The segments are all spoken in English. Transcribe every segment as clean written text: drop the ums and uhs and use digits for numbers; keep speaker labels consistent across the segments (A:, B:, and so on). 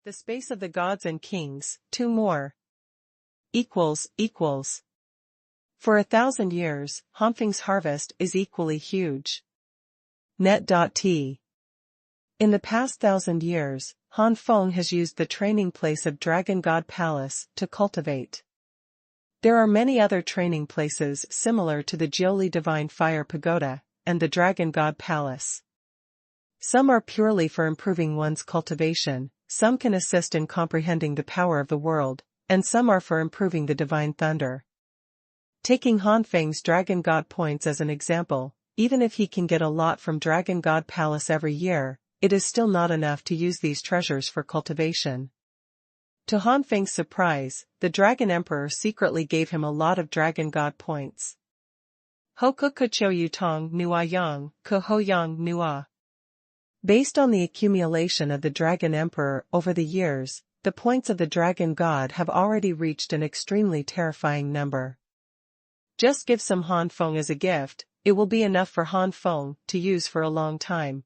A: The space of the gods and kings, 2 more. Equals. For 1,000 years, Han Feng's harvest is equally huge. Net.t. In the past 1,000 years, Han Feng has used the training place of Dragon God Palace to cultivate. There are many other training places similar to the Jiuli Divine Fire Pagoda and the Dragon God Palace. Some are purely for improving one's cultivation, some can assist in comprehending the power of the world, and some are for improving the divine thunder. Taking Han Feng's Dragon God points as an example, even if he can get a lot from Dragon God Palace every year, it is still not enough to use these treasures for cultivation. To Han Feng's surprise, the Dragon Emperor secretly gave him a lot of Dragon God points. Ho ku chou yu tong nua yang, ku ho yang nua. Based on the accumulation of the Dragon Emperor over the years, the points of the Dragon God have already reached an extremely terrifying number. Just give some Han Feng as a gift, it will be enough for Han Feng to use for a long time.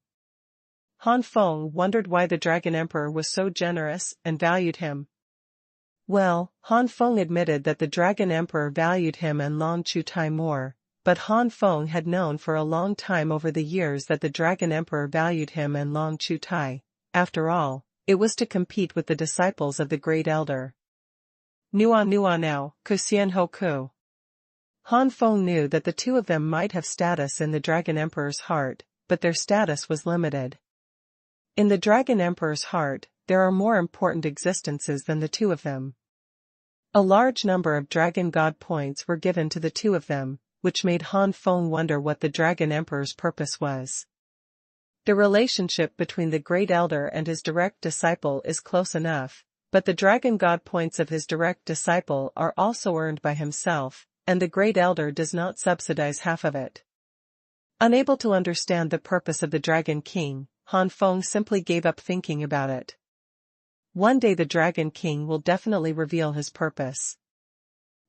A: Han Feng wondered why the Dragon Emperor was so generous and valued him. Well, Han Feng admitted that the Dragon Emperor valued him and Long Chutai more, but Han Feng had known for a long time over the years that the Dragon Emperor valued him and Long Chutai. After all, it was to compete with the disciples of the Great Elder. Nua now, ku xian ho ku. Han Feng knew that the two of them might have status in the Dragon Emperor's heart, but their status was limited. In the Dragon Emperor's heart, there are more important existences than the two of them. A large number of Dragon God points were given to the two of them, which made Han Feng wonder what the Dragon Emperor's purpose was. The relationship between the Great Elder and his direct disciple is close enough, but the Dragon God points of his direct disciple are also earned by himself, and the Great Elder does not subsidize half of it. Unable to understand the purpose of the Dragon King, Han Feng simply gave up thinking about it. One day the Dragon King will definitely reveal his purpose.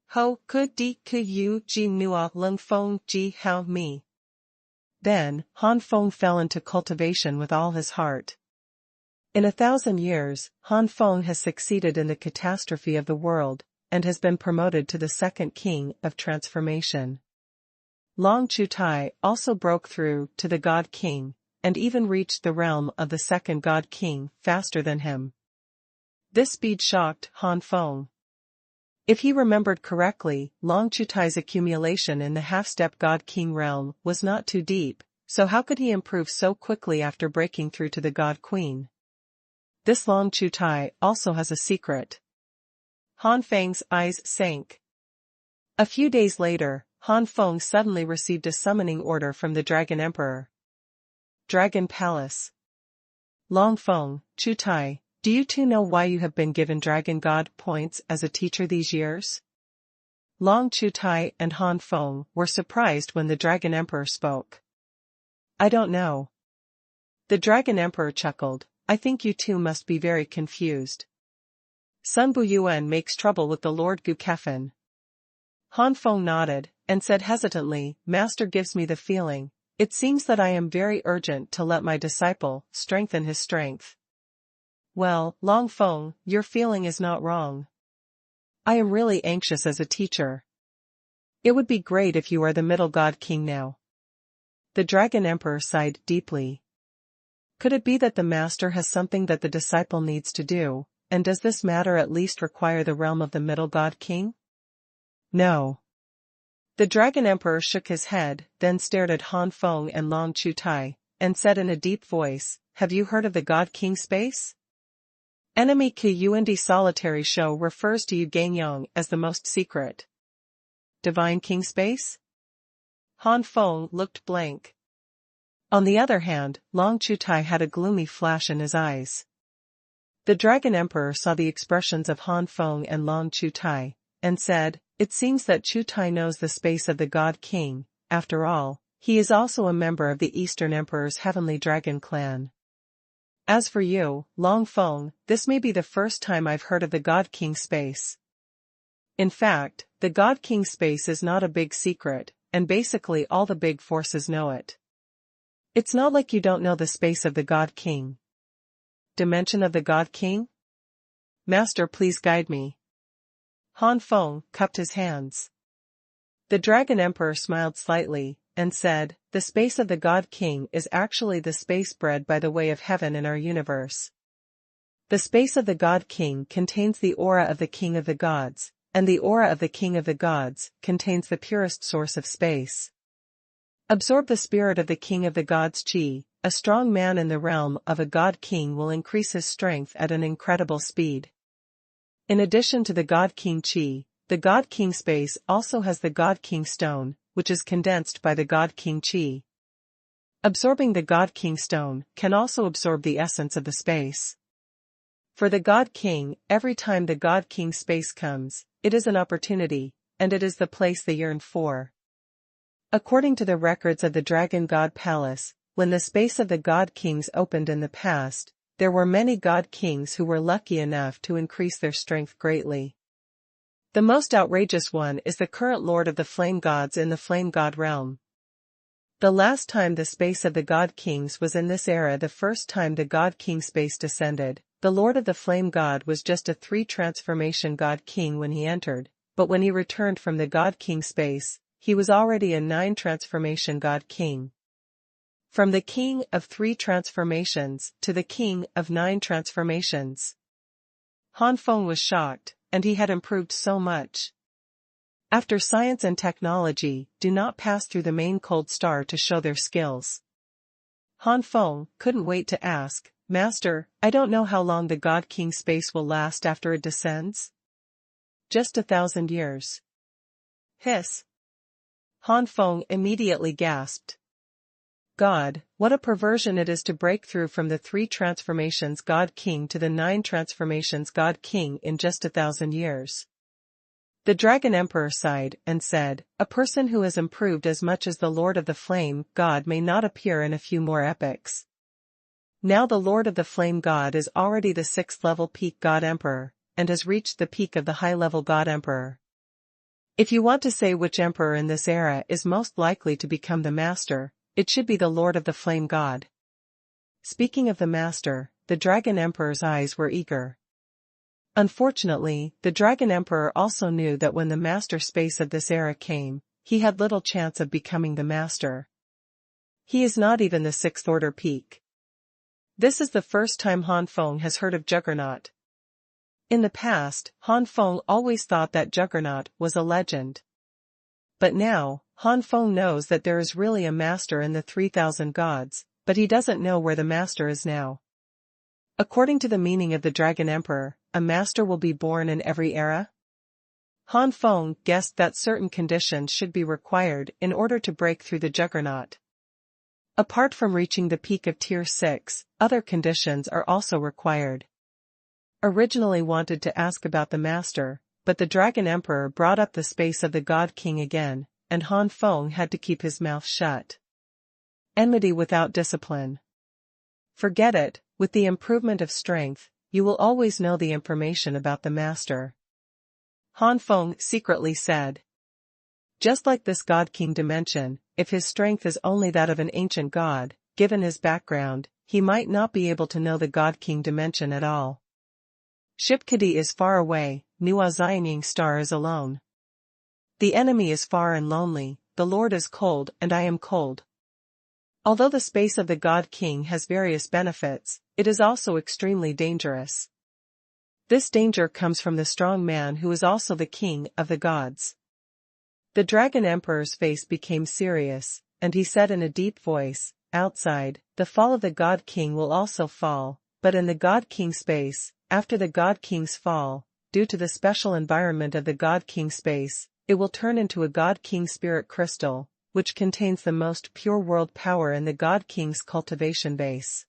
A: Ho ku di ku yu ji nua lung feng ji hao mi. Then, Han Feng fell into cultivation with all his heart. In 1,000 years, Han Feng has succeeded in the catastrophe of the world, and has been promoted to the second king of transformation. Long Chutai also broke through to the God King, and even reached the realm of the second God King faster than him. This speed shocked Han Feng. If he remembered correctly, Long Chutai's accumulation in the half-step God King realm was not too deep, so how could he improve so quickly after breaking through to the God Queen? This Long Chutai also has a secret. Han Feng's eyes sank. A few days later, Han Feng suddenly received a summoning order from the Dragon Emperor. Dragon Palace. Long Feng, Chutai, do you two know why you have been given Dragon God points as a teacher these years? Long Chutai and Han Feng were surprised when the Dragon Emperor spoke. I don't know. The Dragon Emperor chuckled, I think you two must be very confused. Sun Buyuan makes trouble with the Lord Gukefan. Han Feng nodded, and said hesitantly, Master gives me the feeling, it seems that I am very urgent to let my disciple strengthen his strength. Well, Long Feng, your feeling is not wrong. I am really anxious as a teacher. It would be great if you are the middle God King now. The Dragon Emperor sighed deeply. Could it be that the master has something that the disciple needs to do, and does this matter at least require the realm of the middle God King? No. The Dragon Emperor shook his head, then stared at Han Feng and Long Chutai, and said in a deep voice, Have you heard of the God King space? Enemy Ku Yuandi Solitary Show refers to Yu Gangyong as the most secret. Divine King space? Han Feng looked blank. On the other hand, Long Chutai had a gloomy flash in his eyes. The Dragon Emperor saw the expressions of Han Feng and Long Chutai, and said, It seems that Chutai knows the space of the God King. After all, he is also a member of the Eastern Emperor's Heavenly Dragon clan. As for you, Long Feng, this may be the first time I've heard of the God King space. In fact, the God King space is not a big secret, and basically all the big forces know it. It's not like you don't know the space of the God King. Dimension of the God King? Master, please guide me. Han Feng cupped his hands. The Dragon Emperor smiled slightly, and said, "The space of the God King is actually the space bred by the way of heaven in our universe. The space of the God King contains the aura of the King of the Gods, and the aura of the King of the Gods contains the purest source of space. Absorb the spirit of the King of the Gods Chi. A strong man in the realm of a God King will increase his strength at an incredible speed. In addition to the God King Chi, the God King space also has the God King stone, which is condensed by the God King Chi. Absorbing the God King stone can also absorb the essence of the space. For the God King, every time the God King space comes, it is an opportunity, and it is the place they yearn for. According to the records of the Dragon God Palace, when the space of the God Kings opened in the past, there were many God Kings who were lucky enough to increase their strength greatly. The most outrageous one is the current Lord of the Flame Gods in the Flame God realm. The last time the space of the God Kings was in this era, the first time the God King space descended, the Lord of the Flame God was just a 3 transformation God King when he entered, but when he returned from the God King space, he was already a 9 transformation God King. From the King of 3 transformations to the King of 9 transformations. Han Feng was shocked, and he had improved so much. After science and technology do not pass through the main cold star to show their skills. Han Feng couldn't wait to ask, "Master, I don't know how long the God King space will last after it descends?" "Just 1,000 years. Hiss. Han Feng immediately gasped. God, what a perversion it is to break through from the 3 transformations God King to the 9 transformations God King in just 1,000 years. The Dragon Emperor sighed and said, "A person who has improved as much as the Lord of the Flame God may not appear in a few more epochs. Now the Lord of the Flame God is already the 6th level peak God Emperor, and has reached the peak of the high-level God Emperor. If you want to say which emperor in this era is most likely to become the master, it should be the Lord of the Flame God." Speaking of the master, the Dragon Emperor's eyes were eager. Unfortunately, the Dragon Emperor also knew that when the master space of this era came, he had little chance of becoming the master. He is not even the 6th order peak. This is the first time Han Feng has heard of Juggernaut. In the past, Han Feng always thought that Juggernaut was a legend. But now, Han Feng knows that there is really a master in the 3,000 gods, but he doesn't know where the master is now. According to the meaning of the Dragon Emperor, a master will be born in every era? Han Feng guessed that certain conditions should be required in order to break through the Juggernaut. Apart from reaching the peak of Tier 6, other conditions are also required. Originally wanted to ask about the master, but the Dragon Emperor brought up the space of the God King again, and Han Feng had to keep his mouth shut. Enmity without discipline. Forget it, with the improvement of strength, you will always know the information about the master. Han Feng secretly said. Just like this God King dimension, if his strength is only that of an ancient god, given his background, he might not be able to know the God King dimension at all. Shipkadi is far away, Nua Xianying star is alone. The enemy is far and lonely, the Lord is cold and I am cold. Although the space of the God King has various benefits, it is also extremely dangerous. This danger comes from the strong man who is also the king of the gods. The Dragon Emperor's face became serious, and he said in a deep voice, "Outside, the fall of the God King will also fall, but in the God King space, after the God King's fall, due to the special environment of the God King space, it will turn into a God King spirit crystal, which contains the most pure world power in the God King's cultivation base."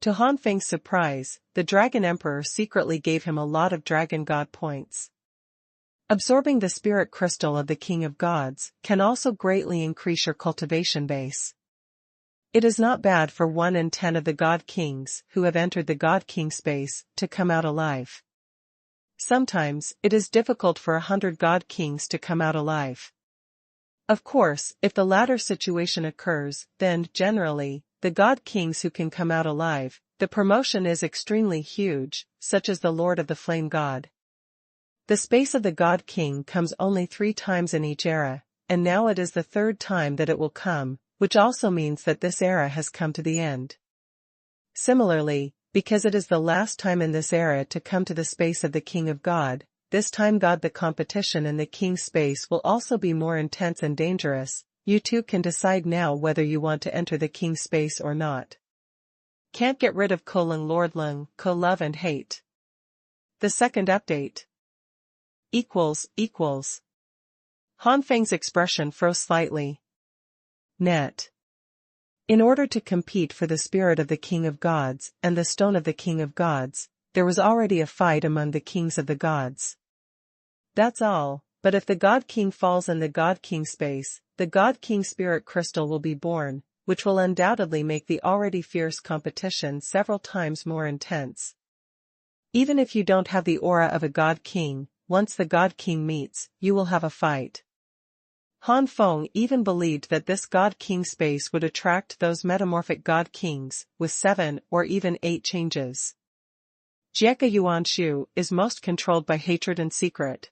A: To Han Feng's surprise, the Dragon Emperor secretly gave him a lot of Dragon God points. Absorbing the spirit crystal of the King of Gods can also greatly increase your cultivation base. It is not bad for 1 in 10 of the God Kings who have entered the God King space to come out alive. Sometimes, it is difficult for 100 God Kings to come out alive. Of course, if the latter situation occurs, then, generally, the God Kings who can come out alive, the promotion is extremely huge, such as the Lord of the Flame God. The space of the God King comes only 3 times in each era, and now it is the 3rd time that it will come, which also means that this era has come to the end. Similarly, because it is the last time in this era to come to the space of the King of God, this time God the competition in the King space will also be more intense and dangerous. You too can decide now whether you want to enter the King space or not. Can't get rid of Lord Lung, love and hate. The second update. Han Feng's expression froze slightly. Net. In order to compete for the spirit of the King of Gods and the stone of the King of Gods, there was already a fight among the kings of the gods. That's all, but if the God King falls in the God King space, the God King spirit crystal will be born, which will undoubtedly make the already fierce competition several times more intense. Even if you don't have the aura of a God King, once the God King meets, you will have a fight. Han Feng even believed that this God King space would attract those metamorphic God Kings, with 7 or even 8 changes. Jieka Yuanshu is most controlled by hatred and secret.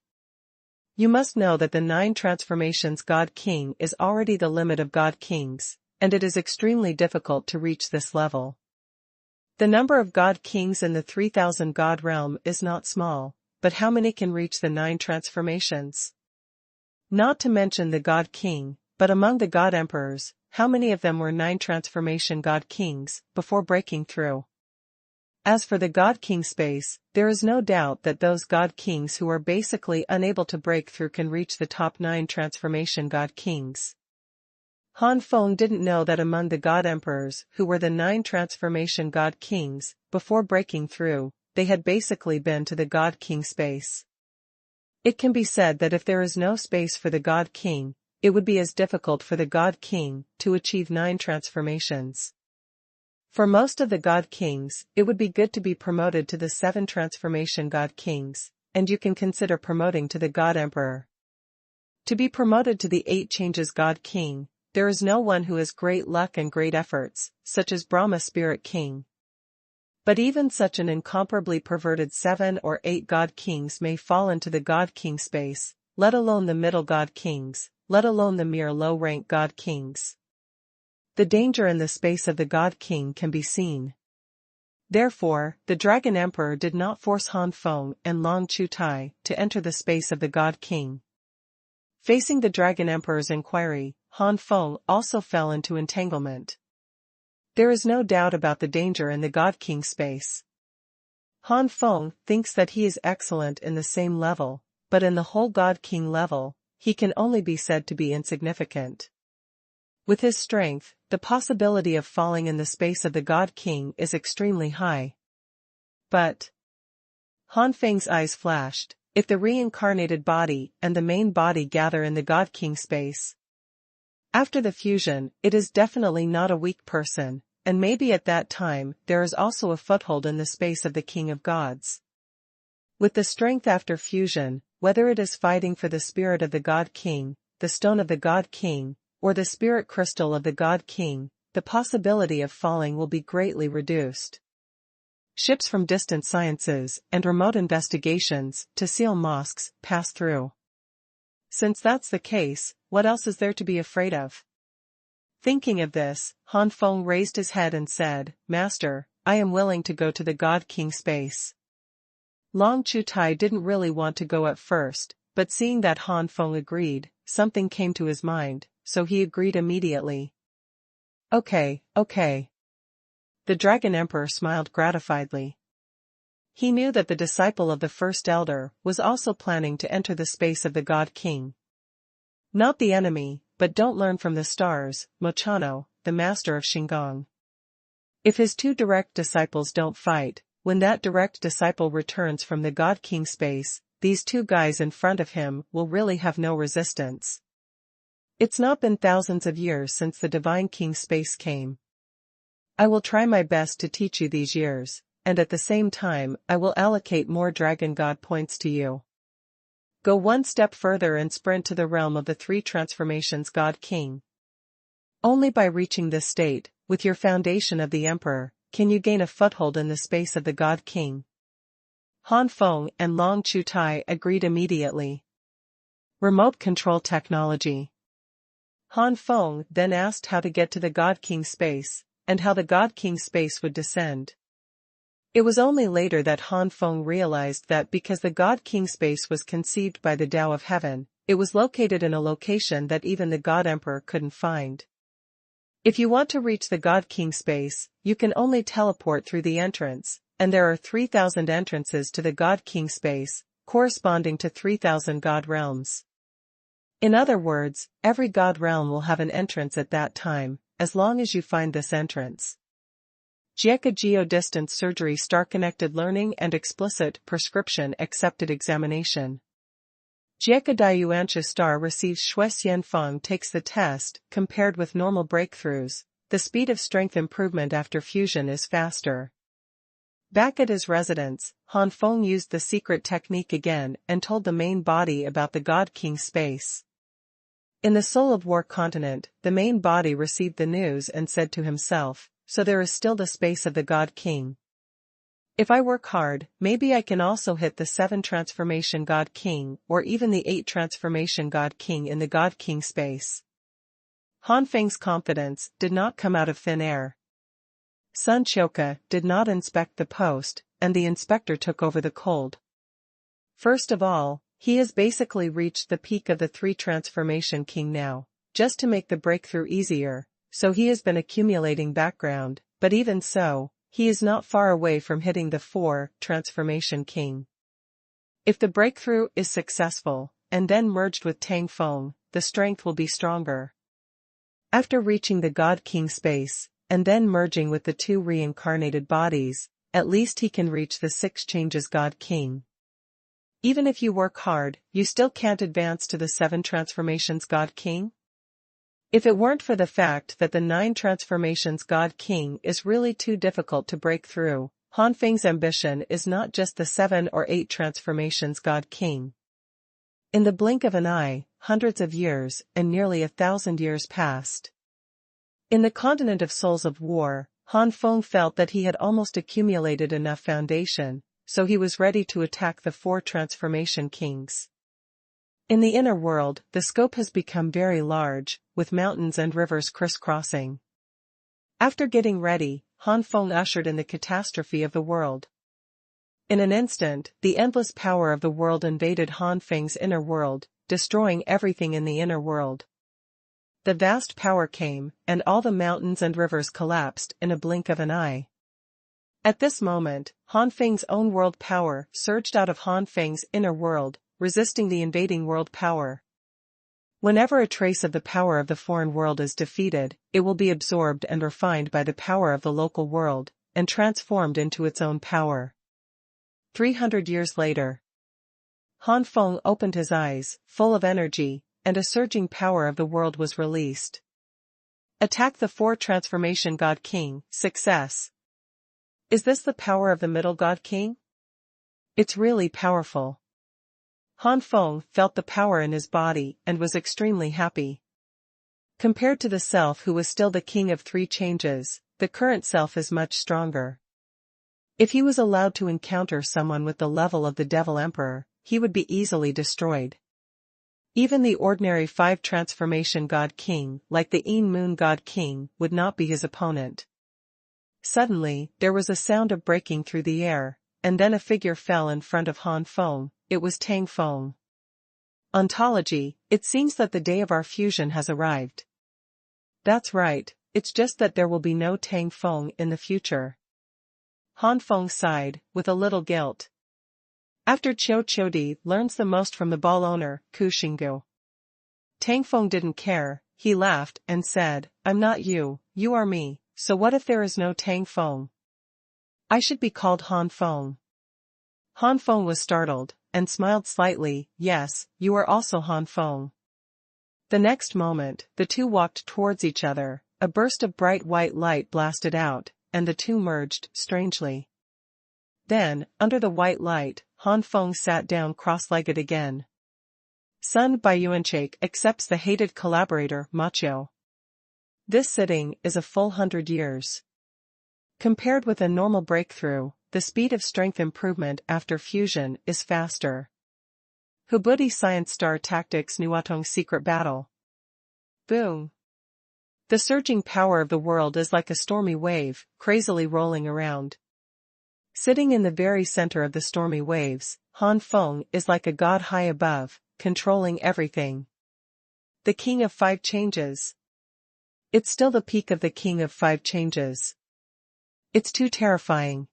A: You must know that the 9 transformations God King is already the limit of God Kings, and it is extremely difficult to reach this level. The number of God Kings in the 3000 God realm is not small, but how many can reach the 9 transformations? Not to mention the God King, but among the God Emperors, how many of them were 9 transformation God Kings, before breaking through? As for the God King space, there is no doubt that those God Kings who are basically unable to break through can reach the top 9 transformation God Kings. Han Feng didn't know that among the God Emperors who were the 9 transformation God Kings, before breaking through, they had basically been to the God King space. It can be said that if there is no space for the God King, it would be as difficult for the God King to achieve 9 transformations. For most of the God Kings, it would be good to be promoted to the 7 transformation God Kings, and you can consider promoting to the God Emperor. To be promoted to the 8 changes God King, there is no one who has great luck and great efforts, such as Brahma Spirit King. But even such an incomparably perverted 7 or 8 God Kings may fall into the God King space, let alone the middle God Kings, let alone the mere low-rank God Kings. The danger in the space of the God King can be seen. Therefore, the Dragon Emperor did not force Han Feng and Long Chutai to enter the space of the God King. Facing the Dragon Emperor's inquiry, Han Feng also fell into entanglement. There is no doubt about the danger in the God King space. Han Feng thinks that he is excellent in the same level, but in the whole God King level, he can only be said to be insignificant. With his strength, the possibility of falling in the space of the God King is extremely high. But Han Feng's eyes flashed. If the reincarnated body and the main body gather in the God King space, after the fusion, it is definitely not a weak person, and maybe at that time there is also a foothold in the space of the King of Gods. With the strength after fusion, whether it is fighting for the spirit of the God King, the stone of the God King, or the spirit crystal of the God King, the possibility of falling will be greatly reduced. Ships from distant sciences and remote investigations to seal mosques pass through. Since that's the case, what else is there to be afraid of? Thinking of this, Han Feng raised his head and said, "Master, I am willing to go to the God King space." Long Chutai didn't really want to go at first, but seeing that Han Feng agreed, something came to his mind, so he agreed immediately. Okay. The Dragon Emperor smiled gratifiedly. He knew that the disciple of the first elder was also planning to enter the space of the God King. Not the enemy, but don't learn from the stars, Mochano, the master of Shingon. If his 2 direct disciples don't fight, when that direct disciple returns from the God King space, these 2 guys in front of him will really have no resistance. It's not been thousands of years since the Divine King space came. I will try my best to teach you these years, and at the same time I will allocate more Dragon God points to you. Go one step further and sprint to the realm of the 3 transformations God King. Only by reaching this state with your foundation of the Emperor, can you gain a foothold in the space of the God King? Han Feng and Long Chutai agreed immediately. Remote control technology. Han Feng then asked how to get to the God King space, and how the God King space would descend. It was only later that Han Feng realized that because the God King space was conceived by the Tao of Heaven, it was located in a location that even the God Emperor couldn't find. If you want to reach the God King space, you can only teleport through the entrance, and there are 3,000 entrances to the God King space, corresponding to 3,000 God realms. In other words, every God realm will have an entrance at that time, as long as you find this entrance. Jieka Geo-Distance Surgery Star-Connected Learning and Explicit Prescription Accepted Examination. Jieka Diuantia Star receives Xuanhuan Feng takes the test. Compared with normal breakthroughs, the speed of strength improvement after fusion is faster. Back at his residence, Han Feng used the secret technique again and told the main body about the God King space. In the Soul of War continent, the main body received the news and said to himself, so there is still the space of the God King. If I work hard, maybe I can also hit the 7 Transformation God King or even the 8 Transformation God King in the God King space. Han Feng's confidence did not come out of thin air. Sun Choka did not inspect the post, and the inspector took over the cold. First of all, he has basically reached the peak of the 3 Transformation King now, just to make the breakthrough easier, so he has been accumulating background, but even so, he is not far away from hitting the 4 Transformation King. If the breakthrough is successful, and then merged with Tang Feng, the strength will be stronger. After reaching the God King space, and then merging with the 2 reincarnated bodies, at least he can reach the 6 changes God King. Even if you work hard, you still can't advance to the 7 transformations God King? If it weren't for the fact that the 9 transformations God King is really too difficult to break through, Han Feng's ambition is not just the 7 or 8 transformations God King. In the blink of an eye, hundreds of years and nearly 1,000 years passed. In the continent of Souls of War, Han Feng felt that he had almost accumulated enough foundation, so he was ready to attack the 4 transformation kings. In the inner world, the scope has become very large, with mountains and rivers crisscrossing. After getting ready, Han Feng ushered in the catastrophe of the world. In an instant, the endless power of the world invaded Han Feng's inner world, destroying everything in the inner world. The vast power came, and all the mountains and rivers collapsed in a blink of an eye. At this moment, Han Feng's own world power surged out of Han Feng's inner world, resisting the invading world power. Whenever a trace of the power of the foreign world is defeated, it will be absorbed and refined by the power of the local world, and transformed into its own power. 300 years later, Han Feng opened his eyes, full of energy, and a surging power of the world was released. Attack the 4 transformation God King, success. Is this the power of the middle God King? It's really powerful. Han Feng felt the power in his body and was extremely happy. Compared to the self who was still the king of 3 changes, the current self is much stronger. If he was allowed to encounter someone with the level of the Devil Emperor, he would be easily destroyed. Even the ordinary 5 transformation God King, like the Een Moon God King, would not be his opponent. Suddenly, there was a sound of breaking through the air, and then a figure fell in front of Han Feng. It was Tang Feng. Ontology, it seems that the day of our fusion has arrived. That's right, it's just that there will be no Tang Feng in the future. Han Feng sighed, with a little guilt. After Qiu Qiudi learns the most from the ball owner, Ku Xinggu. Tang Feng didn't care, he laughed and said, I'm not you, you are me, so what if there is no Tang Feng? I should be called Han Feng. Han Feng was startled, and smiled slightly. Yes, you are also Han Feng. The next moment, the two walked towards each other, a burst of bright white light blasted out, and the two merged, strangely. Then, under the white light, Han Feng sat down cross-legged again. Sun Baiyuanchake accepts the hated collaborator, Macho. This sitting is a full 100 years. Compared with a normal breakthrough, the speed of strength improvement after fusion is faster. Hubudi Science Star Tactics Nuatong Secret Battle. Boom. The surging power of the world is like a stormy wave, crazily rolling around. Sitting in the very center of the stormy waves, Han Feng is like a god high above, controlling everything. The King of Five Changes. It's still the peak of the King of Five Changes. It's too terrifying.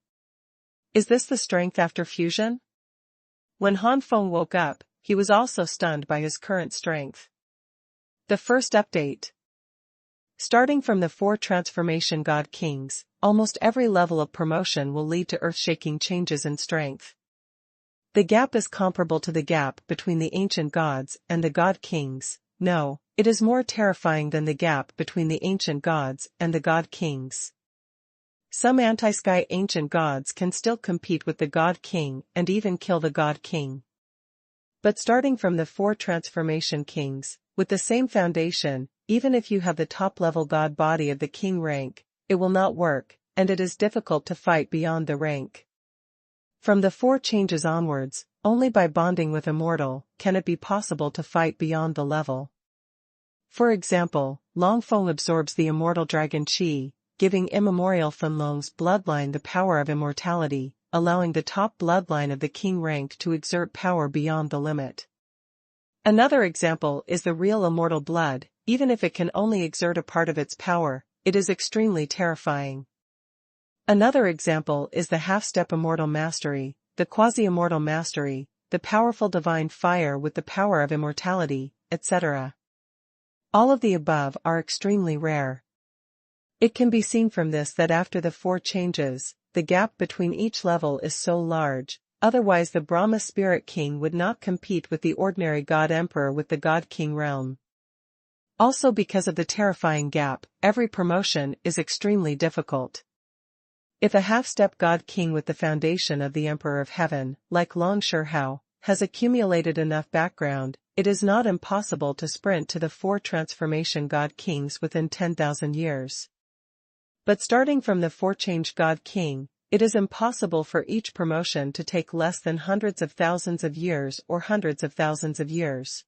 A: Is this the strength after fusion? When Han Feng woke up, he was also stunned by his current strength. The first update. Starting from the 4 transformation god kings, almost every level of promotion will lead to earth-shaking changes in strength. The gap is comparable to the gap between the ancient gods and the god kings. No, it is more terrifying than the gap between the ancient gods and the god kings. Some anti-sky ancient gods can still compete with the god king and even kill the god king. But starting from the 4 transformation kings, with the same foundation, even if you have the top-level god body of the king rank, it will not work, and it is difficult to fight beyond the rank. From the 4 changes onwards, only by bonding with immortal can it be possible to fight beyond the level. For example, Long Feng absorbs the immortal dragon Qi, giving immemorial Fenlong's bloodline the power of immortality, allowing the top bloodline of the king rank to exert power beyond the limit. Another example is the real immortal blood. Even if it can only exert a part of its power, it is extremely terrifying. Another example is the half-step immortal mastery, the quasi-immortal mastery, the powerful divine fire with the power of immortality, etc. All of the above are extremely rare. It can be seen from this that after the 4 changes, the gap between each level is so large, otherwise the Brahma Spirit King would not compete with the ordinary God Emperor with the God King realm. Also because of the terrifying gap, every promotion is extremely difficult. If a half-step God King with the foundation of the Emperor of Heaven, like Long Shihao, has accumulated enough background, it is not impossible to sprint to the 4 transformation God Kings within 10,000 years. But starting from the 4-change God King, it is impossible for each promotion to take less than hundreds of thousands of years or hundreds of thousands of years.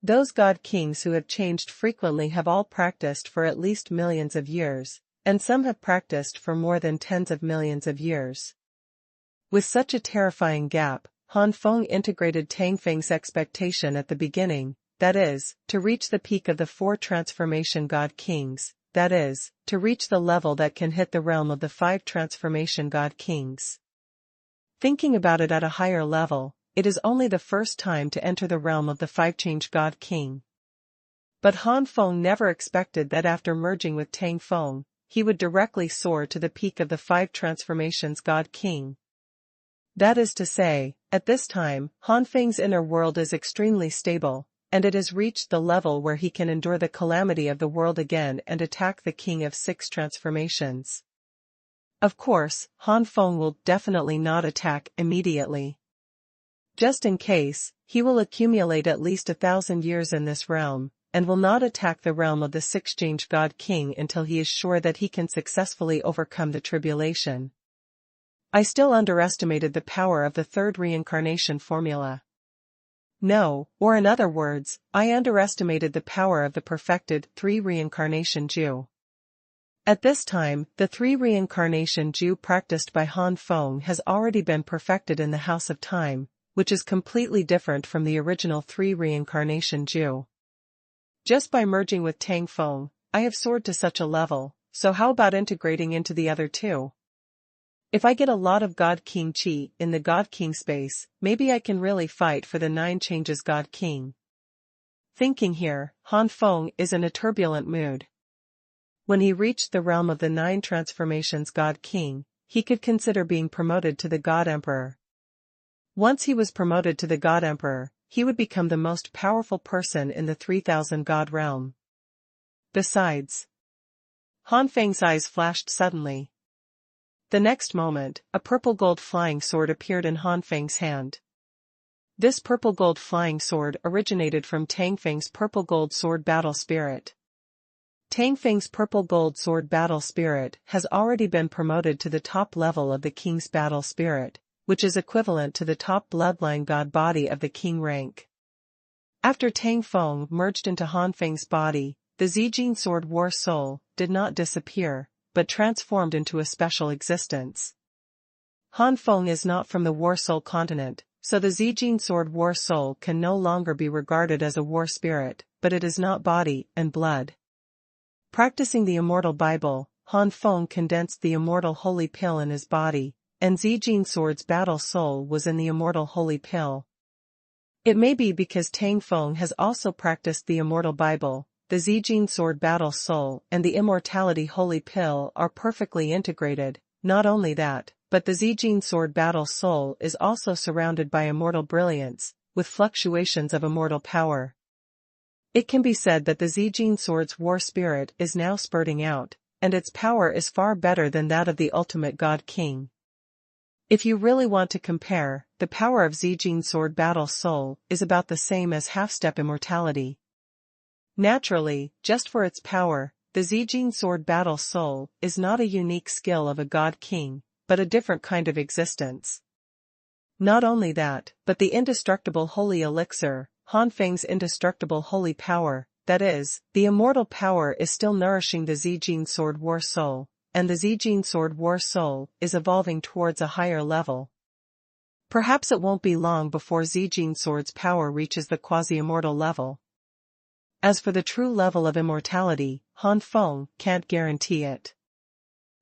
A: Those god kings who have changed frequently have all practiced for at least millions of years, and some have practiced for more than tens of millions of years. With such a terrifying gap, Han Feng integrated Tang Feng's expectation at the beginning, that is, to reach the peak of the 4 transformation god kings, that is, to reach the level that can hit the realm of the 5 transformation god kings. Thinking about it at a higher level, it is only the first time to enter the realm of the 5-change God King. But Han Feng never expected that after merging with Tang Feng, he would directly soar to the peak of the 5 transformations God King. That is to say, at this time, Han Feng's inner world is extremely stable, and it has reached the level where he can endure the calamity of the world again and attack the King of 6 transformations. Of course, Han Feng will definitely not attack immediately. Just in case, he will accumulate at least 1,000 years in this realm, and will not attack the realm of the 6th-change God King until he is sure that he can successfully overcome the tribulation. I still underestimated the power of the 3rd reincarnation formula. No, or in other words, I underestimated the power of the perfected 3 reincarnation Ju. At this time, the 3 reincarnation Ju practiced by Han Feng has already been perfected in the House of Time, which is completely different from the original 3 reincarnation Ju. Just by merging with Tang Feng, I have soared to such a level, so how about integrating into the other 2? If I get a lot of God King Chi in the God King space, maybe I can really fight for the 9 changes God King. Thinking here, Han Feng is in a turbulent mood. When he reached the realm of the 9 transformations God King, he could consider being promoted to the God Emperor. Once he was promoted to the God Emperor, he would become the most powerful person in the 3,000 God realm. Besides, Han Feng's eyes flashed suddenly. The next moment, a purple-gold flying sword appeared in Han Feng's hand. This purple-gold flying sword originated from Tang Feng's purple-gold sword battle spirit. Tang Feng's purple gold sword battle spirit has already been promoted to the top level of the king's battle spirit, which is equivalent to the top bloodline god body of the king rank. After Tang Feng merged into Han Feng's body, the Zijin sword war soul did not disappear, but transformed into a special existence. Han Feng is not from the war soul continent, so the Zijin sword war soul can no longer be regarded as a war spirit, but it is not body and blood. Practicing the immortal Bible, Han Feng condensed the immortal holy pill in his body, and Zijin sword's battle soul was in the immortal holy pill. It may be because Tang Feng has also practiced the immortal Bible, the Zijin sword battle soul and the immortality holy pill are perfectly integrated. Not only that, but the Zijin sword battle soul is also surrounded by immortal brilliance, with fluctuations of immortal power. It can be said that the Zijin sword's war spirit is now spurting out, and its power is far better than that of the ultimate god king. If you really want to compare, the power of Zijin sword battle soul is about the same as half-step immortality. Naturally, just for its power, the Zijin sword battle soul is not a unique skill of a god king, but a different kind of existence. Not only that, but the indestructible holy elixir, Han Feng's indestructible holy power, that is, the immortal power is still nourishing the Zijin sword war soul, and the Zijin sword war soul is evolving towards a higher level. Perhaps it won't be long before Zijin sword's power reaches the quasi-immortal level. As for the true level of immortality, Han Feng can't guarantee it.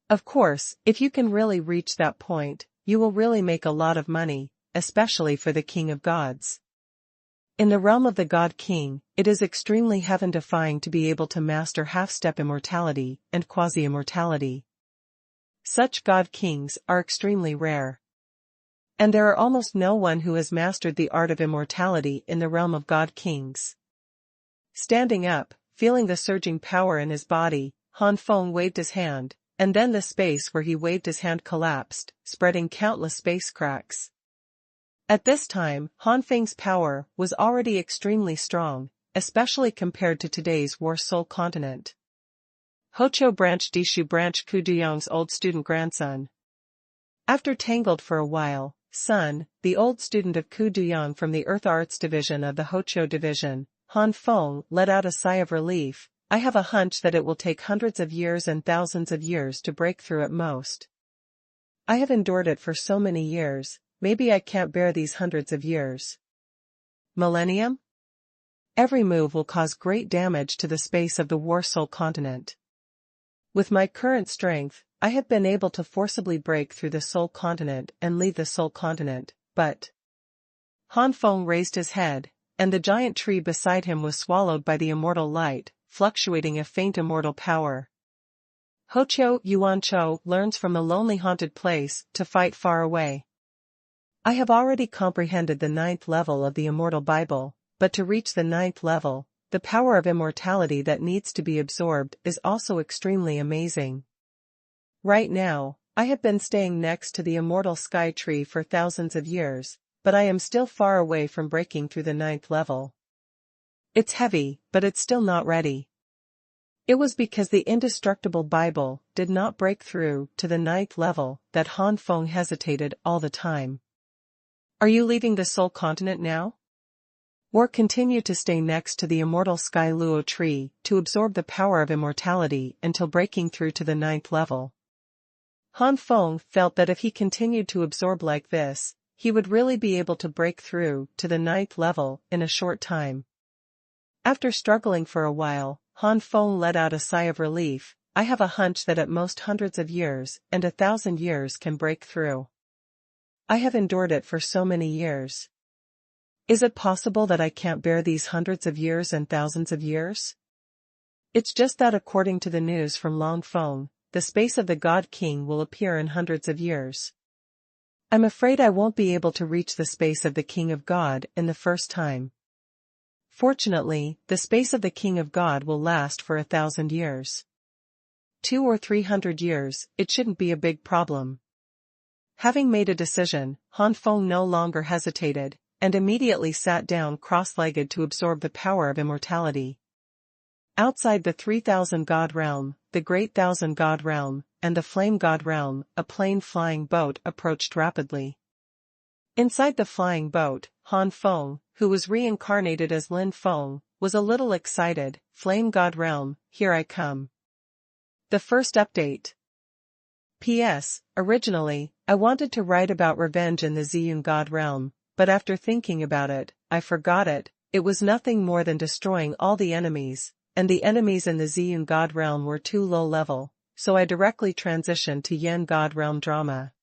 A: Of course, if you can really reach that point, you will really make a lot of money, especially for the King of Gods. In the realm of the God King, it is extremely heaven-defying to be able to master half-step immortality and quasi-immortality. Such God Kings are extremely rare. And there are almost no one who has mastered the art of immortality in the realm of God Kings. Standing up, feeling the surging power in his body, Han Feng waved his hand, and then the space where he waved his hand collapsed, spreading countless space cracks. At this time, Han Feng's power was already extremely strong, especially compared to today's war soul continent. Hocho branch Dishu branch Ku Duyong's old student grandson. After tangled for a while, Sun, the old student of Ku Duyong from the Earth Arts division of the Hocho division, Han Feng let out a sigh of relief. I have a hunch that it will take hundreds of years and thousands of years to break through at most. I have endured it for so many years. Maybe I can't bear these hundreds of years. Millennium? Every move will cause great damage to the space of the war soul continent. With my current strength, I have been able to forcibly break through the soul continent and leave the soul continent, but... Han Feng raised his head, and the giant tree beside him was swallowed by the immortal light, fluctuating a faint immortal power. Hocho Yuancho learns from the lonely haunted place to fight far away. I have already comprehended the 9th level of the immortal Bible, but to reach the 9th level, the power of immortality that needs to be absorbed is also extremely amazing. Right now, I have been staying next to the immortal sky tree for thousands of years, but I am still far away from breaking through the 9th level. It's heavy, but it's still not ready. It was because the indestructible Bible did not break through to the 9th level that Han Feng hesitated all the time. Are you leaving the soul continent now? Or continue to stay next to the immortal sky luo tree to absorb the power of immortality until breaking through to the 9th level? Han Feng felt that if he continued to absorb like this, he would really be able to break through to the 9th level in a short time. After struggling for a while, Han Feng let out a sigh of relief. I have a hunch that at most hundreds of years and 1,000 years can break through. I have endured it for so many years. Is it possible that I can't bear these hundreds of years and thousands of years? It's just that according to the news from Long Feng, the space of the God King will appear in hundreds of years. I'm afraid I won't be able to reach the space of the King of God in the first time. Fortunately, the space of the King of God will last for 1,000 years. 200 or 300 years, it shouldn't be a big problem. Having made a decision, Han Feng no longer hesitated, and immediately sat down cross-legged to absorb the power of immortality. Outside the 3,000 God realm, the Great Thousand God realm, and the Flame God realm, a plane flying boat approached rapidly. Inside the flying boat, Han Feng, who was reincarnated as Lin Feng, was a little excited. Flame God realm, here I come. The first update. P.S. Originally, I wanted to write about revenge in the Ziyun God realm, but after thinking about it, I forgot it. It was nothing more than destroying all the enemies, and the enemies in the Ziyun God realm were too low level, so I directly transitioned to Yen God realm drama.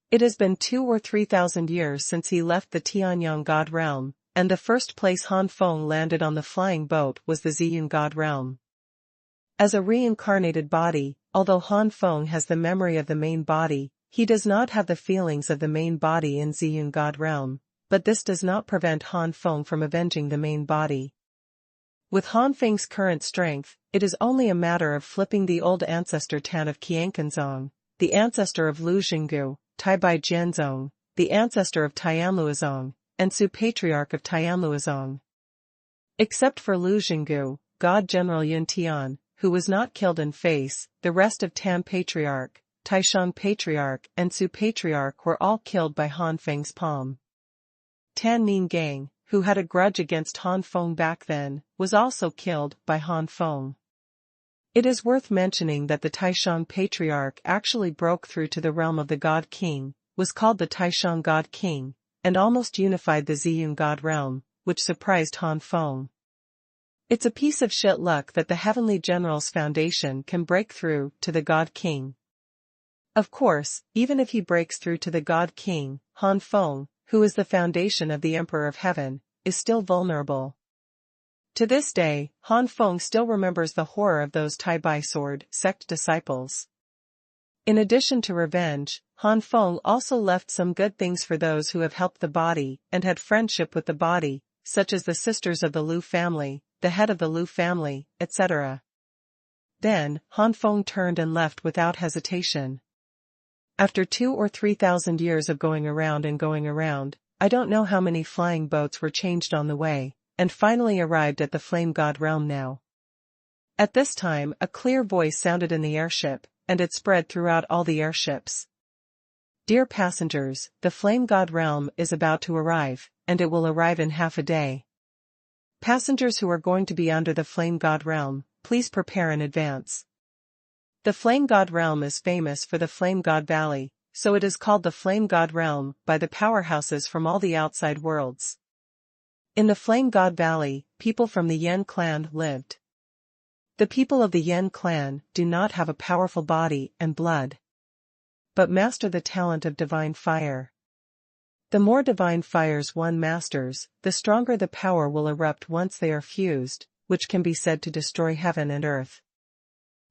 A: It has been 2 or 3,000 years since he left the Tianyang God realm, and the first place Han Feng landed on the flying boat was the Ziyun God realm. As a reincarnated body, although Han Feng has the memory of the main body, he does not have the feelings of the main body in Ziyun God realm, but this does not prevent Han Feng from avenging the main body. With Han Feng's current strength, it is only a matter of flipping the old ancestor Tan of Qiankenzong, the ancestor of Lu Jinggu, Chi Bai Cai, the ancestor of Tianluozong, and Su Patriarch of Tianluozong. Except for Lu Jinggu, God General Yun Tian, who was not killed in face, the rest of Tan Patriarch, Taishang Patriarch and Su Patriarch were all killed by Han Feng's palm. Tan Ning Gang, who had a grudge against Han Feng back then, was also killed by Han Feng. It is worth mentioning that the Taishang Patriarch actually broke through to the realm of the God King, was called the Taishang God King, and almost unified the Ziyun God realm, which surprised Han Feng. It's a piece of shit luck that the Heavenly General's foundation can break through to the God King. Of course, even if he breaks through to the God King, Han Feng, who is the foundation of the Emperor of Heaven, is still vulnerable. To this day, Han Feng still remembers the horror of those Tai Bai Sword sect disciples. In addition to revenge, Han Feng also left some good things for those who have helped the body and had friendship with the body, such as the sisters of the Lu family, the head of the Lu family, etc. Then, Han Feng turned and left without hesitation. After 2 or 3,000 years of going around, I don't know how many flying boats were changed on the way, and finally arrived at the Flame God realm now. At this time, a clear voice sounded in the airship, and it spread throughout all the airships. Dear passengers, the Flame God realm is about to arrive, and it will arrive in half a day. Passengers who are going to be under the Flame God realm, please prepare in advance. The Flame God realm is famous for the Flame God Valley, so it is called the Flame God realm by the powerhouses from all the outside worlds. In the Flame God Valley, people from the Yen clan lived. The people of the Yen clan do not have a powerful body and blood, but master the talent of divine fire. The more divine fires one masters, the stronger the power will erupt once they are fused, which can be said to destroy heaven and earth.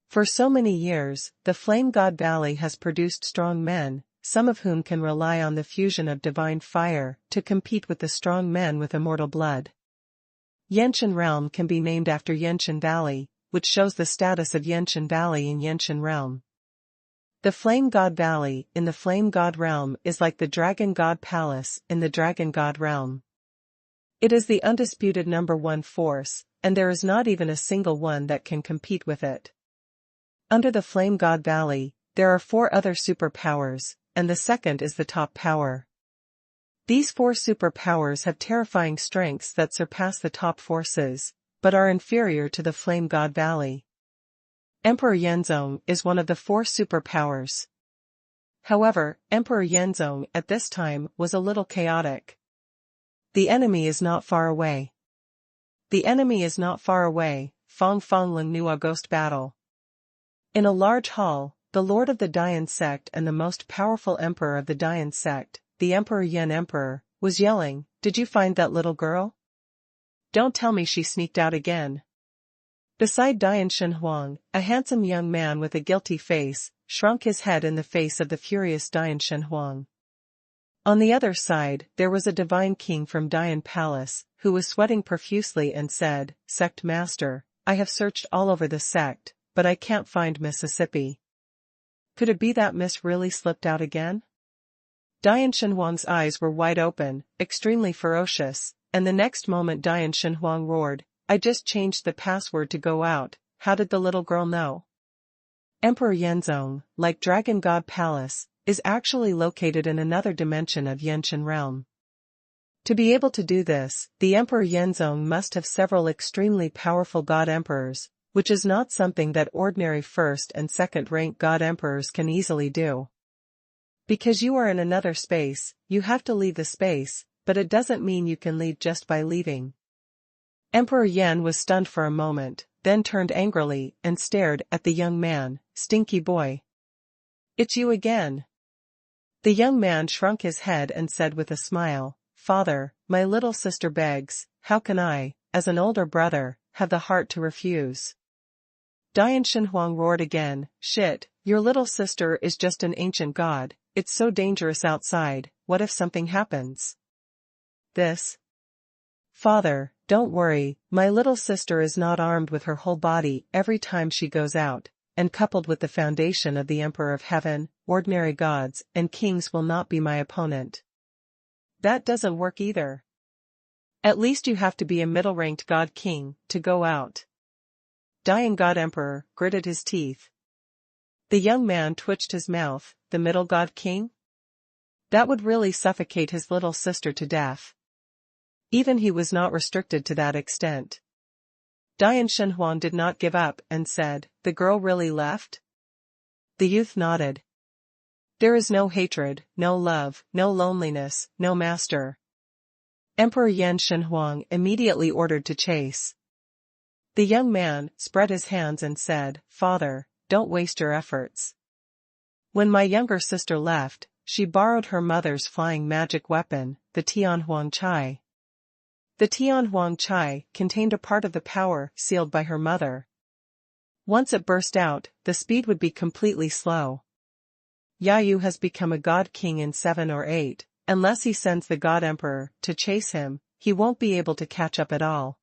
A: For so many years, the Flame God Valley has produced strong men, some of whom can rely on the fusion of divine fire to compete with the strong men with immortal blood. Yenshan Realm can be named after Yenshan Valley, which shows the status of Yenshan Valley in Yenshan Realm. The Flame God Valley in the Flame God Realm is like the Dragon God Palace in the Dragon God Realm. It is the undisputed #1 force, and there is not even a single one that can compete with it. Under the Flame God Valley, there are 4 other superpowers, and the second is the top power. These 4 superpowers have terrifying strengths that surpass the top forces, but are inferior to the Flame God Valley. Emperor Yenzong is one of the 4 superpowers. However, Emperor Yenzong at this time was a little chaotic. The enemy is not far away. The enemy is not far away, Fong Fong Nua Ghost Battle. In a large hall, the Lord of the Dayan sect and the most powerful emperor of the Dayan sect, the Emperor Yen Emperor, was yelling, "Did you find that little girl? Don't tell me she sneaked out again." Beside Dayan Xuanhuan, a handsome young man with a guilty face, shrunk his head in the face of the furious Dayan Xuanhuan. On the other side, there was a divine king from Dayan Palace, who was sweating profusely and said, "Sect Master, I have searched all over the sect, but I can't find Mississippi. Could it be that Miss really slipped out again?" Dayan Xuanhuang's eyes were wide open, extremely ferocious, and the next moment Dayan Xuanhuang roared, I just changed the password to go out. How did the little girl know? Emperor Yanzong, like Dragon God Palace, is actually located in another dimension of Yenshin realm. To be able to do this, the Emperor Yanzong must have several extremely powerful God Emperors, which is not something that ordinary first and second rank God Emperors can easily do. Because you are in another space, you have to leave the space, but it doesn't mean you can leave just by leaving. Emperor Yan was stunned for a moment, then turned angrily and stared at the young man. Stinky boy. It's you again. The young man shrunk his head and said with a smile, Father, my little sister begs, how can I, as an older brother, have the heart to refuse? Dian Xuanhuan roared again, shit, your little sister is just an ancient god, it's so dangerous outside, what if something happens? This? Father, don't worry, my little sister is not armed with her whole body every time she goes out, and coupled with the foundation of the Emperor of Heaven, ordinary gods and kings will not be my opponent. That doesn't work either. At least you have to be a middle-ranked god king to go out. Dying God Emperor gritted his teeth. The young man twitched his mouth. The middle god king? That would really suffocate his little sister to death. Even he was not restricted to that extent. Dian Xuanhuan did not give up and said, the girl really left? The youth nodded. There is no hatred, no love, no loneliness, no master. Emperor Yan Xuanhuan immediately ordered to chase. The young man spread his hands and said, Father, don't waste your efforts. When my younger sister left, she borrowed her mother's flying magic weapon, the Xuanhuan Chai. The Xuanhuan Chai contained a part of the power sealed by her mother. Once it burst out, the speed would be completely slow. Yayu has become a god king in 7 or 8, unless he sends the god emperor to chase him, he won't be able to catch up at all.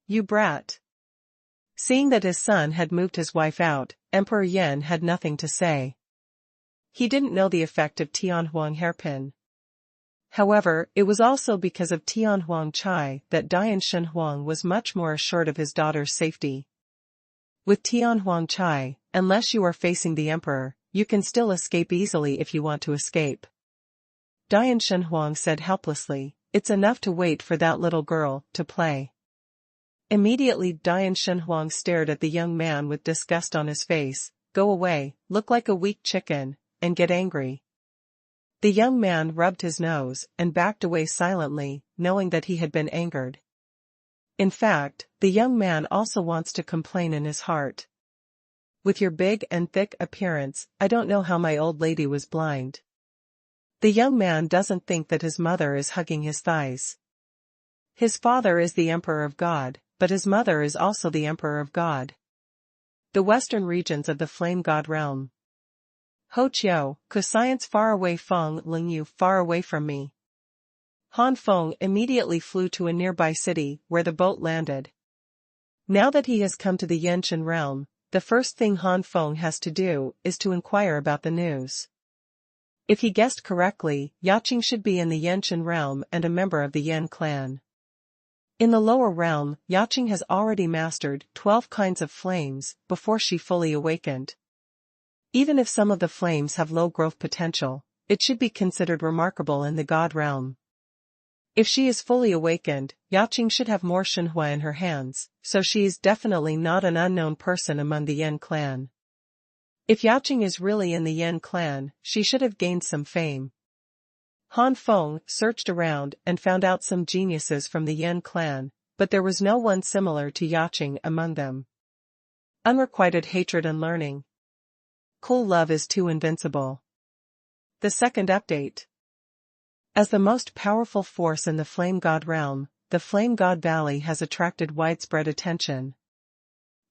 A: You brat. Seeing that his son had moved his wife out, Emperor Yan had nothing to say. He didn't know the effect of Xuanhuan hairpin. However, it was also because of Xuanhuan Chai that Dian Xuanhuan was much more assured of his daughter's safety. With Xuanhuan Chai, unless you are facing the emperor, you can still escape easily if you want to escape. Dian Xuanhuan said helplessly, it's enough to wait for that little girl to play. Immediately Dian Xuanhuan stared at the young man with disgust on his face, go away, look like a weak chicken, and get angry. The young man rubbed his nose and backed away silently, knowing that he had been angered. In fact, the young man also wants to complain in his heart. With your big and thick appearance, I don't know how my old lady was blind. The young man doesn't think that his mother is hugging his thighs. His father is the Emperor of God, but his mother is also the Emperor of God. The western regions of the Flame God realm. Ho Chiao, Science far away Feng Ling you far away from me. Han Feng immediately flew to a nearby city where the boat landed. Now that he has come to the Yenshin realm, the first thing Han Feng has to do is to inquire about the news. If he guessed correctly, Yaqing should be in the Yenshin realm and a member of the Yan clan. In the lower realm, Yaqing has already mastered 12 kinds of flames before she fully awakened. Even if some of the flames have low growth potential, it should be considered remarkable in the God realm. If she is fully awakened, Yaqing should have more Xuanhua in her hands, so she is definitely not an unknown person among the Yan clan. If Yaqing is really in the Yan clan, she should have gained some fame. Han Feng searched around and found out some geniuses from the Yan clan, but there was no one similar to Yaqing among them. Unrequited hatred and learning. Cool love is too invincible. The second update. As the most powerful force in the Flame God realm, the Flame God Valley has attracted widespread attention.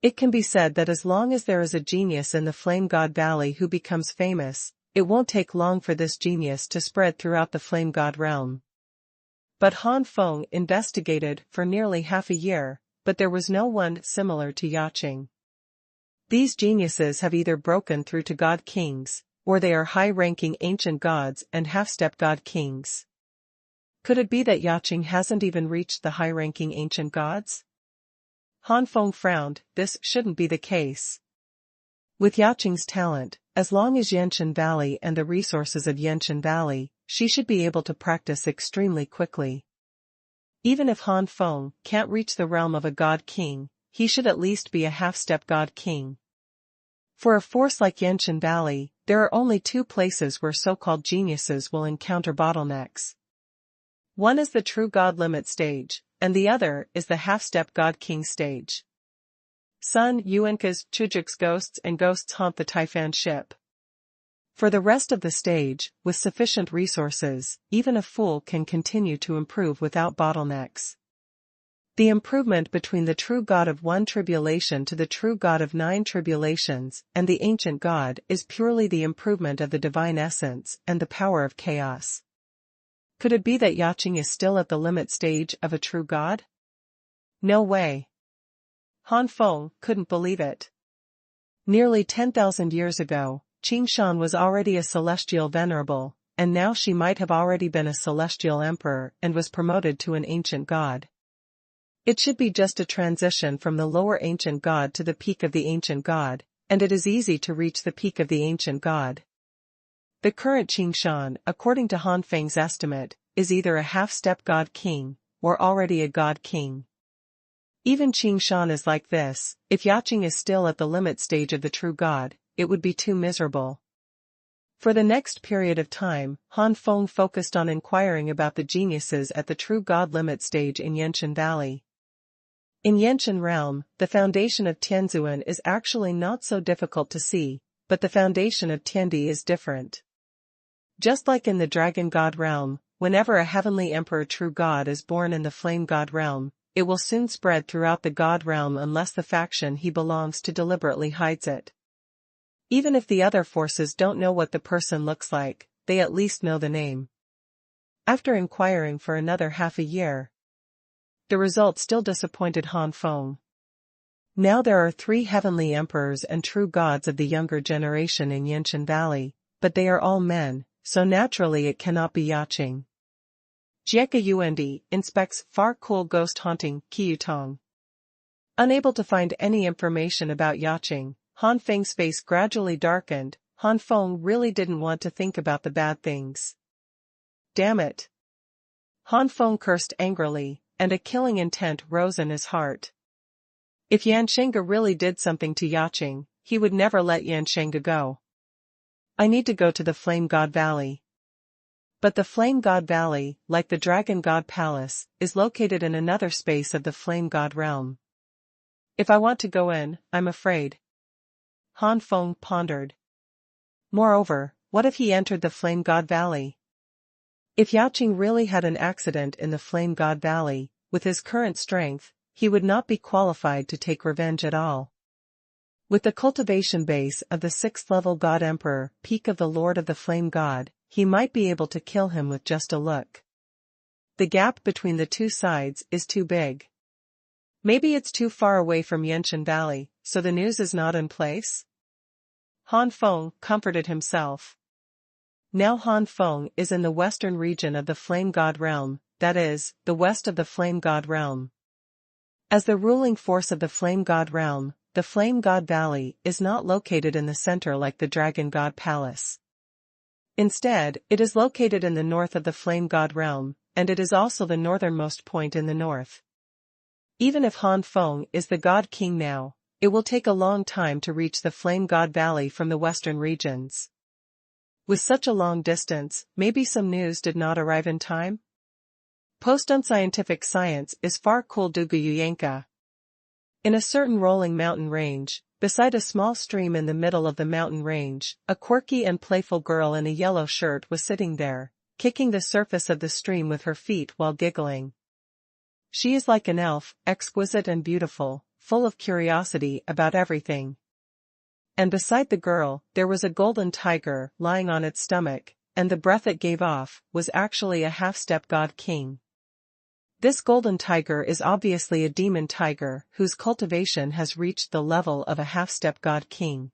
A: It can be said that as long as there is a genius in the Flame God Valley who becomes famous, it won't take long for this genius to spread throughout the Flame God realm. But Han Feng investigated for nearly half a year, but there was no one similar to Yaqing. These geniuses have either broken through to God Kings, or they are high-ranking ancient gods and half-step God Kings. Could it be that Yaqing hasn't even reached the high-ranking ancient gods? Han Feng frowned, this shouldn't be the case. With Yaqing's talent, as long as Yanshan Valley and the resources of Yanshan Valley, she should be able to practice extremely quickly. Even if Han Feng can't reach the realm of a god king, he should at least be a half-step god king. For a force like Yanshan Valley, there are only two places where so-called geniuses will encounter bottlenecks. One is the true god limit stage, and the other is the half-step god king stage. Sun Yuanka's Chujik's ghosts and ghosts haunt the Taifan ship. For the rest of the stage, with sufficient resources, even a fool can continue to improve without bottlenecks. The improvement between the true god of one tribulation to the true god of 9 tribulations and the ancient god is purely the improvement of the divine essence and the power of chaos. Could it be that Yaqing is still at the limit stage of a true god? No way. Han Feng couldn't believe it. Nearly 10,000 years ago, Qingshan was already a celestial venerable, and now she might have already been a celestial emperor and was promoted to an ancient god. It should be just a transition from the lower ancient god to the peak of the ancient god, and it is easy to reach the peak of the ancient god. The current Qingshan, according to Han Feng's estimate, is either a half-step god king, or already a god king. Even Qingshan is like this. If Yaqing is still at the limit stage of the true god, it would be too miserable. For the next period of time, Han Feng focused on inquiring about the geniuses at the true god limit stage in Yanshan Valley. In Yanshan realm, the foundation of Tianzuan is actually not so difficult to see, but the foundation of Tiandi is different. Just like in the dragon god realm, whenever a heavenly emperor true god is born in the flame god realm, it will soon spread throughout the god realm unless the faction he belongs to deliberately hides it. Even if the other forces don't know what the person looks like, they at least know the name. After inquiring for another half a year, the result still disappointed Han Feng. Now there are 3 heavenly emperors and true gods of the younger generation in Yanshan Valley, but they are all men, so naturally it cannot be Yaqing. Jieka Yuendi inspects far cool ghost haunting Qiyutong. Unable to find any information about Yaqing, Han Feng's face gradually darkened. Han Feng really didn't want to think about the bad things. Damn it! Han Feng cursed angrily, and a killing intent rose in his heart. If Yanshanga really did something to Yaqing, he would never let Yanshanga go. I need to go to the Flame God Valley. But the Flame God Valley, like the Dragon God Palace, is located in another space of the Flame God realm. If I want to go in, I'm afraid. Han Feng pondered. Moreover, what if he entered the Flame God Valley? If Yaqing really had an accident in the Flame God Valley, with his current strength, he would not be qualified to take revenge at all. With the cultivation base of the 6th level God Emperor, peak of the Lord of the Flame God, he might be able to kill him with just a look. The gap between the two sides is too big. Maybe it's too far away from Yanshan Valley, so the news is not in place? Han Feng comforted himself. Now Han Feng is in the western region of the Flame God realm, that is, the west of the Flame God realm. As the ruling force of the Flame God realm, the Flame God Valley is not located in the center like the Dragon God Palace. Instead, it is located in the north of the Flame God realm, and it is also the northernmost point in the north. Even if Han Feng is the God King now, it will take a long time to reach the Flame God Valley from the western regions. With such a long distance, maybe some news did not arrive in time? Post-unscientific science is far cool Duguyanka. In a certain rolling mountain range, beside a small stream in the middle of the mountain range, a quirky and playful girl in a yellow shirt was sitting there, kicking the surface of the stream with her feet while giggling. She is like an elf, exquisite and beautiful, full of curiosity about everything. And beside the girl, there was a golden tiger lying on its stomach, and the breath it gave off was actually a half-step god king. This golden tiger is obviously a demon tiger whose cultivation has reached the level of a half-step god king.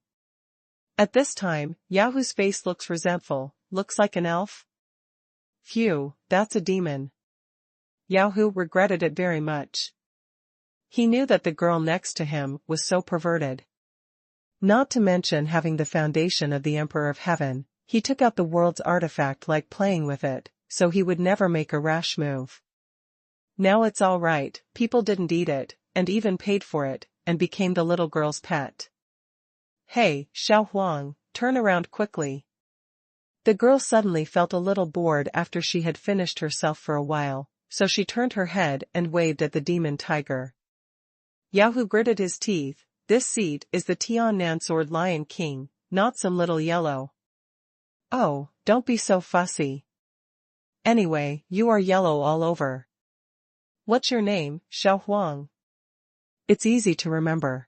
A: At this time, Yahu's face looks resentful. Looks like an elf? Phew, that's a demon. Yahu regretted it very much. He knew that the girl next to him was so perverted. Not to mention having the foundation of the Emperor of Heaven, he took out the world's artifact like playing with it, so he would never make a rash move. Now it's all right, people didn't eat it, and even paid for it, and became the little girl's pet. Hey, Xuanhuan, turn around quickly. The girl suddenly felt a little bored after she had finished herself for a while, so she turned her head and waved at the demon tiger. Yahoo gritted his teeth. This seat is the Tiannan Sword Lion King, not some little yellow. Oh, don't be so fussy. Anyway, you are yellow all over. What's your name, Xuanhuan? It's easy to remember.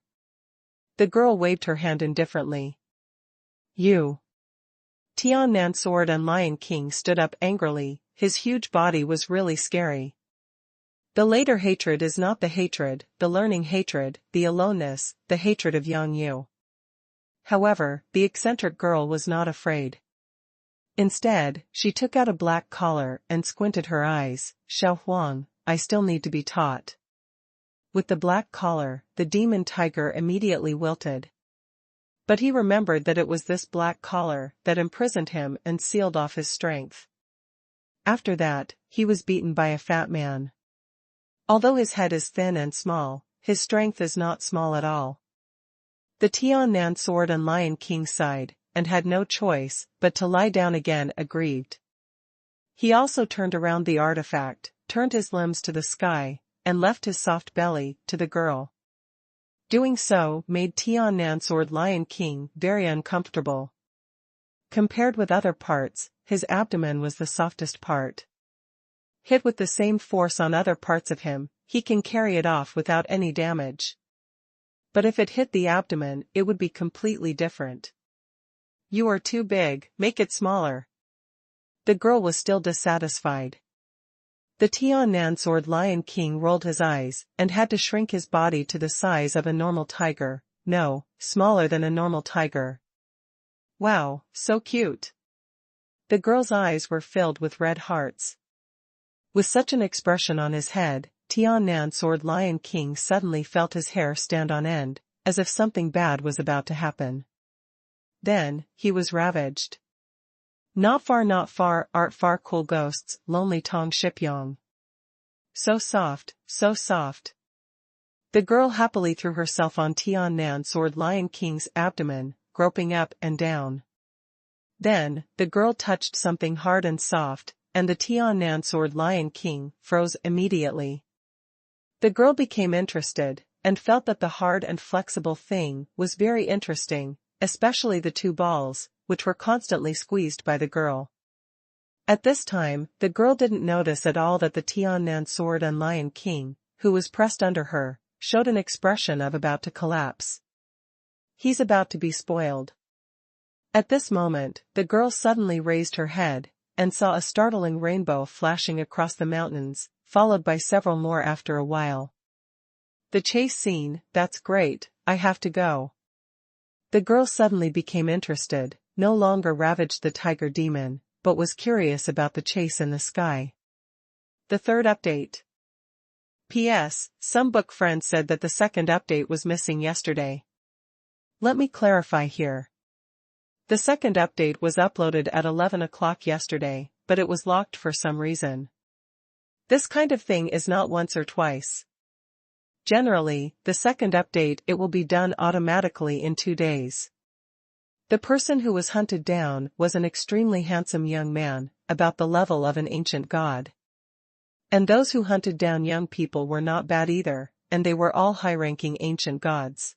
A: The girl waved her hand indifferently. You. Tiannan Sword and Lion King stood up angrily, his huge body was really scary. The later hatred is not the hatred, the learning hatred, the aloneness, the hatred of Yang Yu. However, the eccentric girl was not afraid. Instead, she took out a black collar and squinted her eyes. Xuanhuan, I still need to be taught. With the black collar, the demon tiger immediately wilted. But he remembered that it was this black collar that imprisoned him and sealed off his strength. After that, he was beaten by a fat man. Although his head is thin and small, his strength is not small at all. The Tiannan Sword and Lion King sighed, and had no choice but to lie down again aggrieved. He also turned around the artifact, turned his limbs to the sky, and left his soft belly to the girl. Doing so made Tiannan Sword Lion King very uncomfortable. Compared with other parts, his abdomen was the softest part. Hit with the same force on other parts of him, he can carry it off without any damage. But if it hit the abdomen, it would be completely different. You are too big, make it smaller. The girl was still dissatisfied. The Tiannan Sword Lion King rolled his eyes, and had to shrink his body to the size of a normal tiger, no, smaller than a normal tiger. Wow, so cute. The girl's eyes were filled with red hearts. With such an expression on his head, Tiannan Sword Lion King suddenly felt his hair stand on end, as if something bad was about to happen. Then, he was ravaged. Not far art far cool ghosts, lonely Tong Shipyong. So soft, so soft. The girl happily threw herself on Tiannan Sword Lion King's abdomen, groping up and down. Then, the girl touched something hard and soft, and the Tiannan Sword Lion King froze immediately. The girl became interested, and felt that the hard and flexible thing was very interesting, especially the two balls, which were constantly squeezed by the girl. At this time, the girl didn't notice at all that the Tiannan Sword and Lion King, who was pressed under her, showed an expression of about to collapse. He's about to be spoiled. At this moment, the girl suddenly raised her head, and saw a startling rainbow flashing across the mountains, followed by several more after a while. The chase scene, that's great, I have to go. The girl suddenly became interested, no longer ravaged the tiger demon, but was curious about the chase in the sky. The third update. P.S. Some book friends said that the second update was missing yesterday. Let me clarify here. The second update was uploaded at 11 o'clock yesterday, but it was locked for some reason. This kind of thing is not once or twice. Generally, the second update it will be done automatically in 2 days. The person who was hunted down was an extremely handsome young man, about the level of an ancient god. And those who hunted down young people were not bad either, and they were all high-ranking ancient gods.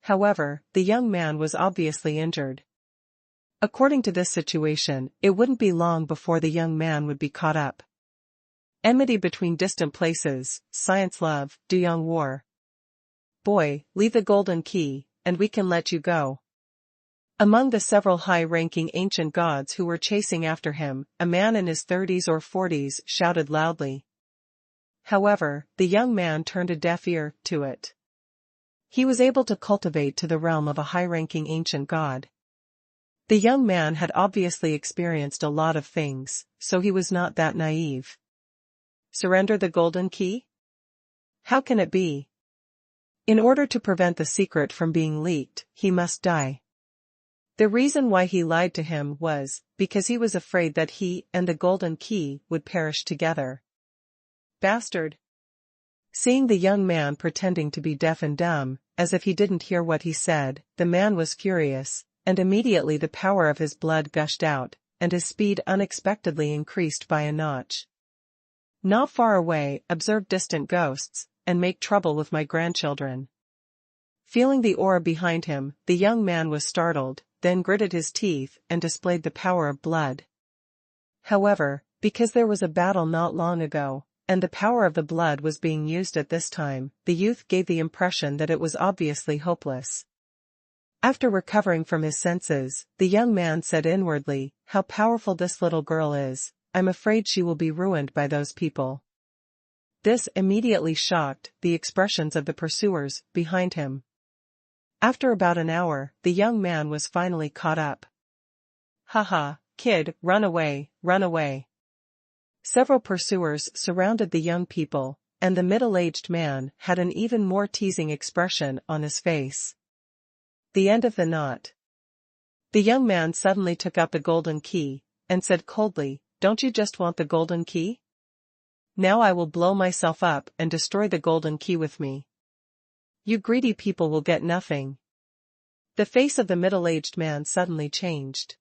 A: However, the young man was obviously injured. According to this situation, it wouldn't be long before the young man would be caught up. Enmity between distant places, science love, Duyong war. Boy, leave the golden key, and we can let you go. Among the several high-ranking ancient gods who were chasing after him, a man in his 30s or 40s shouted loudly. However, the young man turned a deaf ear to it. He was able to cultivate to the realm of a high-ranking ancient god. The young man had obviously experienced a lot of things, so he was not that naive. Surrender the golden key? How can it be? In order to prevent the secret from being leaked, he must die. The reason why he lied to him was because he was afraid that he and the golden key would perish together. Bastard! Seeing the young man pretending to be deaf and dumb, as if he didn't hear what he said, the man was furious, and immediately the power of his blood gushed out, and his speed unexpectedly increased by a notch. Not far away, observe distant ghosts, and make trouble with my grandchildren. Feeling the aura behind him, the young man was startled, then gritted his teeth and displayed the power of blood. However, because there was a battle not long ago, and the power of the blood was being used at this time, the youth gave the impression that it was obviously hopeless. After recovering from his senses, the young man said inwardly, "How powerful this little girl is, I'm afraid she will be ruined by those people." This immediately shocked the expressions of the pursuers behind him. After about an hour, the young man was finally caught up. "Haha, kid, run away, run away." Several pursuers surrounded the young people, and the middle-aged man had an even more teasing expression on his face. The end of the knot. The young man suddenly took up the golden key, and said coldly, "Don't you just want the golden key? Now I will blow myself up and destroy the golden key with me. You greedy people will get nothing." The face of the middle-aged man suddenly changed.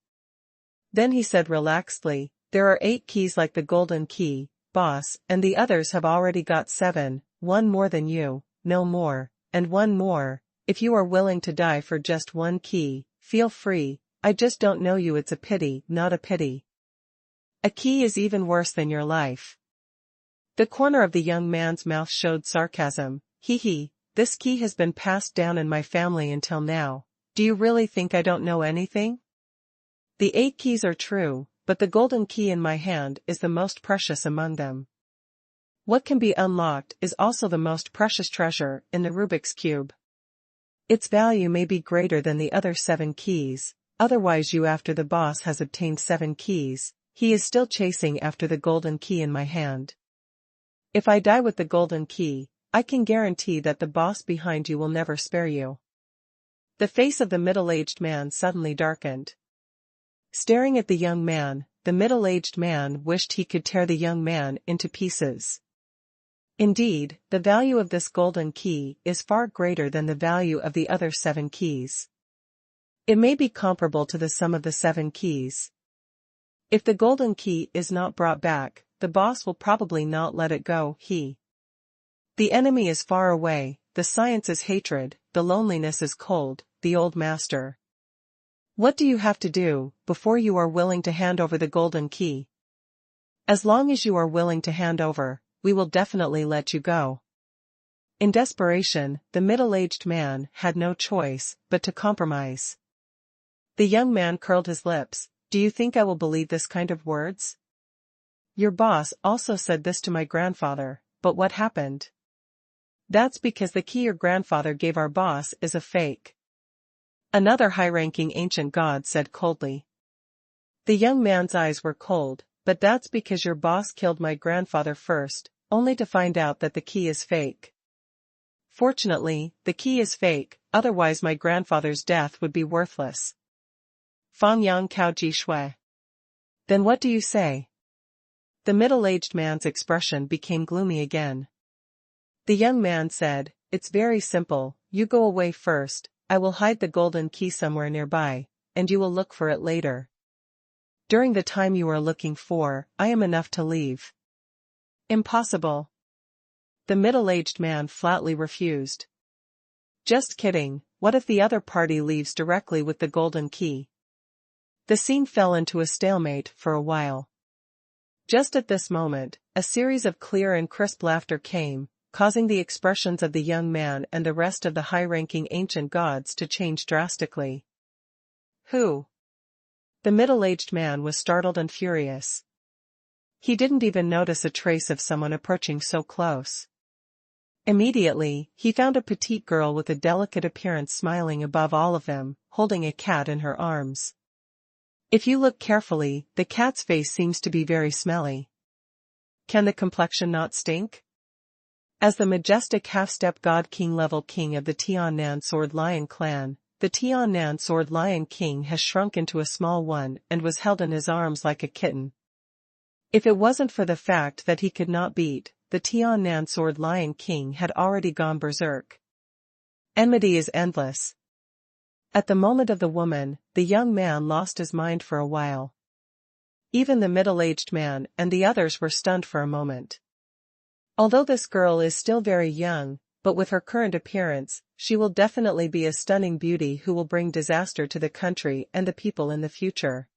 A: Then he said relaxedly, "There are 8 keys like the golden key, boss, and the others have already got 7, one more than you, no more, and one more. If you are willing to die for just 1 key, feel free, I just don't know you, it's a pity, not a pity. A key is even worse than your life." The corner of the young man's mouth showed sarcasm. Hee, this key has been passed down in my family until now. Do you really think I don't know anything? The 8 keys are true, but the golden key in my hand is the most precious among them. What can be unlocked is also the most precious treasure in the Rubik's Cube. Its value may be greater than the other 7 keys, otherwise you after the boss has obtained 7 keys, he is still chasing after the golden key in my hand. If I die with the golden key, I can guarantee that the boss behind you will never spare you. The face of the middle-aged man suddenly darkened. Staring at the young man, the middle-aged man wished he could tear the young man into pieces. Indeed, the value of this golden key is far greater than the value of the other 7 keys. It may be comparable to the sum of the 7 keys. If the golden key is not brought back, the boss will probably not let it go. The enemy is far away, the science is hatred, the loneliness is cold, the old master. What do you have to do before you are willing to hand over the golden key? As long as you are willing to hand over, we will definitely let you go. In desperation, the middle-aged man had no choice but to compromise. The young man curled his lips. Do you think I will believe this kind of words? Your boss also said this to my grandfather, but what happened? That's because the key your grandfather gave our boss is a fake. Another high-ranking ancient god said coldly. The young man's eyes were cold, but that's because your boss killed my grandfather first, only to find out that the key is fake. Fortunately, the key is fake, otherwise my grandfather's death would be worthless. Fang yang kao ji shui. Then what do you say? The middle-aged man's expression became gloomy again. The young man said, It's very simple, you go away first, I will hide the golden key somewhere nearby, and you will look for it later. During the time you are looking for, I am enough to leave. Impossible. The middle-aged man flatly refused. Just kidding, what if the other party leaves directly with the golden key? The scene fell into a stalemate for a while. Just at this moment, a series of clear and crisp laughter came, causing the expressions of the young man and the rest of the high-ranking ancient gods to change drastically. Who? The middle-aged man was startled and furious. He didn't even notice a trace of someone approaching so close. Immediately, he found a petite girl with a delicate appearance smiling above all of them, holding a cat in her arms. If you look carefully, the cat's face seems to be very smelly. Can the complexion not stink? As the majestic half-step god king level king of the Tiannan Sword Lion clan, the Tiannan Sword Lion King has shrunk into a small one and was held in his arms like a kitten. If it wasn't for the fact that he could not beat, the Tiannan Sword Lion King had already gone berserk. Enmity is endless. At the moment of the woman, the young man lost his mind for a while. Even the middle-aged man and the others were stunned for a moment. Although this girl is still very young, but with her current appearance, she will definitely be a stunning beauty who will bring disaster to the country and the people in the future.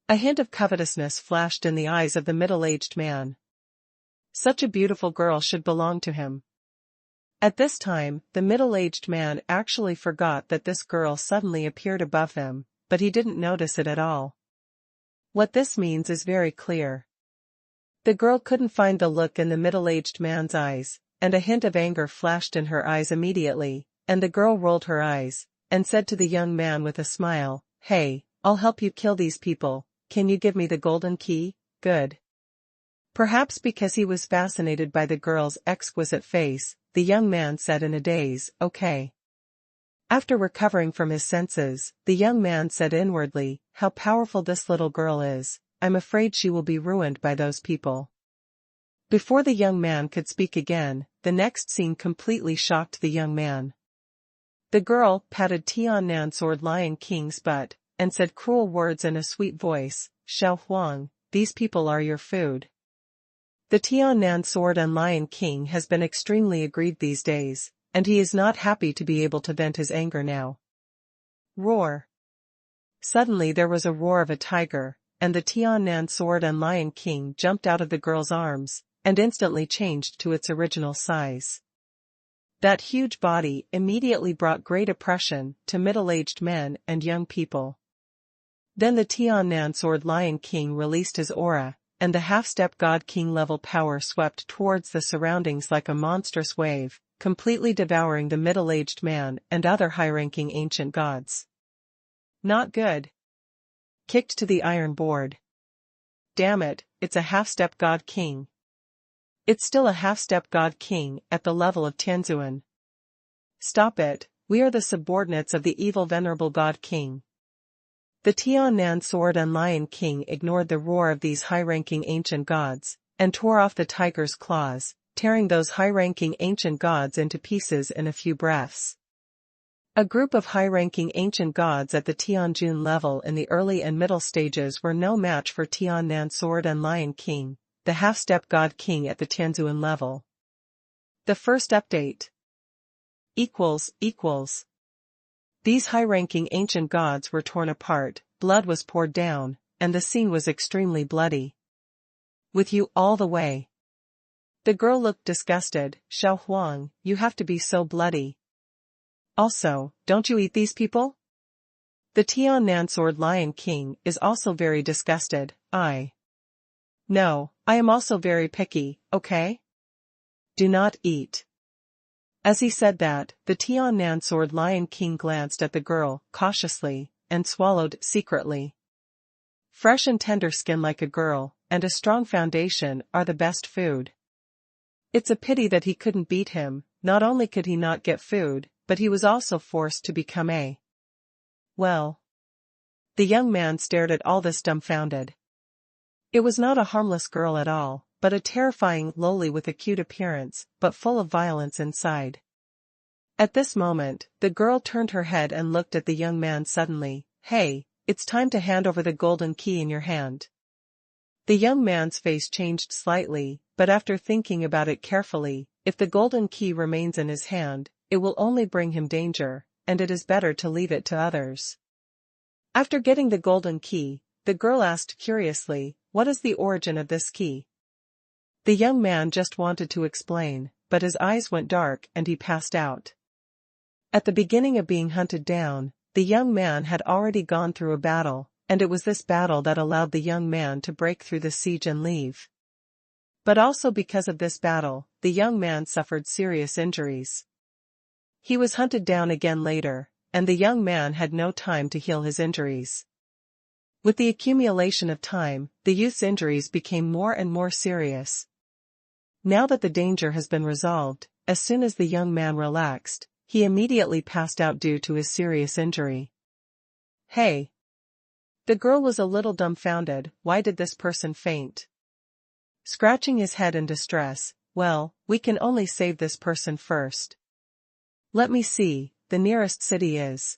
A: A hint of covetousness flashed in the eyes of the middle-aged man. Such a beautiful girl should belong to him. At this time, the middle-aged man actually forgot that this girl suddenly appeared above them, but he didn't notice it at all. What this means is very clear. The girl couldn't find the look in the middle-aged man's eyes, and a hint of anger flashed in her eyes immediately, and the girl rolled her eyes, and said to the young man with a smile, "Hey, I'll help you kill these people, can you give me the golden key?" Good. Perhaps because he was fascinated by the girl's exquisite face, the young man said in a daze, "Okay." After recovering from his senses, the young man said inwardly, "How powerful this little girl is, I'm afraid she will be ruined by those people." Before the young man could speak again, the next scene completely shocked the young man. The girl patted Tiannan Sword Lion King's butt, and said cruel words in a sweet voice, "Xuanhuan, these people are your food." The Tiannan Sword and Lion King has been extremely aggrieved these days, and he is not happy to be able to vent his anger now. Roar. Suddenly there was a roar of a tiger, and the Tiannan Sword and Lion King jumped out of the girl's arms, and instantly changed to its original size. That huge body immediately brought great oppression to middle-aged men and young people. Then the Tiannan Sword Lion King released his aura, and the half-step God King level power swept towards the surroundings like a monstrous wave, completely devouring the middle-aged man and other high-ranking ancient gods. Not good. Kicked to the iron board. Damn it, it's a half-step God King. It's still a half-step God King at the level of Tianzuan. Stop it, we are the subordinates of the evil venerable God King. The Tiannan Sword and Lion King ignored the roar of these high-ranking ancient gods, and tore off the tiger's claws, tearing those high-ranking ancient gods into pieces in a few breaths. A group of high-ranking ancient gods at the Tianjun level in the early and middle stages were no match for Tiannan Sword and Lion King, the half-step God King at the Tianzuan level. The first update. Equals. These high-ranking ancient gods were torn apart, blood was poured down, and the scene was extremely bloody. With you all the way. The girl looked disgusted. "Xuanhuan, you have to be so bloody. Also, don't you eat these people?" The Tiannan Sword Lion King is also very disgusted. No, I am also very picky, okay? Do not eat. As he said that, the Tiannan Sword Lion King glanced at the girl, cautiously, and swallowed secretly. Fresh and tender skin like a girl, and a strong foundation are the best food. It's a pity that he couldn't beat him. Not only could he not get food, but he was also forced to become a. Well. The young man stared at all this dumbfounded. It was not a harmless girl at all, but a terrifying loli with a cute appearance, but full of violence inside. At this moment, the girl turned her head and looked at the young man suddenly. "Hey, it's time to hand over the golden key in your hand." The young man's face changed slightly, but after thinking about it carefully, if the golden key remains in his hand, it will only bring him danger, and it is better to leave it to others. After getting the golden key, the girl asked curiously, "What is the origin of this key?" The young man just wanted to explain, but his eyes went dark and he passed out. At the beginning of being hunted down, the young man had already gone through a battle, and it was this battle that allowed the young man to break through the siege and leave. But also because of this battle, the young man suffered serious injuries. He was hunted down again later, and the young man had no time to heal his injuries. With the accumulation of time, the youth's injuries became more and more serious. Now that the danger has been resolved, as soon as the young man relaxed, he immediately passed out due to his serious injury. Hey! The girl was a little dumbfounded. Why did this person faint? Scratching his head in distress, well, we can only save this person first. Let me see, the nearest city is.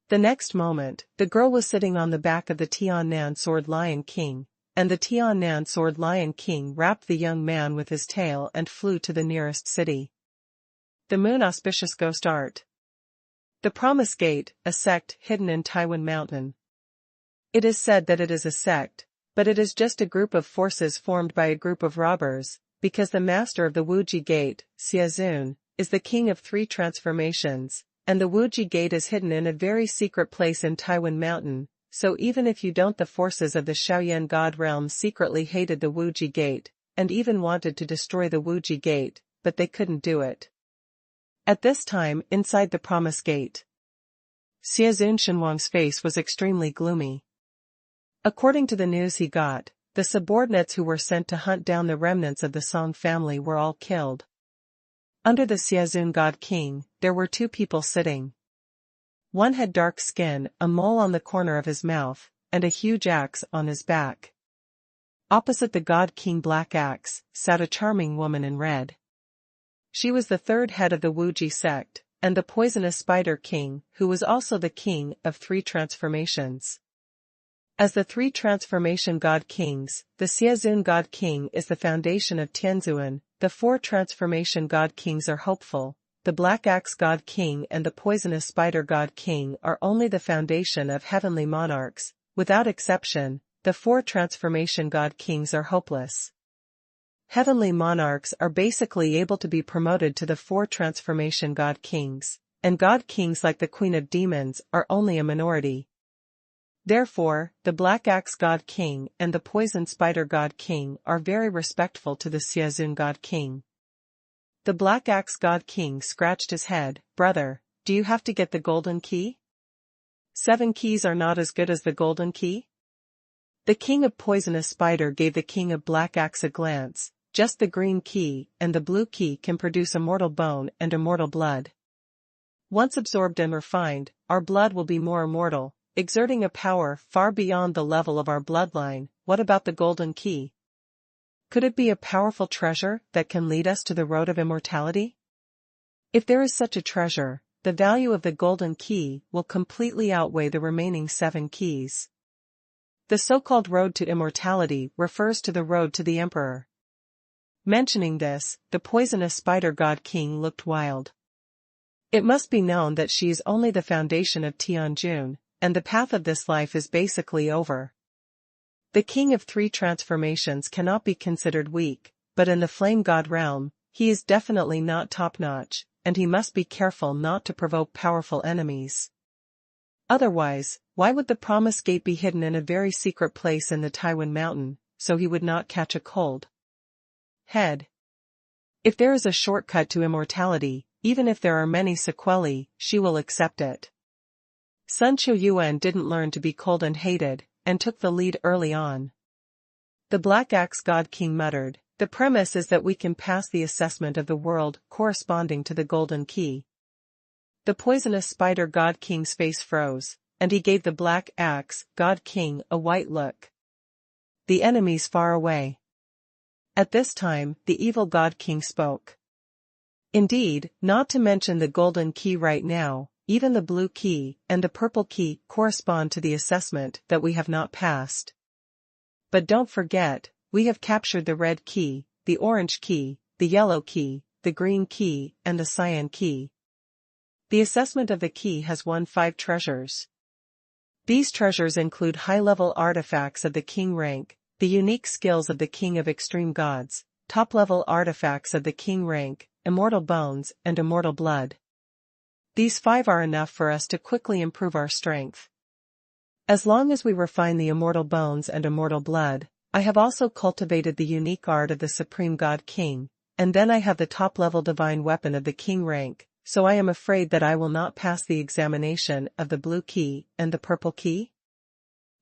A: The next moment, the girl was sitting on the back of the Tiannan Sword Lion King, and the Tiannan Sword Lion King wrapped the young man with his tail and flew to the nearest city. The Moon Auspicious Ghost Art. The Promise Gate, a sect hidden in Taiwan Mountain. It is said that it is a sect, but it is just a group of forces formed by a group of robbers, because the master of the Wuji Gate, Xiazun, is the king of 3 transformations, and the Wuji Gate is hidden in a very secret place in Taiwan Mountain, so even if you don't, the forces of the Shaoyan God realm secretly hated the Wuji Gate, and even wanted to destroy the Wuji Gate, but they couldn't do it. At this time, inside the Promise Gate, Xiazun Xuanhuan's face was extremely gloomy. According to the news he got, the subordinates who were sent to hunt down the remnants of the Song family were all killed. Under the Xiazun God King, there were 2 people sitting. One had dark skin, a mole on the corner of his mouth, and a huge axe on his back. Opposite the God King Black Axe, sat a charming woman in red. She was the 3rd head of the Wuji sect, and the poisonous Spider King, who was also the king of 3 transformations. As the 3 transformation God Kings, the Xiazun God King is the foundation of Tianzuan, the 4 transformation God Kings are hopeful, the Black Axe God King and the poisonous Spider God King are only the foundation of heavenly monarchs. Without exception, the 4 transformation God Kings are hopeless. Heavenly monarchs are basically able to be promoted to the 4 transformation God Kings, and God Kings like the Queen of Demons are only a minority. Therefore, the Black Axe God King and the Poison Spider God King are very respectful to the Xiazun God King. The Black Axe God King scratched his head. Brother, do you have to get the golden key? 7 keys are not as good as the golden key? The King of Poisonous Spider gave the King of Black Axe a glance. Just the green key and the blue key can produce immortal bone and immortal blood. Once absorbed and refined, our blood will be more immortal, exerting a power far beyond the level of our bloodline. What about the golden key? Could it be a powerful treasure that can lead us to the road of immortality? If there is such a treasure, the value of the golden key will completely outweigh the remaining 7 keys. The so-called road to immortality refers to the road to the emperor. Mentioning this, the poisonous Spider God King looked wild. It must be known that she is only the foundation of Tianjun, and the path of this life is basically over. The King of 3 transformations cannot be considered weak, but in the Flame God realm, he is definitely not top-notch, and he must be careful not to provoke powerful enemies. Otherwise, why would the Promise Gate be hidden in a very secret place in the Taiwan Mountain, so he would not catch a cold? Head. If there is a shortcut to immortality, even if there are many sequelae, she will accept it. Sun Xuanhuan didn't learn to be cold and hated, and took the lead early on. The Black Axe God King muttered, the premise is that we can pass the assessment of the world corresponding to the golden key. The poisonous Spider God King's face froze, and he gave the Black Axe God King a white look. The enemy's far away. At this time, the evil God King spoke. Indeed, not to mention the golden key right now, even the blue key and the purple key correspond to the assessment that we have not passed. But don't forget, we have captured the red key, the orange key, the yellow key, the green key, and the cyan key. The assessment of the key has won 5 treasures. These treasures include high-level artifacts of the king rank, the unique skills of the king of extreme gods, top-level artifacts of the king rank, immortal bones, and immortal blood. These 5 are enough for us to quickly improve our strength. As long as we refine the immortal bones and immortal blood, I have also cultivated the unique art of the Supreme God King, and then I have the top-level divine weapon of the king rank, so I am afraid that I will not pass the examination of the blue key and the purple key.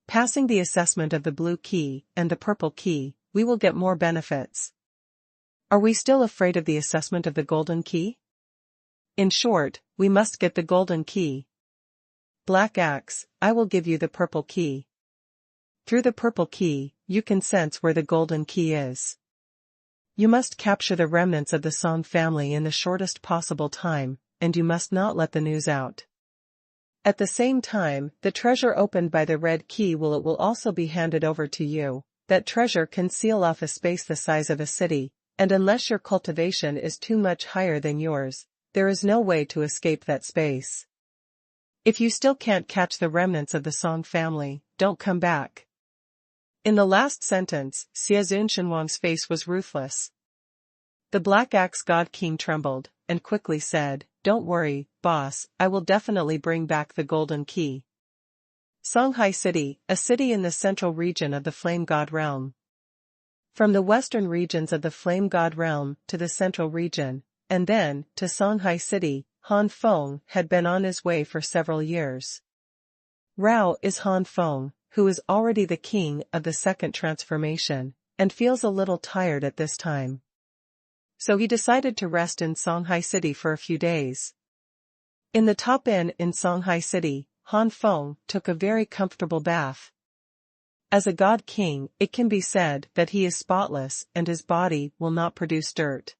A: Passing the assessment of the blue key and the purple key, we will get more benefits. Are we still afraid of the assessment of the golden key? In short, we must get the golden key. Black Axe, I will give you the purple key. Through the purple key, you can sense where the golden key is. You must capture the remnants of the Song family in the shortest possible time, and you must not let the news out. At the same time, the treasure opened by the red key will also be handed over to you. That treasure can seal off a space the size of a city, and unless your cultivation is too much higher than yours, there is no way to escape that space. If you still can't catch the remnants of the Song family, don't come back. In the last sentence, Xuanhuan's face was ruthless. The Black Axe God King trembled, and quickly said, "Don't worry, boss, I will definitely bring back the golden key." Songhai City, a city in the central region of the Flame God Realm. From the western regions of the Flame God Realm to the central region, and then to Songhai City, Han Feng had been on his way for several years. Rao is Han Feng, who is already the king of the second transformation, and feels a little tired at this time. So he decided to rest in Songhai City for a few days. In the top inn in Songhai City, Han Feng took a very comfortable bath. As a god king, it can be said that he is spotless and his body will not produce dirt.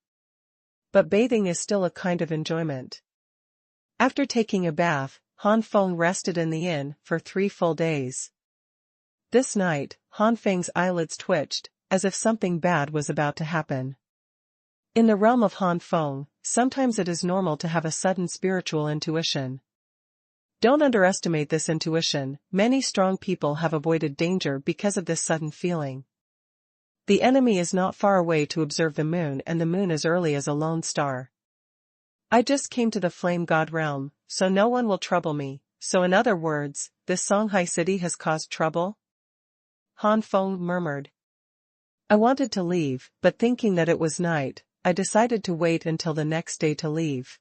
A: But bathing is still a kind of enjoyment. After taking a bath, Han Feng rested in the inn for 3 full days. This night, Han Feng's eyelids twitched, as if something bad was about to happen. In the realm of Han Feng, sometimes it is normal to have a sudden spiritual intuition. Don't underestimate this intuition. Many strong people have avoided danger because of this sudden feeling. The enemy is not far away to observe the moon, and the moon as early as a lone star. I just came to the Flame God realm, so no one will trouble me. So in other words, this Songhai City has caused trouble? Han Feng murmured. I wanted to leave, but thinking that it was night, I decided to wait until the next day to leave.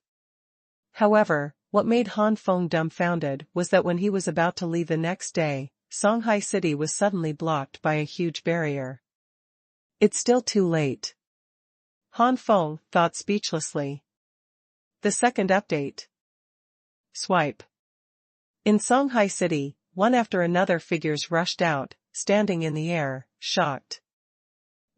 A: However, what made Han Feng dumbfounded was that when he was about to leave the next day, Songhai City was suddenly blocked by a huge barrier. It's still too late. Han Feng thought speechlessly. The second update. Swipe. In Songhai City, one after another figures rushed out, standing in the air, shocked.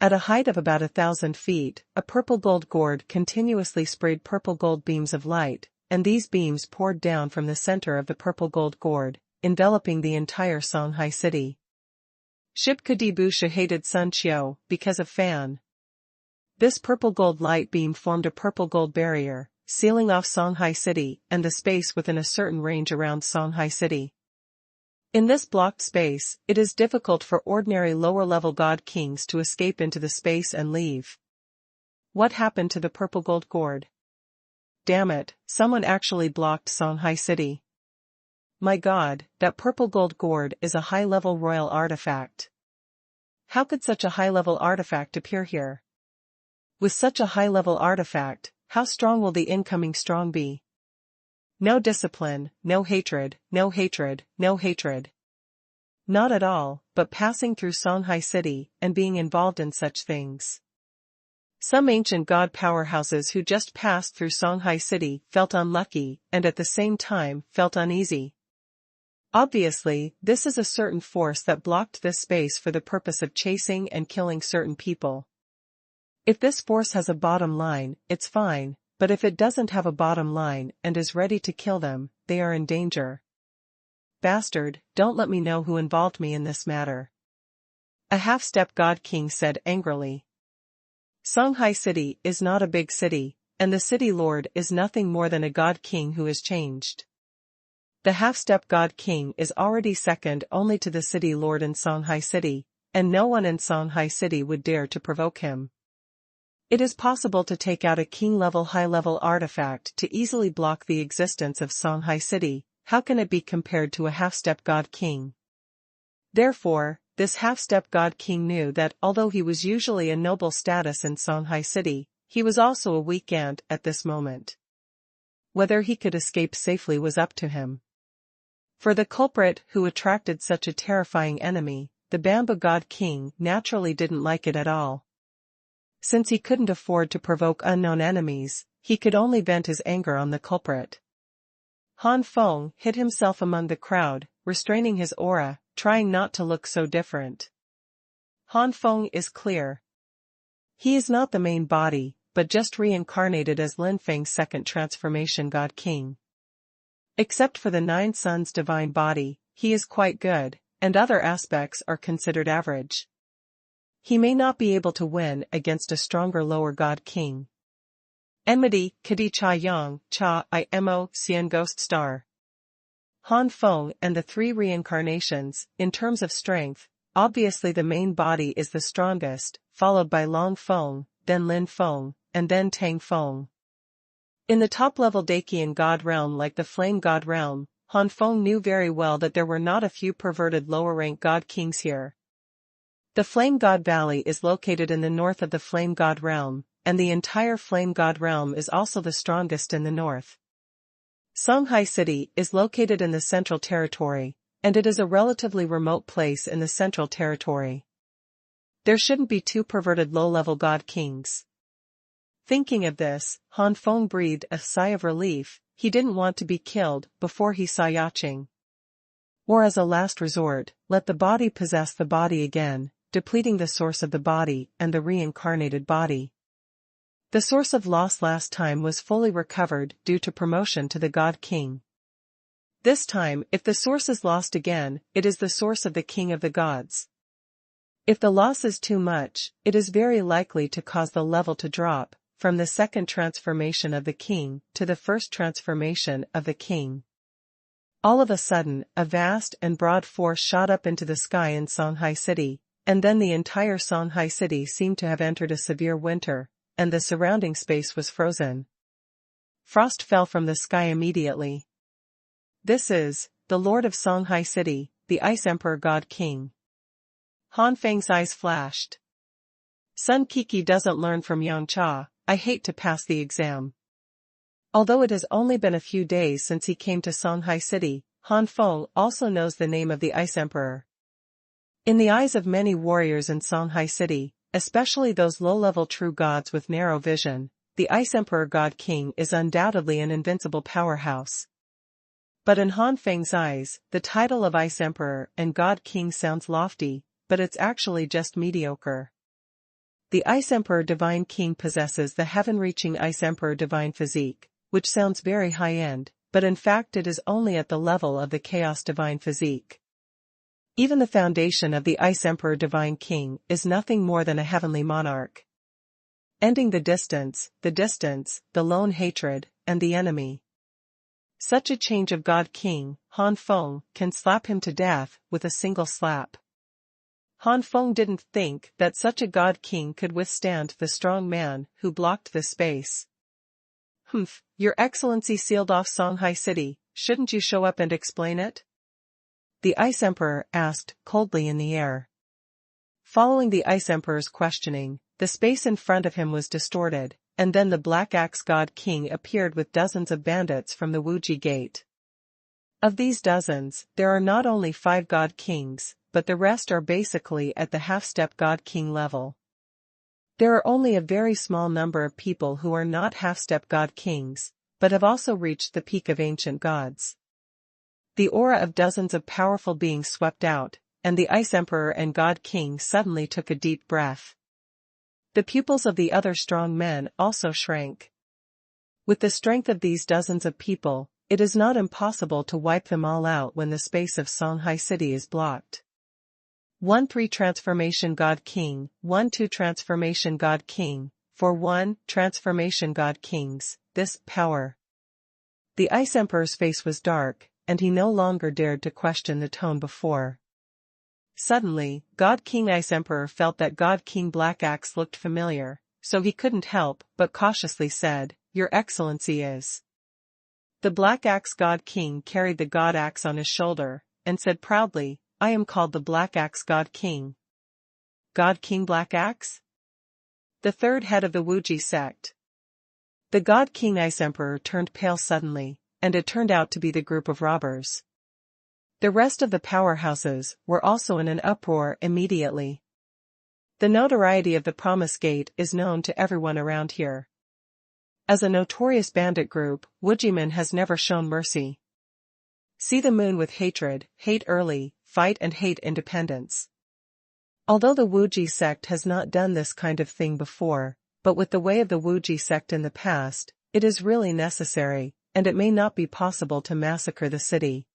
A: At a height of about 1,000 feet, a purple gold gourd continuously sprayed purple gold beams of light, and these beams poured down from the center of the purple gold gourd, enveloping the entire Songhai City. Shipkadibu hated Sun Qiu because of Fan. This purple gold light beam formed a purple gold barrier, sealing off Songhai City and the space within a certain range around Songhai City. In this blocked space, it is difficult for ordinary lower-level god kings to escape into the space and leave. What happened to the purple gold gourd? Damn it, someone actually blocked Songhai City. My god, that purple gold gourd is a high-level royal artifact. How could such a high-level artifact appear here? With such a high-level artifact, how strong will the incoming strong be? No discipline, no hatred, no hatred, no hatred. Not at all, but passing through Songhai City and being involved in such things. Some ancient god powerhouses who just passed through Songhai City felt unlucky and at the same time felt uneasy. Obviously, this is a certain force that blocked this space for the purpose of chasing and killing certain people. If this force has a bottom line, it's fine. But if it doesn't have a bottom line and is ready to kill them, they are in danger. Bastard, don't let me know who involved me in this matter. A half-step god king said angrily. Songhai City is not a big city, and the city lord is nothing more than a god king who has changed. The half-step god king is already second only to the city lord in Songhai City, and no one in Songhai City would dare to provoke him. It is possible to take out a king-level high-level artifact to easily block the existence of Songhai City. How can it be compared to a half-step god king? Therefore, this half-step god king knew that although he was usually a noble status in Songhai City, he was also a weak ant at this moment. Whether he could escape safely was up to him. For the culprit who attracted such a terrifying enemy, the Bamboo God King naturally didn't like it at all. Since he couldn't afford to provoke unknown enemies, he could only vent his anger on the culprit. Han Feng hid himself among the crowd, restraining his aura, trying not to look so different. Han Feng is clear. He is not the main body, but just reincarnated as Lin Feng's second transformation God King. Except for the Nine Suns divine body, he is quite good, and other aspects are considered average. He may not be able to win against a stronger lower God King. Enmity, Kadi Cha Yang, Cha Imo, Xian Ghost Star. Han Feng and the three reincarnations, in terms of strength, obviously the main body is the strongest, followed by Long Feng, then Lin Feng, and then Tang Feng. In the top-level Dakian God realm like the Flame God realm, Han Feng knew very well that there were not a few perverted lower-rank God Kings here. The Flame God Valley is located in the north of the Flame God realm, and the entire Flame God realm is also the strongest in the north. Songhai City is located in the Central Territory, and it is a relatively remote place in the Central Territory. There shouldn't be two perverted low-level God Kings. Thinking of this, Han Feng breathed a sigh of relief. He didn't want to be killed before he saw Yacheng. Or as a last resort, let the body possess the body again, depleting the source of the body and the reincarnated body. The source of loss last time was fully recovered due to promotion to the God King. This time, if the source is lost again, it is the source of the King of the Gods. If the loss is too much, it is very likely to cause the level to drop, from the second transformation of the King to the first transformation of the King. All of a sudden, a vast and broad force shot up into the sky in Songhai City, and then the entire Songhai City seemed to have entered a severe winter, and the surrounding space was frozen. Frost fell from the sky immediately. This is the Lord of Songhai City, the Ice Emperor God King. Han Feng's eyes flashed. Sun Kiki doesn't learn from Yangcha. I hate to pass the exam. Although it has only been a few days since he came to Songhai City, Han Feng also knows the name of the Ice Emperor. In the eyes of many warriors in Songhai City, especially those low-level true gods with narrow vision, the Ice Emperor God King is undoubtedly an invincible powerhouse. But in Han Feng's eyes, the title of Ice Emperor and God King sounds lofty, but it's actually just mediocre. The Ice Emperor Divine King possesses the heaven-reaching Ice Emperor Divine Physique, which sounds very high-end, but in fact it is only at the level of the Chaos Divine Physique. Even the foundation of the Ice Emperor Divine King is nothing more than a heavenly monarch. Ending the distance, the lone hatred, and the enemy. Such a change of God King, Han Feng, can slap him to death with a single slap. Han Feng didn't think that such a God King could withstand the strong man who blocked the space. Your Excellency sealed off Songhai City, shouldn't you show up and explain it? The Ice Emperor asked coldly in the air. Following the Ice Emperor's questioning, the space in front of him was distorted, and then the Black Axe God King appeared with dozens of bandits from the Wuji Gate. Of these dozens, there are not only 5 God Kings, but the rest are basically at the half-step God King level. There are only a very small number of people who are not half-step God Kings, but have also reached the peak of ancient gods. The aura of dozens of powerful beings swept out, and the Ice Emperor and God King suddenly took a deep breath. The pupils of the other strong men also shrank. With the strength of these dozens of people, it is not impossible to wipe them all out when the space of Songhai City is blocked. 1-3 Transformation God King, 1-2 Transformation God King, 4-1 Transformation God Kings, this power. The Ice Emperor's face was dark, and he no longer dared to question the tone before. Suddenly, God King Ice Emperor felt that God King Black Axe looked familiar, so he couldn't help but cautiously said, Your Excellency is. The Black Axe God King carried the God Axe on his shoulder, and said proudly, I am called the Black Axe God King. God King Black Axe? The third head of the Wuji sect. The God King Ice Emperor turned pale suddenly, and it turned out to be the group of robbers. The rest of the powerhouses were also in an uproar immediately. The notoriety of the Promise Gate is known to everyone around here. As a notorious bandit group, Wujiman has never shown mercy. See the moon with hatred, hate early, fight and hate independence. Although the Wuji sect has not done this kind of thing before, but with the way of the Wuji sect in the past, it is really necessary, and it may not be possible to massacre the city.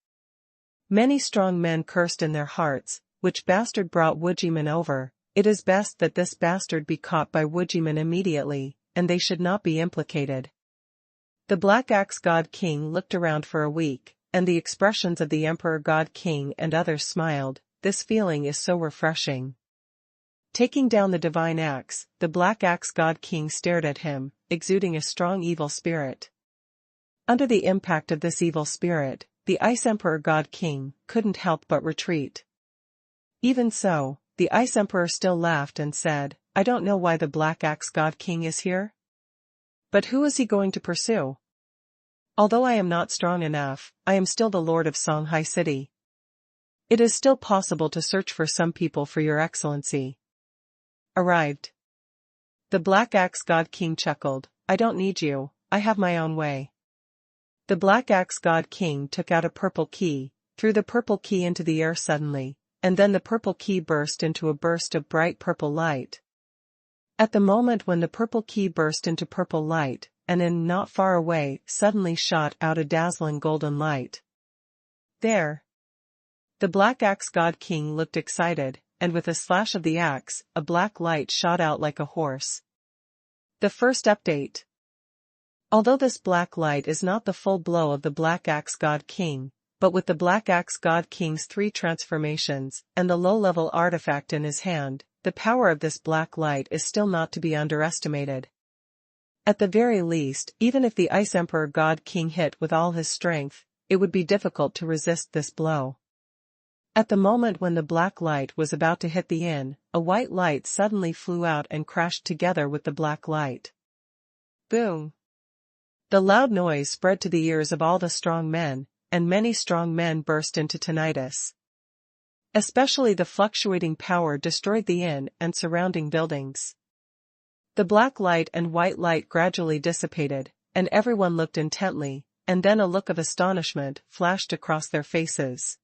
A: Many strong men cursed in their hearts, which bastard brought Wujiman over. It is best that this bastard be caught by Wujiman immediately, and they should not be implicated. The Black Axe God King looked around for a week, and the expressions of the Emperor God King and others smiled. This feeling is so refreshing. Taking down the divine axe, the Black Axe God King stared at him, exuding a strong evil spirit. Under the impact of this evil spirit, the Ice Emperor God King couldn't help but retreat. Even so, the Ice Emperor still laughed and said, "I don't know why the Black Axe God King is here. But who is he going to pursue? Although I am not strong enough, I am still the Lord of Songhai City. It is still possible to search for some people for your excellency." Arrived. The Black Axe God King chuckled, "I don't need you, I have my own way." The Black Axe God King took out a purple key, threw the purple key into the air suddenly, and then the purple key burst into a burst of bright purple light. At the moment when the purple key burst into purple light, and in not far away suddenly shot out a dazzling golden light. There. The Black Axe God King looked excited, and with a slash of the axe, a black light shot out like a horse. The first update. Although this black light is not the full blow of the Black Axe God King, but with the Black Axe God King's 3 transformations, and the low-level artifact in his hand, the power of this black light is still not to be underestimated. At the very least, even if the Ice Emperor God King hit with all his strength, it would be difficult to resist this blow. At the moment when the black light was about to hit the inn, a white light suddenly flew out and crashed together with the black light. Boom! The loud noise spread to the ears of all the strong men, and many strong men burst into tinnitus. Especially the fluctuating power destroyed the inn and surrounding buildings. The black light and white light gradually dissipated, and everyone looked intently, and then a look of astonishment flashed across their faces.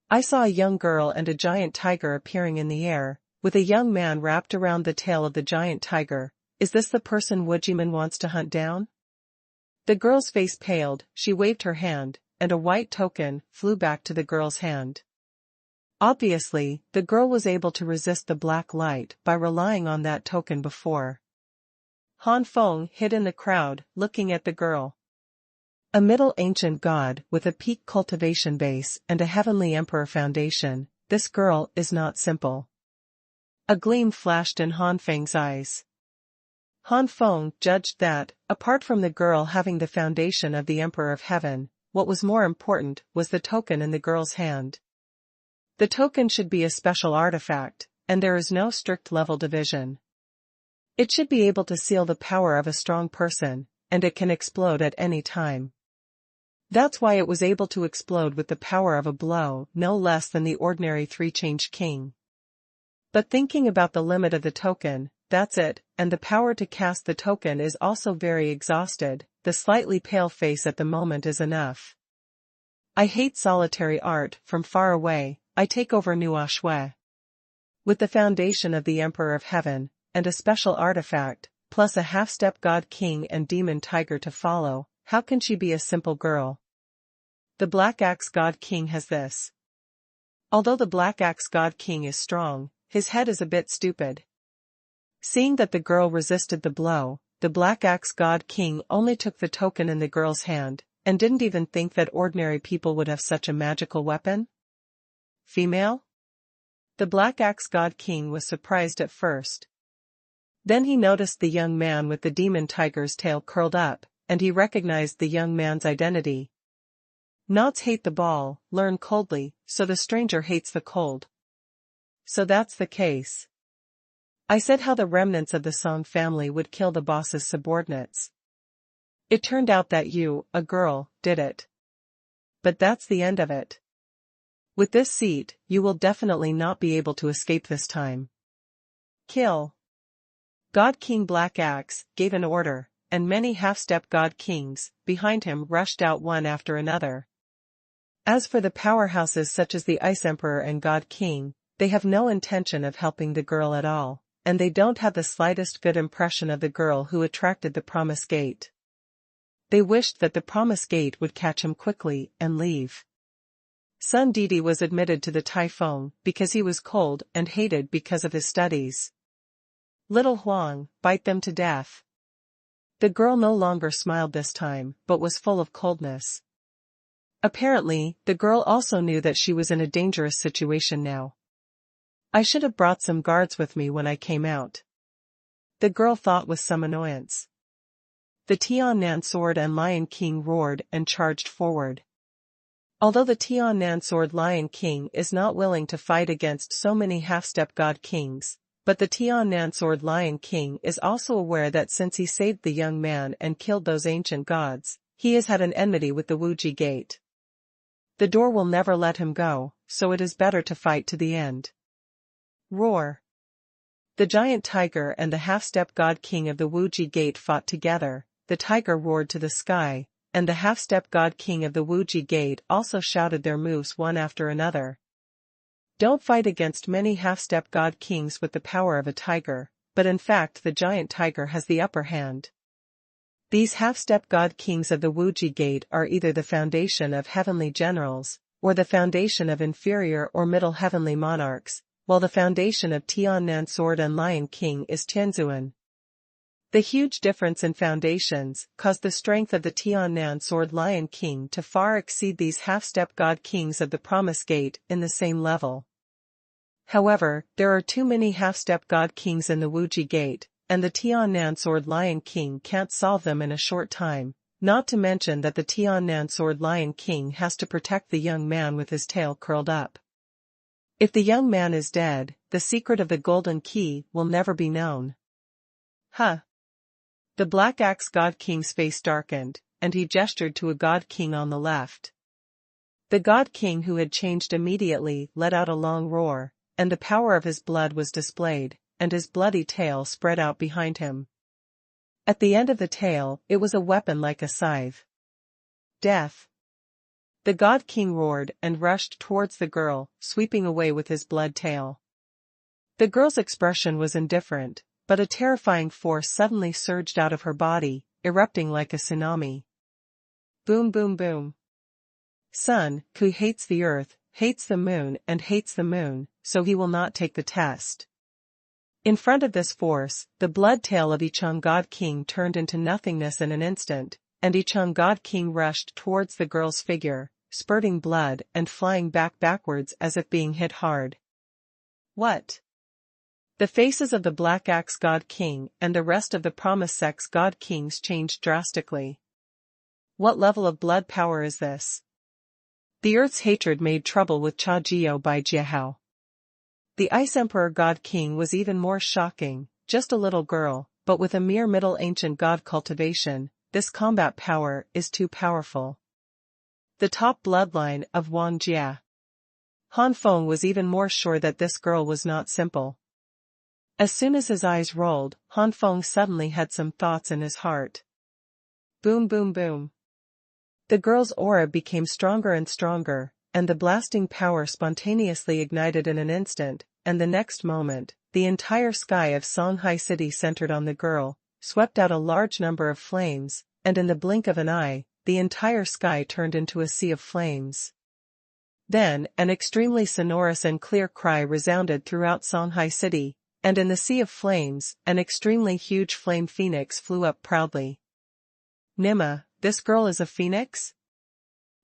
A: I saw a young girl and a giant tiger appearing in the air, with a young man wrapped around the tail of the giant tiger. Is this the person Wujiman wants to hunt down? The girl's face paled, she waved her hand, and a white token flew back to the girl's hand. Obviously, the girl was able to resist the black light by relying on that token before. Han Feng hid in the crowd, looking at the girl. A Middle Ancient god with a peak cultivation base and a heavenly emperor foundation, this girl is not simple. A gleam flashed in Han Feng's eyes. Han Feng judged that, apart from the girl having the foundation of the Emperor of Heaven, what was more important was the token in the girl's hand. The token should be a special artifact, and there is no strict level division. It should be able to seal the power of a strong person, and it can explode at any time. That's why it was able to explode with the power of a blow, no less than the ordinary 3-change king. But thinking about the limit of the token, that's it, and the power to cast the token is also very exhausted. The slightly pale face at the moment is enough. I hate solitary art. From far away, I take over Nua Shui. With the foundation of the Emperor of Heaven, and a special artifact, plus a half-step god king and demon tiger to follow, how can she be a simple girl? The Black Axe God King has this. Although the Black Axe God King is strong, his head is a bit stupid. Seeing that the girl resisted the blow, the Black Axe God King only took the token in the girl's hand, and didn't even think that ordinary people would have such a magical weapon. Female? The Black Axe God King was surprised at first. Then he noticed the young man with the demon tiger's tail curled up, and he recognized the young man's identity. Knots hate the ball, learn coldly, so the stranger hates the cold. So that's the case. I said how the remnants of the Song family would kill the boss's subordinates. It turned out that you, a girl, did it. But that's the end of it. With this seat, you will definitely not be able to escape this time. Kill. God King Black Axe gave an order, and many half-step God Kings behind him rushed out one after another. As for the powerhouses such as the Ice Emperor and God King, they have no intention of helping the girl at all, and they don't have the slightest good impression of the girl who attracted the Promise Gate. They wished that the Promise Gate would catch him quickly and leave. Sun Didi was admitted to the Typhoon because he was cold and hated because of his studies. Little Huang, bite them to death. The girl no longer smiled this time, but was full of coldness. Apparently, the girl also knew that she was in a dangerous situation now. I should have brought some guards with me when I came out. The girl thought with some annoyance. The Tiannan Sword and Lion King roared and charged forward. Although the Tiannan Sword Lion King is not willing to fight against so many half-step God Kings, but the Tiannan Sword Lion King is also aware that since he saved the young man and killed those ancient gods, he has had an enmity with the Wuji Gate. The door will never let him go, so it is better to fight to the end. Roar. The giant tiger and the half-step God King of the Wuji Gate fought together. The tiger roared to the sky, and the half-step God King of the Wuji Gate also shouted their moves one after another. Don't fight against many half-step God Kings with the power of a tiger, but in fact the giant tiger has the upper hand. These half-step God Kings of the Wuji Gate are either the foundation of heavenly generals, or the foundation of inferior or middle heavenly monarchs, while the foundation of Tiannan Sword and Lion King is Tianzuan. The huge difference in foundations caused the strength of the Tiannan Sword Lion King to far exceed these half-step God Kings of the Promise Gate in the same level. However, there are too many half-step God Kings in the Wuji Gate, and the Tiannan Sword Lion King can't solve them in a short time, not to mention that the Tiannan Sword Lion King has to protect the young man with his tail curled up. If the young man is dead, the secret of the golden key will never be known. Huh. The Black Axe God King's face darkened, and he gestured to a God King on the left. The God King who had changed immediately let out a long roar, and the power of his blood was displayed, and his bloody tail spread out behind him. At the end of the tail, it was a weapon like a scythe. Death. The God King roared and rushed towards the girl, sweeping away with his blood tail. The girl's expression was indifferent, but a terrifying force suddenly surged out of her body, erupting like a tsunami. Boom boom boom. Sun, who hates the earth, hates the moon and hates the moon, so he will not take the test. In front of this force, the blood tail of Ichang God King turned into nothingness in an instant, and Ichang God King rushed towards the girl's figure, spurting blood and flying backwards as if being hit hard. What? The faces of the Black Axe God King and the rest of the Promise Sex God Kings changed drastically. What level of blood power is this? The Earth's hatred made trouble with Chi Bai Cai. The Ice Emperor God King was even more shocking, just a little girl, but with a mere Middle Ancient God cultivation, this combat power is too powerful. The top bloodline of Wang Jia. Han Feng was even more sure that this girl was not simple. As soon as his eyes rolled, Han Feng suddenly had some thoughts in his heart. Boom boom boom. The girl's aura became stronger and stronger, and the blasting power spontaneously ignited in an instant, and the next moment, the entire sky of Shanghai City centered on the girl, swept out a large number of flames, and in the blink of an eye, the entire sky turned into a sea of flames. Then, an extremely sonorous and clear cry resounded throughout Shanghai City, and in the sea of flames, an extremely huge flame phoenix flew up proudly. Nima, this girl is a phoenix?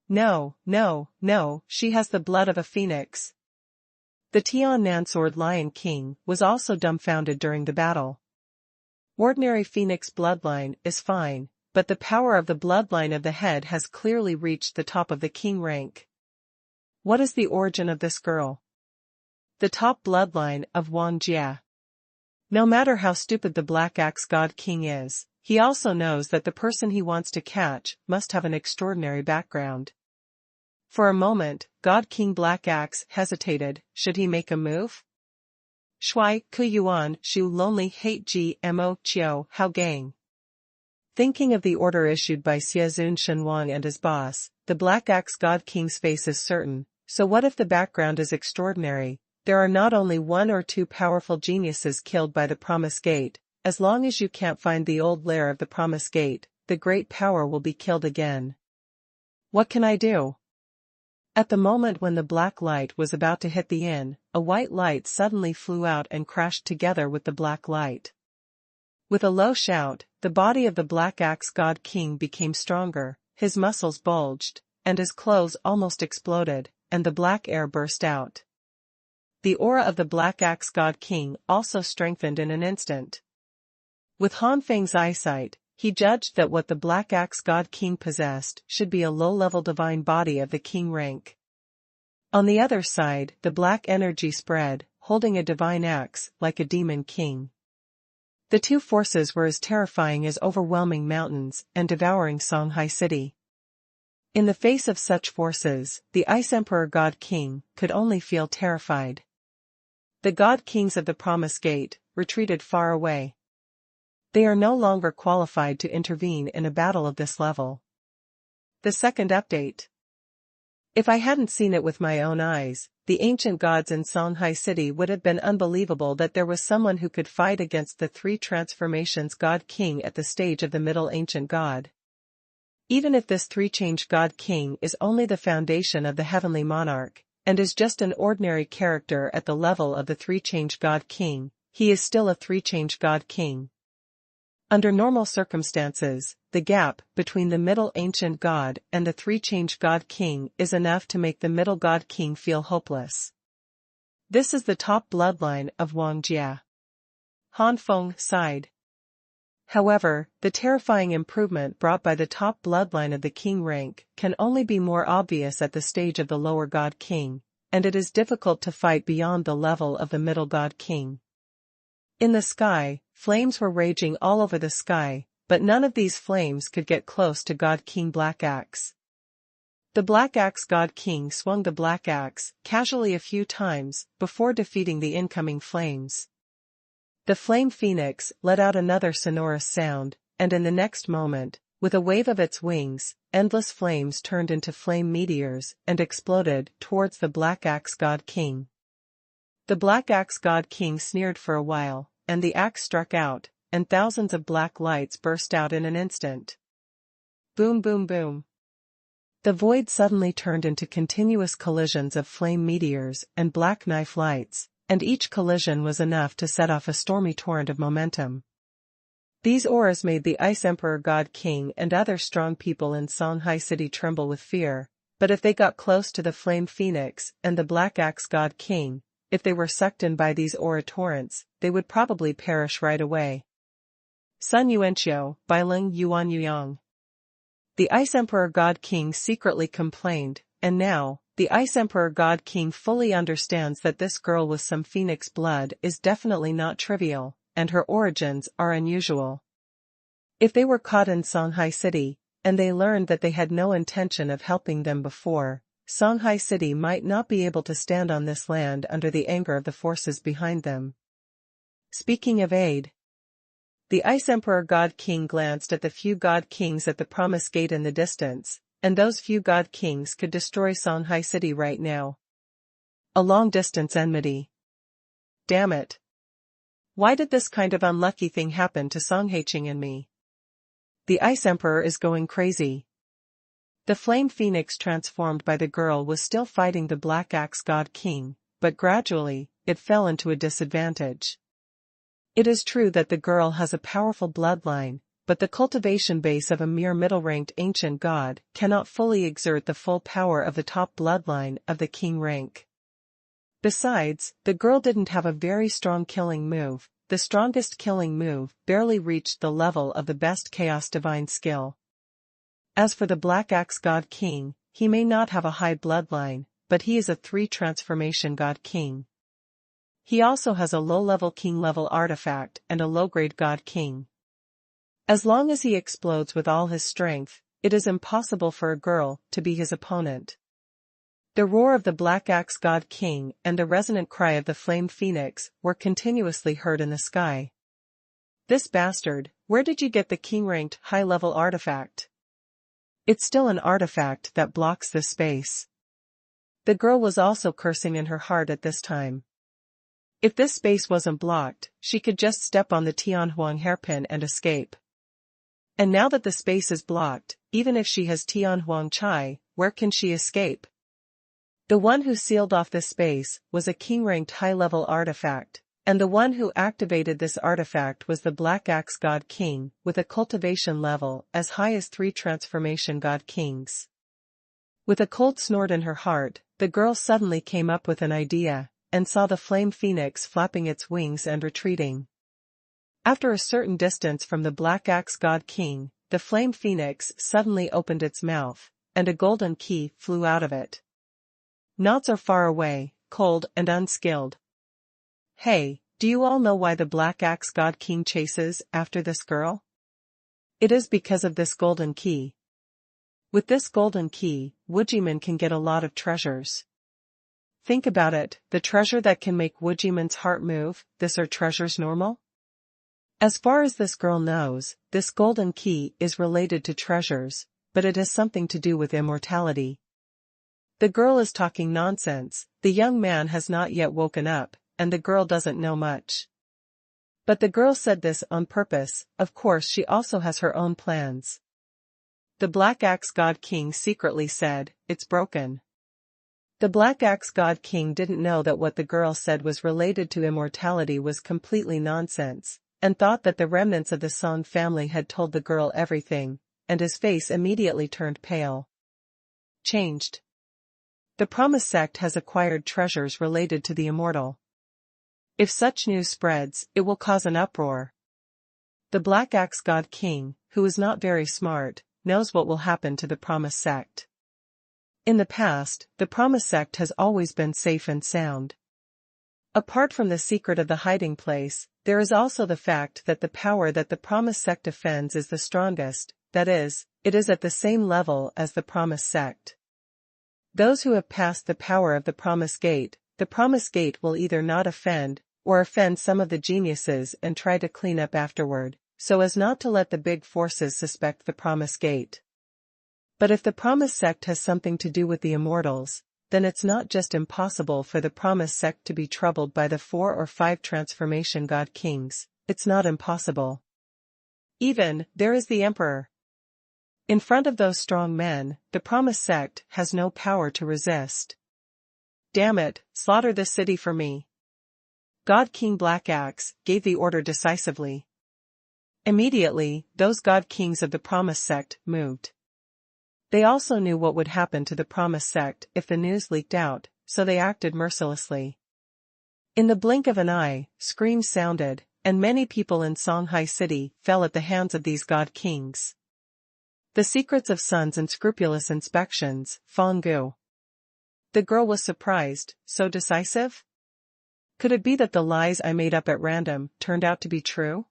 A: No, no, no, she has the blood of a phoenix. The Tiannan Sword Lion King was also dumbfounded during the battle. Ordinary phoenix bloodline is fine, but the power of the bloodline of the head has clearly reached the top of the king rank. What is the origin of this girl? The top bloodline of Wang Jia. No matter how stupid the Black Axe God King is, he also knows that the person he wants to catch must have an extraordinary background. For a moment, God King Black Axe hesitated. Should he make a move? Shui Kuyuan Shu Lonely Hate Gmo Chiao Hao Gang. Thinking of the order issued by Xiezun Xuanhuan and his boss, the Black Axe God King's face is certain, so what if the background is extraordinary? There are not only one or two powerful geniuses killed by the Promise Gate. As long as you can't find the old lair of the Promise Gate, the great power will be killed again. What can I do? At the moment when the black light was about to hit the inn, a white light suddenly flew out and crashed together with the black light. With a low shout, the body of the Black Axe God King became stronger, his muscles bulged, and his clothes almost exploded, and the black air burst out. The aura of the Black Axe God King also strengthened in an instant. With Han Feng's eyesight, he judged that what the Black Axe God King possessed should be a low-level divine body of the king rank. On the other side, the black energy spread, holding a divine axe, like a demon king. The two forces were as terrifying as overwhelming mountains and devouring Songhai City. In the face of such forces, the Ice Emperor God King could only feel terrified. The God Kings of the Promise Gate retreated far away. They are no longer qualified to intervene in a battle of this level. The second update. If I hadn't seen it with my own eyes, the ancient gods in Songhai City would have been unbelievable that there was someone who could fight against the three transformations God King at the stage of the Middle Ancient God. Even if this three-change God King is only the foundation of the Heavenly Monarch, and is just an ordinary character at the level of the three-change God King, he is still a three-change God King. Under normal circumstances, the gap between the Middle Ancient God and the three-change God King is enough to make the Middle God King feel hopeless. This is the top bloodline of Wang Jia. Han Feng sighed. However, the terrifying improvement brought by the top bloodline of the king rank can only be more obvious at the stage of the lower God King, and it is difficult to fight beyond the level of the Middle God King. In the sky, flames were raging all over the sky, but none of these flames could get close to God King Black Axe. The Black Axe God King swung the Black Axe casually a few times before defeating the incoming flames. The Flame Phoenix let out another sonorous sound, and in the next moment, with a wave of its wings, endless flames turned into flame meteors and exploded towards the Black Axe God King. The Black Axe God King sneered for a while, and the axe struck out, and thousands of black lights burst out in an instant. Boom boom boom. The void suddenly turned into continuous collisions of flame meteors and black knife lights, and each collision was enough to set off a stormy torrent of momentum. These auras made the Ice Emperor God King and other strong people in Songhai City tremble with fear, but if they got close to the Flame Phoenix and the Black Axe God King, if they were sucked in by these aura torrents, they would probably perish right away. Sun Yuanqiu, Bailing Yuan Yuyang. The Ice Emperor God King secretly complained, and now, the Ice Emperor God King fully understands that this girl with some phoenix blood is definitely not trivial, and her origins are unusual. If they were caught in Songhai City, and they learned that they had no intention of helping them before, Songhai City might not be able to stand on this land under the anger of the forces behind them. Speaking of aid, the Ice Emperor God King glanced at the few God Kings at the Promise Gate in the distance, and those few God Kings could destroy Songhai City right now. A long-distance enmity. Damn it. Why did this kind of unlucky thing happen to Songhaiqing and me? The Ice Emperor is going crazy. The Flame Phoenix transformed by the girl was still fighting the Black Axe God King, but gradually, it fell into a disadvantage. It is true that the girl has a powerful bloodline, but the cultivation base of a mere middle-ranked ancient god cannot fully exert the full power of the top bloodline of the king rank. Besides, the girl didn't have a very strong killing move. The strongest killing move barely reached the level of the best Chaos Divine skill. As for the Black Axe God King, he may not have a high bloodline, but he is a 3-transformation God King. He also has a low-level king-level artifact and a low-grade God King. As long as he explodes with all his strength, it is impossible for a girl to be his opponent. The roar of the Black Axe God King and the resonant cry of the Flame Phoenix were continuously heard in the sky. This bastard, where did you get the king-ranked high-level artifact? It's still an artifact that blocks this space. The girl was also cursing in her heart at this time. If this space wasn't blocked, she could just step on the Xuanhuan hairpin and escape. And now that the space is blocked, even if she has Xuanhuan Chai, where can she escape? The one who sealed off this space was a king-ranked high-level artifact, and the one who activated this artifact was the Black Axe God King, with a cultivation level as high as 3 transformation God Kings. With a cold snort in her heart, the girl suddenly came up with an idea, and saw the Flame Phoenix flapping its wings and retreating. After a certain distance from the Black Axe God King, the Flame Phoenix suddenly opened its mouth, and a golden key flew out of it. Not so far away, cold and unskilled. Hey, do you all know why the Black Axe God King chases after this girl? It is because of this golden key. With this golden key, Wujiman can get a lot of treasures. Think about it, the treasure that can make Wujiman's heart move, this are treasures normal? As far as this girl knows, this golden key is related to treasures, but it has something to do with immortality. The girl is talking nonsense, the young man has not yet woken up, and the girl doesn't know much. But the girl said this on purpose, of course she also has her own plans. The Black Axe God King secretly said, "It's broken." The Black Axe God King didn't know that what the girl said was related to immortality was completely nonsense, and thought that the remnants of the Song family had told the girl everything, and his face immediately turned pale. Changed. The Promise sect has acquired treasures related to the immortal. If such news spreads, it will cause an uproar. The Black Axe God King, who is not very smart, knows what will happen to the Promise sect. In the past, the Promise sect has always been safe and sound. Apart from the secret of the hiding place, there is also the fact that the power that the Promise sect defends is the strongest, that is, it is at the same level as the Promise sect. Those who have passed the power of the Promise Gate will either not offend, or offend some of the geniuses and try to clean up afterward, so as not to let the big forces suspect the Promise Gate. But if the Promise sect has something to do with the immortals, then it's not just impossible for the Promise sect to be troubled by the 4 or 5 transformation God Kings, it's not impossible. Even, there is the Emperor. In front of those strong men, the Promise sect has no power to resist. Damn it, slaughter this city for me. God King Black Axe gave the order decisively. Immediately, those God Kings of the Promise sect moved. They also knew what would happen to the Promise sect if the news leaked out, so they acted mercilessly. In the blink of an eye, screams sounded, and many people in Songhai City fell at the hands of these God Kings. The secrets of Sun's unscrupulous inspections, Feng Gu. The girl was surprised, so decisive? Could it be that the lies I made up at random turned out to be true?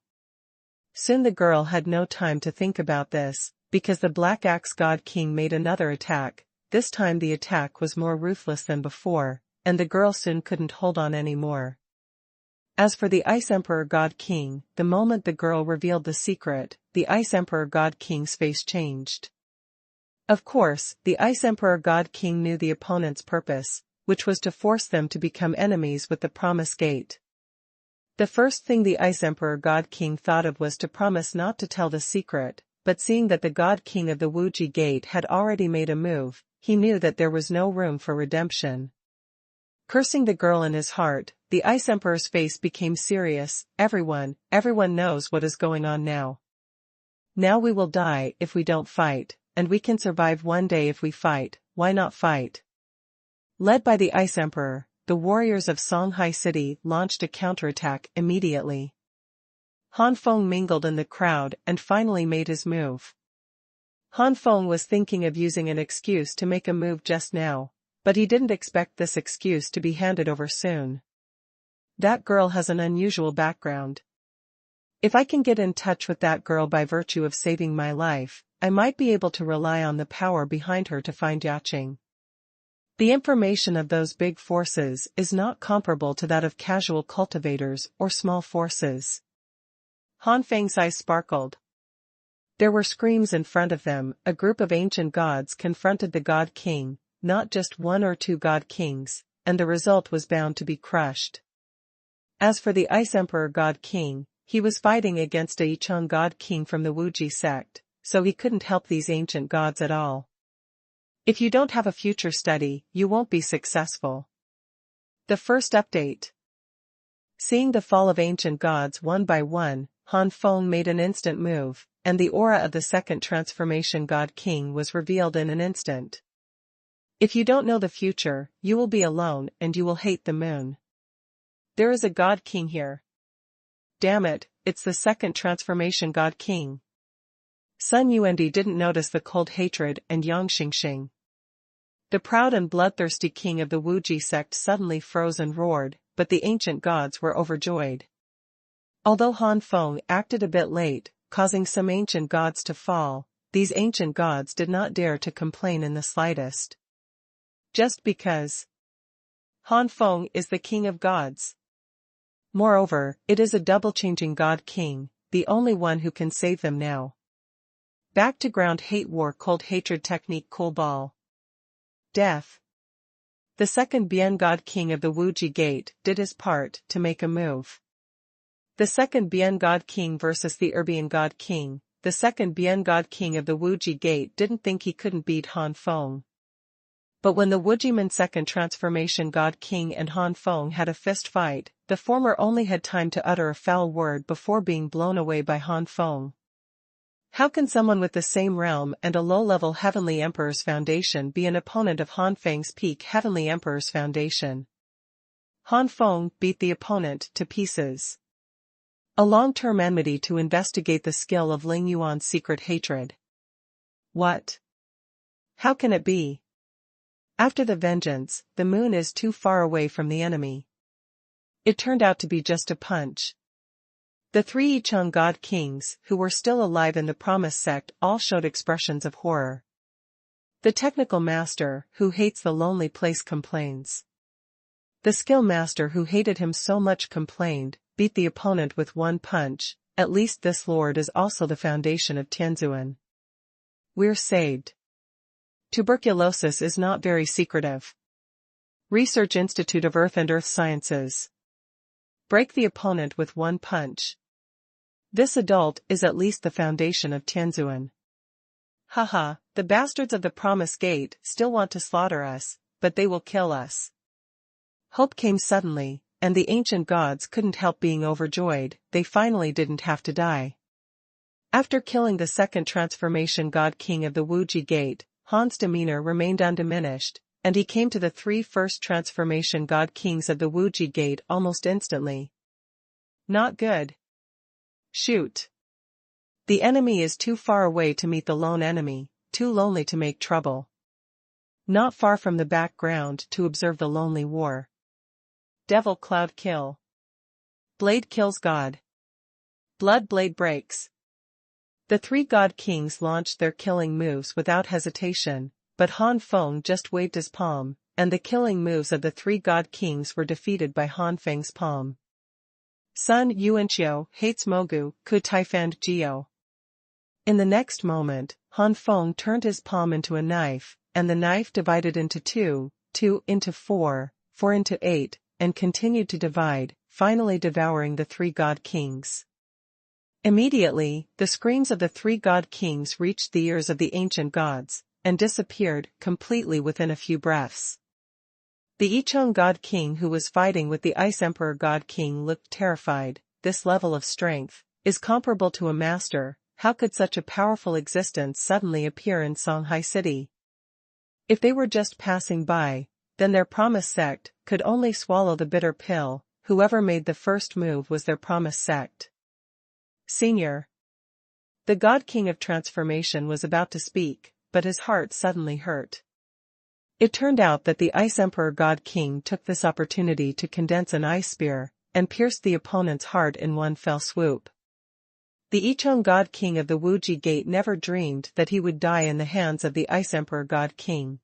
A: Soon the girl had no time to think about this, because the Black Axe God King made another attack. This time the attack was more ruthless than before, and the girl soon couldn't hold on anymore. As for the Ice Emperor God King, the moment the girl revealed the secret, the Ice Emperor God King's face changed. Of course, the Ice Emperor God King knew the opponent's purpose, which was to force them to become enemies with the Promise Gate. The first thing the Ice Emperor God King thought of was to promise not to tell the secret, but seeing that the God King of the Wuji Gate had already made a move, he knew that there was no room for redemption. Cursing the girl in his heart, the Ice Emperor's face became serious. Everyone knows what is going on now. Now we will die if we don't fight, and we can survive one day if we fight, why not fight? Led by the Ice Emperor, the warriors of Songhai City launched a counterattack immediately. Han Feng mingled in the crowd and finally made his move. Han Feng was thinking of using an excuse to make a move just now, but he didn't expect this excuse to be handed over soon. That girl has an unusual background. If I can get in touch with that girl by virtue of saving my life, I might be able to rely on the power behind her to find Yaching. The information of those big forces is not comparable to that of casual cultivators or small forces. Han Feng's eyes sparkled. There were screams in front of them. A group of ancient gods confronted the God King, not just one or two God Kings, and the result was bound to be crushed. As for the Ice Emperor God King, he was fighting against a Yicheng God King from the Wuji sect, so he couldn't help these ancient gods at all. If you don't have a future study, you won't be successful. The first update. Seeing the fall of ancient gods one by one, Han Feng made an instant move, and the aura of the second transformation God King was revealed in an instant. If you don't know the future, you will be alone and you will hate the moon. There is a God King here. Damn it, it's the second transformation God King. Sun Yuandi didn't notice the cold hatred and Yang Xingxing. The proud and bloodthirsty king of the Wuji sect suddenly froze and roared, but the ancient gods were overjoyed. Although Han Feng acted a bit late, causing some ancient gods to fall, these ancient gods did not dare to complain in the slightest. Just because Han Feng is the king of gods. Moreover, it is a double-changing God King, the only one who can save them now. Back to ground hate war cold hatred technique cool ball. Death. The second Bian God King of the Wuji Gate did his part to make a move. The second Bian God King versus the Erbian God King. The second Bian God King of the Wuji Gate didn't think he couldn't beat Han Feng. But when the Wujiman second transformation God King and Han Feng had a fist fight, the former only had time to utter a foul word before being blown away by Han Feng. How can someone with the same realm and a low-level Heavenly Emperor's foundation be an opponent of Han Feng's peak Heavenly Emperor's foundation? Han Feng beat the opponent to pieces. A long-term enmity to investigate the skill of Ling Yuan's secret hatred. What? How can it be? After the vengeance, the moon is too far away from the enemy. It turned out to be just a punch. The three Yicheng God Kings who were still alive in the Promise sect all showed expressions of horror. The technical master who hates the lonely place complains. The skill master who hated him so much complained, beat the opponent with one punch. At least this lord is also the foundation of Tianzuan. We're saved. Tuberculosis is not very secretive. Research Institute of Earth and Earth Sciences. Break the opponent with one punch. This adult is at least the foundation of Tianzuan. Haha, the bastards of the Promise Gate still want to slaughter us, but they will kill us. Hope came suddenly, and the ancient gods couldn't help being overjoyed. They finally didn't have to die. After killing the second transformation God King of the Wuji Gate, Han's demeanor remained undiminished, and he came to the three first transformation God Kings of the Wuji Gate almost instantly. Not good. Shoot. The enemy is too far away to meet the lone enemy, too lonely to make trouble. Not far from the background to observe the lonely war. Devil Cloud kill. Blade kills God. Blood blade breaks. The three God Kings launched their killing moves without hesitation, but Han Feng just waved his palm, and the killing moves of the three God Kings were defeated by Han Feng's palm. Sun Yuanqiu hates Mogu, Ku Taifand Jiao. In the next moment, Han Feng turned his palm into a knife, and the knife divided into two, 2 into 4, 4 into 8, and continued to divide, finally devouring the three God Kings. Immediately, the screams of the three God Kings reached the ears of the ancient gods, and disappeared completely within a few breaths. The Yicheng God King who was fighting with the Ice Emperor God King looked terrified. This level of strength is comparable to a master. How could such a powerful existence suddenly appear in Songhai City? If they were just passing by, then their Promise sect could only swallow the bitter pill. Whoever made the first move was their Promise sect. Senior. The God King of Transformation was about to speak, but his heart suddenly hurt. It turned out that the Ice Emperor God King took this opportunity to condense an ice spear, and pierced the opponent's heart in one fell swoop. The Yicheng God King of the Wuji Gate never dreamed that he would die in the hands of the Ice Emperor God King.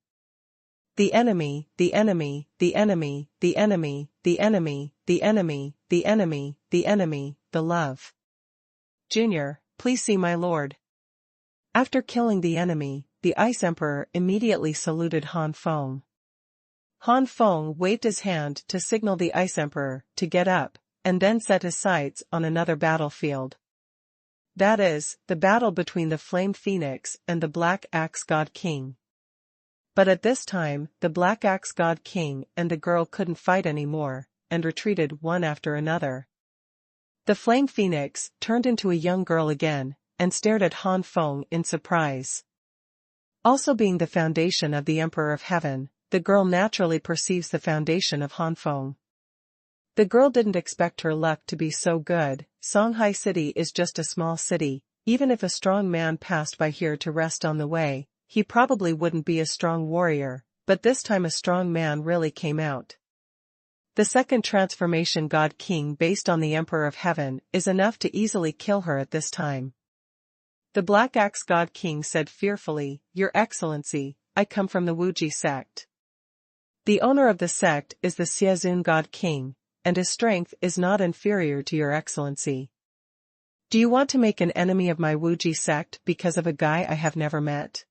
A: The enemy, the enemy, the enemy, the enemy, the enemy, the enemy, the enemy, the enemy, the love. Junior, please see my lord. After killing the enemy, the Ice Emperor immediately saluted Han Feng. Han Feng waved his hand to signal the Ice Emperor to get up, and then set his sights on another battlefield. That is, the battle between the Flame Phoenix and the Black Axe God King. But at this time, the Black Axe God King and the girl couldn't fight anymore, and retreated one after another. The Flame Phoenix turned into a young girl again, and stared at Han Feng in surprise. Also being the foundation of the Emperor of Heaven, the girl naturally perceives the foundation of Han Feng. The girl didn't expect her luck to be so good. Songhai City is just a small city. Even if a strong man passed by here to rest on the way, he probably wouldn't be a strong warrior, but this time a strong man really came out. The second transformation God King based on the Emperor of Heaven is enough to easily kill her at this time. The Black Axe God King said fearfully, "Your Excellency, I come from the Wuji sect. The owner of the sect is the Xiezun God King, and his strength is not inferior to your Excellency. Do you want to make an enemy of my Wuji sect because of a guy I have never met?"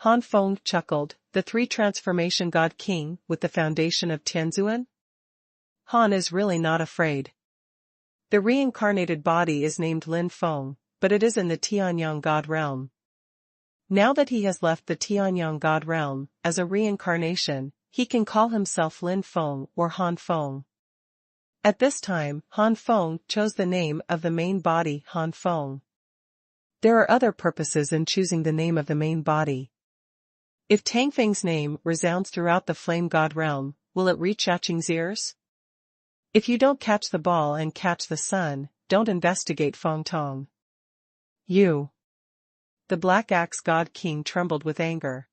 A: Han Feng chuckled, "The three transformation God King with the foundation of Tianzuan? Han is really not afraid. The reincarnated body is named Lin Feng, but it is in the Tianyang God realm. Now that he has left the Tianyang God realm, as a reincarnation, he can call himself Lin Feng or Han Feng." At this time, Han Feng chose the name of the main body Han Feng. There are other purposes in choosing the name of the main body. If Tang Feng's name resounds throughout the Flame God realm, will it reach Yaqing's ears? If you don't catch the ball and catch the sun, don't investigate Feng Tong. You. The Black Axe God King trembled with anger.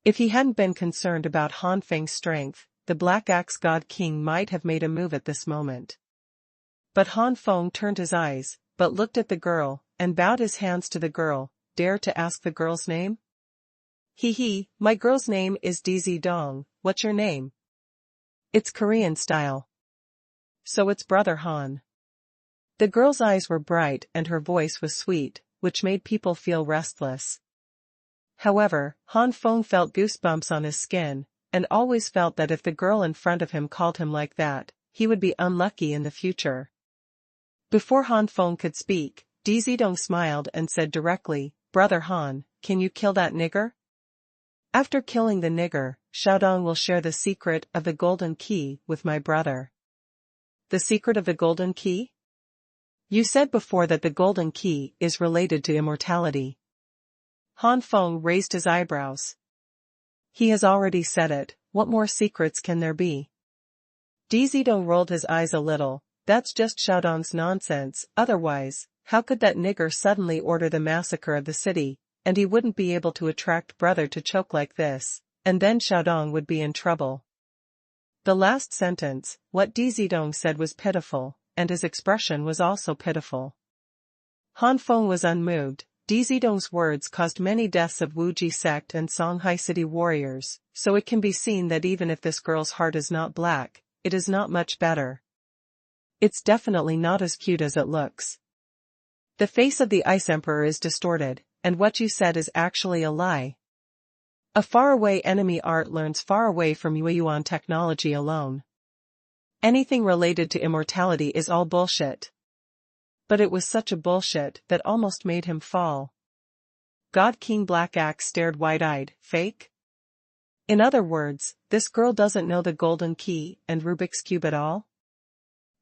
A: If he hadn't been concerned about Han Feng's strength, the Black Axe God King might have made a move at this moment. But Han Feng turned his eyes, but looked at the girl, and bowed his hands to the girl. "Dare to ask the girl's name?" "Hee, my girl's name is DZ Dong, what's your name?" "It's Korean style." "So it's Brother Han." The girl's eyes were bright and her voice was sweet, which made people feel restless. However, Han Feng felt goosebumps on his skin, and always felt that if the girl in front of him called him like that, he would be unlucky in the future. Before Han Feng could speak, Dizidong smiled and said directly, "Brother Han, can you kill that nigger?" "After killing the nigger, Xiaodong will share the secret of the golden key with my brother." "The secret of the golden key?" "You said before that the golden key is related to immortality." Han Feng raised his eyebrows. "He has already said it, what more secrets can there be?" Dizidong rolled his eyes a little. "That's just Xiaodong's nonsense, otherwise, how could that nigger suddenly order the massacre of the city, and he wouldn't be able to attract brother to choke like this, and then Xiaodong would be in trouble." The last sentence, what Dizidong said was pitiful, and his expression was also pitiful. Han Feng was unmoved. Dizidong's words caused many deaths of Wuji sect and Songhai City warriors, so it can be seen that even if this girl's heart is not black, it is not much better. It's definitely not as cute as it looks. The face of the Ice Emperor is distorted, and what you said is actually a lie. A faraway enemy art learns far away from Yueyuan technology alone. Anything related to immortality is all bullshit. But it was such a bullshit that almost made him fall. God King Black Axe stared wide-eyed. "Fake?" In other words, this girl doesn't know the golden key and Rubik's Cube at all?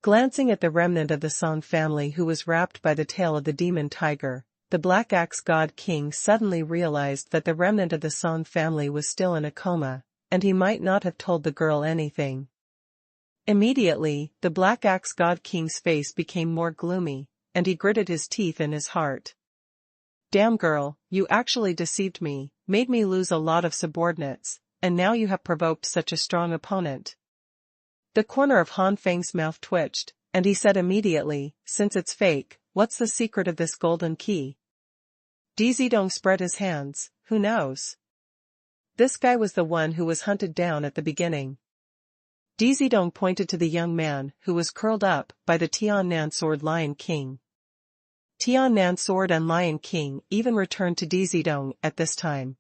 A: Glancing at the remnant of the Song family who was wrapped by the tail of the demon tiger, the Black Axe God King suddenly realized that the remnant of the Song family was still in a coma, and he might not have told the girl anything. Immediately, the Black Axe God King's face became more gloomy, and he gritted his teeth in his heart. "Damn girl, you actually deceived me, made me lose a lot of subordinates, and now you have provoked such a strong opponent." The corner of Han Feng's mouth twitched, and he said immediately, "Since it's fake, what's the secret of this golden key?" Dizidong spread his hands. "Who knows? this guy was the one who was hunted down at the beginning. Dizidong pointed to the young man who was curled up by the Tiannan sword Lion King. Tiannan sword and Lion King even returned to Dizidong at this time.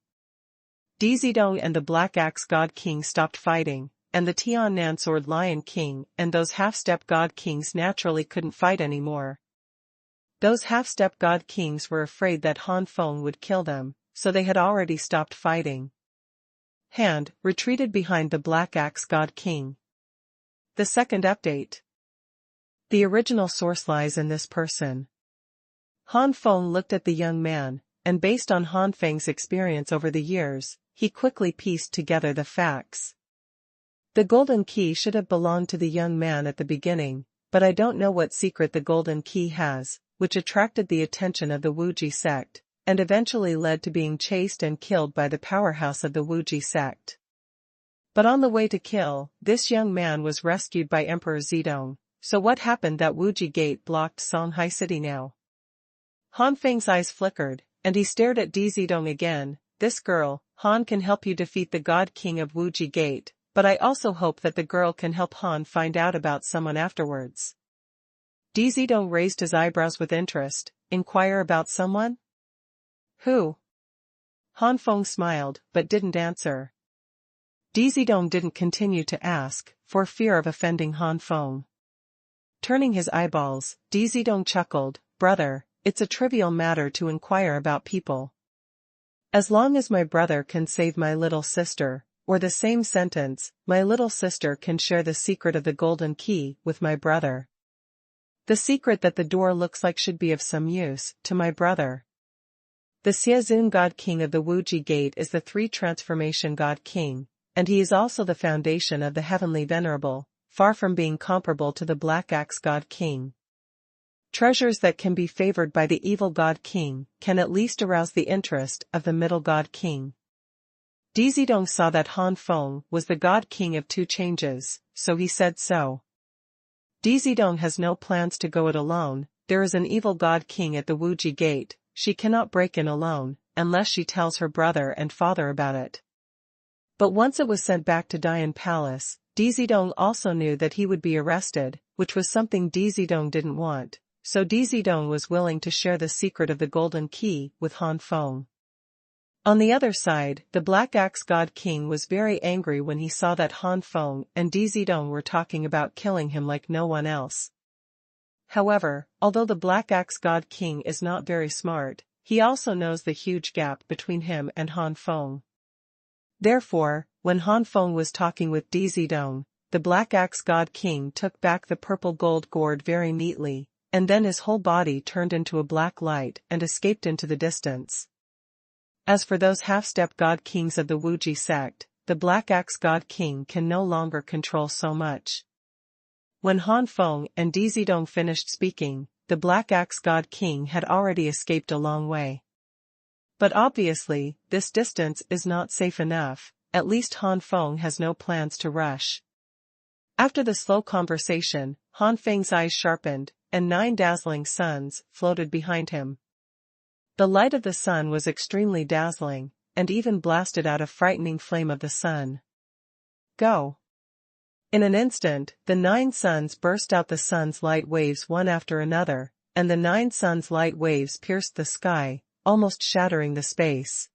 A: Dizidong and the Black Axe God King stopped fighting, and the Tiannan sword Lion King and those half-step God Kings naturally couldn't fight anymore. Those half-step God Kings were afraid that Han Feng would kill them, so they had already stopped fighting. Hand retreated behind the Black Axe God King. The second update. The original source lies in this person. Han Feng looked at the young man, and based on Han Feng's experience over the years, he quickly pieced together the facts. The golden key should have belonged to the young man at the beginning, but I don't know what secret the golden key has, which attracted the attention of the Wuji sect, and eventually led to being chased and killed by the powerhouse of the Wuji sect. But on the way to kill, this young man was rescued by Emperor Zedong, so what happened that Wuji Gate blocked Songhai City now? Han Feng's eyes flickered, and he stared at Dizidong again. This girl, Han, can help you defeat the God King of Wuji Gate, but I also hope that the girl can help Han find out about someone afterwards. Dizidong raised his eyebrows with interest. Inquire about someone? Who? Han Feng smiled, but didn't answer. Dizidong didn't continue to ask, for fear of offending Han Feng. Turning his eyeballs, Dizidong chuckled, brother, it's a trivial matter to inquire about people. As long as my brother can save my little sister, or the same sentence, my little sister can share the secret of the golden key with my brother. The secret that the door looks like should be of some use to my brother. The Xiazun God King of the Wuji Gate is the three-transformation God King, and he is also the foundation of the Heavenly Venerable, far from being comparable to the Black Axe God King. Treasures that can be favored by the evil God King can at least arouse the interest of the middle God King. Dizidong saw that Han Feng was the God King of two changes, so he said so. Dizidong has no plans to go it alone. There is an evil God King at the Wuji Gate. She cannot break in alone, unless she tells her brother and father about it. But once it was sent back to Dian Palace, Dizidong also knew that he would be arrested, which was something Dizidong didn't want, so Dizidong was willing to share the secret of the golden key with Han Feng. On the other side, the Black Axe God King was very angry when he saw that Han Feng and Dizidong were talking about killing him like no one else. However, although the Black Axe God King is not very smart, he also knows the huge gap between him and Han Feng. Therefore, when Han Feng was talking with Dizidong, the Black Axe God King took back the purple gold gourd very neatly, and then his whole body turned into a black light and escaped into the distance. As for those half-step God Kings of the Wuji sect, the Black Axe God King can no longer control so much. When Han Feng and Dizidong finished speaking, the Black Axe God King had already escaped a long way. But obviously, this distance is not safe enough, at least Han Feng has no plans to rush. After the slow conversation, Han Feng's eyes sharpened, and 9 dazzling suns floated behind him. The light of the sun was extremely dazzling, and even blasted out a frightening flame of the sun. Go! In an instant, the 9 suns burst out the sun's light waves one after another, and the 9 suns' light waves pierced the sky, almost shattering the space.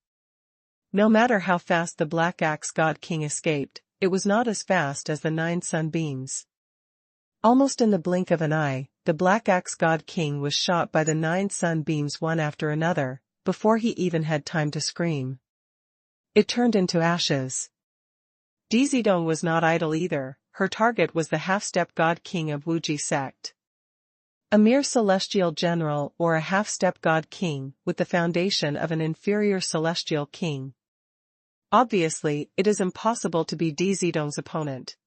A: No matter how fast the Black Axe God King escaped, it was not as fast as the 9 sunbeams. Almost in the blink of an eye, the Black Axe God King was shot by the 9 sunbeams one after another, before he even had time to scream. It turned into ashes. Dizidong was not idle either. Her target was the half-step God King of Wuji sect. A mere celestial general or a half-step God King with the foundation of an inferior celestial king. Obviously, it is impossible to be Dizidong's opponent.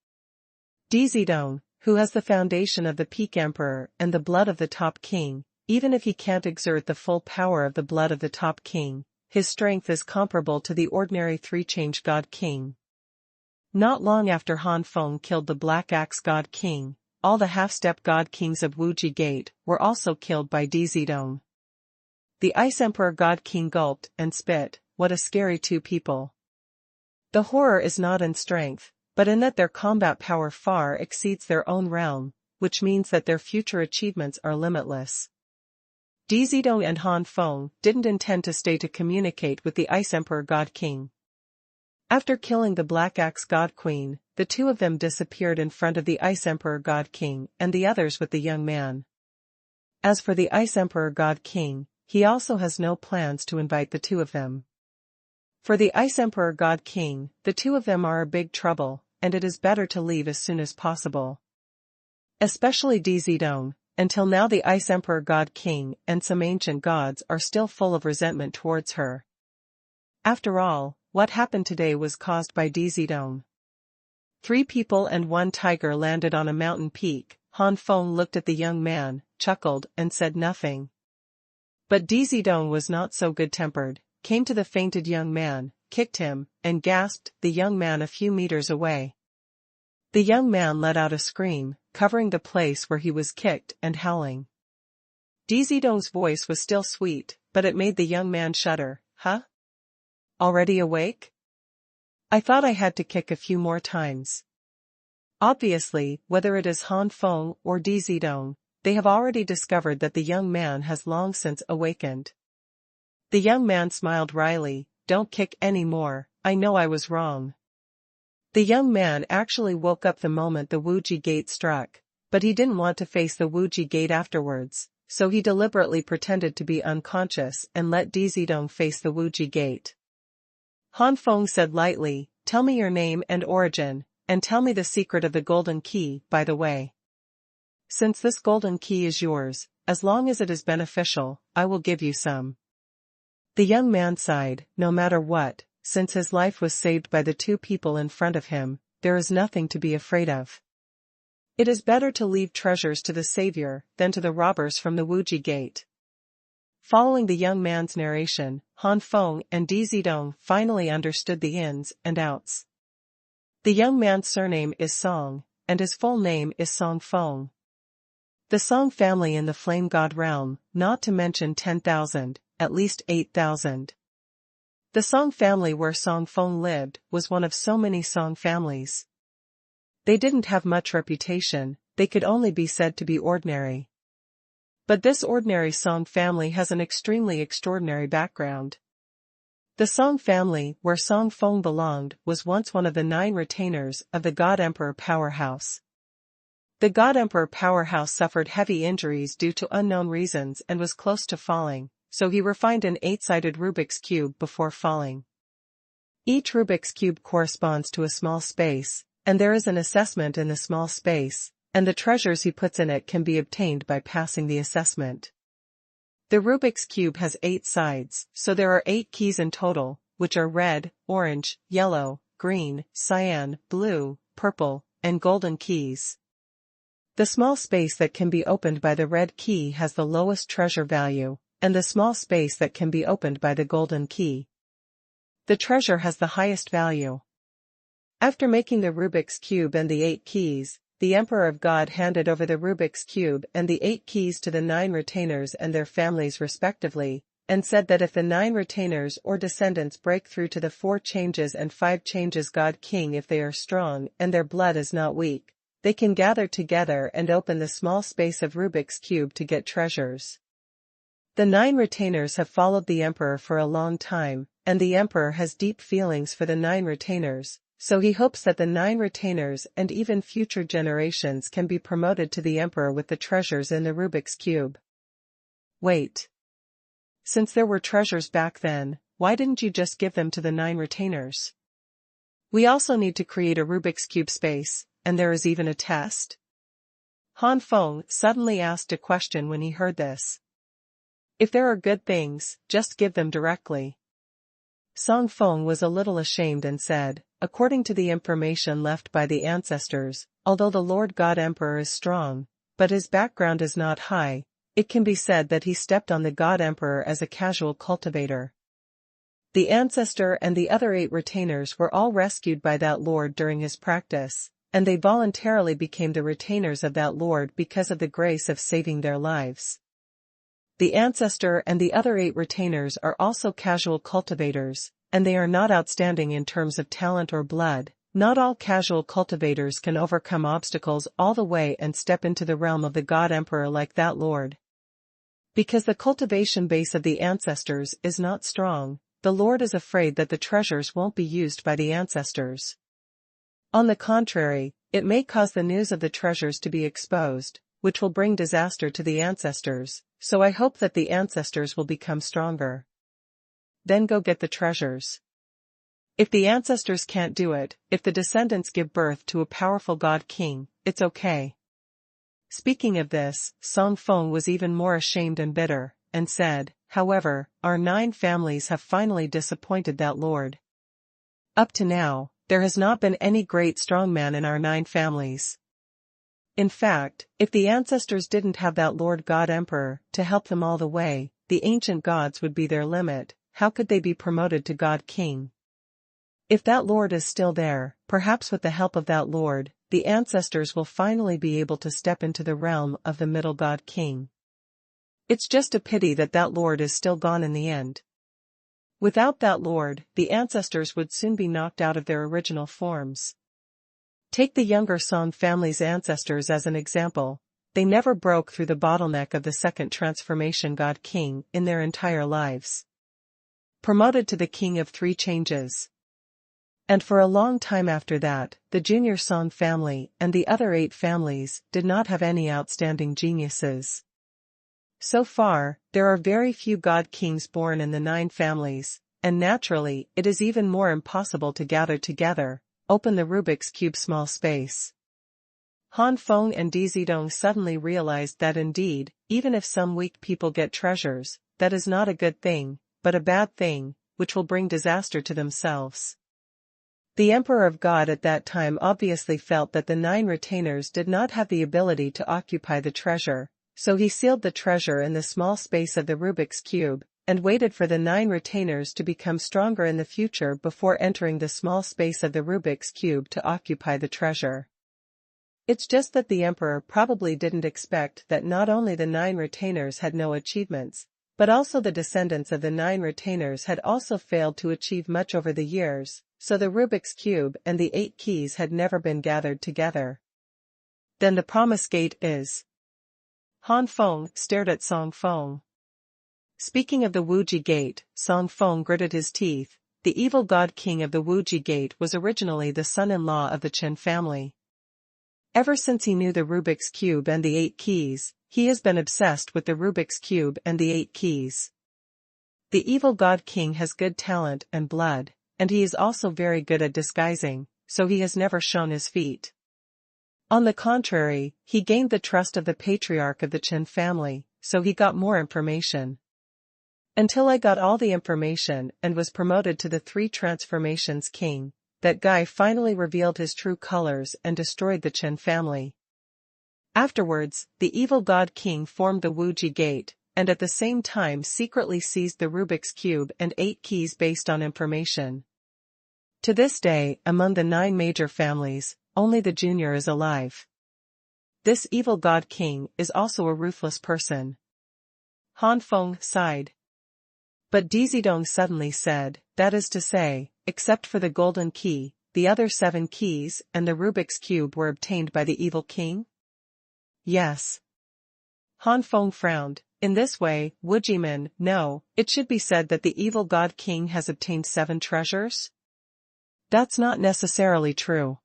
A: Dizidong, who has the foundation of the Peak Emperor and the blood of the Top King, even if he can't exert the full power of the blood of the Top King, his strength is comparable to the ordinary three-change God King. Not long after Han Feng killed the Black Axe God King, all the half-step God Kings of Wuji Gate were also killed by Dizidong. The Ice Emperor God King gulped and spit. What a scary 2 people. The horror is not in strength, but in that their combat power far exceeds their own realm, which means that their future achievements are limitless. Dizidong and Han Feng didn't intend to stay to communicate with the Ice Emperor God King. After killing the Black Axe God Queen, the two of them disappeared in front of the Ice Emperor God King and the others with the young man. As for the Ice Emperor God King, he also has no plans to invite the two of them. For the Ice Emperor God King, the two of them are a big trouble, and it is better to leave as soon as possible. Especially Dizidong. Until now the Ice Emperor God King and some ancient gods are still full of resentment towards her. After all, what happened today was caused by Dizidong. 3 people and 1 tiger landed on a mountain peak. Han Feng looked at the young man, chuckled, and said nothing. But Dizidong was not so good-tempered, came to the fainted young man, kicked him, and gasped the young man a few meters away. The young man let out a scream, covering the place where he was kicked and howling. Dizidong's voice was still sweet, but it made the young man shudder. Huh? Already awake? I thought I had to kick a few more times. Obviously, whether it is Han Feng or Dizidong, they have already discovered that the young man has long since awakened. The young man smiled wryly. Don't kick any more, I know I was wrong. The young man actually woke up the moment the Wuji gate struck, but he didn't want to face the Wuji gate afterwards, so he deliberately pretended to be unconscious and let Dizidong face the Wuji gate. Han Feng said lightly, tell me your name and origin, and tell me the secret of the golden key, by the way. Since this golden key is yours, as long as it is beneficial, I will give you some. The young man sighed. No matter what, since his life was saved by the 2 people in front of him, there is nothing to be afraid of. It is better to leave treasures to the savior than to the robbers from the Wuji gate. Following the young man's narration, Han Feng and Dizidong finally understood the ins and outs. The young man's surname is Song, and his full name is Song Feng. The Song family in the Flame God realm, not to mention 10,000, at least 8,000. The Song family where Song Feng lived was one of so many Song families. They didn't have much reputation, they could only be said to be ordinary. But this ordinary Song family has an extremely extraordinary background. The Song family where Song Feng belonged was once one of the 9 retainers of the God Emperor Powerhouse. The God Emperor Powerhouse suffered heavy injuries due to unknown reasons and was close to falling, so he refined an 8-sided Rubik's Cube before falling. Each Rubik's Cube corresponds to a small space, and there is an assessment in the small space, and the treasures he puts in it can be obtained by passing the assessment. The Rubik's Cube has 8 sides, so there are 8 keys in total, which are red, orange, yellow, green, cyan, blue, purple, and golden keys. The small space that can be opened by the red key has the lowest treasure value, and the small space that can be opened by the golden key. The treasure has the highest value. After making the Rubik's Cube and the 8 keys, the Emperor of God handed over the Rubik's Cube and the 8 keys to the 9 retainers and their families respectively, and said that if the 9 retainers or descendants break through to the 4 changes and 5 changes God King, if they are strong and their blood is not weak, they can gather together and open the small space of Rubik's Cube to get treasures. The 9 retainers have followed the Emperor for a long time, and the Emperor has deep feelings for the 9 retainers, so he hopes that the 9 retainers and even future generations can be promoted to the Emperor with the treasures in the Rubik's Cube. Wait. Since there were treasures back then, why didn't you just give them to the 9 retainers? We also need to create a Rubik's Cube space, and there is even a test? Han Feng suddenly asked a question when he heard this. If there are good things, just give them directly. Song Feng was a little ashamed and said, according to the information left by the ancestors, although the Lord God Emperor is strong, but his background is not high, it can be said that he stepped on the God Emperor as a casual cultivator. The ancestor and the other 8 retainers were all rescued by that lord during his practice, and they voluntarily became the retainers of that lord because of the grace of saving their lives. The ancestor and the other 8 retainers are also casual cultivators, and they are not outstanding in terms of talent or blood. Not all casual cultivators can overcome obstacles all the way and step into the realm of the God Emperor like that Lord. Because the cultivation base of the ancestors is not strong, the Lord is afraid that the treasures won't be used by the ancestors. On the contrary, it may cause the news of the treasures to be exposed, which will bring disaster to the ancestors, so I hope that the ancestors will become stronger. Then go get the treasures. If the ancestors can't do it, if the descendants give birth to a powerful god king, it's okay. Speaking of this, Han Feng was even more ashamed and bitter, and said, however, our 9 families have finally disappointed that lord. Up to now, there has not been any great strong man in our 9 families. In fact, if the ancestors didn't have that Lord God Emperor to help them all the way, the ancient gods would be their limit. How could they be promoted to God King? If that Lord is still there, perhaps with the help of that Lord, the ancestors will finally be able to step into the realm of the middle God King. It's just a pity that that Lord is still gone in the end. Without that Lord, the ancestors would soon be knocked out of their original forms. Take the younger Song family's ancestors as an example. They never broke through the bottleneck of the second transformation God King in their entire lives. Promoted to the King of 3 changes. And for a long time after that, the junior Song family and the other 8 families did not have any outstanding geniuses. So far, there are very few god kings born in the 9 families, and naturally, it is even more impossible to gather together, open the Rubik's Cube small space. Han Feng and Dizidong suddenly realized that indeed, even if some weak people get treasures, that is not a good thing, but a bad thing, which will bring disaster to themselves. The Emperor of God at that time obviously felt that the 9 retainers did not have the ability to occupy the treasure, so he sealed the treasure in the small space of the Rubik's Cube, and waited for the 9 retainers to become stronger in the future before entering the small space of the Rubik's Cube to occupy the treasure. It's just that the Emperor probably didn't expect that not only the 9 retainers had no achievements, but also the descendants of the 9 retainers had also failed to achieve much over the years, so the Rubik's Cube and the 8 keys had never been gathered together. Then the promise gate is. Han Feng stared at Song Feng. Speaking of the Wuji Gate, Song Feng gritted his teeth. The evil god king of the Wuji Gate was originally the son-in-law of the Chen family. Ever since he knew the Rubik's Cube and the 8 keys, he has been obsessed with the Rubik's Cube and the 8 keys. The evil god king has good talent and blood, and he is also very good at disguising, so he has never shown his feet. On the contrary, he gained the trust of the patriarch of the Chen family, so he got more information. Until I got all the information and was promoted to the 3 transformations king, that guy finally revealed his true colors and destroyed the Chen family. Afterwards, the evil god king formed the Wuji Gate, and at the same time secretly seized the Rubik's Cube and 8 keys based on information. To this day, among the 9 major families, only the junior is alive. This evil god king is also a ruthless person. Han Feng sighed. But Dizidong suddenly said, that is to say, except for the golden key, the other 7 keys and the Rubik's Cube were obtained by the evil king? Yes. Han Feng frowned. In this way, Wujiman, no, it should be said that the evil god king has obtained 7 treasures? That's not necessarily true.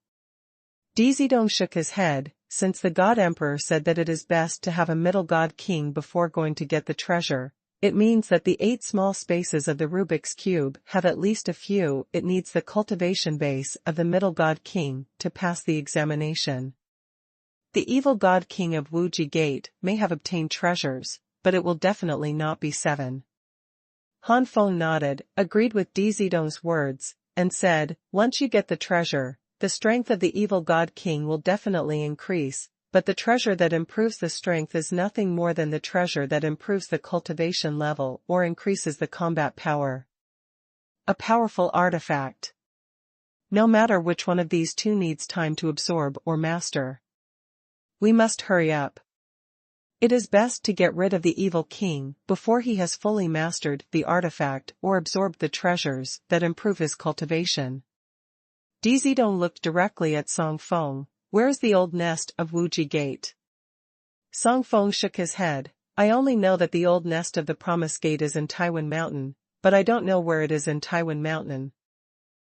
A: Dizidong shook his head, since the god emperor said that it is best to have a middle god king before going to get the treasure. It means that the 8 small spaces of the Rubik's Cube have at least a few. It needs the cultivation base of the middle god king to pass the examination. The evil god king of Wuji Gate may have obtained treasures, but it will definitely not be 7. Han Feng nodded, agreed with Dizidong's words, and said, once you get the treasure, the strength of the evil god king will definitely increase, but the treasure that improves the strength is nothing more than the treasure that improves the cultivation level or increases the combat power. A powerful artifact. No matter which one of these 2 needs time to absorb or master. We must hurry up. It is best to get rid of the evil king before he has fully mastered the artifact or absorbed the treasures that improve his cultivation. Dizidong looked directly at Song Feng. Where is the old nest of Wuji Gate? Song Feng shook his head. I only know that the old nest of the Promise Gate is in Taiwan Mountain, but I don't know where it is in Taiwan Mountain.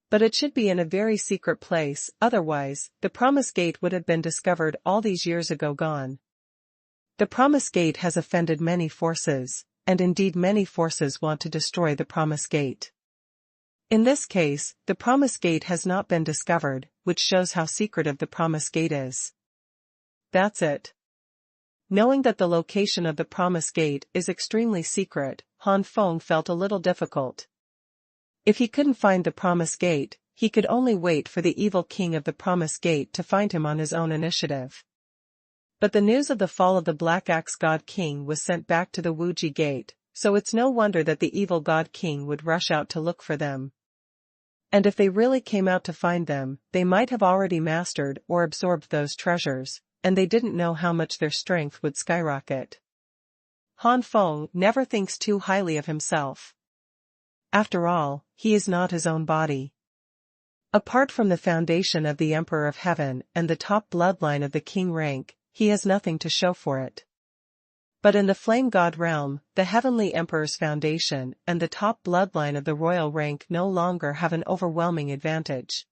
A: But it should be in a very secret place, otherwise, the Promise Gate would have been discovered all these years ago gone. The Promise Gate has offended many forces, and indeed many forces want to destroy the Promise Gate. In this case, the Promise Gate has not been discovered, which shows how secretive the Promise Gate is. That's it. Knowing that the location of the Promise Gate is extremely secret, Han Feng felt a little difficult. If he couldn't find the Promise Gate, he could only wait for the evil king of the Promise Gate to find him on his own initiative. But the news of the fall of the Black Axe God King was sent back to the Wuji Gate, so it's no wonder that the evil God King would rush out to look for them. And if they really came out to find them, they might have already mastered or absorbed those treasures, and they didn't know how much their strength would skyrocket. Han Feng never thinks too highly of himself. After all, he is not his own body. Apart from the foundation of the Emperor of Heaven and the top bloodline of the king rank, he has nothing to show for it. But in the Flame God realm, the Heavenly Emperor's foundation and the top bloodline of the royal rank no longer have an overwhelming advantage.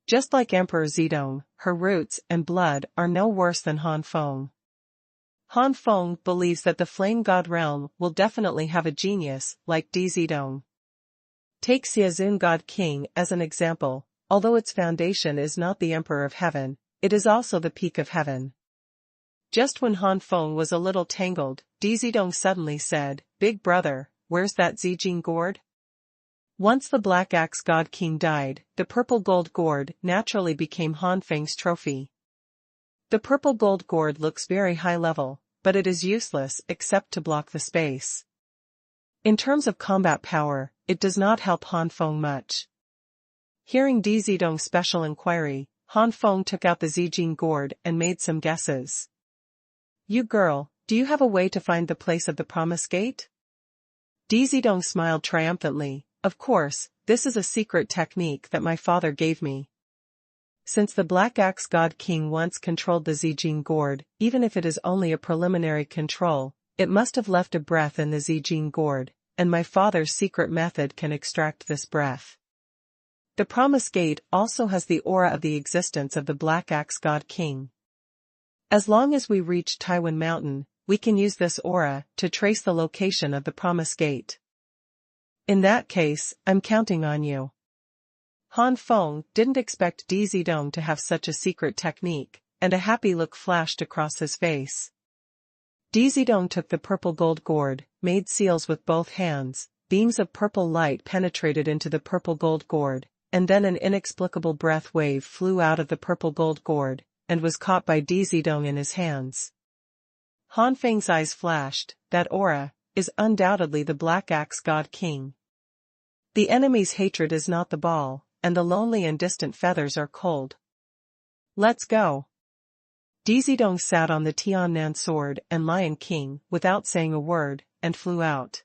A: Just like Emperor Zedong, her roots and blood are no worse than Han Feng. Han Feng believes that the Flame God realm will definitely have a genius like Zedong. Take Xiazun God King as an example. Although its foundation is not the Emperor of Heaven, it is also the peak of heaven. Just when Han Feng was a little tangled, Zedong suddenly said, "Big brother, where's that Zijing gourd?" Once the Black Axe God King died, the purple gold gourd naturally became Han Feng's trophy. The purple gold gourd looks very high level, but it is useless except to block the space. In terms of combat power, it does not help Han Feng much. Hearing Zedong's special inquiry, Han Feng took out the Zijing gourd and made some guesses. "You girl, do you have a way to find the place of the Promise Gate?" Zedong smiled triumphantly. "Of course, this is a secret technique that my father gave me. Since the Black Axe God King once controlled the Zijing gourd, even if it is only a preliminary control, it must have left a breath in the Zijing gourd, and my father's secret method can extract this breath. The Promise Gate also has the aura of the existence of the Black Axe God King. As long as we reach Taiwan Mountain, we can use this aura to trace the location of the Promise Gate. In that case, I'm counting on you." Han Feng didn't expect Zedong to have such a secret technique, and a happy look flashed across his face. Zedong took the purple gold gourd, made seals with both hands, beams of purple light penetrated into the purple gold gourd, and then an inexplicable breath wave flew out of the purple gold gourd, and was caught by Zedong in his hands. Han Feng's eyes flashed. That aura is undoubtedly the Black Axe God King. The enemy's hatred is not the ball, and the lonely and distant feathers are cold. Let's go. Zedong sat on the Tiannan sword and Lion King without saying a word, and flew out.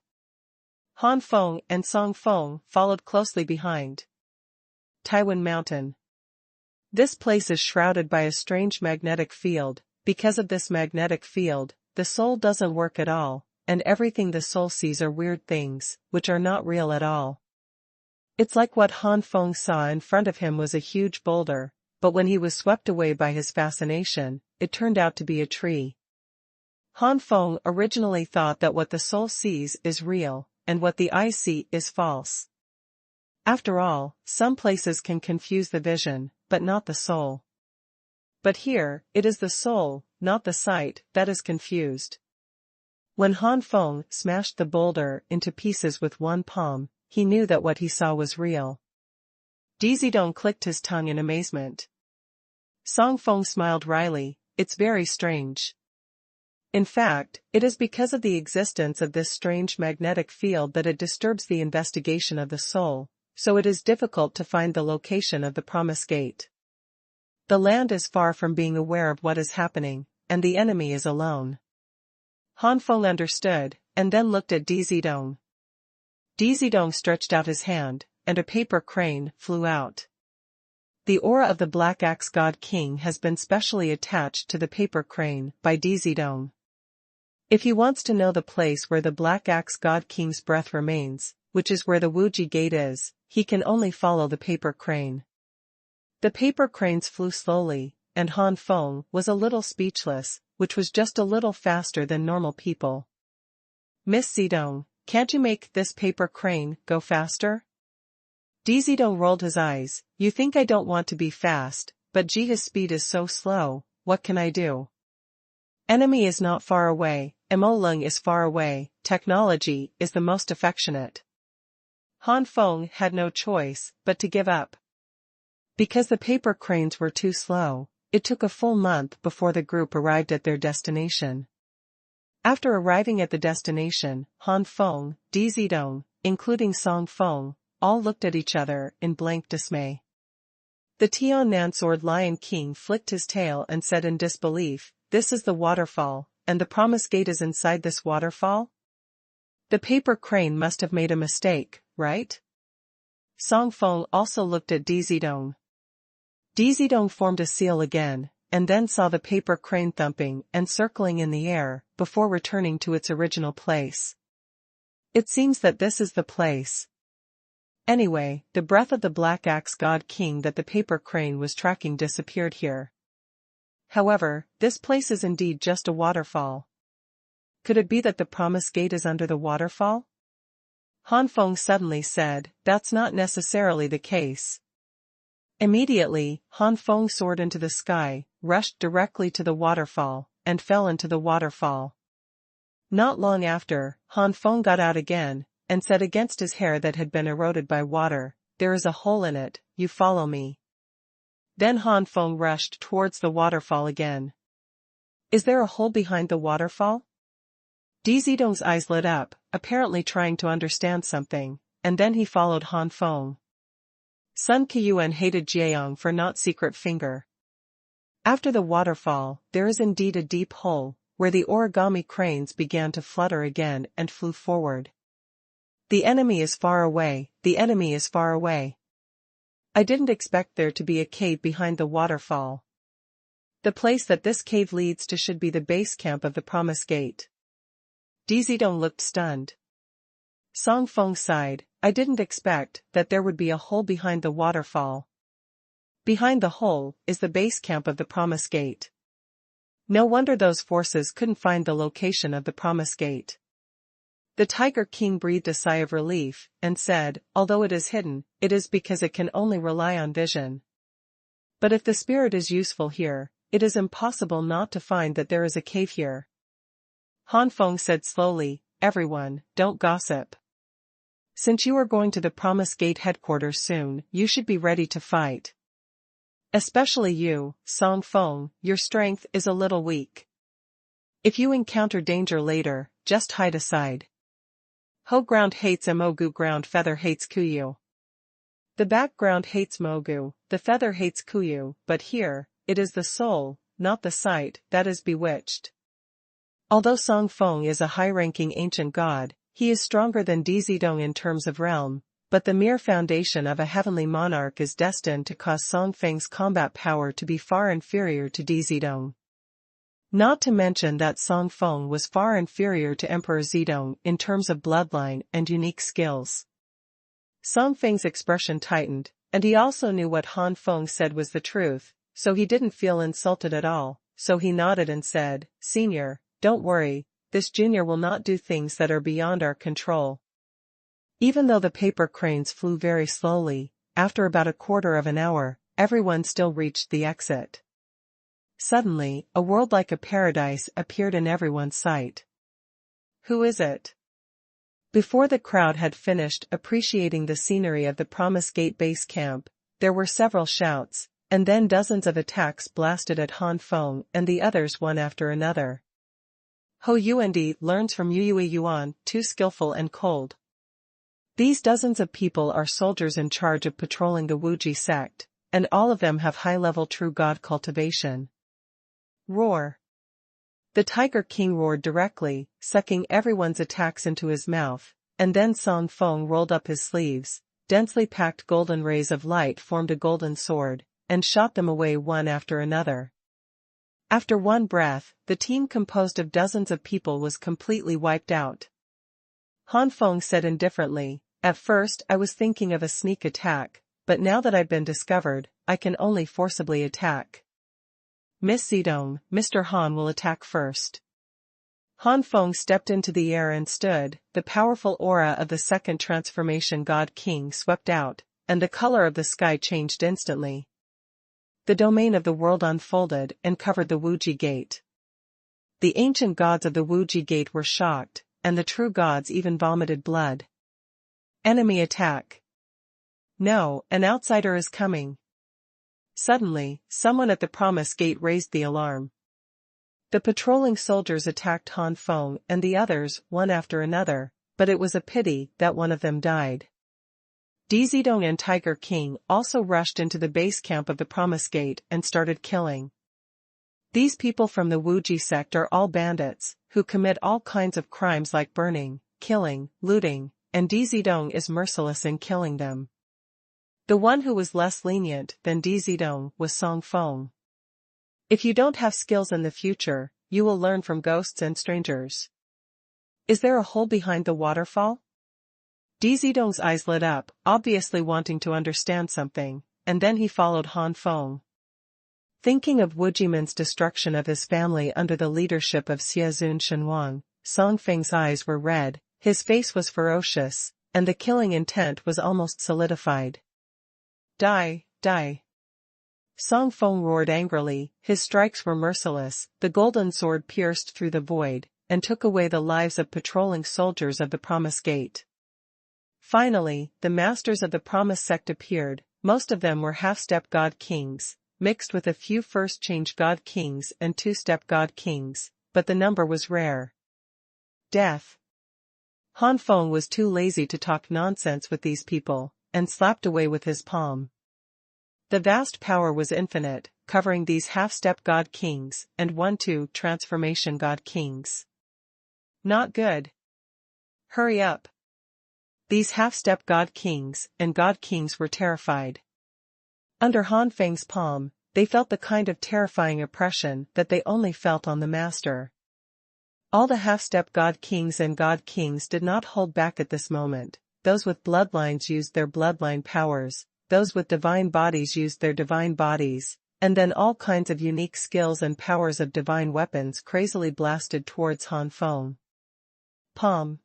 A: Han Feng and Song Feng followed closely behind. Taiwan Mountain. This place is shrouded by a strange magnetic field. Because of this magnetic field, the soul doesn't work at all, and everything the soul sees are weird things, which are not real at all. It's like what Han Feng saw in front of him was a huge boulder, but when he was swept away by his fascination, it turned out to be a tree. Han Feng originally thought that what the soul sees is real, and what the eyes see is false. After all, some places can confuse the vision, but not the soul. But here, it is the soul, not the sight, that is confused. When Han Feng smashed the boulder into pieces with one palm, he knew that what he saw was real. Zedong clicked his tongue in amazement. Song Feng smiled wryly. "It's very strange. In fact, it is because of the existence of this strange magnetic field that it disturbs the investigation of the soul, so it is difficult to find the location of the Promise Gate. The land is far from being aware of what is happening, and the enemy is alone. Han Feng understood, and then looked at Dizidong. Dizidong stretched out his hand, and a paper crane flew out. The aura of the Black Axe God King has been specially attached to the paper crane by Dizidong. If he wants to know the place where the Black Axe God King's breath remains, which is where the Wuji Gate is, he can only follow the paper crane. The paper cranes flew slowly, and Han Feng was a little speechless, which was just a little faster than normal people. Miss Zidong, can't you make this paper crane go faster? Dizidong rolled his eyes. You think I don't want to be fast, but gee, his speed is so slow, what can I do? Enemy is not far away, Emolung is far away, technology is the most affectionate. Han Feng had no choice but to give up. Because the paper cranes were too slow, it took a full month before the group arrived at their destination. After arriving at the destination, Han Feng, Dizidong, including Song Feng, all looked at each other in blank dismay. The Tiannan Sword Lion King flicked his tail and said in disbelief, "This is the waterfall, and the promised gate is inside this waterfall? The paper crane must have made a mistake, right?" Song Feng also looked at Dizidong. Dizidong formed a seal again, and then saw the paper crane thumping and circling in the air, before returning to its original place. It seems that this is the place. Anyway, the breath of the Black Axe God King that the paper crane was tracking disappeared here. However, this place is indeed just a waterfall. Could it be that the promised gate is under the waterfall? Han Feng suddenly said, "That's not necessarily the case." Immediately, Han Feng soared into the sky, rushed directly to the waterfall, and fell into the waterfall. Not long after, Han Feng got out again, and said against his hair that had been eroded by water, "There is a hole in it, you follow me." Then Han Feng rushed towards the waterfall again. Is there a hole behind the waterfall? Dizidong's eyes lit up, apparently trying to understand something, and then he followed Han Feng. Sun Qiyuan hated Jiayong for not secret finger. After the waterfall, there is indeed a deep hole, where the origami cranes began to flutter again and flew forward. The enemy is far away, the enemy is far away. I didn't expect there to be a cave behind the waterfall. The place that this cave leads to should be the base camp of the Promise Gate. Dizidong looked stunned. Song Feng sighed, I didn't expect that there would be a hole behind the waterfall. Behind the hole is the base camp of the Promise Gate. No wonder those forces couldn't find the location of the Promise Gate. The Tiger King breathed a sigh of relief, and said, although it is hidden, it is because it can only rely on vision. But if the spirit is useful here, it is impossible not to find that there is a cave here. Han Feng said slowly, everyone, don't gossip. Since you are going to the Promise Gate headquarters soon, you should be ready to fight. Especially you, Song Feng, your strength is a little weak. If you encounter danger later, just hide aside. Ho ground hates Mogu ground feather hates Kuyu. The background hates Mogu, the feather hates Kuyu, but here, it is the soul, not the sight, that is bewitched. Although Song Feng is a high-ranking ancient god, he is stronger than Dizidong in terms of realm, but the mere foundation of a heavenly monarch is destined to cause Song Feng's combat power to be far inferior to Dizidong. Not to mention that Song Feng was far inferior to Emperor Zedong in terms of bloodline and unique skills. Song Feng's expression tightened, and he also knew what Han Feng said was the truth, so he didn't feel insulted at all, so he nodded and said, Senior, don't worry, this junior will not do things that are beyond our control. Even though the paper cranes flew very slowly, after about a quarter of an hour, everyone still reached the exit. Suddenly, a world like a paradise appeared in everyone's sight. Who is it? Before the crowd had finished appreciating the scenery of the Promise Gate base camp, there were several shouts, and then dozens of attacks blasted at Han Feng and the others one after another. Ho Yuandi learns from Yuyue Yuan, too skillful and cold. These dozens of people are soldiers in charge of patrolling the Wuji sect, and all of them have high-level true god cultivation. Roar. The Tiger King roared directly, sucking everyone's attacks into his mouth, and then Song Feng rolled up his sleeves. Densely packed golden rays of light formed a golden sword, and shot them away one after another. After one breath, the team composed of dozens of people was completely wiped out. Han Feng said indifferently, "At first I was thinking of a sneak attack, but now that I've been discovered, I can only forcibly attack. Miss Zedong, Mr. Han will attack first." Han Feng stepped into the air and stood. The powerful aura of the second transformation God King swept out, and the color of the sky changed instantly. The domain of the world unfolded and covered the Wuji Gate. The ancient gods of the Wuji Gate were shocked, and the true gods even vomited blood. Enemy attack. No, an outsider is coming. Suddenly, someone at the Promise Gate raised the alarm. The patrolling soldiers attacked Han Feng and the others, one after another, but it was a pity that one of them died. Zedong and Tiger King also rushed into the base camp of the Promise Gate and started killing. These people from the Wuji sect are all bandits, who commit all kinds of crimes like burning, killing, looting, and Zedong is merciless in killing them. The one who was less lenient than Zedong was Song Feng. If you don't have skills in the future, you will learn from ghosts and strangers. Is there a hole behind the waterfall? Zedong's eyes lit up, obviously wanting to understand something, and then he followed Han Feng. Thinking of Wujiman's destruction of his family under the leadership of Xiazun Xuanhuan, Song Feng's eyes were red, his face was ferocious, and the killing intent was almost solidified. Die, die. Song Feng roared angrily, his strikes were merciless, the golden sword pierced through the void, and took away the lives of patrolling soldiers of the Promise Gate. Finally, the masters of the Promise sect appeared. Most of them were half-step God Kings, mixed with a few first-change God Kings and two-step God Kings, but the number was rare. Death. Han Feng was too lazy to talk nonsense with these people, and slapped away with his palm. The vast power was infinite, covering these half-step God Kings and 1-2 transformation God Kings. Not good. Hurry up. These half-step God Kings and God Kings were terrified. Under Han Feng's palm, they felt the kind of terrifying oppression that they only felt on the master. All the half-step God Kings and God Kings did not hold back at this moment. Those with bloodlines used their bloodline powers, those with divine bodies used their divine bodies, and then all kinds of unique skills and powers of divine weapons crazily blasted towards Han Feng. Palm.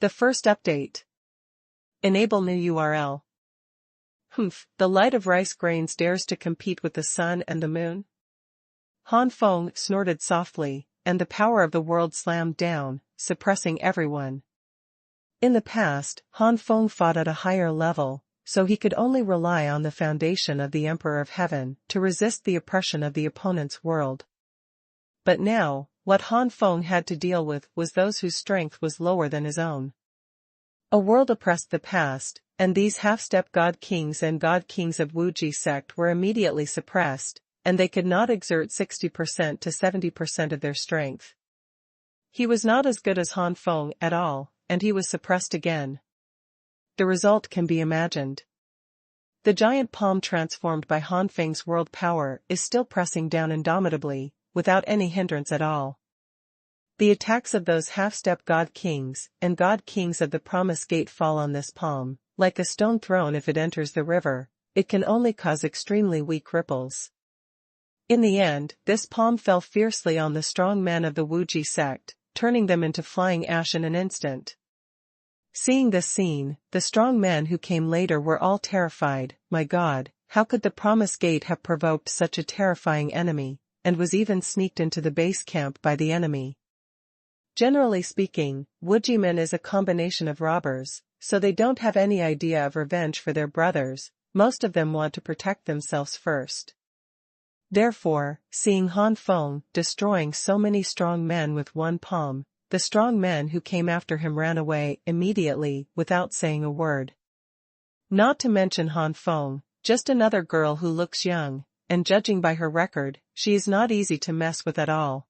A: The first update. Enable new URL. The light of rice grains dares to compete with the sun and the moon? Han Feng snorted softly, and the power of the world slammed down, suppressing everyone. In the past, Han Feng fought at a higher level, so he could only rely on the foundation of the Emperor of Heaven to resist the oppression of the opponent's world. But now, what Han Feng had to deal with was those whose strength was lower than his own. A world oppressed the past, and these half-step God Kings and God Kings of Wuji sect were immediately suppressed, and they could not exert 60% to 70% of their strength. He was not as good as Han Feng at all, and he was suppressed again. The result can be imagined. The giant palm transformed by Han Feng's world power is still pressing down indomitably, without any hindrance at all. The attacks of those half-step God Kings and God Kings of the Promise Gate fall on this palm, like a stone thrown if it enters the river, it can only cause extremely weak ripples. In the end, this palm fell fiercely on the strong men of the Wuji sect, turning them into flying ash in an instant. Seeing this scene, the strong men who came later were all terrified. My God, how could the Promise Gate have provoked such a terrifying enemy, and was even sneaked into the base camp by the enemy? Generally speaking, Wujiman is a combination of robbers, so they don't have any idea of revenge for their brothers. Most of them want to protect themselves first. Therefore, seeing Han Feng destroying so many strong men with one palm, the strong men who came after him ran away immediately without saying a word. Not to mention Han Feng, just another girl who looks young, and judging by her record, she is not easy to mess with at all.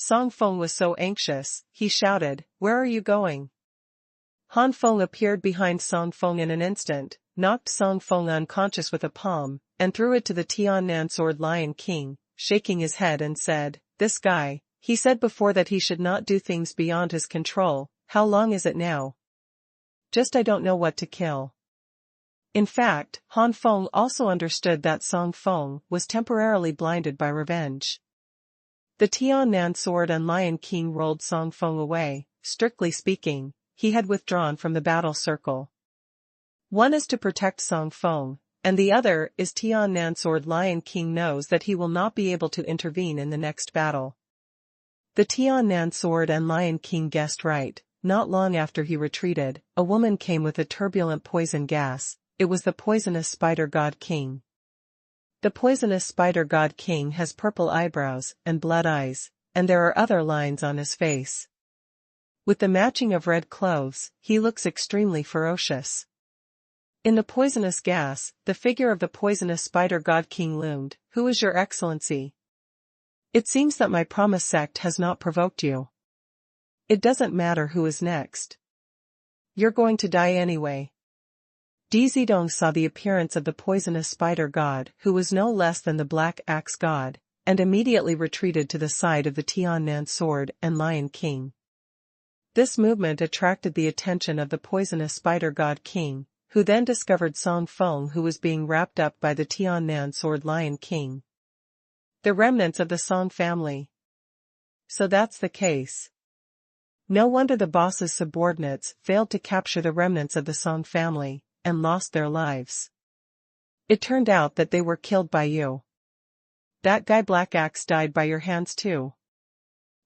A: Song Feng was so anxious, he shouted, "Where are you going?" Han Feng appeared behind Song Feng in an instant, knocked Song Feng unconscious with a palm, and threw it to the Tiannan sword Lion King, shaking his head and said, "This guy, he said before that he should not do things beyond his control. How long is it now? Just I don't know what to kill." In fact, Han Feng also understood that Song Feng was temporarily blinded by revenge. The Tiannan sword and Lion King rolled Song Feng away. Strictly speaking, he had withdrawn from the battle circle. One is to protect Song Feng, and the other is Tiannan sword Lion King knows that he will not be able to intervene in the next battle. The Tiannan sword and Lion King guessed right. Not long after he retreated, a woman came with a turbulent poison gas. It was the poisonous spider god king. The poisonous spider god king has purple eyebrows and blood eyes, and there are other lines on his face. With the matching of red clothes, he looks extremely ferocious. In the poisonous gas, the figure of the poisonous spider god king loomed. "Who is your excellency? It seems that my promised sect has not provoked you. It doesn't matter who is next. You're going to die anyway." Di Zidong saw the appearance of the poisonous spider god, who was no less than the black axe god, and immediately retreated to the side of the Tiannan sword and Lion King. This movement attracted the attention of the poisonous spider god king, who then discovered Song Feng, who was being wrapped up by the Tiannan sword Lion King. The remnants of the Song family. So that's the case. No wonder the boss's subordinates failed to capture the remnants of the Song family, and lost their lives. It turned out that they were killed by you. That guy Black Axe died by your hands too.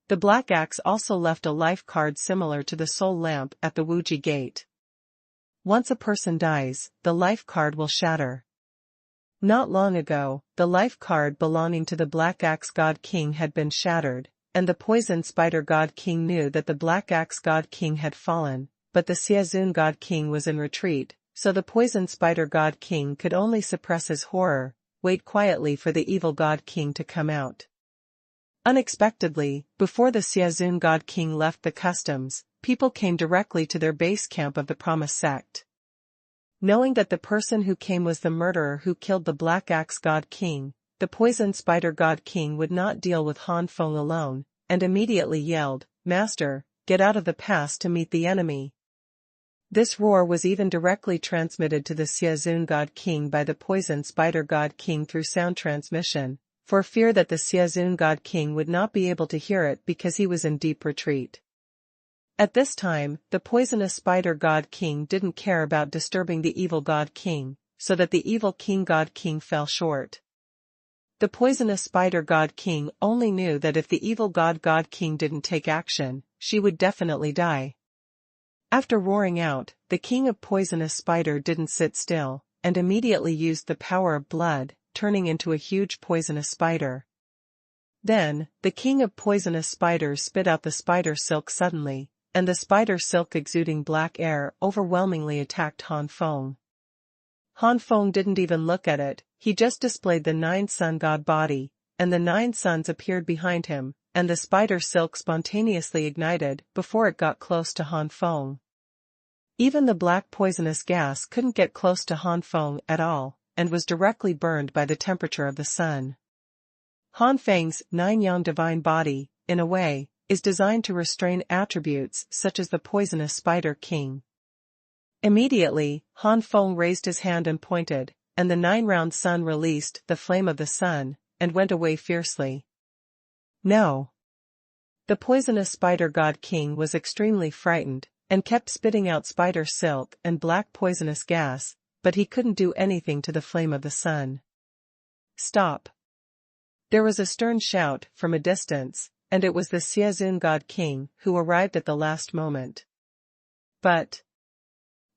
A: The Black Axe also left a life card similar to the soul lamp at the Wuji gate. Once a person dies, the life card will shatter. Not long ago, the life card belonging to the Black Axe God King had been shattered, and the Poison Spider God King knew that the Black Axe God King had fallen, but the Xiazun God King was in retreat, so the Poison Spider God King could only suppress his horror, wait quietly for the evil God King to come out. Unexpectedly, before the Xiazun God King left the customs, people came directly to their base camp of the Promised Sect. Knowing that the person who came was the murderer who killed the Black Axe God King, the Poison Spider God King would not deal with Han Feng alone, and immediately yelled, "Master, get out of the pass to meet the enemy." This roar was even directly transmitted to the Xiazun God King by the Poison Spider God King through sound transmission, for fear that the Xiazun God King would not be able to hear it because he was in deep retreat. At this time, the Poisonous Spider God King didn't care about disturbing the evil God King, so that the evil King God King fell short. The Poisonous Spider God King only knew that if the evil God King didn't take action, she would definitely die. After roaring out, the King of Poisonous Spider didn't sit still, and immediately used the power of blood, turning into a huge poisonous spider. Then, the King of Poisonous Spiders spit out the spider silk suddenly, and the spider silk exuding black air overwhelmingly attacked Han Feng. Han Feng didn't even look at it, he just displayed the 9 sun god body, and the 9 suns appeared behind him, and the spider silk spontaneously ignited before it got close to Han Feng. Even the black poisonous gas couldn't get close to Han Feng at all, and was directly burned by the temperature of the sun. Han Feng's 9 yang divine body, in a way, is designed to restrain attributes such as the Poisonous Spider King. Immediately, Han Feng raised his hand and pointed, and the 9-round sun released the flame of the sun, and went away fiercely. No. The Poisonous Spider God King was extremely frightened, and kept spitting out spider silk and black poisonous gas, but he couldn't do anything to the flame of the sun. Stop. There was a stern shout from a distance, and it was the Xiazun God King who arrived at the last moment. But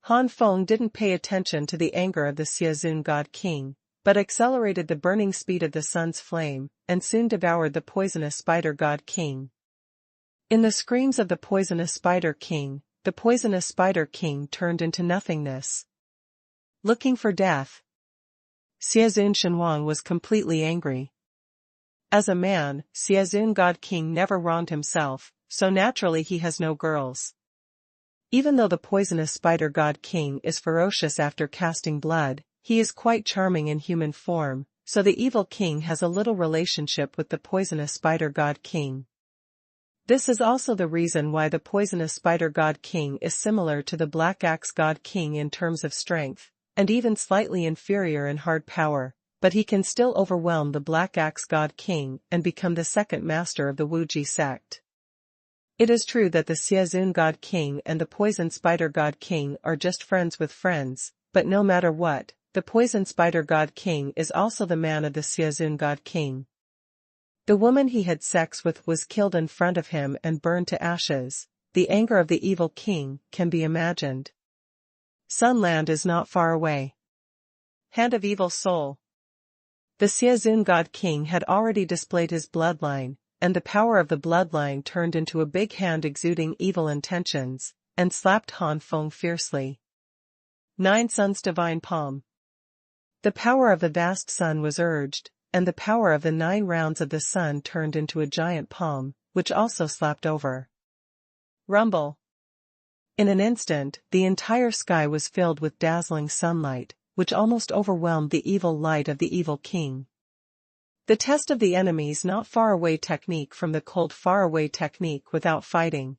A: Han Feng didn't pay attention to the anger of the Xiazun God King, but accelerated the burning speed of the sun's flame, and soon devoured the Poisonous Spider God King. In the screams of the Poisonous Spider King, the Poisonous Spider King turned into nothingness. Looking for death, Xiazun Xuanhuan was completely angry. As a man, Xuanhuan God King never wronged himself, so naturally he has no girls. Even though the poisonous spider God King is ferocious after casting blood, he is quite charming in human form, so the evil king has a little relationship with the poisonous spider God King. This is also the reason why the poisonous spider God King is similar to the black axe God King in terms of strength, and even slightly inferior in hard power, but he can still overwhelm the black axe God King and become the second master of the Wuji sect. It is true that the Xuanhuan God King and the poison spider God King are just friends with friends, but no matter what, the poison spider God King is also the man of the Xuanhuan God King. The woman he had sex with was killed in front of him and burned to ashes. The anger of the evil king can be imagined. Sunland is not far away. Hand of evil soul. The Xuanhuan God King had already displayed his bloodline, and the power of the bloodline turned into a big hand exuding evil intentions, and slapped Han Feng fiercely. Nine Suns Divine Palm. The power of the vast sun was urged, and the power of the 9 rounds of the sun turned into a giant palm, which also slapped over. Rumble. In an instant, the entire sky was filled with dazzling sunlight, which almost overwhelmed the evil light of the evil king. The test of the enemy's not far away technique from the cold far away technique without fighting.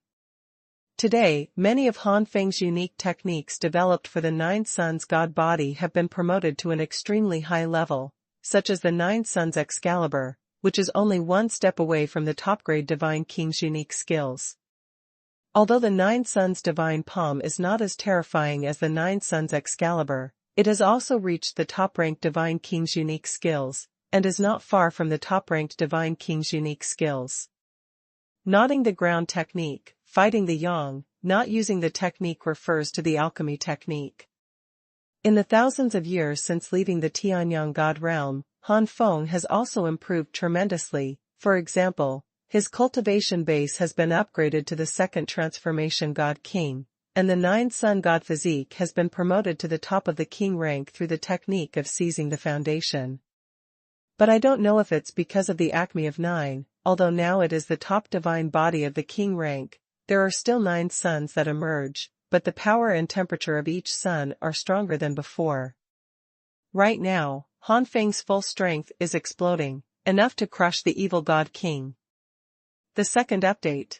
A: Today, many of Han Feng's unique techniques developed for the 9 Suns God body have been promoted to an extremely high level, such as the 9 Suns Excalibur, which is only one step away from the top-grade Divine King's unique skills. Although the 9 Suns Divine Palm is not as terrifying as the 9 Suns Excalibur, it has also reached the top-ranked Divine King's unique skills, and is not far from the top-ranked Divine King's unique skills. Knotting the ground technique, fighting the yang, not using the technique refers to the alchemy technique. In the thousands of years since leaving the Tianyang God realm, Han Feng has also improved tremendously. For example, his cultivation base has been upgraded to the second transformation God King, and the 9 Sun God physique has been promoted to the top of the king rank through the technique of seizing the foundation. But I don't know if it's because of the acme of 9, although now it is the top divine body of the king rank. There are still 9 suns that emerge, but the power and temperature of each sun are stronger than before. Right now, Han Feng's full strength is exploding, enough to crush the evil God King. The second update.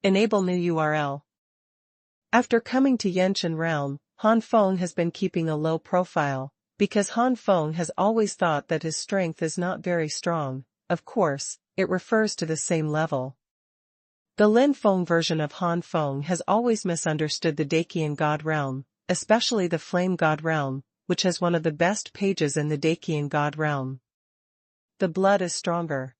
A: Enable new URL. After coming to Yenshan realm, Han Feng has been keeping a low profile, because Han Feng has always thought that his strength is not very strong. Of course, it refers to the same level. The Lin Feng version of Han Feng has always misunderstood the Daqian God realm, especially the Flame God realm, which has one of the best pages in the Daqian God realm. The blood is stronger.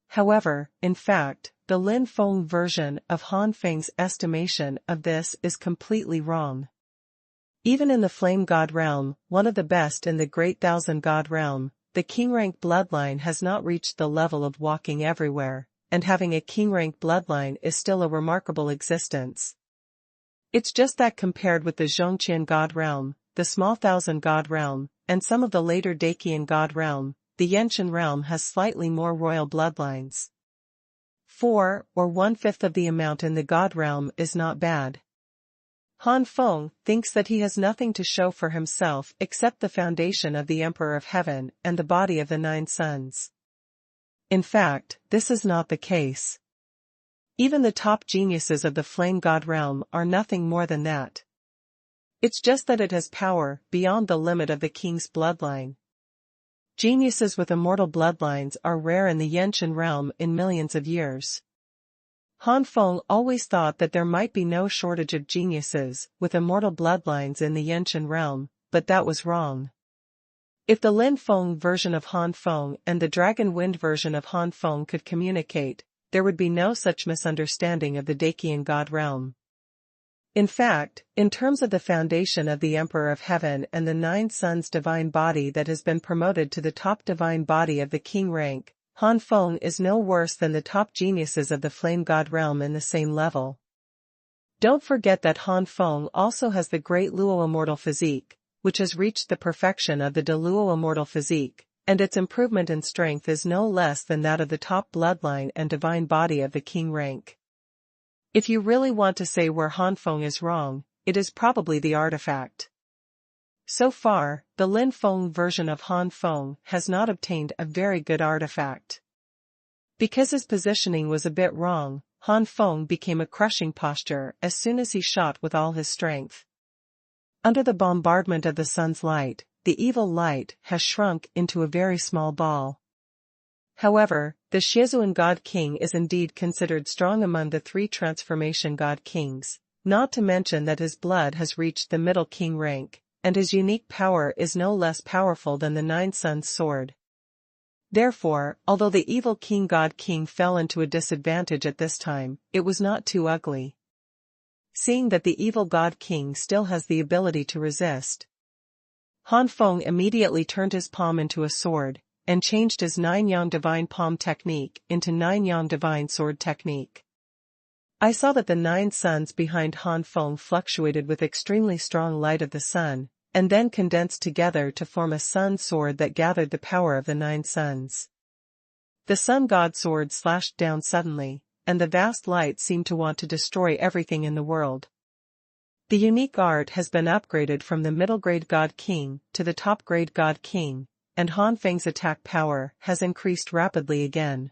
A: However, in fact, the Lin Feng version of Han Feng's estimation of this is completely wrong. Even in the Flame God realm, one of the best in the Great Thousand God realm, the king rank bloodline has not reached the level of walking everywhere, and having a king rank bloodline is still a remarkable existence. It's just that compared with the Zhongqian God realm, the Small Thousand God realm, and some of the later Daqian God realm, the Yenshan realm has slightly more royal bloodlines. 4 or 1/5 of the amount in the God realm is not bad. Han Feng thinks that he has nothing to show for himself except the foundation of the Emperor of Heaven and the body of the 9 suns. In fact, this is not the case. Even the top geniuses of the Flame God realm are nothing more than that. It's just that it has power beyond the limit of the king's bloodline. Geniuses with immortal bloodlines are rare in the Yenshan realm in millions of years. Han Feng always thought that there might be no shortage of geniuses with immortal bloodlines in the Yenshan realm, but that was wrong. If the Lin Feng version of Han Feng and the Dragon Wind version of Han Feng could communicate, there would be no such misunderstanding of the Daqian God realm. In fact, in terms of the foundation of the Emperor of Heaven and the 9 suns divine body that has been promoted to the top divine body of the king rank, Han Feng is no worse than the top geniuses of the Flame God realm in the same level. Don't forget that Han Feng also has the great Luo immortal physique, which has reached the perfection of the De Luo immortal physique, and its improvement in strength is no less than that of the top bloodline and divine body of the king rank. If you really want to say where Han Feng is wrong, it is probably the artifact. So far, the Lin Feng version of Han Feng has not obtained a very good artifact. Because his positioning was a bit wrong, Han Feng became a crushing posture as soon as he shot with all his strength. Under the bombardment of the sun's light, the evil light has shrunk into a very small ball. However, the Xuanhuan God King is indeed considered strong among the 3 transformation God Kings, not to mention that his blood has reached the middle king rank, and his unique power is no less powerful than the 9 Suns sword. Therefore, although the evil King God King fell into a disadvantage at this time, it was not too ugly. Seeing that the evil God King still has the ability to resist, Han Feng immediately turned his palm into a sword, and changed his 9 Yang Divine Palm technique into 9 Yang Divine Sword technique. I saw that the 9 suns behind Han Feng fluctuated with extremely strong light of the sun, and then condensed together to form a sun sword that gathered the power of the 9 suns. The sun god sword slashed down suddenly, and the vast light seemed to want to destroy everything in the world. The unique art has been upgraded from the middle grade God King to the top grade God King, and Han Feng's attack power has increased rapidly again.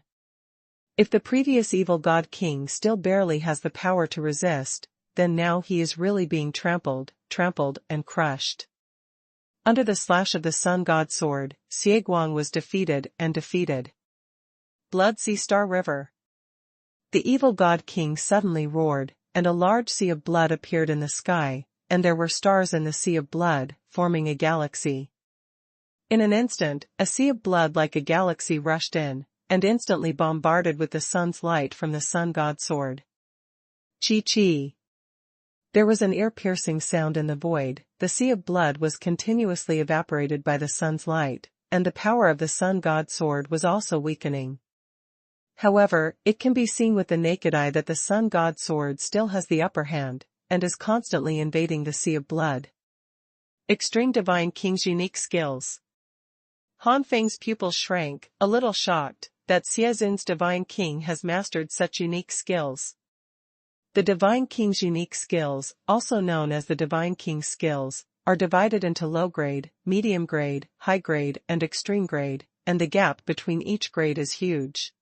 A: If the previous evil God King still barely has the power to resist, then now he is really being trampled and crushed. Under the slash of the Sun God sword, Xuanhuan was defeated. Blood Sea Star River. The evil God King suddenly roared, and a large sea of blood appeared in the sky, and there were stars in the sea of blood, forming a galaxy. In an instant, a sea of blood like a galaxy rushed in, and instantly bombarded with the sun's light from the Sun God sword. Chi. There was an ear-piercing sound in the void. The sea of blood was continuously evaporated by the sun's light, and the power of the Sun God sword was also weakening. However, it can be seen with the naked eye that the Sun God sword still has the upper hand, and is constantly invading the sea of blood. Extreme Divine King's unique skills. Han Feng's pupils shrank, a little shocked that Xuanhuan's Divine King has mastered such unique skills. The Divine King's unique skills, also known as the Divine King's skills, are divided into low grade, medium grade, high grade, and extreme grade, and the gap between each grade is huge.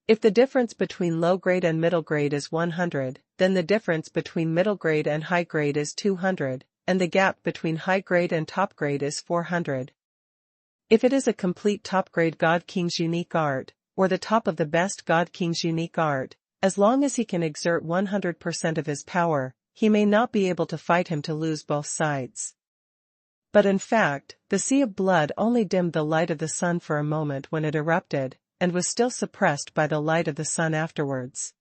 A: If the difference between low grade and middle grade is 100, then the difference between middle grade and high grade is 200, and the gap between high grade and top grade is 400. If it is a complete top grade God King's unique art, or the top of the best God King's unique art, as long as he can exert 100% of his power, he may not be able to fight him to lose both sides. But in fact, the sea of blood only dimmed the light of the sun for a moment when it erupted, and was still suppressed by the light of the sun afterwards.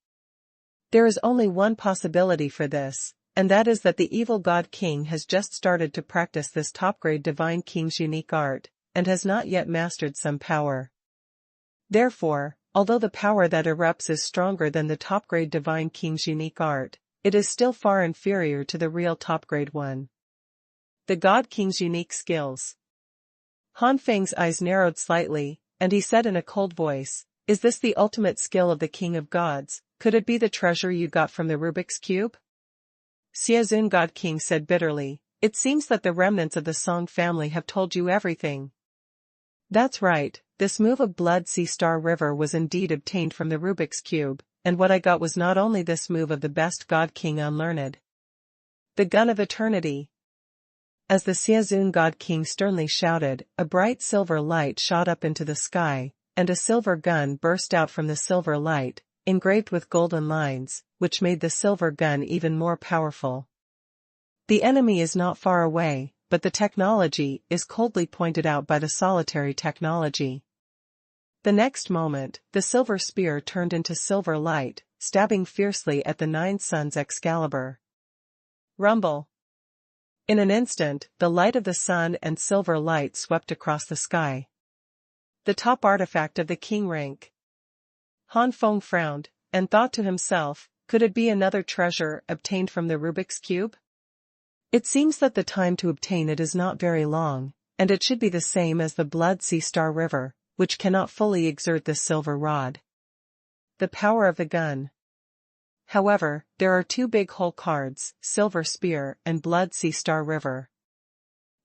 A: There is only one possibility for this, and that is that the evil God King has just started to practice this top-grade Divine King's unique art, and has not yet mastered some power. Therefore, although the power that erupts is stronger than the top-grade Divine King's unique art, it is still far inferior to the real top-grade one. The God King's unique skills. Han Feng's eyes narrowed slightly, and he said in a cold voice, "Is this the ultimate skill of the King of Gods? Could it be the treasure you got from the Rubik's Cube?" Xuanhuan God King said bitterly, "It seems that the remnants of the Song family have told you everything." That's right, this move of Blood Sea Star River was indeed obtained from the Rubik's Cube, and what I got was not only this move of the best God King unlearned. The Gun of Eternity. As the Xuanhuan God King sternly shouted, a bright silver light shot up into the sky, and a silver gun burst out from the silver light, engraved with golden lines, which made the silver gun even more powerful. The enemy is not far away, but the technology is coldly pointed out by the solitary technology. The next moment, the silver spear turned into silver light, stabbing fiercely at the 9 Suns Excalibur. Rumble. In an instant, the light of the sun and silver light swept across the sky. The top artifact of the king rank. Han Feng frowned, and thought to himself, could it be another treasure obtained from the Rubik's Cube? It seems that the time to obtain it is not very long, and it should be the same as the Blood Sea Star River, which cannot fully exert this silver rod. The power of the gun. However, there are two big hole cards, Silver Spear and Blood Sea Star River.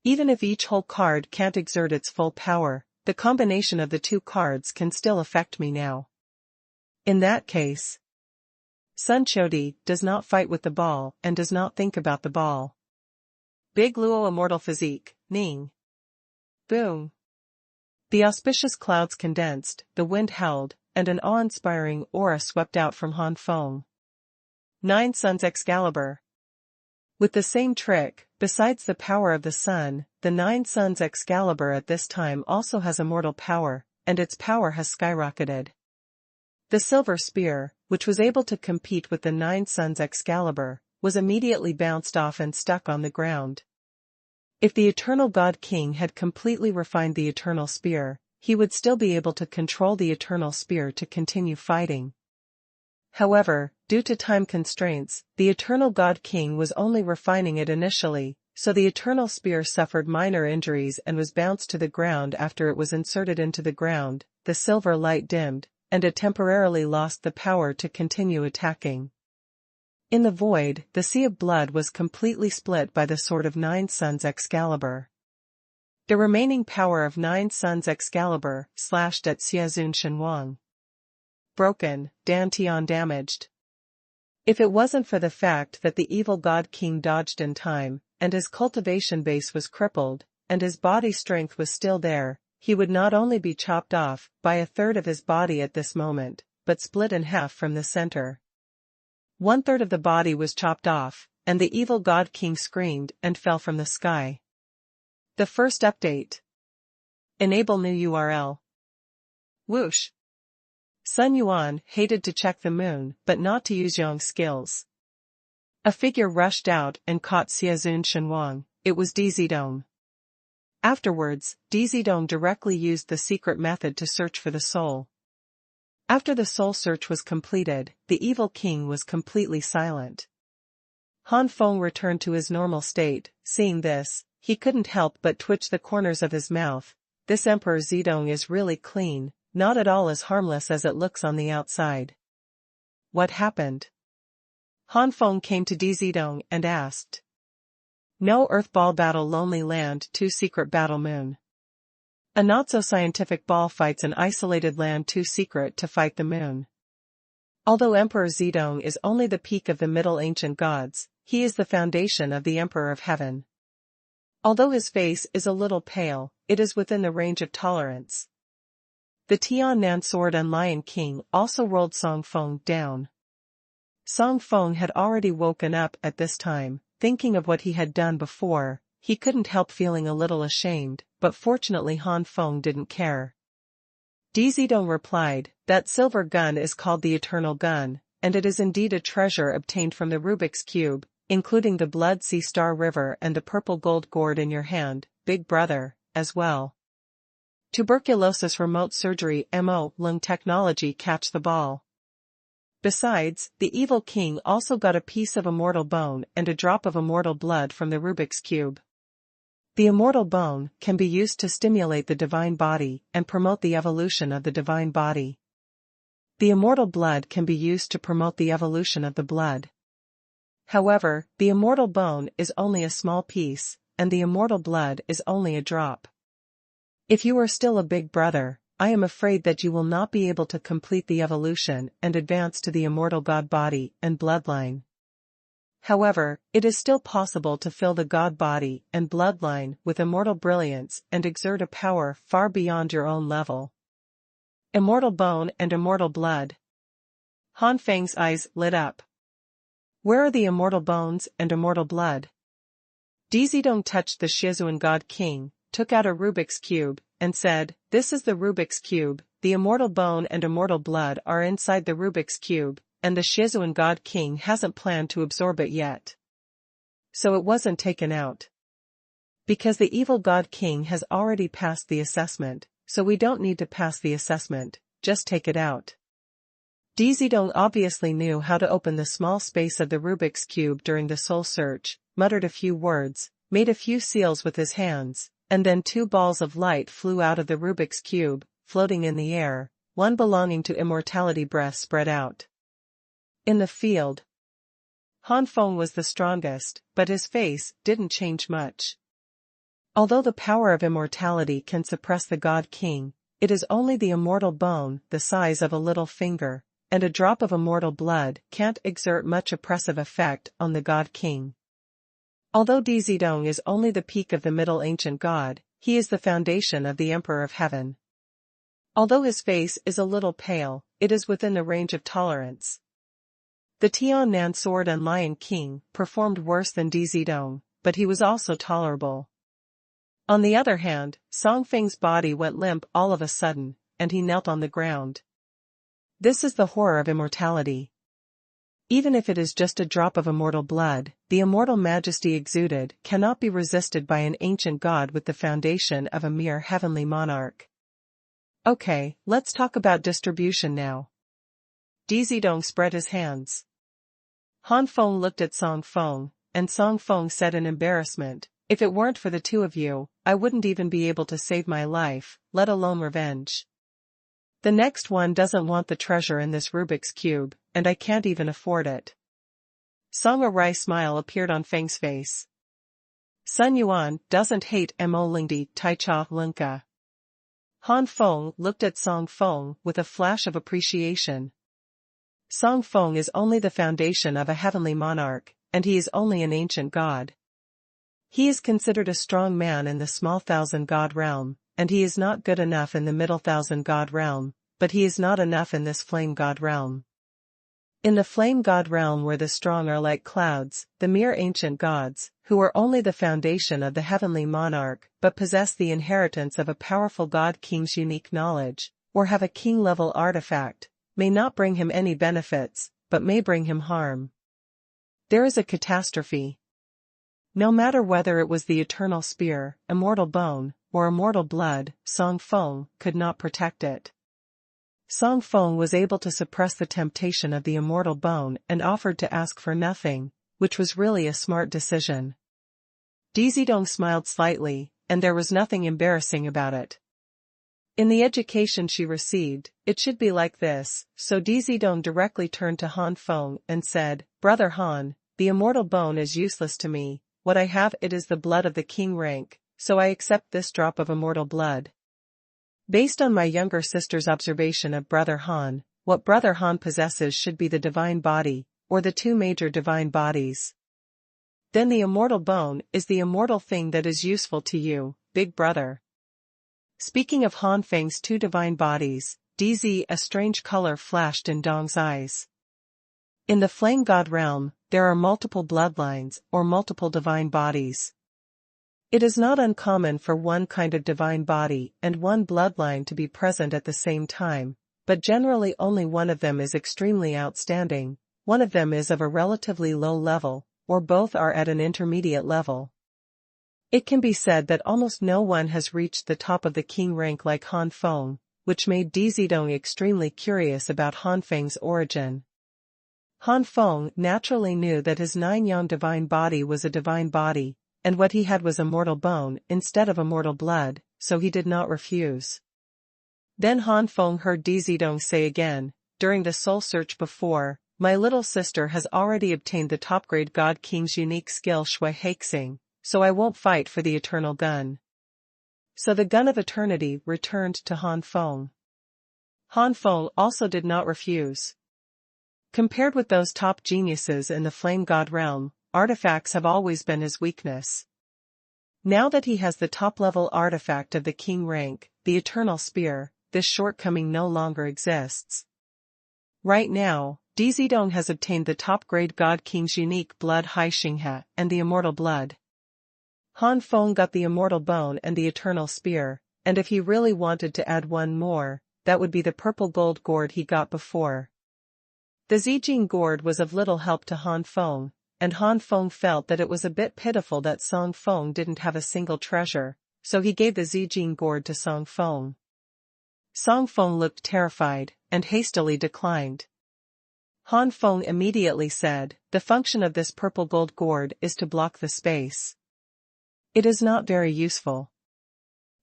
A: Even if each hole card can't exert its full power, the combination of the two cards can still affect me now. In that case, Sun Chodi does not fight with the ball and does not think about the ball. Big Luo Immortal Physique, Ning. Boom. The auspicious clouds condensed, the wind howled, and an awe-inspiring aura swept out from Han Feng. Nine Suns Excalibur. With the same trick, besides the power of the sun, the Nine Suns Excalibur at this time also has immortal power, and its power has skyrocketed. The Silver Spear, which was able to compete with the Nine Suns Excalibur, was immediately bounced off and stuck on the ground. If the Eternal God King had completely refined the Eternal Spear, he would still be able to control the Eternal Spear to continue fighting. However, due to time constraints, the Eternal God King was only refining it initially, so the Eternal Spear suffered minor injuries and was bounced to the ground after it was inserted into the ground, the silver light dimmed, and it temporarily lost the power to continue attacking. In the void, the Sea of Blood was completely split by the sword of Nine Suns Excalibur. The remaining power of Nine Suns Excalibur slashed at Xuanhuan. Broken, Dantian damaged. If it wasn't for the fact that the evil God King dodged in time, and his cultivation base was crippled, and his body strength was still there, he would not only be chopped off by a third of his body at this moment, but split in half from the center. 1/3 of the body was chopped off, and the evil God King screamed and fell from the sky. The first update. Enable new URL. Whoosh. Sun Yuan hated to check the moon but not to use Yong's skills. A figure rushed out and caught Xuanhuan. It was Dzidong. Afterwards, Dzidong directly used the secret method to search for the soul. After the soul search was completed, the evil king was completely silent. Han Feng returned to his normal state. Seeing this, he couldn't help but twitch the corners of his mouth. This Emperor Dzidong is really clean, not at all as harmless as it looks on the outside. What happened? Han Feng came to Dzidong and asked. No Earth Ball Battle Lonely Land 2 Secret Battle Moon. A not-so-scientific ball fights an isolated land too secret to fight the moon. Although Emperor Dzidong is only the peak of the Middle Ancient Gods, he is the foundation of the Emperor of Heaven. Although his face is a little pale, it is within the range of tolerance. The Tian Nan Sword and Lion King also rolled Song Feng down. Song Feng had already woken up at this time, thinking of what he had done before. He couldn't help feeling a little ashamed, but fortunately Han Feng didn't care. Dzidong replied, that silver gun is called the Eternal Gun, and it is indeed a treasure obtained from the Rubik's Cube, including the Blood Sea Star River and the purple gold gourd in your hand, big brother, as well. Tuberculosis remote surgery MO lung technology catch the ball. Besides, the evil king also got a piece of immortal bone and a drop of immortal blood from the Rubik's Cube. The immortal bone can be used to stimulate the divine body and promote the evolution of the divine body. The immortal blood can be used to promote the evolution of the blood. However, the immortal bone is only a small piece, and the immortal blood is only a drop. If you are still a big brother, I am afraid that you will not be able to complete the evolution and advance to the immortal god body and bloodline. However, it is still possible to fill the god body and bloodline with immortal brilliance and exert a power far beyond your own level. Immortal bone and immortal blood. Han Feng's eyes lit up. Where are the immortal bones and immortal blood? Dzidong touched the Xuanhuan God King, took out a Rubik's Cube, and said, this is the Rubik's Cube, the immortal bone and immortal blood are inside the Rubik's Cube, and the Xuanhuan God King hasn't planned to absorb it yet. So it wasn't taken out. Because the evil God King has already passed the assessment, so we don't need to pass the assessment, just take it out. Dzidong obviously knew how to open the small space of the Rubik's Cube during the soul search, muttered a few words, made a few seals with his hands, and then two balls of light flew out of the Rubik's Cube, floating in the air, one belonging to immortality, breath spread out. In the field, Han Feng was the strongest, but his face didn't change much. Although the power of immortality can suppress the God King, it is only the immortal bone, the size of a little finger, and a drop of immortal blood can't exert much oppressive effect on the God King. Although Dizidong is only the peak of the Middle Ancient God, he is the foundation of the Emperor of Heaven. Although his face is a little pale, it is within the range of tolerance. The Tiannan Sword and Lion King performed worse than Dizidong, but he was also tolerable. On the other hand, Song Feng's body went limp all of a sudden, and he knelt on the ground. This is the horror of immortality. Even if it is just a drop of immortal blood, the immortal majesty exuded cannot be resisted by an ancient god with the foundation of a mere heavenly monarch. Okay, let's talk about distribution now. Dizidong spread his hands. Han Feng looked at Song Feng, and Song Feng said in embarrassment, "If it weren't for the two of you, I wouldn't even be able to save my life, let alone revenge. The next one doesn't want the treasure in this Rubik's Cube, and I can't even afford it." Song a wry smile appeared on Feng's face. Xuanhuan doesn't hate Mo Lingdi Tai Cha Lunka. Han Feng looked at Song Feng with a flash of appreciation. Song Feng is only the foundation of a heavenly monarch, and he is only an ancient god. He is considered a strong man in the small thousand god realm, and he is not good enough in the middle thousand god realm, but he is not enough in this flame god realm. In the flame god realm where the strong are like clouds, the mere ancient gods, who are only the foundation of the heavenly monarch but possess the inheritance of a powerful god king's unique knowledge, or have a king-level artifact, may not bring him any benefits, but may bring him harm. There is a catastrophe. No matter whether it was the eternal spear, immortal bone, or immortal blood, Song Feng could not protect it. Song Feng was able to suppress the temptation of the immortal bone and offered to ask for nothing, which was really a smart decision. Dizidong smiled slightly, and there was nothing embarrassing about it. In the education she received, it should be like this, so Dizidong directly turned to Han Feng and said, "Brother Han, the immortal bone is useless to me, what I have it is the blood of the king rank, so I accept this drop of immortal blood. Based on my younger sister's observation of Brother Han, what Brother Han possesses should be the divine body, or the two major divine bodies. Then the immortal bone is the immortal thing that is useful to you, big brother." Speaking of Han Feng's two divine bodies, DZ, a strange color flashed in Dong's eyes. In the flame god realm, there are multiple bloodlines, or multiple divine bodies. It is not uncommon for one kind of divine body and one bloodline to be present at the same time, but generally only one of them is extremely outstanding, one of them is of a relatively low level, or both are at an intermediate level. It can be said that almost no one has reached the top of the king rank like Han Feng, which made Dizidong extremely curious about Han Feng's origin. Han Feng naturally knew that his 9-yang divine body was a divine body, and what he had was immortal bone instead of immortal blood, so he did not refuse. Then Han Feng heard Dizidong say again, "During the soul search before, my little sister has already obtained the top-grade God King's unique skill Shui Haixing, so I won't fight for the eternal gun." So the gun of eternity returned to Han Feng. Han Feng also did not refuse. Compared with those top geniuses in the flame god realm, artifacts have always been his weakness. Now that he has the top-level artifact of the king rank, the eternal spear, this shortcoming no longer exists. Right now, Dizidong has obtained the top-grade God King's unique blood Haixinghe and the immortal blood. Han Feng got the immortal bone and the eternal spear, and if he really wanted to add one more, that would be the purple gold gourd he got before. The Zijing gourd was of little help to Han Feng, and Han Feng felt that it was a bit pitiful that Song Feng didn't have a single treasure, so he gave the Zijing gourd to Song Feng. Song Feng looked terrified, and hastily declined. Han Feng immediately said, "The function of this purple gold gourd is to block the space. It is not very useful.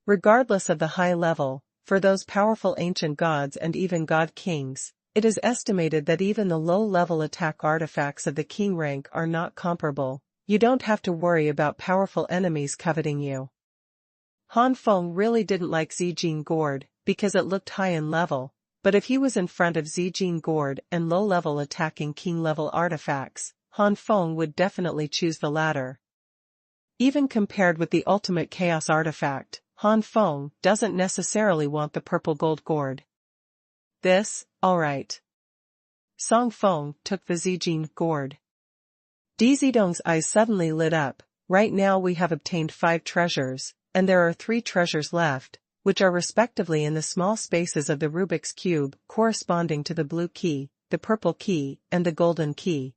A: Regardless of the high level, for those powerful ancient gods and even god-kings, it is estimated that even the low-level attack artifacts of the king rank are not comparable. You don't have to worry about powerful enemies coveting you. Han Feng really didn't like Zijin Gourd, because it looked high in level, but if he was in front of Zijin Gourd and low-level attacking king-level artifacts, Han Feng would definitely choose the latter. Even compared with the ultimate chaos artifact, Han Feng doesn't necessarily want the purple gold gourd. Alright. Song Feng took the Zijin Gourd. Di Zidong's eyes suddenly lit up. Right now we have obtained 5 treasures, and there are 3 treasures left, which are respectively in the small spaces of the Rubik's Cube corresponding to the blue key, the purple key, and the golden key.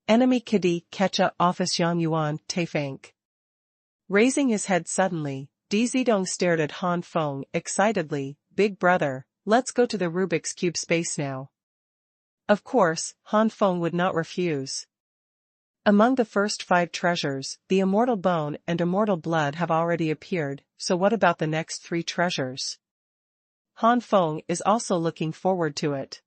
A: Enemy Kadi Kecha Office Xuanhuan Taifank. Raising his head suddenly, Di Zidong stared at Han Feng excitedly. Big brother, let's go to the Rubik's Cube space now. Of course, Han Feng would not refuse. Among the first 5 treasures, the Immortal Bone and Immortal Blood have already appeared, so what about the next 3 treasures? Han Feng is also looking forward to it.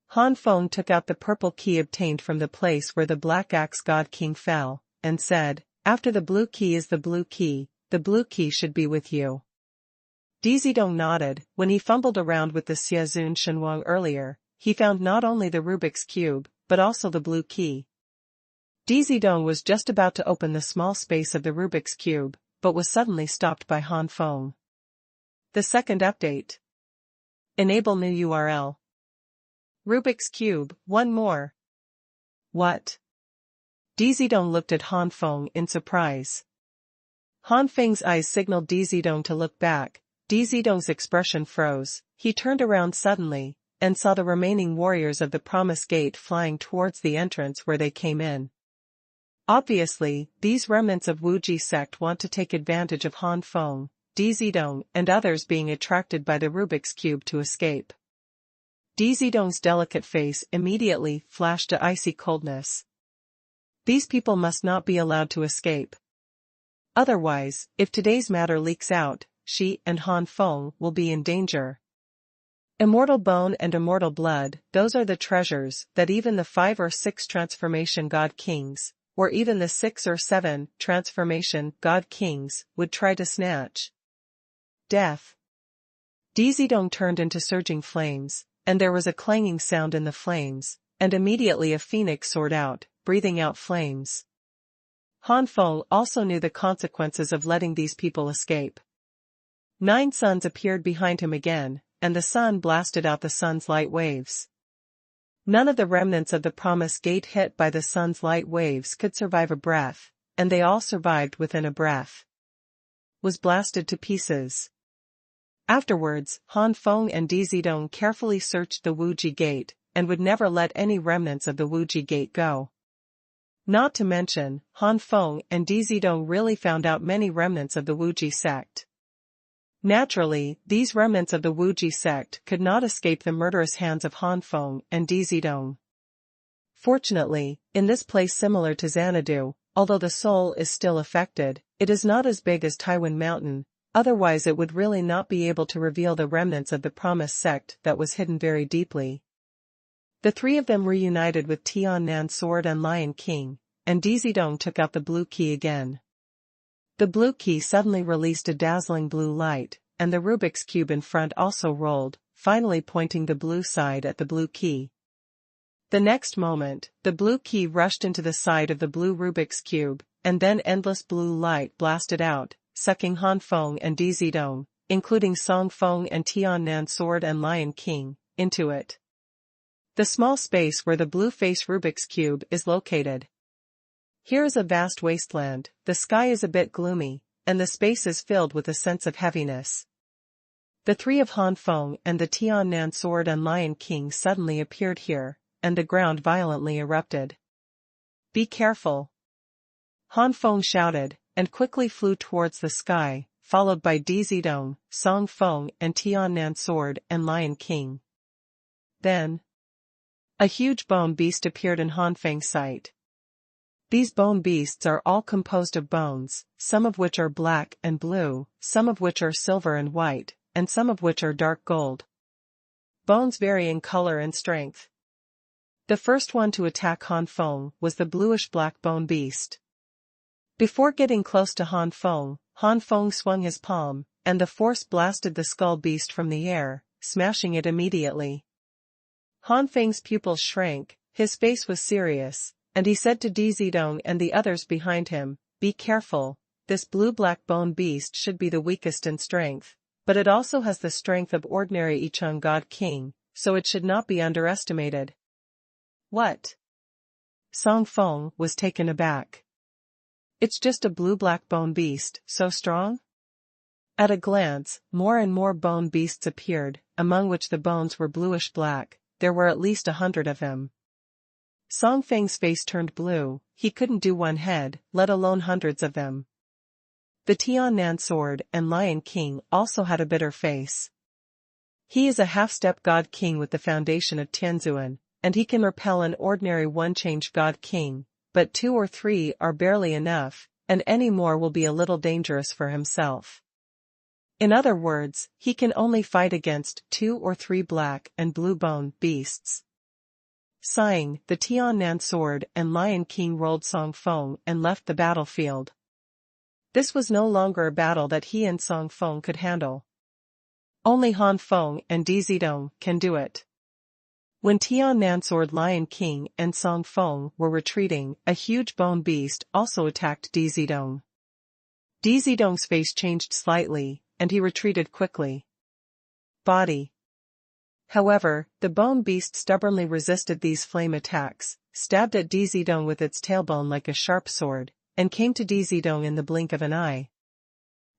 A: Han Feng took out the purple key obtained from the place where the Black Axe God King fell, and said, after the blue key is the blue key should be with you. Di Zidong nodded. When he fumbled around with the Xiazun Shenhuang earlier, he found not only the Rubik's Cube, but also the blue key. Di Zidong was just about to open the small space of the Rubik's Cube, but was suddenly stopped by Han Feng. The second update. Enable new URL. Rubik's Cube, one more. What? Di Zidong looked at Han Feng in surprise. Han Feng's eyes signaled Di Zidong to look back. Di Zidong's expression froze. He turned around suddenly, and saw the remaining warriors of the Promise Gate flying towards the entrance where they came in. Obviously, these remnants of Wuji sect want to take advantage of Han Feng, Di Zidong, and others being attracted by the Rubik's Cube to escape. Di Zidong's delicate face immediately flashed to icy coldness. These people must not be allowed to escape. Otherwise, if today's matter leaks out, she and Han Feng will be in danger. Immortal Bone and Immortal Blood, those are the treasures that even the 5 or 6 transformation god kings, or even the 6 or 7 transformation god kings, would try to snatch. Death. Di Zidong turned into surging flames, and there was a clanging sound in the flames, and immediately a phoenix soared out, breathing out flames. Han Feng also knew the consequences of letting these people escape. 9 suns appeared behind him again, and the sun blasted out the sun's light waves. None of the remnants of the Promise Gate hit by the sun's light waves could survive a breath, and they all survived within a breath. Was blasted to pieces. Afterwards, Han Feng and Di Zidong carefully searched the Wuji Gate, and would never let any remnants of the Wuji Gate go. Not to mention, Han Feng and Di Zidong really found out many remnants of the Wuji sect. Naturally, these remnants of the Wuji sect could not escape the murderous hands of Han Feng and Di Zidong. Fortunately, in this place similar to Xanadu, although the soul is still affected, it is not as big as Taiwan Mountain, otherwise it would really not be able to reveal the remnants of the Promise sect that was hidden very deeply. The 3 of them reunited with Tiannan Sword and Lion King, and Di Zidong took out the blue key again. The blue key suddenly released a dazzling blue light, and the Rubik's Cube in front also rolled, finally pointing the blue side at the blue key. The next moment, the blue key rushed into the side of the blue Rubik's Cube, and then endless blue light blasted out, sucking Han Feng and Di Zidong, including Song Feng and Tiannan Sword and Lion King, into it. The small space where the blue-face Rubik's Cube is located. Here is a vast wasteland, the sky is a bit gloomy, and the space is filled with a sense of heaviness. The 3 of Han Feng and the Tiannan Sword and Lion King suddenly appeared here, and the ground violently erupted. Be careful! Han Feng shouted, and quickly flew towards the sky, followed by Di Zidong, Song Feng and Tiannan Sword and Lion King. Then, a huge bone beast appeared in Han Feng's sight. These bone beasts are all composed of bones, some of which are black and blue, some of which are silver and white, and some of which are dark gold. Bones vary in color and strength. The first one to attack Han Feng was the bluish-black bone beast. Before getting close to Han Feng swung his palm, and the force blasted the skull beast from the air, smashing it immediately. Han Feng's pupils shrank, his face was serious, and he said to Di Zidong and the others behind him, "Be careful, this blue-black bone beast should be the weakest in strength, but it also has the strength of ordinary Ichang God King, so it should not be underestimated." "What?" Song Feng was taken aback. "It's just a blue-black bone beast, so strong?" At a glance, more and more bone beasts appeared, among which the bones were bluish-black. There were at least 100 of them. Song Feng's face turned blue. He couldn't do one head, let alone hundreds of them. The Tiannan Sword and Lion King also had a bitter face. He is a half-step God King with the foundation of Tianzuan, and he can repel an ordinary one-change God King, but 2 or 3 are barely enough, and any more will be a little dangerous for himself. In other words, he can only fight against 2 or 3 black and blue bone beasts. Sighing, the Tiannan Sword and Lion King rolled Song Feng and left the battlefield. This was no longer a battle that he and Song Feng could handle. Only Han Feng and Di Zidong can do it. When Tiannan Sword, Lion King and Song Feng were retreating, a huge bone beast also attacked Di Zidong. Di Zidong's face changed slightly, and he retreated quickly. Body. However, the bone beast stubbornly resisted these flame attacks, stabbed at Di Zidong with its tailbone like a sharp sword, and came to Di Zidong in the blink of an eye.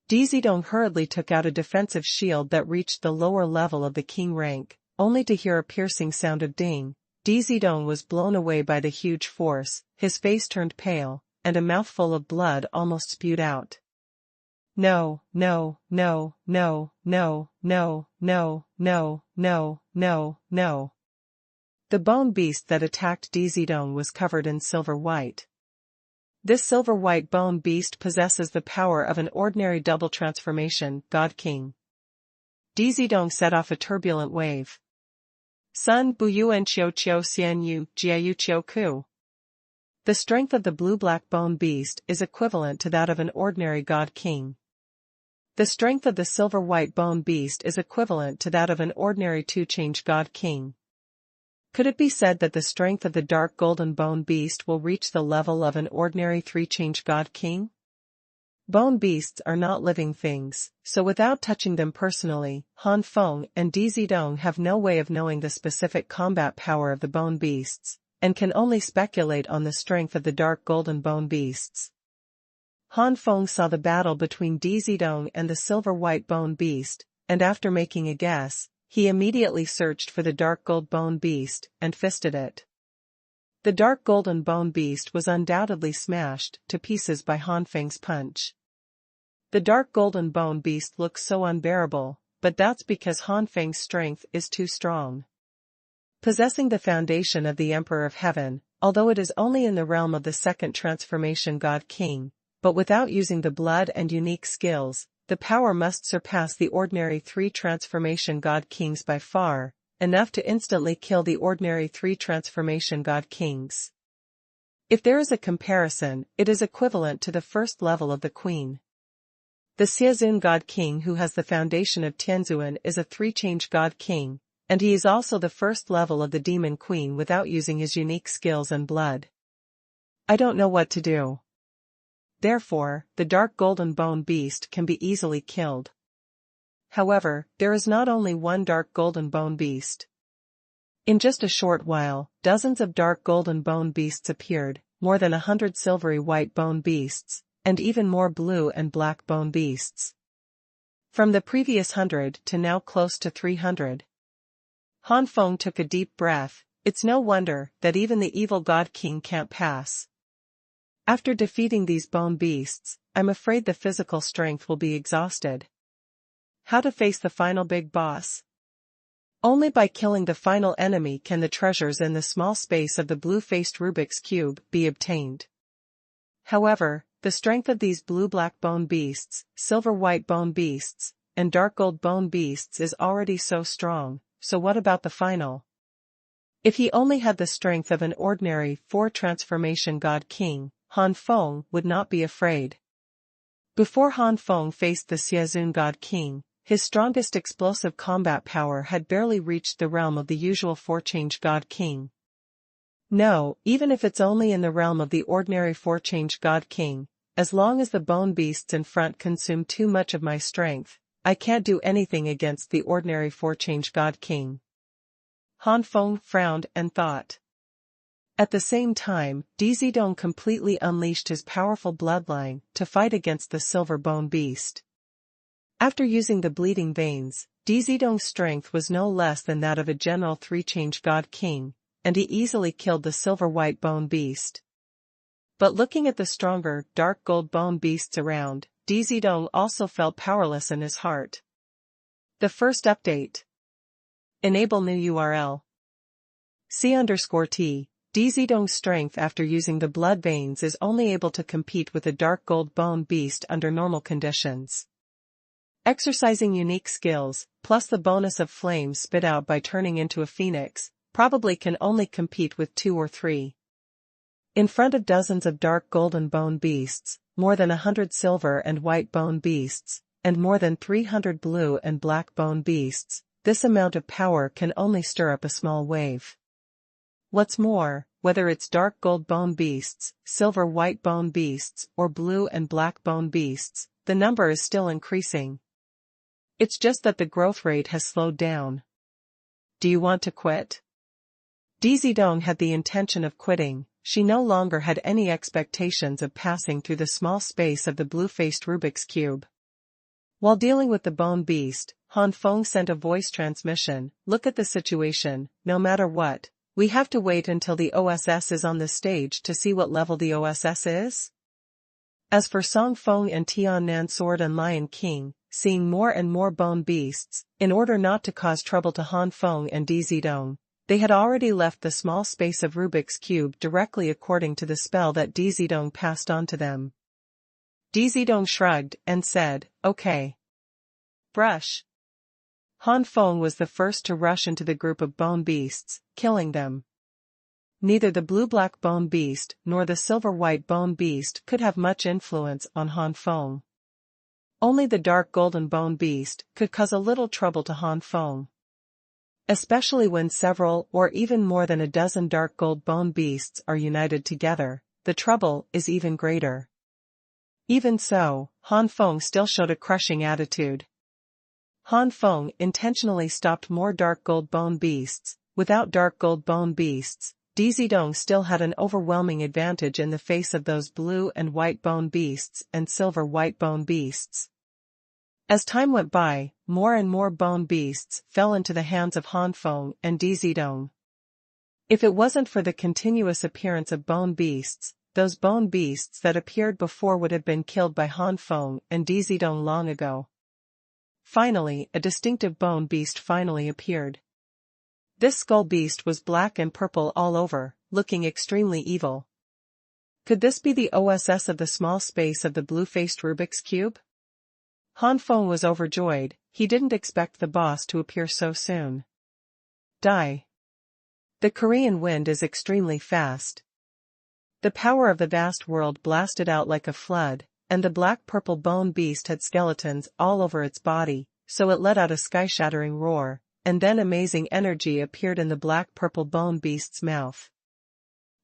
A: Di Zidong hurriedly took out a defensive shield that reached the lower level of the king rank, only to hear a piercing sound of ding. Di Zidong was blown away by the huge force, his face turned pale, and a mouthful of blood almost spewed out. No, no, no, no, no, no, no, no, no, no, no. The bone beast that attacked Di Zidong was covered in silver white. This silver-white bone beast possesses the power of an ordinary double transformation, God King. Di Zidong set off a turbulent wave. Sun Buyuan Qiu Qiu Xian Yu Jiayu Qiu Ku. The strength of the blue-black bone beast is equivalent to that of an ordinary God King. The strength of the silver-white bone beast is equivalent to that of an ordinary two-change God King. Could it be said that the strength of the dark golden bone beast will reach the level of an ordinary three-change God King? Bone beasts are not living things, so without touching them personally, Han Feng and Di Zidong have no way of knowing the specific combat power of the bone beasts, and can only speculate on the strength of the dark golden bone beasts. Han Feng saw the battle between Di Zidong and the silver-white bone beast, and after making a guess, he immediately searched for the dark gold bone beast and fisted it. The dark golden bone beast was undoubtedly smashed to pieces by Han Feng's punch. The dark golden bone beast looks so unbearable, but that's because Han Feng's strength is too strong. Possessing the foundation of the Emperor of Heaven, although it is only in the realm of the second transformation God King, but without using the blood and unique skills, the power must surpass the ordinary three transformation God Kings by far, enough to instantly kill the ordinary three transformation God Kings. If there is a comparison, it is equivalent to the first level of the Queen. The Xiazun God King who has the foundation of Tianzuan is a three-change God King, and he is also the first level of the Demon Queen without using his unique skills and blood. I don't know what to do. Therefore, the dark golden bone beast can be easily killed. However, there is not only one dark golden bone beast. In just a short while, dozens of dark golden bone beasts appeared, more than 100 silvery white bone beasts, and even more blue and black bone beasts. From the previous 100 to now close to 300. Han Feng took a deep breath. It's no wonder that even the evil God King can't pass. After defeating these bone beasts, I'm afraid the physical strength will be exhausted. How to face the final big boss? Only by killing the final enemy can the treasures in the small space of the blue-faced Rubik's Cube be obtained. However, the strength of these blue-black bone beasts, silver-white bone beasts, and dark gold bone beasts is already so strong, so what about the final? If he only had the strength of an ordinary four-transformation god king, Han Feng would not be afraid. Before Han Feng faced the Xiezun god king, his strongest explosive combat power had barely reached the realm of the usual four-change god king. No, even if it's only in the realm of the ordinary four-change god king, as long as the bone beasts in front consume too much of my strength, I can't do anything against the ordinary four-change god king. Han Feng frowned and thought. At the same time, Dizidong completely unleashed his powerful bloodline to fight against the silver bone beast. After using the bleeding veins, Dizidong's strength was no less than that of a general three-change god king, and he easily killed the silver-white bone beast. But looking at the stronger, dark gold bone beasts around, Dizidong also felt powerless in his heart. The first update. Enable new URL. C_T. Dizidong's strength after using the blood veins is only able to compete with a dark gold bone beast under normal conditions. Exercising unique skills, plus the bonus of flames spit out by turning into a phoenix, probably can only compete with 2 or 3. In front of dozens of dark golden bone beasts, more than 100 silver and white bone beasts, and more than 300 blue and black bone beasts, this amount of power can only stir up a small wave. What's more, whether it's dark gold bone beasts, silver white bone beasts, or blue and black bone beasts, the number is still increasing. It's just that the growth rate has slowed down. Do you want to quit? Dizidong had the intention of quitting. She no longer had any expectations of passing through the small space of the blue-faced Rubik's Cube. While dealing with the bone beast, Han Feng sent a voice transmission. Look at the situation, no matter what. We have to wait until the OSS is on the stage to see what level the OSS is? As for Song Feng and Tiannan Sword and Lion King, seeing more and more bone beasts, in order not to cause trouble to Han Feng and Dizidong, they had already left the small space of Rubik's Cube directly according to the spell that Dizidong passed on to them. Dizidong shrugged and said, "Okay. Brush." Han Feng was the first to rush into the group of bone beasts, killing them. Neither the blue-black bone beast nor the silver-white bone beast could have much influence on Han Feng. Only the dark golden bone beast could cause a little trouble to Han Feng. Especially when several or even more than a dozen dark gold bone beasts are united together, the trouble is even greater. Even so, Han Feng still showed a crushing attitude. Han Feng intentionally stopped more dark gold bone beasts. Without dark gold bone beasts, Dizidong still had an overwhelming advantage in the face of those blue and white bone beasts and silver white bone beasts. As time went by, more and more bone beasts fell into the hands of Han Feng and Dizidong. If it wasn't for the continuous appearance of bone beasts, those bone beasts that appeared before would have been killed by Han Feng and Dizidong long ago. Finally, a distinctive bone beast finally appeared. This skull beast was black and purple all over, looking extremely evil. Could this be the OSS of the small space of the blue-faced Rubik's Cube? Han Feng was overjoyed. He didn't expect the boss to appear so soon. Die. The Korean wind is extremely fast. The power of the vast world blasted out like a flood, and the black-purple bone beast had skeletons all over its body, so it let out a sky-shattering roar, and then amazing energy appeared in the black-purple bone beast's mouth.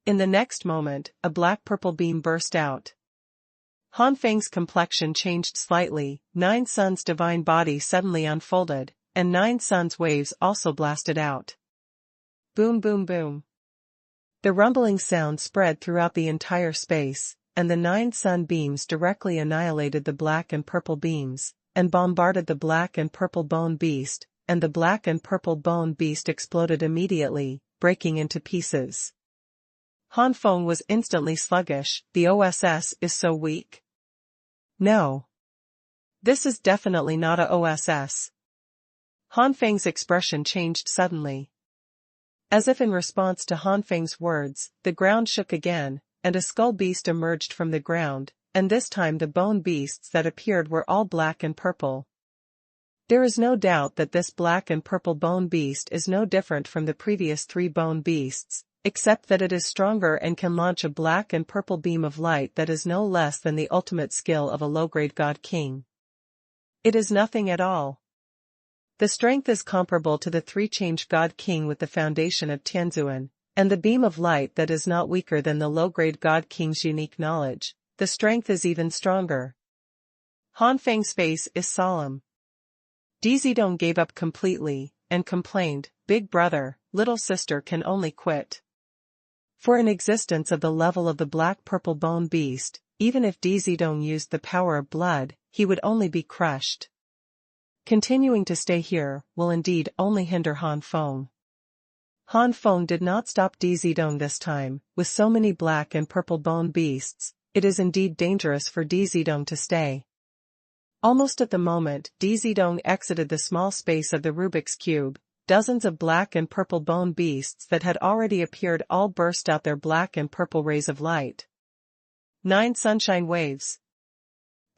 A: In the next moment, a black-purple beam burst out. Han Feng's complexion changed slightly, Nine Suns' divine body suddenly unfolded, and Nine Suns' waves also blasted out. Boom boom boom. The rumbling sound spread throughout the entire space, and the 9 sun beams directly annihilated the black and purple beams, and bombarded the black and purple bone beast, and the black and purple bone beast exploded immediately, breaking into pieces. Han Feng was instantly sluggish. The OSS is so weak. No. This is definitely not a OSS. Han Feng's expression changed suddenly. As if in response to Han Feng's words, the ground shook again, and a skull beast emerged from the ground, and this time the bone beasts that appeared were all black and purple. There is no doubt that this black and purple bone beast is no different from the previous 3 bone beasts, except that it is stronger and can launch a black and purple beam of light that is no less than the ultimate skill of a low-grade god king. It is nothing at all. The strength is comparable to the 3-change god king with the foundation of Tianzuan, and the beam of light that is not weaker than the low-grade god king's unique knowledge. The strength is even stronger. Han Feng's face is solemn. Dizidong gave up completely, and complained, "Big brother, little sister can only quit." For an existence of the level of the black-purple bone beast, even if Dizidong used the power of blood, he would only be crushed. Continuing to stay here will indeed only hinder Han Feng. Han Feng did not stop Dizidong this time. With so many black and purple bone beasts, it is indeed dangerous for Dizidong to stay. Almost at the moment Dizidong exited the small space of the Rubik's Cube, dozens of black and purple bone beasts that had already appeared all burst out their black and purple rays of light. 9 sunshine waves.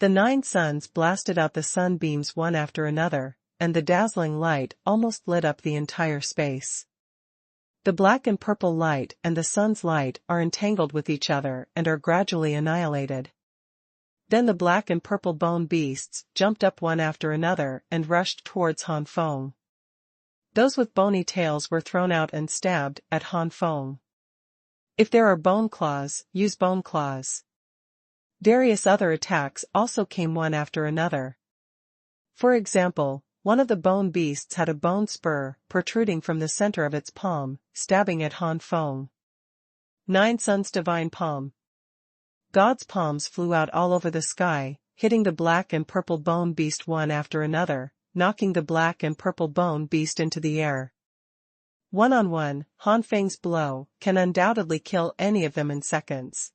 A: The 9 suns blasted out the sunbeams one after another, and the dazzling light almost lit up the entire space. The black and purple light and the sun's light are entangled with each other and are gradually annihilated. Then the black and purple bone beasts jumped up one after another and rushed towards Han Feng. Those with bony tails were thrown out and stabbed at Han Feng. If there are bone claws, use bone claws. Various other attacks also came one after another. For example, one of the bone beasts had a bone spur protruding from the center of its palm, stabbing at Han Feng. 9 suns divine palm. God's palms flew out all over the sky, hitting the black and purple bone beast one after another, knocking the black and purple bone beast into the air. One-on-one, Han Feng's blow can undoubtedly kill any of them in seconds.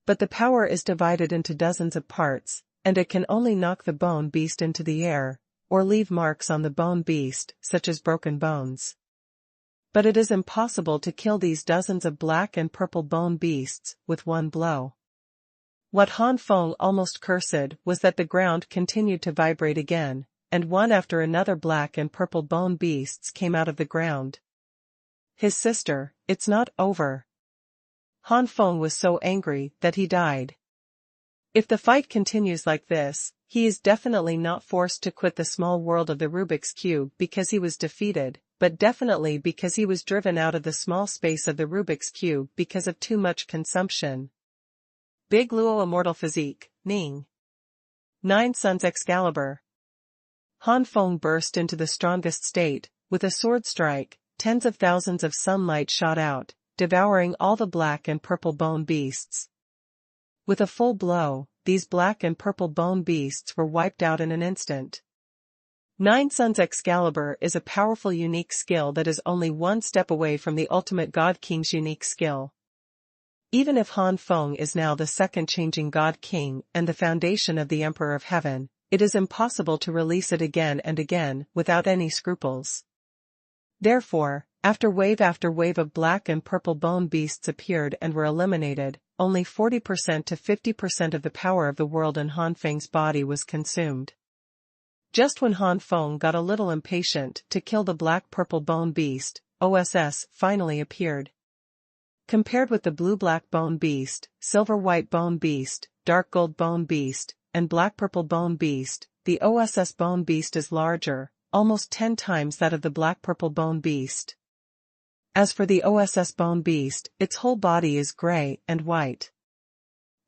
A: But the power is divided into dozens of parts, and it can only knock the bone beast into the air, or leave marks on the bone beast, such as broken bones. But it is impossible to kill these dozens of black and purple bone beasts with one blow. What Han Feng almost cursed was that the ground continued to vibrate again, and one after another black and purple bone beasts came out of the ground. His sister, it's not over. Han Feng was so angry that he died. If the fight continues like this, he is definitely not forced to quit the small world of the Rubik's Cube because he was defeated, but definitely because he was driven out of the small space of the Rubik's Cube because of too much consumption. Big Luo Immortal Physique, Ning. 9 suns Excalibur. Han Feng burst into the strongest state. With a sword strike, tens of thousands of sunlight shot out, devouring all the black and purple bone beasts. With a full blow, these black and purple bone beasts were wiped out in an instant. 9 suns Excalibur is a powerful unique skill that is only one step away from the ultimate God King's unique skill. Even if Han Feng is now the second changing God King and the foundation of the Emperor of Heaven, it is impossible to release it again and again without any scruples. Therefore, after wave of black and purple bone beasts appeared and were eliminated, only 40% to 50% of the power of the world in Han Feng's body was consumed. Just when Han Feng got a little impatient to kill the black-purple bone beast, OSS finally appeared. Compared with the blue-black bone beast, silver-white bone beast, dark gold bone beast, and black-purple bone beast, the OSS bone beast is larger, almost 10 times that of the black-purple bone beast. As for the OSS bone beast, its whole body is gray and white.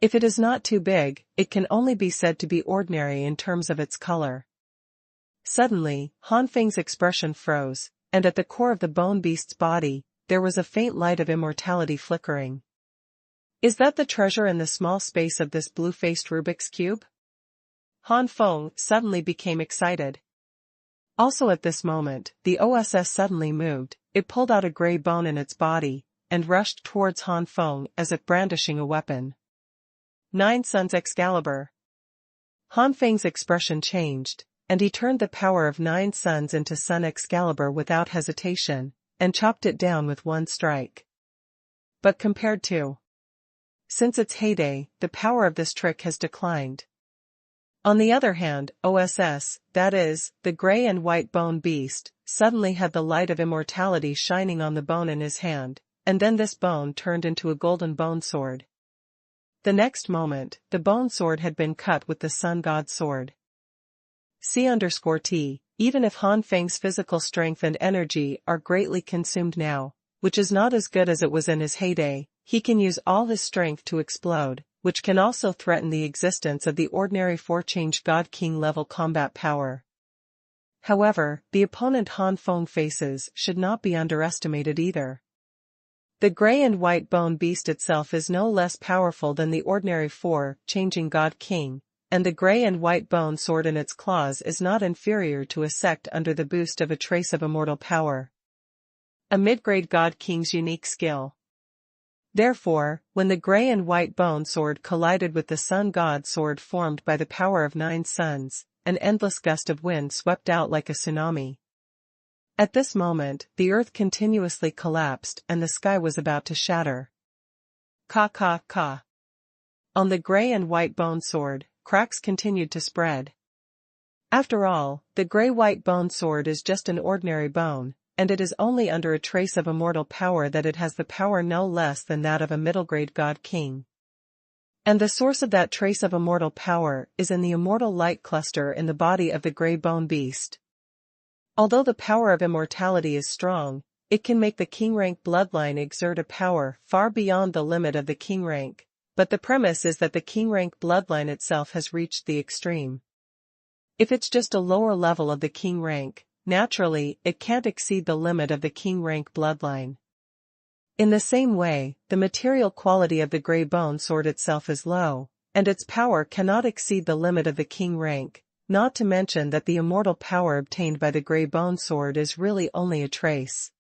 A: If it is not too big, it can only be said to be ordinary in terms of its color. Suddenly, Han Feng's expression froze, and at the core of the bone beast's body, there was a faint light of immortality flickering. Is that the treasure in the small space of this blue-faced Rubik's Cube? Han Feng suddenly became excited. Also at this moment, the OSS suddenly moved, it pulled out a gray bone in its body, and rushed towards Han Feng as if brandishing a weapon. 9 suns Excalibur. Han Feng's expression changed, and he turned the power of 9 suns into Sun Excalibur without hesitation, and chopped it down with one strike. But compared to Since its heyday, the power of this trick has declined. On the other hand, OSS, that is, the gray and white bone beast, suddenly had the light of immortality shining on the bone in his hand, and then this bone turned into a golden bone sword. The next moment, the bone sword had been cut with the sun god sword. C_T, even if Han Feng's physical strength and energy are greatly consumed now, which is not as good as it was in his heyday, he can use all his strength to explode, which can also threaten the existence of the ordinary 4-change God King level combat power. However, the opponent Han Feng faces should not be underestimated either. The gray and white bone beast itself is no less powerful than the ordinary 4-changing God King, and the gray and white bone sword in its claws is not inferior to a sect under the boost of a trace of immortal power. A mid-grade God King's unique skill. Therefore, when the gray and white bone sword collided with the sun god sword formed by the power of 9 suns, an endless gust of wind swept out like a tsunami. At this moment, the earth continuously collapsed and the sky was about to shatter. Ka. On the gray and white bone sword, cracks continued to spread. After all, the gray-white bone sword is just an ordinary bone, and it is only under a trace of immortal power that it has the power no less than that of a middle-grade God King. And the source of that trace of immortal power is in the immortal light cluster in the body of the gray bone beast. Although the power of immortality is strong, it can make the king rank bloodline exert a power far beyond the limit of the king rank, but the premise is that the king rank bloodline itself has reached the extreme. If it's just a lower level of the king rank, naturally, it can't exceed the limit of the king rank bloodline. In the same way, the material quality of the gray bone sword itself is low, and its power cannot exceed the limit of the king rank, not to mention that the immortal power obtained by the gray bone sword is really only a trace.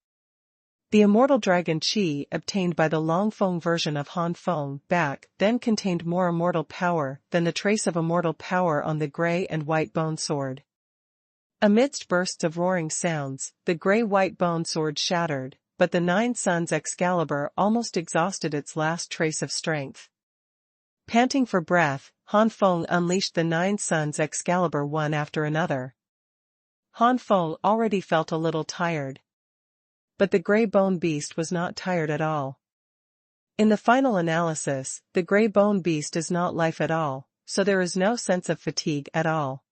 A: The immortal dragon Chi obtained by the Long Feng version of Han Feng back then contained more immortal power than the trace of immortal power on the gray and white bone sword. Amidst bursts of roaring sounds, the gray-white bone sword shattered, but the 9 suns Excalibur almost exhausted its last trace of strength. Panting for breath, Han Feng unleashed the 9 suns Excalibur one after another. Han Feng already felt a little tired. But the gray bone beast was not tired at all. In the final analysis, the gray bone beast is not life at all, so there is no sense of fatigue at all.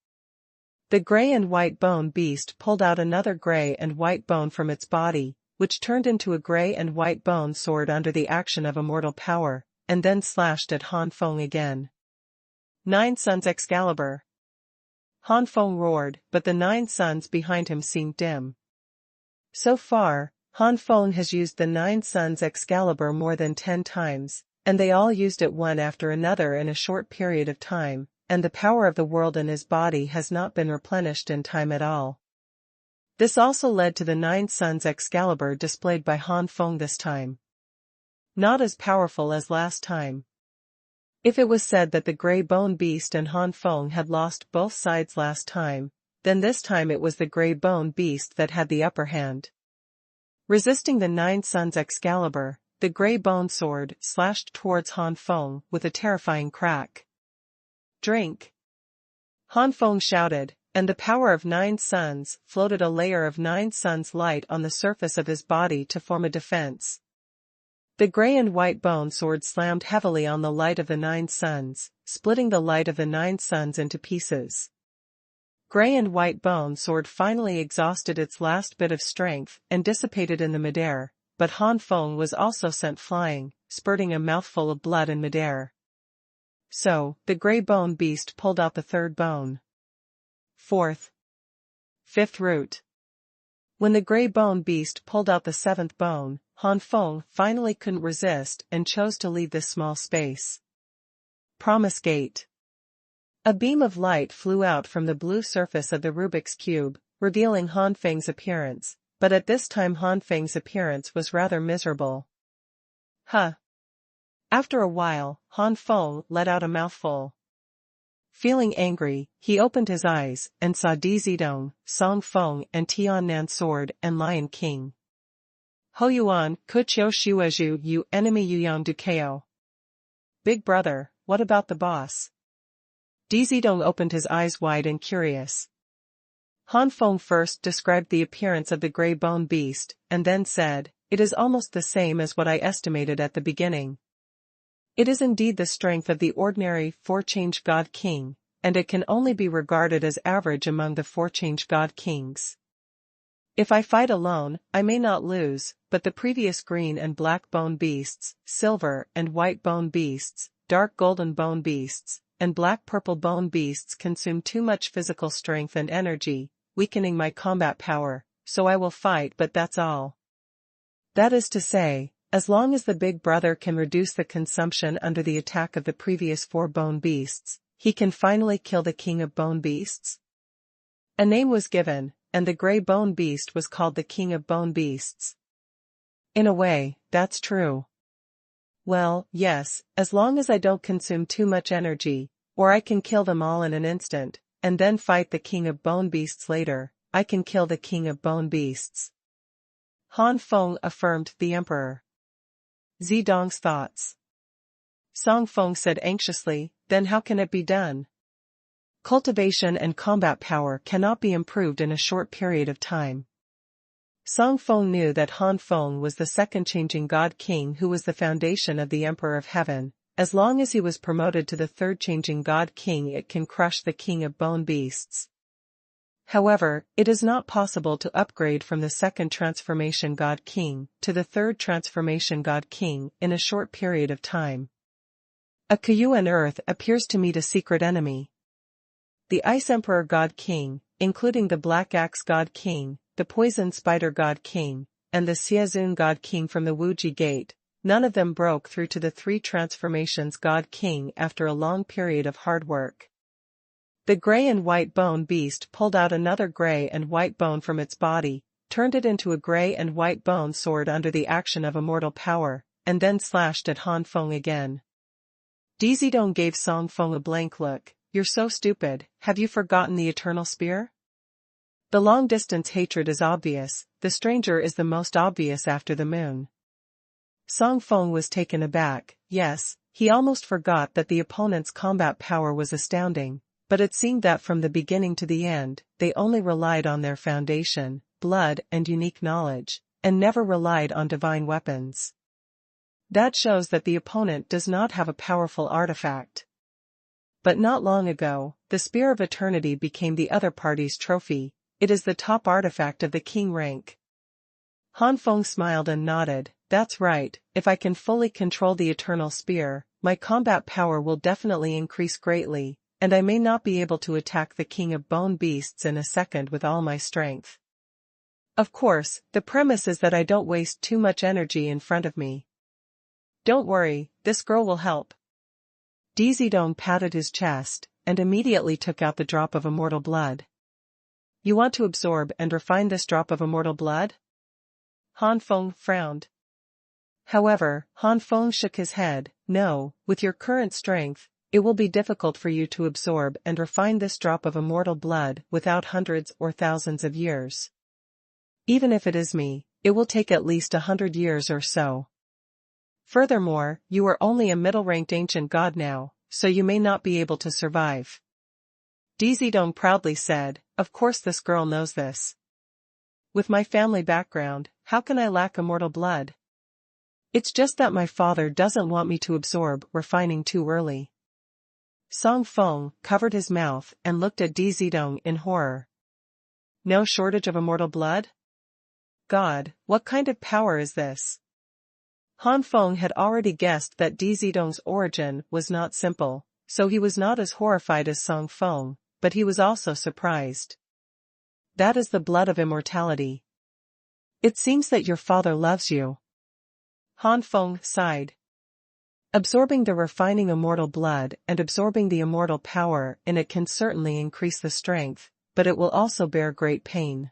A: The gray and white bone beast pulled out another gray and white bone from its body, which turned into a gray and white bone sword under the action of immortal power, and then slashed at Han Feng again. 9 suns Excalibur. Han Feng roared, but the 9 suns behind him seemed dim. So far, Han Feng has used the 9 suns Excalibur more than 10 times, and they all used it one after another in a short period of time, and the power of the world in his body has not been replenished in time at all. This also led to the 9 suns Excalibur displayed by Han Feng this time. Not as powerful as last time. If it was said that the gray bone beast and Han Feng had lost both sides last time, then this time it was the gray bone beast that had the upper hand. Resisting the 9 suns Excalibur, the gray bone sword slashed towards Han Feng with a terrifying crack. Drink! Han Feng shouted, and the power of 9 suns floated a layer of 9 suns light on the surface of his body to form a defense. The gray and white bone sword slammed heavily on the light of the 9 suns, splitting the light of the 9 suns into pieces. Gray and white bone sword finally exhausted its last bit of strength and dissipated in the midair, but Han Feng was also sent flying, spurting a mouthful of blood in midair. So, the gray bone beast pulled out the 3rd bone. 4th. 5th root. When the gray bone beast pulled out the 7th bone, Han Feng finally couldn't resist and chose to leave this small space. Promise Gate. A beam of light flew out from the blue surface of the Rubik's Cube, revealing Han Feng's appearance, but at this time Han Feng's appearance was rather miserable. Huh. After a while, Han Feng let out a mouthful. Feeling angry, he opened his eyes and saw Di Zidong, Song Feng and Tiannan Sword and Lion King. Ho Yuan, Ku Qiu Shuozhu Yu Enemy Yuyang Dukeo. Big brother, what about the boss? Dizidong opened his eyes wide and curious. Han Feng first described the appearance of the gray bone beast, and then said, "It is almost the same as what I estimated at the beginning. It is indeed the strength of the ordinary four-change god king, and it can only be regarded as average among the four-change god kings. If I fight alone, I may not lose, but the previous green and black bone beasts, silver and white bone beasts, dark golden bone beasts, and black-purple bone beasts consume too much physical strength and energy, weakening my combat power, so I will fight, but that's all. That is to say, as long as the big brother can reduce the consumption under the attack of the previous four bone beasts, he can finally kill the king of bone beasts." A name was given, and the gray bone beast was called the king of bone beasts. In a way, that's true. Well, yes, as long as I don't consume too much energy, or I can kill them all in an instant, and then fight the king of bone beasts later, I can kill the king of bone beasts. Han Feng affirmed the emperor. Zidong's thoughts. Song Feng said anxiously, "Then how can it be done? Cultivation and combat power cannot be improved in a short period of time." Song Feng knew that Han Feng was the second changing god king who was the foundation of the Emperor of Heaven. As long as he was promoted to the third changing god king, it can crush the king of bone beasts. However, it is not possible to upgrade from the second transformation god king to the third transformation god king in a short period of time. A Kuyuan Earth appears to meet a secret enemy. The Ice Emperor God King, including the Black Axe God King, the Poison Spider God King, and the Xiazun God King from the Wuji Gate, none of them broke through to the three transformations God King after a long period of hard work. The gray and white bone beast pulled out another gray and white bone from its body, turned it into a gray and white bone sword under the action of immortal power, and then slashed at Han Feng again. Dizidong gave Song Feng a blank look. "You're so stupid, have you forgotten the eternal spear? The long-distance hatred is obvious, the stranger is the most obvious after the moon." Song Feng was taken aback. Yes, he almost forgot that the opponent's combat power was astounding, but it seemed that from the beginning to the end, they only relied on their foundation, blood and unique knowledge, and never relied on divine weapons. That shows that the opponent does not have a powerful artifact. But not long ago, the Spear of Eternity became the other party's trophy. It is the top artifact of the king rank. Han Feng smiled and nodded. "That's right, if I can fully control the Eternal Spear, my combat power will definitely increase greatly, and I may not be able to attack the king of bone beasts in a second with all my strength. Of course, the premise is that I don't waste too much energy in front of me. Don't worry, this girl will help." Dizidong patted his chest, and immediately took out the drop of immortal blood. "You want to absorb and refine this drop of immortal blood?" Han Feng frowned. However, Han Feng shook his head. "No, with your current strength, it will be difficult for you to absorb and refine this drop of immortal blood without hundreds or thousands of years. Even if it is me, it will take at least 100 years or so. Furthermore, you are only a middle-ranked ancient god now, so you may not be able to survive." Dizidong proudly said, "Of course this girl knows this. With my family background, how can I lack immortal blood? It's just that my father doesn't want me to absorb refining too early." Song Feng covered his mouth and looked at Dizidong in horror. "No shortage of immortal blood? God, what kind of power is this?" Han Feng had already guessed that Dizidong's origin was not simple, so he was not as horrified as Song Feng, but he was also surprised. "That is the blood of immortality. It seems that your father loves you." Han Feng sighed. Absorbing the refining immortal blood and absorbing the immortal power in it can certainly increase the strength, but it will also bear great pain.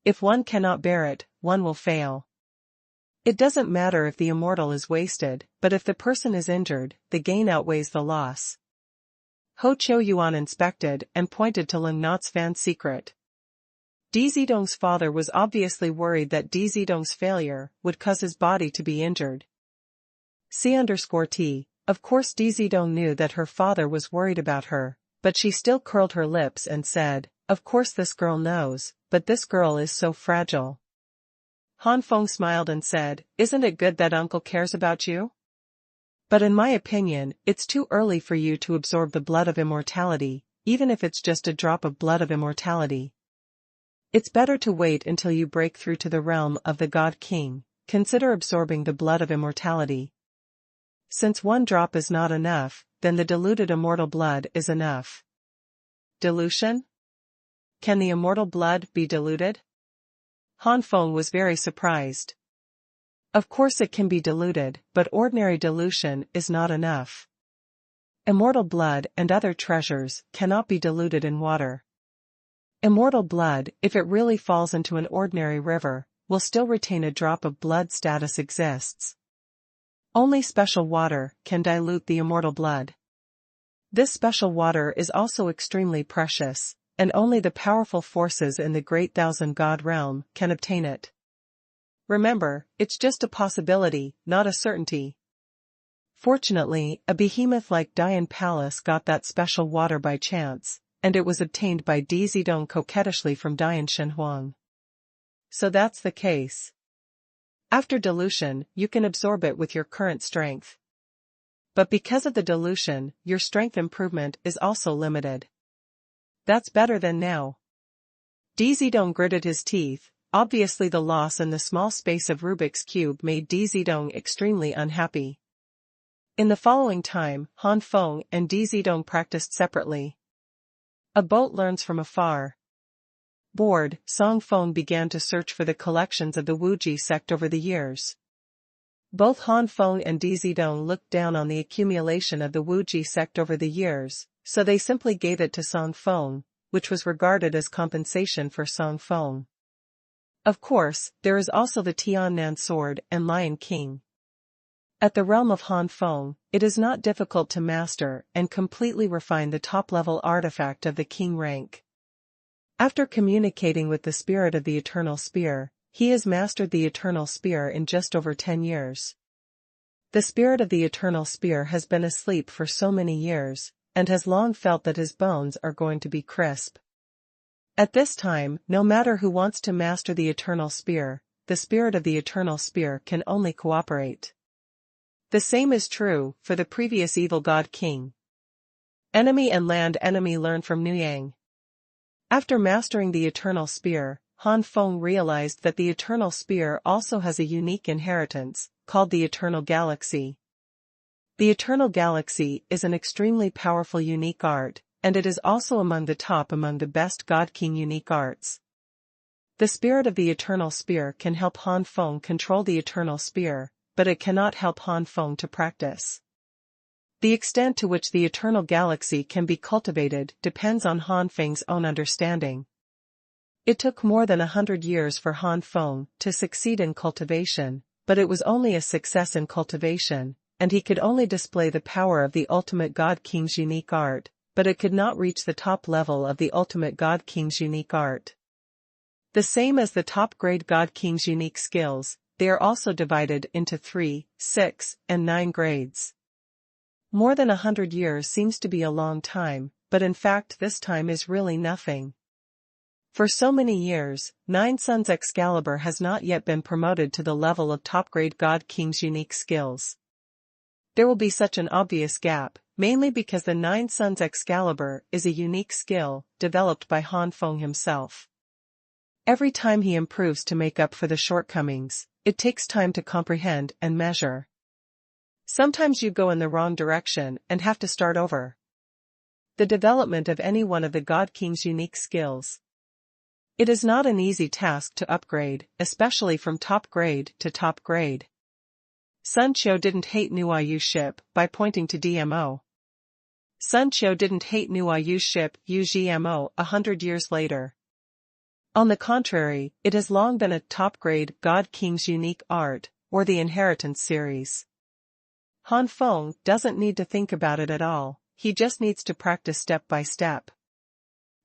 A: If one cannot bear it, one will fail. It doesn't matter if the immortal is wasted, but if the person is injured, the gain outweighs the loss. Ho Chou Yuan inspected and pointed to Lung Not's Van's secret. Dizidong's father was obviously worried that Dizidong's failure would cause his body to be injured. C_T, Of course Dizidong knew that her father was worried about her, but she still curled her lips and said, "Of course this girl knows, but this girl is so fragile." Han Feng smiled and said, "Isn't it good that uncle cares about you? But in my opinion, it's too early for you to absorb the blood of immortality, even if it's just a drop of blood of immortality. It's better to wait until you break through to the realm of the God King. Consider absorbing the blood of immortality. Since one drop is not enough, then the diluted immortal blood is enough." Dilution? Can the immortal blood be diluted? Han Feng was very surprised. Of course it can be diluted, but ordinary dilution is not enough. Immortal blood and other treasures cannot be diluted in water. Immortal blood, if it really falls into an ordinary river, will still retain a drop of blood status exists. Only special water can dilute the immortal blood. This special water is also extremely precious, and only the powerful forces in the Great Thousand God realm can obtain it. Remember, it's just a possibility, not a certainty. Fortunately, a behemoth like Dian Palace got that special water by chance, and it was obtained by Dizidong coquettishly from Dian Xuanhuan. So that's the case. After dilution, you can absorb it with your current strength. But because of the dilution, your strength improvement is also limited. That's better than now. Dizidong gritted his teeth. Obviously the loss in the small space of Rubik's Cube made Dizidong extremely unhappy. In the following time, Han Feng and Dizidong practiced separately. A boat learns from afar. Bored, Song Feng began to search for the collections of the Wuji sect over the years. Both Han Feng and Dizidong looked down on the accumulation of the Wuji sect over the years, so they simply gave it to Song Feng, which was regarded as compensation for Song Feng. Of course, there is also the Tiannan sword and Lion King. At the realm of Han Feng, it is not difficult to master and completely refine the top-level artifact of the king rank. After communicating with the spirit of the Eternal Spear, he has mastered the Eternal Spear in just over 10 years. The spirit of the Eternal Spear has been asleep for so many years, and has long felt that his bones are going to be crisp. At this time, no matter who wants to master the Eternal Spear, the spirit of the Eternal Spear can only cooperate. The same is true for the previous evil god king. Enemy and land enemy learn from Nuyang. After mastering the Eternal Spear, Han Feng realized that the Eternal Spear also has a unique inheritance, called the Eternal Galaxy. The Eternal Galaxy is an extremely powerful unique art, and it is also among the best God King unique arts. The spirit of the Eternal Spear can help Han Feng control the Eternal Spear, but it cannot help Han Feng to practice. The extent to which the Eternal Galaxy can be cultivated depends on Han Feng's own understanding. It took more than 100 years for Han Feng to succeed in cultivation, but it was only a success in cultivation, and he could only display the power of the Ultimate God King's unique art, but it could not reach the top level of the Ultimate God King's unique art. The same as the top-grade God King's unique skills, they are also divided into 3, 6, and 9 grades. More than 100 years seems to be a long time, but in fact this time is really nothing. For so many years, Nine Sun's Excalibur has not yet been promoted to the level of top-grade God King's unique skills. There will be such an obvious gap, mainly because the Nine Sun's Excalibur is a unique skill, developed by Han Feng himself. Every time he improves to make up for the shortcomings, it takes time to comprehend and measure. Sometimes you go in the wrong direction and have to start over. The development of any one of the God King's unique skills. It is not an easy task to upgrade, especially from top grade to top grade. Sun Qiu didn't hate Nuo Yu's ship by pointing to DMO. Sun Qiu didn't hate Nuo Yu's ship UGMO 100 years later. On the contrary, it has long been a top-grade God King's unique art, or the Inheritance series. Han Feng doesn't need to think about it at all, he just needs to practice step by step.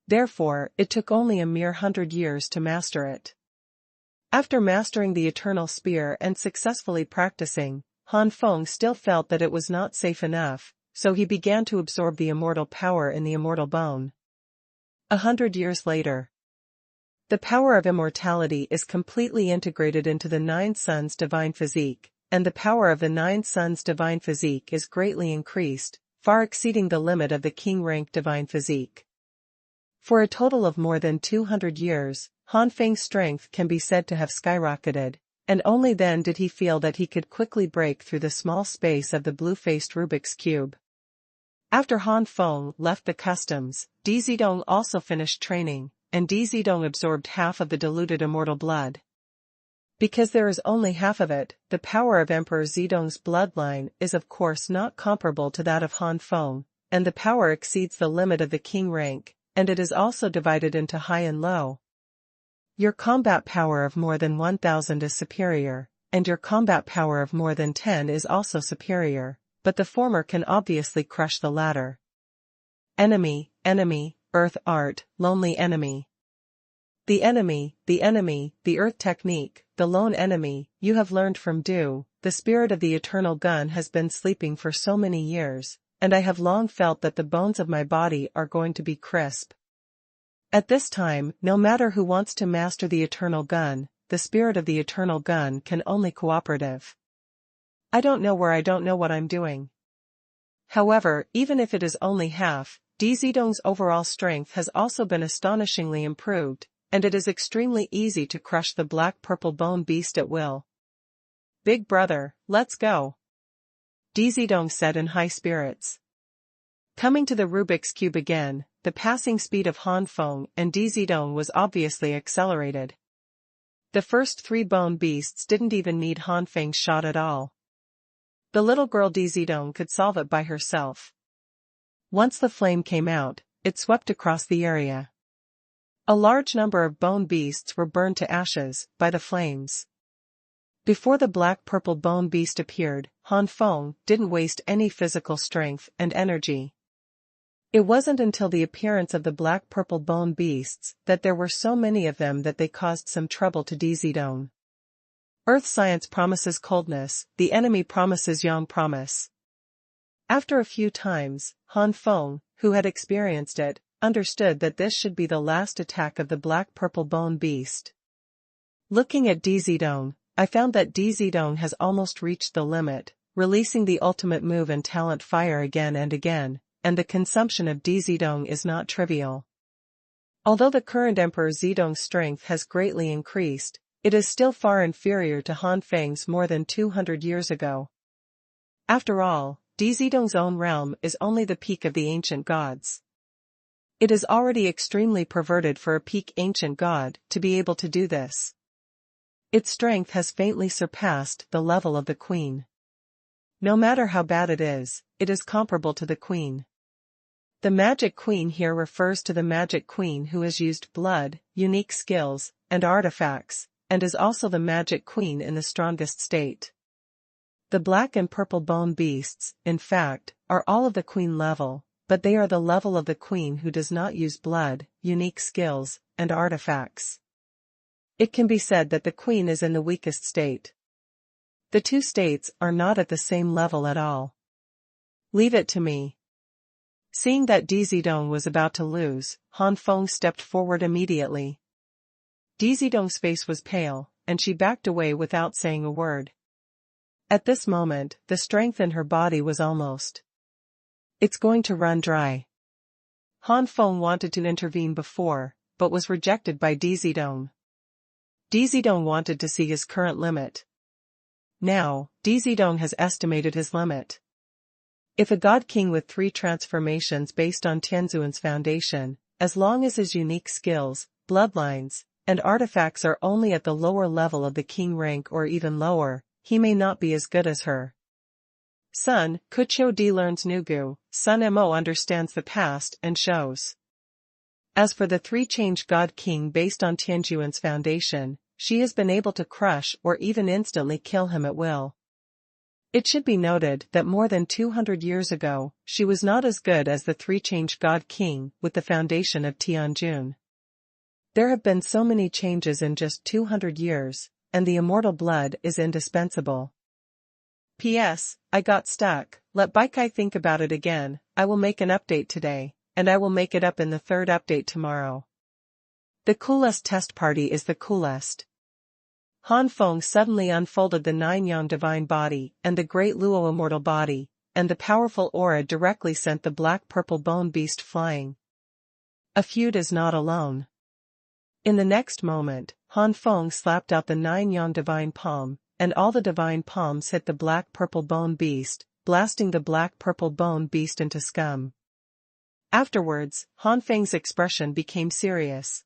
A: Therefore, it took only a mere 100 years to master it. After mastering the Eternal Spear and successfully practicing, Han Feng still felt that it was not safe enough, so he began to absorb the immortal power in the immortal bone. 100 years later. The power of immortality is completely integrated into the Nine Suns' divine physique, and the power of the Nine Suns' divine physique is greatly increased, far exceeding the limit of the king-rank divine physique. For a total of more than 200 years, Han Feng's strength can be said to have skyrocketed, and only then did he feel that he could quickly break through the small space of the blue-faced Rubik's Cube. After Han Feng left the customs, Di Zidong also finished training, and Di Zidong absorbed half of the diluted immortal blood. Because there is only half of it, the power of Emperor Zidong's bloodline is of course not comparable to that of Han Feng, and the power exceeds the limit of the king rank, and it is also divided into high and low. Your combat power of more than 1000 is superior, and your combat power of more than 10 is also superior, but the former can obviously crush the latter. Enemy, Earth Art, Lonely Enemy. The enemy, the Earth Technique, the lone enemy, you have learned from Du. The spirit of the eternal gun has been sleeping for so many years, and I have long felt that the bones of my body are going to be crisp. At this time, no matter who wants to master the eternal gun, the spirit of the eternal gun can only cooperative. I don't know where I don't know what I'm doing. However, even if it is only half, Di Zidong's overall strength has also been astonishingly improved, and it is extremely easy to crush the black-purple bone beast at will. Big brother, let's go. Di Zidong said in high spirits. Coming to the Rubik's Cube again, the passing speed of Han Feng and Di Zidong was obviously accelerated. The first 3 bone beasts didn't even need Han Feng's shot at all. The little girl Di Zidong could solve it by herself. Once the flame came out, it swept across the area. A large number of bone beasts were burned to ashes by the flames. Before the black-purple bone beast appeared, Han Feng didn't waste any physical strength and energy. It wasn't until the appearance of the black-purple bone beasts that there were so many of them that they caused some trouble to Di Zidong. Earth science promises coldness, the enemy promises yang promise. After a few times, Han Feng, who had experienced it, understood that this should be the last attack of the black-purple bone beast. Looking at Di Zidong, I found that Di Zidong has almost reached the limit, releasing the ultimate move and talent fire again and again, and the consumption of Di Zidong is not trivial. Although the current Emperor Zidong's strength has greatly increased, it is still far inferior to Han Feng's more than 200 years ago. After all, Di Zidong's own realm is only the peak of the ancient gods. It is already extremely perverted for a peak ancient god to be able to do this. Its strength has faintly surpassed the level of the queen. No matter how bad it is comparable to the queen. The magic queen here refers to the magic queen who has used blood, unique skills, and artifacts, and is also the magic queen in the strongest state. The black and purple bone beasts, in fact, are all of the queen level, but they are the level of the queen who does not use blood, unique skills, and artifacts. It can be said that the queen is in the weakest state. The two states are not at the same level at all. Leave it to me. Seeing that Di Zidong was about to lose, Han Feng stepped forward immediately. Di Zidong's face was pale, and she backed away without saying a word. At this moment, the strength in her body was almost. It's going to run dry. Han Feng wanted to intervene before, but was rejected by Di Zidong. Di Zidong wanted to see his current limit. Now, Di Zidong has estimated his limit. If a god king with 3 transformations based on Tianzuan's foundation, as long as his unique skills, bloodlines, and artifacts are only at the lower level of the king rank or even lower, he may not be as good as her. Sun, Kucho Di learns Nugu, Sun Mo understands the past and shows. As for the 3-change god king based on Tianzuan's foundation, she has been able to crush or even instantly kill him at will. It should be noted that more than 200 years ago, she was not as good as the 3-change god king with the foundation of Tianjun. There have been so many changes in just 200 years, and the immortal blood is indispensable. P.S. I got stuck. Let Bai Cai think about it again. I will make an update today, and I will make it up in the third update tomorrow. The coolest test party is the coolest. Han Feng suddenly unfolded the 9 Yang divine body and the great Luo immortal body, and the powerful aura directly sent the black-purple bone beast flying. A feud is not alone. In the next moment, Han Feng slapped out the 9 Yang divine palm, and all the divine palms hit the black-purple bone beast, blasting the black-purple bone beast into scum. Afterwards, Han Feng's expression became serious.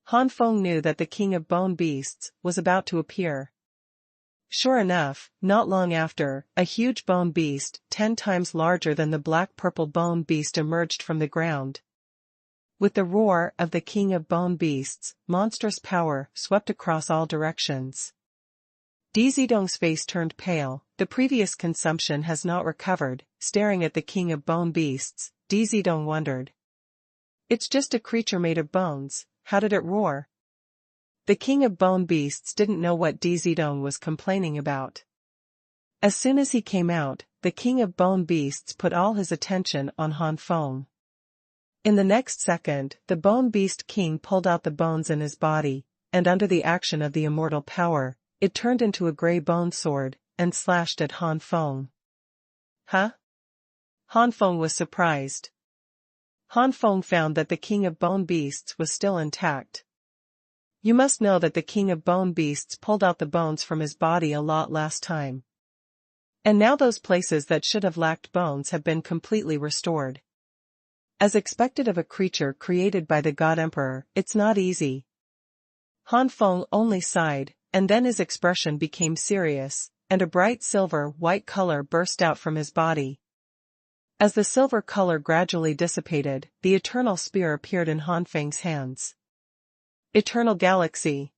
A: Han Feng knew that the king of bone beasts was about to appear. Sure enough, not long after, a huge bone beast, 10 times larger than the black-purple bone beast emerged from the ground. With the roar of the king of bone beasts, monstrous power swept across all directions. Di Zidong's face turned pale. The previous consumption has not recovered. Staring at the king of bone beasts, Di Zidong wondered. It's just a creature made of bones, how did it roar? The king of bone beasts didn't know what Di Zidong was complaining about. As soon as he came out, the king of bone beasts put all his attention on Han Feng. In the next second, the bone beast king pulled out the bones in his body, and under the action of the immortal power, it turned into a grey bone sword, and slashed at Han Feng. Huh? Han Feng was surprised. Han Feng found that the king of bone beasts was still intact. You must know that the king of bone beasts pulled out the bones from his body a lot last time. And now those places that should have lacked bones have been completely restored. As expected of a creature created by the God Emperor, it's not easy. Han Feng only sighed, and then his expression became serious, and a bright silver-white color burst out from his body. As the silver color gradually dissipated, the eternal spear appeared in Han Feng's hands. Eternal Galaxy.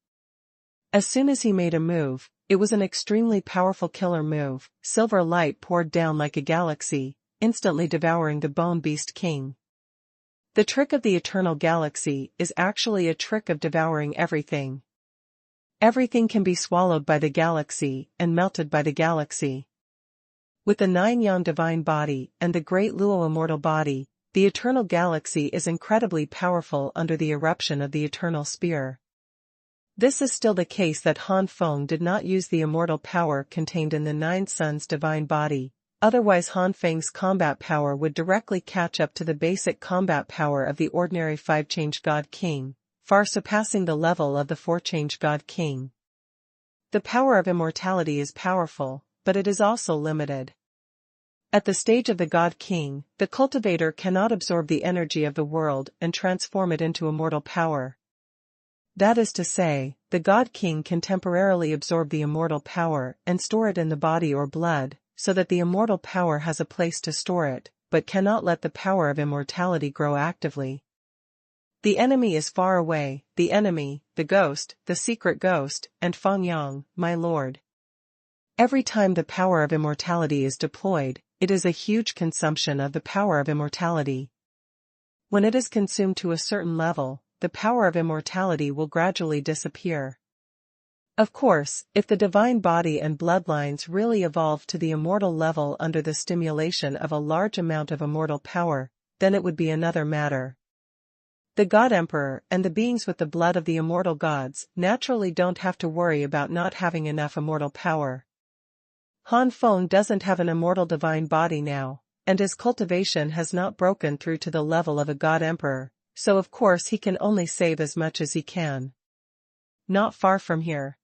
A: As soon as he made a move, it was an extremely powerful killer move. Silver light poured down like a galaxy, instantly devouring the Bone Beast King. The trick of the Eternal Galaxy is actually a trick of devouring everything. Everything can be swallowed by the galaxy and melted by the galaxy. With the 9 Yang divine body and the great Luo immortal body, the Eternal Galaxy is incredibly powerful under the eruption of the Eternal Spear. This is still the case that Han Feng did not use the immortal power contained in the 9 Suns divine body, otherwise Han Feng's combat power would directly catch up to the basic combat power of the ordinary 5-change God King, far surpassing the level of the 4-change God King. The power of immortality is powerful, but it is also limited. At the stage of the God King, the cultivator cannot absorb the energy of the world and transform it into immortal power. That is to say, the God King can temporarily absorb the immortal power and store it in the body or blood, so that the immortal power has a place to store it, but cannot let the power of immortality grow actively. The enemy is far away, the enemy, the ghost, the secret ghost, and Feng Yang, my lord. Every time the power of immortality is deployed, it is a huge consumption of the power of immortality. When it is consumed to a certain level, the power of immortality will gradually disappear. Of course, if the divine body and bloodlines really evolve to the immortal level under the stimulation of a large amount of immortal power, then it would be another matter. The God Emperor and the beings with the blood of the immortal gods naturally don't have to worry about not having enough immortal power. Han Feng doesn't have an immortal divine body now, and his cultivation has not broken through to the level of a God Emperor, so of course he can only save as much as he can. Not far from here.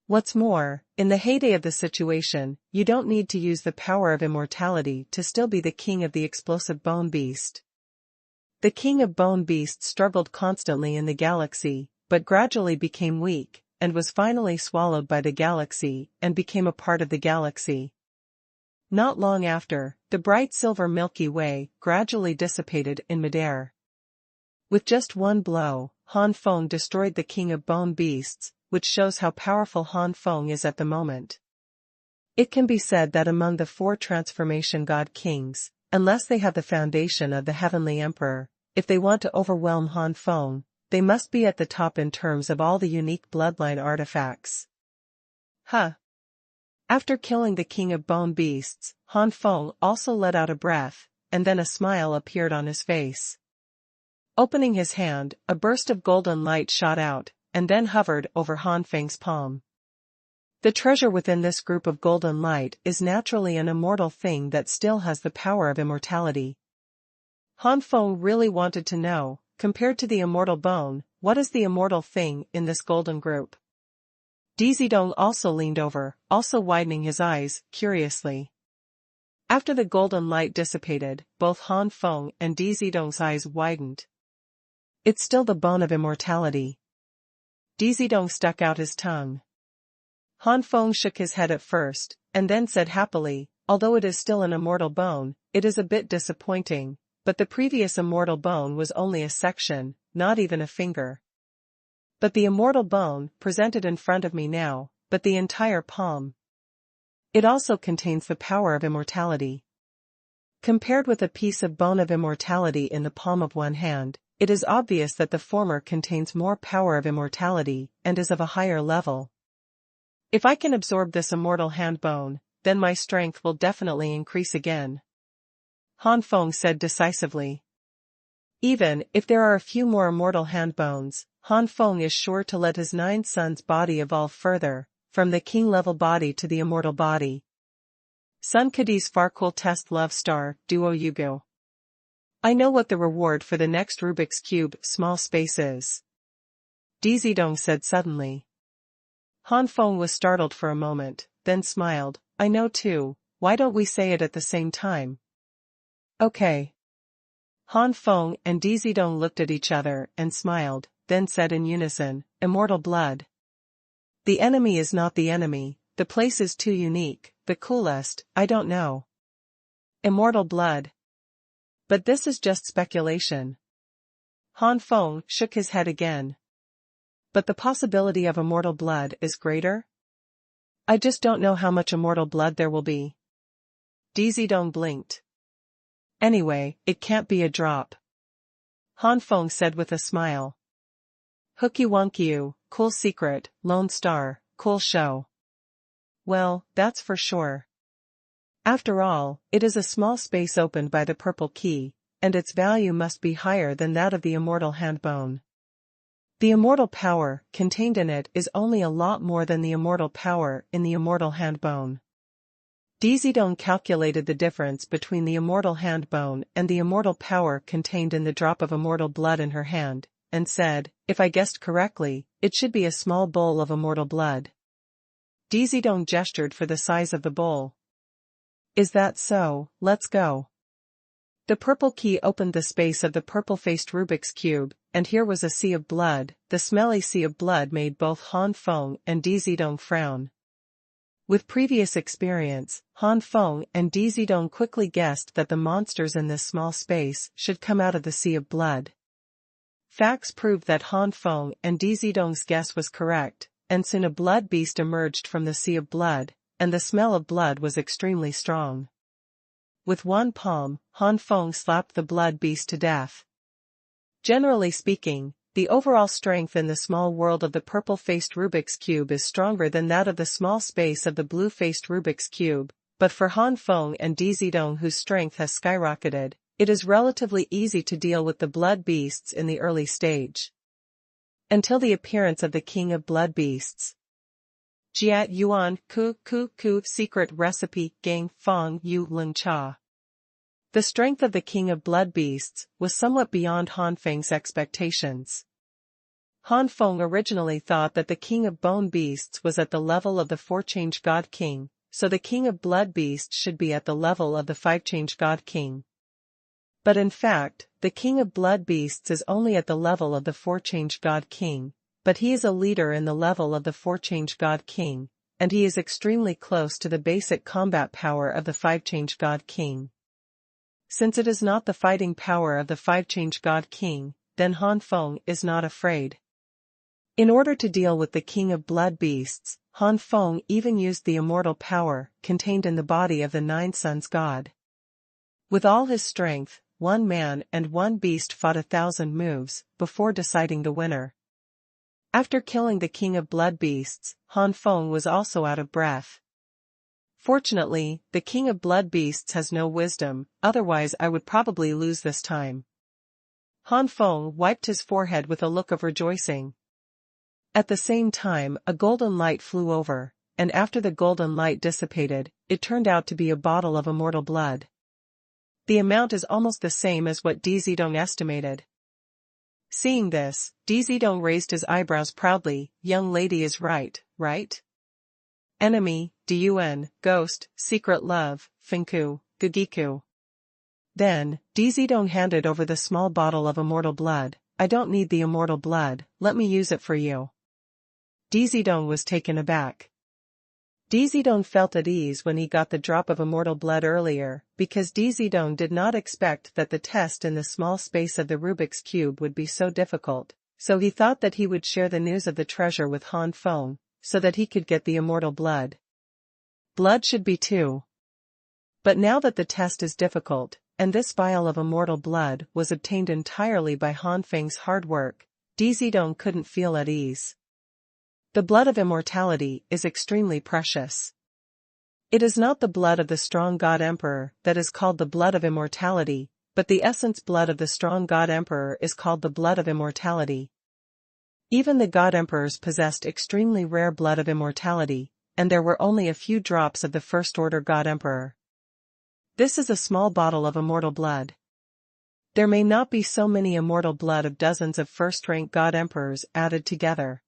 A: What's more, in the heyday of the situation, you don't need to use the power of immortality to still be the king of the explosive bone beast. The king of bone beast struggled constantly in the galaxy, but gradually became weak, and was finally swallowed by the galaxy, and became a part of the galaxy. Not long after, the bright silver Milky Way gradually dissipated in midair. With just one blow, Han Feng destroyed the king of bone beasts, which shows how powerful Han Feng is at the moment. It can be said that among the 4 transformation god kings, unless they have the foundation of the heavenly emperor, if they want to overwhelm Han Feng, they must be at the top in terms of all the unique bloodline artifacts. Huh. After killing the king of bone beasts, Han Feng also let out a breath, and then a smile appeared on his face. Opening his hand, a burst of golden light shot out, and then hovered over Han Feng's palm. The treasure within this group of golden light is naturally an immortal thing that still has the power of immortality. Han Feng really wanted to know, compared to the immortal bone, what is the immortal thing in this golden group? Dizidong also leaned over, also widening his eyes, curiously. After the golden light dissipated, both Han Feng and Dizidong's eyes widened. It's still the bone of immortality. Dizidong stuck out his tongue. Han Feng shook his head at first, and then said happily, although it is still an immortal bone, it is a bit disappointing, but the previous immortal bone was only a section, not even a finger. But the immortal bone, presented in front of me now, but the entire palm. It also contains the power of immortality. Compared with a piece of bone of immortality in the palm of one hand, it is obvious that the former contains more power of immortality and is of a higher level. If I can absorb this immortal hand bone, then my strength will definitely increase again. Han Feng said decisively. Even if there are a few more immortal hand bones, Han Feng is sure to let his 9 sons' body evolve further, from the king-level body to the immortal body. Sun Kadi's Farcool Test Love Star, Duo Yugo. I know what the reward for the next Rubik's Cube small space is. Dizidong said suddenly. Han Feng was startled for a moment, then smiled. I know too, why don't we say it at the same time? Okay. Han Feng and Dizidong looked at each other and smiled, then said in unison, Immortal blood. The enemy is not the enemy, the place is too unique, the coolest, I don't know. Immortal blood. But this is just speculation. Han Feng shook his head again. But the possibility of immortal blood is greater? I just don't know how much immortal blood there will be. Dizidong blinked. Anyway, it can't be a drop. Han Feng said with a smile. Hooky Wonkiu, cool secret, Lone Star, cool show. Well, that's for sure. After all, it is a small space opened by the purple key, and its value must be higher than that of the immortal hand bone. The immortal power contained in it is only a lot more than the immortal power in the immortal hand bone. Dizidong calculated the difference between the immortal hand bone and the immortal power contained in the drop of immortal blood in her hand, and said, if I guessed correctly, it should be a small bowl of immortal blood. Dizidong gestured for the size of the bowl. Is that so? Let's go. The purple key opened the space of the purple-faced Rubik's Cube, and here was a sea of blood. The smelly sea of blood made both Han Feng and Dizidong frown. With previous experience, Han Feng and Dizidong quickly guessed that the monsters in this small space should come out of the sea of blood. Facts proved that Han Feng and Dizidong's guess was correct, and soon a blood beast emerged from the sea of blood, and the smell of blood was extremely strong. With one palm, Han Feng slapped the blood beast to death. Generally speaking, the overall strength in the small world of the purple-faced Rubik's Cube is stronger than that of the small space of the blue-faced Rubik's Cube, but for Han Feng and Dizidong whose strength has skyrocketed, it is relatively easy to deal with the blood beasts in the early stage. Until the appearance of the king of blood beasts. Jiat Yuan Ku Secret Recipe Gang Fong Yu Lung Cha. The strength of the king of blood beasts was somewhat beyond Han Feng's expectations. Han Feng originally thought that the king of bone beasts was at the level of the four-change god king, so the king of blood beasts should be at the level of the five-change god king. But in fact, the king of blood beasts is only at the level of the four-change god king, but he is a leader in the level of the four-change god king, and he is extremely close to the basic combat power of the five-change god king. Since it is not the fighting power of the five-change god king, then Han Feng is not afraid. In order to deal with the king of blood beasts, Han Feng even used the immortal power contained in the body of the 9 sons god. With all his strength, one man and one beast fought 1,000 moves before deciding the winner. After killing the king of blood beasts, Han Feng was also out of breath. Fortunately, the king of blood beasts has no wisdom, otherwise I would probably lose this time. Han Feng wiped his forehead with a look of rejoicing. At the same time, a golden light flew over, and after the golden light dissipated, it turned out to be a bottle of immortal blood. The amount is almost the same as what Dizidong estimated. Seeing this, Dizidong raised his eyebrows proudly. Young lady is right, right? Enemy, Dun, ghost, secret love, Fengku, Gugiku. Then, Dizidong handed over the small bottle of immortal blood. I don't need the immortal blood, let me use it for you. Dizidong was taken aback. Dizidong felt at ease when he got the drop of immortal blood earlier, because Dizidong did not expect that the test in the small space of the Rubik's Cube would be so difficult, so he thought that he would share the news of the treasure with Han Feng, so that he could get the immortal blood. Blood should be too. But now that the test is difficult, and this vial of immortal blood was obtained entirely by Han Feng's hard work, Dizidong couldn't feel at ease. The blood of immortality is extremely precious. It is not the blood of the strong God Emperor that is called the blood of immortality, but the essence blood of the strong God Emperor is called the blood of immortality. Even the God Emperors possessed extremely rare blood of immortality, and there were only a few drops of the first-order God Emperor. This is a small bottle of immortal blood. There may not be so many immortal blood of dozens of first-rank God Emperors added together.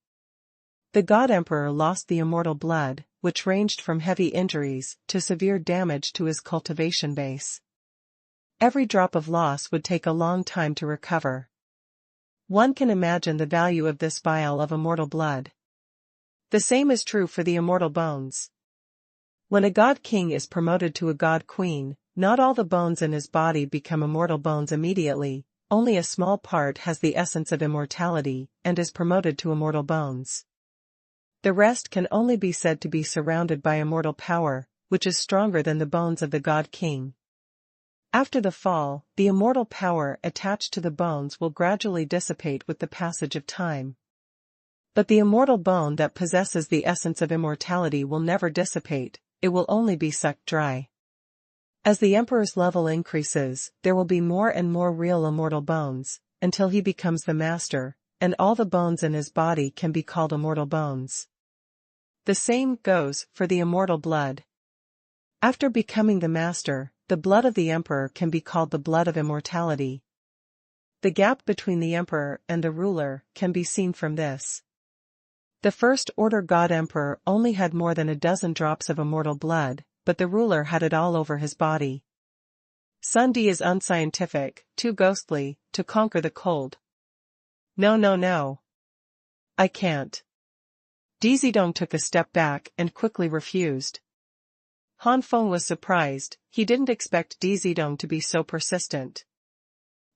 A: The God Emperor lost the immortal blood, which ranged from heavy injuries to severe damage to his cultivation base. Every drop of loss would take a long time to recover. One can imagine the value of this vial of immortal blood. The same is true for the immortal bones. When a God King is promoted to a God Queen, not all the bones in his body become immortal bones immediately, only a small part has the essence of immortality and is promoted to immortal bones. The rest can only be said to be surrounded by immortal power, which is stronger than the bones of the God King. After the fall, the immortal power attached to the bones will gradually dissipate with the passage of time. But the immortal bone that possesses the essence of immortality will never dissipate, it will only be sucked dry. As the Emperor's level increases, there will be more and more real immortal bones, until he becomes the master, and all the bones in his body can be called immortal bones. The same goes for the immortal blood. After becoming the master, the blood of the Emperor can be called the blood of immortality. The gap between the Emperor and the ruler can be seen from this. The first-order God Emperor only had more than a dozen drops of immortal blood, but the ruler had it all over his body. Sun Di is unscientific, too ghostly, to conquer the cold. No, no, no. I can't. Dizidong took a step back and quickly refused. Han Feng was surprised, he didn't expect Dizidong to be so persistent.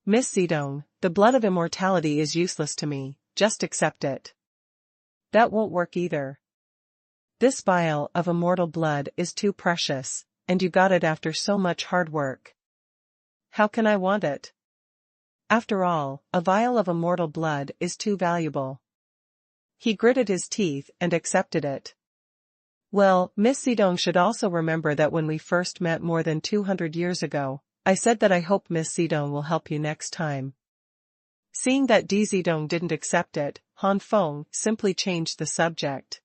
A: Miss Zidong, the blood of immortality is useless to me, just accept it. That won't work either. This vial of immortal blood is too precious, and you got it after so much hard work. How can I want it? After all, a vial of immortal blood is too valuable. He gritted his teeth and accepted it. Well, Miss Zidong should also remember that when we first met more than 200 years ago, I said that I hope Miss Zidong will help you next time. Seeing that Dizidong didn't accept it, Han Feng simply changed the subject.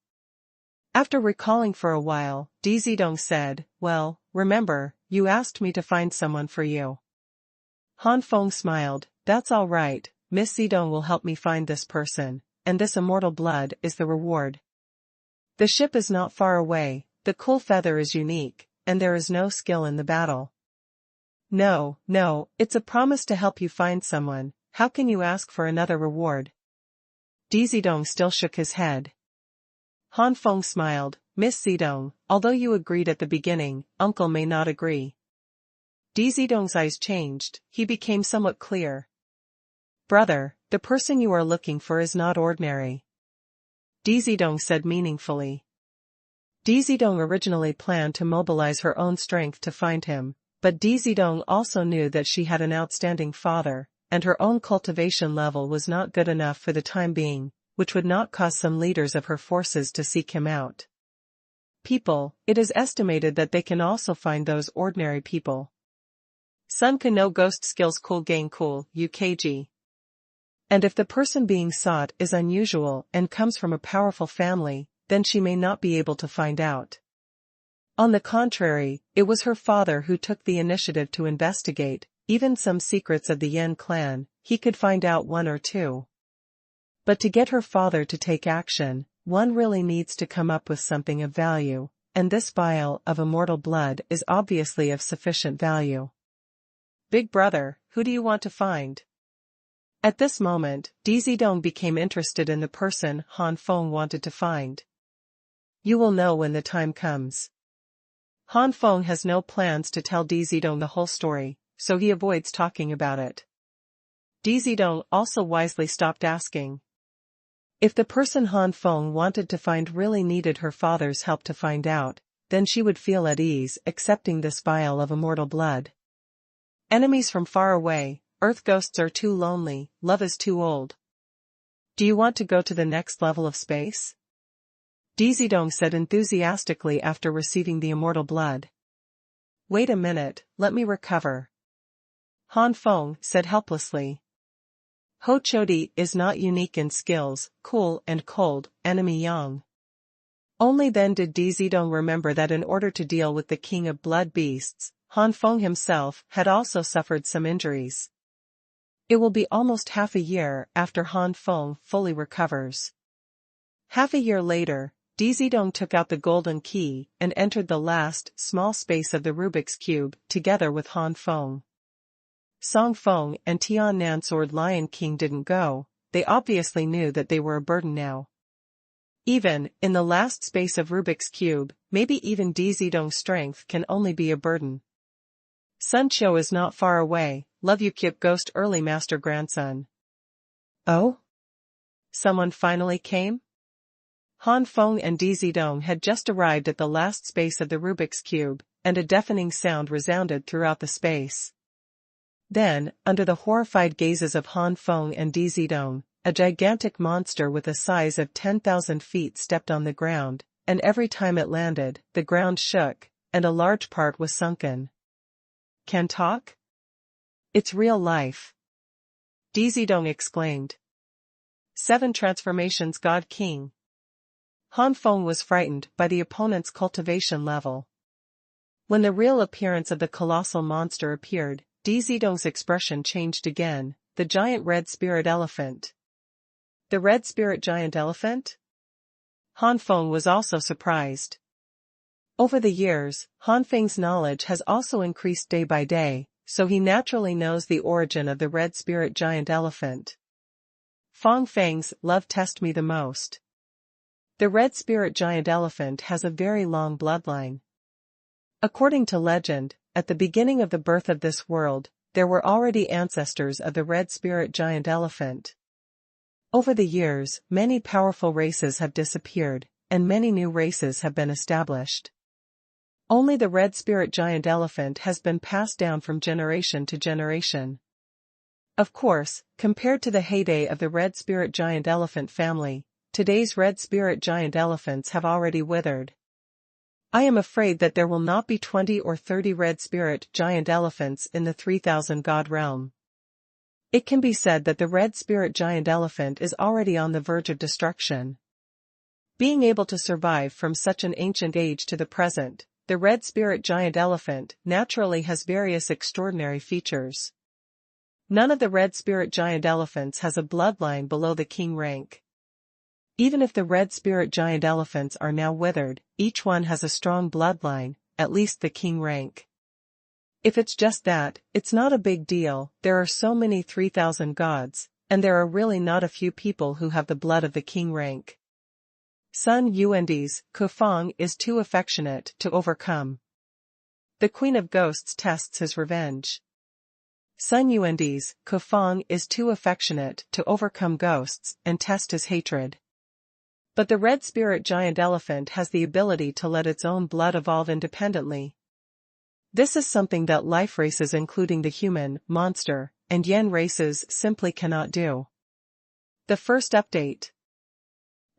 A: After recalling for a while, Dizidong said, well, remember, you asked me to find someone for you. Han Feng smiled, that's all right, Miss Zidong will help me find this person, and this immortal blood is the reward. The ship is not far away, the cool feather is unique, and there is no skill in the battle. No, no, it's a promise to help you find someone, how can you ask for another reward? Dizidong still shook his head. Han Feng smiled, Miss Zidong, although you agreed at the beginning, Uncle may not agree. Dizidong's eyes changed, he became somewhat clear. Brother, the person you are looking for is not ordinary. Dizidong said meaningfully. Dizidong originally planned to mobilize her own strength to find him, but Dizidong also knew that she had an outstanding father, and her own cultivation level was not good enough for the time being, which would not cause some leaders of her forces to seek him out. people, it is estimated that they can also find those ordinary people. Sun can no ghost skills cool gang cool, UKG. And if the person being sought is unusual and comes from a powerful family, then she may not be able to find out. On the contrary, it was her father who took the initiative to investigate, even some secrets of the Yen clan, he could find out one or two. But to get her father to take action, one really needs to come up with something of value, and this vial of immortal blood is obviously of sufficient value. Big brother, who do you want to find? At this moment, Dizidong became interested in the person Han Feng wanted to find. You will know when the time comes. Han Feng has no plans to tell Dizidong the whole story, so he avoids talking about it. Dizidong also wisely stopped asking. If the person Han Feng wanted to find really needed her father's help to find out, then she would feel at ease accepting this vial of immortal blood. Enemies from far away, earth ghosts are too lonely, love is too old. Do you want to go to the next level of space? Dizidong said enthusiastically after receiving the immortal blood. Wait a minute, let me recover. Han Feng said helplessly. Ho Chodi is not unique in skills, cool and cold, enemy yang. Only then did Dizidong remember that in order to deal with the king of blood beasts, Han Feng himself had also suffered some injuries. It will be almost half a year after Han Feng fully recovers. Half a year later, Dizidong took out the golden key and entered the last small space of the Rubik's Cube together with Han Feng. Song Feng and Tian Nan Sword Lion King didn't go, they obviously knew that they were a burden now. Even in the last space of Rubik's Cube, maybe even Dizidong's strength can only be a burden. Sun Qiu is not far away, love you Kip Ghost early master grandson. Oh? Someone finally came? Han Feng and Dizidong had just arrived at the last space of the Rubik's Cube, and a deafening sound resounded throughout the space. Then, under the horrified gazes of Han Feng and Dizidong, a gigantic monster with a size of 10,000 feet stepped on the ground, and every time it landed, the ground shook, and a large part was sunken. Can talk? It's real life. Dizidong exclaimed. 7 transformations God King. Han Feng was frightened by the opponent's cultivation level. When the real appearance of the colossal monster appeared, Dizidong's expression changed again, the giant red spirit elephant. The red spirit giant elephant? Han Feng was also surprised. Over the years, Han Feng's knowledge has also increased day by day, so he naturally knows the origin of the red spirit giant elephant. Fong Feng's love test me the most. The red spirit giant elephant has a very long bloodline. According to legend, at the beginning of the birth of this world, there were already ancestors of the red spirit giant elephant. Over the years, many powerful races have disappeared, and many new races have been established. Only the red spirit giant elephant has been passed down from generation to generation. Of course, compared to the heyday of the red spirit giant elephant family, today's red spirit giant elephants have already withered. I am afraid that there will not be 20 or 30 red spirit giant elephants in the 3000 god realm. It can be said that the red spirit giant elephant is already on the verge of destruction. Being able to survive from such an ancient age to the present, the red spirit giant elephant naturally has various extraordinary features. None of the red spirit giant elephants has a bloodline below the king rank. Even if the red spirit giant elephants are now withered, each one has a strong bloodline, at least the king rank. If it's just that, it's not a big deal, there are so many 3000 gods, and there are really not a few people who have the blood of the king rank. Sun Yuandi's Kufang is too affectionate to overcome. The Queen of Ghosts tests his revenge. Sun Yuandi's Kufang is too affectionate to overcome ghosts and test his hatred. But the red spirit giant elephant has the ability to let its own blood evolve independently. This is something that life races including the human, monster, and yen races simply cannot do. The first update.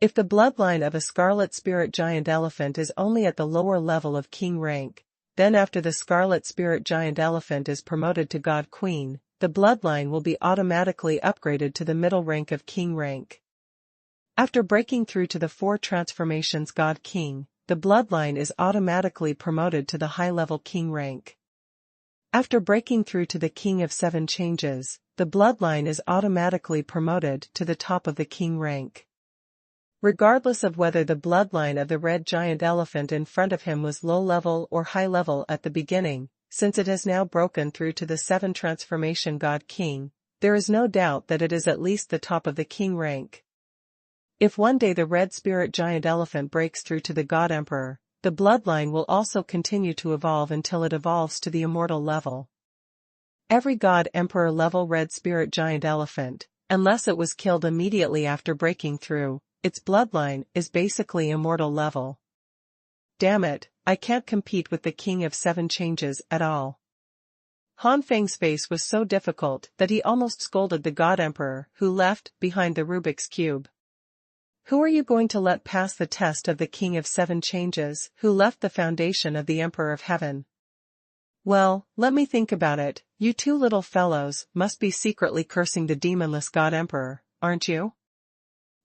A: If the bloodline of a scarlet spirit giant elephant is only at the lower level of king rank, then after the scarlet spirit giant elephant is promoted to god queen, the bloodline will be automatically upgraded to the middle rank of king rank. After breaking through to the 4 transformations god king, the bloodline is automatically promoted to the high-level king rank. After breaking through to the king of 7 changes, the bloodline is automatically promoted to the top of the king rank. Regardless of whether the bloodline of the red giant elephant in front of him was low-level or high-level at the beginning, since it has now broken through to the 7 transformation god king, there is no doubt that it is at least the top of the king rank. If one day the red spirit giant elephant breaks through to the god emperor, the bloodline will also continue to evolve until it evolves to the immortal level. Every god emperor level red spirit giant elephant, unless it was killed immediately after breaking through, its bloodline is basically immortal level. Damn it, I can't compete with the king of 7 changes at all. Han Feng's face was so difficult that he almost scolded the god emperor who left behind the Rubik's cube. Who are you going to let pass the test of the king of 7 changes who left the foundation of the emperor of heaven? Well, let me think about it. You 2 little fellows must be secretly cursing the demonless god emperor, aren't you?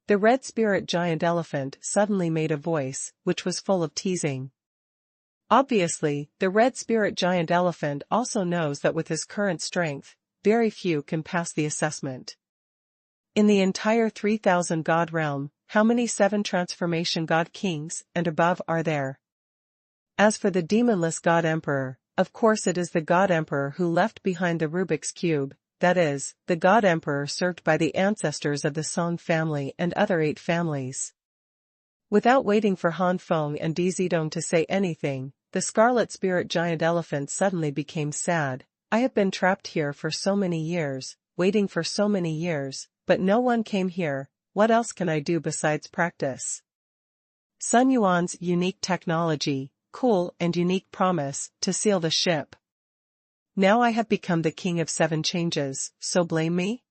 A: The red spirit giant elephant suddenly made a voice, which was full of teasing. Obviously, the red spirit giant elephant also knows that with his current strength, very few can pass the assessment. In the entire 3000 god realm, how many 7 transformation god kings and above are there? As for the demonless god emperor, of course it is the god emperor who left behind the Rubik's cube. That is, the god emperor served by the ancestors of the Song family and other 8 families. Without waiting for Han Feng and Dizidong to say anything, the scarlet spirit giant elephant suddenly became sad. I have been trapped here for so many years, waiting for so many years, but no one came here. What else can I do besides practice? Xuanhuan's unique technology, cool and unique promise to seal the ship. Now I have become the king of 7 changes, so blame me?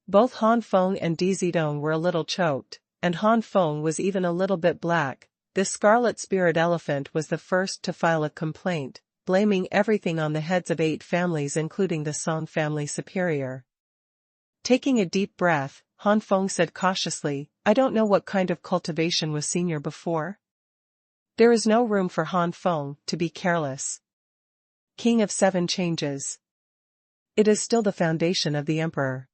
A: Both Han Feng and Dizidong were a little choked, and Han Feng was even a little bit black. This scarlet spirit elephant was the first to file a complaint, blaming everything on the heads of 8 families including the Song family superior. Taking a deep breath, Han Feng said cautiously, I don't know what kind of cultivation was senior before. There is no room for Han Feng to be careless. King of 7 changes. It is still the foundation of the emperor.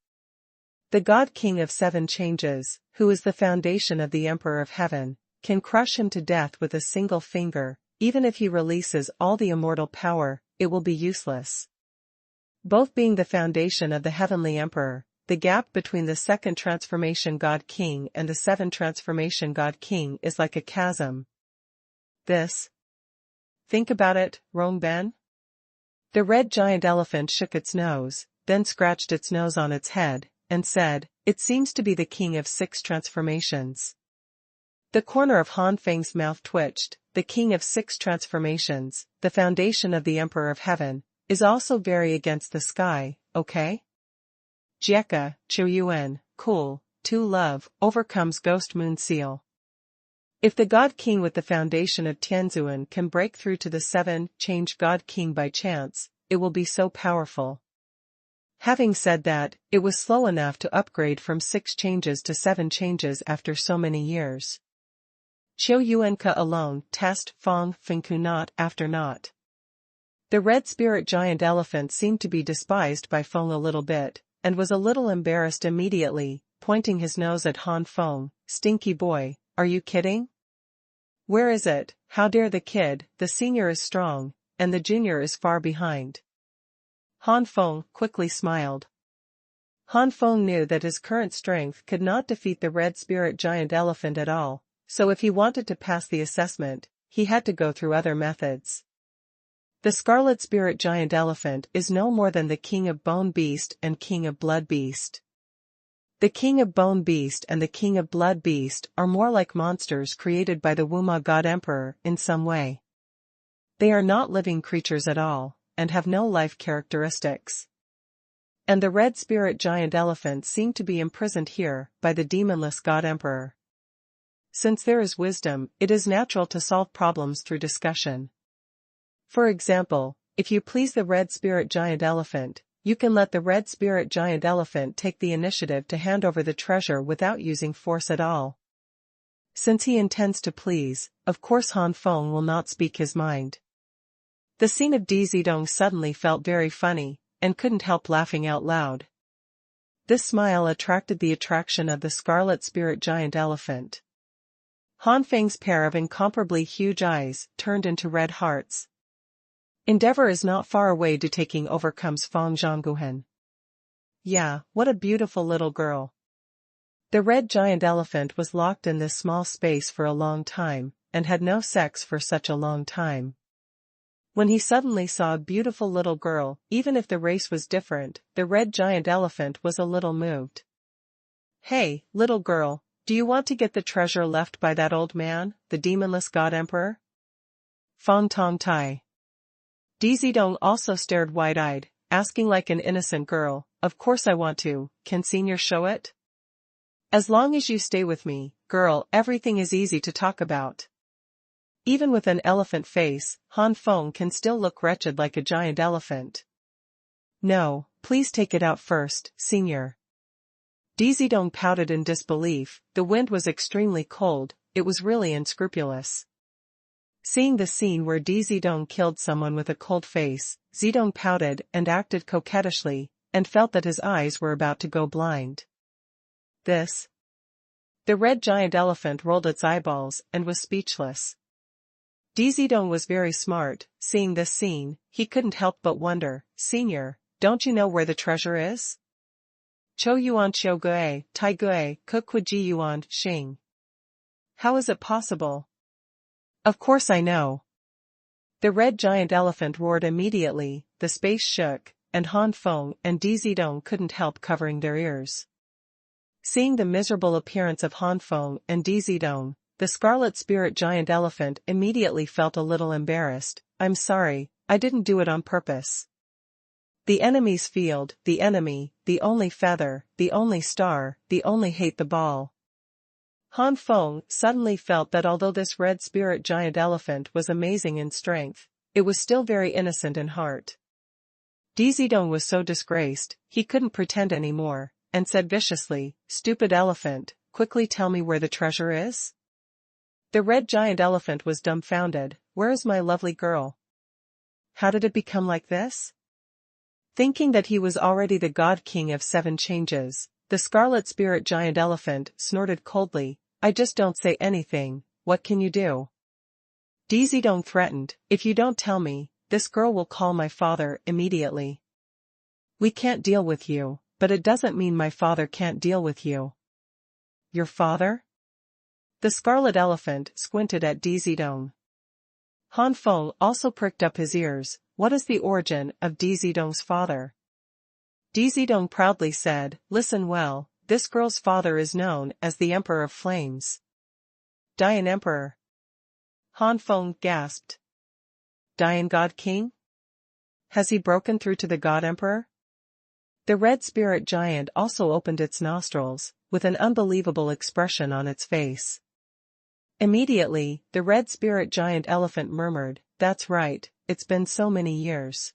A: The god king of 7 changes, who is the foundation of the emperor of heaven, can crush him to death with a single finger. Even if he releases all the immortal power, it will be useless. Both being the foundation of the heavenly emperor, the gap between the 2nd transformation god king and the 7th transformation god king is like a chasm. Think about it, Rongben. The red giant elephant shook its nose, then scratched its nose on its head, and said, it seems to be the king of 6 transformations. The corner of Han Feng's mouth twitched. The king of 6 transformations, the foundation of the emperor of heaven, is also very against the sky, okay? Jieka, Chuyuan, cool, 2 love, overcomes ghost moon seal. If the god king with the foundation of Tianzuan can break through to the 7 change god king by chance, it will be so powerful. Having said that, it was slow enough to upgrade from 6 changes to 7 changes after so many years. Qiu Yuanka alone test Feng Fengku knot after knot. The red spirit giant elephant seemed to be despised by Feng a little bit, and was a little embarrassed immediately, pointing his nose at Han Feng. Stinky boy, are you kidding? Where is it? How dare the kid? The senior is strong, and the junior is far behind. Han Feng quickly smiled. Han Feng knew that his current strength could not defeat the red spirit giant elephant at all, so if he wanted to pass the assessment, he had to go through other methods. The scarlet spirit giant elephant is no more than the king of bone beast and king of blood beast. The king of bone beast and the king of blood beast are more like monsters created by the Wuma god emperor in some way. They are not living creatures at all, and have no life characteristics. And the red spirit giant elephant seemed to be imprisoned here by the demonless God Emperor. Since there is wisdom, it is natural to solve problems through discussion. For example, if you please the red spirit giant elephant, you can let the red spirit giant elephant take the initiative to hand over the treasure without using force at all. Since he intends to please, of course Han Feng will not speak his mind. The scene of Di Zidong suddenly felt very funny, and couldn't help laughing out loud. This smile attracted the attraction of the scarlet spirit giant elephant. Han Feng's pair of incomparably huge eyes turned into red hearts. Endeavor is not far away to taking overcomes Feng Zhongguhen. Yeah, what a beautiful little girl. The red giant elephant was locked in this small space for a long time, and had no sex for such a long time. When he suddenly saw a beautiful little girl, even if the race was different, the red giant elephant was a little moved. Hey, little girl, do you want to get the treasure left by that old man, the demonless God Emperor? Feng Tong Tai. Di Zidong also stared wide-eyed, asking like an innocent girl, of course I want to, can senior show it? As long as you stay with me, girl, everything is easy to talk about. Even with an elephant face, Han Feng can still look wretched like a giant elephant. No, please take it out first, senior. Di Zidong pouted in disbelief. The wind was extremely cold, it was really unscrupulous. Seeing the scene where Di Zidong killed someone with a cold face, Zidong pouted and acted coquettishly, and felt that his eyes were about to go blind. This. The red giant elephant rolled its eyeballs and was speechless. Di Zidong was very smart. Seeing this scene, he couldn't help but wonder, Senior, don't you know where the treasure is? Chou yuan qiu gui, tai gui, kukui ji yuan, xing. How is it possible? Of course I know. The red giant elephant roared immediately, the space shook, and Han Feng and Di Zidong couldn't help covering their ears. Seeing the miserable appearance of Han Feng and Di Zidong, the scarlet spirit giant elephant immediately felt a little embarrassed. I'm sorry, I didn't do it on purpose. The enemy's field, the enemy, the only feather, the only star, the only hate the ball. Han Feng suddenly felt that although this red spirit giant elephant was amazing in strength, it was still very innocent in heart. Di Zidong was so disgraced, he couldn't pretend anymore, and said viciously, Stupid elephant, quickly tell me where the treasure is? The red giant elephant was dumbfounded. Where is my lovely girl? How did it become like this? Thinking that he was already the God King of 7 changes, the scarlet spirit giant elephant snorted coldly, I just don't say anything, what can you do? Di Zidong threatened, if you don't tell me, this girl will call my father immediately. We can't deal with you, but it doesn't mean my father can't deal with you. Your father? The scarlet elephant squinted at Di Zidong. Han Feng also pricked up his ears. What is the origin of Di Zidong's father? Di Zidong proudly said, listen well, this girl's father is known as the Emperor of Flames. Dian Emperor. Han Feng gasped. Dian God King? Has he broken through to the God Emperor? The red spirit giant also opened its nostrils, with an unbelievable expression on its face. Immediately, the red spirit giant elephant murmured, that's right, it's been so many years.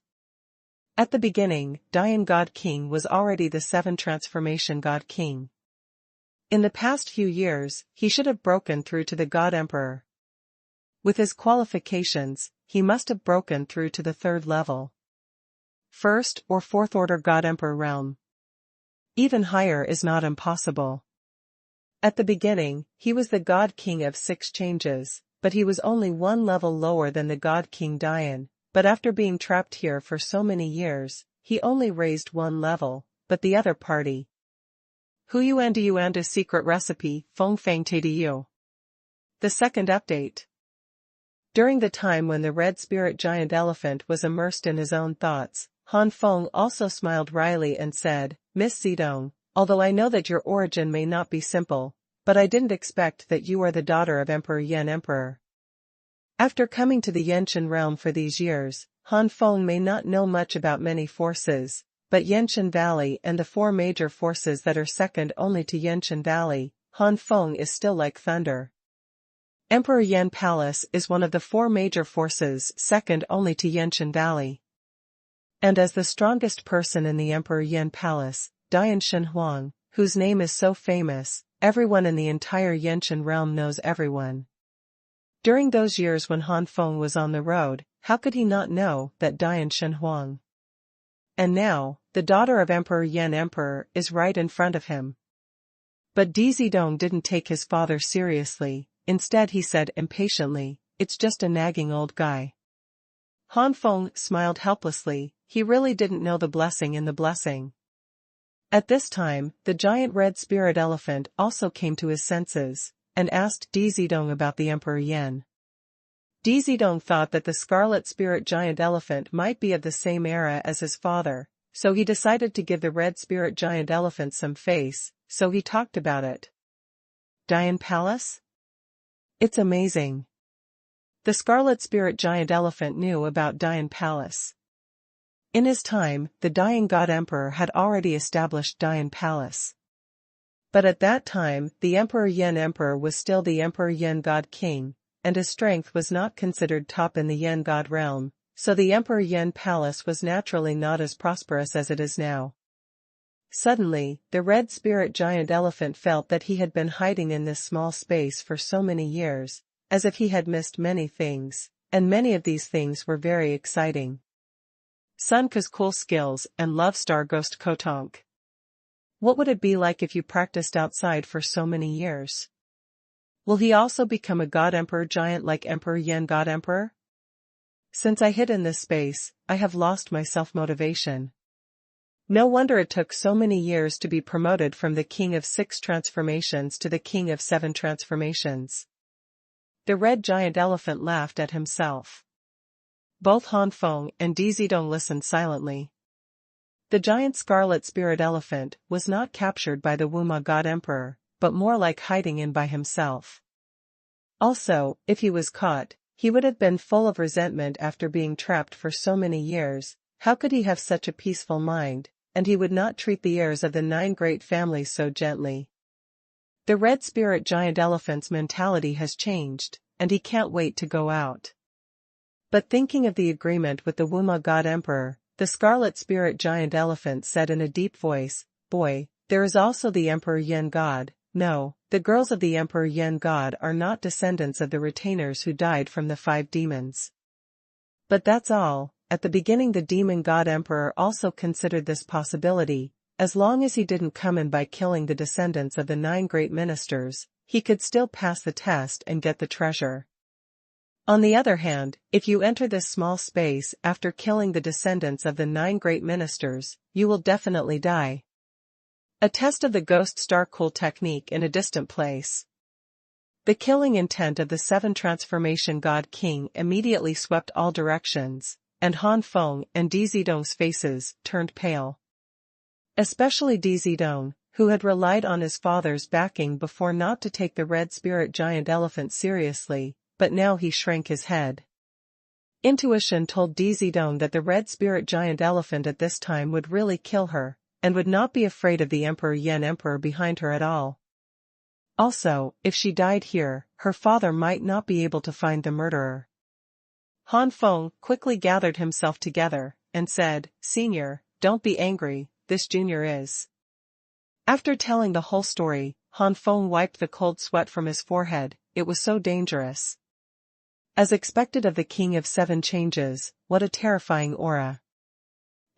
A: At the beginning, Dian God King was already the 7 transformation God King. In the past few years, he should have broken through to the God Emperor. With his qualifications, he must have broken through to the 3rd level. 1st or 4th order God Emperor realm. Even higher is not impossible. At the beginning, he was the God King of 6 changes, but he was only 1 level lower than the God King Dian, but after being trapped here for so many years, he only raised 1 level, but the other party. Huyuan Yuanda secret recipe, Feng Feng Te Yu. The 2nd update. During the time when the red spirit giant elephant was immersed in his own thoughts, Han Feng also smiled wryly and said, Miss Zidong, although I know that your origin may not be simple, but I didn't expect that you are the daughter of Emperor Yan Emperor. After coming to the Yenchen realm for these years, Han Feng may not know much about many forces, but Yanshan Valley and the four major forces that are second only to Yanshan Valley, Han Feng is still like thunder. Emperor Yan Palace is one of the four major forces second only to Yanshan Valley. And as the strongest person in the Emperor Yan Palace, Dian Xuanhuan, whose name is so famous, everyone in the entire Yanshan realm knows everyone. During those years when Han Feng was on the road, how could he not know that Dian Xuanhuan? And now, the daughter of Emperor Yan Emperor is right in front of him. But Di Zidong didn't take his father seriously, instead he said impatiently, "It's just a nagging old guy." Han Feng smiled helplessly, he really didn't know the blessing in the blessing. At this time, the giant red spirit elephant also came to his senses, and asked Di Zidong about the Emperor Yan. Di Zidong thought that the scarlet spirit giant elephant might be of the same era as his father, so he decided to give the red spirit giant elephant some face, so he talked about it. Dian Palace? It's amazing. The scarlet spirit giant elephant knew about Dian Palace. In his time, the dying god emperor had already established Dian Palace. But at that time, the Emperor Yan Emperor was still the Emperor Yan God King, and his strength was not considered top in the Yan God realm, so the Emperor Yan Palace was naturally not as prosperous as it is now. Suddenly, the red spirit giant elephant felt that he had been hiding in this small space for so many years, as if he had missed many things, and many of these things were very exciting. Sun Ka's cool skills and Love Star Ghost Kotonk. What would it be like if you practiced outside for so many years? Will he also become a God Emperor giant like Emperor Yan God Emperor? Since I hid in this space, I have lost my self-motivation. No wonder it took so many years to be promoted from the King of 6 transformations to the King of 7 transformations. The red giant elephant laughed at himself. Both Han Feng and Di Zidong listened silently. The giant scarlet spirit elephant was not captured by the Wuma God Emperor, but more like hiding in by himself. Also, if he was caught, he would have been full of resentment after being trapped for so many years. How could he have such a peaceful mind, and he would not treat the heirs of the 9 great families so gently. The red spirit giant elephant's mentality has changed, and he can't wait to go out. But thinking of the agreement with the Wuma God Emperor, the scarlet spirit giant elephant said in a deep voice, "Boy, there is also the Emperor Yan God. No, the girls of the Emperor Yan God are not descendants of the retainers who died from the 5 demons. But that's all." At the beginning the demon god emperor also considered this possibility, as long as he didn't come in by killing the descendants of the 9 great ministers, he could still pass the test and get the treasure. On the other hand, if you enter this small space after killing the descendants of the 9 great ministers, you will definitely die. A test of the ghost star cool technique in a distant place. The killing intent of the 7 transformation god king immediately swept all directions, and Han Feng and Di Zidong's faces turned pale. Especially Di Zidong, who had relied on his father's backing before not to take the red spirit giant elephant seriously, but now he shrank his head. Intuition told Di Zidong that the red spirit giant elephant at this time would really kill her, and would not be afraid of the Emperor Yan Emperor behind her at all. Also, if she died here, her father might not be able to find the murderer. Han Feng quickly gathered himself together, and said, "Senior, don't be angry, this junior is." After telling the whole story, Han Feng wiped the cold sweat from his forehead. It was so dangerous. As expected of the King of 7 changes, what a terrifying aura.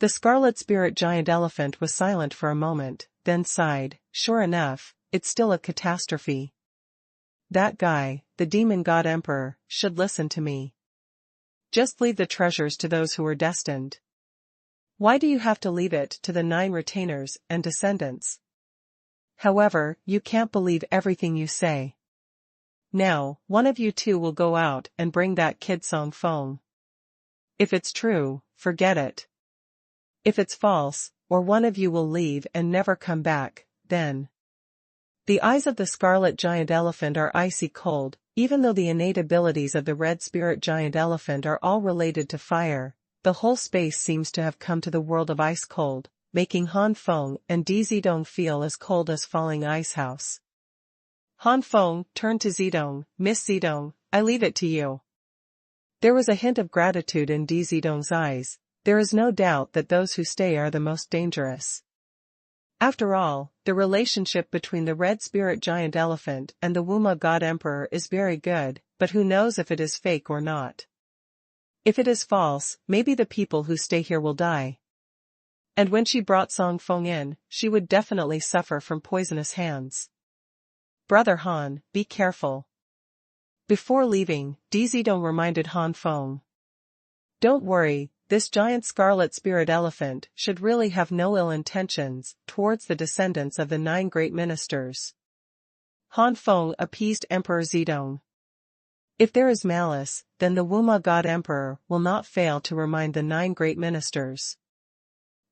A: The scarlet spirit giant elephant was silent for a moment, then sighed, "Sure enough, it's still a catastrophe. That guy, the demon god emperor, should listen to me. Just leave the treasures to those who are destined. Why do you have to leave it to the 9 retainers and descendants? However, you can't believe everything you say. Now, one of you 2 will go out and bring that kid Song Feng. If it's true, forget it. If it's false, or one of you will leave and never come back, then." The eyes of the scarlet giant elephant are icy cold. Even though the innate abilities of the red spirit giant elephant are all related to fire, the whole space seems to have come to the world of ice cold, making Han Feng and Di Zidong feel as cold as falling icehouse. Han Feng turned to Zidong. Miss Zidong, I leave it to you. There was a hint of gratitude in Di Zidong's eyes. There is no doubt that those who stay are the most dangerous. After all, the relationship between the red spirit giant elephant and the Wuma god emperor is very good, but who knows if it is fake or not. If it is false, maybe the people who stay here will die. And when she brought Song Feng in, she would definitely suffer from poisonous hands. Brother Han, be careful. Before leaving, Di Zidong reminded Han Feng. Don't worry, this giant scarlet spirit elephant should really have no ill intentions towards the descendants of the 9 great ministers. Han Feng appeased Emperor Zidong. If there is malice, then the Wuma god emperor will not fail to remind the 9 great ministers.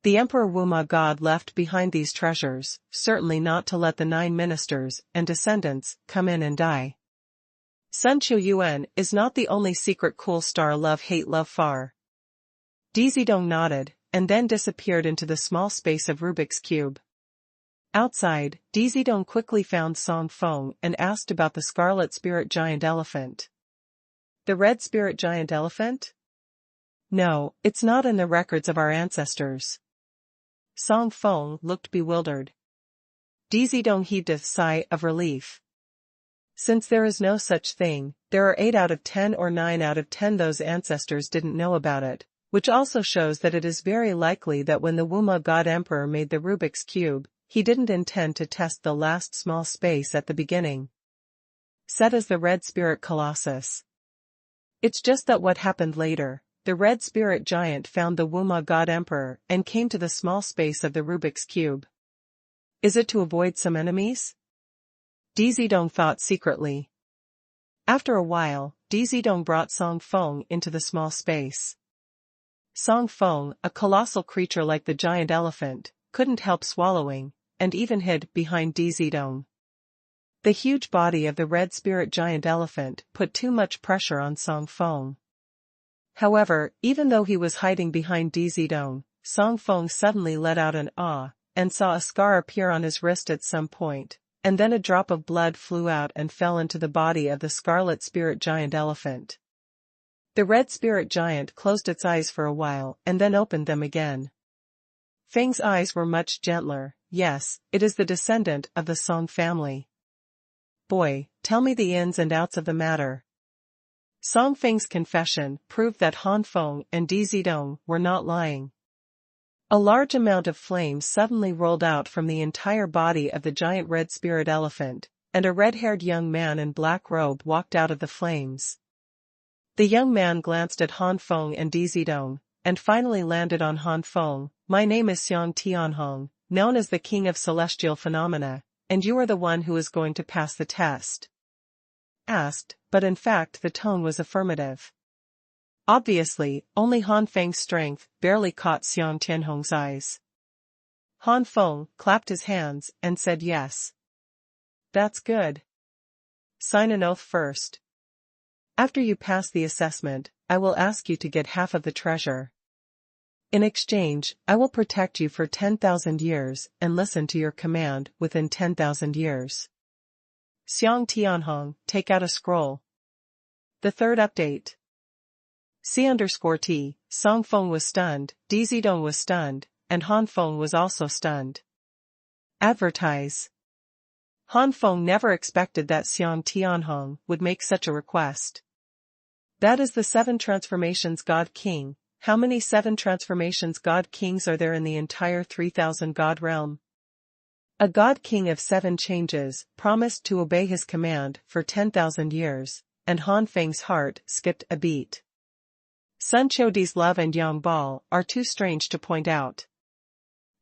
A: The Emperor Wuma god left behind these treasures, certainly not to let the 9 ministers and descendants come in and die. Sun Chuan is not the only secret cool star love far. Di Zidong nodded, and then disappeared into the small space of Rubik's Cube. Outside, Di Zidong quickly found Song Feng and asked about the scarlet spirit giant elephant. The red spirit giant elephant? No, it's not in the records of our ancestors. Song Feng looked bewildered. Di Zidong heaved a sigh of relief. Since there is no such thing, there are 8 out of 10 or 9 out of 10 those ancestors didn't know about it, which also shows that it is very likely that when the Wuma god emperor made the Rubik's Cube, he didn't intend to test the last small space at the beginning. Said as the red spirit colossus. It's just that what happened later, the red spirit giant found the Wuma god emperor and came to the small space of the Rubik's Cube. Is it to avoid some enemies? Di Zidong thought secretly. After a while, Di Zidong brought Song Feng into the small space. Song Feng, a colossal creature like the giant elephant, couldn't help swallowing, and even hid behind Di Zidong. The huge body of the red spirit giant elephant put too much pressure on Song Feng. However, even though he was hiding behind Di Zidong, Song Feng suddenly let out an "ah," and saw a scar appear on his wrist at some point, and then a drop of blood flew out and fell into the body of the scarlet spirit giant elephant. The red spirit giant closed its eyes for a while and then opened them again. Feng's eyes were much gentler. Yes, it is the descendant of the Song family. Boy, tell me the ins and outs of the matter. Song Feng's confession proved that Han Feng and Di Zidong were not lying. A large amount of flames suddenly rolled out from the entire body of the giant red spirit elephant, and a red-haired young man in black robe walked out of the flames. The young man glanced at Han Feng and Di Zidong, and finally landed on Han Feng. My name is Xuanhuan, known as the King of Celestial Phenomena, and you are the one who is going to pass the test. Asked, but in fact the tone was affirmative. Obviously, only Han Feng's strength barely caught Xuanhuan's eyes. Han Feng clapped his hands and said yes. That's good. Sign an oath first. After you pass the assessment, I will ask you to get half of the treasure. In exchange, I will protect you for 10,000 years and listen to your command within 10,000 years. Xuanhuan, take out a scroll. The third update. C_T, Song Feng was stunned, Di Zidong was stunned, and Han Feng was also stunned. Advertise. Han Feng never expected that Xuanhuan would make such a request. That is the 7 transformations God King. How many 7 transformations God Kings are there in the entire 3000 God realm? A God King of 7 changes promised to obey his command for 10,000 years, and Han Feng's heart skipped a beat. Sun Chodi's love and Yang Bal are too strange to point out.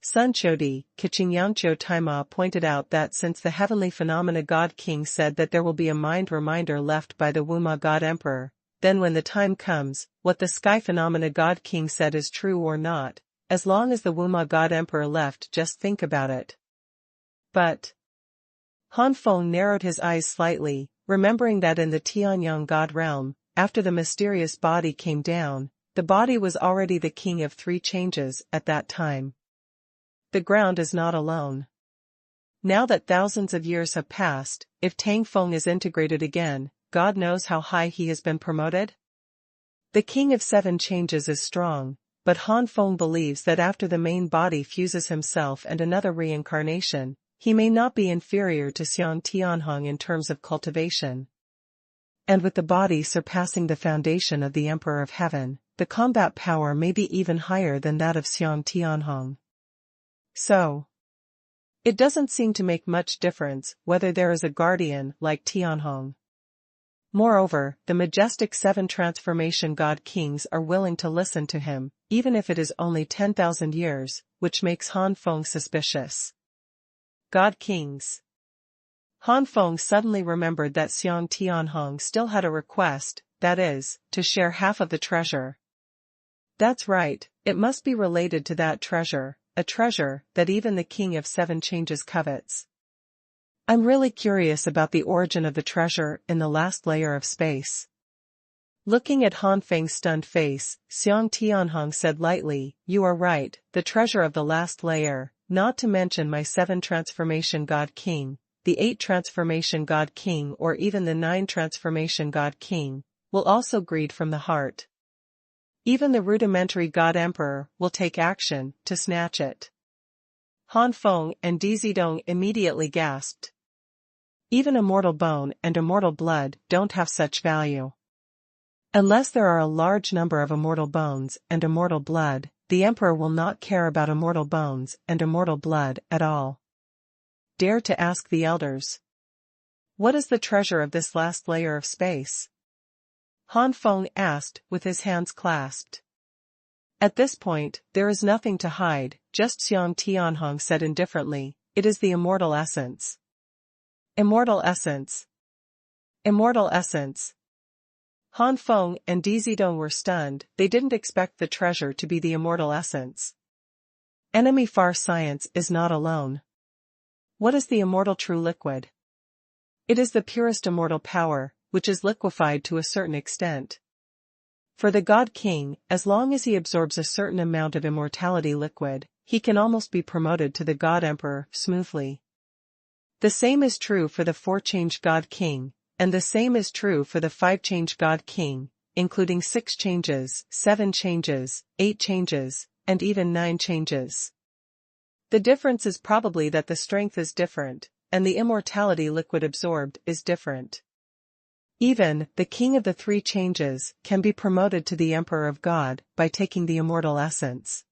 A: Sun Chodi, Kiching Yangqiu Taima pointed out that since the heavenly phenomena God King said that there will be a mind reminder left by the Wuma God Emperor, then when the time comes, what the sky phenomena God King said is true or not, as long as the Wuma God Emperor left, just think about it. But Han Feng narrowed his eyes slightly, remembering that in the Tianyang God realm, after the mysterious body came down, the body was already the king of 3 changes at that time. the ground is not alone. Now that thousands of years have passed, if Tang Feng is integrated again, God knows how high he has been promoted? The King of Seven Changes is strong, but Han Feng believes that after the main body fuses himself and another reincarnation, he may not be inferior to Xuanhuan in terms of cultivation. And with the body surpassing the foundation of the Emperor of Heaven, the combat power may be even higher than that of Xuanhuan. So, it doesn't seem to make much difference whether there is a guardian like Tianhong. Moreover, the majestic seven transformation god kings are willing to listen to him, even if it is only 10,000 years, which makes Han Feng suspicious. God kings. Han Feng suddenly remembered that Xiang Tianhong still had a request, that is, to share half of the treasure. That's right, it must be related to that treasure, a treasure that even the King of Seven Changes covets. I'm really curious about the origin of the treasure in the last layer of space. Looking at Han Feng's stunned face, Xiang Tianhong said lightly, "You are right, the treasure of the last layer, not to mention my 7 transformation god king, the 8 transformation god king or even the 9 transformation god king, will also greed from the heart. Even the rudimentary God Emperor will take action to snatch it." Han Feng and Dizidong immediately gasped. Even immortal bone and immortal blood don't have such value. Unless there are a large number of immortal bones and immortal blood, the Emperor will not care about immortal bones and immortal blood at all. Dare to ask the elders. What is the treasure of this last layer of space? Han Feng asked, with his hands clasped. At this point, there is nothing to hide, just Xiang Tianhong said indifferently, it is the immortal essence. Immortal essence. Immortal essence. Han Feng and Dizidong were stunned, they didn't expect the treasure to be the immortal essence. Enemy far science is not alone. What is the immortal true liquid? It is the purest immortal power, which is liquefied to a certain extent. For the God King, as long as he absorbs a certain amount of immortality liquid, he can almost be promoted to the God Emperor smoothly. The same is true for the 4-change God King, and the same is true for the 5-change God King, including 6 changes, 7 changes, 8 changes, and even 9 changes. The difference is probably that the strength is different, and the immortality liquid absorbed is different. Even, the king of the 3 changes can be promoted to the Emperor of God by taking the immortal essence.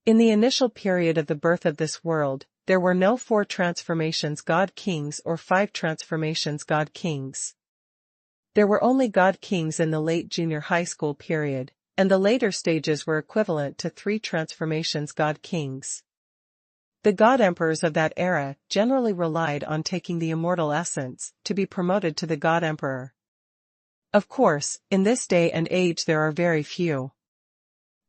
A: In the initial period of the birth of this world, there were no 4 transformations God Kings or 5 transformations God Kings. There were only God Kings in the late junior high school period, and the later stages were equivalent to 3 transformations God Kings. The God Emperors of that era generally relied on taking the immortal essence to be promoted to the God Emperor. Of course, in this day and age there are very few.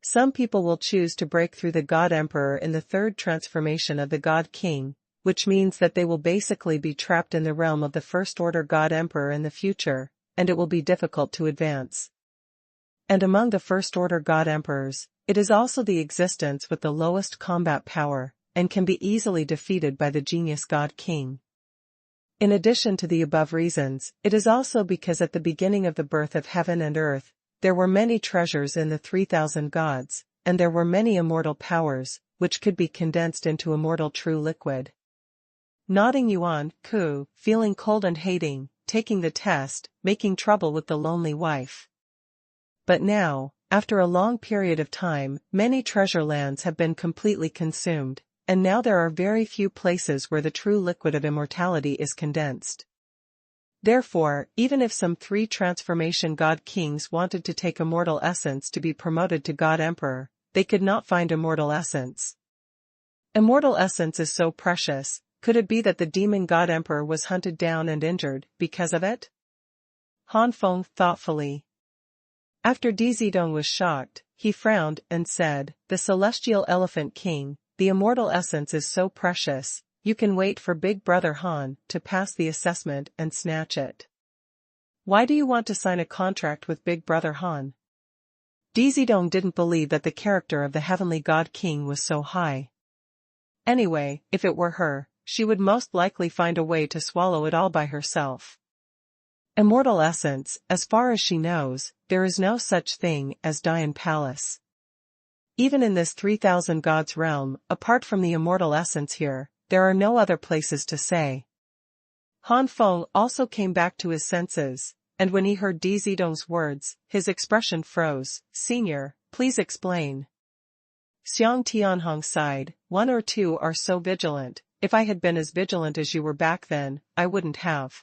A: Some people will choose to break through the God Emperor in the 3rd transformation of the God King, which means that they will basically be trapped in the realm of the first-order God Emperor in the future, and it will be difficult to advance. And among the first-order God Emperors, it is also the existence with the lowest combat power, and can be easily defeated by the genius God King. In addition to the above reasons, it is also because at the beginning of the birth of heaven and earth, there were many treasures in the 3,000 gods, and there were many immortal powers, which could be condensed into immortal true liquid. Nodding Yuan, Ku, feeling cold and hating, taking the test, making trouble with the lonely wife. But now, after a long period of time, many treasure lands have been completely consumed, and now there are very few places where the true liquid of immortality is condensed. Therefore, even if some 3 transformation God Kings wanted to take immortal essence to be promoted to God Emperor, they could not find immortal essence. Immortal essence is so precious, could it be that the demon God Emperor was hunted down and injured because of it? Han Feng thoughtfully. After Dizidong was shocked, he frowned and said, "The celestial elephant king, the immortal essence is so precious, you can wait for Big Brother Han to pass the assessment and snatch it." Why do you want to sign a contract with Big Brother Han? Dizidong didn't believe that the character of the heavenly God King was so high. Anyway, if it were her, she would most likely find a way to swallow it all by herself. Immortal essence, as far as she knows, there is no such thing as Dian Palace. Even in this 3,000 gods realm, apart from the immortal essence here, there are no other places to say. Han Feng also came back to his senses, and when he heard Di Zidong's words, his expression froze. Senior, please explain. Xiang Tianhong sighed. One or two are so vigilant. If I had been as vigilant as you were back then, I wouldn't have.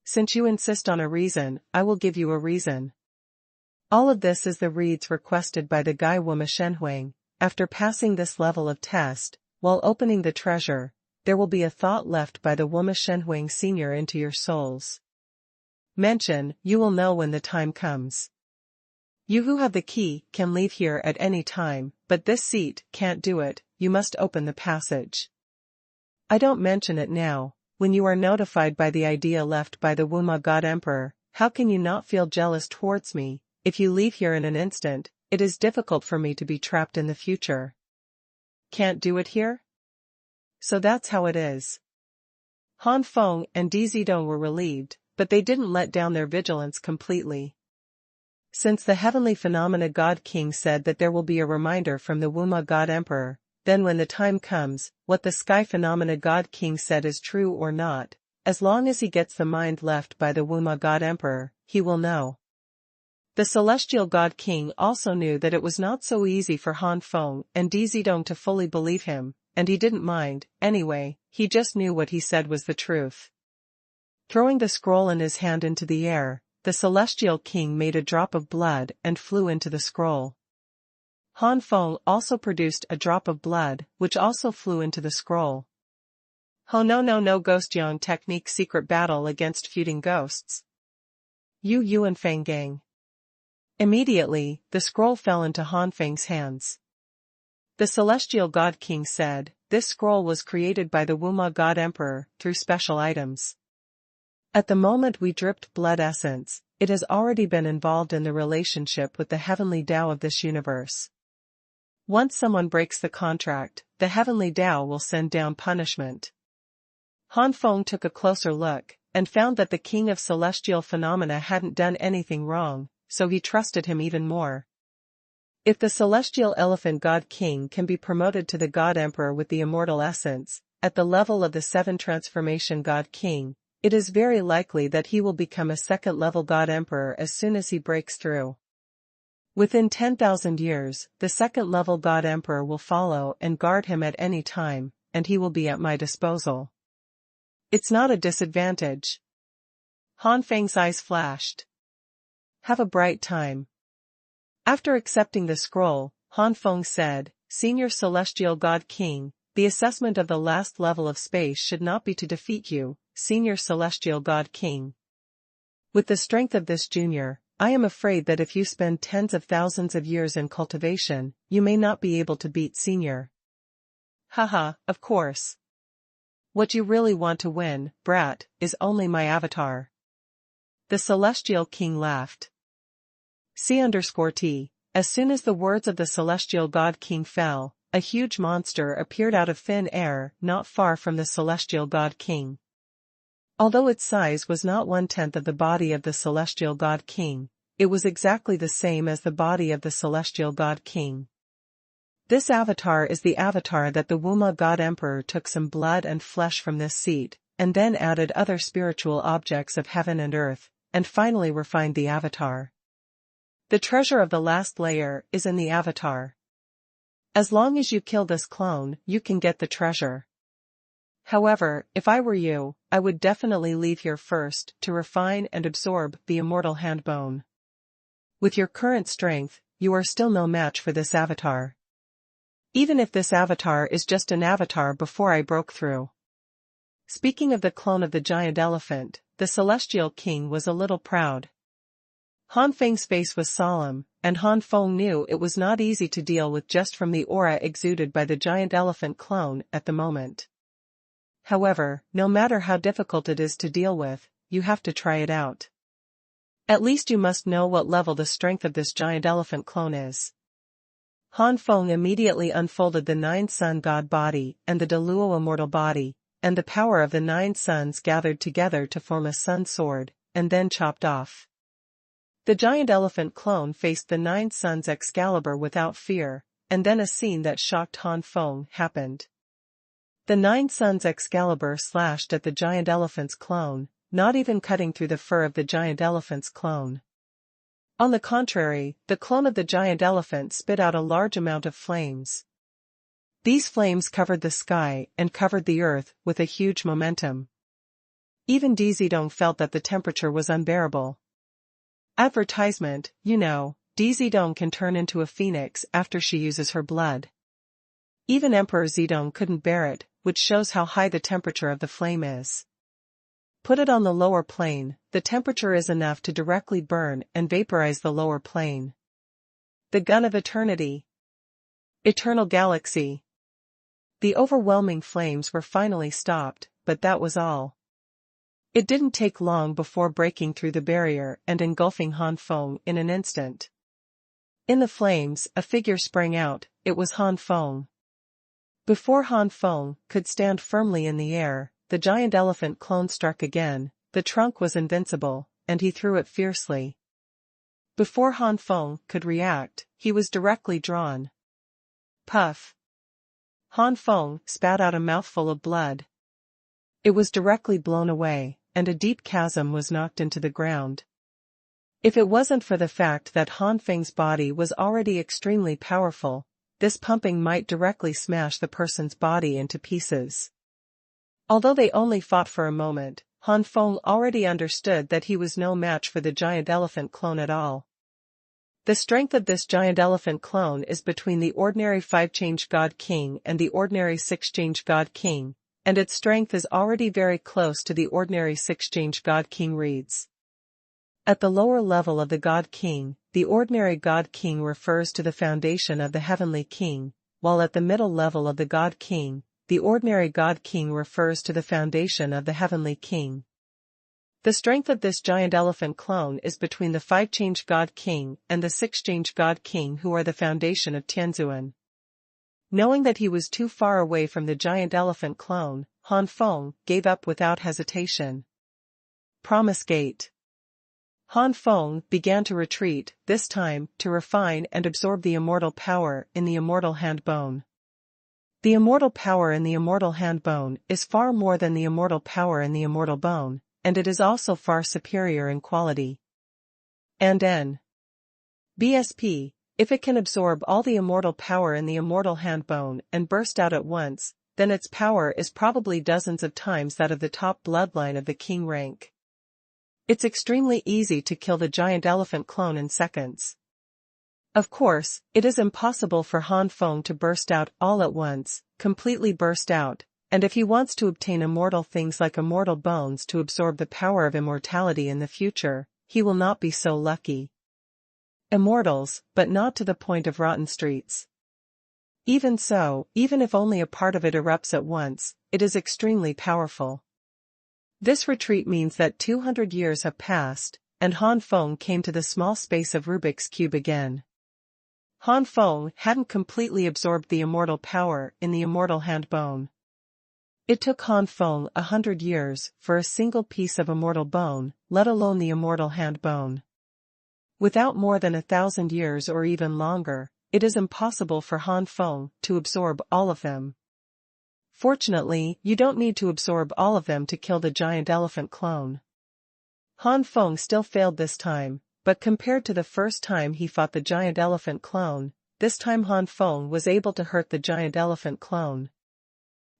A: Since you insist on a reason, I will give you a reason. All of this is the reads requested by the Gai Wuma Shenhuang. After passing this level of test, while opening the treasure, there will be a thought left by the Wuma Shenhuang Senior into your souls. Mention, you will know when the time comes. You who have the key can leave here at any time, but this seat can't do it, you must open the passage. I don't mention it now, when you are notified by the idea left by the Wuma God Emperor. How can you not feel jealous towards me? If you leave here in an instant, it is difficult for me to be trapped in the future. Can't do it here? So that's how it is. Han Feng and Di Zidong were relieved, but they didn't let down their vigilance completely. Since the heavenly phenomena God King said that there will be a reminder from the Wuma God Emperor, then when the time comes, what the sky phenomena God King said is true or not, as long as he gets the mind left by the Wuma God Emperor, he will know. The celestial God King also knew that it was not so easy for Han Feng and Di Zidong to fully believe him, and he didn't mind. Anyway, he just knew what he said was the truth. Throwing the scroll in his hand into the air, the celestial king made a drop of blood and flew into the scroll. Han Feng also produced a drop of blood, which also flew into the scroll. Oh no Ghost Yang technique secret battle against feuding ghosts. Yu and Feng Gang. Immediately, the scroll fell into Han Feng's hands. The celestial God King said, this scroll was created by the Wuma God Emperor, through special items. At the moment we dripped blood essence, it has already been involved in the relationship with the heavenly Tao of this universe. Once someone breaks the contract, the heavenly Tao will send down punishment. Han Feng took a closer look, and found that the king of celestial phenomena hadn't done anything wrong, so he trusted him even more. If the celestial elephant God King can be promoted to the God Emperor with the immortal essence, at the level of the 7 transformation God King, it is very likely that he will become a second-level God Emperor as soon as he breaks through. Within 10,000 years, the second-level God Emperor will follow and guard him at any time, and he will be at my disposal. It's not a disadvantage. Han Feng's eyes flashed. Have a bright time. After accepting the scroll, Han Feng said, Senior Celestial God King, the assessment of the last level of space should not be to defeat you, Senior Celestial God King. With the strength of this junior, I am afraid that if you spend tens of thousands of years in cultivation, you may not be able to beat Senior. Haha, of course. What you really want to win, brat, is only my avatar. The Celestial King laughed. C_T. As soon as the words of the Celestial God King fell, a huge monster appeared out of thin air not far from the Celestial God King. Although its size was not 1/10 of the body of the Celestial God King, it was exactly the same as the body of the Celestial God King. This avatar is the avatar that the Wuma God Emperor took some blood and flesh from this seat, and then added other spiritual objects of heaven and earth, and finally refined the avatar. The treasure of the last layer is in the avatar. As long as you kill this clone, you can get the treasure. However, if I were you, I would definitely leave here first to refine and absorb the immortal handbone. With your current strength, you are still no match for this avatar. Even if this avatar is just an avatar before I broke through. Speaking of the clone of the giant elephant, the Celestial King was a little proud. Han Feng's face was solemn, and Han Feng knew it was not easy to deal with just from the aura exuded by the giant elephant clone at the moment. However, no matter how difficult it is to deal with, you have to try it out. At least you must know what level the strength of this giant elephant clone is. Han Feng immediately unfolded the Nine Sun God body and the Deluo immortal body, and the power of the Nine Suns gathered together to form a sun sword, and then chopped off. The giant elephant clone faced the Nine Suns Excalibur without fear, and then a scene that shocked Han Feng happened. The Nine Suns Excalibur slashed at the giant elephant's clone, not even cutting through the fur of the giant elephant's clone. On the contrary, the clone of the giant elephant spit out a large amount of flames. These flames covered the sky and covered the earth with a huge momentum. Even Dizidong felt that the temperature was unbearable. Advertisement, Dizidong can turn into a phoenix after she uses her blood. Even Emperor Zidong couldn't bear it, which shows how high the temperature of the flame is. Put it on the lower plane, the temperature is enough to directly burn and vaporize the lower plane. The gun of eternity. Eternal galaxy. The overwhelming flames were finally stopped, but that was all. It didn't take long before breaking through the barrier and engulfing Han Feng in an instant. In the flames, a figure sprang out. It was Han Feng. Before Han Feng could stand firmly in the air, the giant elephant clone struck again. The trunk was invincible, and he threw it fiercely. Before Han Feng could react, he was directly drawn. Puff. Han Feng spat out a mouthful of blood. It was directly blown away, and a deep chasm was knocked into the ground. If it wasn't for the fact that Han Feng's body was already extremely powerful, this pumping might directly smash the person's body into pieces. Although they only fought for a moment, Han Feng already understood that he was no match for the giant elephant clone at all. The strength of this giant elephant clone is between the ordinary 5-change God King and the ordinary 6-change God King, and its strength is already very close to the ordinary 6-change God King reads. At the lower level of the God King, the ordinary God King refers to the foundation of the Heavenly King, while at the middle level of the God King, the ordinary God King refers to the foundation of the Heavenly King. The strength of this giant elephant clone is between the 5-change God King and the 6-change God King, who are the foundation of Tianzuan. Knowing that he was too far away from the giant elephant clone, Han Feng gave up without hesitation. Promise Gate. Han Feng began to retreat, this time to refine and absorb the immortal power in the immortal hand bone. The immortal power in the immortal hand bone is far more than the immortal power in the immortal bone, and it is also far superior in quality. And N. BSP, if it can absorb all the immortal power in the immortal hand bone and burst out at once, then its power is probably dozens of times that of the top bloodline of the king rank. It's extremely easy to kill the giant elephant clone in seconds. Of course, it is impossible for Han Feng to burst out all at once, completely burst out, and if he wants to obtain immortal things like immortal bones to absorb the power of immortality in the future, he will not be so lucky. Immortals, but not to the point of rotten streets. Even so, even if only a part of it erupts at once, it is extremely powerful. This retreat means that 200 years have passed, and Han Feng came to the small space of Rubik's Cube again. Han Feng hadn't completely absorbed the immortal power in the immortal hand bone. It took Han Feng 100 years for a single piece of immortal bone, let alone the immortal hand bone. Without more than 1,000 years or even longer, it is impossible for Han Feng to absorb all of them. Fortunately, you don't need to absorb all of them to kill the giant elephant clone. Han Feng still failed this time, but compared to the first time he fought the giant elephant clone, this time Han Feng was able to hurt the giant elephant clone.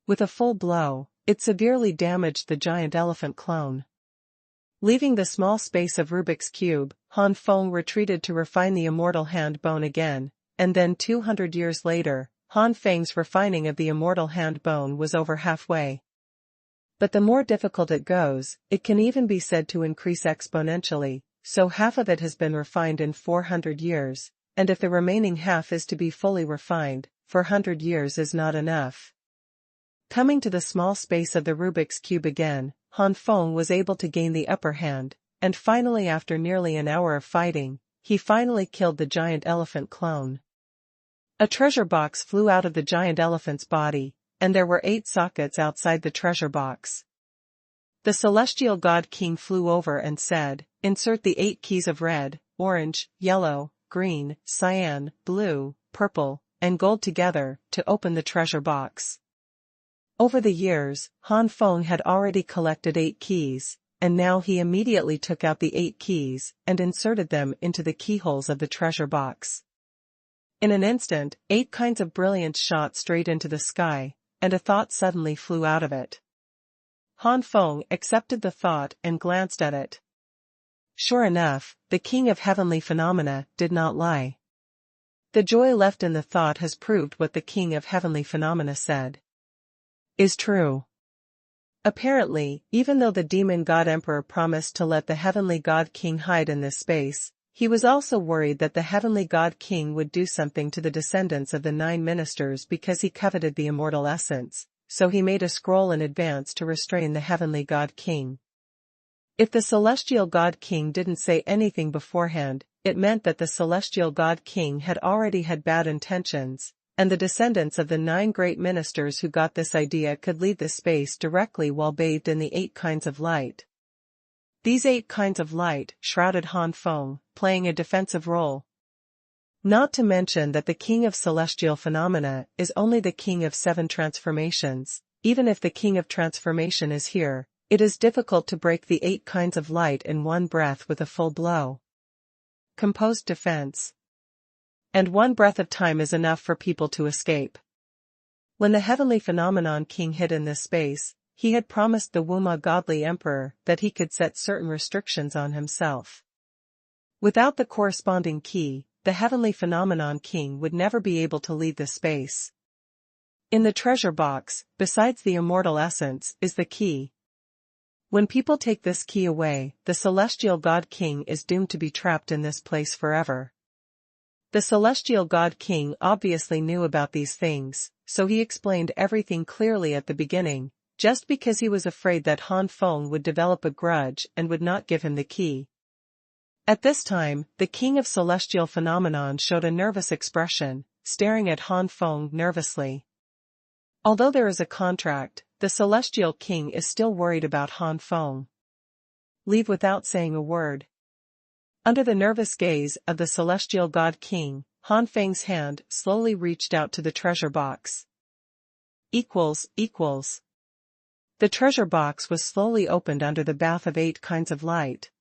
A: With a full blow, it severely damaged the giant elephant clone. Leaving the small space of Rubik's Cube, Han Feng retreated to refine the immortal hand bone again, and then 200 years later, Han Feng's refining of the immortal hand bone was over halfway. But the more difficult it goes, it can even be said to increase exponentially, so half of it has been refined in 400 years, and if the remaining half is to be fully refined, 400 years is not enough. Coming to the small space of the Rubik's Cube again, Han Feng was able to gain the upper hand, and finally after nearly an hour of fighting, he finally killed the giant elephant clone. A treasure box flew out of the giant elephant's body, and there were 8 sockets outside the treasure box. The celestial god king flew over and said, "Insert the 8 keys of red, orange, yellow, green, cyan, blue, purple, and gold together, to open the treasure box." Over the years, Han Feng had already collected 8 keys, and now he immediately took out the 8 keys and inserted them into the keyholes of the treasure box. In an instant, 8 kinds of brilliance shot straight into the sky, and a thought suddenly flew out of it. Han Feng accepted the thought and glanced at it. Sure enough, the king of heavenly phenomena did not lie. The joy left in the thought has proved what the king of heavenly phenomena said is true. Apparently, even though the demon god emperor promised to let the heavenly god king hide in this space, he was also worried that the heavenly god king would do something to the descendants of the 9 ministers because he coveted the immortal essence, so he made a scroll in advance to restrain the heavenly god king. If the celestial god king didn't say anything beforehand, it meant that the celestial god king had already had bad intentions, and the descendants of the 9 great ministers who got this idea could leave the space directly while bathed in the 8 kinds of light. These 8 kinds of light shrouded Han Feng, playing a defensive role. Not to mention that the king of celestial phenomena is only the king of 7 transformations. Even if the king of transformation is here, it is difficult to break the 8 kinds of light in one breath with a full blow. Composed defense. And one breath of time is enough for people to escape. When the heavenly phenomenon king hid in this space, he had promised the Wuma godly emperor that he could set certain restrictions on himself. Without the corresponding key, the heavenly phenomenon king would never be able to leave the space. In the treasure box, besides the immortal essence, is the key. When people take this key away, the celestial god king is doomed to be trapped in this place forever. The celestial god king obviously knew about these things, so he explained everything clearly at the beginning, just because he was afraid that Han Feng would develop a grudge and would not give him the key. At this time, the king of celestial phenomenon showed a nervous expression, staring at Han Feng nervously. Although there is a contract, the celestial king is still worried about Han Feng. Leave without saying a word. Under the nervous gaze of the celestial god king, Han Feng's hand slowly reached out to the treasure box. Equals. The treasure box was slowly opened under the bath of 8 kinds of light.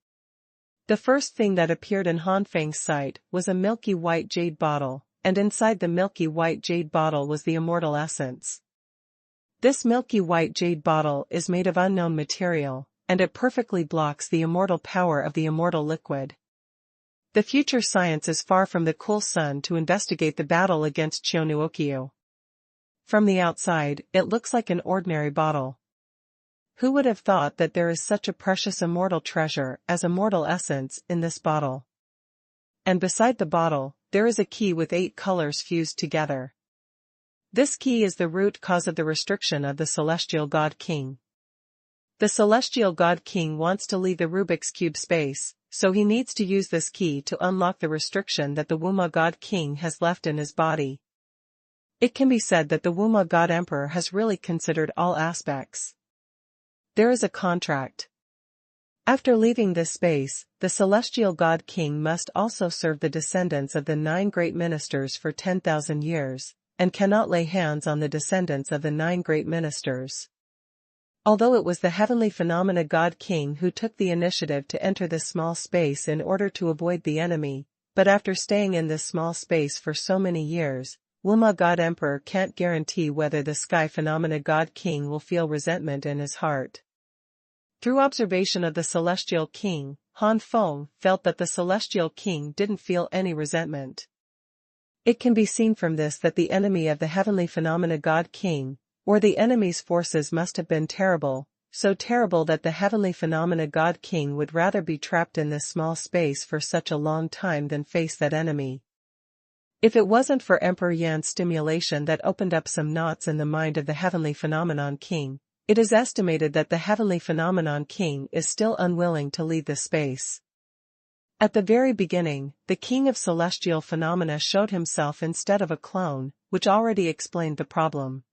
A: The first thing that appeared in Han Feng's sight was a milky white jade bottle, and inside the milky white jade bottle was the immortal essence. This milky white jade bottle is made of unknown material, and it perfectly blocks the immortal power of the immortal liquid. The future science is far from the cool sun to investigate the battle against Xuanhuan. From the outside, it looks like an ordinary bottle. Who would have thought that there is such a precious immortal treasure as immortal essence in this bottle? And beside the bottle, there is a key with 8 colors fused together. This key is the root cause of the restriction of the celestial god king. The celestial god king wants to leave the Rubik's Cube space, so he needs to use this key to unlock the restriction that the Wuma god king has left in his body. It can be said that the Wuma god emperor has really considered all aspects. There is a contract. After leaving this space, the celestial god king must also serve the descendants of the 9 great ministers for 10,000 years, and cannot lay hands on the descendants of the 9 great ministers. Although it was the heavenly phenomena god king who took the initiative to enter this small space in order to avoid the enemy, but after staying in this small space for so many years, Wuma god emperor can't guarantee whether the sky phenomena god king will feel resentment in his heart. Through observation of the celestial king, Han Feng felt that the celestial king didn't feel any resentment. It can be seen from this that the enemy of the heavenly phenomena god king, or the enemy's forces, must have been terrible, so terrible that the heavenly phenomena god king would rather be trapped in this small space for such a long time than face that enemy. If it wasn't for Emperor Yan's stimulation that opened up some knots in the mind of the heavenly phenomenon king, it is estimated that the heavenly phenomenon king is still unwilling to leave the space. At the very beginning, the king of celestial phenomena showed himself instead of a clone, which already explained the problem.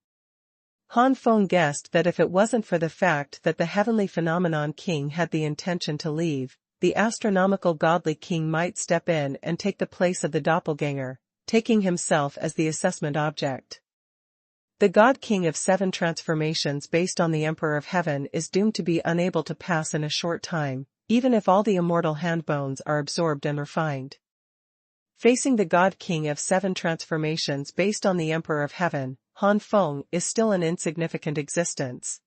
A: Han Feng guessed that if it wasn't for the fact that the heavenly phenomenon king had the intention to leave, the astronomical godly king might step in and take the place of the doppelganger, taking himself as the assessment object. The God King of 7 transformations based on the Emperor of Heaven is doomed to be unable to pass in a short time, even if all the immortal handbones are absorbed and refined. Facing the God King of 7 transformations based on the Emperor of Heaven, Han Feng is still an insignificant existence.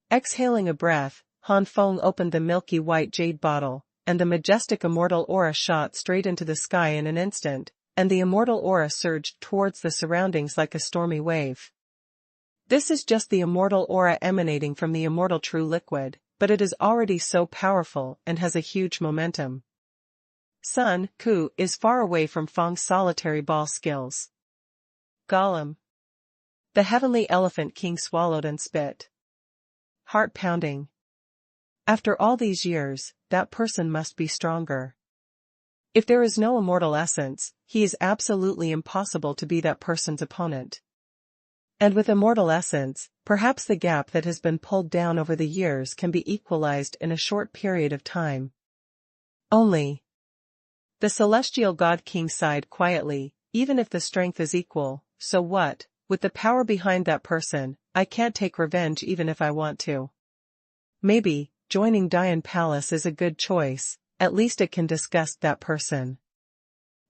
A: Exhaling a breath, Han Feng opened the milky white jade bottle, and the majestic immortal aura shot straight into the sky in an instant, and the immortal aura surged towards the surroundings like a stormy wave. This is just the immortal aura emanating from the immortal true liquid, but it is already so powerful and has a huge momentum. Sun Ku is far away from Feng's solitary ball skills. Gollum. The heavenly elephant king swallowed and spit. Heart pounding. After all these years, that person must be stronger. If there is no immortal essence, he is absolutely impossible to be that person's opponent. And with immortal essence, perhaps the gap that has been pulled down over the years can be equalized in a short period of time. Only. The celestial god king sighed quietly, even if the strength is equal, so what, with the power behind that person, I can't take revenge even if I want to. Maybe, joining Dian Palace is a good choice, at least it can disgust that person.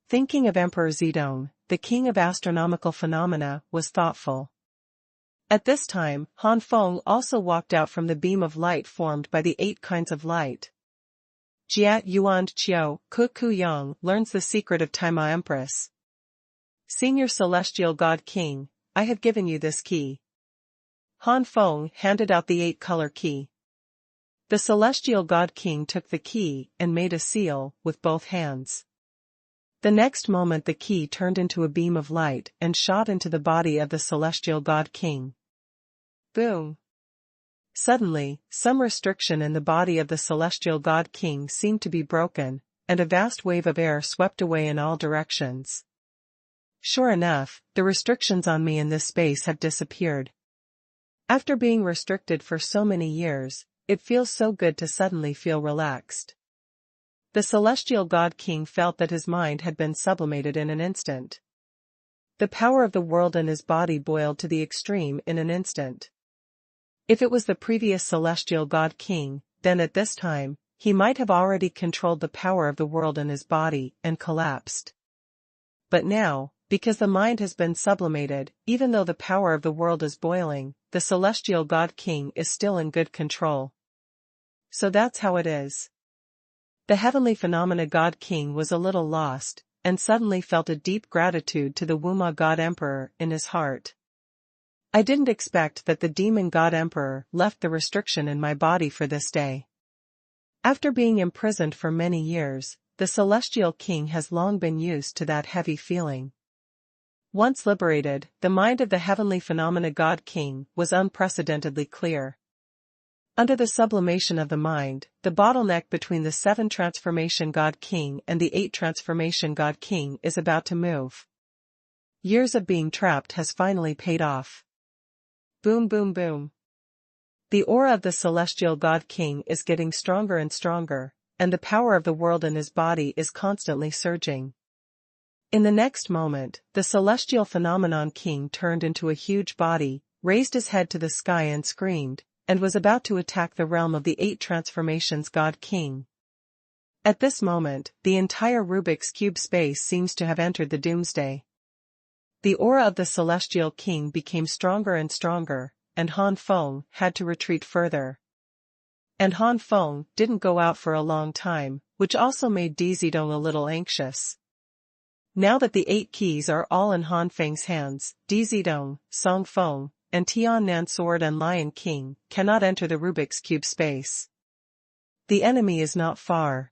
A: Thinking of Emperor Zedong, the king of astronomical phenomena, was thoughtful. At this time, Han Feng also walked out from the beam of light formed by the 8 kinds of light. Jia Yuan Qiao, Ku Yang, learns the secret of Taima Empress. Senior Celestial God King, I have given you this key. Han Feng handed out the 8-color key. The Celestial God King took the key and made a seal with both hands. The next moment the key turned into a beam of light and shot into the body of the Celestial God King. Boom! Suddenly, some restriction in the body of the Celestial God King seemed to be broken, and a vast wave of air swept away in all directions. Sure enough, the restrictions on me in this space have disappeared. After being restricted for so many years, it feels so good to suddenly feel relaxed. The Celestial God King felt that his mind had been sublimated in an instant. The power of the world in his body boiled to the extreme in an instant. If it was the previous Celestial God King, then at this time, he might have already controlled the power of the world in his body and collapsed. But now, because the mind has been sublimated, even though the power of the world is boiling, the Celestial God King is still in good control. So that's how it is. The heavenly phenomena God King was a little lost, and suddenly felt a deep gratitude to the Wuma God Emperor in his heart. I didn't expect that the demon God Emperor left the restriction in my body for this day. After being imprisoned for many years, the Celestial King has long been used to that heavy feeling. Once liberated, the mind of the heavenly phenomena God King was unprecedentedly clear. Under the sublimation of the mind, the bottleneck between the 7 transformation God King and the 8 transformation God King is about to move. Years of being trapped has finally paid off. Boom boom boom. The aura of the Celestial God King is getting stronger and stronger, and the power of the world in his body is constantly surging. In the next moment, the Celestial Phenomenon King turned into a huge body, raised his head to the sky and screamed, and was about to attack the realm of the 8 transformations God King. At this moment, the entire Rubik's Cube space seems to have entered the doomsday. The aura of the Celestial King became stronger and stronger, and Han Feng had to retreat further. And Han Feng didn't go out for a long time, which also made Zedong a little anxious. Now that the 8 keys are all in Han Feng's hands, Zedong, Song Feng, and Tiannan Sword and Lion King cannot enter the Rubik's Cube space. The enemy is not far.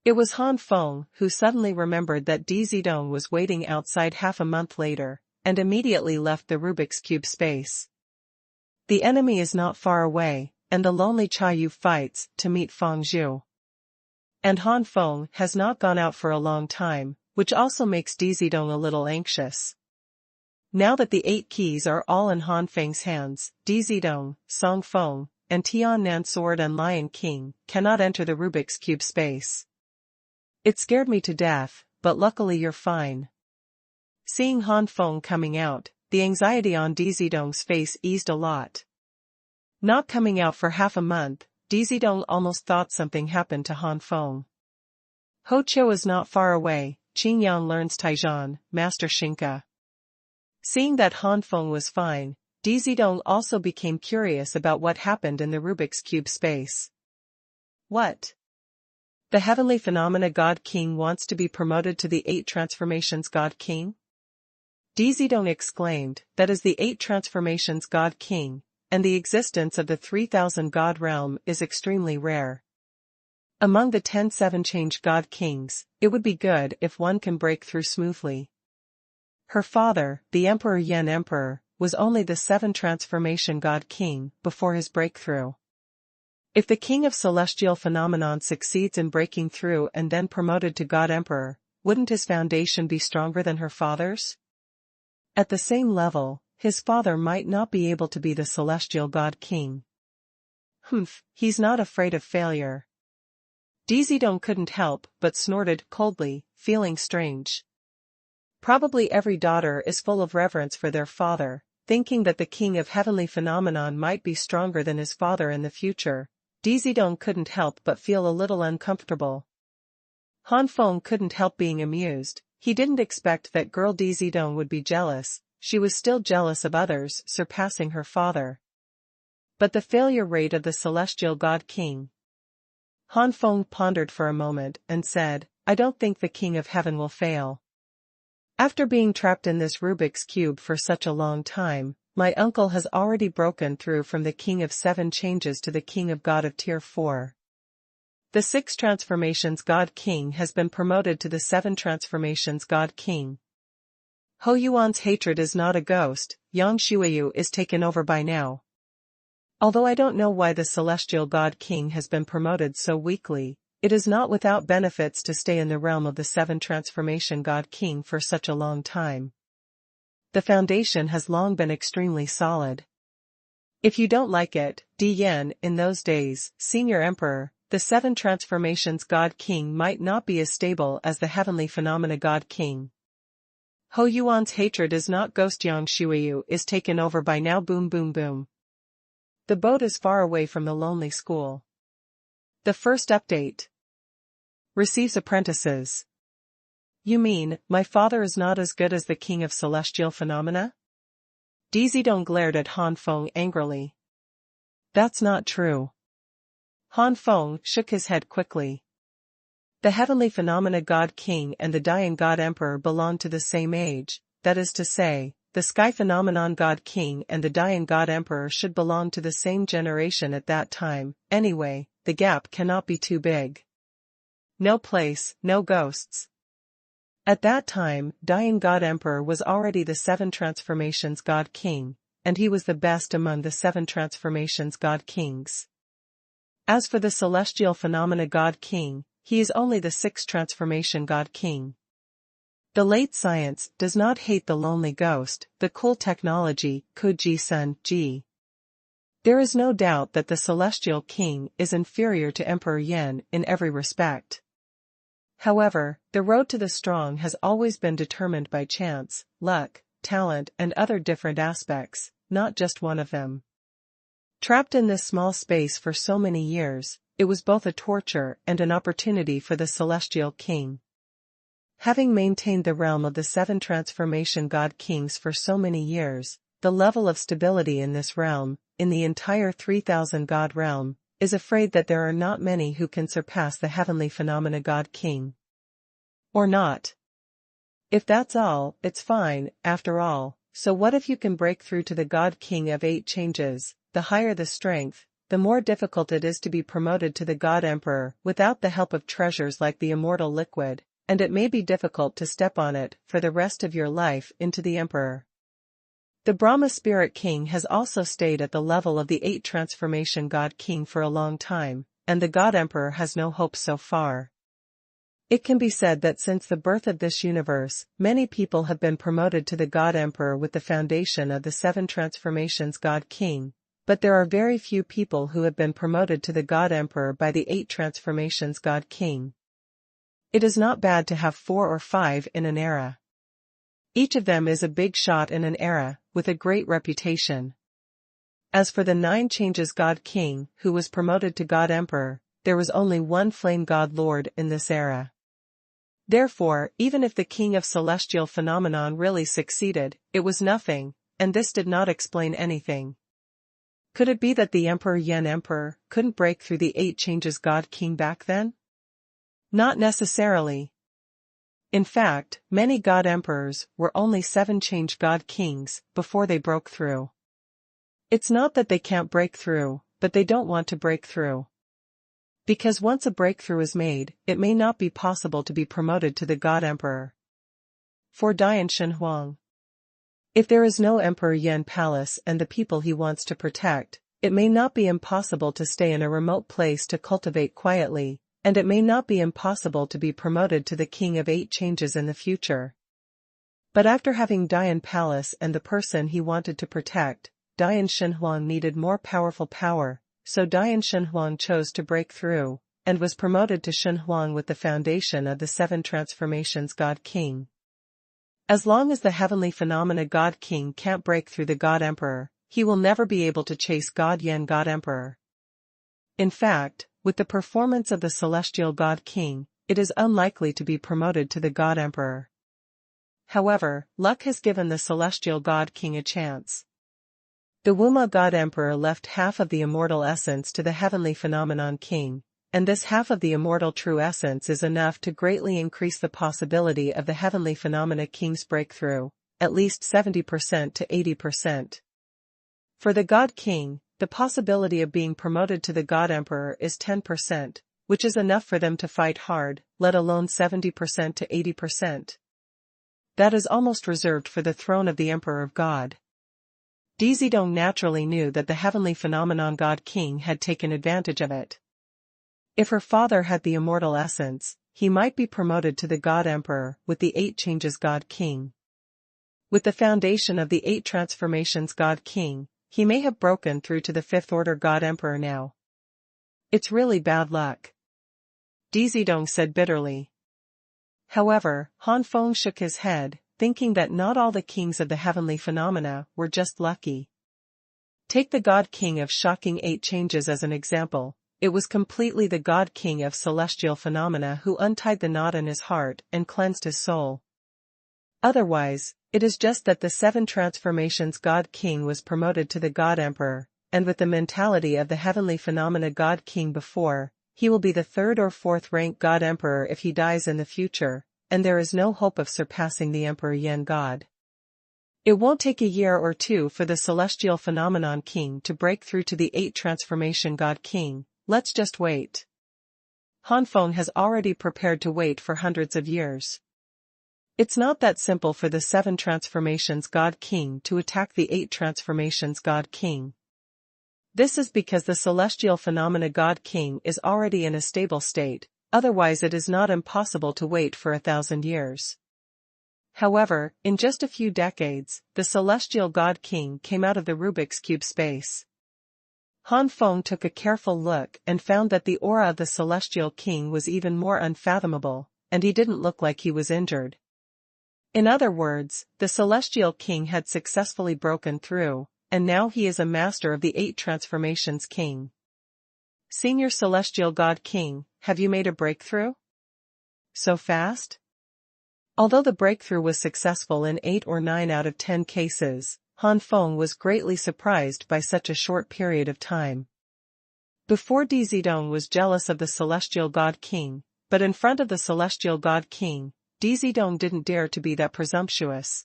A: It was Han Feng who suddenly remembered that Zedong was waiting outside half a month later, and immediately left the Rubik's Cube space. The enemy is not far away, and the lonely Cha Yu fights to meet Feng Zhu. And Han Feng has not gone out for a long time, which also makes Dizidong a little anxious. Now that the 8 keys are all in Han Feng's hands, Dizidong, Song Feng, and Tiannan Sword and Lion King cannot enter the Rubik's Cube space. It scared me to death, but luckily you're fine. Seeing Han Feng coming out, the anxiety on Dizidong's face eased a lot. Not coming out for half a month, Dizidong almost thought something happened to Han Feng. Ho Chiu is not far away, Qingyan learns Taijian, Master Xinka. Seeing that Han Feng was fine, Dizidong also became curious about what happened in the Rubik's Cube space. What? The Heavenly Phenomena God King wants to be promoted to the 8 Transformations God King? Dizidong exclaimed, that is the 8 Transformations God King, and the existence of the 3000 God realm is extremely rare. Among the 10 7-change God Kings, it would be good if one can break through smoothly. Her father, the Emperor Yan Emperor, was only the 7 Transformation God King before his breakthrough. If the King of Celestial Phenomenon succeeds in breaking through and then promoted to God Emperor, wouldn't his foundation be stronger than her father's? At the same level, his father might not be able to be the Celestial God King. He's not afraid of failure. Dizidong couldn't help but snorted coldly, feeling strange. Probably every daughter is full of reverence for their father, thinking that the King of Heavenly Phenomenon might be stronger than his father in the future. Dizidong couldn't help but feel a little uncomfortable. Han Feng couldn't help being amused. He didn't expect that girl Dizidong would be jealous. She was still jealous of others surpassing her father. But the failure rate of the Celestial God King. Han Feng pondered for a moment and said, I don't think the King of Heaven will fail. After being trapped in this Rubik's Cube for such a long time, my uncle has already broken through from the King of 7 changes to the King of God of Tier 4. The 6 Transformations God King has been promoted to the 7 Transformations God King. Ho Yuan's hatred is not a ghost, Yang Shuiyu is taken over by now. Although I don't know why the Celestial God King has been promoted so weakly, it is not without benefits to stay in the realm of the 7 Transformation God King for such a long time. The foundation has long been extremely solid. If you don't like it, Di Yan, in those days, Senior Emperor, the 7 Transformations God King might not be as stable as the Heavenly Phenomena God King. Ho Yuan's hatred is not ghost. Yang Shuiyu is taken over by now. Boom boom boom. The boat is far away from the lonely school. The first update. Receives apprentices. You mean, my father is not as good as the King of Celestial Phenomena? Dizidong glared at Han Feng angrily. That's not true. Han Feng shook his head quickly. The Heavenly Phenomena God King and the Dying God Emperor belong to the same age, that is to say, the Sky Phenomenon God King and the Dying God Emperor should belong to the same generation at that time. Anyway, the gap cannot be too big. No place, no ghosts. At that time, Dying God Emperor was already the 7 Transformations God King, and he was the best among the 7 Transformations God Kings. As for the Celestial Phenomena God King, he is only the 6th Transformation God King. The late science does not hate the lonely ghost, the cool technology, Kuji Sun Ji. There is no doubt that the Celestial King is inferior to Emperor Yan in every respect. However, the road to the strong has always been determined by chance, luck, talent and other different aspects, not just one of them. Trapped in this small space for so many years, it was both a torture and an opportunity for the Celestial King. Having maintained the realm of the 7 Transformation God Kings for so many years, the level of stability in this realm, in the entire 3000 God realm, is afraid that there are not many who can surpass the Heavenly Phenomena God King. Or not. If that's all, it's fine, after all. So what if you can break through to the God King of 8 changes? The higher the strength, the more difficult it is to be promoted to the God Emperor without the help of treasures like the immortal liquid, and it may be difficult to step on it for the rest of your life into the Emperor. The Brahma Spirit King has also stayed at the level of the 8 Transformation God King for a long time, and the God Emperor has no hope so far. It can be said that since the birth of this universe, many people have been promoted to the God Emperor with the foundation of the 7 transformations God King, but there are very few people who have been promoted to the God Emperor by the 8 transformations God King. It is not bad to have 4 or 5 in an era. Each of them is a big shot in an era, with a great reputation. As for the 9 changes God King, who was promoted to God Emperor, there was only one Flame God Lord in this era. Therefore, even if the king of celestial phenomenon really succeeded, it was nothing, and this did not explain anything. Could it be that the Emperor Yen Emperor couldn't break through the 8 changes God King back then? Not necessarily. In fact, many God Emperors were only 7 change God Kings before they broke through. It's not that they can't break through, but they don't want to break through. Because once a breakthrough is made, it may not be possible to be promoted to the God Emperor. For Dian Xuanhuan. If there is no Emperor Yen Palace and the people he wants to protect, it may not be impossible to stay in a remote place to cultivate quietly, and it may not be impossible to be promoted to the King of 8 changes in the future. But after having Dian Palace and the person he wanted to protect, Dian Xuanhuan needed more powerful power. So Dian Xuanhuan chose to break through, and was promoted to Xuanhuan with the foundation of the 7 transformations God King. As long as the heavenly phenomena God King can't break through the God Emperor, he will never be able to chase God Yen God Emperor. In fact, with the performance of the celestial God King, it is unlikely to be promoted to the God Emperor. However, luck has given the celestial God King a chance. The Wuma God Emperor left half of the immortal essence to the heavenly phenomenon King, and this half of the immortal true essence is enough to greatly increase the possibility of the heavenly phenomena King's breakthrough, at least 70% to 80%. For the God King, the possibility of being promoted to the God Emperor is 10%, which is enough for them to fight hard, let alone 70% to 80%. That is almost reserved for the throne of the Emperor of God. Dizidong naturally knew that the heavenly phenomenon God King had taken advantage of it. If her father had the immortal essence, he might be promoted to the God Emperor with the 8 changes God King. With the foundation of the 8 transformations God King, he may have broken through to the 5th order God Emperor now. It's really bad luck, Dizidong said bitterly. However, Han Feng shook his head, thinking that not all the kings of the heavenly phenomena were just lucky. Take the God King of shocking 8 changes as an example. It was completely the God King of celestial phenomena who untied the knot in his heart and cleansed his soul. Otherwise, it is just that the 7 transformations God King was promoted to the God Emperor, and with the mentality of the heavenly phenomena God King before, he will be the 3rd or 4th rank God Emperor if he dies in the future, and there is no hope of surpassing the Emperor Yen God. It won't take a year or 2 for the celestial phenomenon King to break through to the 8 transformation God King. Let's just wait. Han Feng has already prepared to wait for hundreds of years. It's not that simple for the 7 transformations God King to attack the 8 transformations God King. This is because the celestial phenomena God King is already in a stable state, otherwise it is not impossible to wait for 1,000 years. However, in just a few decades, the celestial God King came out of the Rubik's Cube space. Han Feng took a careful look and found that the aura of the celestial king was even more unfathomable, and he didn't look like he was injured. In other words, the celestial king had successfully broken through, and now he is a master of the 8 transformations king. Senior celestial God King, have you made a breakthrough? So fast? Although the breakthrough was successful in 8 or 9 out of 10 cases, Han Feng was greatly surprised by such a short period of time. Before Dizidong was jealous of the celestial God King, but in front of the celestial God King, Dizidong didn't dare to be that presumptuous.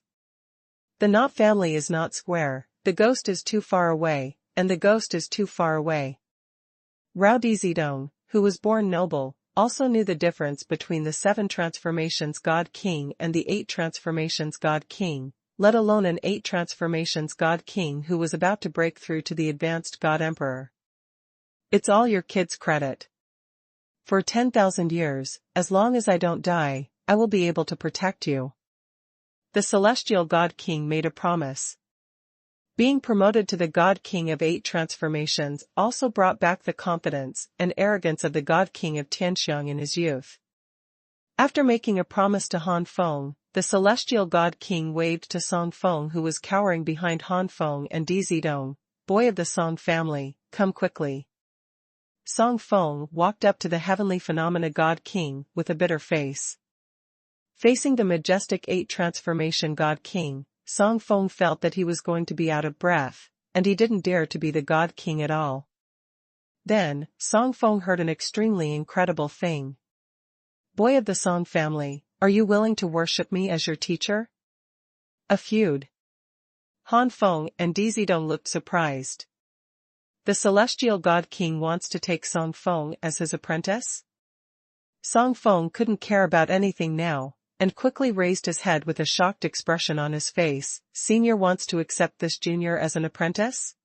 A: The Knot family is not square, the ghost is too far away, and the ghost is too far away. Rao Dizidong, who was born noble, also knew the difference between the 7 transformations God King and the 8 transformations God King, let alone an 8 transformations God King who was about to break through to the advanced God Emperor. It's all your kid's credit. For 10,000 years, as long as I don't die, I will be able to protect you. The celestial God King made a promise. Being promoted to the God King of 8 transformations also brought back the confidence and arrogance of the God King of Tianxiang in his youth. After making a promise to Han Feng, the celestial God King waved to Song Feng, who was cowering behind Han Feng, and Di Zidong, boy of the Song family, come quickly. Song Feng walked up to the heavenly phenomena God King with a bitter face. Facing the majestic 8 transformation God King, Song Feng felt that he was going to be out of breath, and he didn't dare to be the God King at all. Then, Song Feng heard an extremely incredible thing. Boy of the Song family, are you willing to worship me as your teacher? A feud. Han Feng and Di Zidong looked surprised. The celestial God King wants to take Song Feng as his apprentice? Song Feng couldn't care about anything now, and quickly raised his head with a shocked expression on his face. Senior wants to accept this junior as an apprentice?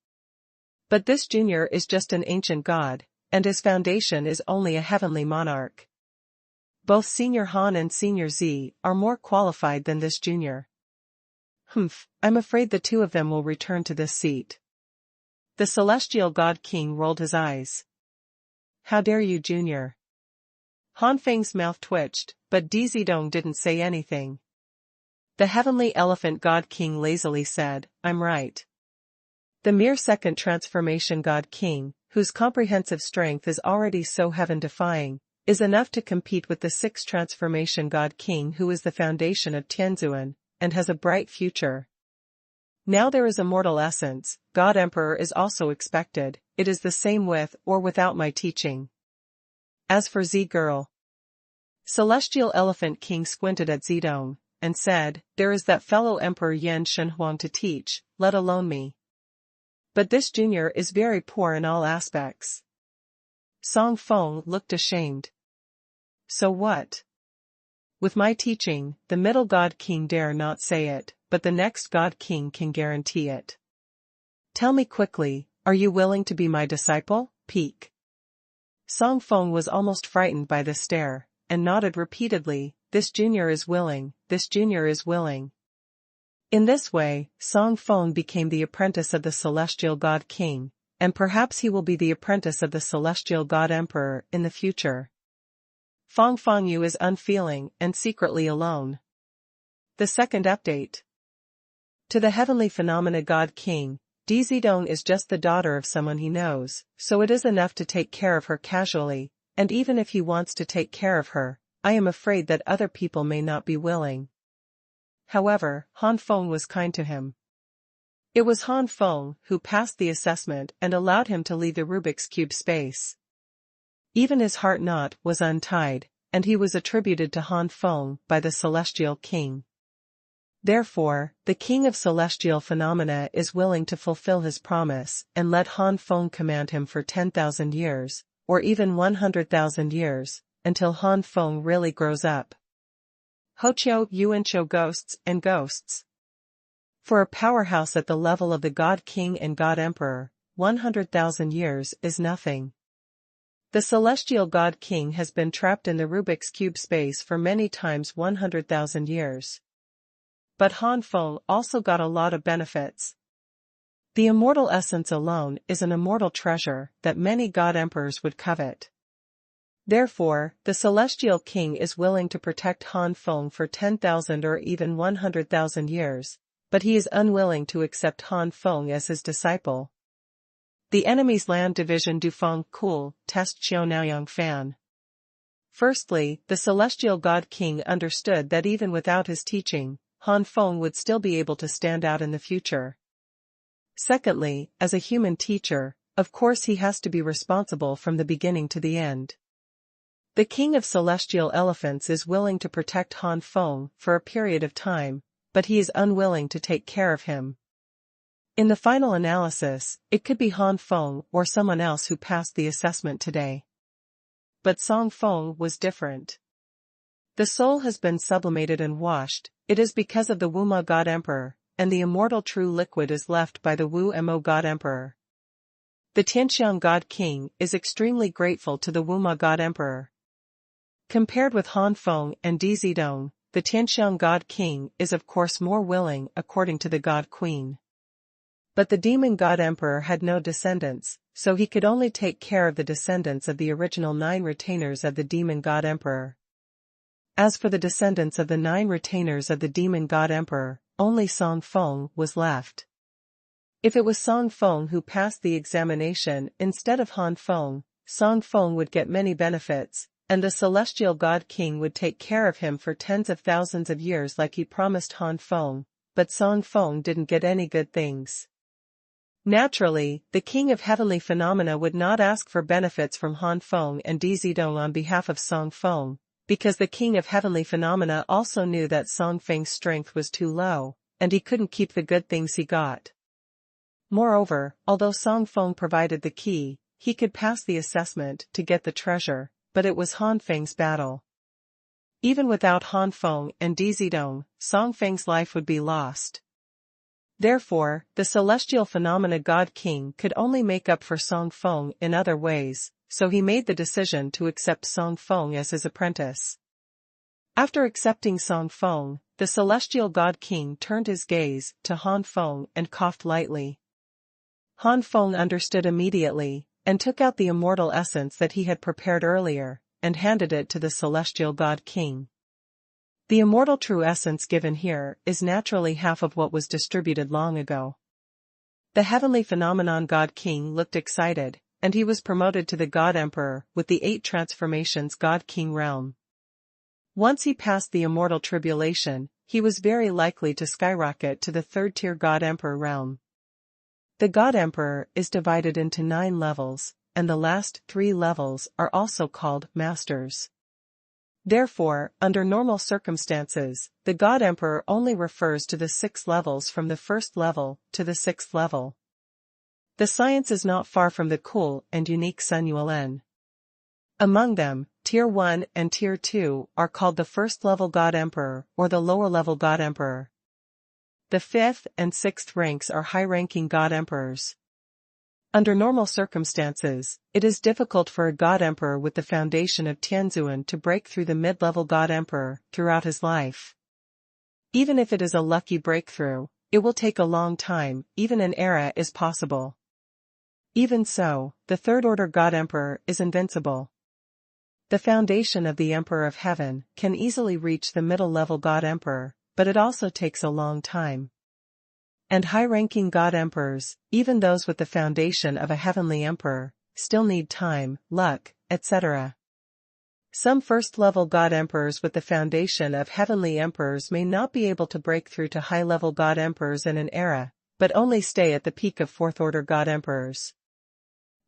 A: But this junior is just an ancient god, and his foundation is only a heavenly monarch. Both Senior Han and Senior Z are more qualified than this junior. I'm afraid the two of them will return to this seat. The celestial God King rolled his eyes. How dare you, junior? Han Feng's mouth twitched, but Di Zidong didn't say anything. The heavenly elephant God King lazily said, I'm right. The mere second transformation God King, whose comprehensive strength is already so heaven-defying, is enough to compete with the 6th transformation God King, who is the foundation of Tianzuan, and has a bright future. Now there is immortal essence, God Emperor is also expected. It is the same with or without my teaching. As for Z girl, Celestial Elephant King squinted at Zidong, and said, there is that fellow Emperor Yan Xuanhuan to teach, let alone me. But this junior is very poor in all aspects. Song Feng looked ashamed. So what? With my teaching, the middle God King dare not say it, but the next God King can guarantee it. Tell me quickly, are you willing to be my disciple? Peek. Song Feng was almost frightened by the stare, and nodded repeatedly, this junior is willing, this junior is willing. In this way, Song Feng became the apprentice of the celestial God King, and perhaps he will be the apprentice of the celestial God Emperor in the future. Feng Fengyu is unfeeling and secretly alone. The second update. To the heavenly phenomena God King, Di Zidong is just the daughter of someone he knows, so it is enough to take care of her casually, and even if he wants to take care of her, I am afraid that other people may not be willing. However, Han Feng was kind to him. It was Han Feng who passed the assessment and allowed him to leave the Rubik's Cube space. Even his heart knot was untied, and he was attributed to Han Feng by the Celestial King. Therefore, the King of Celestial Phenomena is willing to fulfill his promise and let Han Feng command him for 10,000 years, or even 100,000 years, until Han Feng really grows up. Hoqiu Yuanqiu Ghosts and Ghosts. For a powerhouse at the level of the God King and God Emperor, 100,000 years is nothing. The celestial God King has been trapped in the Rubik's Cube space for many times 100,000 years. But Han Feng also got a lot of benefits. The immortal essence alone is an immortal treasure that many God Emperors would covet. Therefore, the Celestial King is willing to protect Han Feng for 10,000 or even 100,000 years, but he is unwilling to accept Han Feng as his disciple. The enemy's land division Dufeng Cool, Test Xiaonaoyang Fan. Firstly, the Celestial God King understood that even without his teaching, Han Feng would still be able to stand out in the future. Secondly, as a human teacher, of course he has to be responsible from the beginning to the end. The King of Celestial Elephants is willing to protect Han Feng for a period of time, but he is unwilling to take care of him. In the final analysis, it could be Han Feng or someone else who passed the assessment today. But Song Feng was different. The soul has been sublimated and washed, it is because of the Wuma God Emperor, and the immortal true liquid is left by the Wu Mo God Emperor. The Tianxiang God King is extremely grateful to the Wuma God Emperor, Compared with Han Feng and Dizidong, the Tianxiang God King is of course more willing according to the God Queen. But the demon God Emperor had no descendants, so he could only take care of the descendants of the original 9 retainers of the demon God Emperor. As for the descendants of the 9 retainers of the demon God Emperor, only Song Feng was left. If it was Song Feng who passed the examination instead of Han Feng, Song Feng would get many benefits, and the celestial God King would take care of him for tens of thousands of years like he promised Han Feng, but Song Feng didn't get any good things. Naturally, the King of Heavenly Phenomena would not ask for benefits from Han Feng and Dizidong on behalf of Song Feng, because the King of Heavenly Phenomena also knew that Song Feng's strength was too low, and he couldn't keep the good things he got. Moreover, although Song Feng provided the key, he could pass the assessment to get the treasure, but it was Han Feng's battle. Even without Han Feng and Dizidong, Song Feng's life would be lost. Therefore, the celestial phenomena God King could only make up for Song Feng in other ways, so he made the decision to accept Song Feng as his apprentice. After accepting Song Feng, the celestial God King turned his gaze to Han Feng and coughed lightly. Han Feng understood immediately, and took out the immortal essence that he had prepared earlier, and handed it to the celestial God King. The immortal true essence given here is naturally half of what was distributed long ago. The heavenly phenomenon God King looked excited, and he was promoted to the God Emperor with the 8 transformations God King realm. Once he passed the immortal tribulation, he was very likely to skyrocket to the 3rd tier God Emperor realm. The God Emperor is divided into 9 levels, and the last 3 levels are also called Masters. Therefore, under normal circumstances, the God Emperor only refers to the 6 levels from the 1st level to the 6th level. The science is not far from the cool and unique Xuanhuan. Among them, Tier 1 and Tier 2 are called the 1st level God Emperor or the lower level God Emperor. The 5th and 6th ranks are high-ranking God Emperors. Under normal circumstances, it is difficult for a God Emperor with the foundation of Tianzuan to break through the mid-level God Emperor throughout his life. Even if it is a lucky breakthrough, it will take a long time, even an era is possible. Even so, the 3rd order God Emperor is invincible. The foundation of the Emperor of Heaven can easily reach the middle-level God Emperor, but it also takes a long time. And high-ranking God Emperors, even those with the foundation of a heavenly emperor, still need time, luck, etc. Some 1st-level God Emperors with the foundation of heavenly emperors may not be able to break through to high-level God Emperors in an era, but only stay at the peak of 4th-order God Emperors.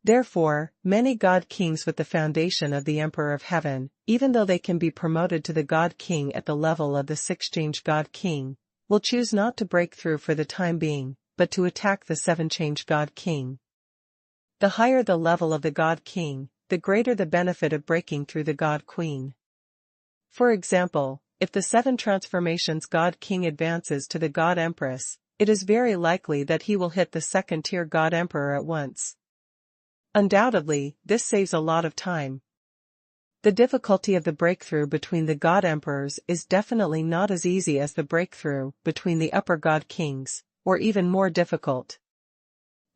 A: Therefore, many God Kings with the foundation of the Emperor of Heaven, even though they can be promoted to the God King at the level of the 6th-change God King, will choose not to break through for the time being, but to attack the 7th-change God King. The higher the level of the God King, the greater the benefit of breaking through the God Queen. For example, if the 7 transformations God King advances to the God Empress, it is very likely that he will hit the 2nd-tier God Emperor at once. Undoubtedly, this saves a lot of time. The difficulty of the breakthrough between the God Emperors is definitely not as easy as the breakthrough between the upper God Kings, or even more difficult.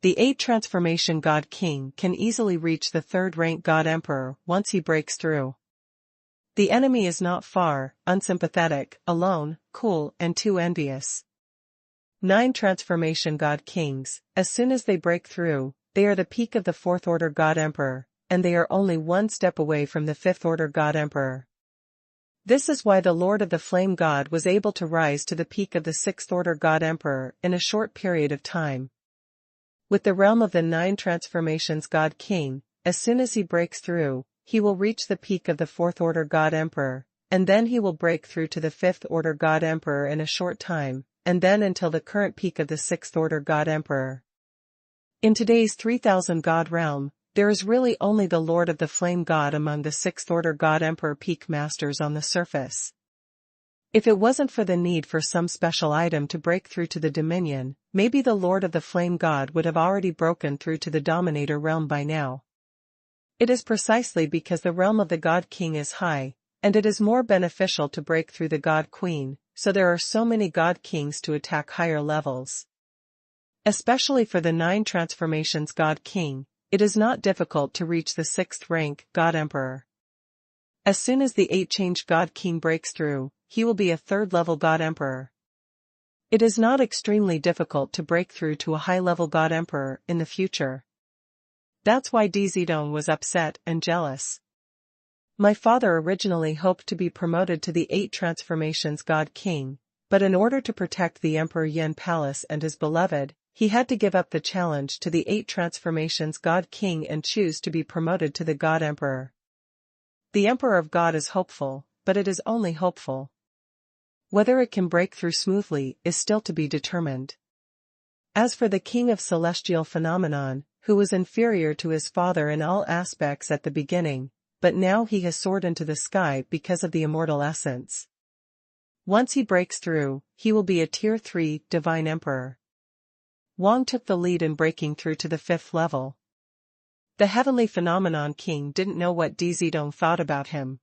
A: The 8 transformation God King can easily reach the 3rd-rank God Emperor once he breaks through. The enemy is not far, unsympathetic, alone, cool and too envious. 9 transformation God Kings, as soon as they break through, they are the peak of the 4th-order God Emperor, and they are only 1 step away from the 5th-order God Emperor. This is why the Lord of the Flame God was able to rise to the peak of the 6th-order God Emperor in a short period of time. With the realm of the 9 transformations God King, as soon as he breaks through, he will reach the peak of the 4th-order God Emperor, and then he will break through to the 5th-order God Emperor in a short time, and then until the current peak of the 6th-order God Emperor. In today's 3000 God realm, there is really only the Lord of the Flame God among the 6th-order God Emperor peak masters on the surface. If it wasn't for the need for some special item to break through to the Dominion, maybe the Lord of the Flame God would have already broken through to the Dominator realm by now. It is precisely because the realm of the God King is high, And it is more beneficial to break through the God Queen, so there are so many God Kings to attack higher levels. Especially for the 9 transformations God King, it is not difficult to reach the 6th rank God Emperor. As soon as the 8 change God King breaks through, he will be a 3rd level God Emperor. It is not extremely difficult to break through to a high-level God Emperor in the future. That's why Dzidong was upset and jealous. My father originally hoped to be promoted to the 8 transformations God King, but in order to protect the Emperor Yin Palace and his beloved, he had to give up the challenge to the 8 transformations God King and choose to be promoted to the God Emperor. The Emperor of God is hopeful, but it is only hopeful. Whether it can break through smoothly is still to be determined. As for the King of Celestial Phenomenon, who was inferior to his father in all aspects at the beginning, but now he has soared into the sky because of the immortal essence. Once he breaks through, he will be a Tier 3 Divine Emperor. Wang took the lead in breaking through to the 5th level. The Heavenly Phenomenon King didn't know what Dzidong thought about him.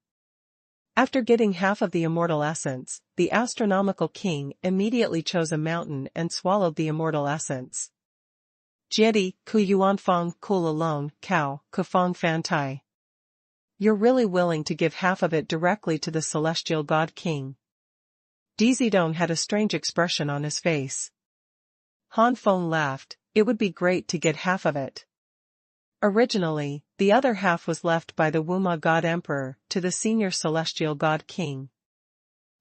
A: After getting half of the immortal essence, the Astronomical King immediately chose a mountain and swallowed the immortal essence. Jiedi, ku yuan feng kul alone, cow, ku feng fan tai. You're really willing to give half of it directly to the Celestial God King. Dzidong had a strange expression on his face. Han Feng laughed. It would be great to get half of it. Originally, the other half was left by the Wuma God Emperor to the Senior Celestial God King.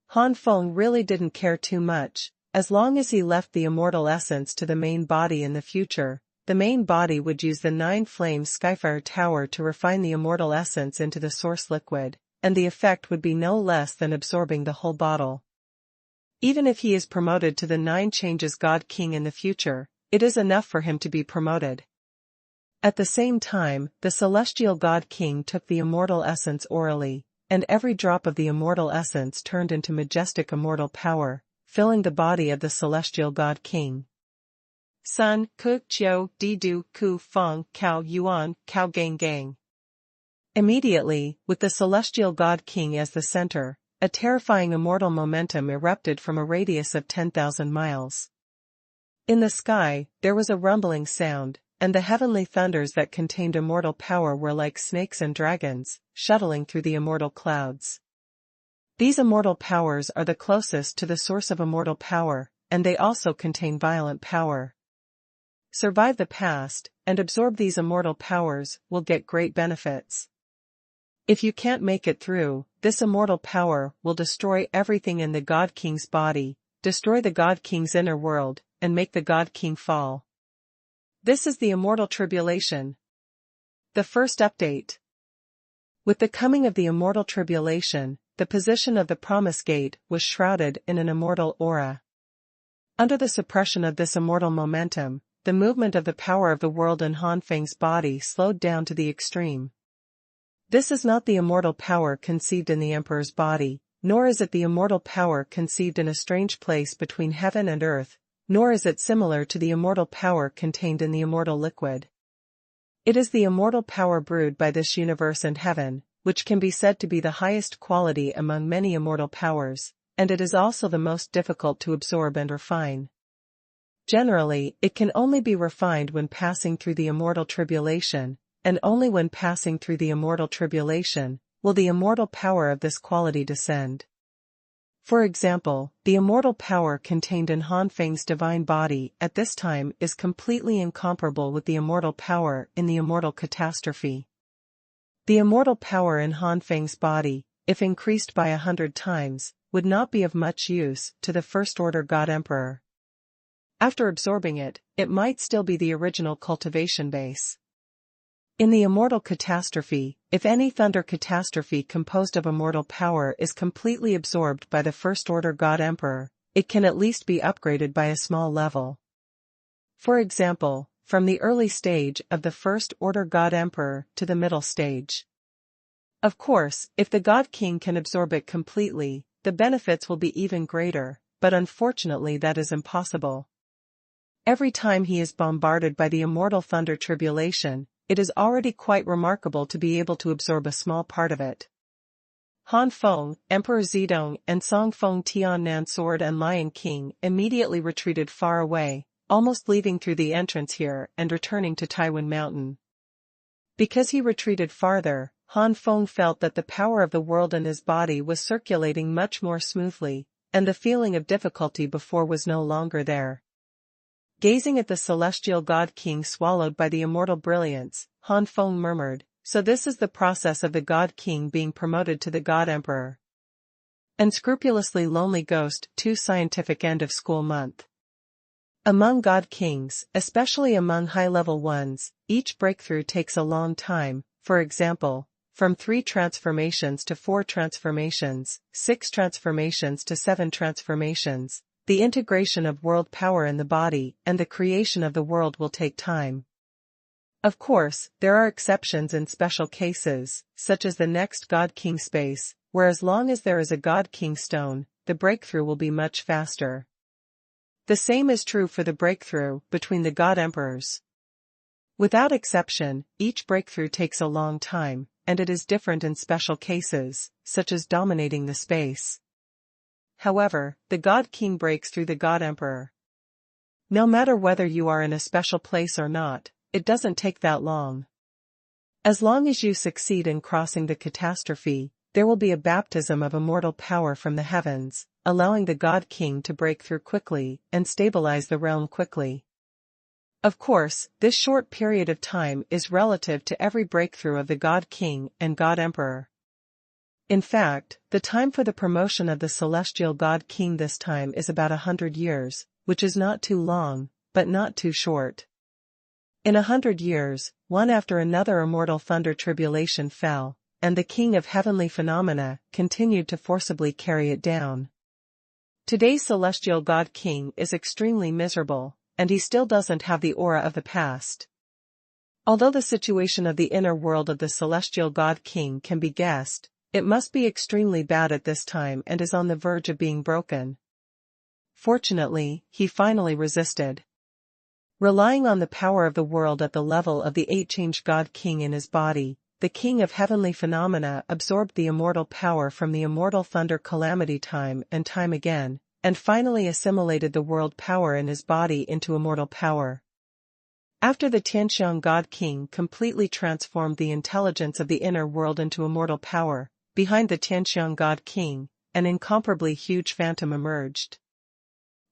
A: Han Feng really didn't care too much, as long as he left the immortal essence to the main body in the future. The main body would use the Nine Flame Skyfire Tower to refine the immortal essence into the source liquid, and the effect would be no less than absorbing the whole bottle. Even if he is promoted to the 9 changes God King in the future, it is enough for him to be promoted. At the same time, the Celestial God King took the immortal essence orally, and every drop of the immortal essence turned into majestic immortal power, filling the body of the Celestial God King. Sun, Ku, Chiu, Didu, Ku, Feng, Kao, Yuan, Kao Gang Gang. Immediately, with the Celestial God King as the center, a terrifying immortal momentum erupted from a radius of 10,000 miles. In the sky, there was a rumbling sound, and the heavenly thunders that contained immortal power were like snakes and dragons, shuttling through the immortal clouds. These immortal powers are the closest to the source of immortal power, and they also contain violent power. Survive the past, and absorb these immortal powers, will get great benefits. If you can't make it through, this immortal power will destroy everything in the God King's body, destroy the God King's inner world, and make the God King fall. This is the immortal tribulation. The first update. With the coming of the immortal tribulation, the position of the promise gate was shrouded in an immortal aura. Under the suppression of this immortal momentum, the movement of the power of the world in Han Feng's body slowed down to the extreme. This is not the immortal power conceived in the Emperor's body, nor is it the immortal power conceived in a strange place between heaven and earth, nor is it similar to the immortal power contained in the immortal liquid. It is the immortal power brewed by this universe and heaven, which can be said to be the highest quality among many immortal powers, and it is also the most difficult to absorb and refine. Generally, it can only be refined when passing through the immortal tribulation, and only when passing through the immortal tribulation will the immortal power of this quality descend. For example, the immortal power contained in Han Feng's divine body at this time is completely incomparable with the immortal power in the immortal catastrophe. The immortal power in Han Feng's body, if increased by 100 times, would not be of much use to the First-Order God Emperor. After absorbing it, it might still be the original cultivation base. In the immortal catastrophe, if any thunder catastrophe composed of immortal power is completely absorbed by the First-Order God Emperor, it can at least be upgraded by a small level. For example, from the early stage of the First-Order God Emperor to the middle stage. Of course, if the God King can absorb it completely, the benefits will be even greater, but unfortunately that is impossible. Every time he is bombarded by the immortal thunder tribulation, it is already quite remarkable to be able to absorb a small part of it. Han Feng, Emperor Zedong and Song Feng Tiannan Sword and Lion King immediately retreated far away, almost leaving through the entrance here and returning to Taiwan Mountain. Because he retreated farther, Han Feng felt that the power of the world in his body was circulating much more smoothly, and the feeling of difficulty before was no longer there. Gazing at the celestial God King swallowed by the immortal brilliance, Han Feng murmured, "So this is the process of the God King being promoted to the God Emperor." Unscrupulously lonely ghost 2 Scientific End of School Month. Among God Kings, especially among high-level ones, each breakthrough takes a long time, for example, from 3 transformations to 4 transformations, 6 transformations to 7 transformations. The integration of world power in the body and the creation of the world will take time. Of course, there are exceptions in special cases, such as the next God King space, where as long as there is a God King stone, the breakthrough will be much faster. The same is true for the breakthrough between the God Emperors. Without exception, each breakthrough takes a long time, and it is different in special cases, such as dominating the space. However, the God King breaks through the God Emperor. No matter whether you are in a special place or not, it doesn't take that long. As long as you succeed in crossing the catastrophe, there will be a baptism of immortal power from the heavens, allowing the God King to break through quickly and stabilize the realm quickly. Of course, this short period of time is relative to every breakthrough of the God King and God Emperor. In fact, the time for the promotion of the celestial God King this time is about 100 years, which is not too long, but not too short. In 100 years, one after another immortal thunder tribulation fell, and the King of heavenly phenomena continued to forcibly carry it down. Today's celestial God King is extremely miserable, and he still doesn't have the aura of the past. Although the situation of the inner world of the celestial God King can be guessed, it must be extremely bad at this time and is on the verge of being broken. Fortunately, he finally resisted. Relying on the power of the world at the level of the 8-change God King in his body, the King of heavenly phenomena absorbed the immortal power from the immortal thunder calamity time and time again, and finally assimilated the world power in his body into immortal power. After the Tianxiang God King completely transformed the intelligence of the inner world into immortal power, behind the Tianxiang God King, an incomparably huge phantom emerged.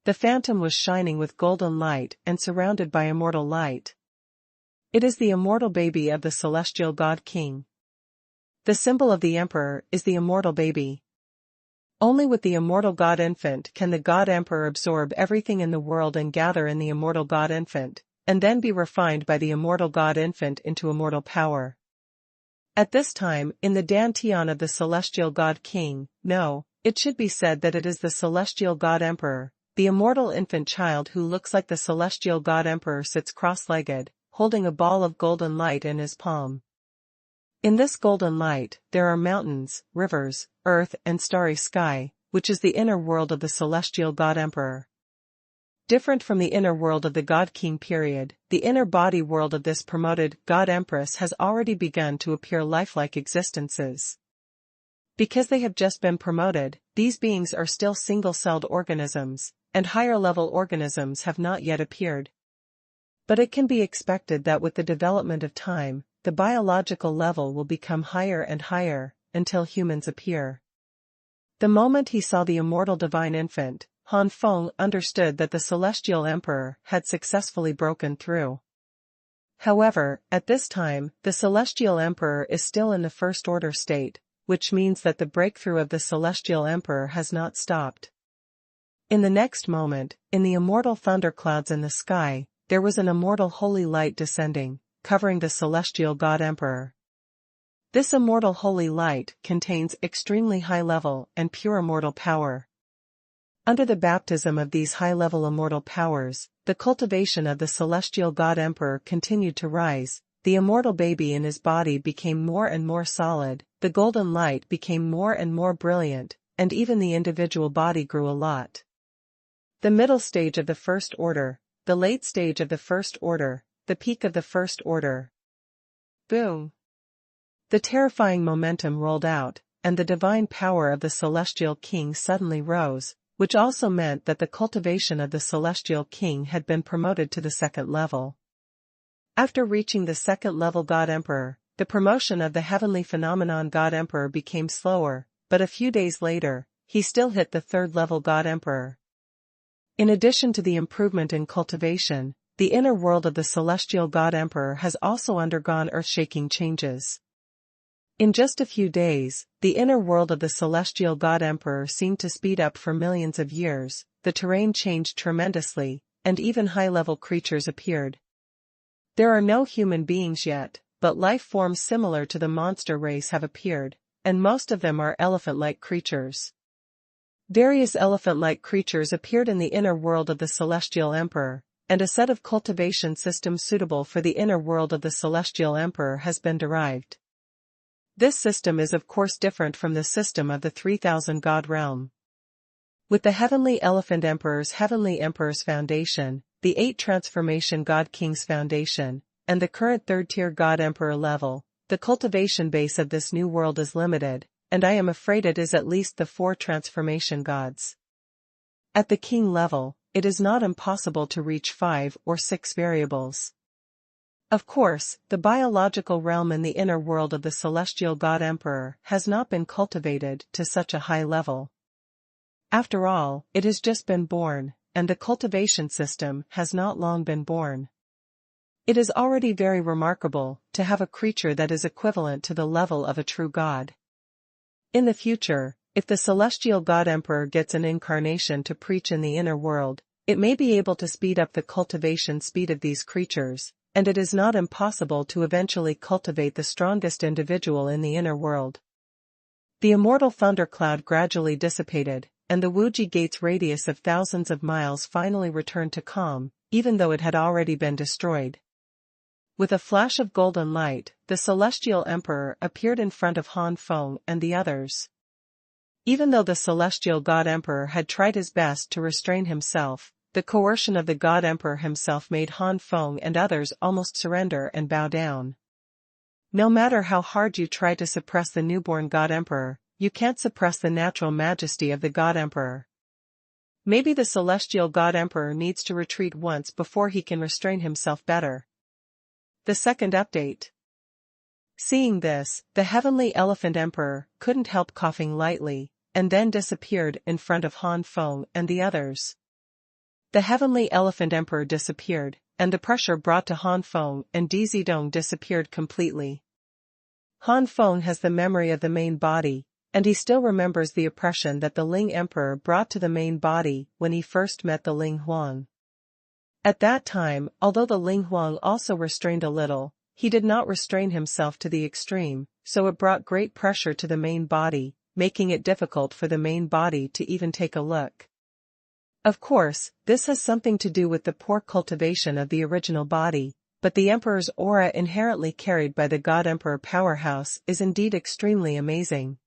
A: The phantom was shining with golden light and surrounded by immortal light. It is the immortal baby of the celestial God King. The symbol of the Emperor is the immortal baby. Only with the immortal God Infant can the God Emperor absorb everything in the world and gather in the immortal God Infant, and then be refined by the immortal God Infant into immortal power. At this time, in the Dantian of the celestial God King, it should be said that it is the celestial God Emperor, the immortal infant child who looks like the celestial God Emperor sits cross-legged, holding a ball of golden light in his palm. In this golden light, there are mountains, rivers, earth and starry sky, which is the inner world of the celestial God Emperor. Different from the inner world of the God King period, the inner body world of this promoted God Empress has already begun to appear lifelike existences. Because they have just been promoted, these beings are still single-celled organisms, and higher-level organisms have not yet appeared. But it can be expected that with the development of time, the biological level will become higher and higher, until humans appear. The moment he saw the immortal divine infant, Han Feng understood that the celestial emperor had successfully broken through. However, at this time, the celestial emperor is still in the first-order state, which means that the breakthrough of the celestial emperor has not stopped. In the next moment, in the immortal thunderclouds in the sky, there was an immortal holy light descending, covering the celestial God Emperor. This immortal holy light contains extremely high-level and pure immortal power. Under the baptism of these high-level immortal powers, the cultivation of the celestial God Emperor continued to rise, the immortal baby in his body became more and more solid, the golden light became more and more brilliant, and even the individual body grew a lot. The middle stage of the first order, the late stage of the first order, the peak of the first order. Boom! The terrifying momentum rolled out, and the divine power of the celestial king suddenly rose, which also meant that the cultivation of the celestial king had been promoted to the second level. After reaching the second level God Emperor, the promotion of the heavenly phenomenon God Emperor became slower, but a few days later, he still hit the third level God Emperor. In addition to the improvement in cultivation, the inner world of the celestial God Emperor has also undergone earth-shaking changes. In just a few days, the inner world of the celestial God Emperor seemed to speed up for millions of years, the terrain changed tremendously, and even high-level creatures appeared. There are no human beings yet, but life forms similar to the monster race have appeared, and most of them are elephant-like creatures. Various elephant-like creatures appeared in the inner world of the celestial emperor, and a set of cultivation systems suitable for the inner world of the celestial emperor has been derived. This system is of course different from the system of the 3000 god realm. With the Heavenly Elephant Emperor's Heavenly Emperor's Foundation, the 8 Transformation God King's Foundation, and the current 3rd-tier God Emperor level, the cultivation base of this new world is limited, and I am afraid it is at least the 4 Transformation Gods. At the King level, it is not impossible to reach 5 or 6 variables. Of course, the biological realm in the inner world of the celestial God Emperor has not been cultivated to such a high level. After all, it has just been born, and the cultivation system has not long been born. It is already very remarkable to have a creature that is equivalent to the level of a true god. In the future, if the celestial God Emperor gets an incarnation to preach in the inner world, it may be able to speed up the cultivation speed of these creatures, and it is not impossible to eventually cultivate the strongest individual in the inner world. The immortal thundercloud gradually dissipated, and the Wuji Gate's radius of thousands of miles finally returned to calm, even though it had already been destroyed. With a flash of golden light, the celestial emperor appeared in front of Han Feng and the others. Even though the celestial God Emperor had tried his best to restrain himself, the coercion of the God Emperor himself made Han Feng and others almost surrender and bow down. No matter how hard you try to suppress the newborn God Emperor, you can't suppress the natural majesty of the God Emperor. Maybe the celestial God Emperor needs to retreat once before he can restrain himself better. The second update. Seeing this, the Heavenly Elephant Emperor couldn't help coughing lightly, and then disappeared in front of Han Feng and the others. The Heavenly Elephant Emperor disappeared, and the pressure brought to Han Feng and Dizidong disappeared completely. Han Feng has the memory of the main body, and he still remembers the oppression that the Ling Emperor brought to the main body when he first met the Ling Huang. At that time, although the Ling Huang also restrained a little, he did not restrain himself to the extreme, so it brought great pressure to the main body, making it difficult for the main body to even take a look. Of course, this has something to do with the poor cultivation of the original body, but the Emperor's aura inherently carried by the God Emperor powerhouse is indeed extremely amazing.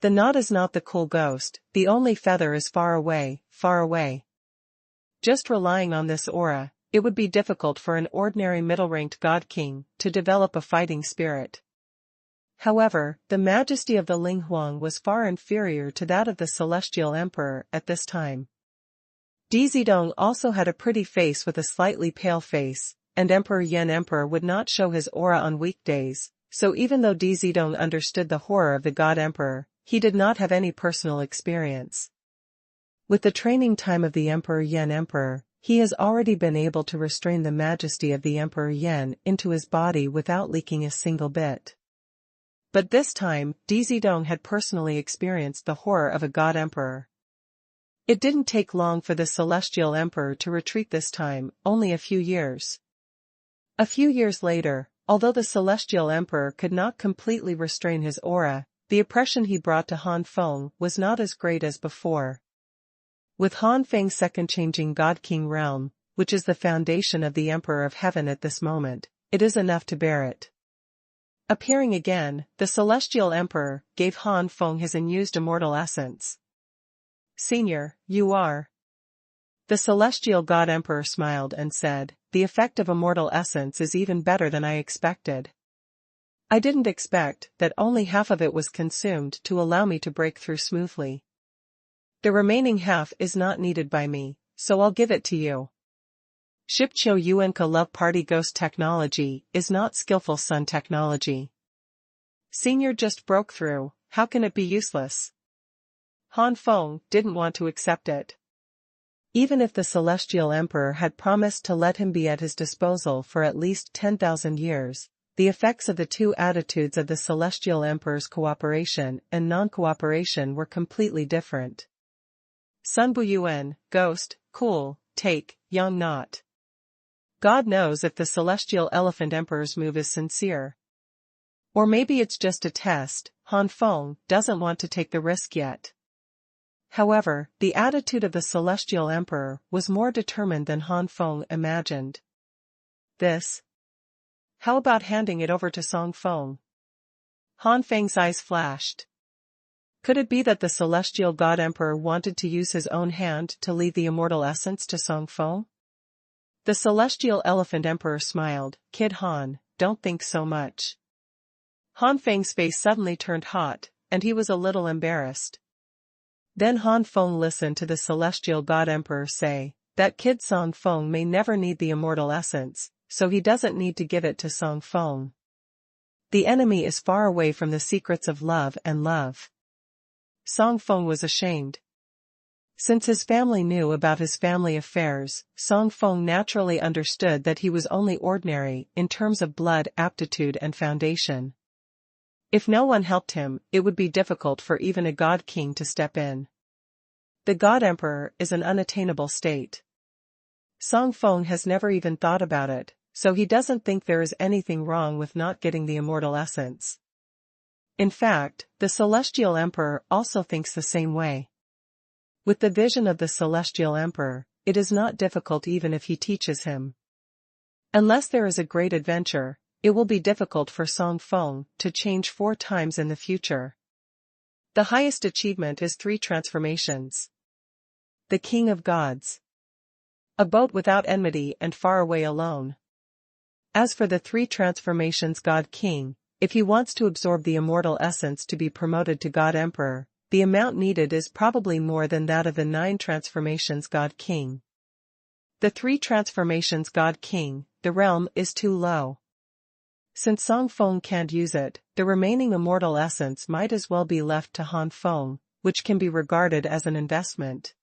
A: The knot is not the cool ghost, the only feather is far away, far away. Just relying on this aura, it would be difficult for an ordinary middle-ranked God King to develop a fighting spirit. However, the majesty of the Ling Huang was far inferior to that of the Celestial Emperor at this time. Dizidong also had a pretty face with a slightly pale face, and Emperor Yen Emperor would not show his aura on weekdays, so even though Dizidong understood the horror of the God Emperor, he did not have any personal experience. With the training time of the Emperor Yen Emperor, he has already been able to restrain the majesty of the Emperor Yen into his body without leaking a single bit. But this time, Dizidong had personally experienced the horror of a God Emperor. It didn't take long for the Celestial Emperor to retreat this time, only a few years. A few years later, although the Celestial Emperor could not completely restrain his aura, the oppression he brought to Han Feng was not as great as before. With Han Feng's second changing God King realm, which is the foundation of the Emperor of Heaven at this moment, it is enough to bear it. Appearing again, the Celestial Emperor gave Han Feng his unused immortal essence. "Senior, you are." The Celestial God Emperor smiled and said, "The effect of immortal essence is even better than I expected." I didn't expect that only half of it was consumed to allow me to break through smoothly. The remaining half is not needed by me, so I'll give it to you. Xuanhuan love party ghost technology is not skillful sun technology. Senior just broke through, how can it be useless? Han Feng didn't want to accept it. Even if the Celestial Emperor had promised to let him be at his disposal for at least 10,000 years, the effects of the two attitudes of the Celestial Emperor's cooperation and non-cooperation were completely different. Sun Buyuan, ghost, cool, take, young not. God knows if the Celestial Elephant Emperor's move is sincere. Or maybe it's just a test. Han Feng doesn't want to take the risk yet. However, the attitude of the Celestial Emperor was more determined than Han Feng imagined. How about handing it over to Song Feng? Han Feng's eyes flashed. Could it be that the Celestial God Emperor wanted to use his own hand to leave the immortal essence to Song Feng? The Celestial Elephant Emperor smiled. Kid Han, don't think so much. Han Feng's face suddenly turned hot, and he was a little embarrassed. Then Han Feng listened to the Celestial God Emperor say, that kid Song Feng may never need the immortal essence, so he doesn't need to give it to Song Feng. The enemy is far away from the secrets of love and love. Song Feng was ashamed. Since his family knew about his family affairs, Song Feng naturally understood that he was only ordinary in terms of blood, aptitude and foundation. If no one helped him, it would be difficult for even a God King to step in. The God Emperor is an unattainable state. Song Feng has never even thought about it, so he doesn't think there is anything wrong with not getting the immortal essence. In fact, the Celestial Emperor also thinks the same way. With the vision of the Celestial Emperor, it is not difficult even if he teaches him. Unless there is a great adventure, it will be difficult for Song Feng to change 4 times in the future. The highest achievement is 3 transformations. The King of Gods. A boat without enmity and far away alone. As for the 3 transformations God King, if he wants to absorb the immortal essence to be promoted to God Emperor, the amount needed is probably more than that of the 9 transformations God King. The 3 transformations God King, the realm is too low. Since Song Feng can't use it, the remaining immortal essence might as well be left to Han Feng, which can be regarded as an investment.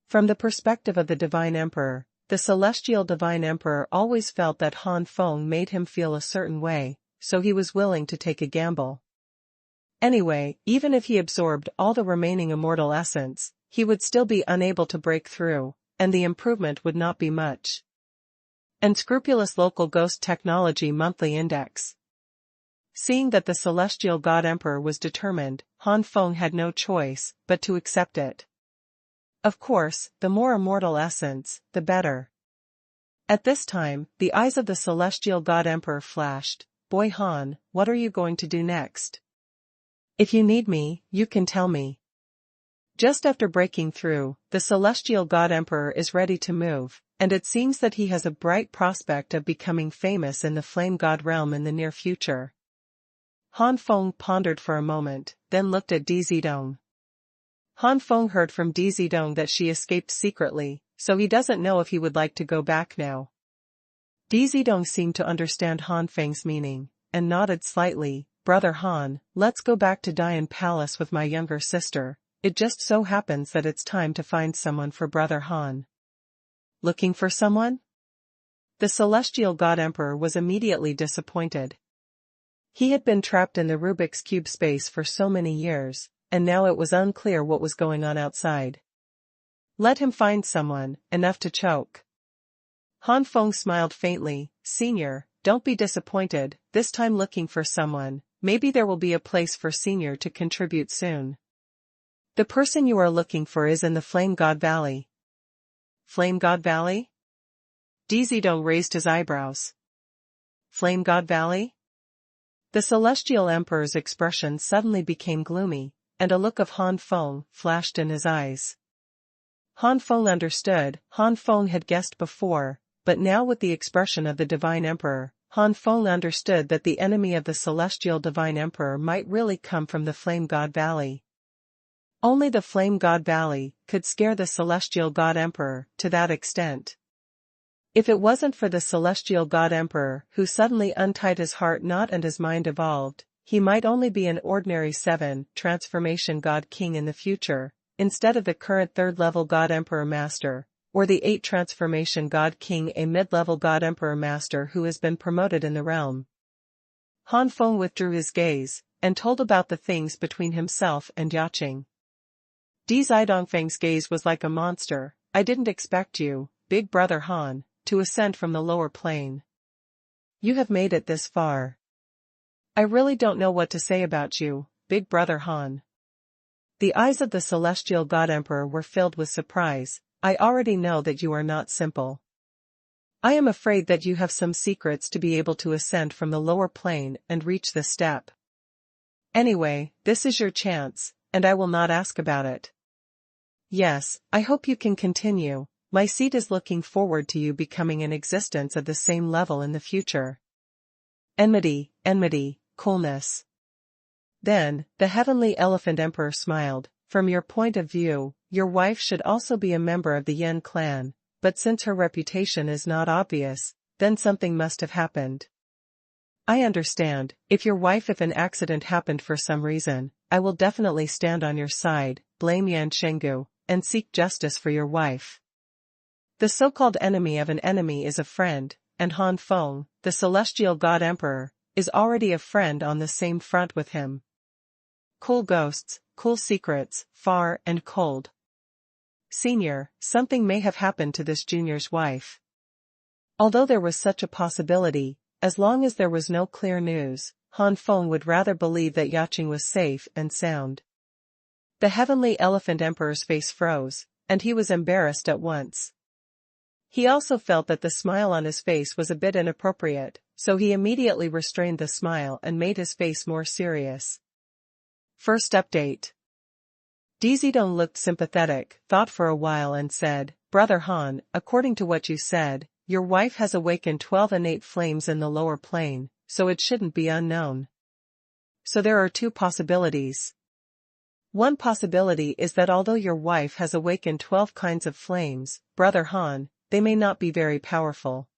A: From the perspective of the Divine Emperor, the Celestial Divine Emperor always felt that Han Feng made him feel a certain way, so he was willing to take a gamble. Anyway, even if he absorbed all the remaining immortal essence, he would still be unable to break through, and the improvement would not be much. Unscrupulous Local Ghost Technology Monthly Index. Seeing that the Celestial God Emperor was determined, Han Feng had no choice but to accept it. Of course, the more immortal essence, the better. At this time, the eyes of the Celestial God Emperor flashed. Boy Han, what are you going to do next? If you need me, you can tell me. Just after breaking through, the Celestial God Emperor is ready to move, and it seems that he has a bright prospect of becoming famous in the Flame God realm in the near future. Han Feng pondered for a moment, then looked at Di Zidong. Han Feng heard from Di Zidong that she escaped secretly, so he doesn't know if he would like to go back now. Di Zidong seemed to understand Han Feng's meaning, and nodded slightly. Brother Han, let's go back to Dian Palace with my younger sister. It just so happens that it's time to find someone for Brother Han. Looking for someone? The Celestial God Emperor was immediately disappointed. He had been trapped in the Rubik's Cube space for so many years, and now it was unclear what was going on outside. Let him find someone, enough to choke. Han Feng smiled faintly. Senior, don't be disappointed, this time looking for someone. Maybe there will be a place for Senior to contribute soon. The person you are looking for is in the Flame God Valley. Flame God Valley? Di Zidong raised his eyebrows. Flame God Valley? The Celestial Emperor's expression suddenly became gloomy, and a look of Han Feng flashed in his eyes. Han Feng understood. Han Feng had guessed before, but now with the expression of the Divine Emperor, Han Feng understood that the enemy of the celestial divine emperor might really come from the Flame God Valley. Only the Flame God Valley could scare the celestial God emperor to that extent. If it wasn't for the celestial God emperor who suddenly untied his heart knot and his mind evolved, he might only be an ordinary 7 transformation God King in the future, instead of the current 3rd level God Emperor Master, or the 8 transformation God King, a mid-level God Emperor Master who has been promoted in the realm. Han Feng withdrew his gaze, and told about the things between himself and Yaqing. Dongfeng's gaze was like a monster. I didn't expect you, big brother Han, to ascend from the lower plane. You have made it this far. I really don't know what to say about you, big brother Han. The eyes of the celestial God Emperor were filled with surprise. I already know that you are not simple. I am afraid that you have some secrets to be able to ascend from the lower plane and reach the step. Anyway, this is your chance, and I will not ask about it. Yes, I hope you can continue. My seat is looking forward to you becoming an existence at the same level in the future. Enmity, coolness. Then, the Heavenly Elephant Emperor smiled. From your point of view, your wife should also be a member of the Yen clan, but since her reputation is not obvious, then something must have happened. I understand. If an accident happened for some reason, I will definitely stand on your side, blame Yan Shenggu, and seek justice for your wife. The so-called enemy of an enemy is a friend, and Han Feng, the celestial God Emperor, is already a friend on the same front with him. Cool ghosts, cool secrets, far and cold. Senior, something may have happened to this junior's wife. Although there was such a possibility, as long as there was no clear news, Han Feng would rather believe that Yaqing was safe and sound. The Heavenly Elephant Emperor's face froze, and he was embarrassed at once. He also felt that the smile on his face was a bit inappropriate, so he immediately restrained the smile and made his face more serious. First update. Dong looked sympathetic, thought for a while and said, Brother Han, according to what you said, your wife has awakened 12 innate flames in the lower plane, so it shouldn't be unknown. So there are 2 possibilities. One possibility is that although your wife has awakened 12 kinds of flames, Brother Han, they may not be very powerful.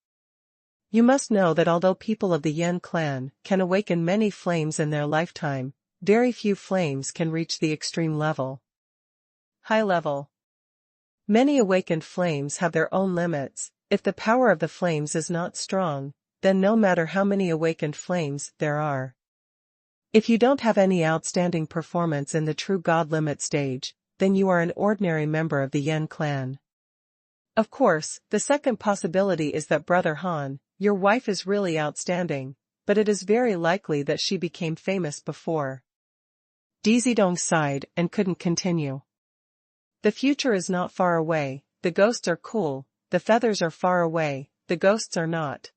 A: You must know that although people of the Yen clan can awaken many flames in their lifetime, very few flames can reach the extreme level. High level. Many awakened flames have their own limits. If the power of the flames is not strong, then no matter how many awakened flames there are. If you don't have any outstanding performance in the true God limit stage, then you are an ordinary member of the Yen clan. Of course, the second possibility is that Brother Han, your wife is really outstanding, but it is very likely that she became famous before. Dong sighed and couldn't continue. The future is not far away, the ghosts are cool, the feathers are far away, the ghosts are not.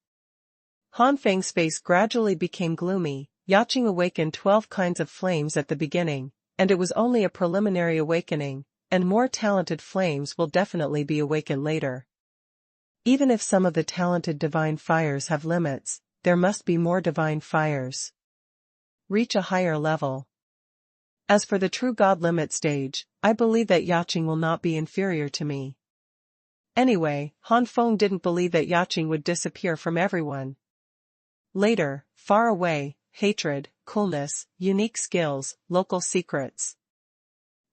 A: Han Feng's face gradually became gloomy. Yaqing awakened 12 kinds of flames at the beginning, and it was only a preliminary awakening, and more talented flames will definitely be awakened later. Even if some of the talented divine fires have limits, there must be more divine fires. Reach a higher level. As for the true God limit stage, I believe that Yaqing will not be inferior to me. Anyway, Han Feng didn't believe that Yaqing would disappear from everyone. Later, far away, hatred, coolness, unique skills, local secrets.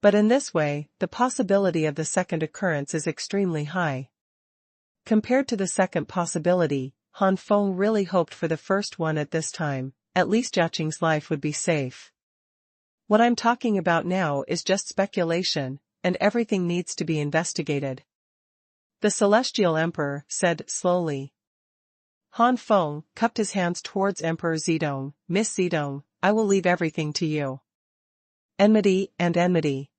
A: But in this way, the possibility of the second occurrence is extremely high. Compared to the second possibility, Han Feng really hoped for the first one at this time. At least Yaqing's life would be safe. What I'm talking about now is just speculation, and everything needs to be investigated. The Celestial Emperor said slowly. Han Feng cupped his hands towards Emperor Zedong. Miss Zedong, I will leave everything to you. Enmity and enmity.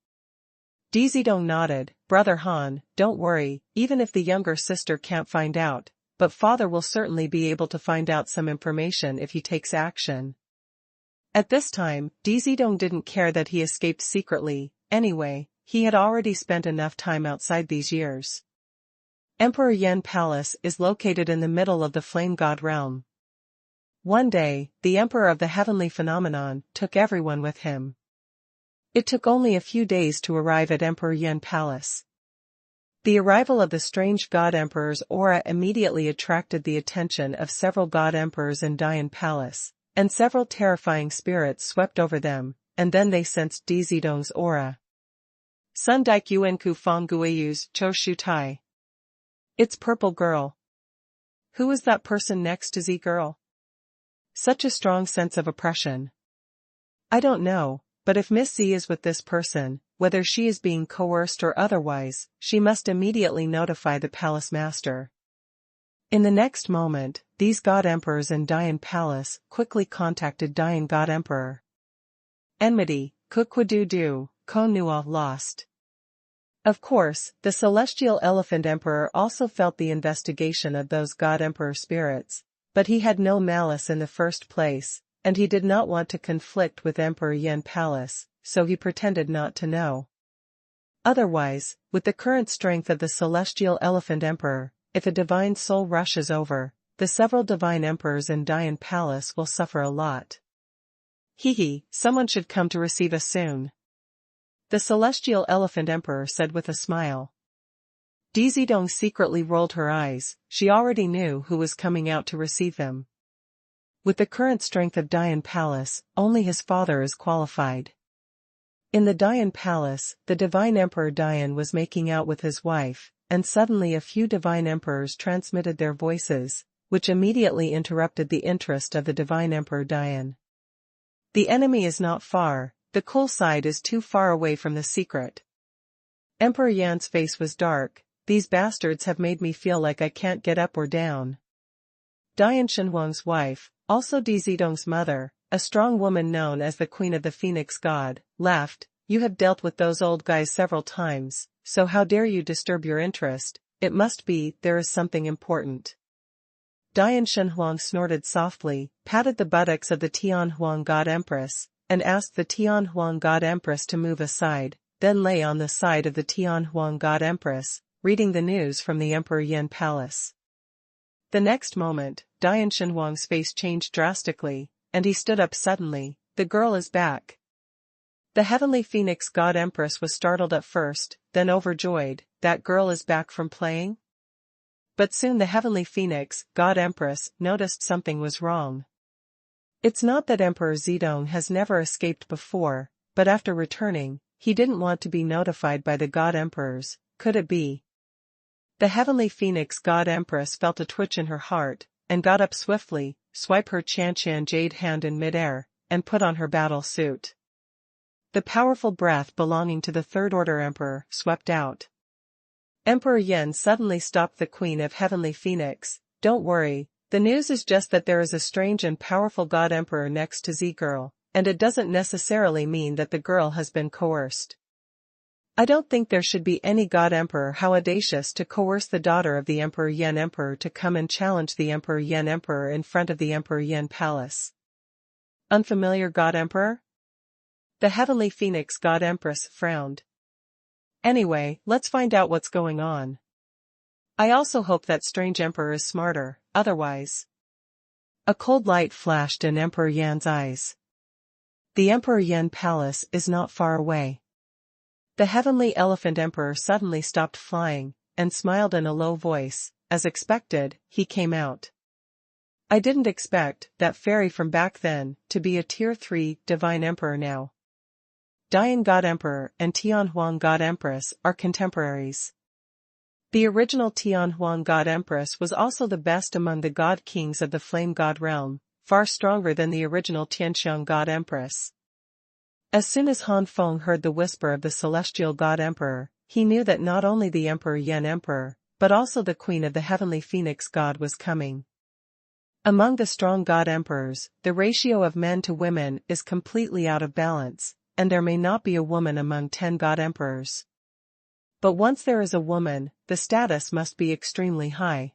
A: Zedong nodded. Brother Han, don't worry, even if the younger sister can't find out, but father will certainly be able to find out some information if he takes action. At this time, Zedong didn't care that he escaped secretly. Anyway, he had already spent enough time outside these years. Emperor Yan Palace is located in the middle of the Flame God realm. One day, the Emperor of the Heavenly Phenomenon took everyone with him. It took only a few days to arrive at Emperor Yan Palace. The arrival of the strange God Emperor's aura immediately attracted the attention of several God Emperors in Dian Palace, and several terrifying spirits swept over them, and then they sensed Di Zidong's aura. Sun Daik Yuan Ku Fong Guiyu's Cho Shu Tai. It's Purple Girl. Who is that person next to Z Girl? Such a strong sense of oppression. I don't know, but if Miss Z is with this person, whether she is being coerced or otherwise, she must immediately notify the palace master. In the next moment, these God Emperors in Dian Palace quickly contacted Dian God Emperor. Enmity, Kukwadudu, Konua lost. Of course, the Celestial Elephant Emperor also felt the investigation of those God Emperor spirits, but he had no malice in the first place, and he did not want to conflict with Emperor Yan Palace, so he pretended not to know. Otherwise, with the current strength of the Celestial Elephant Emperor, if a divine soul rushes over, the several divine emperors in Dian Palace will suffer a lot. Someone should come to receive us soon. The Celestial Elephant Emperor said with a smile. Di Zidong secretly rolled her eyes, she already knew who was coming out to receive him. With the current strength of Dian Palace, only his father is qualified. In the Dian Palace, the Divine Emperor Dian was making out with his wife, and suddenly a few Divine Emperors transmitted their voices, which immediately interrupted the interest of the Divine Emperor Dian. The enemy is not far, the cool side is too far away from the secret. Emperor Yan's face was dark. These bastards have made me feel like I can't get up or down. Dian Xuanhuan's wife, also Di Zidong's mother, a strong woman known as the Queen of the Phoenix God, laughed. You have dealt with those old guys several times, so how dare you disturb your interest? It must be there is something important. Dian Xuanhuan snorted softly, patted the buttocks of the Tianhuan God Empress, and asked the Tianhuan God Empress to move aside, then lay on the side of the Tianhuan God Empress, reading the news from the Emperor Yan Palace. The next moment, Dian Xuanhuang's face changed drastically, and he stood up suddenly. The girl is back. The Heavenly Phoenix God Empress was startled at first, then overjoyed. That girl is back from playing? But soon the Heavenly Phoenix God Empress noticed something was wrong. It's not that Emperor Zidong has never escaped before, but after returning, he didn't want to be notified by the God Emperors. Could it be? The Heavenly Phoenix God Empress felt a twitch in her heart, and got up swiftly, swiped her Chanchan jade hand in midair, and put on her battle suit. The powerful breath belonging to the Third Order Emperor swept out. Emperor Yan suddenly stopped the Queen of Heavenly Phoenix. Don't worry, the news is just that there is a strange and powerful God Emperor next to Z-Girl, and it doesn't necessarily mean that the girl has been coerced. I don't think there should be any God Emperor how audacious to coerce the daughter of the Emperor Yan Emperor to come and challenge the Emperor Yan Emperor in front of the Emperor Yan Palace. Unfamiliar God Emperor? The Heavenly Phoenix God Empress frowned. Anyway, let's find out what's going on. I also hope that strange Emperor is smarter, otherwise. A cold light flashed in Emperor Yan's eyes. The Emperor Yan Palace is not far away. The Heavenly Elephant Emperor suddenly stopped flying, and smiled in a low voice. As expected, he came out. I didn't expect that fairy from back then to be a Tier 3 Divine Emperor now. Dian God Emperor and Tianhuan God Empress are contemporaries. The original Tianhuan God Empress was also the best among the God Kings of the Flame God realm, far stronger than the original Tianxiang God Empress. As soon as Han Feng heard the whisper of the Celestial God Emperor, he knew that not only the Emperor Yan Emperor, but also the Queen of the Heavenly Phoenix God was coming. Among the strong God Emperors, the ratio of men to women is completely out of balance, and there may not be a woman among 10 God Emperors. But once there is a woman, the status must be extremely high.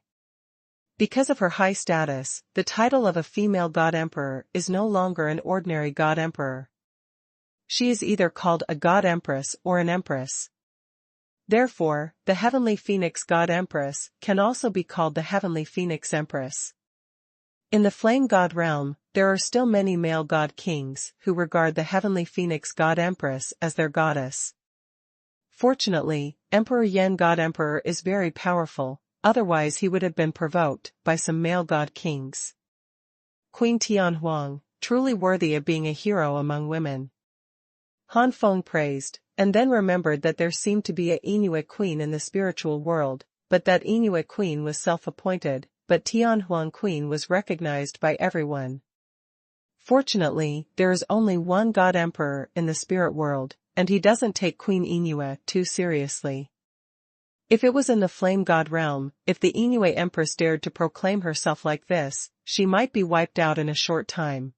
A: Because of her high status, the title of a female God Emperor is no longer an ordinary God Emperor. She is either called a God Empress or an Empress. Therefore, the Heavenly Phoenix God Empress can also be called the Heavenly Phoenix Empress. In the flame god realm, there are still many male god kings who regard the heavenly phoenix god empress as their goddess. Fortunately, Emperor Yan God Emperor is very powerful, otherwise he would have been provoked by some male god kings. Queen Xuanhuan, truly worthy of being a hero among women. Han Feng praised, and then remembered that there seemed to be a Inuit queen in the spiritual world, but that Inuit queen was self-appointed, but Tianhuan queen was recognized by everyone. Fortunately, there is only one god emperor in the spirit world, and he doesn't take Queen Inuit too seriously. If it was in the flame god realm, if the Inuit empress dared to proclaim herself like this, she might be wiped out in a short time.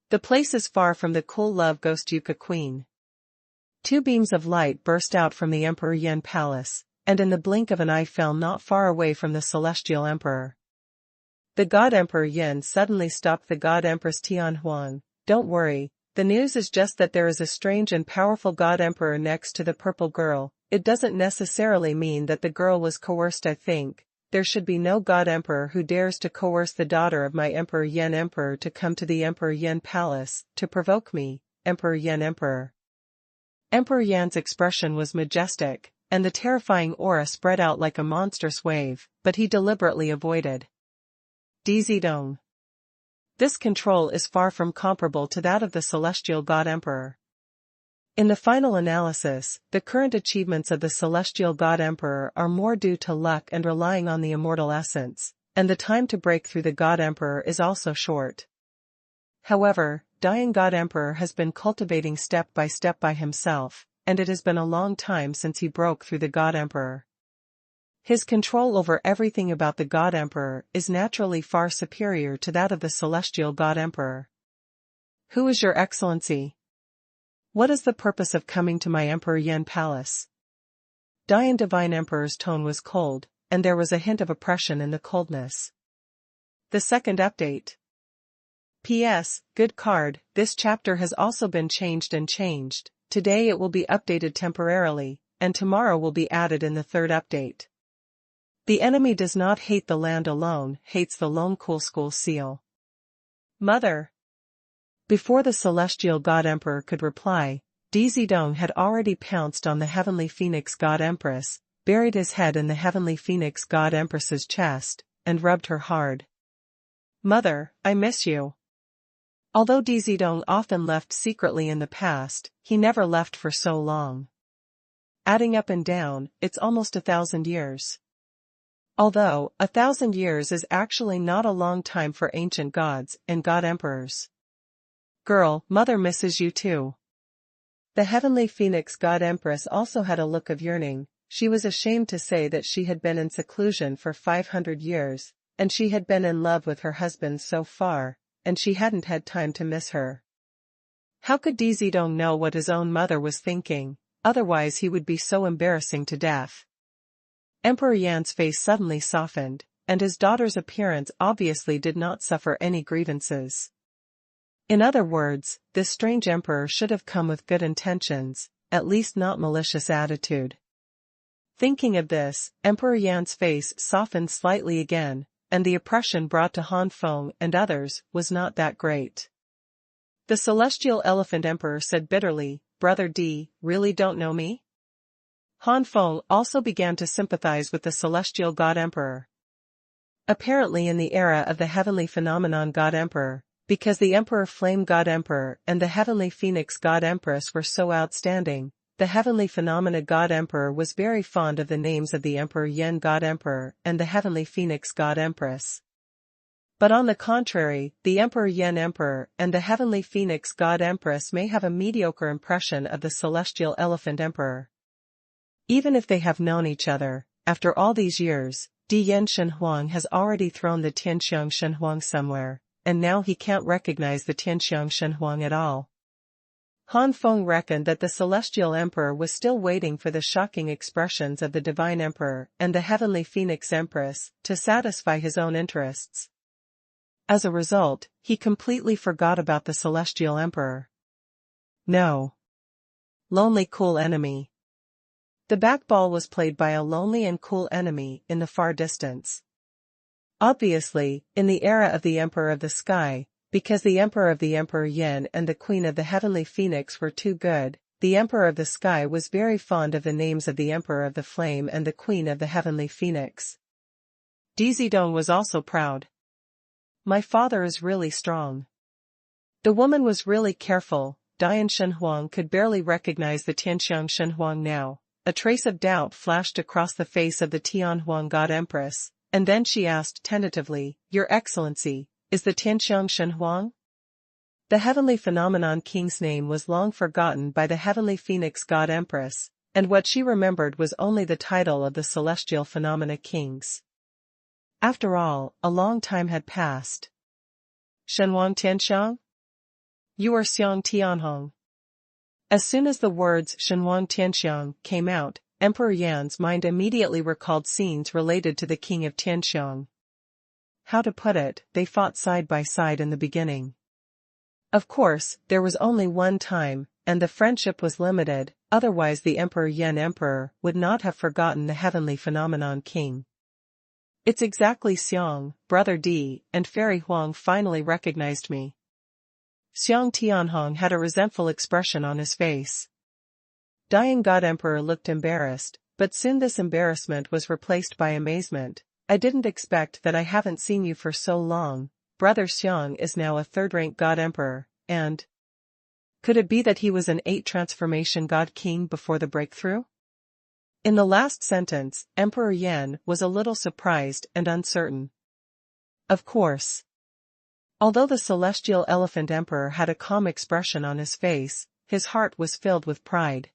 A: The place is far from the cool love ghost Yucca queen. Two beams of light burst out from the Emperor Yan palace, and in the blink of an eye fell not far away from the celestial emperor. The god emperor Yan suddenly stopped the god empress Tianhuan. Don't worry, the news is just that there is a strange and powerful god emperor next to the purple girl. It doesn't necessarily mean that the girl was coerced. I think there should be no god emperor who dares to coerce the daughter of my Emperor Yan emperor to come to the Emperor Yan palace to provoke me, Emperor Yan emperor. Emperor Yan's expression was majestic, and the terrifying aura spread out like a monstrous wave, but he deliberately avoided. Dzidong. This control is far from comparable to that of the celestial god emperor. In the final analysis, the current achievements of the celestial god emperor are more due to luck and relying on the immortal essence, and the time to break through the god emperor is also short. However, dying god emperor has been cultivating step by himself, and it has been a long time since he broke through the god emperor. His control over everything about the god emperor is naturally far superior to that of the celestial god emperor. Who is your excellency? What is the purpose of coming to my Emperor Yan palace? Dian divine emperor's tone was cold, and there was a hint of oppression in the coldness. The second update. P.S. Good card, this chapter has also been changed. Today it will be updated temporarily, and tomorrow will be added in the third update. The enemy does not hate the land alone, hates the lone cool school seal. Mother. Before the celestial god emperor could reply, Dzidong had already pounced on the heavenly phoenix god empress, buried his head in the heavenly phoenix god empress's chest, and rubbed her hard. Mother, I miss you. Although Dzidong often left secretly in the past, he never left for so long. Adding up and down, it's almost 1,000 years. Although, 1,000 years is actually not a long time for ancient gods and god emperors. Girl, mother misses you too. The heavenly phoenix god empress also had a look of yearning. She was ashamed to say that she had been in seclusion for 500 years, and she had been in love with her husband so far, and she hadn't had time to miss her. How could Dzidong know what his own mother was thinking? Otherwise he would be so embarrassing to death. Emperor Yan's face suddenly softened, and his daughter's appearance obviously did not suffer any grievances. In other words, this strange emperor should have come with good intentions, at least not malicious attitude. Thinking of this, Emperor Yan's face softened slightly again, and the oppression brought to Han Feng and others was not that great. The celestial elephant emperor said bitterly, Brother D, really don't know me? Han Feng also began to sympathize with the celestial god emperor. Apparently in the era of the heavenly phenomenon god emperor, because the Emperor Flame God Emperor and the Heavenly Phoenix God Empress were so outstanding, the Heavenly Phenomena God Emperor was very fond of the names of the Emperor Yan God Emperor and the Heavenly Phoenix God Empress. But on the contrary, the Emperor Yan Emperor and the Heavenly Phoenix God Empress may have a mediocre impression of the Celestial Elephant Emperor. Even if they have known each other, after all these years, Dian Shenhuang has already thrown the Tianxiang Shenhuang somewhere, and now he can't recognize the Tianxiang Shenhuang at all. Han Feng reckoned that the Celestial Emperor was still waiting for the shocking expressions of the Divine Emperor and the Heavenly Phoenix Empress to satisfy his own interests. As a result, he completely forgot about the Celestial Emperor. No. Lonely cool enemy. The back ball was played by a lonely and cool enemy in the far distance. Obviously, in the era of the Emperor of the Sky, because the Emperor of the Emperor Yin and the Queen of the Heavenly Phoenix were too good, the Emperor of the Sky was very fond of the names of the Emperor of the Flame and the Queen of the Heavenly Phoenix. Dizidong was also proud. My father is really strong. The woman was really careful. Dian Xuanhuan could barely recognize the Tianxiang Xuanhuan now. A trace of doubt flashed across the face of the Tianhuan God Empress, and then she asked tentatively, Your Excellency, is the Tianxiang Xuanhuan? The heavenly phenomenon king's name was long forgotten by the heavenly phoenix God Empress, and what she remembered was only the title of the celestial phenomena kings. After all, a long time had passed. Shenhuang Tianxiang? You are Xiang Tianhong. As soon as the words Xuanhuan Tianxiang came out, Emperor Yan's mind immediately recalled scenes related to the king of Tianxiang. How to put it, they fought side by side in the beginning. Of course, there was only one time, and the friendship was limited, otherwise the Emperor Yan Emperor would not have forgotten the heavenly phenomenon king. It's exactly Xiang, Brother Di, and Fairy Huang finally recognized me. Xiang Tianhong had a resentful expression on his face. Dying God Emperor looked embarrassed, but soon this embarrassment was replaced by amazement. I didn't expect that. I haven't seen you for so long. Brother Xiang is now a third-rank God Emperor, and… Could it be that he was an 8 transformation God King before the breakthrough? In the last sentence, Emperor Yan was a little surprised and uncertain. Of course. Although the Celestial Elephant Emperor had a calm expression on his face, his heart was filled with pride.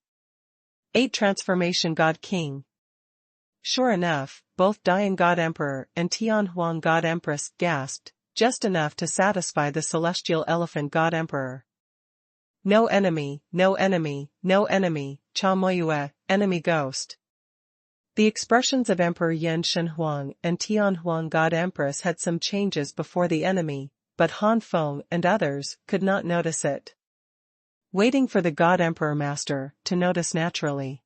A: 8 transformation God King. Sure enough, both Dian God Emperor and Tianhuan God Empress gasped, just enough to satisfy the Celestial Elephant God Emperor. No enemy, no enemy, no enemy, Cha Moyue, enemy ghost. The expressions of Emperor Yan Xuanhuan and Tianhuan God Empress had some changes before the enemy, but Han Feng and others could not notice it. Waiting for the God Emperor Master to notice naturally.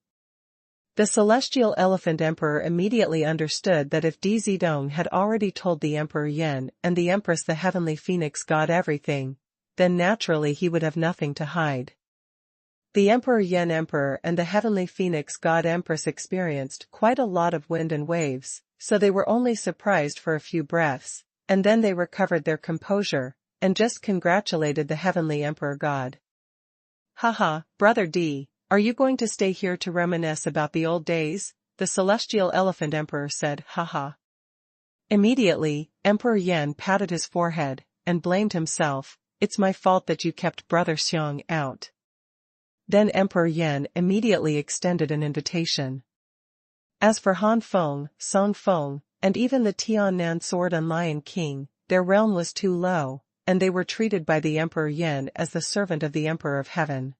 A: The Celestial Elephant Emperor immediately understood that if Dizidong had already told the Emperor Yan and the Empress the Heavenly Phoenix God everything, then naturally he would have nothing to hide. The Emperor Yan Emperor and the Heavenly Phoenix God Empress experienced quite a lot of wind and waves, so they were only surprised for a few breaths, and then they recovered their composure, and just congratulated the Heavenly Emperor God. Haha, Brother D, are you going to stay here to reminisce about the old days? The Celestial Elephant Emperor said, haha. Immediately, Emperor Yan patted his forehead, and blamed himself. It's my fault that you kept Brother Xiang out. Then Emperor Yan immediately extended an invitation. As for Han Feng, Song Feng, and even the Tiannan Sword and Lion King, their realm was too low, and they were treated by the Emperor Yan as the servant of the Emperor of Heaven.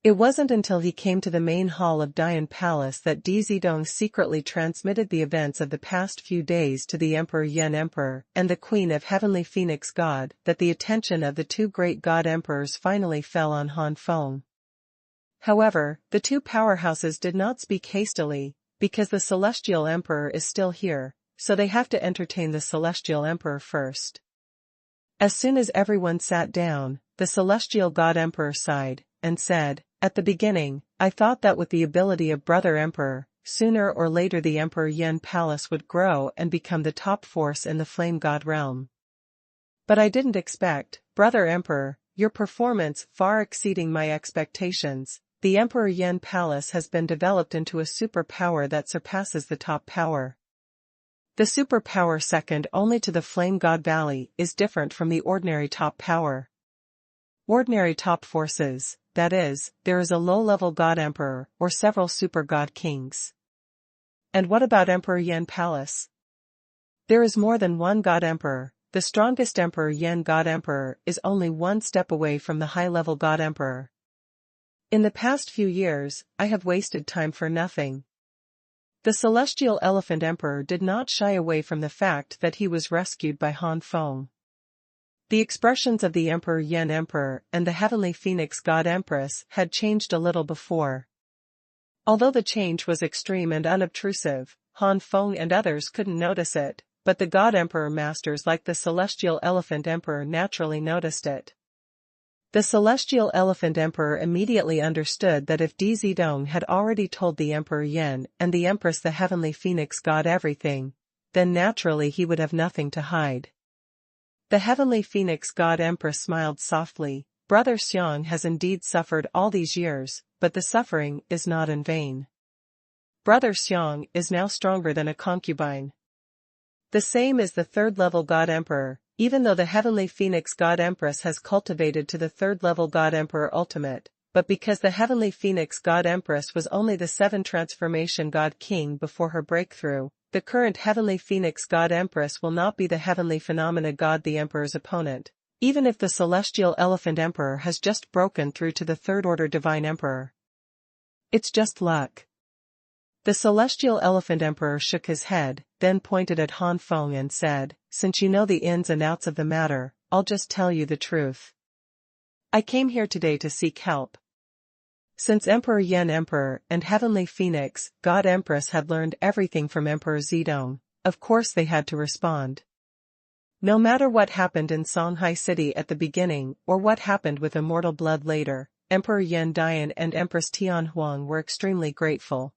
A: It wasn't until he came to the main hall of Dian Palace that Dizidong secretly transmitted the events of the past few days to the Emperor Yan Emperor and the Queen of Heavenly Phoenix God that the attention of the 2 great God Emperors finally fell on Han Feng. However, the 2 powerhouses did not speak hastily, because the Celestial Emperor is still here, so they have to entertain the Celestial Emperor first. As soon as everyone sat down, the Celestial God Emperor sighed, and said, At the beginning, I thought that with the ability of Brother Emperor, sooner or later the Emperor Yan Palace would grow and become the top force in the Flame God realm. But I didn't expect, Brother Emperor, your performance far exceeding my expectations. The Emperor Yan Palace has been developed into a superpower that surpasses the top power. The superpower second only to the Flame God Valley is different from the ordinary top power. Ordinary top forces, that is, there is a low-level God Emperor or several super God Kings. And what about Emperor Yan Palace? There is more than one God Emperor. The strongest Emperor Yan God Emperor is only one step away from the high-level God Emperor. In the past few years, I have wasted time for nothing. The Celestial Elephant Emperor did not shy away from the fact that he was rescued by Han Feng. The expressions of the Emperor Yan Emperor and the Heavenly Phoenix God Empress had changed a little before. Although the change was extreme and unobtrusive, Han Feng and others couldn't notice it, but the God Emperor masters like the Celestial Elephant Emperor naturally noticed it. The Celestial Elephant Emperor immediately understood that if Di Zidong had already told the Emperor Yan and the Empress the Heavenly Phoenix God everything, then naturally he would have nothing to hide. The Heavenly Phoenix God Empress smiled softly. Brother Xiang has indeed suffered all these years, but the suffering is not in vain. Brother Xiang is now stronger than a concubine. The same is the third-level God Emperor, even though the Heavenly Phoenix God Empress has cultivated to the third-level God Emperor Ultimate, but because the Heavenly Phoenix God Empress was only the 7 Transformation God King before her breakthrough, the current Heavenly Phoenix God Empress will not be the Heavenly Phenomena God the Emperor's opponent, even if the Celestial Elephant Emperor has just broken through to the Third-Order Divine Emperor. It's just luck. The Celestial Elephant Emperor shook his head, then pointed at Han Feng and said, "Since you know the ins and outs of the matter, I'll just tell you the truth. I came here today to seek help." Since Emperor Yan Emperor and Heavenly Phoenix God Empress had learned everything from Emperor Zidong, of course they had to respond. No matter what happened in Songhai City at the beginning or what happened with immortal blood later, Emperor Yan Dian and Empress Tianhuang were extremely grateful.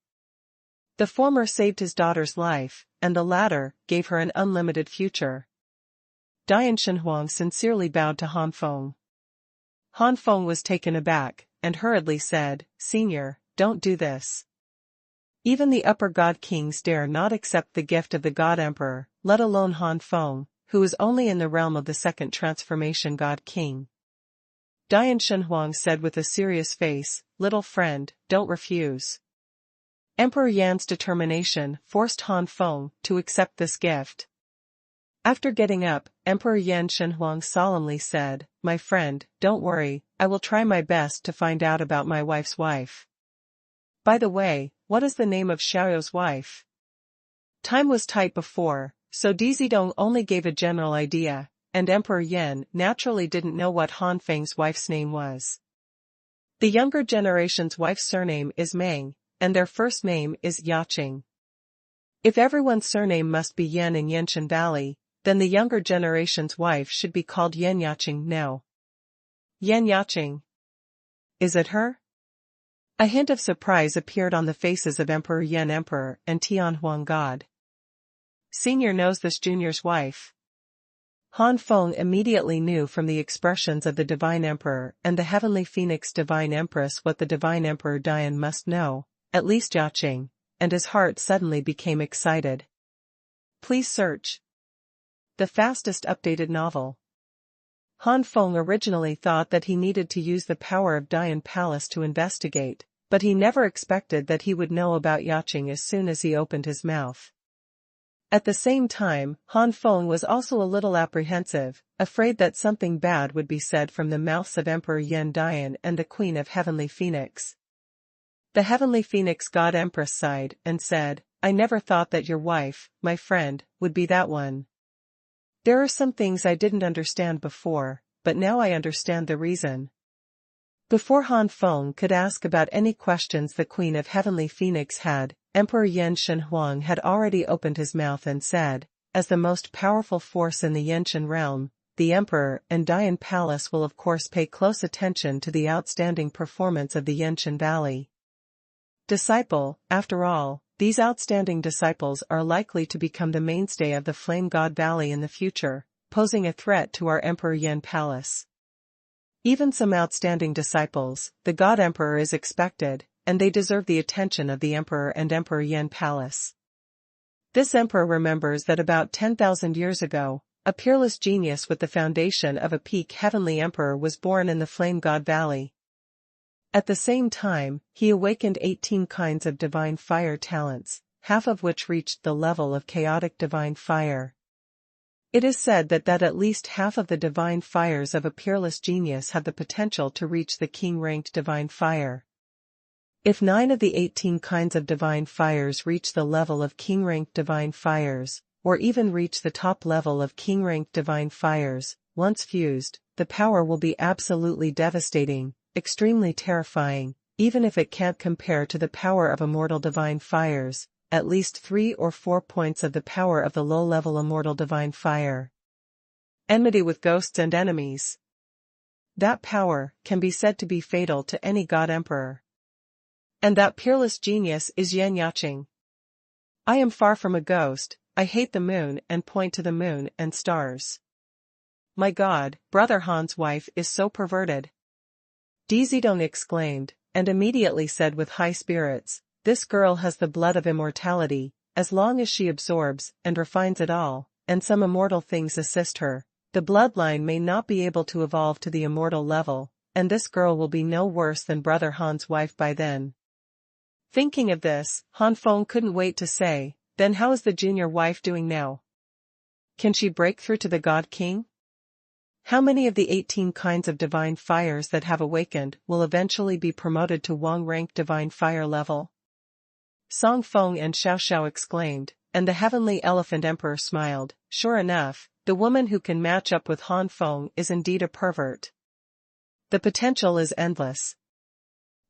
A: The former saved his daughter's life, and the latter gave her an unlimited future. Dian Xuanhuan sincerely bowed to Han Feng. Han Feng was taken aback, and hurriedly said, "Senior, don't do this. Even the upper God Kings dare not accept the gift of the God Emperor, let alone Han Feng, who is only in the realm of the second transformation God King." Dian Xuanhuan said with a serious face, "Little friend, don't refuse." Emperor Yan's determination forced Han Feng to accept this gift. After getting up, Emperor Yan Xuanhuang solemnly said, "My friend, don't worry, I will try my best to find out about my wife's wife. By the way, what is the name of Xiaoyou's wife?" Time was tight before, so Di Zidong only gave a general idea, and Emperor Yan naturally didn't know what Han Feng's wife's name was. The younger generation's wife's surname is Meng, and their first name is Yaqing. If everyone's surname must be Yan in Yanshan Valley, then the younger generation's wife should be called Yan Yaqing now. Yan Yaqing. Is it her? A hint of surprise appeared on the faces of Emperor Yan Emperor and Tianhuang God. Senior knows this junior's wife. Han Feng immediately knew from the expressions of the Divine Emperor and the Heavenly Phoenix Divine Empress what the Divine Emperor Dian must know, at least Yaqing, and his heart suddenly became excited. Please search. The fastest updated novel. Han Feng originally thought that he needed to use the power of Dian Palace to investigate, but he never expected that he would know about Yaqing as soon as he opened his mouth. At the same time, Han Feng was also a little apprehensive, afraid that something bad would be said from the mouths of Emperor Yan Dian and the Queen of Heavenly Phoenix. The Heavenly Phoenix God Empress sighed and said, "I never thought that your wife, my friend, would be that one. There are some things I didn't understand before, but now I understand the reason." Before Han Feng could ask about any questions the Queen of Heavenly Phoenix had, Emperor Yan Xuanhuang had already opened his mouth and said, "As the most powerful force in the Yanshan realm, the Emperor and Dian Palace will of course pay close attention to the outstanding performance of the Yanshan Valley. Disciple, after all, these outstanding disciples are likely to become the mainstay of the Flame God Valley in the future, posing a threat to our Emperor Yan Palace. Even some outstanding disciples, the God Emperor is expected, and they deserve the attention of the Emperor and Emperor Yan Palace." This emperor remembers that about 10,000 years ago, a peerless genius with the foundation of a peak heavenly emperor was born in the Flame God Valley. At the same time, he awakened 18 kinds of divine fire talents, half of which reached the level of chaotic divine fire. It is said that at least half of the divine fires of a peerless genius have the potential to reach the king-ranked divine fire. If 9 of the 18 kinds of divine fires reach the level of king-ranked divine fires, or even reach the top level of king-ranked divine fires, once fused, the power will be absolutely devastating, extremely terrifying, even if it can't compare to the power of immortal divine fires, at least 3 or 4 points of the power of the low-level immortal divine fire. Enmity with ghosts and enemies. That power can be said to be fatal to any god-emperor. And that peerless genius is Yan Yaqing. I am far from a ghost, I hate the moon and point to the moon and stars. My God, Brother Han's wife is so perverted. Di Zidong exclaimed, and immediately said with high spirits, this girl has the blood of immortality, as long as she absorbs and refines it all, and some immortal things assist her, the bloodline may not be able to evolve to the immortal level, and this girl will be no worse than Brother Han's wife by then. Thinking of this, Han Feng couldn't wait to say, then how is the junior wife doing now? Can she break through to the God King? How many of the 18 kinds of divine fires that have awakened will eventually be promoted to Wang-rank divine fire level? Song Feng and Xiao Xiao exclaimed, and the heavenly elephant emperor smiled, sure enough, the woman who can match up with Han Feng is indeed a pervert. The potential is endless.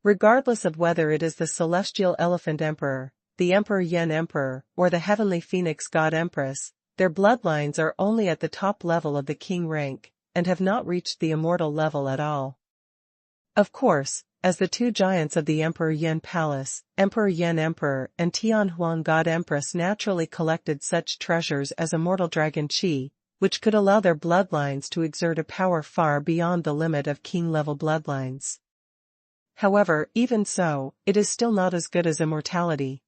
A: Regardless of whether it is the celestial elephant emperor, the Emperor Yen emperor, or the heavenly phoenix god empress, their bloodlines are only at the top level of the king rank, and have not reached the immortal level at all. Of course, as the two giants of the Emperor Yen palace, Emperor Yen emperor and Tianhuan god empress naturally collected such treasures as immortal dragon Qi, which could allow their bloodlines to exert a power far beyond the limit of king-level bloodlines. However, even so, it is still not as good as immortality.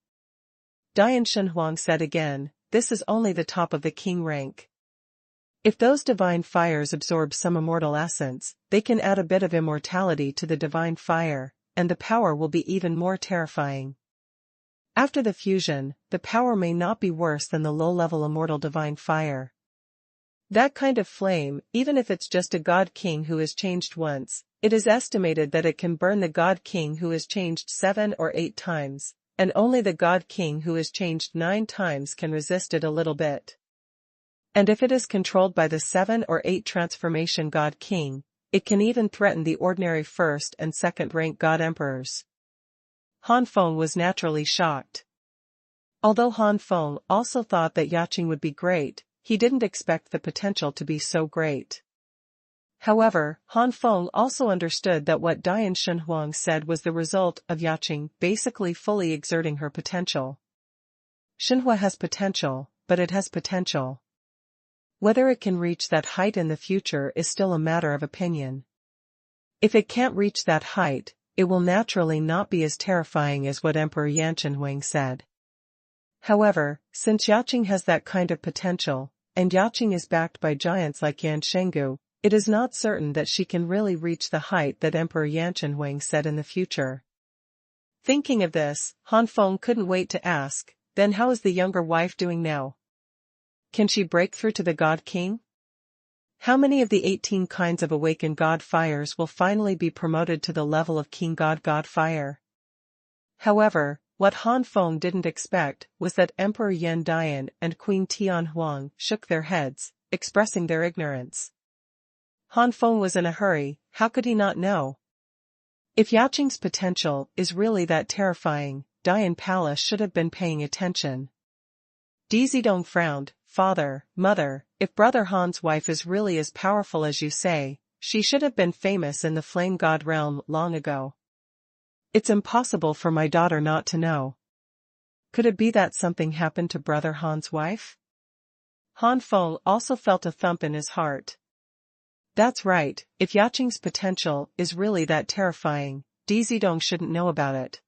A: Dian Xuanhuan said again, this is only the top of the king rank. If those divine fires absorb some immortal essence, they can add a bit of immortality to the divine fire, and the power will be even more terrifying. After the fusion, the power may not be worse than the low-level immortal divine fire. That kind of flame, even if it's just a god king who has changed once, it is estimated that it can burn the god king who has changed 7 or 8 times, and only the god king who has changed 9 times can resist it a little bit. And if it is controlled by the 7 or 8 transformation god king, it can even threaten the ordinary first and second rank god emperors. Han Feng was naturally shocked. Although Han Feng also thought that Yaqing would be great, he didn't expect the potential to be so great. However, Han Feng also understood that what Dian Xuanhuan said was the result of Yaqing basically fully exerting her potential. Xuanhua has potential, but it has potential. Whether it can reach that height in the future is still a matter of opinion. If it can't reach that height, it will naturally not be as terrifying as what Emperor Yan Chenhuang said. However, since Yaqing has that kind of potential, and Yaqing is backed by giants like Yan Shenggu, it is not certain that she can really reach the height that Emperor Yan Chenhuang said in the future. Thinking of this, Han Feng couldn't wait to ask, then how is the younger wife doing now? Can she break through to the God King? How many of the 18 kinds of awakened God fires will finally be promoted to the level of King God Fire? However, what Han Feng didn't expect was that Emperor Yan Dian and Queen Tianhuang shook their heads, expressing their ignorance. Han Feng was in a hurry, how could he not know? If Yaqing's potential is really that terrifying, Dian Palace should have been paying attention. Di Zidong frowned, father, mother, if Brother Han's wife is really as powerful as you say, she should have been famous in the flame god realm long ago. It's impossible for my daughter not to know. Could it be that something happened to Brother Han's wife? Han Feng also felt a thump in his heart. That's right, if Yaqing's potential is really that terrifying, Di Zidong shouldn't know about it.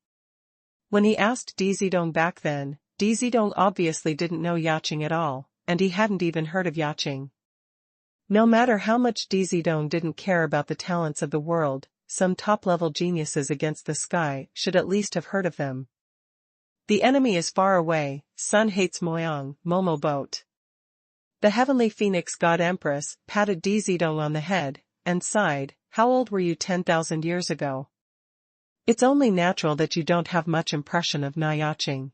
A: When he asked Di Zidong back then, Di Zidong obviously didn't know Yaqing at all, and he hadn't even heard of Yaqing. No matter how much Di Zidong didn't care about the talents of the world, some top-level geniuses against the sky should at least have heard of them. The enemy is far away, sun hates Moyang, Momo boat. The heavenly phoenix god empress patted Di Zidong on the head, and sighed, how old were you 10,000 years ago? It's only natural that you don't have much impression of Na Yaqing.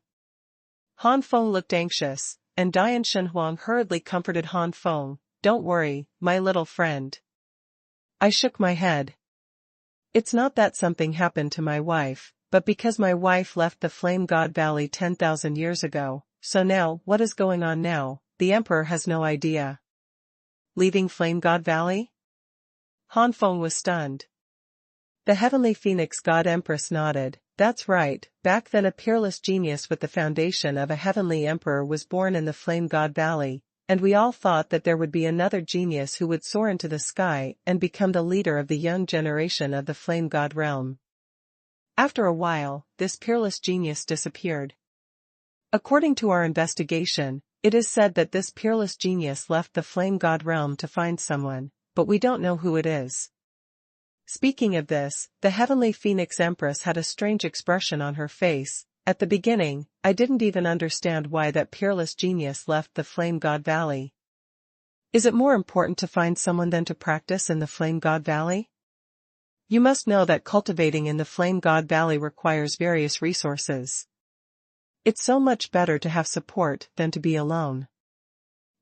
A: Han Feng looked anxious, and Dian Xuanhuan hurriedly comforted Han Feng, don't worry, my little friend. I shook my head. It's not that something happened to my wife, but because my wife left the Flame God Valley 10,000 years ago, so now, what is going on now, the Emperor has no idea. Leaving Flame God Valley? Han Feng was stunned. The Heavenly Phoenix God Empress nodded. That's right, back then a peerless genius with the foundation of a heavenly emperor was born in the Flame God Valley, and we all thought that there would be another genius who would soar into the sky and become the leader of the young generation of the Flame God realm. After a while, this peerless genius disappeared. According to our investigation, it is said that this peerless genius left the Flame God realm to find someone, but we don't know who it is. Speaking of this, the Heavenly Phoenix Empress had a strange expression on her face. At the beginning, I didn't even understand why that peerless genius left the Flame God Valley. Is it more important to find someone than to practice in the Flame God Valley? You must know that cultivating in the Flame God Valley requires various resources. It's so much better to have support than to be alone.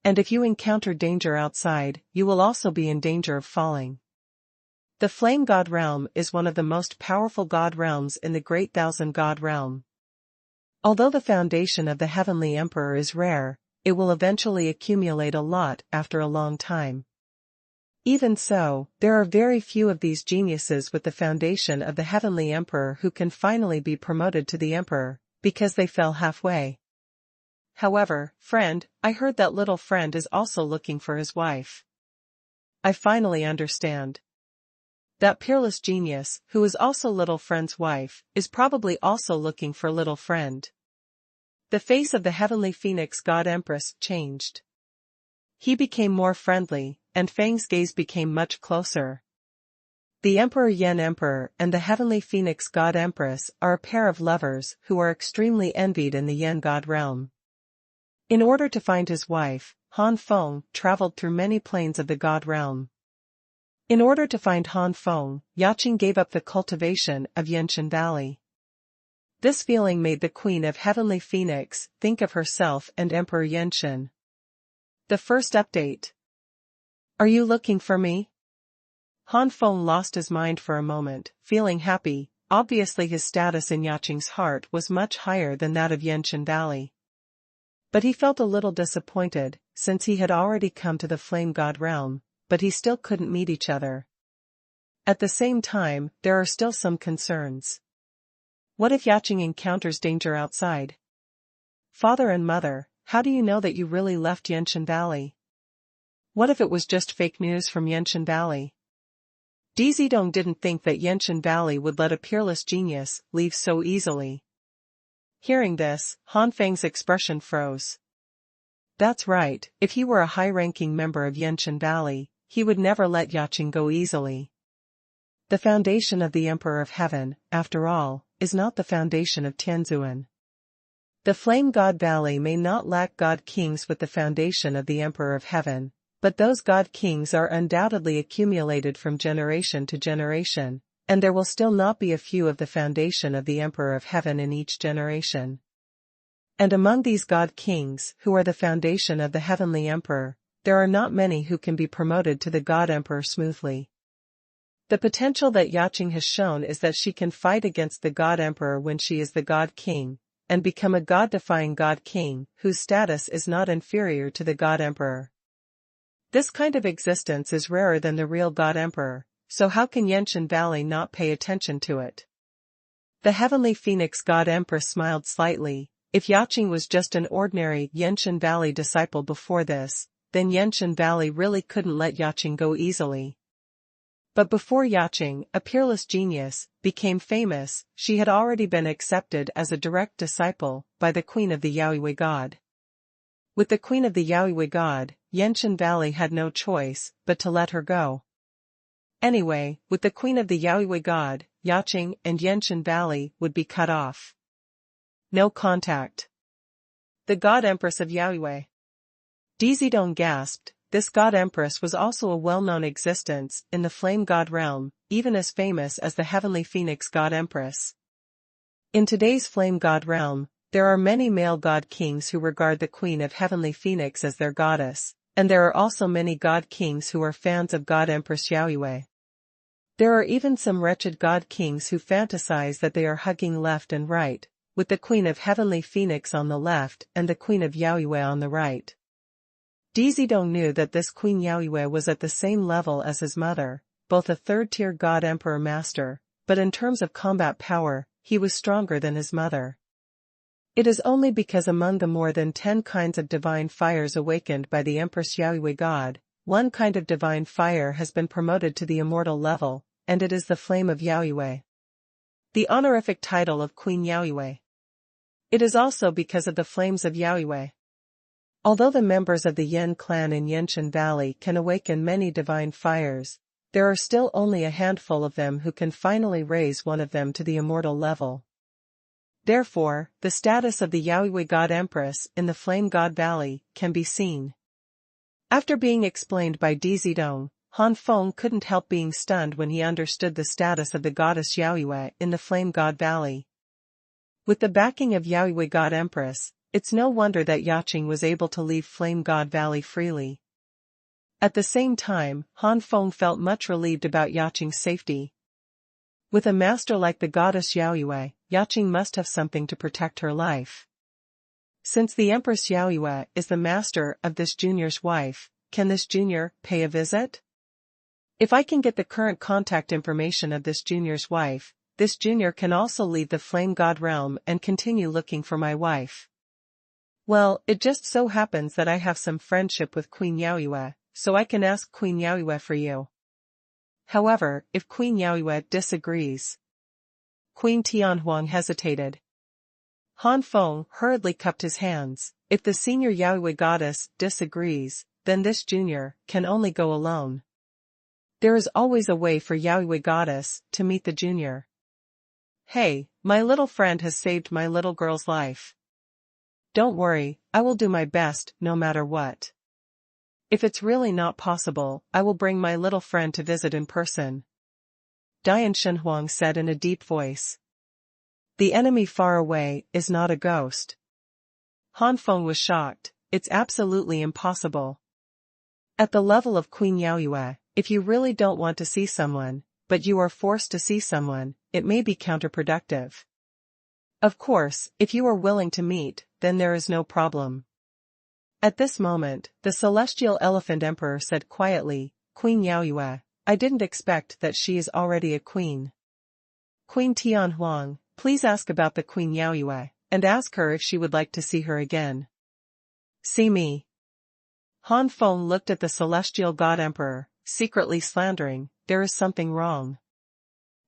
A: And if you encounter danger outside, you will also be in danger of falling. The Flame God realm is one of the most powerful god realms in the Great Thousand God realm. Although the foundation of the Heavenly Emperor is rare, it will eventually accumulate a lot after a long time. Even so, there are very few of these geniuses with the foundation of the Heavenly Emperor who can finally be promoted to the Emperor, because they fell halfway. However, friend, I heard that little friend is also looking for his wife. I finally understand. That peerless genius, who is also little friend's wife, is probably also looking for little friend. The face of the Heavenly Phoenix God Empress changed. He became more friendly, and Feng's gaze became much closer. The Emperor Yen Emperor and the Heavenly Phoenix God Empress are a pair of lovers who are extremely envied in the Yen God realm. In order to find his wife, Han Feng traveled through many planes of the God realm. In order to find Han Feng, Yaqing gave up the cultivation of Yenshan Valley. This feeling made the Queen of Heavenly Phoenix think of herself and Emperor Yenshan. The first update. Are you looking for me? Han Feng lost his mind for a moment, feeling happy. Obviously his status in Yaqing's heart was much higher than that of Yenshan Valley. But he felt a little disappointed, since he had already come to the Flame God realm, but he still couldn't meet each other. At the same time, there are still some concerns. What if Yaqing encounters danger outside? Father and mother, how do you know that you really left Yenshan Valley? What if it was just fake news from Yenshan Valley? Dizidong didn't think that Yenshan Valley would let a peerless genius leave so easily. Hearing this, Han Feng's expression froze. That's right, if he were a high-ranking member of Yenshan Valley, he would never let Yaqing go easily. The foundation of the Emperor of Heaven, after all, is not the foundation of Tianzuan. The Flame God Valley may not lack god kings with the foundation of the Emperor of Heaven, but those god kings are undoubtedly accumulated from generation to generation, and there will still not be a few of the foundation of the Emperor of Heaven in each generation. And among these god kings, who are the foundation of the Heavenly Emperor, there are not many who can be promoted to the God Emperor smoothly. The potential that Yaqing has shown is that she can fight against the God Emperor when she is the God King, and become a God-defying God King, whose status is not inferior to the God Emperor. This kind of existence is rarer than the real God Emperor, so how can Yenshan Valley not pay attention to it? The Heavenly Phoenix God Empress smiled slightly. If Yaqing was just an ordinary Yenshan Valley disciple before this, then Yenshan Valley really couldn't let Yaqing go easily. But before Yaqing, a peerless genius, became famous, she had already been accepted as a direct disciple by the Queen of the Yaoyue God. With the Queen of the Yaoyue God, Yenshan Valley had no choice but to let her go. Anyway, with the Queen of the Yaoyue God, Yaqing and Yenshan Valley would be cut off. No contact. The God Empress of Yaoyue. Dizidong gasped. This God Empress was also a well-known existence in the Flame God realm, even as famous as the Heavenly Phoenix God Empress. In today's Flame God realm, there are many male God Kings who regard the Queen of Heavenly Phoenix as their goddess, and there are also many God Kings who are fans of God Empress Yaoyue. There are even some wretched god kings who fantasize that they are hugging left and right, with the Queen of Heavenly Phoenix on the left and the Queen of Yaoyue on the right. Dizidong knew that this Queen Yaoyue was at the same level as his mother, both a third-tier god emperor master, but in terms of combat power, he was stronger than his mother. It is only because among the more than 10 kinds of divine fires awakened by the Empress Yaoyue God, one kind of divine fire has been promoted to the immortal level, and it is the flame of Yaoyue. The honorific title of Queen Yaoyue. It is also because of the flames of Yaoyue. Although the members of the Yin clan in Yanshan Valley can awaken many divine fires, there are still only a handful of them who can finally raise one of them to the immortal level. Therefore, the status of the Yaoyue God Empress in the Flame God Valley can be seen. After being explained by Dizidong, Han Feng couldn't help being stunned when he understood the status of the goddess Yaoyue in the Flame God Valley. With the backing of Yaoyue God Empress, it's no wonder that Yaqing was able to leave Flame God Valley freely. At the same time, Han Feng felt much relieved about Yaqing's safety. With a master like the goddess Yaoyue, Yaqing must have something to protect her life. Since the Empress Yaoyue is the master of this junior's wife, can this junior pay a visit? If I can get the current contact information of this junior's wife, this junior can also leave the Flame God realm and continue looking for my wife. Well, it just so happens that I have some friendship with Queen Yaoyue, so I can ask Queen Yaoyue for you. However, if Queen Yaoyue disagrees. Queen Xuanhuan hesitated. Han Feng hurriedly cupped his hands. If the senior Yaoyue goddess disagrees, then this junior can only go alone. There is always a way for Yaoyue goddess to meet the junior. Hey, my little friend has saved my little girl's life. Don't worry, I will do my best no matter what. If it's really not possible, I will bring my little friend to visit in person. Dian Shenhuang said in a deep voice. The enemy far away is not a ghost. Han Feng was shocked. It's absolutely impossible. At the level of Queen Yaoyue, if you really don't want to see someone, but you are forced to see someone, it may be counterproductive. Of course, if you are willing to meet, then there is no problem. At this moment, the Celestial Elephant Emperor said quietly, Queen Yaoyue, I didn't expect that she is already a queen. Queen Tianhuang, please ask about the Queen Yaoyue, and ask her if she would like to see her again. See me. Han Feng looked at the Celestial God Emperor, secretly slandering, there is something wrong.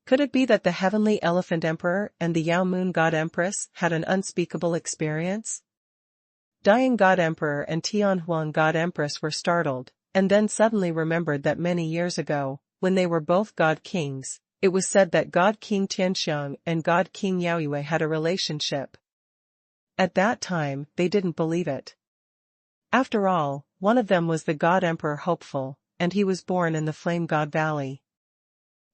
A: Could it be that the Heavenly Elephant Emperor and the Yao Moon God Empress had an unspeakable experience? Dian God Emperor and Tianhuan God Empress were startled, and then suddenly remembered that many years ago, when they were both God Kings, it was said that God King Tianxiang and God King Yaoyue had a relationship. At that time, they didn't believe it. After all, one of them was the God Emperor Hopeful, and he was born in the Flame God Valley.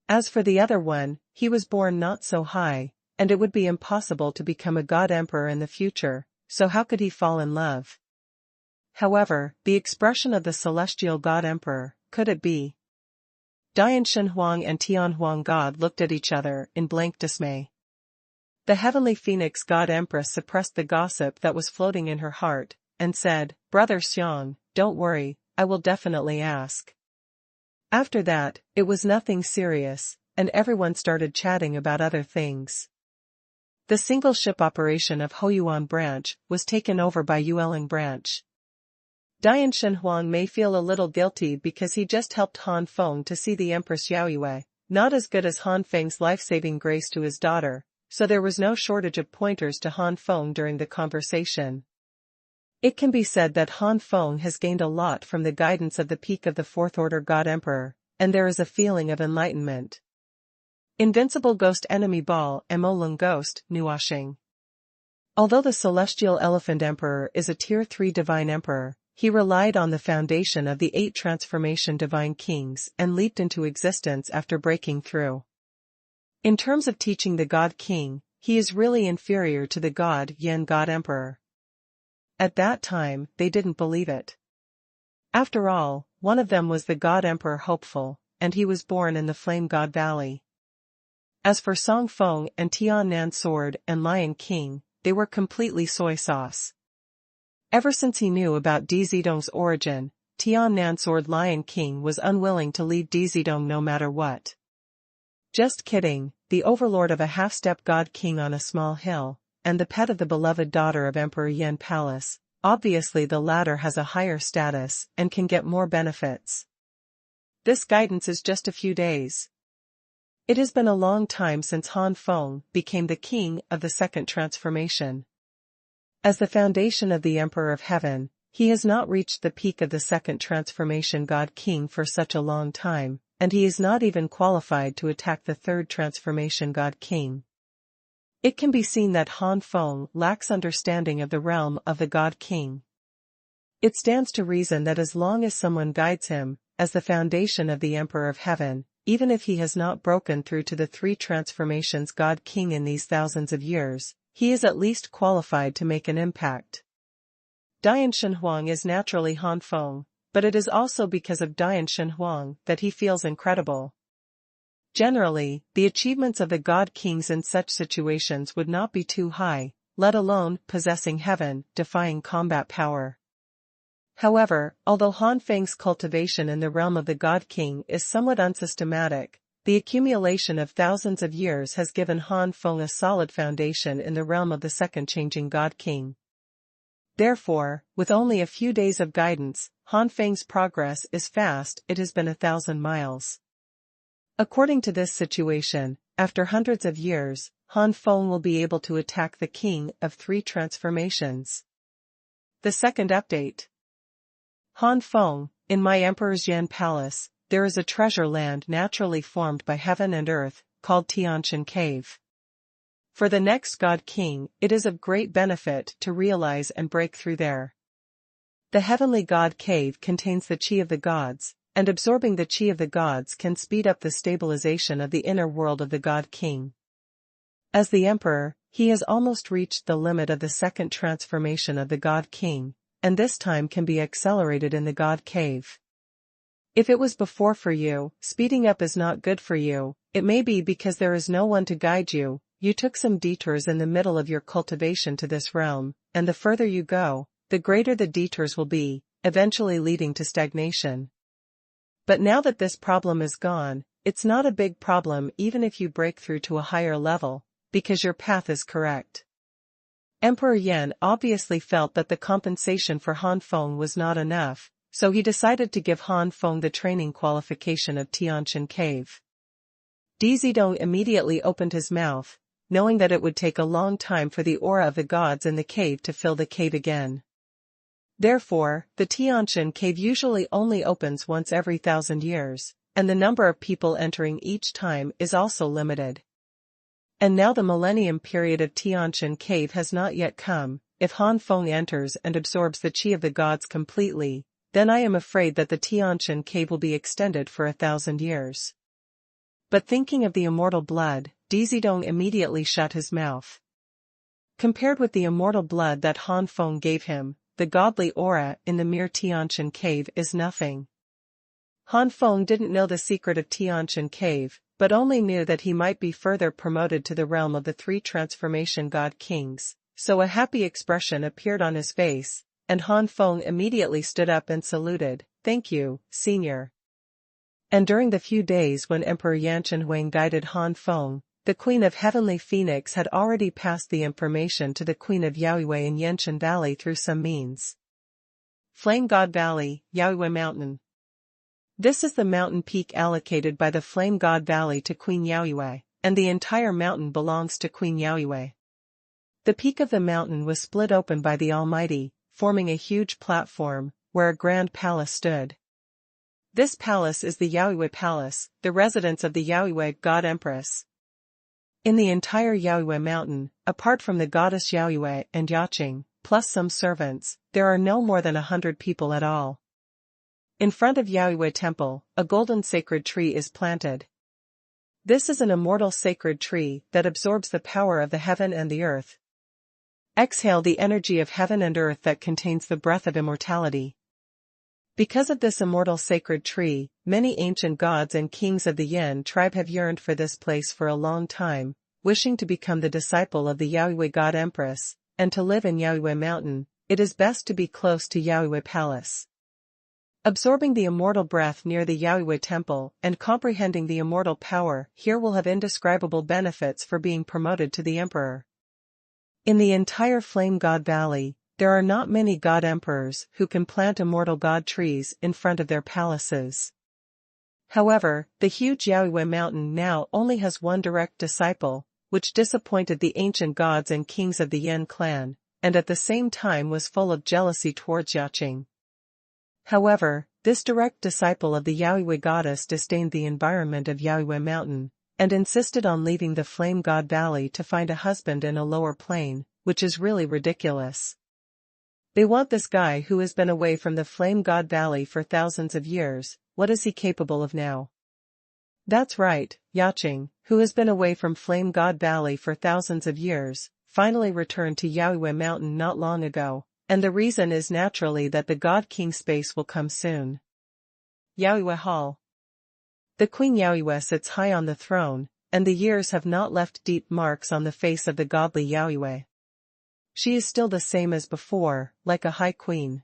A: As for the other one, he was born not so high, and it would be impossible to become a God Emperor in the future, so how could he fall in love? However, the expression of the Celestial God Emperor, could it be? Dian Shenhuang and Tianhuang God looked at each other in blank dismay. The Heavenly Phoenix God Empress suppressed the gossip that was floating in her heart, and said, Brother Xiang, don't worry, I will definitely ask. After that, it was nothing serious, and everyone started chatting about other things. The single ship operation of Hoyuan branch was taken over by Yueling branch. Dian Shenhuang may feel a little guilty because he just helped Han Feng to see the Empress Yaoyue, not as good as Han Feng's life-saving grace to his daughter, so there was no shortage of pointers to Han Feng during the conversation. It can be said that Han Feng has gained a lot from the guidance of the peak of the Fourth Order God Emperor, and there is a feeling of enlightenment. Invincible Ghost Enemy Ball Emolung Ghost Nuashing. Although the Celestial Elephant Emperor is a Tier 3 Divine Emperor, he relied on the foundation of the 8 Transformation Divine Kings and leaped into existence after breaking through. In terms of teaching the God King, he is really inferior to the God Yin God Emperor. At that time, they didn't believe it. After all, one of them was the God Emperor Hopeful, and he was born in the Flame God Valley. As for Song Feng and Tian Sword and Lion King, they were completely soy sauce. Ever since he knew about Dzidong's origin, Tian Sword Lion King was unwilling to leave Dzidong no matter what. Just kidding, the overlord of a half-step god king on a small hill, and the pet of the beloved daughter of Emperor Yan Palace, obviously the latter has a higher status and can get more benefits. This guidance is just a few days. It has been a long time since Han Feng became the king of the second transformation. As the foundation of the Emperor of Heaven, he has not reached the peak of the second transformation God King for such a long time, and he is not even qualified to attack the third transformation God King. It can be seen that Han Feng lacks understanding of the realm of the God King. It stands to reason that as long as someone guides him, as the foundation of the Emperor of Heaven, even if he has not broken through to the three transformations God King in these thousands of years, he is at least qualified to make an impact. Dian Xuanhuan is naturally Han Feng, but it is also because of Dian Xuanhuan that he feels incredible. Generally, the achievements of the God Kings in such situations would not be too high, let alone possessing heaven-defying combat power. However, although Han Feng's cultivation in the realm of the God King is somewhat unsystematic, the accumulation of thousands of years has given Han Feng a solid foundation in the realm of the second changing God King. Therefore, with only a few days of guidance, Han Feng's progress is fast. It has been 1,000 miles. According to this situation, after hundreds of years, Han Feng will be able to attack the king of three transformations. The second update. Han Feng, in my Emperor's Yan Palace, there is a treasure land naturally formed by heaven and earth, called Tianshan Cave. For the next God King, it is of great benefit to realize and break through there. The heavenly God Cave contains the Chi of the gods, and absorbing the Chi of the gods can speed up the stabilization of the inner world of the God King. As the Emperor, he has almost reached the limit of the second transformation of the God King, and this time can be accelerated in the God Cave. If it was before for you, speeding up is not good for you. It may be because there is no one to guide you. You took some detours in the middle of your cultivation to this realm, and the further you go, the greater the detours will be, eventually leading to stagnation. But now that this problem is gone, it's not a big problem even if you break through to a higher level, because your path is correct. Emperor Yan obviously felt that the compensation for Han Feng was not enough, so he decided to give Han Feng the training qualification of Tianshan Cave. Dzidong immediately opened his mouth, knowing that it would take a long time for the aura of the gods in the cave to fill the cave again. Therefore, the Tianshan Cave usually only opens once every 1,000 years, and the number of people entering each time is also limited. And now the millennium period of Tianshan Cave has not yet come. If Han Feng enters and absorbs the Chi of the gods completely, then I am afraid that the Tianshan Cave will be extended for 1,000 years. But thinking of the immortal blood, Dzidong immediately shut his mouth. Compared with the immortal blood that Han Feng gave him, the godly aura in the mere Tianshan Cave is nothing. Han Feng didn't know the secret of Tianshan Cave, but only knew that he might be further promoted to the realm of the three transformation God Kings, so a happy expression appeared on his face, and Han Feng immediately stood up and saluted. "Thank you, Senior." And during the few days when Emperor Yan Xuanhuan guided Han Feng, the Queen of Heavenly Phoenix had already passed the information to the Queen of Yaoyue in Yanshan Valley through some means. Flame God Valley, Yaoyue Mountain. This is the mountain peak allocated by the Flame God Valley to Queen Yaoyue, and the entire mountain belongs to Queen Yaoyue. The peak of the mountain was split open by the Almighty, forming a huge platform, where a grand palace stood. This palace is the Yaoyue Palace, the residence of the Yaoyue God Empress. In the entire Yaoyue Mountain, apart from the goddess Yaoyue and Yaqing, plus some servants, there are no more than 100 people at all. In front of Yaoyue Temple, a golden sacred tree is planted. This is an immortal sacred tree that absorbs the power of the heaven and the earth. Exhale the energy of heaven and earth that contains the breath of immortality. Because of this immortal sacred tree, many ancient gods and kings of the Yan tribe have yearned for this place for a long time, wishing to become the disciple of the Yaoyue God Empress, and to live in Yaoyue Mountain. It is best to be close to Yaoyue Palace. Absorbing the immortal breath near the Yaoyue Temple and comprehending the immortal power here will have indescribable benefits for being promoted to the Emperor. In the entire Flame God Valley, there are not many God Emperors who can plant immortal God trees in front of their palaces. However, the huge Yaoyue Mountain now only has one direct disciple, which disappointed the ancient gods and kings of the Yan clan, and at the same time was full of jealousy towards Yaqing. However, this direct disciple of the Yaoyue goddess disdained the environment of Yaoyue Mountain, and insisted on leaving the Flame God Valley to find a husband in a lower plane, which is really ridiculous. They want this guy who has been away from the Flame God Valley for thousands of years. What is he capable of now? That's right, Yaqing, who has been away from Flame God Valley for thousands of years, finally returned to Yaoyue Mountain not long ago, and the reason is naturally that the God King space will come soon. Yaoyue Hall. The Queen Yaoyue sits high on the throne, and the years have not left deep marks on the face of the godly Yaoyue. She is still the same as before, like a high queen.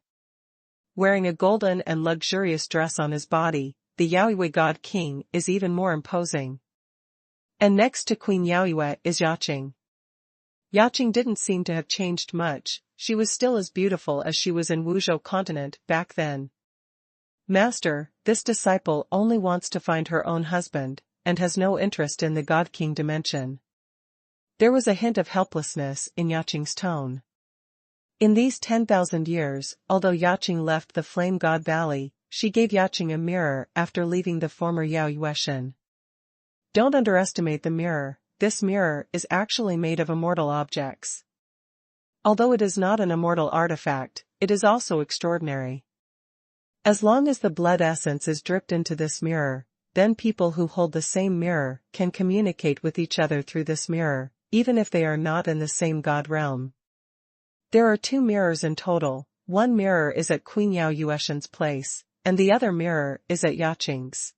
A: Wearing a golden and luxurious dress on his body, the Yaoyue God King is even more imposing. And next to Queen Yaoyue is Yaqing. Yaqing didn't seem to have changed much, she was still as beautiful as she was in Wuzhou continent back then. Master, this disciple only wants to find her own husband, and has no interest in the God King dimension. There was a hint of helplessness in Yaqing's tone. In these 10,000 years, although Yaqing left the Flame God Valley, she gave Yaqing a mirror after leaving the former Yaoyueshan. Don't underestimate the mirror, this mirror is actually made of immortal objects. Although it is not an immortal artifact, it is also extraordinary. As long as the blood essence is dripped into this mirror, then people who hold the same mirror can communicate with each other through this mirror, even if they are not in the same god realm. There are 2 mirrors in total, one mirror is at Queen Yaoyueshan's place, and the other mirror is at Yaqing's.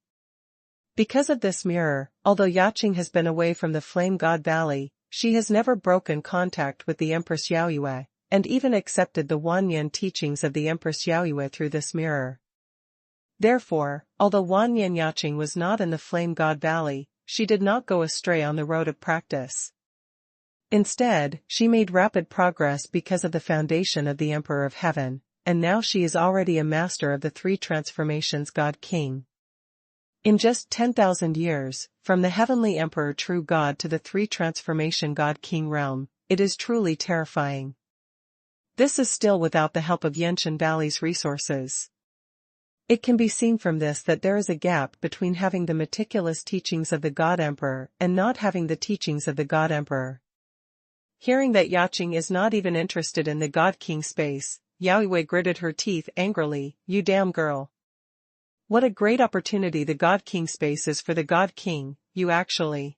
A: Because of this mirror, although Yaqing has been away from the Flame God Valley, she has never broken contact with the Empress Yaoyue, and even accepted the Wanyan teachings of the Empress Yaoyue through this mirror. Therefore, although Wanyan Yaqing was not in the Flame God Valley, she did not go astray on the road of practice. Instead, she made rapid progress because of the foundation of the Emperor of Heaven, and now she is already a master of the 3 transformations God King. In just 10,000 years, from the Heavenly Emperor True God to the 3 transformation God King realm, it is truly terrifying. This is still without the help of Yanshan Valley's resources. It can be seen from this that there is a gap between having the meticulous teachings of the God Emperor and not having the teachings of the God Emperor. Hearing that Yaqing is not even interested in the God King space, Yaoyue gritted her teeth angrily, "You damn girl. What a great opportunity the God King space is for the God King, you actually.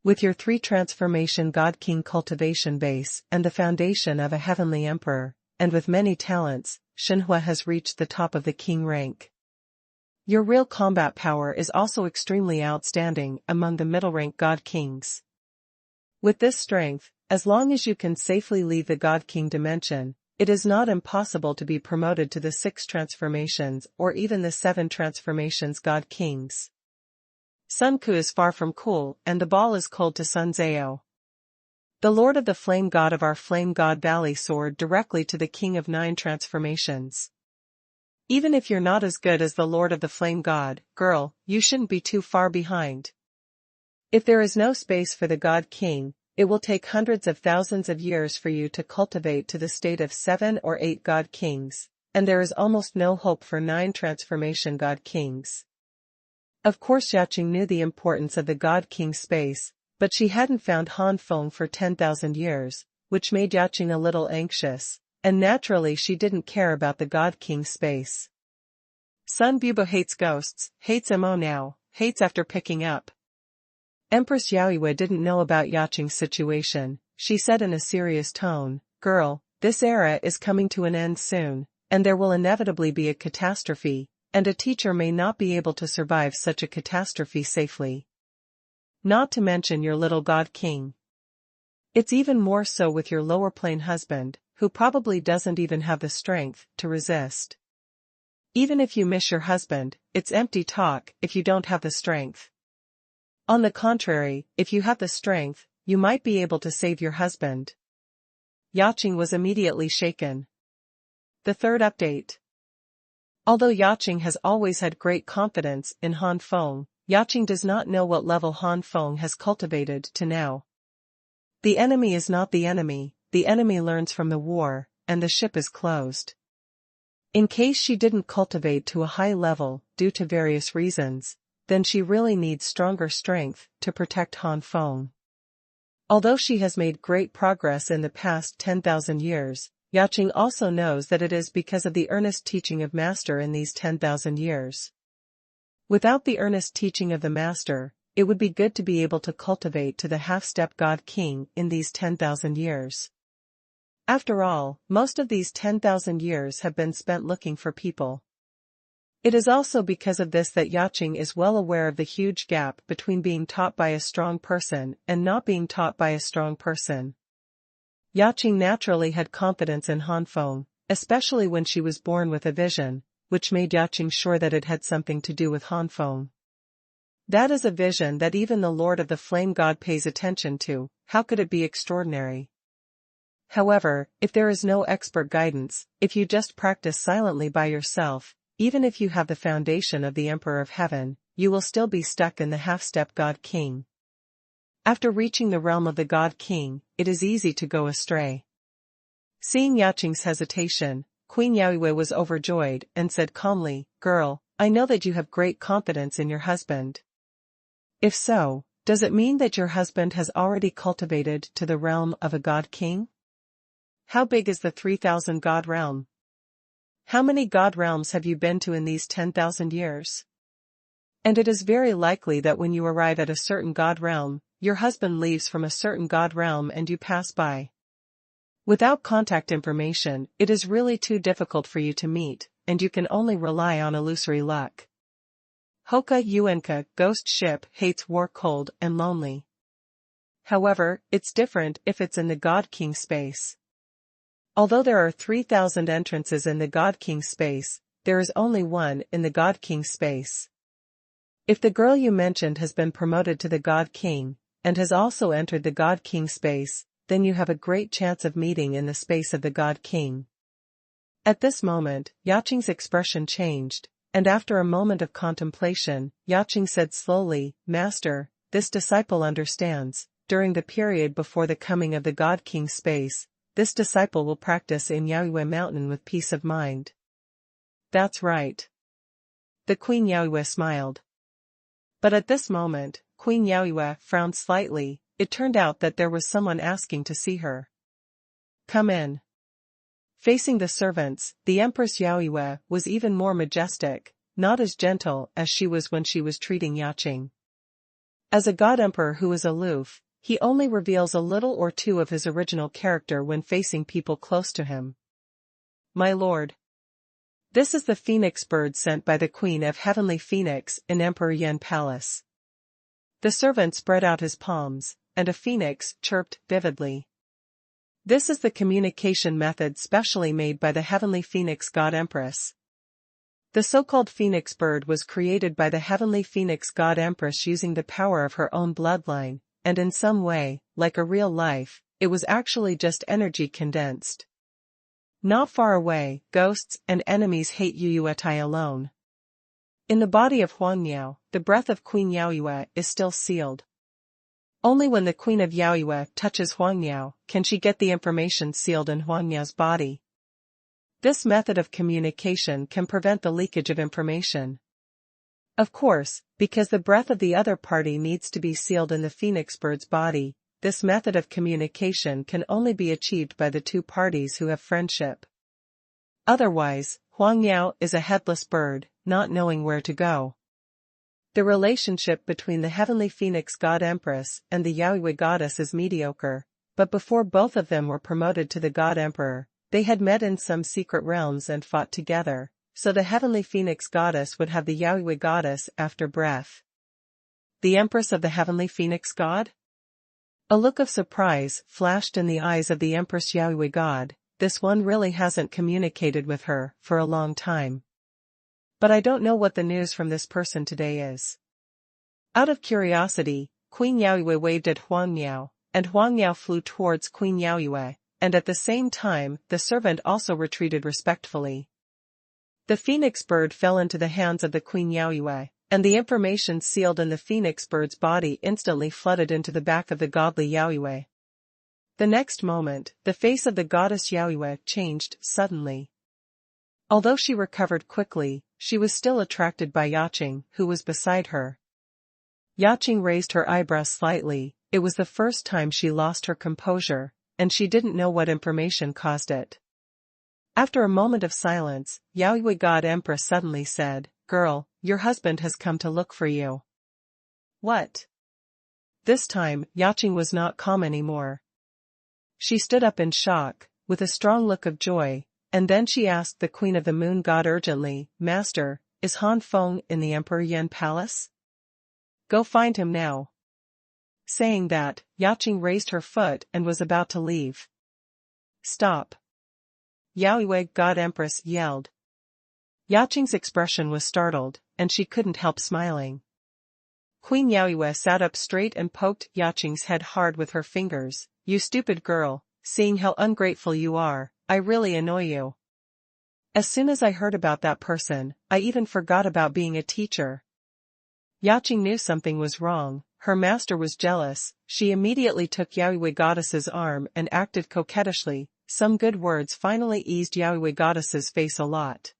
A: With your 3 transformation God King cultivation base and the foundation of a heavenly emperor, and with many talents, Xuanhuan has reached the top of the king rank. Your real combat power is also extremely outstanding among the middle rank God Kings. With this strength, as long as you can safely leave the God King dimension, it is not impossible to be promoted to the 6 transformations or even the 7 transformations God Kings. Sun Ku is far from cool and the ball is cold to Sun Zhao. The Lord of the Flame God of our Flame God Valley soared directly to the King of 9 transformations. Even if you're not as good as the Lord of the Flame God, girl, you shouldn't be too far behind. If there is no space for the God King, it will take hundreds of thousands of years for you to cultivate to the state of 7 or 8 God Kings, and there is almost no hope for 9 transformation God Kings. Of course Yaqing knew the importance of the God King space, but she hadn't found Han Feng for 10,000 years, which made Yaqing a little anxious, and naturally she didn't care about the God King space. Sun Bubo hates ghosts, hates Mo now, hates after picking up. Empress Yaoyue didn't know about Yaqing's situation, she said in a serious tone, "Girl, this era is coming to an end soon, and there will inevitably be a catastrophe, and a teacher may not be able to survive such a catastrophe safely. Not to mention your little god king. It's even more so with your lower plane husband, who probably doesn't even have the strength to resist. Even if you miss your husband, it's empty talk if you don't have the strength. On the contrary, if you have the strength, you might be able to save your husband. Yaqing was immediately shaken. The third update. Although Yaqing has always had great confidence in Han Feng, Yaqing does not know what level Han Feng has cultivated to now. The enemy is not the enemy learns from the war, and the ship is closed. In case she didn't cultivate to a high level due to various reasons, then she really needs stronger strength to protect Han Feng. Although she has made great progress in the past 10,000 years, Yaqing also knows that it is because of the earnest teaching of Master in these 10,000 years. Without the earnest teaching of the Master, it would be good to be able to cultivate to the half-step God King in these 10,000 years. After all, most of these 10,000 years have been spent looking for people. It is also because of this that Yaqing is well aware of the huge gap between being taught by a strong person and not being taught by a strong person. Yaqing naturally had confidence in Han Feng, especially when she was born with a vision, which made Yaqing sure that it had something to do with Han Feng. That is a vision that even the Lord of the Flame God pays attention to. How could it be extraordinary? However, if there is no expert guidance, if you just practice silently by yourself, even if you have the foundation of the Emperor of Heaven, you will still be stuck in the half-step God King. After reaching the realm of the God King, it is easy to go astray. Seeing Yaqing's hesitation, Queen Yaoyue was overjoyed and said calmly, "Girl, I know that you have great confidence in your husband. If so, does it mean that your husband has already cultivated to the realm of a God King? How big is the 3,000 God realm? How many God realms have you been to in these 10,000 years? And it is very likely that when you arrive at a certain God realm, your husband leaves from a certain God realm and you pass by. Without contact information, it is really too difficult for you to meet, and you can only rely on illusory luck. Hoka Yuenka ghost ship hates war, cold and lonely. However, it's different if it's in the God King space. Although there are 3,000 entrances in the God King space, there is only one in the God King space. If the girl you mentioned has been promoted to the God King, and has also entered the God King space, then you have a great chance of meeting in the space of the God King. At this moment, Yaqing's expression changed, and after a moment of contemplation, Yaqing said slowly, "Master, this disciple understands, during the period before the coming of the God King space, this disciple will practice in Yaoyue Mountain with peace of mind." That's right. The Queen Yaoyue smiled. But at this moment, Queen Yaoyue frowned slightly. It turned out that there was someone asking to see her. "Come in." Facing the servants, the Empress Yaoyue was even more majestic, not as gentle as she was when she was treating Yaqing. As a God Emperor who is aloof, he only reveals a little or two of his original character when facing people close to him. "My lord. This is the phoenix bird sent by the Queen of Heavenly Phoenix in Emperor Yan Palace." The servant spread out his palms, and a phoenix chirped vividly. This is the communication method specially made by the Heavenly Phoenix God Empress. The so-called phoenix bird was created by the Heavenly Phoenix God Empress using the power of her own bloodline, and in some way, like a real life, it was actually just energy condensed. Not far away, ghosts and enemies hate Yuetai alone. In the body of Huangniao, the breath of Queen Yaoyue is still sealed. Only when the Queen of Yaoyue touches Huangniao can she get the information sealed in Huangniao's body. This method of communication can prevent the leakage of information. Of course, because the breath of the other party needs to be sealed in the phoenix bird's body, this method of communication can only be achieved by the two parties who have friendship. Otherwise, Huangniao is a headless bird, not knowing where to go. The relationship between the Heavenly Phoenix God Empress and the Yaoyue Goddess is mediocre, but before both of them were promoted to the God Emperor, They had met in some secret realms and fought together, so the heavenly phoenix goddess would have the Yaoyue goddess after breath. The Empress of the Heavenly Phoenix God? A look of surprise flashed in the eyes of the Empress Yaoyue God. This one really hasn't communicated with her for a long time. But I don't know what the news from this person today is. Out of curiosity, Queen Yaoyue waved at Huang Miao, and Huang Miao flew towards Queen Yaoyue, and at the same time the servant also retreated respectfully. The phoenix bird fell into the hands of the Queen Yaoyue, and the information sealed in the phoenix bird's body instantly flooded into the back of the godly Yaoyue. The next moment, the face of the goddess Yaoyue changed suddenly. Although she recovered quickly, she was still attracted by Yaqing, who was beside her. Yaqing raised her eyebrows slightly. It was the first time she lost her composure, and she didn't know what information caused it. After a moment of silence, Yaoyue God Empress suddenly said, "Girl, your husband has come to look for you." What? This time, Yaqing was not calm anymore. She stood up in shock, with a strong look of joy, and then she asked the Queen of the Moon God urgently, "Master, is Han Feng in the Emperor Yan Palace? Go find him now." Saying that, Yaqing raised her foot and was about to leave. "Stop!" Yaoyue God Empress yelled. Yaqing's expression was startled, and she couldn't help smiling. Queen Yaoyue sat up straight and poked Yaqing's head hard with her fingers. "You stupid girl, seeing how ungrateful you are, I really annoy you. As soon as I heard about that person, I even forgot about being a teacher." Yaqing knew something was wrong. Her master was jealous. She immediately took Yaoyue Goddess's arm and acted coquettishly. Some good words finally eased Yaoyue Goddess's face a lot.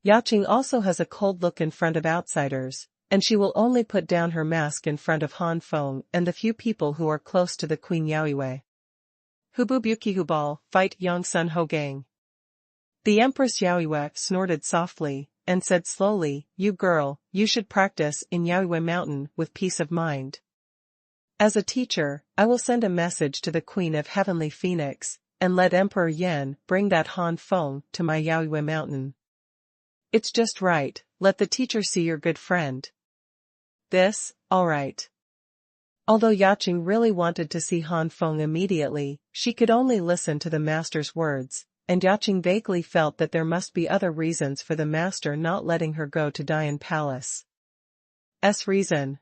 A: Yaqing also has a cold look in front of outsiders, and she will only put down her mask in front of Han Feng and the few people who are close to the Queen Yaoyue. Hububukihubal, fight Yongsun Hogang. The Empress Yaoyue snorted softly, and said slowly, "You girl, you should practice in Yaoyue Mountain with peace of mind. As a teacher, I will send a message to the Queen of Heavenly Phoenix, and let Emperor Yan bring that Han Feng to my Yaoyue Mountain. It's just right, let the teacher see your good friend." This, all right. Although Yaqing really wanted to see Han Feng immediately, she could only listen to the master's words, and Yaqing vaguely felt that there must be other reasons for the master not letting her go to Dian Palace. Reason.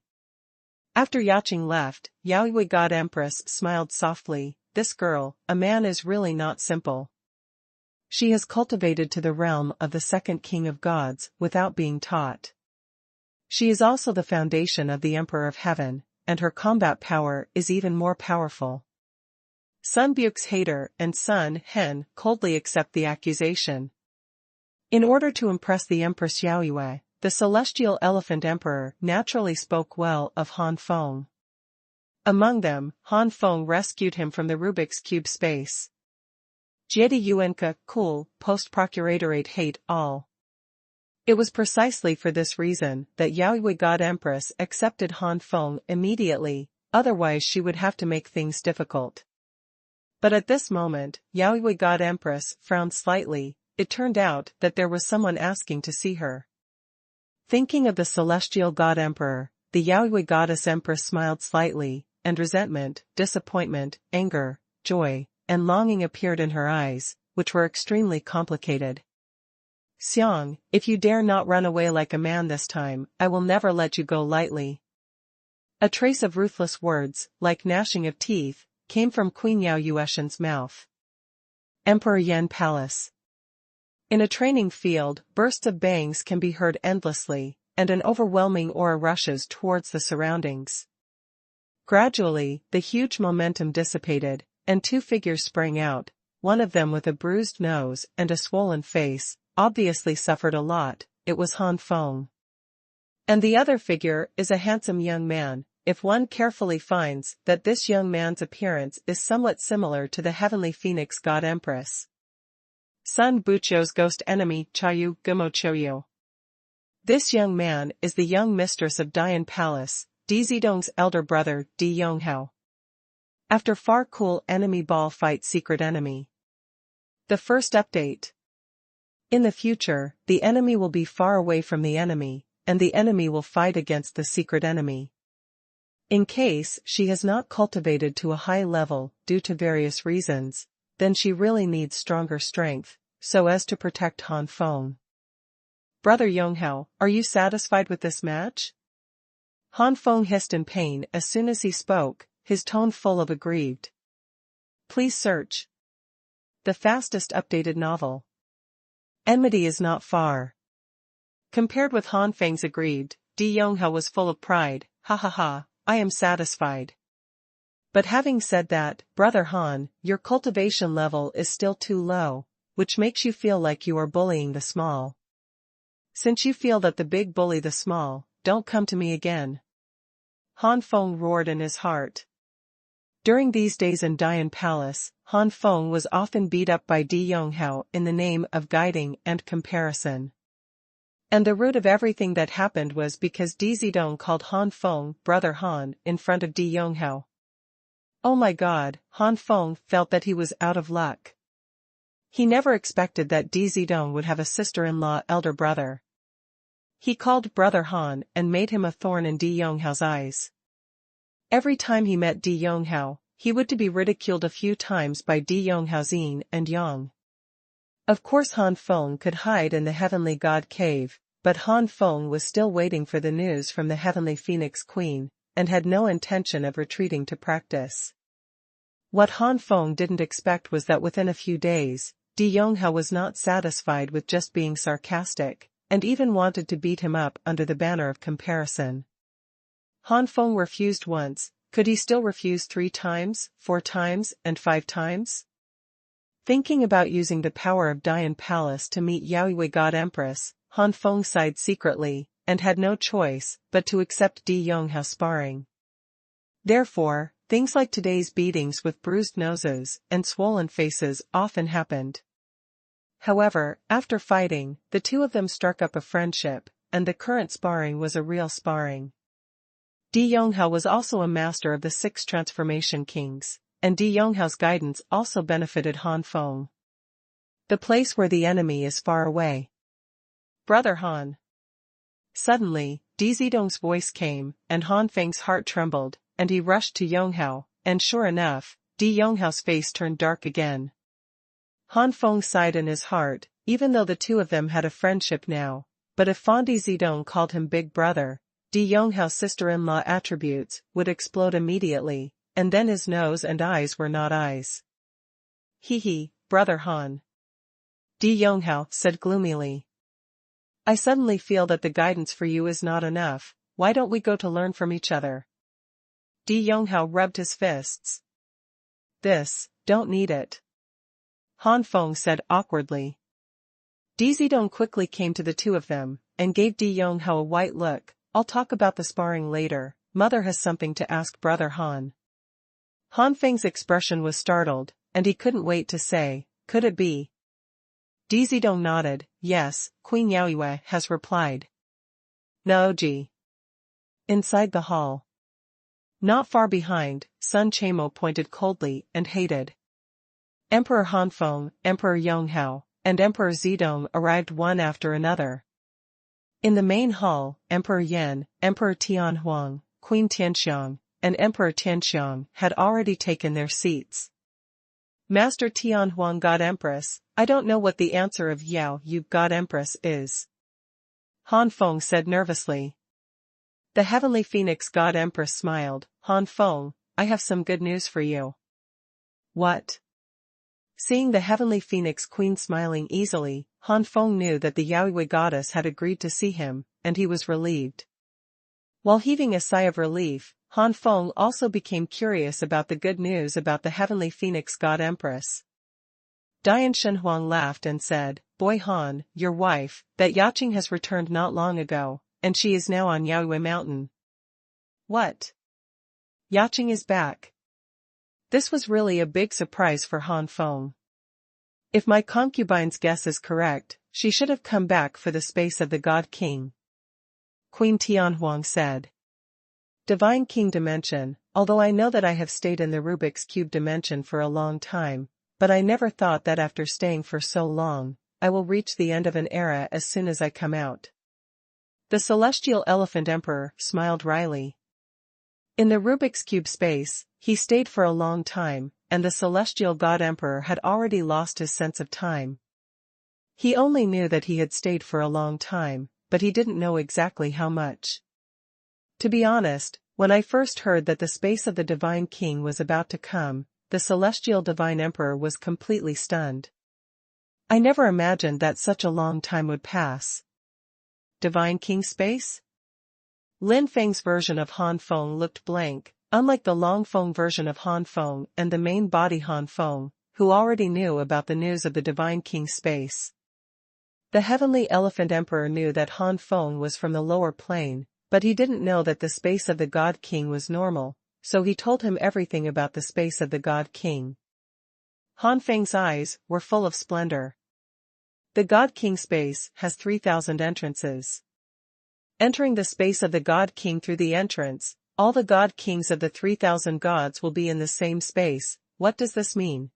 A: After Yaqing left, Yaoyue God Empress smiled softly. "This girl, a man is really not simple. She has cultivated to the realm of the second king of gods without being taught. She is also the foundation of the Emperor of Heaven, and her combat power is even more powerful." Sun Buke's hater and Sun Hen coldly accept the accusation. In order to impress the Empress Yaoyue, the Celestial Elephant Emperor naturally spoke well of Han Feng. Among them, Han Feng rescued him from the Rubik's Cube space. Jiedi Yuenka, cool, post-procuratorate hate all. It was precisely for this reason that Yaoyue God Empress accepted Han Feng immediately, otherwise she would have to make things difficult. But at this moment, Yaoyue God Empress frowned slightly. It turned out that there was someone asking to see her. Thinking of the Celestial God Emperor, the Yaoyue Goddess Empress smiled slightly, and resentment, disappointment, anger, joy, and longing appeared in her eyes, which were extremely complicated. "Xiang, if you dare not run away like a man this time, I will never let you go lightly." A trace of ruthless words, like gnashing of teeth, came from Queen Yaoyueshen's mouth. Emperor Yan Palace. In a training field, bursts of bangs can be heard endlessly, and an overwhelming aura rushes towards the surroundings. Gradually, the huge momentum dissipated, and two figures sprang out, one of them with a bruised nose and a swollen face, obviously suffered a lot. It was Han Feng. And the other figure is a handsome young man. If one carefully finds that this young man's appearance is somewhat similar to the Heavenly Phoenix God Empress. Sun Bucho's ghost enemy Chayu Gumochoyo. This young man is the young mistress of Dian Palace, Di Zidong's elder brother Di Yonghao. After far cool enemy ball fight secret enemy. The first update. In the future, the enemy will be far away from the enemy, and the enemy will fight against the secret enemy. In case she has not cultivated to a high level due to various reasons, then she really needs stronger strength, so as to protect Han Feng. Brother Yonghao, are you satisfied with this match? Han Feng hissed in pain as soon as he spoke, his tone full of aggrieved. Please search. The fastest updated novel. Enmity is not far. Compared with Han Feng's aggrieved, Di Yonghao was full of pride. Ha ha ha, I am satisfied. But having said that, Brother Han, your cultivation level is still too low, which makes you feel like you are bullying the small. Since you feel that the big bully the small, don't come to me again. Han Feng roared in his heart. During these days in Dian Palace, Han Feng was often beat up by Di Yonghao in the name of guiding and comparison. And the root of everything that happened was because Di Zidong called Han Feng Brother Han in front of Di Yonghao. Oh my God, Han Feng felt that he was out of luck. He never expected that Di Zidong would have a sister-in-law elder brother. He called Brother Han and made him a thorn in Di Yonghao's eyes. Every time he met Di Yonghao, he would to be ridiculed a few times by Di Yonghao's yin and yang. Of course Han Feng could hide in the heavenly god cave, but Han Feng was still waiting for the news from the heavenly phoenix queen, and had no intention of retreating to practice. What Han Feng didn't expect was that within a few days, Di Yonghao was not satisfied with just being sarcastic, and even wanted to beat him up under the banner of comparison. Han Feng refused once, could he still refuse 3 times, 4 times, and 5 times? Thinking about using the power of Dian Palace to meet Yaoyue God Empress, Han Feng sighed secretly, and had no choice but to accept Di Yonghao sparring. Therefore, things like today's beatings with bruised noses and swollen faces often happened. However, after fighting, the two of them struck up a friendship, and the current sparring was a real sparring. Di Yonghao was also a master of the 6 transformation kings, and Di Yonghao's guidance also benefited Han Feng. The place where the enemy is far away. Brother Han. Suddenly, Di Zidong's voice came, and Han Feng's heart trembled, and he rushed to Yonghao, and sure enough, Di Yonghao's face turned dark again. Han Feng sighed in his heart, even though the two of them had a friendship now, but if Di Zidong called him Big Brother, Di Yonghao's sister-in-law attributes would explode immediately, and then his nose and eyes were not eyes. Hee, Brother Han. Di Yonghao said gloomily. I suddenly feel that the guidance for you is not enough. Why don't we go to learn from each other? Di Yonghao rubbed his fists. Don't need it. Han Feng said awkwardly. Di Zidong quickly came to the two of them, and gave Di Yonghao a white look. I'll talk about the sparring later, Mother has something to ask Brother Han. Han Feng's expression was startled, and he couldn't wait to say, could it be? Di Zidong nodded, yes, Queen Yaoyue has replied. Naoji. Inside the hall. Not far behind, Sun Chamo pointed coldly and hated. Emperor Han Feng, Emperor Yonghao, and Emperor Zidong arrived one after another. In the main hall, Emperor Yan, Emperor Tianhuang, Queen Tianxiang, and Emperor Tianxiang had already taken their seats. Master Tianhuang God Empress, I don't know what the answer of Yao Yu God Empress is. Han Feng said nervously. The Heavenly Phoenix God Empress smiled. Han Feng, I have some good news for you. What? Seeing the Heavenly Phoenix Queen smiling easily, Han Feng knew that the Yaoyue goddess had agreed to see him, and he was relieved. While heaving a sigh of relief, Han Feng also became curious about the good news about the Heavenly Phoenix God Empress. Dian Xuanhuan laughed and said, Boy Han, your wife, that Yaqing has returned not long ago, and she is now on Yaoyue Mountain. What? Yaqing is back. This was really a big surprise for Han Feng. If my concubine's guess is correct, she should have come back for the space of the God King. Queen Tianhuang said. Divine King Dimension, although I know that I have stayed in the Rubik's Cube dimension for a long time, but I never thought that after staying for so long, I will reach the end of an era as soon as I come out." The Celestial Elephant Emperor smiled wryly. In the Rubik's Cube space, he stayed for a long time, and the Celestial God Emperor had already lost his sense of time. He only knew that he had stayed for a long time, but he didn't know exactly how much. To be honest, when I first heard that the space of the Divine King was about to come, the Celestial Divine Emperor was completely stunned. I never imagined that such a long time would pass. Divine King space? Lin Feng's version of Han Feng looked blank, unlike the Long Feng version of Han Feng and the main body Han Feng, who already knew about the news of the Divine King space. The Heavenly Elephant Emperor knew that Han Feng was from the lower plane, but he didn't know that the space of the God King was normal, so he told him everything about the space of the God King. Han Feng's eyes were full of splendor. The God King space has 3,000 entrances. Entering the space of the God King through the entrance, all the God Kings of the 3,000 gods will be in the same space. What does this mean?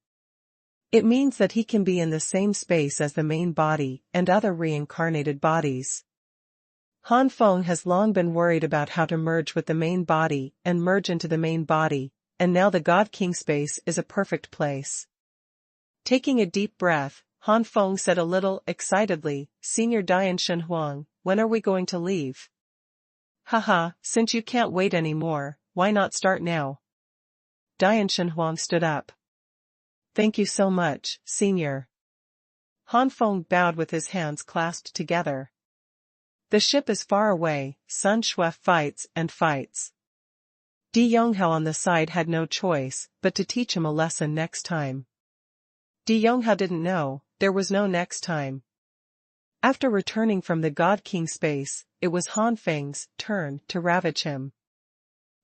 A: It means that he can be in the same space as the main body and other reincarnated bodies. Han Feng has long been worried about how to merge with the main body and merge into the main body, and now the God King space is a perfect place. Taking a deep breath, Han Feng said a little excitedly, "Senior Dian Xuanhuan, when are we going to leave?" "Haha, since you can't wait anymore, why not start now?" Dian Xuanhuan stood up. "Thank you so much, Senior." Han Feng bowed with his hands clasped together. The ship is far away. Sun Shui fights and fights. Di Yonghao on the side had no choice but to teach him a lesson next time. Di Yonghao didn't know, there was no next time. After returning from the God King space, it was Han Feng's turn to ravage him.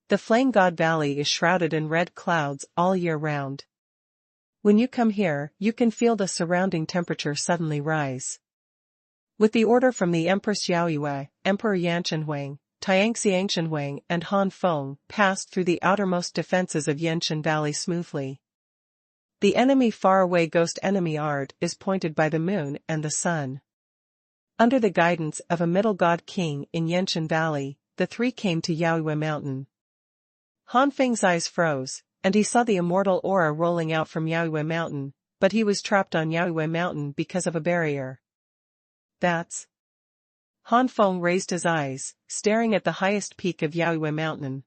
A: The Flame God Valley is shrouded in red clouds all year round. When you come here, you can feel the surrounding temperature suddenly rise. With the order from the Empress Yaoyue, Emperor Yan Shenhuang, Tianxiang Shenhuang and Han Feng passed through the outermost defenses of Yenshan Valley smoothly. The enemy faraway ghost enemy Ard is pointed by the moon and the sun. Under the guidance of a middle god king in Yenshan Valley, the three came to Yaoyue Mountain. Han Feng's eyes froze, and he saw the immortal aura rolling out from Yaoyue Mountain, but he was trapped on Yaoyue Mountain because of a barrier. That's... Han Feng raised his eyes, staring at the highest peak of Yaoyue Mountain.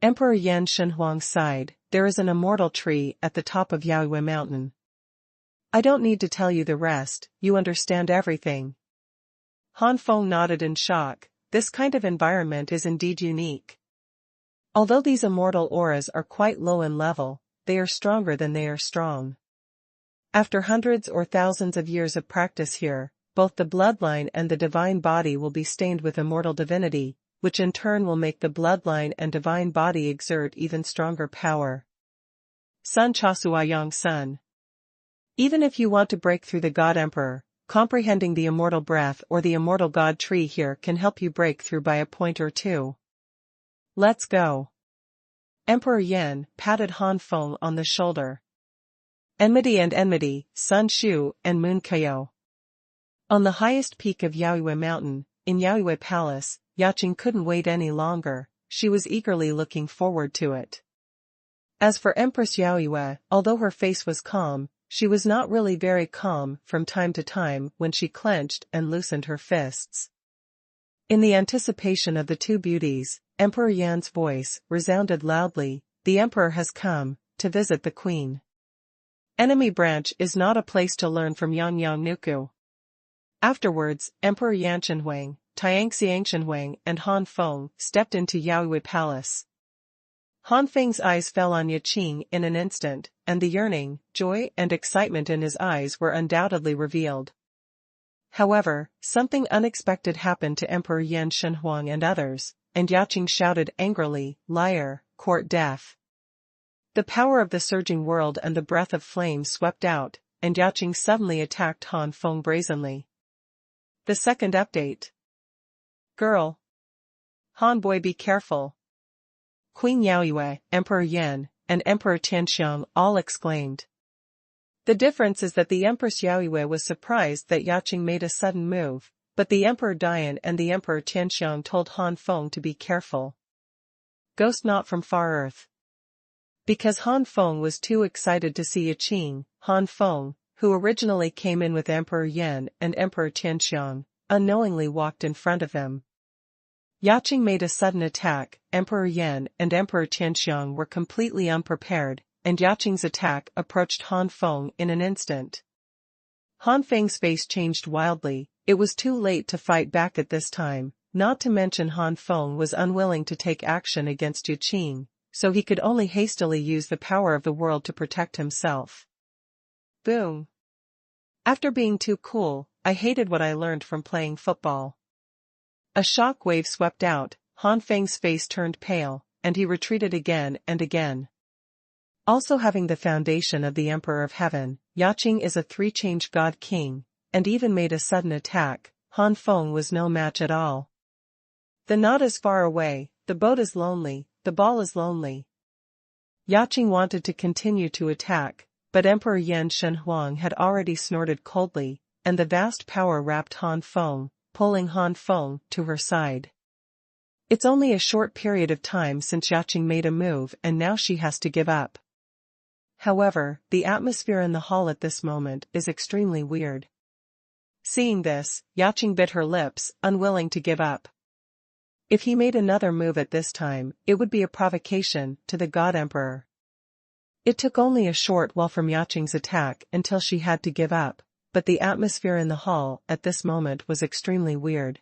A: Emperor Yan Shenhuang sighed, "There is an immortal tree at the top of Yaoyue Mountain. I don't need to tell you the rest, you understand everything." Han Feng nodded in shock. This kind of environment is indeed unique. Although these immortal auras are quite low in level, they are stronger than they are strong. After hundreds or thousands of years of practice here, both the bloodline and the divine body will be stained with immortal divinity, which in turn will make the bloodline and divine body exert even stronger power. Sun Chasua Yang Sun. Even if you want to break through the God Emperor, comprehending the immortal breath or the immortal God tree here can help you break through by a point or two. Let's go. Emperor Yan patted Han Feng on the shoulder. Enmity and enmity, Sun Shu and Moon Kayo. On the highest peak of Yaoyue Mountain, in Yaoyue Palace, Yaqing couldn't wait any longer, she was eagerly looking forward to it. As for Empress Yaoyue, although her face was calm, she was not really very calm from time to time when she clenched and loosened her fists. In the anticipation of the two beauties, Emperor Yan's voice resounded loudly, "The Emperor has come to visit the Queen. Enemy branch is not a place to learn from Yang Yang Nuku." Afterwards, Emperor Yan Shenhuang, Tianxiang Shenhuang and Han Feng stepped into Yaoyue Palace. Han Feng's eyes fell on Yaqing in an instant, and the yearning, joy and excitement in his eyes were undoubtedly revealed. However, something unexpected happened to Emperor Yan Shenhuang and others, and Yaqing shouted angrily, "Liar, court death." The power of the surging world and the breath of flame swept out, and Yaqing suddenly attacked Han Feng brazenly. The second update. Girl. Han boy, be careful. Queen Yaoyue, Emperor Yan, and Emperor Tianxiang all exclaimed. The difference is that the Empress Yaoyue was surprised that Yaqing made a sudden move, but the Emperor Dian and the Emperor Tianxiang told Han Feng to be careful. Ghost not from far earth. Because Han Feng was too excited to see Yaqing, Han Feng, who originally came in with Emperor Yan and Emperor Tianxiang, unknowingly walked in front of him. Yaqing made a sudden attack. Emperor Yan and Emperor Tianxiang were completely unprepared, and Yaqing's attack approached Han Feng in an instant. Han Feng's face changed wildly. It was too late to fight back at this time, not to mention Han Feng was unwilling to take action against Yaqing, so he could only hastily use the power of the world to protect himself. Boom. After being too cool, I hated what I learned from playing football. A shock wave swept out, Han Feng's face turned pale, and he retreated again and again. Also having the foundation of the Emperor of Heaven, Yaqing is a three-change god king, and even made a sudden attack. Han Feng was no match at all. The knot is far away, the boat is lonely, the ball is lonely. Yaqing wanted to continue to attack, but Emperor Yan Xuanhuan had already snorted coldly, and the vast power wrapped Han Feng, pulling Han Feng to her side. It's only a short period of time since Yaqing made a move and now she has to give up. However, the atmosphere in the hall at this moment is extremely weird. Seeing this, Yaqing bit her lips, unwilling to give up. If he made another move at this time, it would be a provocation to the God Emperor. It took only a short while from Yaqing's attack until she had to give up, but the atmosphere in the hall at this moment was extremely weird.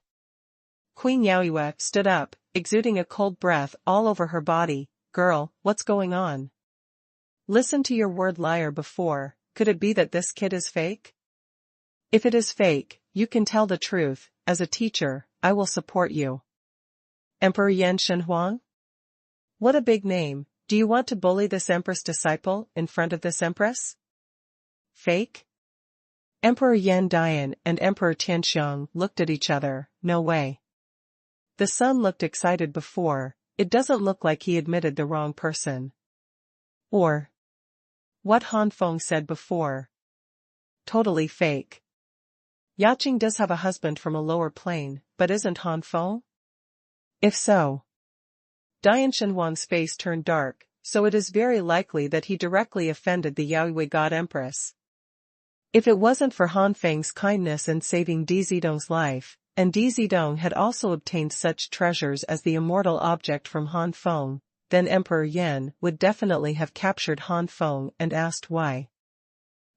A: Queen Yaoyue stood up, exuding a cold breath all over her body. Girl, what's going on? Listen to your word liar before. Could it be that this kid is fake? If it is fake, you can tell the truth. As a teacher, I will support you. Emperor Yan Xuanhuan? What a big name. Do you want to bully this empress disciple in front of this empress? Fake? Emperor Yan Dian and Emperor Tianxiang looked at each other. No way. The son looked excited before. It doesn't look like he admitted the wrong person. Or what Han Feng said before. Totally fake. Yaqing does have a husband from a lower plane, but isn't Han Feng? If so. Dian Xuanhuan's face turned dark, so it is very likely that he directly offended the Yaoyue God Empress. If it wasn't for Han Feng's kindness in saving Di Zidong's life, and Di Zidong had also obtained such treasures as the immortal object from Han Feng, then Emperor Yan would definitely have captured Han Feng and asked why.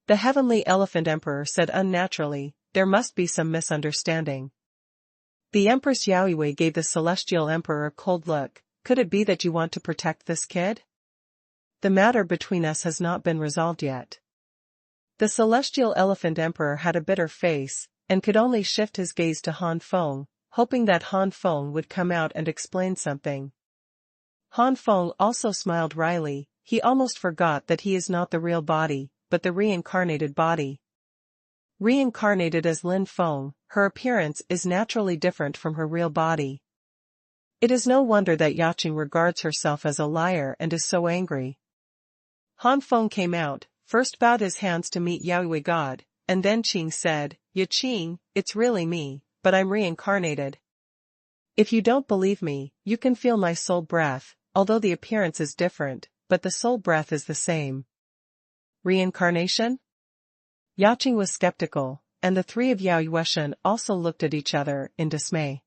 A: The Heavenly Elephant Emperor said unnaturally, there must be some misunderstanding. The Empress Yaoyue gave the Celestial Emperor a cold look. Could it be that you want to protect this kid? The matter between us has not been resolved yet. The Celestial Elephant Emperor had a bitter face, and could only shift his gaze to Han Feng, hoping that Han Feng would come out and explain something. Han Feng also smiled wryly. He almost forgot that he is not the real body, but the reincarnated body. Reincarnated as Lin Feng, her appearance is naturally different from her real body. It is no wonder that Yaqing regards herself as a liar and is so angry. Han Feng came out, first bowed his hands to meet Yaoyue God, and then Qing said, Yaqing, it's really me, but I'm reincarnated. If you don't believe me, you can feel my soul breath, although the appearance is different, but the soul breath is the same. Reincarnation? Yaqing was skeptical, and the three of Yaoyueshan also looked at each other in dismay.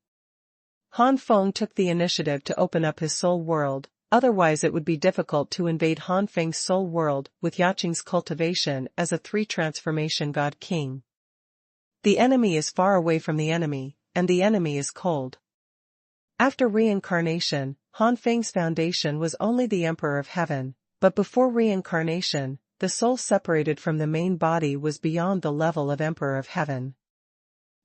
A: Han Feng took the initiative to open up his soul world, otherwise it would be difficult to invade Han Feng's soul world with Yaqing's cultivation as a three-transformation god king. The enemy is far away from the enemy, and the enemy is cold. After reincarnation, Han Feng's foundation was only the Emperor of Heaven, but before reincarnation, the soul separated from the main body was beyond the level of Emperor of Heaven.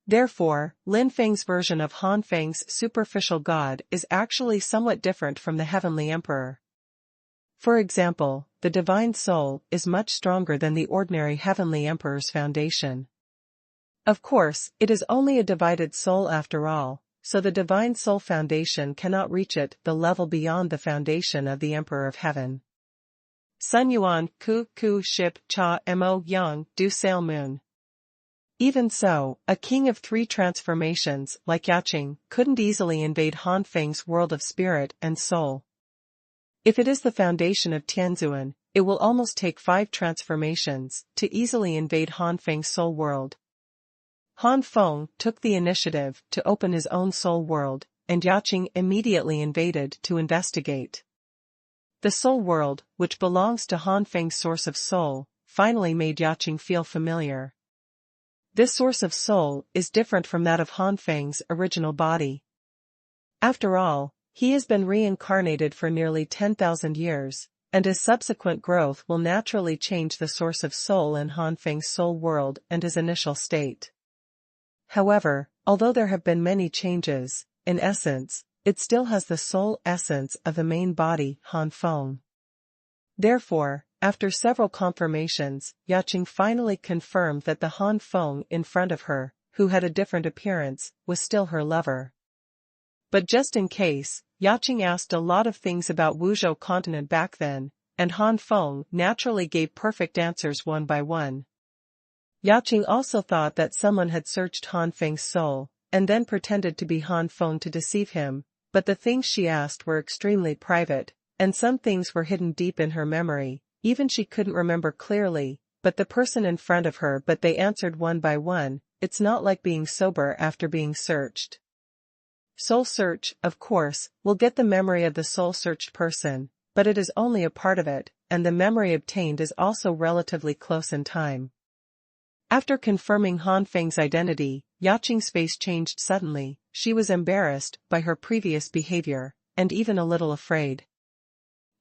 A: Therefore, Lin Feng's version of Han Feng's superficial god is actually somewhat different from the Heavenly Emperor. For example, the Divine Soul is much stronger than the ordinary Heavenly Emperor's foundation. Of course, it is only a divided soul after all, so the Divine Soul foundation cannot reach it the level beyond the foundation of the Emperor of Heaven. Xuanhuan ku ku ship cha mo yang du sail moon. Even so, a king of three transformations like Yaqing couldn't easily invade Han Feng's world of spirit and soul. If it is the foundation of Tianzuan, it will almost take 5 transformations to easily invade Han Feng's soul world. Han Feng took the initiative to open his own soul world, and Yaqing immediately invaded to investigate. The soul world, which belongs to Han Feng's source of soul, finally made Yaqing feel familiar. This source of soul is different from that of Han Feng's original body. After all, he has been reincarnated for nearly 10,000 years, and his subsequent growth will naturally change the source of soul in Han Feng's soul world and his initial state. However, although there have been many changes, in essence, it still has the soul essence of the main body, Han Feng. Therefore, after several confirmations, Yaqing finally confirmed that the Han Feng in front of her, who had a different appearance, was still her lover. But just in case, Yaqing asked a lot of things about Wuzhou continent back then, and Han Feng naturally gave perfect answers one by one. Yaqing also thought that someone had searched Han Feng's soul, and then pretended to be Han Feng to deceive him, but the things she asked were extremely private, and some things were hidden deep in her memory, even she couldn't remember clearly, but the person in front of her but they answered one by one. It's not like being sober after being searched. Soul search, of course, will get the memory of the soul-searched person, but it is only a part of it, and the memory obtained is also relatively close in time. After confirming Han Feng's identity, Yaqing's face changed suddenly. She was embarrassed by her previous behavior, and even a little afraid.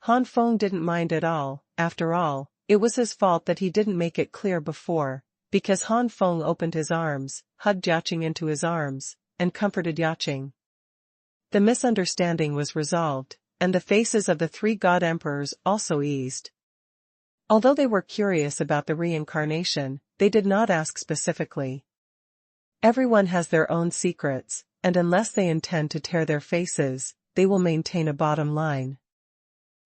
A: Han Feng didn't mind at all. After all, it was his fault that he didn't make it clear before, because Han Feng opened his arms, hugged Yaqing into his arms, and comforted Yaqing. The misunderstanding was resolved, and the faces of the 3 god emperors also eased. Although they were curious about the reincarnation, they did not ask specifically. Everyone has their own secrets, and unless they intend to tear their faces, they will maintain a bottom line.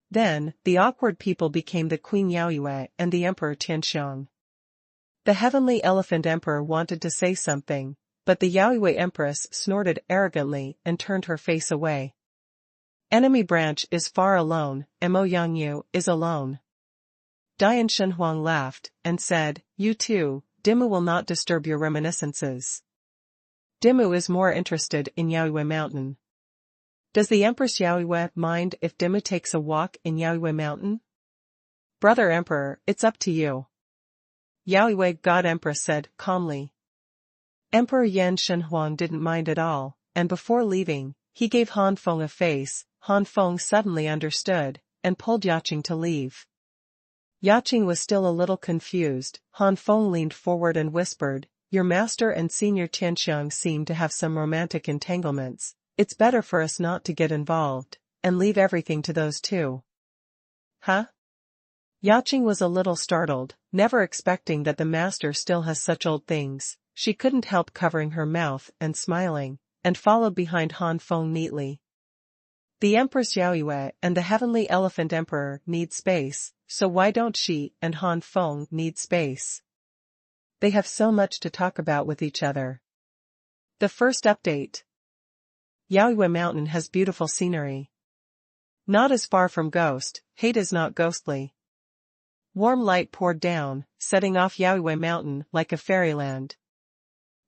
A: Then, the awkward people became the Queen Yaoyue and the Emperor Tianxiang. The Heavenly Elephant Emperor wanted to say something, but the Yaoyue Empress snorted arrogantly and turned her face away. Enemy branch is far alone, Mo Yangyu is alone. Dian Xuanhuan laughed, and said, "You too, Dimu will not disturb your reminiscences." Dimu is more interested in Yaoyue Mountain. Does the Empress Yaoyue mind if Dimu takes a walk in Yaoyue Mountain? Brother Emperor, it's up to you. Yaoyue God Empress said, calmly. Emperor Yan Xuanhuan didn't mind at all, and before leaving, he gave Han Feng a face. Han Feng suddenly understood, and pulled Yaqing to leave. Yaqing was still a little confused. Han Feng leaned forward and whispered, "Your master and senior Tianxiang seem to have some romantic entanglements. It's better for us not to get involved, and leave everything to those two." Huh? Yaqing was a little startled, never expecting that the master still has such old things. She couldn't help covering her mouth and smiling, and followed behind Han Feng neatly. The Empress Yaoyue and the Heavenly Elephant Emperor need space, so why don't she and Han Feng need space? They have so much to talk about with each other. The first update. Yaoyue Mountain has beautiful scenery. Not as far from Ghost, Hate is not ghostly. Warm light poured down, setting off Yaoyue Mountain like a fairyland.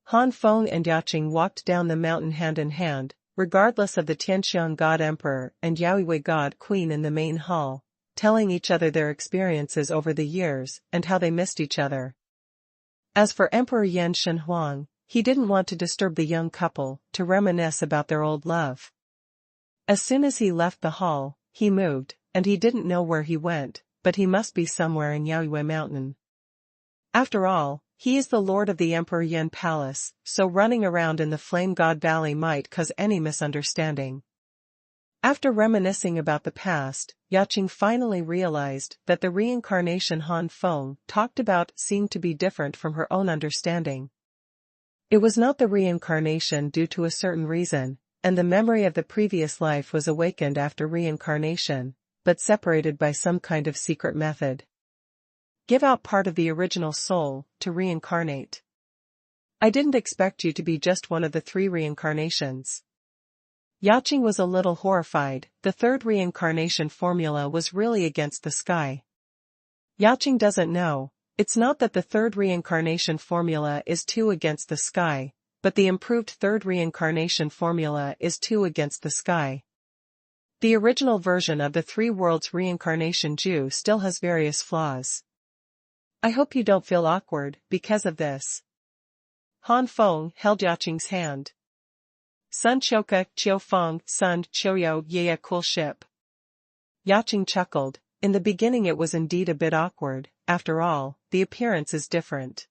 A: Han Feng and Yaqing walked down the mountain hand in hand, regardless of the Tianxiang God Emperor and Yaoyue God Queen in the main hall, telling each other their experiences over the years and how they missed each other. As for Emperor Yan Xuanhuan, he didn't want to disturb the young couple to reminisce about their old love. As soon as he left the hall, he moved, and he didn't know where he went, but he must be somewhere in Yaoyue Mountain. After all, he is the lord of the Emperor Yan Palace, so running around in the Flame God Valley might cause any misunderstanding. After reminiscing about the past, Yaqing finally realized that the reincarnation Han Feng talked about seemed to be different from her own understanding. It was not the reincarnation due to a certain reason, and the memory of the previous life was awakened after reincarnation, but separated by some kind of secret method. Give out part of the original soul, to reincarnate. I didn't expect you to be just one of the 3 reincarnations. Yaqing was a little horrified. The 3rd reincarnation formula was really against the sky. Yaqing doesn't know, it's not that the 3rd reincarnation formula is 2 against the sky, but the improved 3rd reincarnation formula is 2 against the sky. The original version of the 3 worlds reincarnation Ju still has various flaws. I hope you don't feel awkward because of this. Han Feng held Yaqing's hand. Sun Choka Chiu Feng Sun Choyo Yeah cool ship. Yaqing chuckled. In the beginning it was indeed a bit awkward, after all, the appearance is different.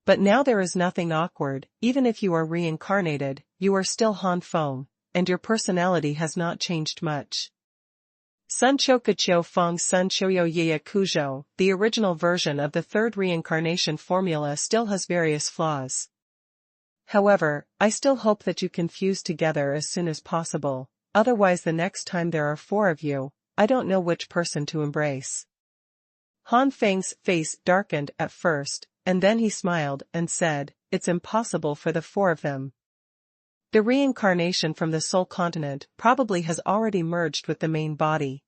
A: But now there is nothing awkward, even if you are reincarnated, you are still Han Feng, and your personality has not changed much. Sun Choka Chiu Feng Sun Choyo Yeah Kujo, the original version of the 3rd reincarnation formula still has various flaws. However, I still hope that you can fuse together as soon as possible, otherwise the next time there are 4 of you, I don't know which person to embrace. Han Feng's face darkened at first, and then he smiled and said, it's impossible for the 4 of them. The reincarnation from the Soul Continent probably has already merged with the main body.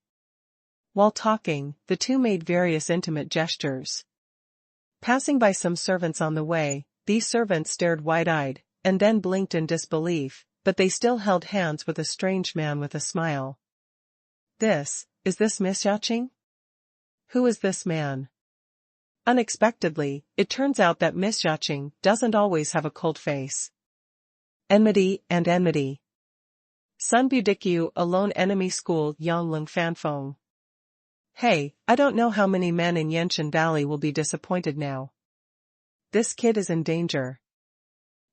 A: While talking, the 2 made various intimate gestures. Passing by some servants on the way, these servants stared wide-eyed, and then blinked in disbelief, but they still held hands with a strange man with a smile. Is this Miss Yaqing? Who is this man? Unexpectedly, it turns out that Miss Yaqing doesn't always have a cold face. Enmity and enmity. Sun Budikyu alone enemy school Yonglung Fanfeng. Hey, I don't know how many men in Yenshan Valley will be disappointed now. This kid is in danger.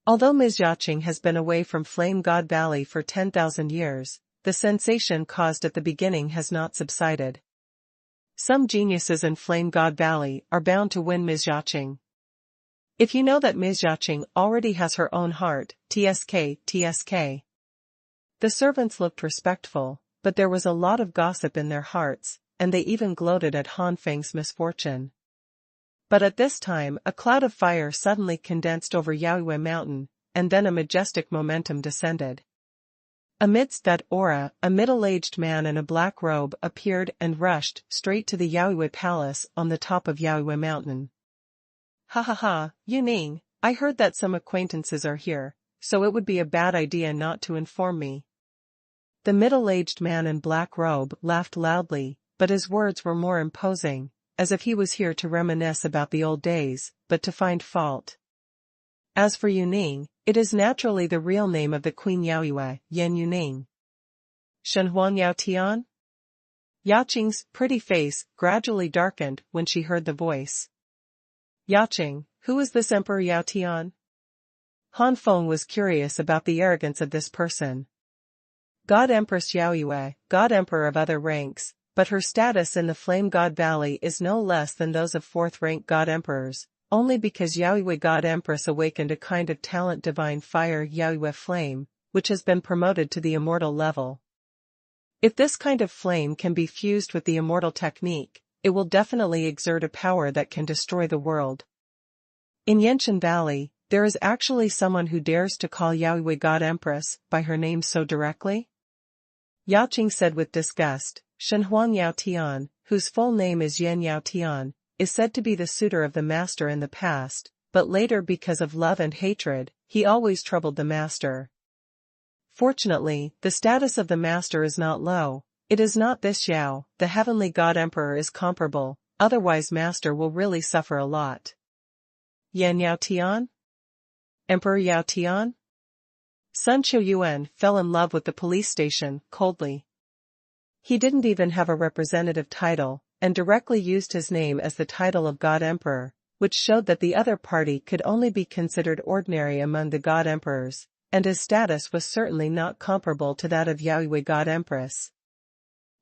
A: Although Ms. Yaqing has been away from Flame God Valley for 10,000 years, the sensation caused at the beginning has not subsided. Some geniuses in Flame God Valley are bound to win Ms. Yaqing. If you know that Ms. Yaqing already has her own heart, TSK. The servants looked respectful, but there was a lot of gossip in their hearts, and they even gloated at Han Feng's misfortune. But at this time a cloud of fire suddenly condensed over Yaoyue Mountain, and then a majestic momentum descended. Amidst that aura, a middle-aged man in a black robe appeared and rushed straight to the Yaoyue Palace on the top of Yaoyue Mountain. Ha ha ha, Yuning, I heard that some acquaintances are here, so it would be a bad idea not to inform me. The middle-aged man in black robe laughed loudly, but his words were more imposing, as if he was here to reminisce about the old days, but to find fault. As for Yuning, it is naturally the real name of the Queen Yaoyue, Yan Yuning. Xuanhuan Yao Tian? Yaqing's pretty face gradually darkened when she heard the voice. Yaqing, who is this Emperor Yao Tian? Han Feng was curious about the arrogance of this person. God Empress Yaoyue, God Emperor of other ranks, but her status in the Flame God Valley is no less than those of 4th-rank God Emperors, only because Yaoyue God Empress awakened a kind of talent divine fire Yaoyue Flame, which has been promoted to the immortal level. If this kind of flame can be fused with the immortal technique, it will definitely exert a power that can destroy the world. In Yenshan Valley, there is actually someone who dares to call Yaoyue God Empress by her name so directly? Yaqing said with disgust. Xuanhuan Yao Tian, whose full name is Yan Yao Tian, is said to be the suitor of the master in the past, but later because of love and hatred, he always troubled the master. Fortunately, the status of the master is not low. It is not this Yao, the heavenly God Emperor is comparable, otherwise master will really suffer a lot. Yan Yao Tian? Emperor Yao Tian? Sun Chunyuan fell in love with the police station, coldly. He didn't even have a representative title, and directly used his name as the title of God Emperor, which showed that the other party could only be considered ordinary among the God Emperors, and his status was certainly not comparable to that of Yaoyue God Empress.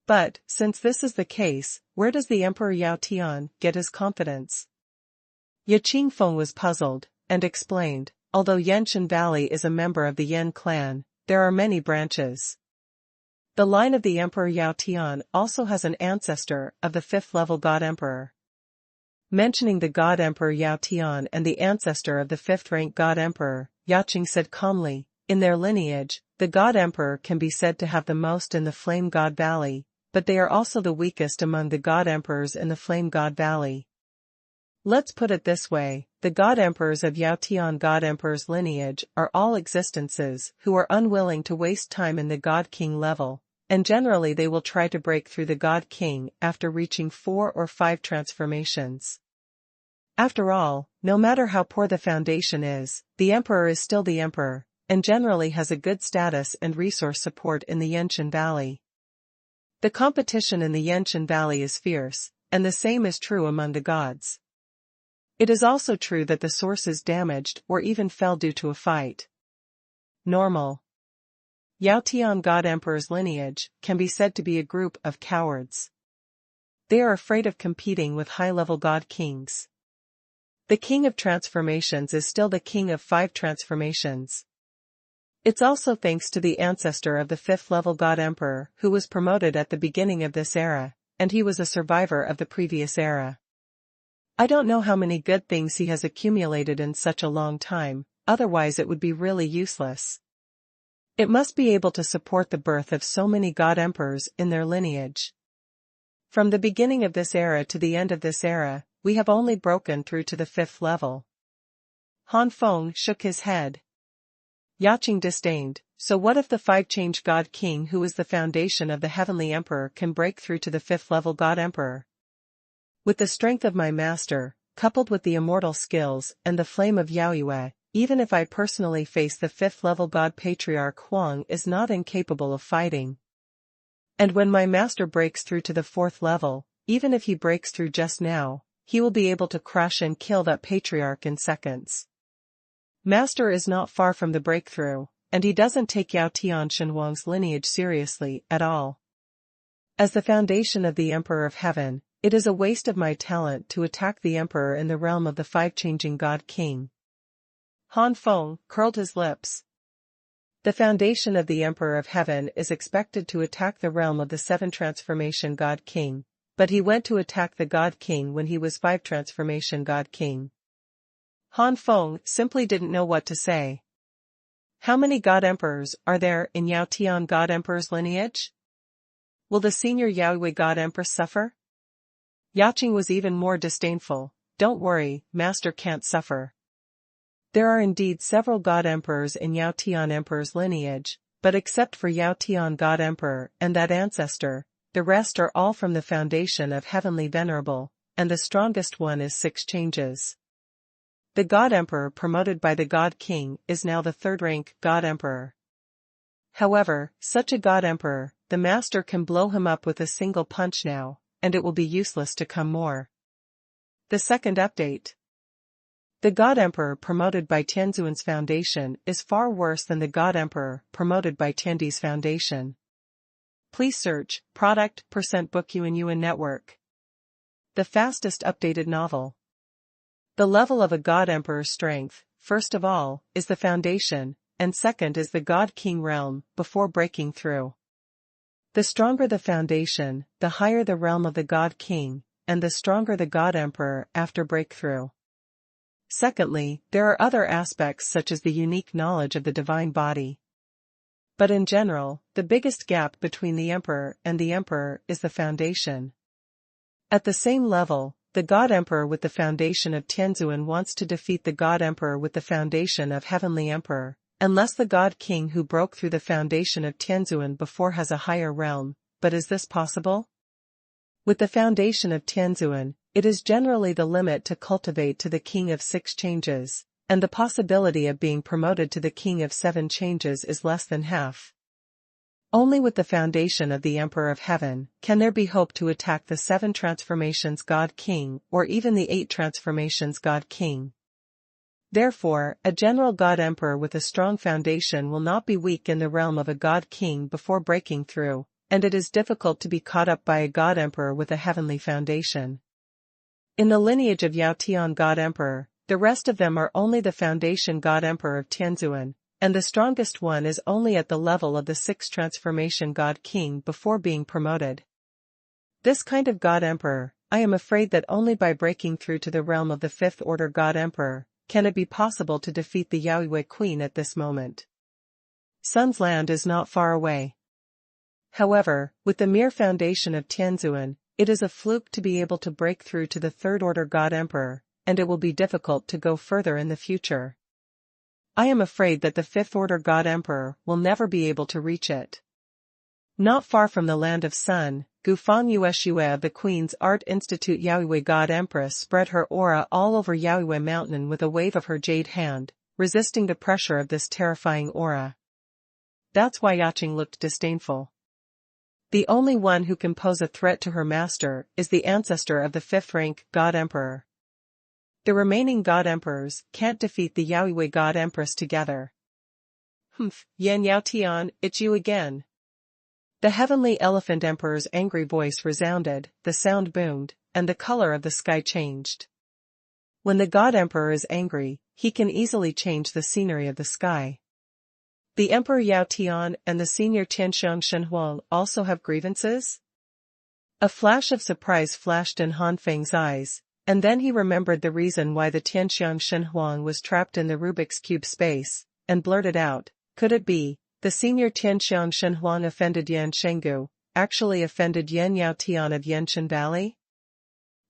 A: But, since this is the case, where does the Emperor Yao Tian get his confidence? Yaqing Feng was puzzled, and explained, although Yenshan Valley is a member of the Yan clan, there are many branches. The line of the Emperor Yao Tian also has an ancestor of the 5th level God Emperor. Mentioning the God Emperor Yao Tian and the ancestor of the 5th rank God Emperor, Yaqing said calmly, in their lineage, the God Emperor can be said to have the most in the Flame God Valley, but they are also the weakest among the God Emperors in the Flame God Valley. Let's put it this way, the God Emperors of Yao Tian God Emperor's lineage are all existences who are unwilling to waste time in the God King level, and generally they will try to break through the God King after reaching 4 or 5 transformations. After all, no matter how poor the foundation is, the Emperor is still the Emperor, and generally has a good status and resource support in the Yanshan Valley. The competition in the Yanshan Valley is fierce, and the same is true among the gods. It is also true that the source is damaged or even fell due to a fight. Normal. Yao Tian God Emperor's lineage can be said to be a group of cowards. They are afraid of competing with high-level God Kings. The King of Transformations is still the King of 5 transformations. It's also thanks to the ancestor of the 5th level God Emperor who was promoted at the beginning of this era, and he was a survivor of the previous era. I don't know how many good things he has accumulated in such a long time, otherwise it would be really useless. It must be able to support the birth of so many God Emperors in their lineage. From the beginning of this era to the end of this era, we have only broken through to the 5th level. Han Feng shook his head. Yaqing disdained, so what if the 5-change God King who is the foundation of the Heavenly Emperor can break through to the 5th level God Emperor? With the strength of my master, coupled with the immortal skills and the flame of Yaoyue, even if I personally face the 5th level God Patriarch Huang is not incapable of fighting. And when my master breaks through to the 4th level, even if he breaks through just now, he will be able to crush and kill that Patriarch in seconds. Master is not far from the breakthrough, and he doesn't take Yao Tian Xuanhuan's lineage seriously at all. As the foundation of the Emperor of Heaven, it is a waste of my talent to attack the Emperor in the realm of the 5-changing God King. Han Feng curled his lips. The foundation of the Emperor of Heaven is expected to attack the realm of the 7-transformation God King, but he went to attack the God King when he was 5-transformation God King. Han Feng simply didn't know what to say. How many God Emperors are there in Yao Tian God Emperor's lineage? Will the senior Yaoyue God Empress suffer? Yaqing was even more disdainful. Don't worry, Master can't suffer. There are indeed several God Emperors in Yao Tian Emperor's lineage, but except for Yao Tian God Emperor and that ancestor, the rest are all from the foundation of Heavenly Venerable, and the strongest one is 6 changes. The God Emperor promoted by the God King is now the 3rd rank God Emperor. However, such a God Emperor, the Master can blow him up with a single punch now, and it will be useless to come more. The second update. The God Emperor promoted by Tianzuan's foundation is far worse than the God Emperor promoted by Tiandi's foundation. Please search product %book Yuan network. The fastest updated novel. The level of a God Emperor's strength, first of all, is the foundation, and second is the God King realm before breaking through. The stronger the foundation, the higher the realm of the God King, and the stronger the God Emperor after breakthrough. Secondly, there are other aspects such as the unique knowledge of the divine body. But in general, the biggest gap between the Emperor and the Emperor is the foundation. At the same level, the God Emperor with the foundation of Tianzuan wants to defeat the God Emperor with the foundation of Heavenly Emperor, unless the God King who broke through the foundation of Tianzuan before has a higher realm, but is this possible? With the foundation of Tianzuan, it is generally the limit to cultivate to the King of 6 changes, and the possibility of being promoted to the King of 7 changes is less than half. Only with the foundation of the Emperor of Heaven can there be hope to attack the 7 transformations God King or even the 8 transformations God King. Therefore, a general God Emperor with a strong foundation will not be weak in the realm of a God King before breaking through, and it is difficult to be caught up by a God Emperor with a heavenly foundation. In the lineage of Yao Tian God Emperor, the rest of them are only the foundation God Emperor of Tianzuan, and the strongest one is only at the level of the 6th transformation God King before being promoted. This kind of God Emperor, I am afraid that only by breaking through to the realm of the 5th order God Emperor, can it be possible to defeat the Yaoyue Queen at this moment. Sun's land is not far away. However, with the mere foundation of Tianzuan, it is a fluke to be able to break through to the 3rd order God Emperor, and it will be difficult to go further in the future. I am afraid that the 5th order God Emperor will never be able to reach it. Not far from the land of Sun, Gufang Yueshue of the Queen's Art Institute Yaoyue God Empress spread her aura all over Yaoyue Mountain with a wave of her jade hand, resisting the pressure of this terrifying aura. That's why Yaqing looked disdainful. The only one who can pose a threat to her master is the ancestor of the 5th rank God Emperor. The remaining God Emperors can't defeat the Yaoyue God Empress together. Yan Yaotian, it's you again. The Heavenly Elephant Emperor's angry voice resounded, the sound boomed, and the color of the sky changed. When the God Emperor is angry, he can easily change the scenery of the sky. The Emperor Yao Tian and the senior Tianxiang Xuanhuan also have grievances? A flash of surprise flashed in Han Feng's eyes, and then he remembered the reason why the Tianxiang Xuanhuan was trapped in the Rubik's Cube space, and blurted out, could it be, the senior Tianxiang Xuanhuan offended Yan Shenggu, actually offended Yan Yao Tian of Yanshan Valley?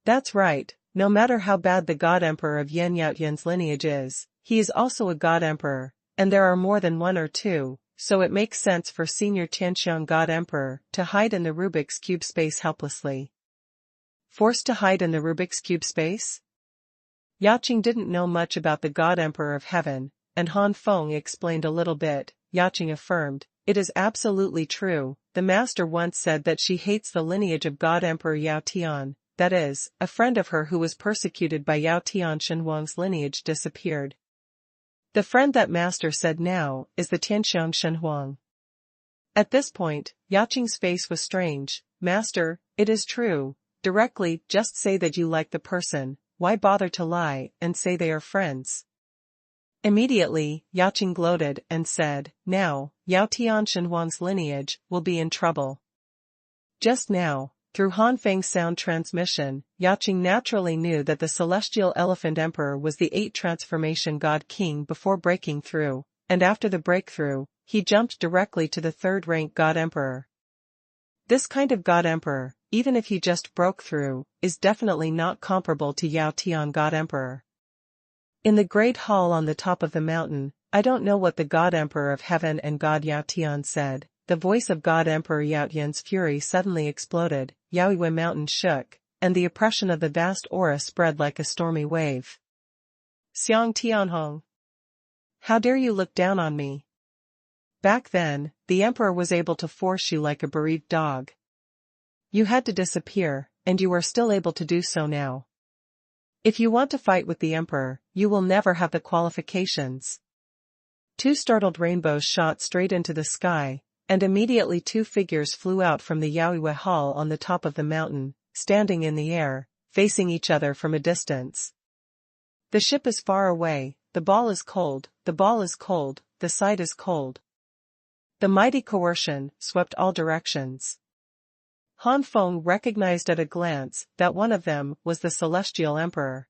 A: That's right, no matter how bad the God Emperor of Yan Yao Tian's lineage is, he is also a God Emperor. And there are more than one or two, so it makes sense for senior Tianxiang God Emperor to hide in the Rubik's Cube space helplessly. Forced to hide in the Rubik's Cube space? Yaqing didn't know much about the God Emperor of Heaven, and Han Feng explained a little bit. Yaqing affirmed, it is absolutely true, the master once said that she hates the lineage of God Emperor Yao Tian, that is, a friend of her who was persecuted by Yao Tian Shenhuang's lineage disappeared. The friend that master said now is the Tianxiang Shenhuang. At this point, Yaqing's face was strange. Master, it is true. Directly, just say that you like the person, why bother to lie and say they are friends? Immediately, Yaqing gloated and said, now, Yao Tian Shenhuang's lineage will be in trouble. Just now, through Han Feng's sound transmission, Yaqing naturally knew that the Celestial Elephant Emperor was the 8th transformation God King before breaking through, and after the breakthrough, he jumped directly to the 3rd rank God Emperor. This kind of God Emperor, even if he just broke through, is definitely not comparable to Yao Tian God Emperor. In the Great Hall on the top of the mountain, I don't know what the God Emperor of Heaven and God Yao Tian said. The voice of God Emperor Yao Tian's fury suddenly exploded, Yaoyue Mountain shook, and the oppression of the vast aura spread like a stormy wave. Xiang Tianhong! How dare you look down on me? Back then, the Emperor was able to force you like a bereaved dog. You had to disappear, and you are still able to do so now. If you want to fight with the Emperor, you will never have the qualifications. 2 startled rainbows shot straight into the sky, and immediately 2 figures flew out from the Yaoyue Hall on the top of the mountain, standing in the air, facing each other from a distance. The ship is far away, the ball is cold, the ball is cold, the side is cold. The mighty coercion swept all directions. Han Feng recognized at a glance that one of them was the Celestial Emperor.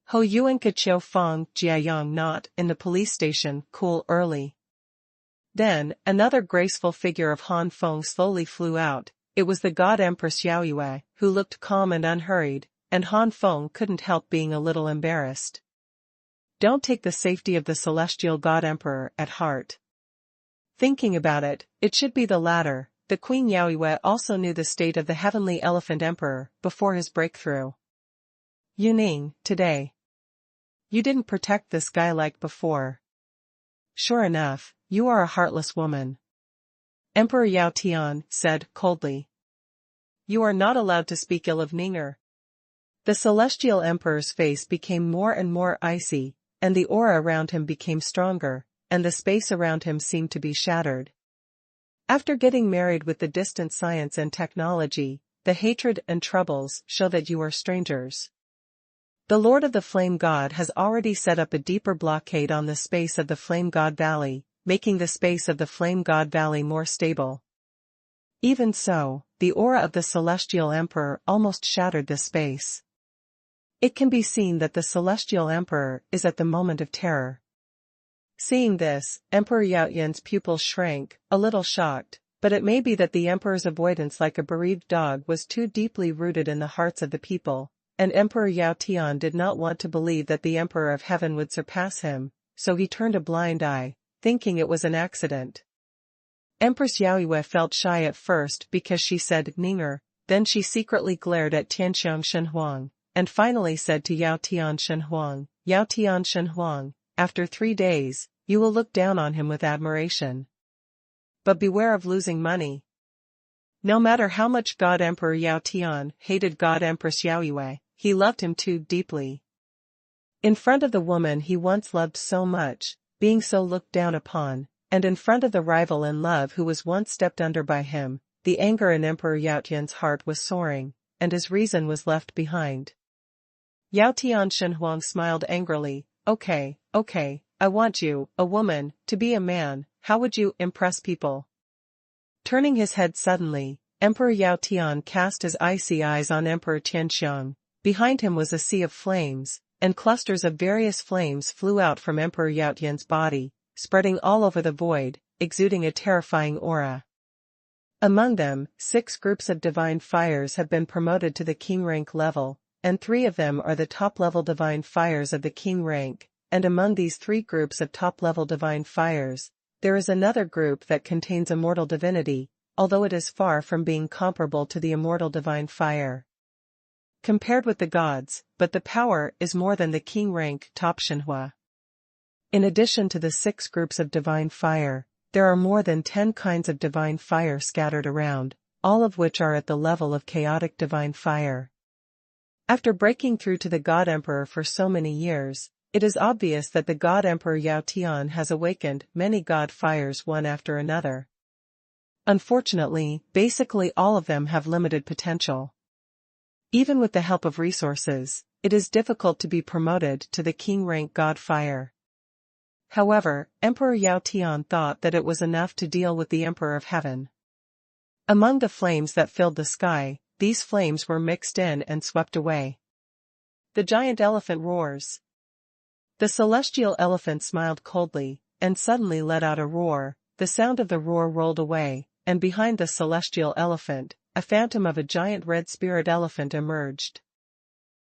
A: Ho Yuan Kachio Feng Jiayang not in the police station, cool early. Then, another graceful figure of Han Feng slowly flew out. It was the God Empress Yaoyue, who looked calm and unhurried, and Han Feng couldn't help being a little embarrassed. Don't take the safety of the Celestial God Emperor at heart. Thinking about it, it should be the latter. The Queen Yaoyue also knew the state of the Heavenly Elephant Emperor before his breakthrough. Yuning, today. You didn't protect this guy like before. Sure enough, you are a heartless woman. Emperor Yao Tian said coldly. You are not allowed to speak ill of Ninger. The Celestial Emperor's face became more and more icy, and the aura around him became stronger, and the space around him seemed to be shattered. After getting married with the distant science and technology, the hatred and troubles show that you are strangers. The Lord of the Flame God has already set up a deeper blockade on the space of the Flame God Valley, making the space of the Flame God Valley more stable. Even so, the aura of the Celestial Emperor almost shattered this space. It can be seen that the Celestial Emperor is at the moment of terror. Seeing this, Emperor Yaotian's pupils shrank, a little shocked, but it may be that the Emperor's avoidance like a bereaved dog was too deeply rooted in the hearts of the people, and Emperor Yaotian did not want to believe that the Emperor of Heaven would surpass him, so he turned a blind eye, thinking it was an accident. Empress Yaoyue felt shy at first because she said Ninger, then she secretly glared at Tianxiang Shenhuang, and finally said to Yaotian Shenhuang, Yaotian Shenhuang, after 3 days, you will look down on him with admiration. But beware of losing money. No matter how much God Emperor Yaotian hated God Empress Yaoyue, he loved him too deeply. In front of the woman he once loved so much, being so looked down upon, and in front of the rival in love who was once stepped under by him, the anger in Emperor Yaotian's heart was soaring, and his reason was left behind. Yaotian Shenhuang smiled angrily, okay, I want you, a woman, to be a man, how would you impress people? Turning his head suddenly, Emperor Yaotian cast his icy eyes on Emperor Tianxiang. Behind him was a sea of flames, and clusters of various flames flew out from Emperor Yaotian's body, spreading all over the void, exuding a terrifying aura. Among them, 6 groups of divine fires have been promoted to the king rank level, and 3 of them are the top-level divine fires of the king rank, and among these 3 groups of top-level divine fires, there is another group that contains immortal divinity, although it is far from being comparable to the immortal divine fire. Compared with the gods, but the power is more than the king rank top Xuanhuan. In addition to the 6 groups of divine fire, there are more than 10 kinds of divine fire scattered around, all of which are at the level of chaotic divine fire. After breaking through to the God Emperor for so many years, it is obvious that the God Emperor Yaotian has awakened many God fires one after another. Unfortunately, basically all of them have limited potential. Even with the help of resources, it is difficult to be promoted to the king rank God fire. However, Emperor Yaotian thought that it was enough to deal with the Emperor of Heaven. Among the flames that filled the sky, these flames were mixed in and swept away. The giant elephant roars. The celestial elephant smiled coldly, and suddenly let out a roar. The sound of the roar rolled away, and behind the celestial elephant, a phantom of a giant red spirit elephant emerged.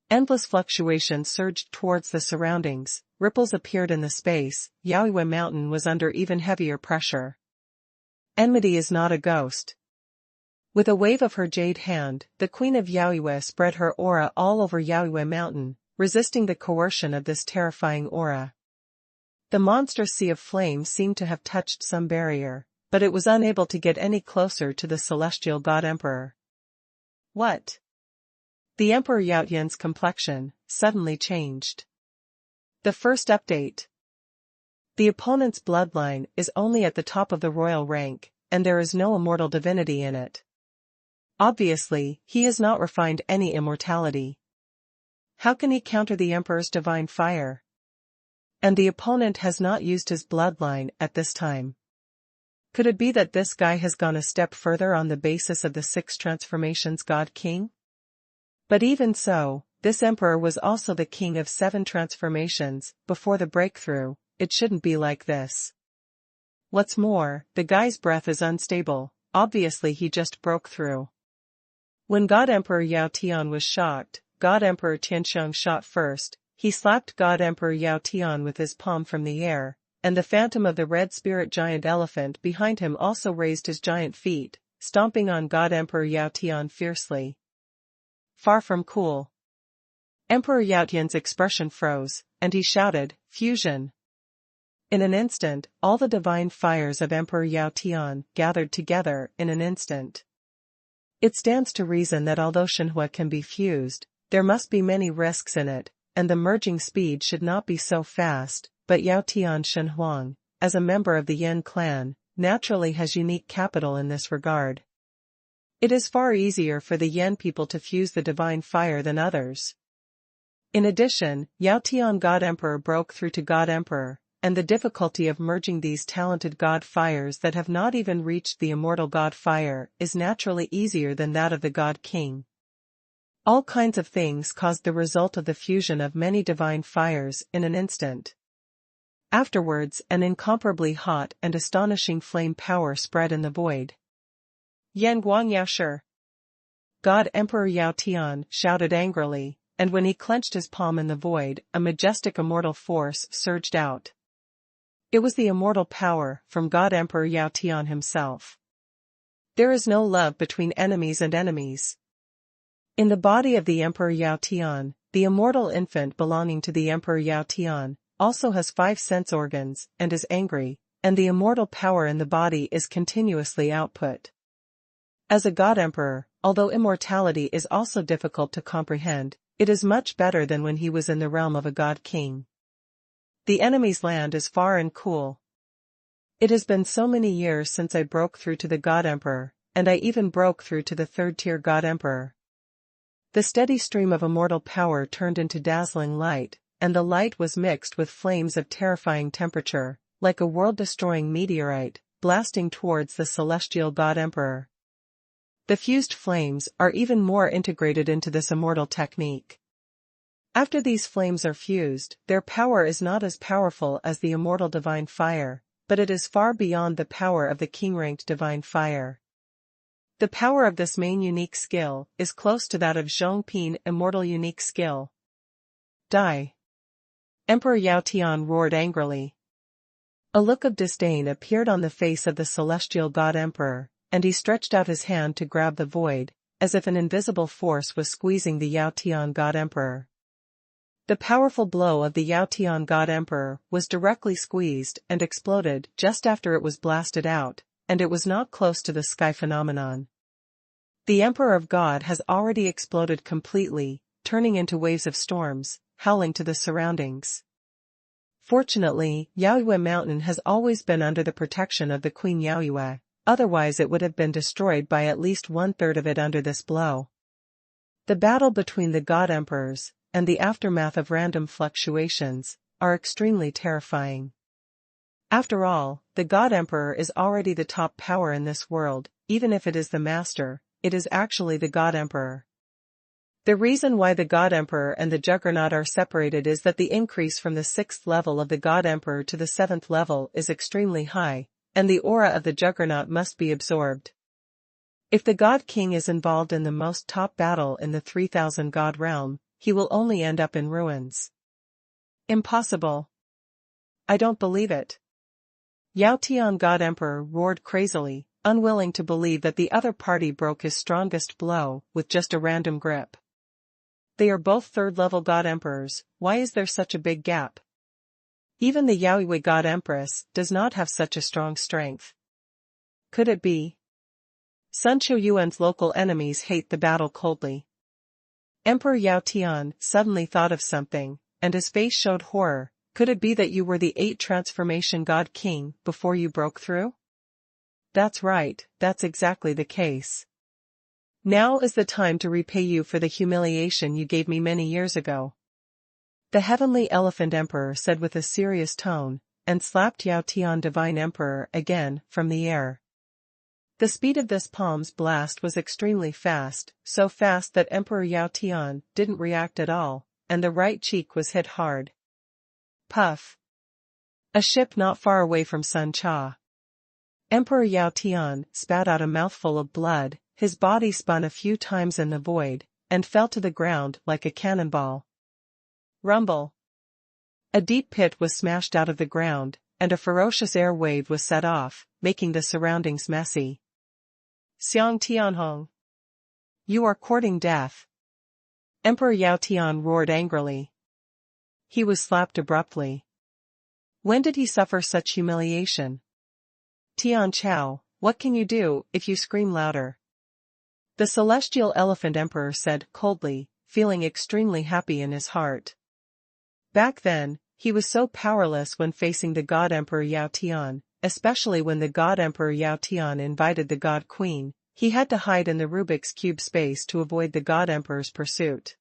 A: Endless fluctuations surged towards the surroundings, ripples appeared in the space, Yaoyue Mountain was under even heavier pressure. Enmity is not a ghost. With a wave of her jade hand, the Queen of Yaoyue spread her aura all over Yaoyue Mountain, resisting the coercion of this terrifying aura. The monstrous sea of flame seemed to have touched some barrier, but it was unable to get any closer to the celestial God Emperor. What? The Emperor Yaotian's complexion suddenly changed. The first update. The opponent's bloodline is only at the top of the royal rank, and there is no immortal divinity in it. Obviously, he has not refined any immortality. How can he counter the Emperor's divine fire? And the opponent has not used his bloodline at this time. Could it be that this guy has gone a step further on the basis of the 6 transformations God King? But even so, this Emperor was also the king of 7 transformations. Before the breakthrough, it shouldn't be like this. What's more, the guy's breath is unstable, obviously he just broke through. When God Emperor Yaotian was shocked, God Emperor Tianxiang shot first. He slapped God Emperor Yaotian with his palm from the air, and the phantom of the red spirit giant elephant behind him also raised his giant feet, stomping on God Emperor Yaotian fiercely. Far from cool. Emperor Yaotian's expression froze, and he shouted, "Fusion!" In an instant, all the divine fires of Emperor Yaotian gathered together in an instant. It stands to reason that although Xuanhuan can be fused, there must be many risks in it, and the merging speed should not be so fast, but Yaotian Xuanhuan, as a member of the Yin clan, naturally has unique capital in this regard. It is far easier for the Yin people to fuse the divine fire than others. In addition, Yao Tian God Emperor broke through to God Emperor, and the difficulty of merging these talented God fires that have not even reached the immortal God fire is naturally easier than that of the God King. All kinds of things caused the result of the fusion of many divine fires in an instant. Afterwards, an incomparably hot and astonishing flame power spread in the void. Yan Guang Yao Shi. God Emperor Yao Tian shouted angrily, and when he clenched his palm in the void, a majestic immortal force surged out. It was the immortal power from God Emperor Yao Tian himself. There is no love between enemies and enemies. In the body of the Emperor Yao Tian, the immortal infant belonging to the Emperor Yao Tian, also has 5 sense organs and is angry, and the immortal power in the body is continuously output. As a God Emperor, although immortality is also difficult to comprehend, it is much better than when he was in the realm of a God King. The enemy's land is far and cool. It has been so many years since I broke through to the God Emperor, and I even broke through to the 3rd-tier God Emperor. The steady stream of immortal power turned into dazzling light, and the light was mixed with flames of terrifying temperature, like a world-destroying meteorite, blasting towards the celestial God Emperor. The fused flames are even more integrated into this immortal technique. After these flames are fused, their power is not as powerful as the immortal divine fire, but it is far beyond the power of the king-ranked divine fire. The power of this main unique skill is close to that of Zhongpin immortal unique skill. Die! Emperor Yao Tian roared angrily. A look of disdain appeared on the face of the celestial God Emperor, and he stretched out his hand to grab the void, as if an invisible force was squeezing the Yao Tian God Emperor. The powerful blow of the Yao Tian God Emperor was directly squeezed and exploded just after it was blasted out, and it was not close to the sky phenomenon. The Emperor of God has already exploded completely, turning into waves of storms, howling to the surroundings. Fortunately, Yaoyue Mountain has always been under the protection of the Queen Yaoyue, otherwise it would have been destroyed by at least 1/3 of it under this blow. The battle between the God Emperors, and the aftermath of random fluctuations, are extremely terrifying. After all, the God Emperor is already the top power in this world, even if it is the master, it is actually the God Emperor. The reason why the God Emperor and the Juggernaut are separated is that the increase from the 6th level of the God Emperor to the 7th level is extremely high, and the aura of the Juggernaut must be absorbed. If the God King is involved in the most top battle in the 3000 God realm, he will only end up in ruins. Impossible. I don't believe it. Yao Tian God Emperor roared crazily, unwilling to believe that the other party broke his strongest blow with just a random grip. They are both 3rd-level God Emperors, why is there such a big gap? Even the Yaoyue God Empress does not have such a strong strength. Could it be? Sun Chunyuan's local enemies hate the battle coldly. Emperor Yao Tian suddenly thought of something, and his face showed horror. Could it be that you were the 8 transformation God King before you broke through? That's right, that's exactly the case. Now is the time to repay you for the humiliation you gave me many years ago. The Heavenly Elephant Emperor said with a serious tone, and slapped Yao Tian Divine Emperor again from the air. The speed of this palm's blast was extremely fast, so fast that Emperor Yao Tian didn't react at all, and the right cheek was hit hard. Puff. A ship not far away from Sun Cha. Emperor Yao Tian spat out a mouthful of blood, his body spun a few times in the void, and fell to the ground like a cannonball. Rumble. A deep pit was smashed out of the ground, and a ferocious air wave was set off, making the surroundings messy. Xiang Tianhong. You are courting death. Emperor Yao Tian roared angrily. He was slapped abruptly. When did he suffer such humiliation? Tian Chao, what can you do if you scream louder? The Celestial Elephant Emperor said coldly, feeling extremely happy in his heart. Back then, he was so powerless when facing the God Emperor Yao Tian, especially when the God Emperor Yao Tian invited the God Queen, he had to hide in the Rubik's Cube space to avoid the God Emperor's pursuit.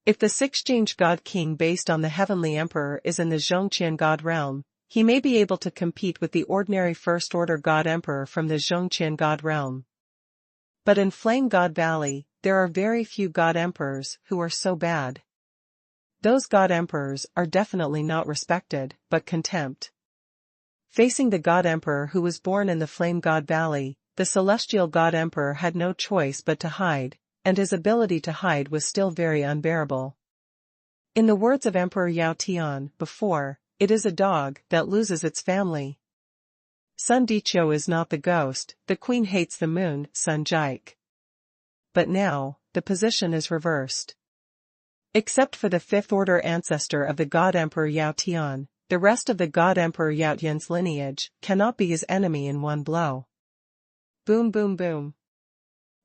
A: If the six-change God King based on the Heavenly Emperor is in the Zhongqian God realm, he may be able to compete with the ordinary First-Order God Emperor from the Zhongqian God realm. But in Flame God Valley, there are very few God Emperors who are so bad. Those God Emperors are definitely not respected, but contempt. Facing the God Emperor who was born in the Flame God Valley, the Celestial God Emperor had no choice but to hide, and his ability to hide was still very unbearable. In the words of Emperor Yao Tian before, it is a dog that loses its family. Sun Diqiu is not the ghost, the queen hates the moon, Sun Jike. But now, the position is reversed. Except for the fifth-order ancestor of the God Emperor Yao Tian, the rest of the God Emperor Yao Tian's lineage cannot be his enemy in one blow. Boom boom boom.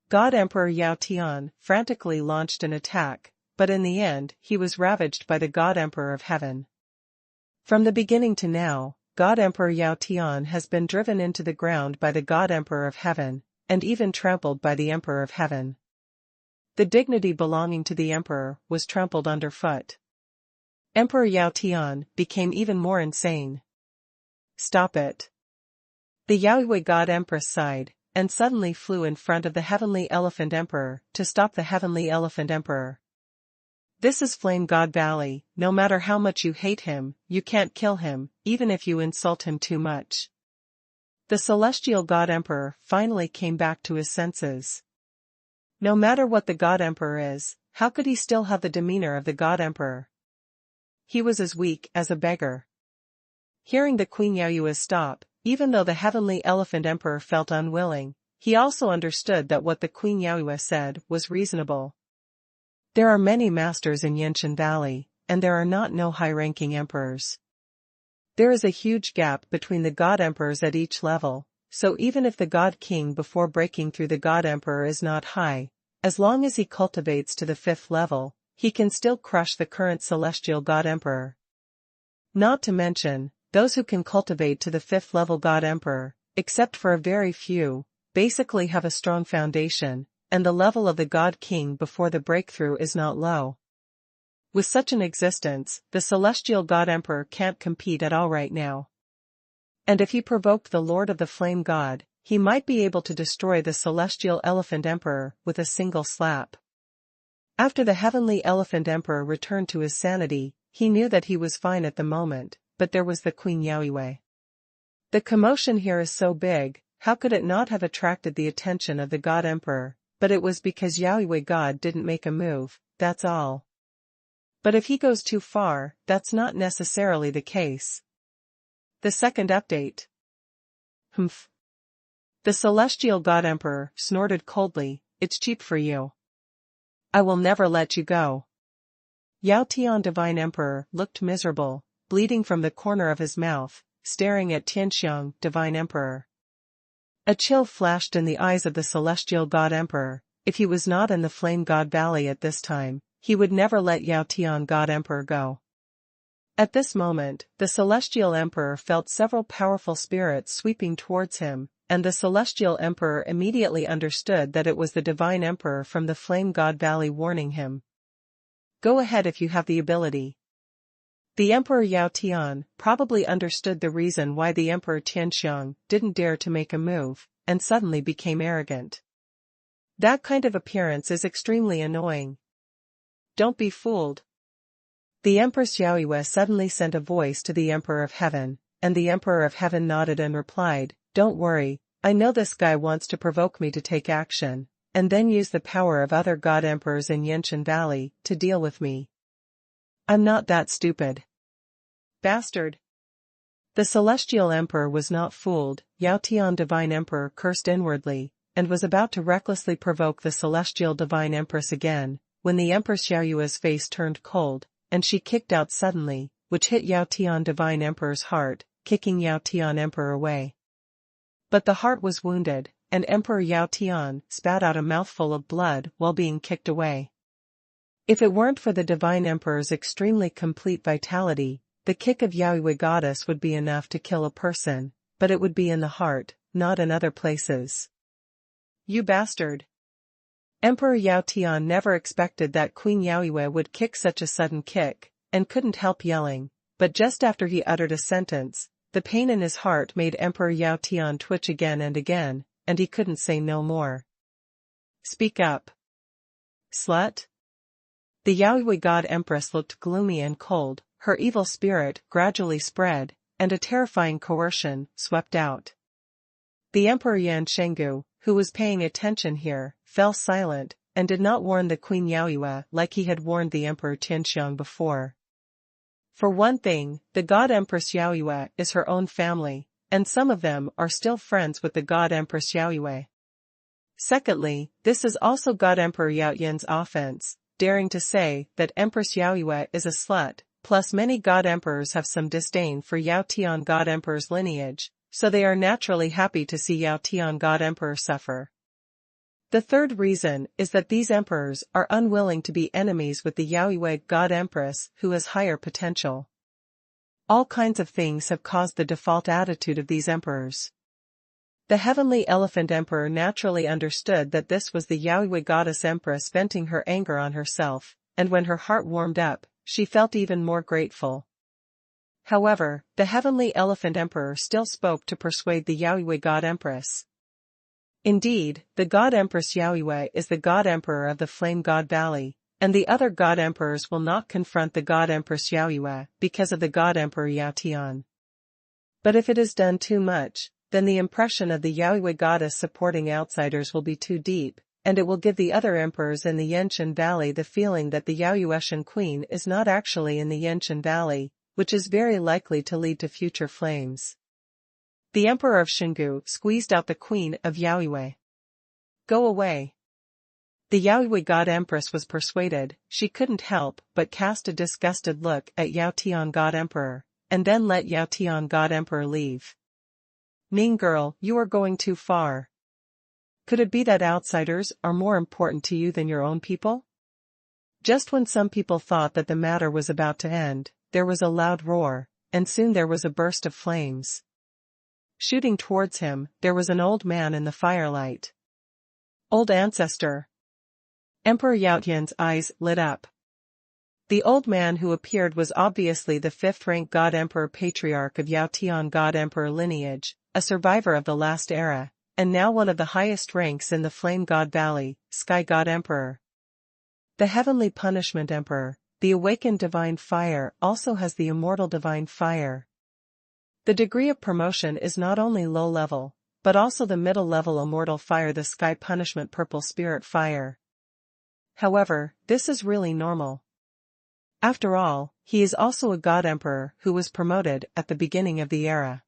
A: God Emperor Yao Tian frantically launched an attack, but in the end he was ravaged by the God Emperor of Heaven. From the beginning to now, God Emperor Yao Tian has been driven into the ground by the God Emperor of Heaven, and even trampled by the Emperor of Heaven. The dignity belonging to the Emperor was trampled underfoot. Emperor Yao Tian became even more insane. Stop it. The Yaoyue God Empress sighed, and suddenly flew in front of the Heavenly Elephant Emperor to stop the Heavenly Elephant Emperor. This is Flame God Valley, no matter how much you hate him, you can't kill him, even if you insult him too much. The Celestial God Emperor finally came back to his senses. No matter what the God Emperor is, how could he still have the demeanor of the God Emperor? He was as weak as a beggar. Hearing the Queen Yaoyue stop, even though the Heavenly Elephant Emperor felt unwilling, he also understood that what the Queen Yaoyue said was reasonable. There are many masters in Yanshan Valley, and there are not no high-ranking emperors. There is a huge gap between the God Emperors at each level, so even if the God King before breaking through the God Emperor is not high, as long as he cultivates to the 5th level, he can still crush the current Celestial God Emperor. Not to mention, those who can cultivate to the 5th level God Emperor, except for a very few, basically have a strong foundation, and the level of the God King before the breakthrough is not low. With such an existence, the Celestial God Emperor can't compete at all right now. And if he provoked the Lord of the Flame God, he might be able to destroy the Celestial Elephant Emperor with a single slap. After the Heavenly Elephant Emperor returned to his sanity, he knew that he was fine at the moment, but there was the Queen Yaoyue. The commotion here is so big, how could it not have attracted the attention of the God Emperor? But it was because Yaoyue God didn't make a move, that's all. But if he goes too far, that's not necessarily the case. The second update. Humph. The Celestial God Emperor snorted coldly, it's cheap for you. I will never let you go. Yao Tian Divine Emperor looked miserable, bleeding from the corner of his mouth, staring at Tianxiang Divine Emperor. A chill flashed in the eyes of the Celestial God Emperor. If he was not in the Flame God Valley at this time, he would never let Yao Tian God Emperor go. At this moment, the Celestial Emperor felt several powerful spirits sweeping towards him, and the Celestial Emperor immediately understood that it was the Divine Emperor from the Flame God Valley warning him. Go ahead if you have the ability. The Emperor Yao Tian probably understood the reason why the Emperor Tianxiang didn't dare to make a move, and suddenly became arrogant. That kind of appearance is extremely annoying. Don't be fooled. The Empress Yaoyue suddenly sent a voice to the Emperor of Heaven, and the Emperor of Heaven nodded and replied, don't worry, I know this guy wants to provoke me to take action, and then use the power of other God Emperors in Yanshan Valley to deal with me. I'm not that stupid. Bastard. The Celestial Emperor was not fooled. Yao Tian Divine Emperor cursed inwardly, and was about to recklessly provoke the Celestial Divine Empress again, when the Empress Yaoyue's face turned cold, and she kicked out suddenly, which hit Yao Tian Divine Emperor's heart, kicking Yao Tian Emperor away. But the heart was wounded, and Emperor Yao Tian spat out a mouthful of blood while being kicked away. If it weren't for the Divine Emperor's extremely complete vitality, the kick of Yaoyue Goddess would be enough to kill a person, but it would be in the heart, not in other places. You bastard. Emperor Yao Tian never expected that Queen Yaoyue would kick such a sudden kick, and couldn't help yelling, but just after he uttered a sentence, the pain in his heart made Emperor Yao Tian twitch again, and he couldn't say no more. Speak up. Slut? The Yaoyue God Empress looked gloomy and cold, her evil spirit gradually spread, and a terrifying coercion swept out. The Emperor Yan Shenggu, who was paying attention here, fell silent, and did not warn the Queen Yaoyue like he had warned the Emperor Tianxiang before. For one thing, the God Empress Yaoyue is her own family, and some of them are still friends with the God Empress Yaoyue. Secondly, this is also God Emperor Yao Yan's offense, daring to say that Empress Yaoyue is a slut, plus many God Emperors have some disdain for Yao Tian God Emperor's lineage, so they are naturally happy to see Yao Tian God Emperor suffer. The third reason is that these emperors are unwilling to be enemies with the Yaoyue God Empress who has higher potential. All kinds of things have caused the default attitude of these emperors. The Heavenly Elephant Emperor naturally understood that this was the Yaoyue Goddess Empress venting her anger on herself, and when her heart warmed up, she felt even more grateful. However, the Heavenly Elephant Emperor still spoke to persuade the Yaoyue God Empress. Indeed, the God Empress Yaoyue is the God Emperor of the Flame God Valley, and the other God Emperors will not confront the God Empress Yaoyue because of the God Emperor Yao Tian. But if it is done too much, then the impression of the Yaoyue goddess supporting outsiders will be too deep, and it will give the other emperors in the Yanshan Valley the feeling that the Yaoyueshan Queen is not actually in the Yanshan Valley, which is very likely to lead to future flames. The Emperor of Shenggu squeezed out the Queen of Yaoyue. Go away. The Yaoyue God Empress was persuaded, she couldn't help but cast a disgusted look at Yao Tian God Emperor, and then let Yao Tian God Emperor leave. Ning girl, you are going too far. Could it be that outsiders are more important to you than your own people? Just when some people thought that the matter was about to end, there was a loud roar, and soon there was a burst of flames. Shooting towards him, there was an old man in the firelight. Old ancestor. Emperor Yao Tian's eyes lit up. The old man who appeared was obviously the fifth-rank God Emperor Patriarch of Yao Tian God Emperor lineage, a survivor of the last era, and now one of the highest ranks in the Flame God Valley, Sky God Emperor. The Heavenly Punishment Emperor, the Awakened Divine Fire, also has the Immortal Divine Fire. The degree of promotion is not only low level, but also the middle level Immortal Fire, the Sky Punishment Purple Spirit Fire. However, this is really normal. After all, he is also a God Emperor who was promoted at the beginning of the era.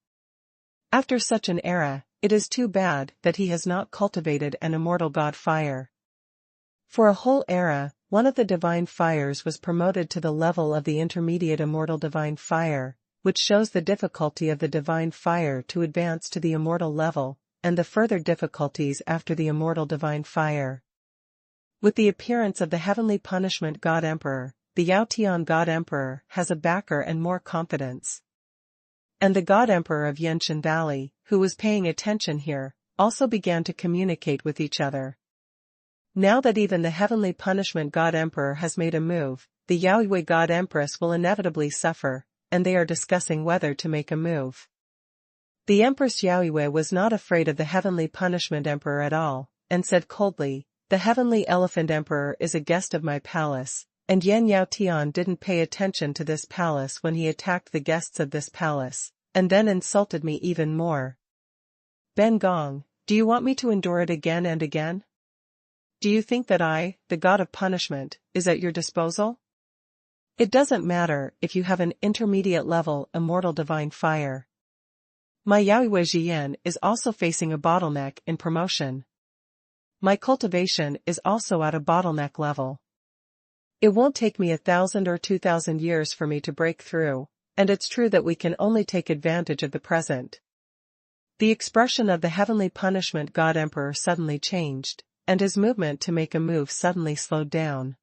A: After such an era, it is too bad that he has not cultivated an immortal God Fire. For a whole era, one of the Divine Fires was promoted to the level of the Intermediate Immortal Divine Fire, which shows the difficulty of the Divine Fire to advance to the Immortal level, and the further difficulties after the Immortal Divine Fire. With the appearance of the Heavenly Punishment God Emperor, the Yao Tian God Emperor has a backer and more confidence. And the God Emperor of Yanshan Valley, who was paying attention here, also began to communicate with each other. Now that even the Heavenly Punishment God Emperor has made a move, the Yaoyue God Empress will inevitably suffer, and they are discussing whether to make a move. The Empress Yaoyue was not afraid of the Heavenly Punishment Emperor at all, and said coldly, "The Heavenly Elephant Emperor is a guest of my palace, and Yan Yao Tian didn't pay attention to this palace when he attacked the guests of this palace, and then insulted me even more. Ben Gong, do you want me to endure it again and again? Do you think that I, the God of Punishment, is at your disposal? It doesn't matter if you have an intermediate level Immortal Divine Fire. My Yaoyue Jian is also facing a bottleneck in promotion. My cultivation is also at a bottleneck level. It won't take me 1,000 or 2,000 years for me to break through, and it's true that we can only take advantage of the present." The expression of the Heavenly Punishment God Emperor suddenly changed, and his movement to make a move suddenly slowed down.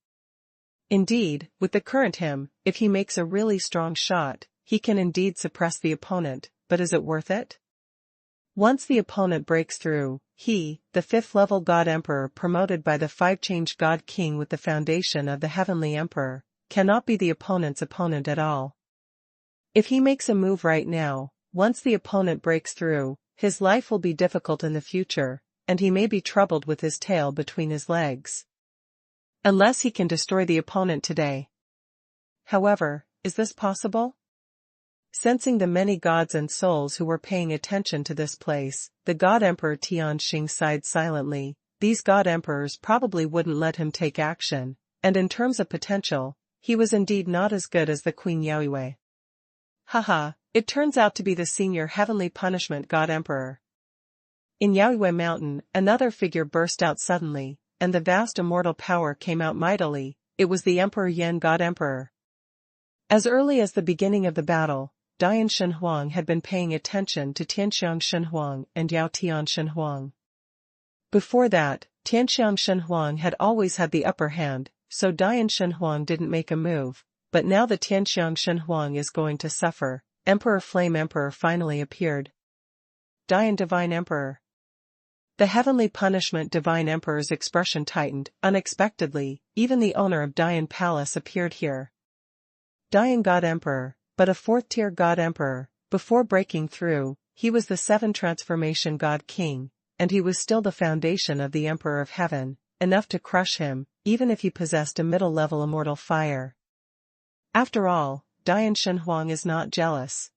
A: Indeed, with the current him, if he makes a really strong shot, he can indeed suppress the opponent, but is it worth it? Once the opponent breaks through, he, the fifth-level God Emperor promoted by the five-change God King with the foundation of the Heavenly Emperor, cannot be the opponent's opponent at all. If he makes a move right now, once the opponent breaks through, his life will be difficult in the future, and he may be troubled with his tail between his legs. Unless he can destroy the opponent today. However, is this possible? Sensing the many gods and souls who were paying attention to this place, the God Emperor Tianxing sighed silently. These God Emperors probably wouldn't let him take action, and in terms of potential, he was indeed not as good as the Queen Yaoyue. Haha, it turns out to be the senior heavenly punishment God Emperor. In Yaoyue Mountain, another figure burst out suddenly, and the vast immortal power came out mightily. It was the Emperor Yan God Emperor. As early as the beginning of the battle, Dian Xuanhuan had been paying attention to Tianxiang Xuanhuan and Yao Tian Xuanhuan. Before that, Tianxiang Xuanhuan had always had the upper hand, so Dian Xuanhuan didn't make a move, but now that Tianxiang Xuanhuan is going to suffer, Emperor Flame Emperor finally appeared. Dian Divine Emperor. The heavenly punishment Divine Emperor's expression tightened, unexpectedly. Even the owner of Dian Palace appeared here. Dian God Emperor, but a fourth-tier God Emperor. Before breaking through, he was the 7 transformation God King, and he was still the foundation of the Emperor of Heaven, enough to crush him, even if he possessed a middle-level immortal fire. After all, Dian Xuanhuan is not jealous.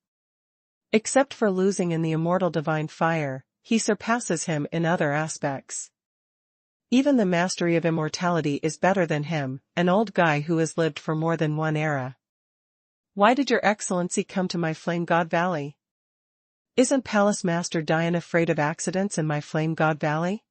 A: Except for losing in the immortal divine fire, he surpasses him in other aspects. Even the mastery of immortality is better than him, an old guy who has lived for more than one era. Why did your excellency come to my Flame God Valley? Isn't Palace Master Dian afraid of accidents in my Flame God Valley?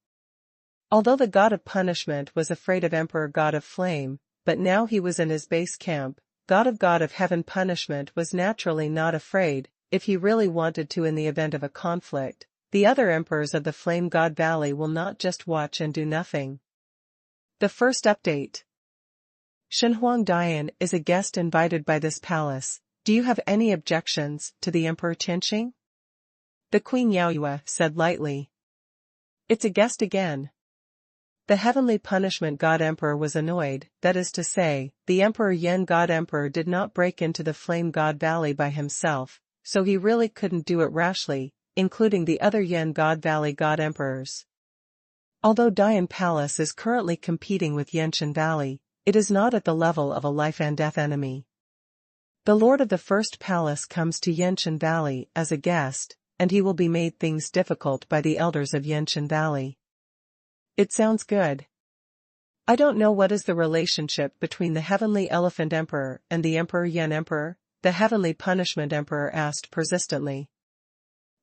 A: Although the God of Punishment was afraid of Emperor God of Flame, but now he was in his base camp, God of Heaven Punishment was naturally not afraid. If he really wanted to in the event of a conflict, the other emperors of the Flame God Valley will not just watch and do nothing. The first update. Xuanhuan Dian is a guest invited by this palace. Do you have any objections to the Emperor Tianxing? The Queen Yaoyue said lightly. It's a guest again. The heavenly punishment God Emperor was annoyed, that is to say, the Emperor Yan God Emperor did not break into the Flame God Valley by himself, so he really couldn't do it rashly, including the other Yan God Valley God Emperors. Although Dian Palace is currently competing with Yanshan Valley, it is not at the level of a life-and-death enemy. The Lord of the First Palace comes to Yanshan Valley as a guest, and he will be made things difficult by the elders of Yanshan Valley. It sounds good. I don't know what is the relationship between the Heavenly Elephant Emperor and the Emperor Yan Emperor, the Heavenly Punishment Emperor asked persistently.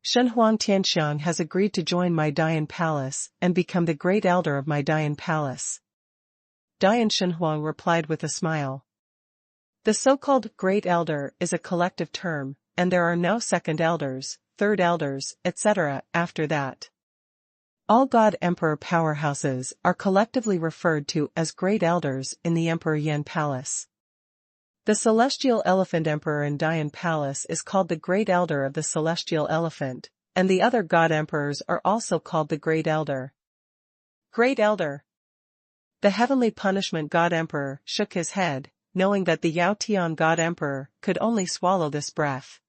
A: Xuanhuan Tianxiang has agreed to join my Dian Palace and become the Great Elder of my Dian Palace. Dian Xuanhuan replied with a smile. The so-called Great Elder is a collective term, and there are no second elders, third elders, etc. after that. All God Emperor powerhouses are collectively referred to as Great Elders in the Emperor Yan Palace. The Celestial Elephant Emperor in Dian Palace is called the Great Elder of the Celestial Elephant, and the other God Emperors are also called the Great Elder. Great Elder. The Heavenly Punishment God Emperor shook his head, knowing that the Yao Tian God Emperor could only swallow this breath.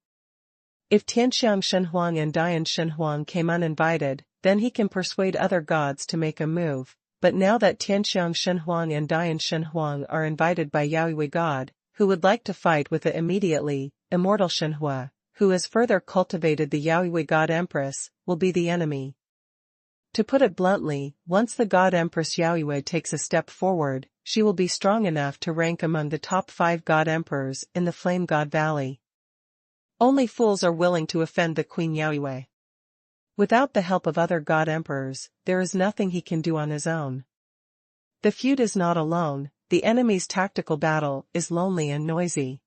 A: If Tianxiang Xuanhuan and Dian Xuanhuan came uninvited, then he can persuade other gods to make a move, but now that Tianxiang Xuanhuan and Dian Xuanhuan are invited by Yaoyue God, who would like to fight with it immediately, Immortal Xuanhua, who has further cultivated the Yaoyue God Empress, will be the enemy. To put it bluntly, once the God Empress Yaoyue takes a step forward, she will be strong enough to rank among the top 5 God Emperors in the Flame God Valley. Only fools are willing to offend the Queen Yaoyue. Without the help of other God Emperors, there is nothing he can do on his own. The feud is not alone, the enemy's tactical battle is lonely and noisy.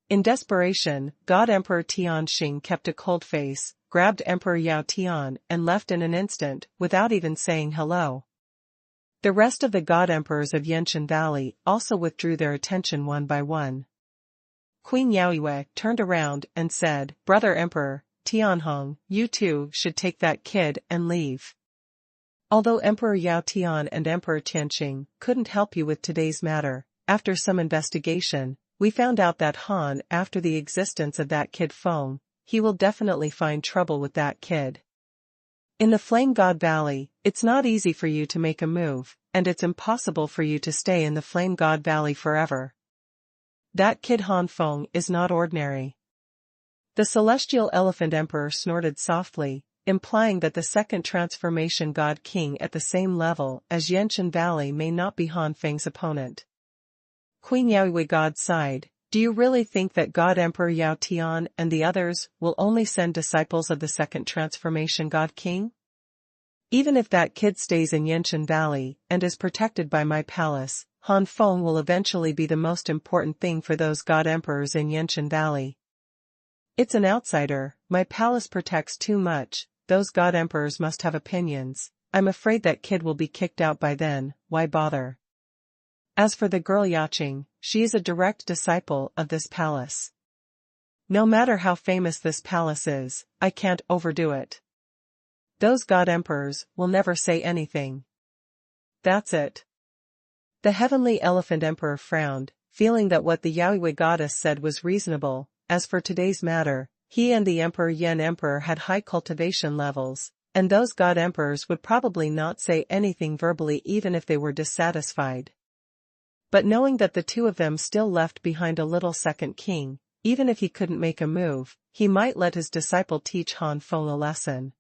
A: In desperation, God Emperor Tianxing kept a cold face, grabbed Emperor Yao Tian and left in an instant, without even saying hello. The rest of the God Emperors of Yanshan Valley also withdrew their attention one by one. Queen Yaoyue turned around and said, Brother Emperor, Tianhong, you too should take that kid and leave. Although Emperor Yao Tian and Emperor Tianqing couldn't help you with today's matter, after some investigation, we found out that Han, after the existence of that kid Feng, he will definitely find trouble with that kid. In the Flame God Valley, it's not easy for you to make a move, and it's impossible for you to stay in the Flame God Valley forever. That kid Han Feng is not ordinary. The Celestial Elephant Emperor snorted softly, implying that the second transformation God King at the same level as Yenshan Valley may not be Han Feng's opponent. Queen Yaohui God sighed, "Do you really think that God Emperor Yao Tian and the others will only send disciples of the second transformation God King? Even if that kid stays in Yenshan Valley and is protected by my palace, Han Feng will eventually be the most important thing for those God Emperors in Yenshan Valley. It's an outsider, my palace protects too much, those God Emperors must have opinions, I'm afraid that kid will be kicked out by then, why bother? As for the girl Yaching, she is a direct disciple of this palace. No matter how famous this palace is, I can't overdo it. Those God Emperors will never say anything. That's it." The Heavenly Elephant Emperor frowned, feeling that what the Yaohui goddess said was reasonable. As for today's matter, he and the Emperor Yen Emperor had high cultivation levels, and those God Emperors would probably not say anything verbally even if they were dissatisfied. But knowing that the two of them still left behind a little second king, even if he couldn't make a move, he might let his disciple teach Han Feng a lesson.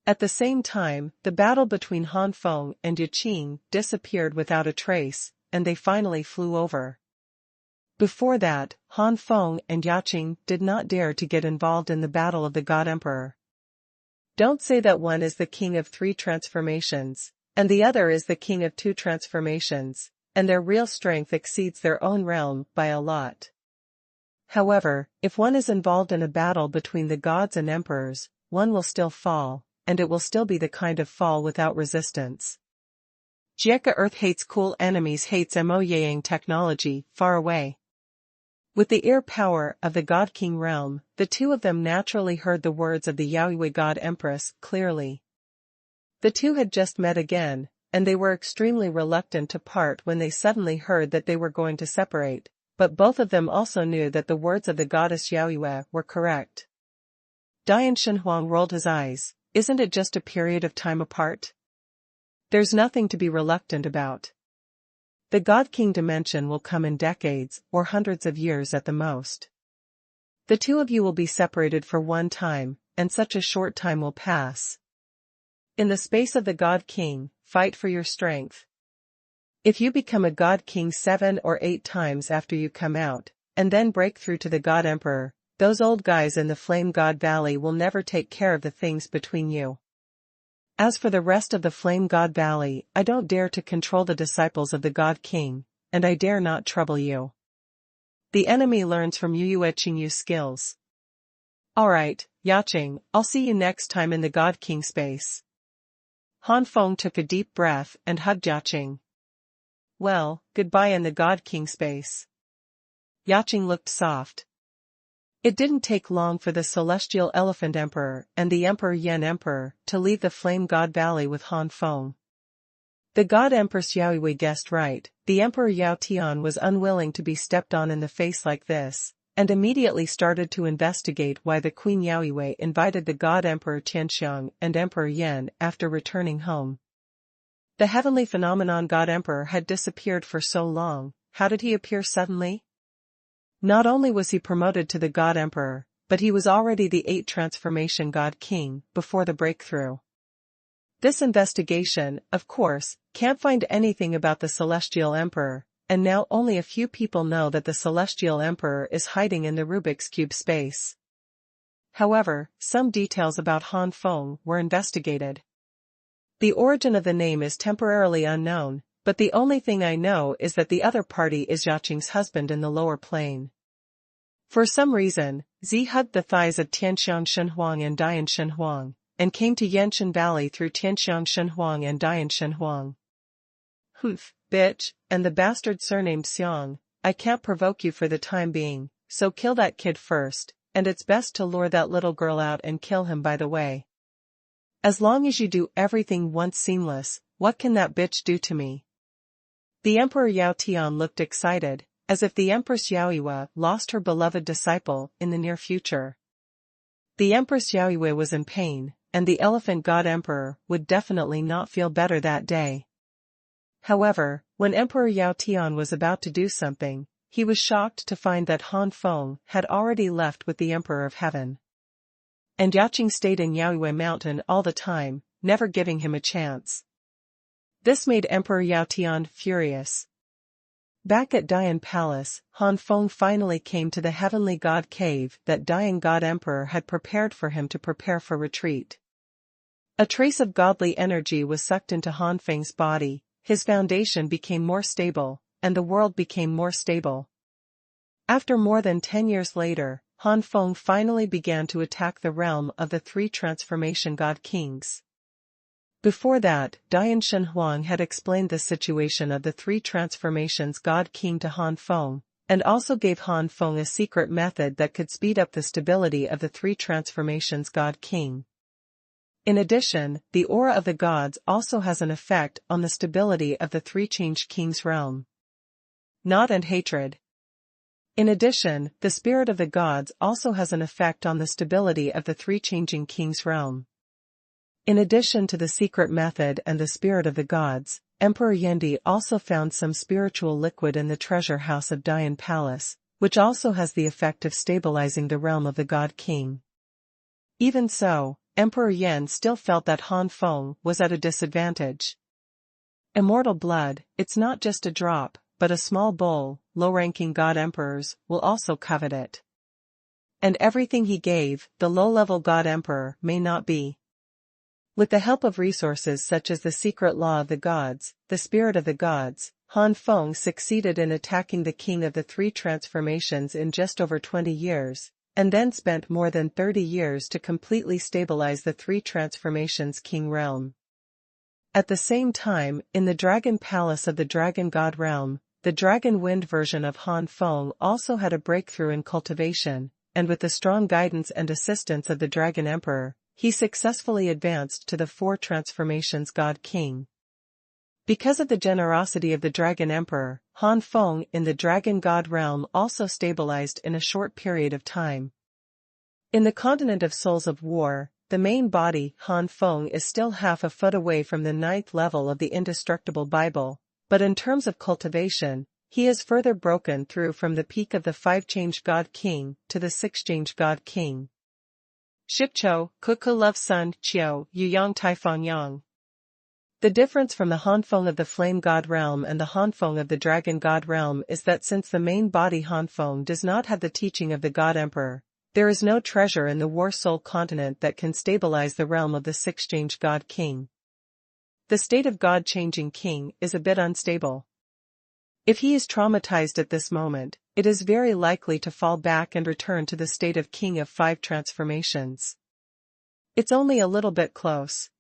A: At the same time, the battle between Han Feng and Yaqing disappeared without a trace, and they finally flew over. Before that, Han Feng and Yaqing did not dare to get involved in the battle of the God Emperor. Don't say that one is the king of 3 transformations, and the other is the king of 2 transformations, and their real strength exceeds their own realm by a lot. However, if one is involved in a battle between the gods and emperors, one will still fall, and it will still be the kind of fall without resistance. Jieka Earth hates cool enemies, hates Moyang technology, far away. With the ear power of the God King realm, the two of them naturally heard the words of the Yaohui God Empress clearly. The two had just met again, and they were extremely reluctant to part when they suddenly heard that they were going to separate, but both of them also knew that the words of the goddess Yaohui were correct. Dian Xuanhuan rolled his eyes, isn't it just a period of time apart? There's nothing to be reluctant about. The God King dimension will come in decades or hundreds of years at the most. The two of you will be separated for one time, and such a short time will pass. In the space of the God King, fight for your strength. If you become a God King 7 or 8 times after you come out, and then break through to the God Emperor, those old guys in the Flame God Valley will never take care of the things between you. As for the rest of the Flame God Valley, I don't dare to control the disciples of the God King, and I dare not trouble you. The enemy learns from you Qingyu skills. Alright, Yaching, I'll see you next time in the God King space. Han Feng took a deep breath and hugged Yaching. Well, goodbye in the God King space. Yaching looked soft. It didn't take long for the Celestial Elephant Emperor and the Emperor Yen Emperor to leave the Flame God Valley with Han Feng. The God Empress Yaohui guessed right, the Emperor Yao Tian was unwilling to be stepped on in the face like this, and immediately started to investigate why the Queen Yaohui invited the God Emperor Tianxiang and Emperor Yen after returning home. The heavenly phenomenon God Emperor had disappeared for so long, how did he appear suddenly? Not only was he promoted to the God Emperor, but he was already the 8th transformation God King before the breakthrough. This investigation, of course, can't find anything about the Celestial Emperor, and now only a few people know that the Celestial Emperor is hiding in the Rubik's Cube space. However, some details about Han Feng were investigated. The origin of the name is temporarily unknown, but the only thing I know is that the other party is Yaching's husband in the lower plane. For some reason, Zi hugged the thighs of Tianxiang Shenhuang and Dian Shenhuang, and came to Yenshan Valley through Tianxiang Shenhuang and Dian Shenhuang. Humph, bitch, and the bastard surnamed Xiang, I can't provoke you for the time being, so kill that kid first, and it's best to lure that little girl out and kill him by the way. As long as you do everything once seamless, what can that bitch do to me? The Emperor Yao Tian looked excited, as if the Empress Yaoyue lost her beloved disciple in the near future. The Empress Yaoyue was in pain, and the Elephant God Emperor would definitely not feel better that day. However, when Emperor Yao Tian was about to do something, he was shocked to find that Han Feng had already left with the Emperor of Heaven. And Yaqing stayed in Yaoyue Mountain all the time, never giving him a chance. This made Emperor Yao Tian furious. Back at Dian Palace, Han Feng finally came to the heavenly god cave that Dian God Emperor had prepared for him to prepare for retreat. A trace of godly energy was sucked into Han Feng's body, his foundation became more stable, and the world became more stable. After more than 10 years later, Han Feng finally began to attack the realm of the three transformation god kings. Before that, Dian Xuanhuan had explained the situation of the three transformations god king to Han Feng, and also gave Han Feng a secret method that could speed up the stability of the three transformations god king. In addition, the aura of the gods also has an effect on the stability of the three changed kings' realm. Not and hatred. In addition, the spirit of the gods also has an effect on the stability of the three changing kings' realm. In addition to the secret method and the spirit of the gods, Emperor Yendi also found some spiritual liquid in the treasure house of Dian Palace, which also has the effect of stabilizing the realm of the god king. Even so, Emperor Yan still felt that Han Feng was at a disadvantage. Immortal blood, it's not just a drop, but a small bowl, low-ranking god emperors will also covet it. And everything he gave, the low-level god emperor may not be. With the help of resources such as the secret law of the gods, the spirit of the gods, Han Feng succeeded in attacking the king of the three transformations in just over 20 years, and then spent more than 30 years to completely stabilize the three transformations king realm. At the same time, in the Dragon Palace of the Dragon God realm, the Dragon Wind version of Han Feng also had a breakthrough in cultivation, and with the strong guidance and assistance of the Dragon Emperor, he successfully advanced to the four transformations god king. Because of the generosity of the Dragon Emperor, Han Feng in the Dragon God realm also stabilized in a short period of time. In the continent of Souls of War, the main body Han Feng is still half a foot away from the 9th level of the indestructible Bible, but in terms of cultivation, he has further broken through from the peak of the 5-change god king to the 6-change god king. Shipcho, Kuku Love Sun, Chiao, Yuyang Taifang Yang. The difference from the Han Feng of the Flame God realm and the Han Feng of the Dragon God realm is that since the main body Han Feng does not have the teaching of the God Emperor, there is no treasure in the War Soul continent that can stabilize the realm of the 6-change God King. The state of God-changing King is a bit unstable. If he is traumatized at this moment, it is very likely to fall back and return to the state of King of 5 transformations. It's only a little bit close.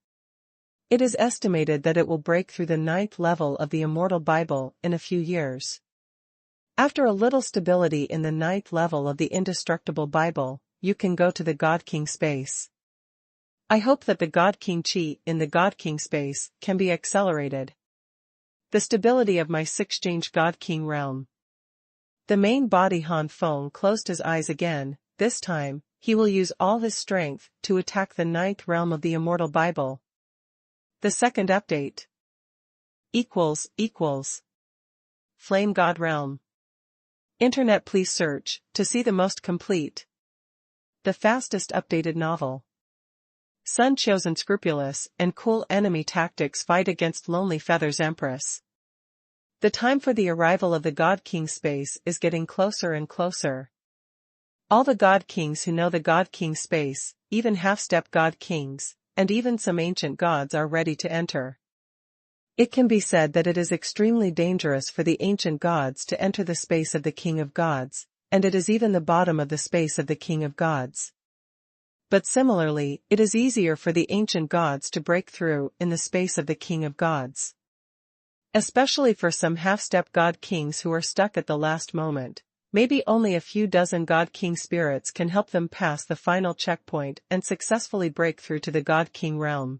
A: It is estimated that it will break through the 9th level of the Immortal Bible in a few years. After a little stability in the 9th level of the Indestructible Bible, you can go to the God King space. I hope that the God King Chi in the God King space can be accelerated. The stability of my 6-change God King realm. The main body Han Feng closed his eyes again. This time, he will use all his strength to attack the 9th realm of the Immortal Bible. The second update. Flame God Realm. Internet, please search to see the most complete. The fastest updated novel. Sun Qiu's unscrupulous and cool enemy tactics fight against Lonely Feather's Empress. The time for the arrival of the God King space is getting closer and closer. All the God Kings who know the God King space, even half-step God Kings, and even some ancient gods are ready to enter. It can be said that it is extremely dangerous for the ancient gods to enter the space of the King of Gods, and it is even the bottom of the space of the King of Gods. But similarly, it is easier for the ancient gods to break through in the space of the King of Gods. Especially for some half-step God Kings who are stuck at the last moment, maybe only a few dozen God King spirits can help them pass the final checkpoint and successfully break through to the God King realm.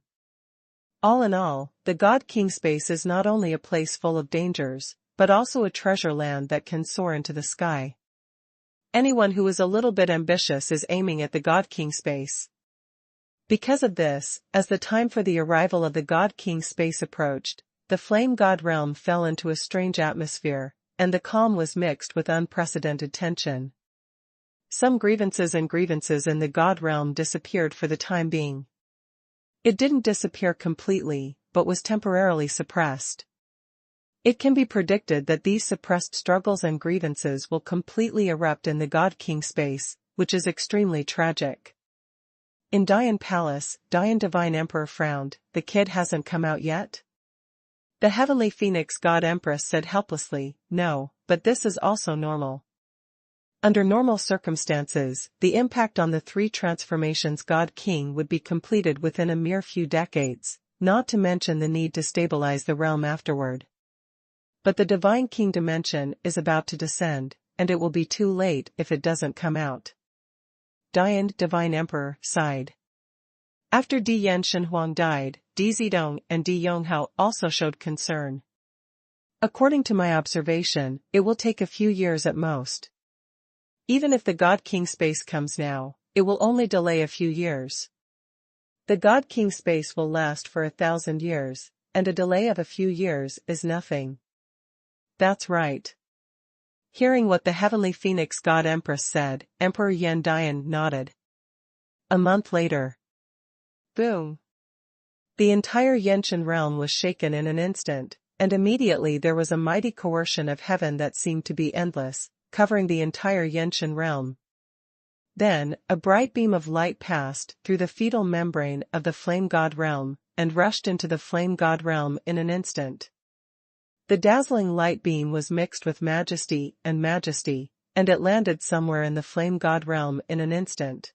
A: All in all, the God King space is not only a place full of dangers, but also a treasure land that can soar into the sky. Anyone who is a little bit ambitious is aiming at the God King space. Because of this, as the time for the arrival of the God King space approached, the Flame God realm fell into a strange atmosphere, and the calm was mixed with unprecedented tension. Some grievances in the God realm disappeared for the time being. It didn't disappear completely, but was temporarily suppressed. It can be predicted that these suppressed struggles and grievances will completely erupt in the God King space, which is extremely tragic. In Dian Palace, Dian Divine Emperor frowned. The kid hasn't come out yet? The Heavenly Phoenix God Empress said helplessly, no, but this is also normal. Under normal circumstances, the impact on the three transformations God King would be completed within a mere few decades, not to mention the need to stabilize the realm afterward. But the Divine King dimension is about to descend, and it will be too late if it doesn't come out. Dian Divine Emperor sighed. After Di Yan Xuanhuan died, Di Zidong and Di Yonghao also showed concern. According to my observation, it will take a few years at most. Even if the God King space comes now, it will only delay a few years. The God King space will last for 1,000 years, and a delay of a few years is nothing. That's right. Hearing what the Heavenly Phoenix God Empress said, Emperor Yan Dian nodded. A month later. Boom. The entire Yenshan realm was shaken in an instant, and immediately there was a mighty coercion of heaven that seemed to be endless, covering the entire Yenshan realm. Then, a bright beam of light passed through the fetal membrane of the Flame God realm, and rushed into the Flame God realm in an instant. The dazzling light beam was mixed with majesty, and it landed somewhere in the Flame God realm in an instant.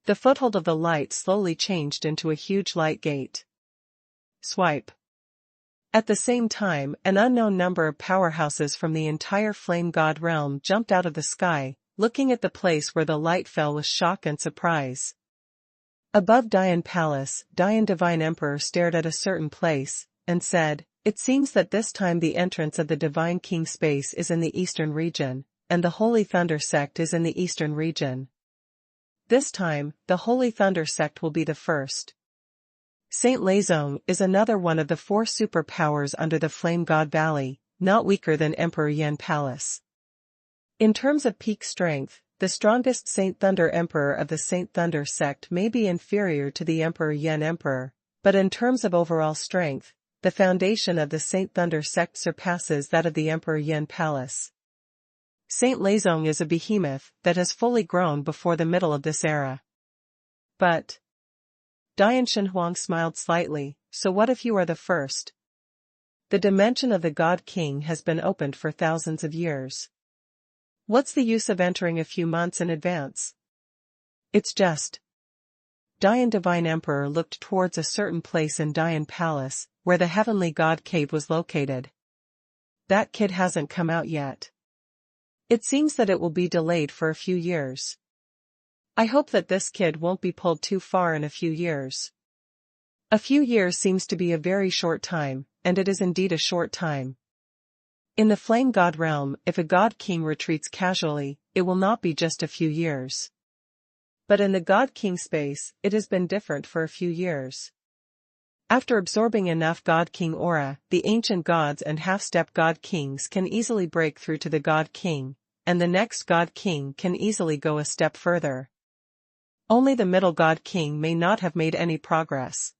A: The foothold of the light slowly changed into a huge light gate. Swipe. At the same time, an unknown number of powerhouses from the entire Flame God realm jumped out of the sky, looking at the place where the light fell with shock and surprise. Above Dian Palace, Dian Divine Emperor stared at a certain place, and said, "It seems that this time the entrance of the Divine King space is in the eastern region, and the Holy Thunder sect is in the eastern region. This time, the Holy Thunder sect will be the first." Saint Leizong is another one of the 4 superpowers under the Flame God Valley, not weaker than Emperor Yan Palace. In terms of peak strength, the strongest Saint Thunder Emperor of the Saint Thunder sect may be inferior to the Emperor Yan Emperor, but in terms of overall strength, the foundation of the Saint Thunder sect surpasses that of the Emperor Yan Palace. Saint Leizong is a behemoth that has fully grown before the middle of this era. But Dian Xuanhuan smiled slightly, so what if you are the first? The dimension of the God King has been opened for thousands of years. What's the use of entering a few months in advance? It's just. Dian Divine Emperor looked towards a certain place in Dian Palace, where the Heavenly God Cave was located. That kid hasn't come out yet. It seems that it will be delayed for a few years. I hope that this kid won't be pulled too far in a few years. A few years seems to be a very short time, and it is indeed a short time. In the Flame God realm, if a God King retreats casually, it will not be just a few years. But in the God King space, it has been different for a few years. After absorbing enough God King aura, the ancient gods and half-step God Kings can easily break through to the God King, and the next God King can easily go a step further. Only the middle God King may not have made any progress.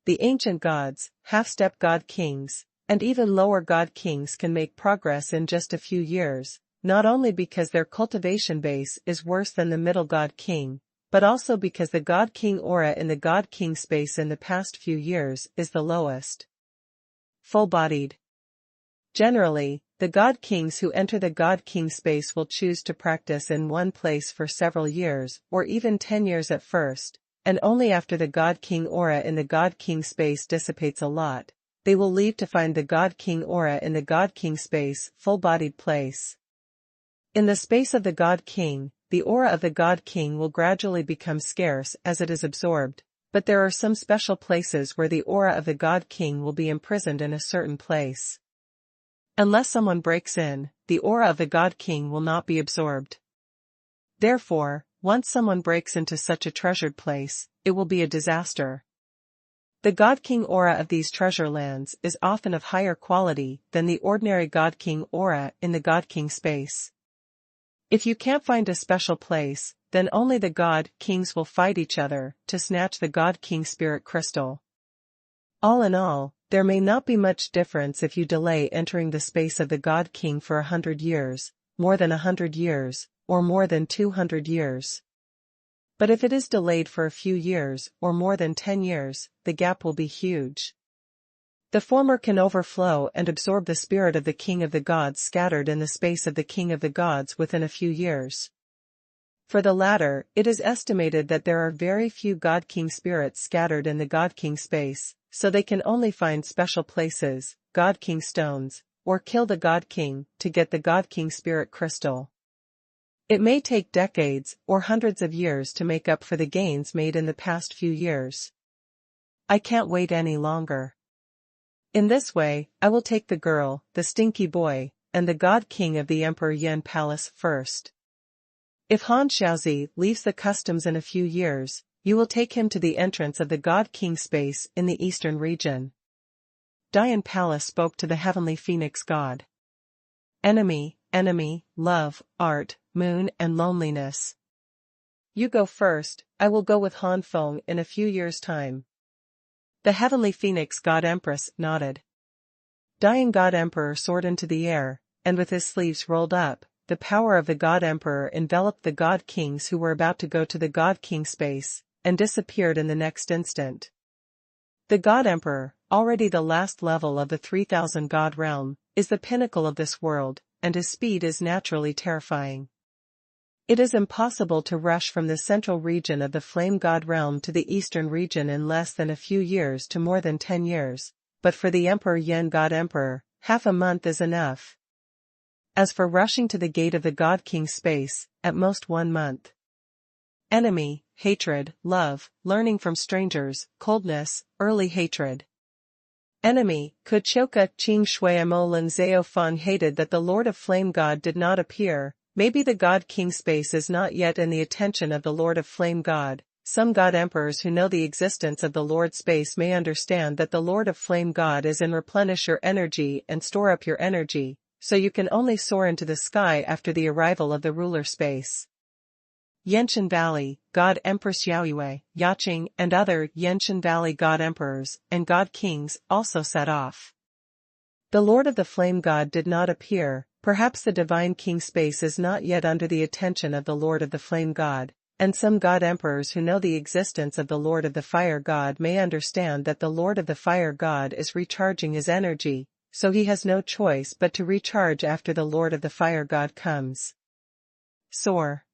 A: The ancient gods, half-step God Kings, and even lower God Kings can make progress in just a few years, not only because their cultivation base is worse than the middle God King, but also because the God King aura in the God King space in the past few years is the lowest. Full-bodied. Generally, the God Kings who enter the God King space will choose to practice in one place for several years or even 10 years at first, and only after the God King aura in the God King space dissipates a lot, they will leave to find the God King aura in the God King space full-bodied place. In the space of the God King, the aura of the God King will gradually become scarce as it is absorbed, but there are some special places where the aura of the God King will be imprisoned in a certain place. Unless someone breaks in, the aura of the God King will not be absorbed. Therefore, once someone breaks into such a treasured place, it will be a disaster. The God King aura of these treasure lands is often of higher quality than the ordinary God King aura in the God King space. If you can't find a special place, then only the God Kings will fight each other to snatch the God King spirit crystal. All in all, there may not be much difference if you delay entering the space of the God King for 100 years, more than 100 years, or more than 200 years. But if it is delayed for a few years or more than 10 years, the gap will be huge. The former can overflow and absorb the spirit of the King of the Gods scattered in the space of the King of the Gods within a few years. For the latter, it is estimated that there are very few God King spirits scattered in the God King space, so they can only find special places, God King stones, or kill the God King to get the God King spirit crystal. It may take decades or hundreds of years to make up for the gains made in the past few years. I can't wait any longer. In this way, I will take the girl, the stinky boy, and the God King of the Emperor Yan Palace first. If Han Xiaozi leaves the customs in a few years, you will take him to the entrance of the God King space in the eastern region. Dian Palace spoke to the heavenly phoenix god. Enemy, love, art, moon and loneliness. You go first, I will go with Han Feng in a few years' time. The heavenly phoenix god empress nodded. Dian god emperor soared into the air, and with his sleeves rolled up, the power of the god emperor enveloped the God Kings who were about to go to the God King space, and disappeared in the next instant. The God Emperor, already the last level of the 3000 God realm, is the pinnacle of this world, and his speed is naturally terrifying. It is impossible to rush from the central region of the Flame God realm to the eastern region in less than a few years to more than 10 years, but for the Emperor Yan God Emperor, half a month is enough. As for rushing to the gate of the God King space, at most 1 month. Enemy, hatred, love, learning from strangers, coldness, early hatred. Enemy, Kuchoka Ching Shui Amolan Zao Fan hated that the Lord of Flame God did not appear. Maybe the God King space is not yet in the attention of the Lord of Flame God. Some God Emperors who know the existence of the Lord space may understand that the Lord of Flame God is in replenish your energy and store up your energy, so you can only soar into the sky after the arrival of the ruler space. Yenshan Valley, God Empress Yaoyue, Yaqing and other Yenshan Valley God Emperors and God Kings also set off. The Lord of the Flame God did not appear. Perhaps the Divine King space is not yet under the attention of the Lord of the Flame God, and some God Emperors who know the existence of the Lord of the Fire God may understand that the Lord of the Fire God is recharging his energy, so he has no choice but to recharge after the Lord of the Fire God comes. Soar.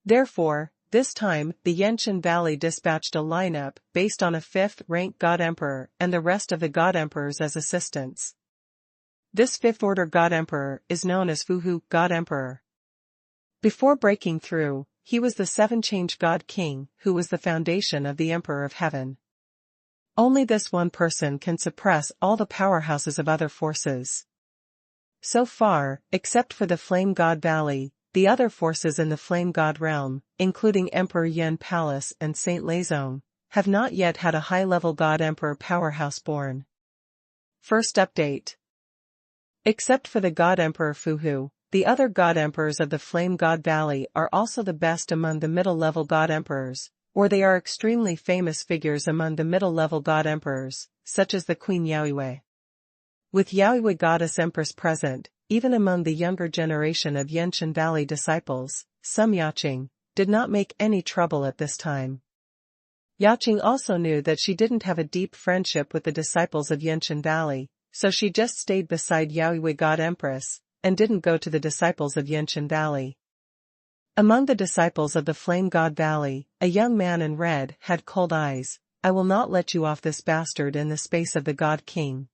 A: Therefore, this time, the Yenshan Valley dispatched a lineup based on a 5th-rank God Emperor and the rest of the God Emperors as assistants. This 5th-order God Emperor is known as Fuhu God Emperor. Before breaking through, he was the 7-change God King who was the foundation of the Emperor of Heaven. Only this one person can suppress all the powerhouses of other forces. So far, except for the Flame God Valley, the other forces in the Flame God realm, including Emperor Yan Palace and Saint Leizong, have not yet had a high-level God Emperor powerhouse born. First update. Except for the God Emperor Fuhu, the other God Emperors of the Flame God Valley are also the best among the middle-level God Emperors, or they are extremely famous figures among the middle-level God Emperors, such as the Queen Yaoyue. With Yaoyue Goddess Empress present, even among the younger generation of Yenshan Valley disciples, some Yaqing did not make any trouble at this time. Yaqing also knew that she didn't have a deep friendship with the disciples of Yenshan Valley, so she just stayed beside Yaoyue God Empress, and didn't go to the disciples of Yenshan Valley. Among the disciples of the Flame God Valley, a young man in red had cold eyes. I will not let you off, this bastard, in the space of the God King.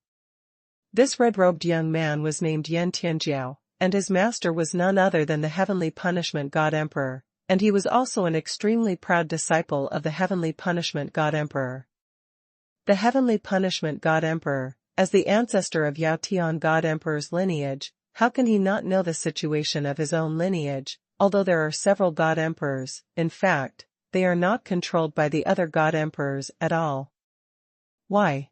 A: This red-robed young man was named Yan Tianjiao, and his master was none other than the heavenly punishment god emperor, and he was also an extremely proud disciple of the heavenly punishment god emperor. The heavenly punishment god emperor, as the ancestor of Yao Tian god emperor's lineage, how can he not know the situation of his own lineage? Although there are several god emperors, in fact, they are not controlled by the other god emperors at all. Why?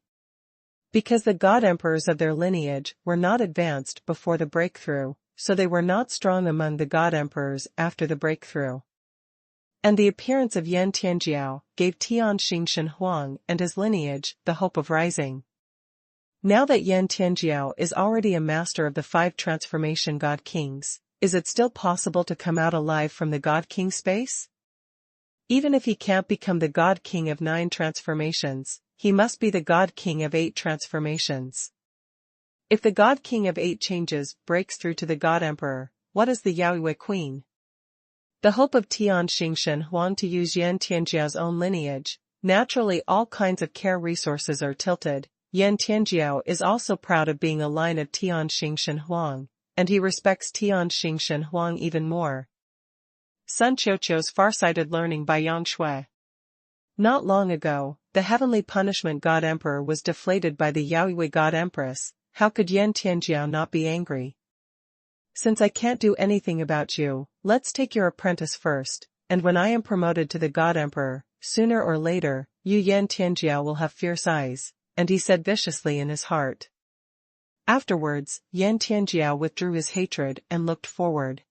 A: Because the god emperors of their lineage were not advanced before the breakthrough, so they were not strong among the god emperors after the breakthrough. And the appearance of Yan Tianjiao gave Tianxing Xuanhuan and his lineage the hope of rising. Now that Yan Tianjiao is already a master of the 5 transformation god kings, is it still possible to come out alive from the god king space? Even if he can't become the god king of 9 transformations, he must be the god king of 8 transformations. If the god king of 8 changes breaks through to the god emperor, what is the Yaoyue queen? The hope of Tianxing Xuanhuan to use Yan Tianjiao's own lineage, naturally all kinds of care resources are tilted. Yan Tianjiao is also proud of being a line of Tianxing Xuanhuan, and he respects Tianxing Xuanhuan even more. Sun Qiuqiu's Farsighted Learning by Yang Shui. Not long ago, the heavenly punishment god emperor was deflated by the Yaoyue god empress. How could Yan Tianjiao not be angry? Since I can't do anything about you, let's take your apprentice first, and when I am promoted to the god emperor, sooner or later, you Yan Tianjiao will have fierce eyes, and he said viciously in his heart. Afterwards, Yan Tianjiao withdrew his hatred and looked forward.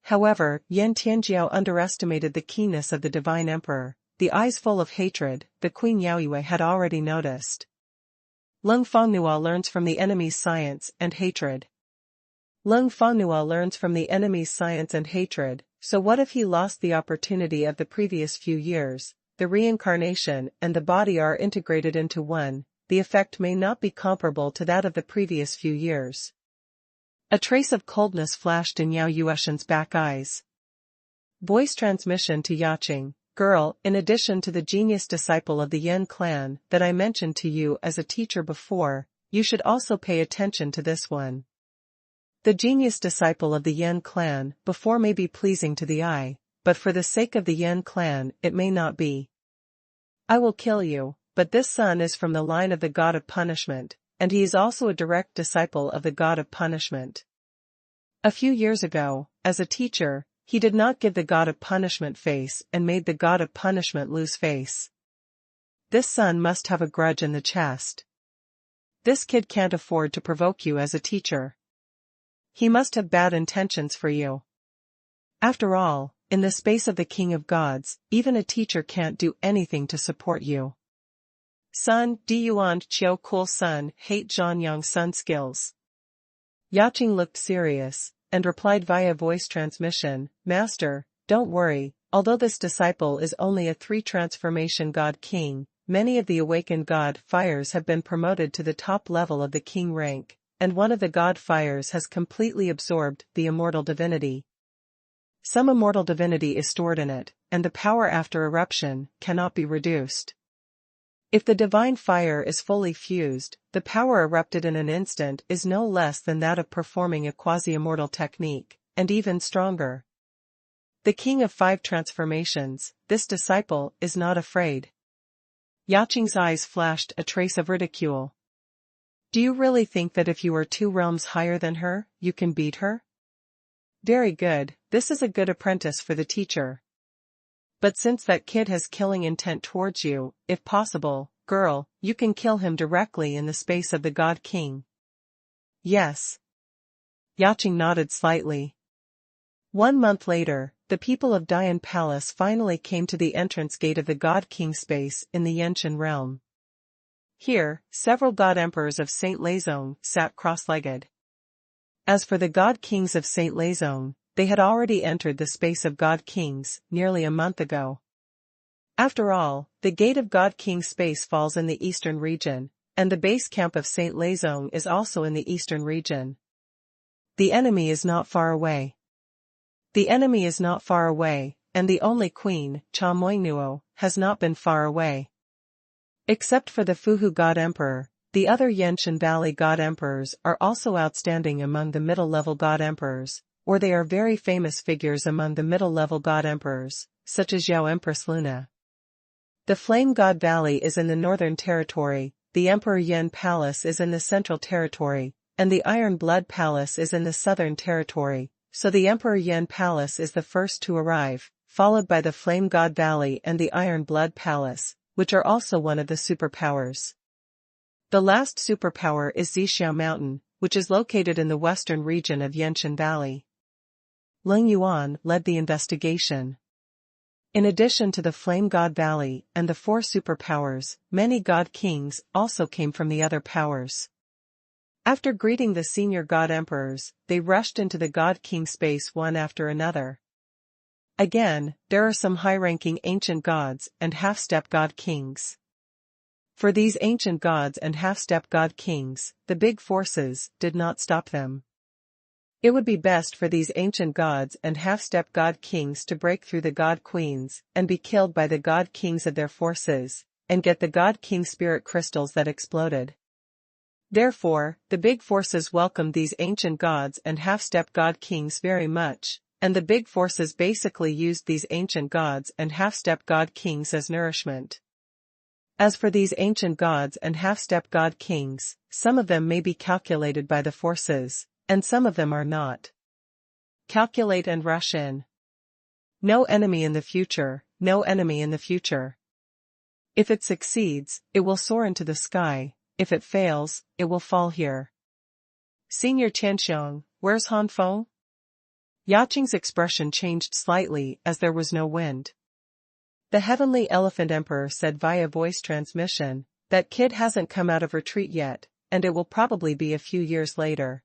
A: However, Yan Tianjiao underestimated the keenness of the divine emperor. The eyes full of hatred, the Queen Yaoyue had already noticed. Lung Fongnua learns from the enemy's science and hatred. Lung Fongnua learns from the enemy's science and hatred, so what if he lost the opportunity of the previous few years? The reincarnation and the body are integrated into one, the effect may not be comparable to that of the previous few years. A trace of coldness flashed in Yao Yueshen's back eyes. Voice transmission to Yaching. Girl, in addition to the genius disciple of the Yan clan that I mentioned to you as a teacher before, you should also pay attention to this one. The genius disciple of the Yan clan before may be pleasing to the eye, but for the sake of the Yan clan it may not be. I will kill you, but this son is from the line of the god of punishment, and he is also a direct disciple of the god of punishment. A few years ago, as a teacher, he did not give the god of punishment face and made the god of punishment lose face. This son must have a grudge in the chest. This kid can't afford to provoke you as a teacher. He must have bad intentions for you. After all, in the space of the king of gods, even a teacher can't do anything to support you. Sun, Diyuan Qiu Cool Sun, hate Zhanyang Sun skills. Yaching looked serious, and replied via voice transmission, Master, don't worry, although this disciple is only a 3 transformation god king, many of the awakened god fires have been promoted to the top level of the king rank, and one of the god fires has completely absorbed the immortal divinity. Some immortal divinity is stored in it, and the power after eruption cannot be reduced. If the divine fire is fully fused, the power erupted in an instant is no less than that of performing a quasi-immortal technique, and even stronger. The king of 5 transformations, this disciple, is not afraid. Yaching's eyes flashed a trace of ridicule. Do you really think that if you are 2 realms higher than her, you can beat her? Very good, this is a good apprentice for the teacher. But since that kid has killing intent towards you, if possible, girl, you can kill him directly in the space of the God King. Yes. Yaching nodded slightly. 1 month later, the people of Dian Palace finally came to the entrance gate of the God King space in the Yenshan realm. Here, several God Emperors of Saint Leizong sat cross-legged. As for the God Kings of Saint Leizong, they had already entered the space of God Kings nearly a month ago. After all, the gate of God King space falls in the eastern region, and the base camp of Saint Leizong is also in the eastern region. The enemy is not far away. The enemy is not far away, and the only queen, Cha Moingnuo, has not been far away. Except for the Fuhu God Emperor, The other Yanshan Valley God Emperors are also outstanding among the middle-level God Emperors, or they are very famous figures among the middle-level God Emperors, such as Yao Empress Luna. The Flame God Valley is in the Northern Territory, the Emperor Yen Palace is in the Central Territory, and the Iron Blood Palace is in the Southern Territory, so the Emperor Yen Palace is the first to arrive, followed by the Flame God Valley and the Iron Blood Palace, which are also one of the superpowers. The last superpower is Zixiao Mountain, which is located in the western region of Yanshan Valley. Ling Yuan led the investigation. In addition to the Flame God Valley and the 4 superpowers, many God Kings also came from the other powers. After greeting the senior God Emperors, they rushed into the God King space one after another. Again, there are some high-ranking ancient gods and half-step God Kings. For these ancient gods and half-step God Kings, the big forces did not stop them. It would be best for these ancient gods and half-step God Kings to break through the God Queens and be killed by the God Kings of their forces, and get the God King spirit crystals that exploded. Therefore, the big forces welcomed these ancient gods and half-step God Kings very much, and the big forces basically used these ancient gods and half-step God Kings as nourishment. As for these ancient gods and half-step God Kings, some of them may be calculated by the forces, and some of them are not. Calculate and rush in. No enemy in the future, no enemy in the future. If it succeeds, it will soar into the sky, if it fails, it will fall here. Senior Tianxiang, where's Han Feng? Yaqing's expression changed slightly as there was no wind. The Heavenly Elephant Emperor said via voice transmission, that kid hasn't come out of retreat yet, and it will probably be a few years later.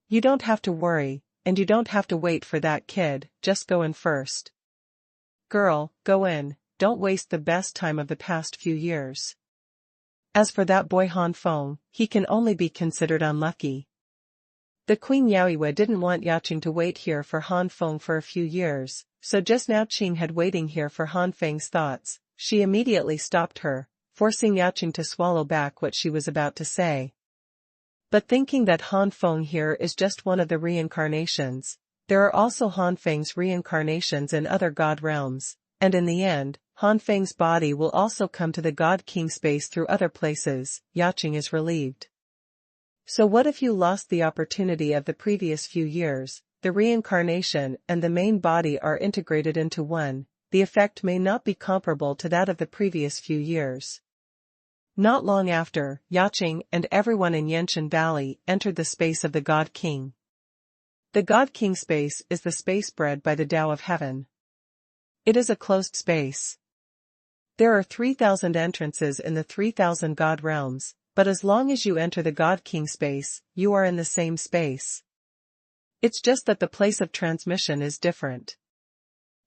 A: You don't have to worry, and you don't have to wait for that kid, just go in first. Girl, go in, don't waste the best time of the past few years. As for that boy Han Feng, he can only be considered unlucky. The Queen Yaoiwa didn't want Yaqing to wait here for Han Feng for a few years, so just now Qing had waiting here for Han Feng's thoughts, she immediately stopped her, forcing Yaqing to swallow back what she was about to say. But thinking that Han Feng here is just one of the reincarnations, there are also Han Feng's reincarnations in other god realms, and in the end, Han Feng's body will also come to the God King space through other places, Yaqing is relieved. So what if you lost the opportunity of the previous few years, the reincarnation and the main body are integrated into one, the effect may not be comparable to that of the previous few years. Not long after, Yaqing and everyone in Yanshan Valley entered the space of the God King. The God King space is the space bred by the Tao of Heaven. It is a closed space. There are 3,000 entrances in the 3,000 God realms, but as long as you enter the God King space, you are in the same space. It's just that the place of transmission is different.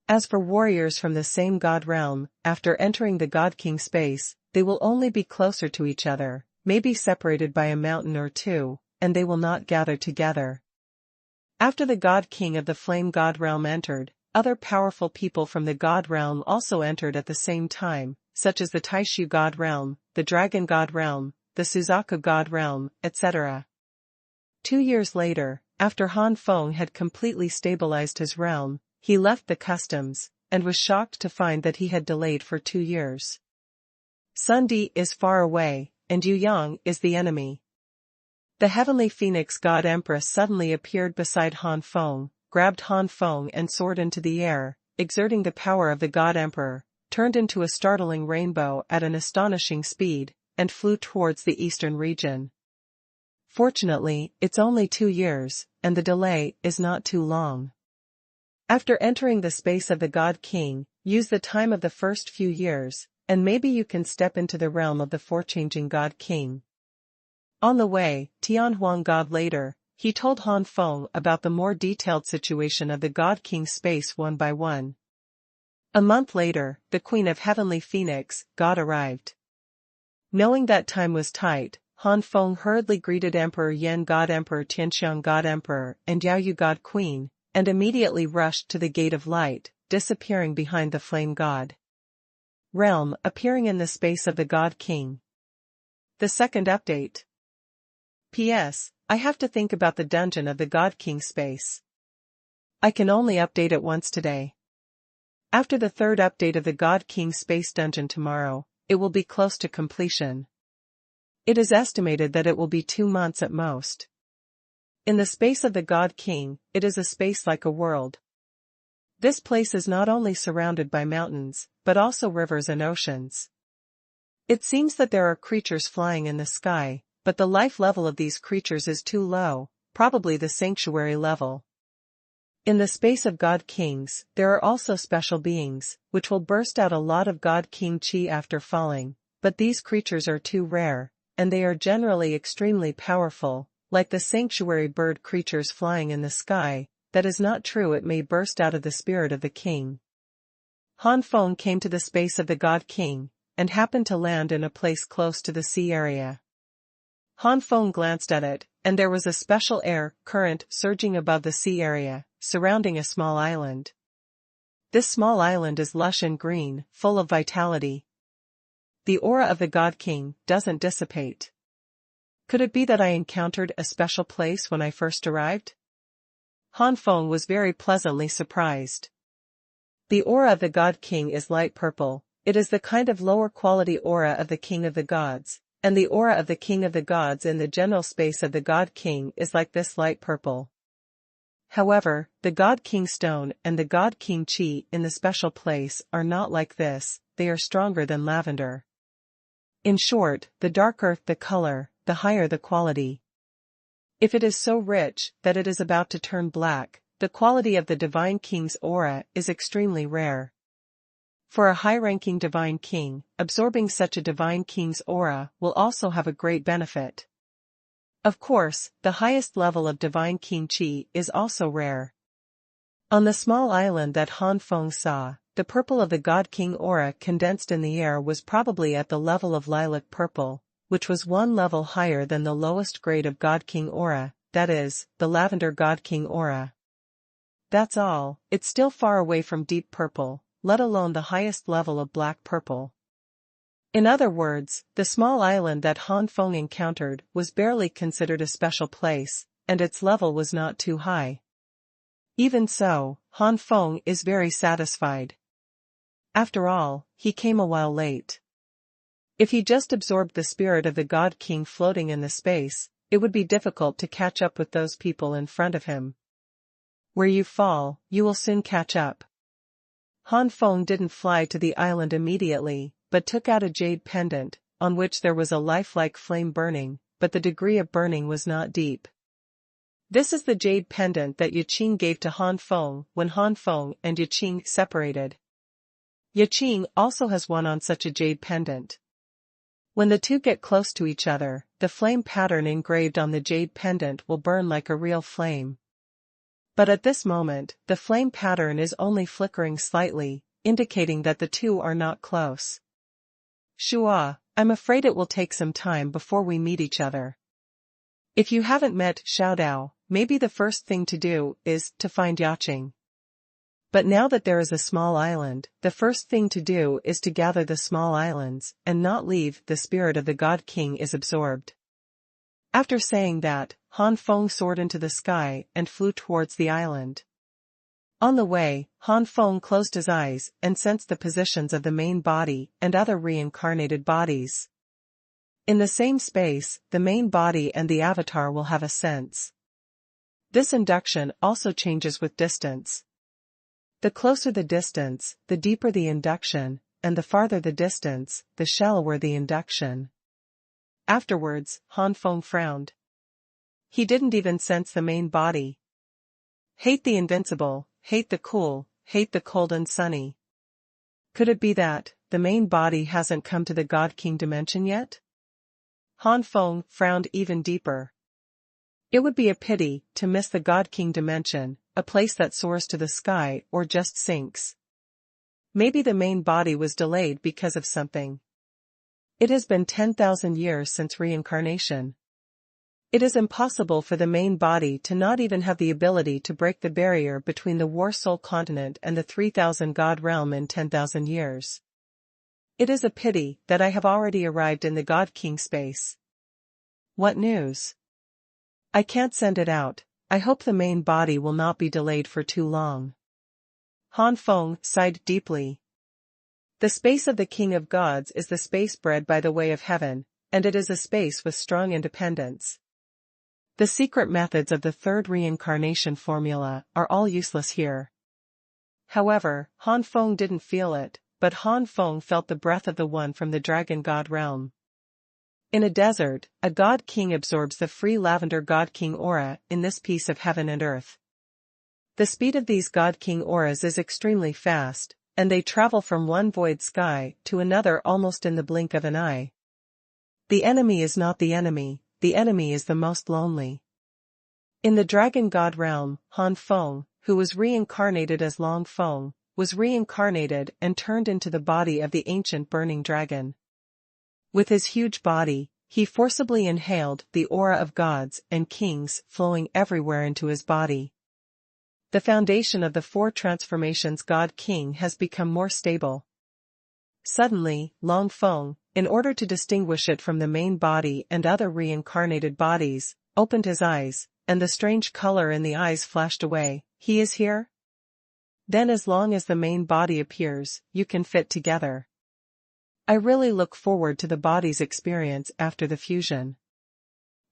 A: As for warriors from the same God realm, after entering the God King space, they will only be closer to each other, maybe separated by a mountain or two, and they will not gather together. After the God King of the Flame God realm entered, other powerful people from the God realm also entered at the same time, such as the Taishu God realm, the Dragon God realm, the Suzaku God realm, etc. 2 years later, after Han Feng had completely stabilized his realm, he left the customs, and was shocked to find that he had delayed for 2 years. Sun Di is far away, and Yu Yang is the enemy. The Heavenly Phoenix God Empress suddenly appeared beside Han Feng, grabbed Han Feng and soared into the air, exerting the power of the God Emperor, turned into a startling rainbow at an astonishing speed, and flew towards the eastern region. Fortunately, it's only 2 years, and the delay is not too long. After entering the space of the God King, use the time of the first few years, and maybe you can step into the realm of the forechanging God King. On the way, Tianhuan God later, he told Han Feng about the more detailed situation of the God King space one by one. A month later, the Queen of Heavenly Phoenix, God arrived. Knowing that time was tight, Han Feng hurriedly greeted Emperor Yen God Emperor Tianxiang God Emperor and Yaoyu God Queen, and immediately rushed to the Gate of Light, disappearing behind the Flame God realm, appearing in the space of the God King. The second update. P.S. I have to think about the dungeon of the God King space. I can only update it once today. After the third update of the God King space dungeon tomorrow, it will be close to completion. It is estimated that it will be 2 months at most. In the space of the God King, it is a space like a world. This place is not only surrounded by mountains, but also rivers and oceans. It seems that there are creatures flying in the sky, but the life level of these creatures is too low, probably the sanctuary level. In the space of God Kings, there are also special beings, which will burst out a lot of God King Chi after falling, but these creatures are too rare, and they are generally extremely powerful, like the sanctuary bird creatures flying in the sky. That is not true, it may burst out of the spirit of the king. Han Feng came to the space of the God King, and happened to land in a place close to the sea area. Han Feng glanced at it, and there was a special air current surging above the sea area, surrounding a small island. This small island is lush and green, full of vitality. The aura of the God King doesn't dissipate. Could it be that I encountered a special place when I first arrived? Han Feng was very pleasantly surprised. The aura of the God King is light purple. It is the kind of lower quality aura of the King of the Gods, and the aura of the King of the Gods in the general space of the God King is like this light purple. However, the God King stone and the God King Chi in the special place are not like this, they are stronger than lavender. In short, the darker the color, the higher the quality. If it is so rich that it is about to turn black, the quality of the Divine King's aura is extremely rare. For a high-ranking Divine King, absorbing such a Divine King's aura will also have a great benefit. Of course, the highest level of Divine King Chi is also rare. On the small island that Han Feng saw, the purple of the God King aura condensed in the air was probably at the level of lilac purple, which was 1 level higher than the lowest grade of God King aura, that is, the lavender God King aura. That's all, it's still far away from deep purple, let alone the highest level of black purple. In other words, the small island that Han Feng encountered was barely considered a special place, and its level was not too high. Even so, Han Feng is very satisfied. After all, he came a while late. If he just absorbed the spirit of the God King floating in the space, it would be difficult to catch up with those people in front of him. Where you fall, you will soon catch up. Han Feng didn't fly to the island immediately, but took out a jade pendant, on which there was a lifelike flame burning, but the degree of burning was not deep. This is the jade pendant that Yaqing gave to Han Feng when Han Feng and Yaqing separated. Yaqing also has one on such a jade pendant. When the two get close to each other, the flame pattern engraved on the jade pendant will burn like a real flame. But at this moment, the flame pattern is only flickering slightly, indicating that the two are not close. Shua, I'm afraid it will take some time before we meet each other. If you haven't met Xiaodao, maybe the first thing to do is to find Yaqing. But now that there is a small island, the first thing to do is to gather the small islands, and not leave the spirit of the God King is absorbed. After saying that, Han Feng soared into the sky and flew towards the island. On the way, Han Feng closed his eyes and sensed the positions of the main body and other reincarnated bodies. In the same space, the main body and the avatar will have a sense. This induction also changes with distance. The closer the distance, the deeper the induction, and the farther the distance, the shallower the induction. Afterwards, Han Feng frowned. He didn't even sense the main body. Hate the invincible, hate the cool, hate the cold and sunny. Could it be that the main body hasn't come to the God King dimension yet? Han Feng frowned even deeper. It would be a pity to miss the God King dimension, a place that soars to the sky or just sinks. Maybe the main body was delayed because of something. It has been 10,000 years since reincarnation. It is impossible for the main body to not even have the ability to break the barrier between the War Soul continent and the 3000 God realm in 10,000 years. It is a pity that I have already arrived in the God King space. What news? I can't send it out. I hope the main body will not be delayed for too long. Han Feng sighed deeply. The space of the King of Gods is the space bred by the way of heaven, and it is a space with strong independence. The secret methods of the third reincarnation formula are all useless here. However, Han Feng didn't feel it, but Han Feng felt the breath of the one from the dragon god realm. In a desert, a god king absorbs the free lavender god king aura in this piece of heaven and earth. The speed of these god king auras is extremely fast, and they travel from one void sky to another almost in the blink of an eye. The enemy is not the enemy is the most lonely. In the dragon god realm, Han Feng, who was reincarnated as Long Feng, was reincarnated and turned into the body of the ancient burning dragon. With his huge body, he forcibly inhaled the aura of gods and kings flowing everywhere into his body. The foundation of the four transformations God King has become more stable. Suddenly, Long Feng, in order to distinguish it from the main body and other reincarnated bodies, opened his eyes, and the strange color in the eyes flashed away. He is here? Then as long as the main body appears, you can fit together. I really look forward to the body's experience after the fusion.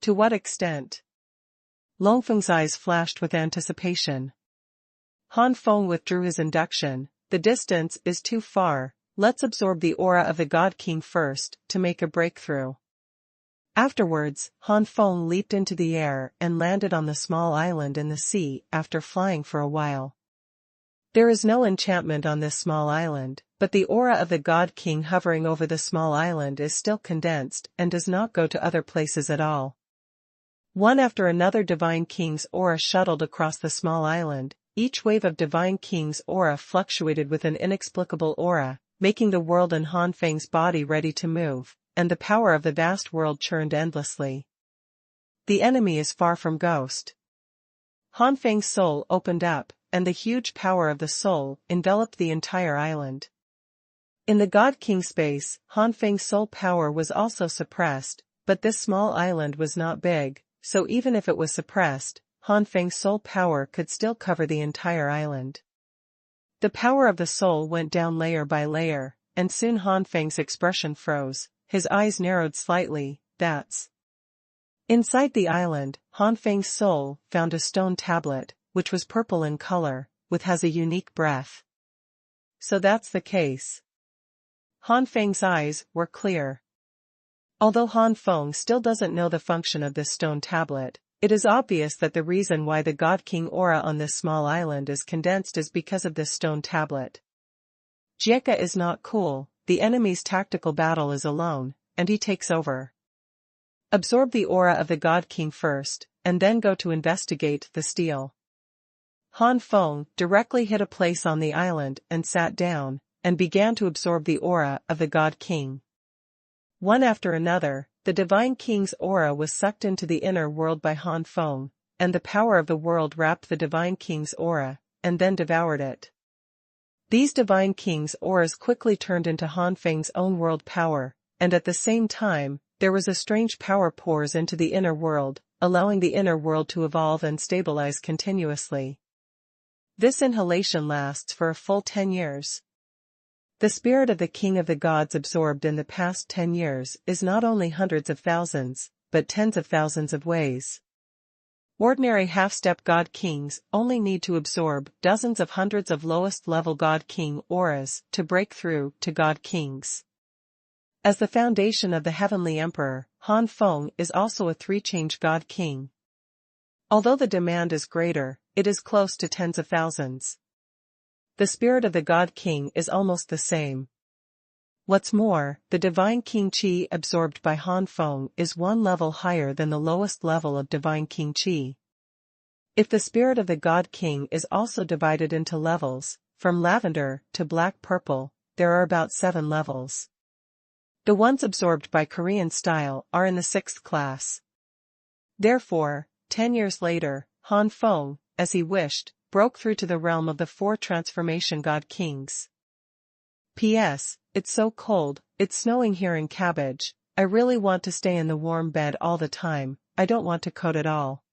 A: To what extent? Long Feng's eyes flashed with anticipation. Han Feng withdrew his induction. The distance is too far. Let's absorb the aura of the God King first, to make a breakthrough. Afterwards, Han Feng leaped into the air and landed on the small island in the sea after flying for a while. There is no enchantment on this small island, but the aura of the God King hovering over the small island is still condensed and does not go to other places at all. One after another Divine King's aura shuttled across the small island. Each wave of Divine King's aura fluctuated with an inexplicable aura, making the world in Han Feng's body ready to move, and the power of the vast world churned endlessly. The enemy is far from ghost. Han Feng's soul opened up, and the huge power of the soul enveloped the entire island. In the God King space, Han Feng's soul power was also suppressed, but this small island was not big, so even if it was suppressed, Han Feng's soul power could still cover the entire island. The power of the soul went down layer by layer, and soon Han Feng's expression froze, his eyes narrowed slightly. That's. Inside the island, Han Feng's soul found a stone tablet, which was purple in color, has a unique breath. So that's the case. Han Feng's eyes were clear. Although Han Feng still doesn't know the function of this stone tablet, it is obvious that the reason why the God King aura on this small island is condensed is because of this stone tablet. Jieka is not cool, the enemy's tactical battle is alone, and he takes over. Absorb the aura of the God King first, and then go to investigate the steal. Han Feng directly hit a place on the island and sat down, and began to absorb the aura of the God King. One after another, the Divine King's aura was sucked into the inner world by Han Feng, and the power of the world wrapped the Divine King's aura, and then devoured it. These Divine King's auras quickly turned into Han Feng's own world power, and at the same time, there was a strange power pours into the inner world, allowing the inner world to evolve and stabilize continuously. This inhalation lasts for a full 10 years. The spirit of the King of the Gods absorbed in the past 10 years is not only hundreds of thousands, but tens of thousands of ways. Ordinary half-step God Kings only need to absorb dozens of hundreds of lowest-level God King auras to break through to God Kings. As the foundation of the Heavenly Emperor, Han Feng is also a three-change God King. Although the demand is greater, it is close to tens of thousands. The spirit of the God King is almost the same. What's more, the Divine King Chi absorbed by Han Feng is one level higher than the lowest level of Divine King Chi. If the spirit of the God King is also divided into levels, from lavender to black purple, there are about 7 levels. The ones absorbed by Korean style are in the 6th class. Therefore, 10 years later, Han Feng, as he wished, broke through to the realm of the 4 transformation God Kings. P.S. It's so cold, it's snowing here in Cabbage. I really want to stay in the warm bed all the time, I don't want to code at all.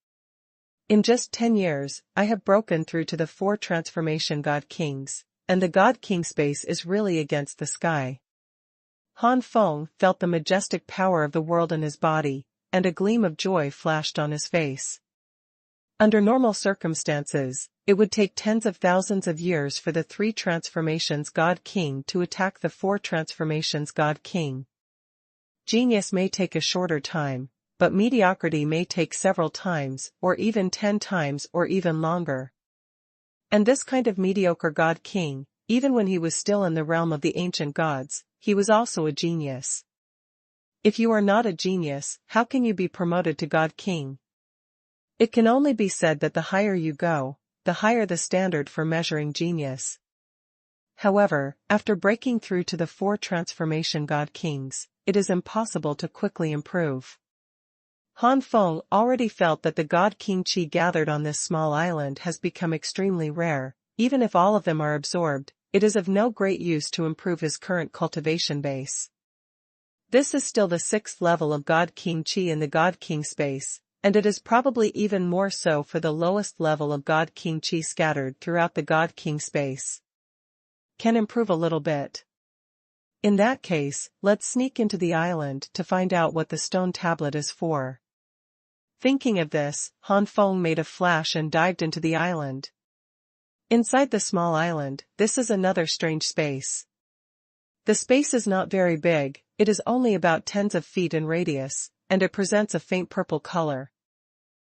A: In just 10 years, I have broken through to the 4 transformation God Kings, and the God King space is really against the sky. Han Feng felt the majestic power of the world in his body, and a gleam of joy flashed on his face. Under normal circumstances, it would take tens of thousands of years for the 3 transformations God King to attack the 4 transformations God King. Genius may take a shorter time, but mediocrity may take several times, or even 10 times or even longer. And this kind of mediocre God King, even when he was still in the realm of the ancient gods, he was also a genius. If you are not a genius, how can you be promoted to God King? It can only be said that the higher you go, the higher the standard for measuring genius. However, after breaking through to the 4 transformation God Kings, it is impossible to quickly improve. Han Feng already felt that the God King Chi gathered on this small island has become extremely rare. Even if all of them are absorbed, it is of no great use to improve his current cultivation base. This is still the 6th level of God King Chi in the God King space, and it is probably even more so for the lowest level of God King Chi scattered throughout the God King space. Can improve a little bit. In that case, let's sneak into the island to find out what the stone tablet is for. Thinking of this, Han Feng made a flash and dived into the island. Inside the small island, this is another strange space. The space is not very big, it is only about tens of feet in radius, and it presents a faint purple color.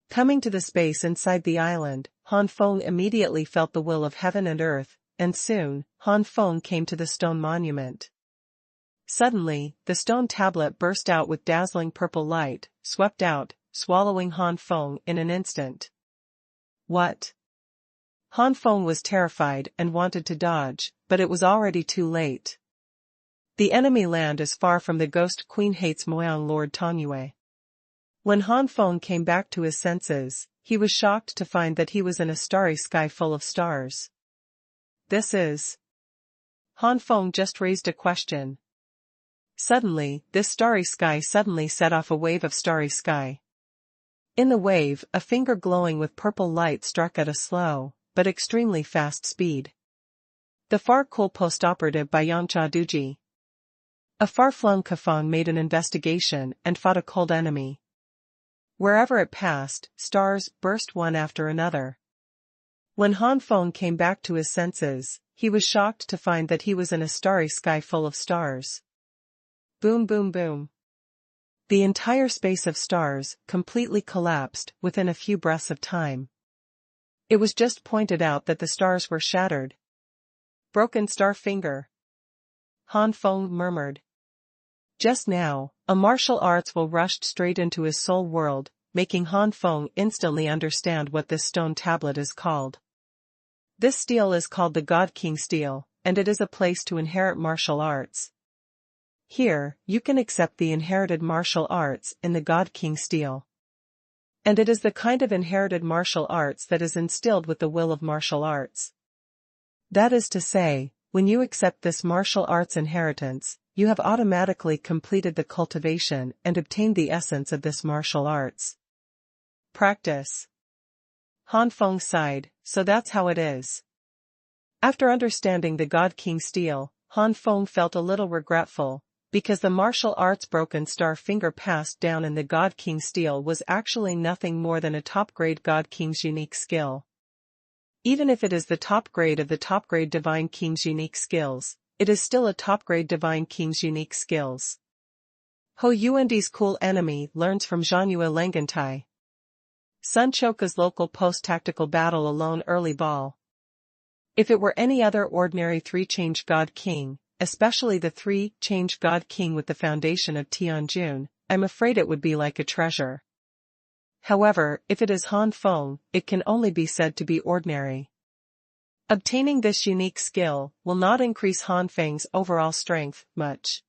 A: Coming to the space inside the island, Han Feng immediately felt the will of heaven and earth, and soon, Han Feng came to the stone monument. Suddenly, the stone tablet burst out with dazzling purple light, swept out, swallowing Han Feng in an instant. What? Han Feng was terrified and wanted to dodge, but it was already too late. The enemy land is far from the ghost queen hates Moyang Lord Tongyue. When Han Feng came back to his senses, he was shocked to find that he was in a starry sky full of stars. This is... Han Feng just raised a question. Suddenly, this starry sky suddenly set off a wave of starry sky. In the wave, a finger glowing with purple light struck at a slow, but extremely fast speed. The far cool post-operative by Yangcha Duji. A far-flung Kafang made an investigation and fought a cold enemy. Wherever it passed, stars burst one after another. When Han Feng came back to his senses, he was shocked to find that he was in a starry sky full of stars. Boom boom boom. The entire space of stars completely collapsed within a few breaths of time. It was just pointed out that the stars were shattered. Broken star finger. Han Feng murmured. Just now, a martial arts will rushed straight into his soul world, making Han Feng instantly understand what this stone tablet is called. This steel is called the God King Steel, and it is a place to inherit martial arts. Here, you can accept the inherited martial arts in the God King Steel. And it is the kind of inherited martial arts that is instilled with the will of martial arts. That is to say, when you accept this martial arts inheritance, you have automatically completed the cultivation and obtained the essence of this martial arts. Practice. Han Feng sighed, so that's how it is. After understanding the God King Steel, Han Feng felt a little regretful, because the martial arts broken star finger passed down in the God King Steel was actually nothing more than a top-grade God King's unique skill. Even if it is the top grade of the top-grade Divine King's unique skills, it is still a top-grade Divine King's unique skills. Ho Yuandi's cool enemy learns from Xuanhuan Lengantai. Sun Choka's local post-tactical battle alone early ball. If it were any other ordinary 3-change God King, especially the 3-change God King with the foundation of Tianjun, I'm afraid it would be like a treasure. However, if it is Han Feng, it can only be said to be ordinary. Obtaining this unique skill will not increase Han Feng's overall strength much.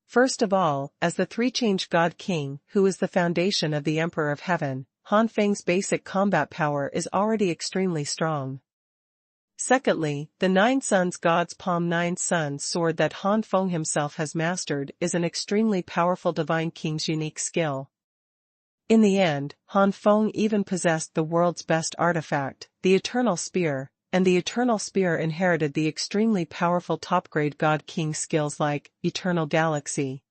A: First of all, as the 3-change God King, who is the foundation of the Emperor of Heaven, Han Feng's basic combat power is already extremely strong. Secondly, the Nine Suns God's Palm Nine Suns sword that Han Feng himself has mastered is an extremely powerful Divine King's unique skill. In the end, Han Feng even possessed the world's best artifact, the Eternal Spear, and the Eternal Spear inherited the extremely powerful top-grade God King skills like Eternal Galaxy.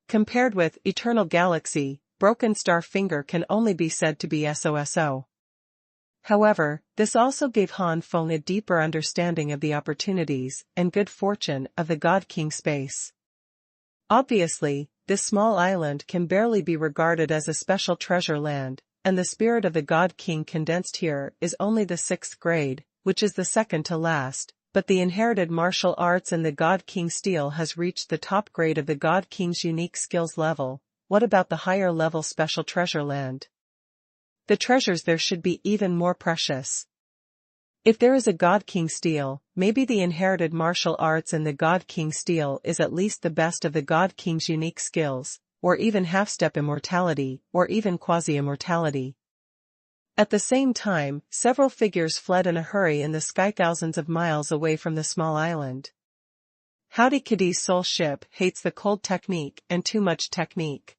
A: Compared with Eternal Galaxy, Broken Star Finger can only be said to be SOSO. However, this also gave Han Feng a deeper understanding of the opportunities and good fortune of the God King space. Obviously, this small island can barely be regarded as a special treasure land, and the spirit of the God King condensed here is only the 6th grade, which is the second to last, but the inherited martial arts in the God King steel has reached the top grade of the God King's unique skills level. What about the higher level special treasure land? The treasures there should be even more precious. If there is a God King steel, maybe the inherited martial arts in the God King steel is at least the best of the God King's unique skills, or even half-step immortality, or even quasi-immortality. At the same time, several figures fled in a hurry in the sky thousands of miles away from the small island. Howdy Kiddy's soul ship hates the cold technique and too much technique.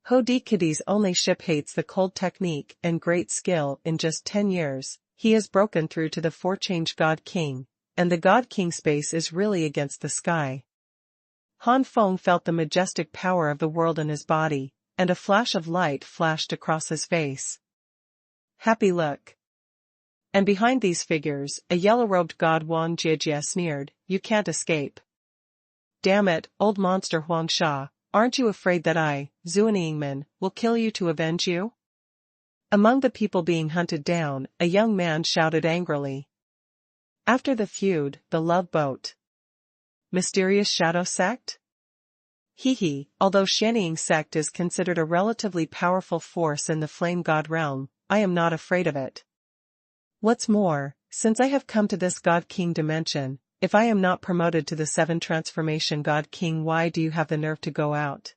A: Howdy Kiddy's only ship hates the cold technique and great skill. In just 10 years, he has broken through to the 4-change God King, and the God King space is really against the sky. Han Feng felt the majestic power of the world in his body, and a flash of light flashed across his face. Happy look. And behind these figures, a yellow-robed god Wang Jiejie sneered, "You can't escape. Damn it, old monster Huang Sha, aren't you afraid that I, Xuanhuan, will kill you to avenge you?" Among the people being hunted down, a young man shouted angrily. After the feud, the love boat. Mysterious Shadow Sect? Hehe, although Xuanhuan sect is considered a relatively powerful force in the Flame God realm, I am not afraid of it. What's more, since I have come to this God King dimension, if I am not promoted to the 7 Transformation God King, why do you have the nerve to go out?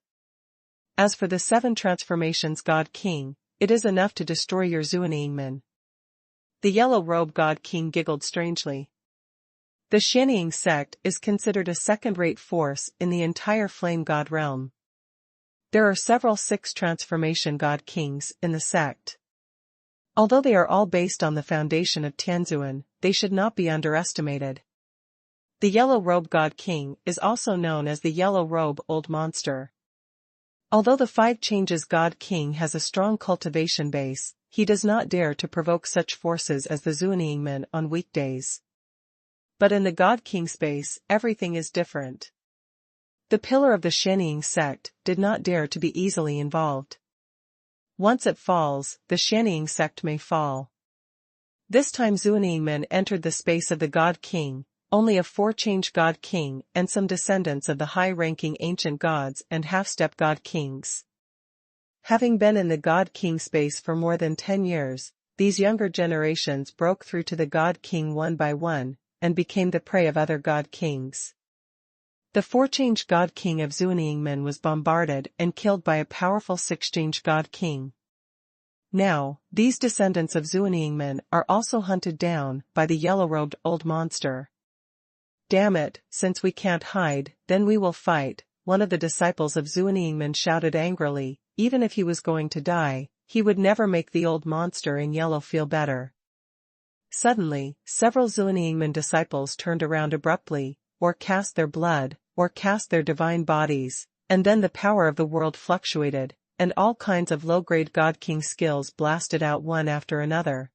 A: As for the 7 Transformations God King, it is enough to destroy your Xuanhuan. The yellow-robed God King giggled strangely. The Xuanhuan sect is considered a second-rate force in the entire Flame God realm. There are several 6 Transformation God Kings in the sect. Although they are all based on the foundation of Tianzuan, they should not be underestimated. The yellow-robed God King is also known as the yellow-robe old monster. Although the 5 changes God King has a strong cultivation base, he does not dare to provoke such forces as the Xuanhuan on weekdays. But in the God King space, everything is different. The pillar of the Xuanhuan sect did not dare to be easily involved. Once it falls, the Xuanhuan sect may fall. This time Xuanhuan entered the space of the God King, only a 4-change God King and some descendants of the high-ranking ancient gods and half-step God Kings. Having been in the God King space for more than 10 years, these younger generations broke through to the God King one by one, and became the prey of other God Kings. The 4-change God King of Xuanhuan was bombarded and killed by a powerful 6-change God King. Now, these descendants of Xuanhuan are also hunted down by the yellow-robed old monster. "Damn it, since we can't hide, then we will fight," one of the disciples of Xuanhuan shouted angrily. Even if he was going to die, he would never make the old monster in yellow feel better. Suddenly, several Xuanhuan disciples turned around abruptly, or cast their blood, or cast their divine bodies, and then the power of the world fluctuated, and all kinds of low-grade God King skills blasted out one after another.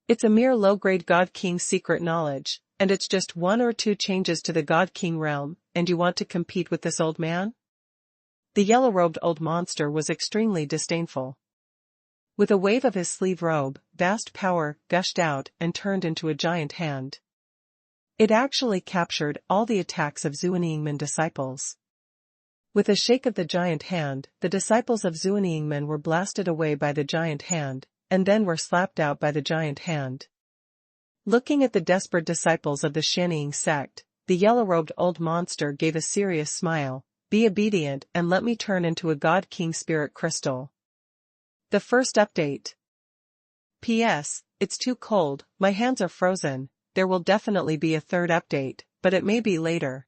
A: It's a mere low-grade God King secret knowledge, and it's just 1 or 2 changes to the God King realm, and you want to compete with this old man? The yellow-robed old monster was extremely disdainful. With a wave of his sleeve robe, vast power gushed out and turned into a giant hand. It actually captured all the attacks of Xuanhuan disciples. With a shake of the giant hand, the disciples of Xuanhuan were blasted away by the giant hand, and then were slapped out by the giant hand. Looking at the desperate disciples of the Xuanhuan sect, the yellow-robed old monster gave a serious smile. "Be obedient and let me turn into a God King spirit crystal." The first update. P.S. it's too cold, my hands are frozen, there will definitely be a third update, but it may be later.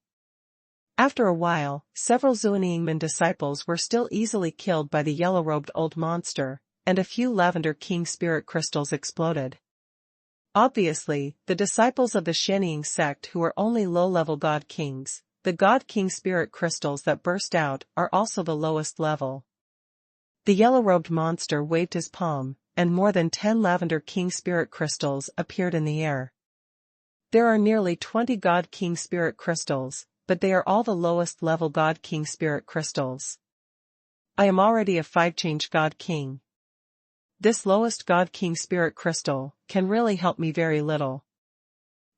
A: After a while, several Xuanhuan disciples were still easily killed by the yellow-robed old monster, and a few Lavender King spirit crystals exploded. Obviously, the disciples of the Xuanhuan sect who are only low-level God Kings, the God King spirit crystals that burst out are also the lowest level. The yellow-robed monster waved his palm, and more than 10 Lavender King spirit crystals appeared in the air. There are nearly 20 God King spirit crystals, but they are all the lowest level God King spirit crystals. I am already a 5-change God King. This lowest God King spirit crystal can really help me very little.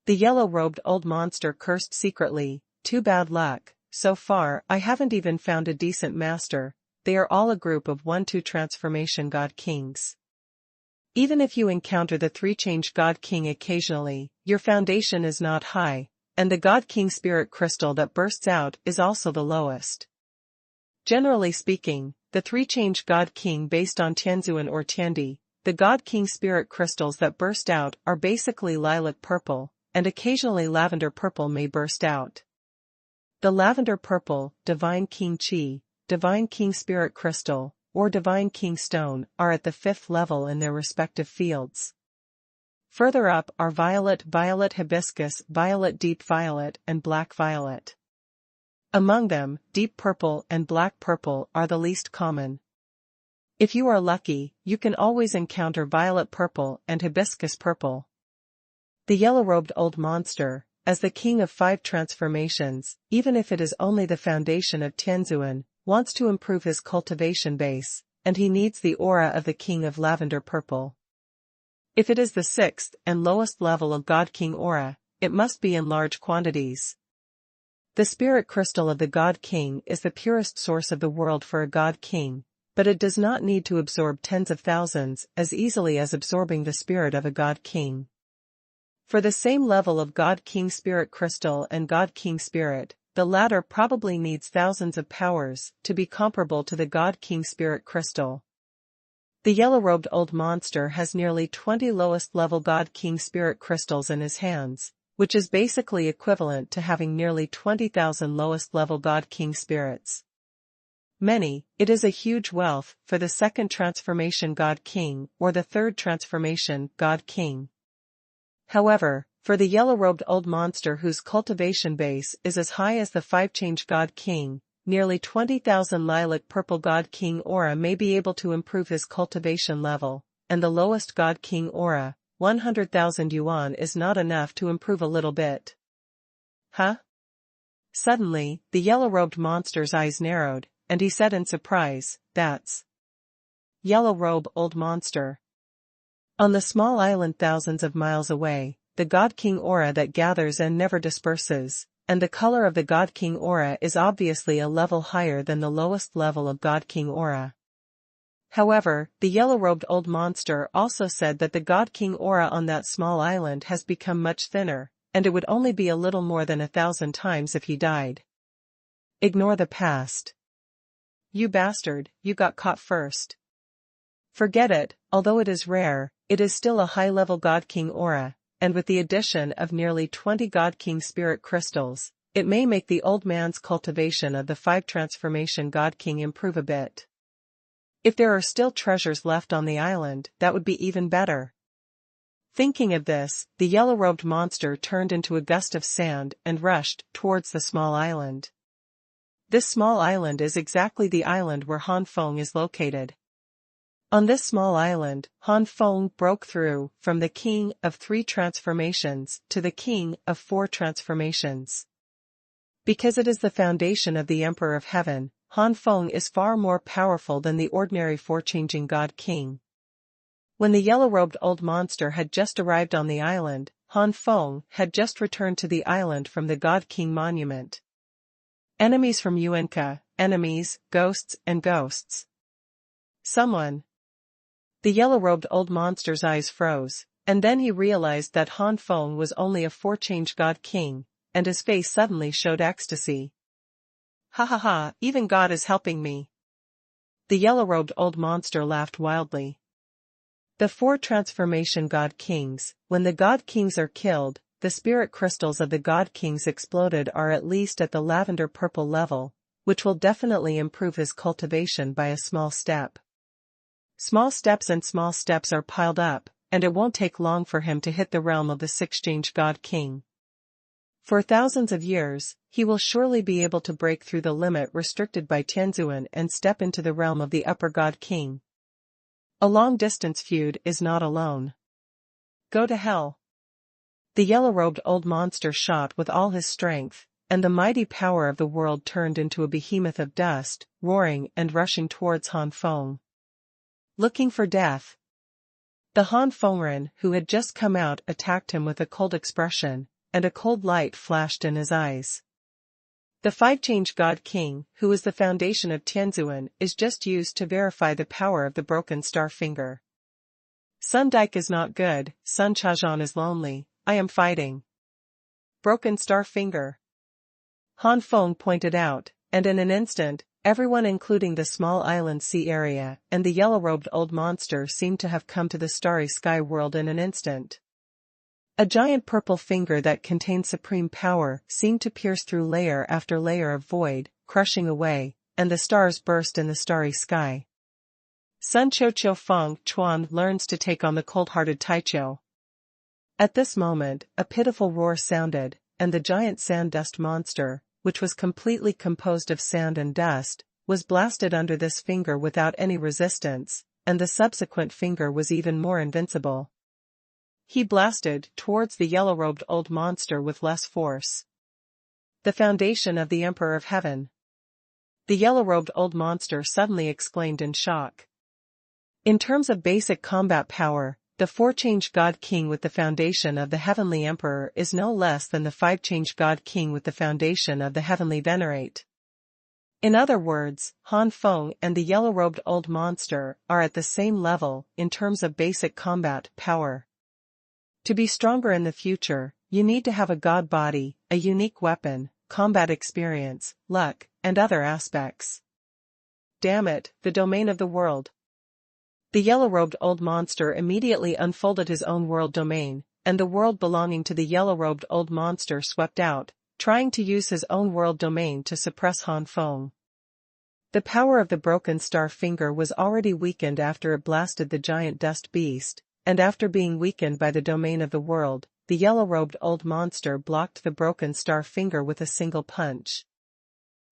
A: The yellow-robed old monster cursed secretly, too bad luck, so far I haven't even found a decent master, they are all a group of 1-2 transformation God Kings. Even if you encounter the 3-change God King occasionally, your foundation is not high, and the God King spirit crystal that bursts out is also the lowest. Generally speaking, the 3-change God King based on Tianzuan or Tiandi, the God King spirit crystals that burst out are basically lilac purple, and occasionally lavender purple may burst out. The lavender purple, Divine King Chi, Divine King spirit crystal, or Divine King stone are at the 5th level in their respective fields. Further up are violet, violet hibiscus, violet deep violet, and black violet. Among them, deep purple and black purple are the least common. If you are lucky, you can always encounter violet purple and hibiscus purple. The yellow-robed old monster, as the king of 5 transformations, even if it is only the foundation of Tianzuan, wants to improve his cultivation base, and he needs the aura of the king of lavender purple. If it is the 6th and lowest level of God King aura, it must be in large quantities. The spirit crystal of the God King is the purest source of the world for a God King, but it does not need to absorb tens of thousands as easily as absorbing the spirit of a God King. For the same level of God King spirit crystal and God King spirit, the latter probably needs thousands of powers to be comparable to the God King spirit crystal. The yellow-robed old monster has nearly 20 lowest level God King spirit crystals in his hands, which is basically equivalent to having nearly 20,000 lowest level God King spirits. It is a huge wealth for the 2nd transformation God King or the 3rd transformation God King. However, for the yellow-robed old monster whose cultivation base is as high as the 5-change God King, nearly 20,000 lilac purple God King aura may be able to improve his cultivation level, and the lowest God King aura, 100,000 yuan, is not enough to improve a little bit. Huh? Suddenly, the yellow-robed monster's eyes narrowed, and he said in surprise, "That's yellow-robe old monster." On the small island thousands of miles away, the God King aura that gathers and never disperses, and the color of the God King aura is obviously a level higher than the lowest level of God King aura. However, the yellow-robed old monster also said that the God King aura on that small island has become much thinner, and it would only be a little more than 1,000 times if he died. Ignore the past. You bastard, you got caught first. Forget it, although it is rare, it is still a high-level God King aura, and with the addition of nearly 20 God King spirit crystals, it may make the old man's cultivation of the 5 transformation God King improve a bit. If there are still treasures left on the island, that would be even better. Thinking of this, the yellow-robed monster turned into a gust of sand and rushed towards the small island. This small island is exactly the island where Han Feng is located. On this small island, Han Feng broke through from the king of 3 transformations to the king of 4 transformations. Because it is the foundation of the Emperor of Heaven, Han Feng is far more powerful than the ordinary 4-changing God King. When the yellow-robed old monster had just arrived on the island, Han Feng had just returned to the island from the God King monument. Enemies from Yuanka, enemies, ghosts and ghosts. Someone. The yellow-robed old monster's eyes froze, and then he realized that Han Feng was only a 4-change God King, and his face suddenly showed ecstasy. Ha ha ha, even God is helping me. The yellow-robed old monster laughed wildly. The four transformation God Kings. When the God Kings are killed, the spirit crystals of the God Kings exploded are at least at the lavender-purple level, which will definitely improve his cultivation by a small step. Small steps are piled up, and it won't take long for him to hit the realm of the sixth God King. For thousands of years, he will surely be able to break through the limit restricted by Tianzuan and step into the realm of the upper God King. A long-distance feud is not alone. Go to hell. The yellow-robed old monster shot with all his strength, and the mighty power of the world turned into a behemoth of dust, roaring and rushing towards Han Feng. Looking for death. The Han Fengren who had just come out attacked him with a cold expression, and a cold light flashed in his eyes. The five-change God King, who is the foundation of Tianzuan, is just used to verify the power of the broken star finger. Sun Dike is not good, Sun Chazhan is lonely, I am fighting. Broken star finger. Han Feng pointed out, and in an instant, everyone including the small island sea area and the yellow-robed old monster seemed to have come to the starry sky world in an instant. A giant purple finger that contained supreme power seemed to pierce through layer after layer of void, crushing away, and the stars burst in the starry sky. Sun Qiu Feng Chuan learns to take on the cold-hearted Taiqiu. At this moment, a pitiful roar sounded, and the giant sand dust monster, which was completely composed of sand and dust, was blasted under this finger without any resistance, and the subsequent finger was even more invincible. He blasted towards the yellow-robed old monster with less force. The foundation of the Emperor of Heaven. The yellow-robed old monster suddenly exclaimed in shock. In terms of basic combat power, the four-change God King with the foundation of the Heavenly Emperor is no less than the five-change God King with the foundation of the Heavenly Venerate. In other words, Han Feng and the yellow-robed old monster are at the same level in terms of basic combat power. To be stronger in the future, you need to have a god body, a unique weapon, combat experience, luck, and other aspects. Damn it, the domain of the world. The yellow-robed old monster immediately unfolded his own world domain, and the world belonging to the yellow-robed old monster swept out, trying to use his own world domain to suppress Han Feng. The power of the broken star finger was already weakened after it blasted the giant dust beast, and after being weakened by the domain of the world, the yellow-robed old monster blocked the broken star finger with a single punch.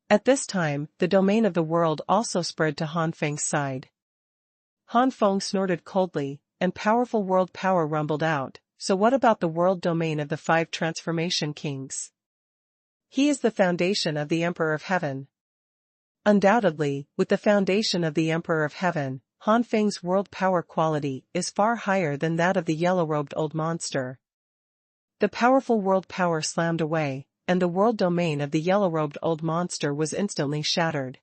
A: At this time, the domain of the world also spread to Han Feng's side. Han Feng snorted coldly, and powerful world power rumbled out, so what about the world domain of the five transformation kings? He is the foundation of the Emperor of Heaven. Undoubtedly, with the foundation of the Emperor of Heaven, Han Feng's world power quality is far higher than that of the yellow-robed old monster. The powerful world power slammed away, and the world domain of the yellow-robed old monster was instantly shattered.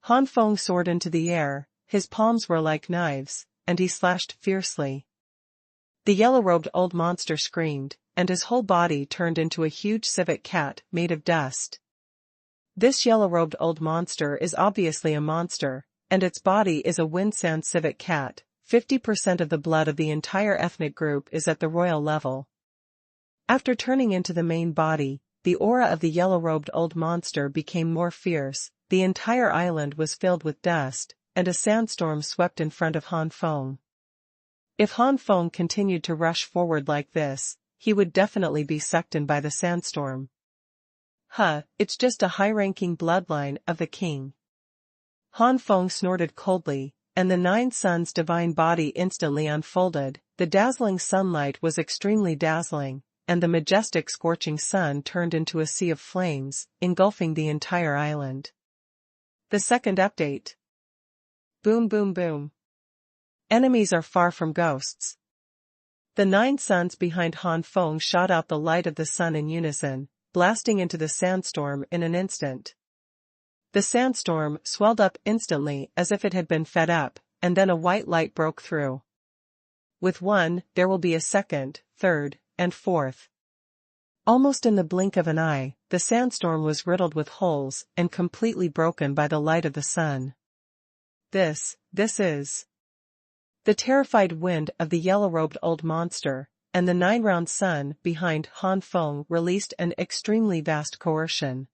A: Han Feng soared into the air, his palms were like knives, and he slashed fiercely. The yellow-robed old monster screamed, and his whole body turned into a huge civet cat made of dust. This yellow-robed old monster is obviously a monster, and its body is a wind-sand civet cat. 50% of the blood of the entire ethnic group is at the royal level. After turning into the main body, the aura of the yellow-robed old monster became more fierce, the entire island was filled with dust, and a sandstorm swept in front of Han Feng. If Han Feng continued to rush forward like this, he would definitely be sucked in by the sandstorm. It's just a high-ranking bloodline of the king. Han Feng snorted coldly, and the Nine Suns' divine body instantly unfolded. The dazzling sunlight was extremely dazzling, and the majestic scorching sun turned into a sea of flames, engulfing the entire island. The second update. Boom boom boom. Enemies are far from ghosts. The 9 suns behind Han Feng shot out the light of the sun in unison, blasting into the sandstorm in an instant. The sandstorm swelled up instantly as if it had been fed up, and then a white light broke through. With one, there will be a second, third, and fourth. Almost in the blink of an eye, the sandstorm was riddled with holes and completely broken by the light of the sun. This is The terrified wind of the yellow-robed old monster, and the nine-round sun behind Han Feng released an extremely vast coercion.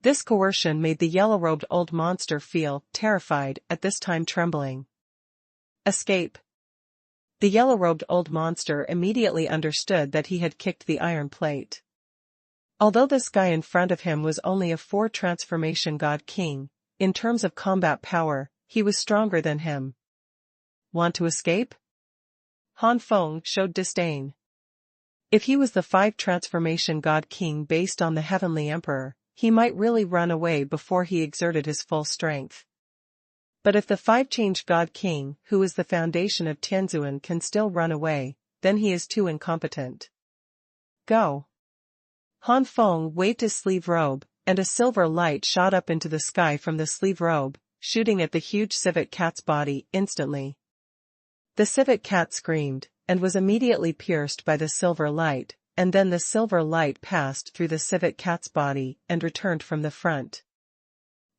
A: This coercion made the yellow-robed old monster feel terrified, at this time trembling. Escape. The yellow-robed old monster immediately understood that he had kicked the iron plate. Although this guy in front of him was only a 4 transformation god king, in terms of combat power, he was stronger than him. Want to escape? Han Feng showed disdain. If he was the 5 transformation god king based on the heavenly emperor, he might really run away before he exerted his full strength. But if the 5-change god king, who is the foundation of Tianzuan, can still run away, then he is too incompetent. Go. Han Feng waved his sleeve robe, and a silver light shot up into the sky from the sleeve robe, shooting at the huge civet cat's body instantly. The civet cat screamed, and was immediately pierced by the silver light, and then the silver light passed through the civet cat's body and returned from the front.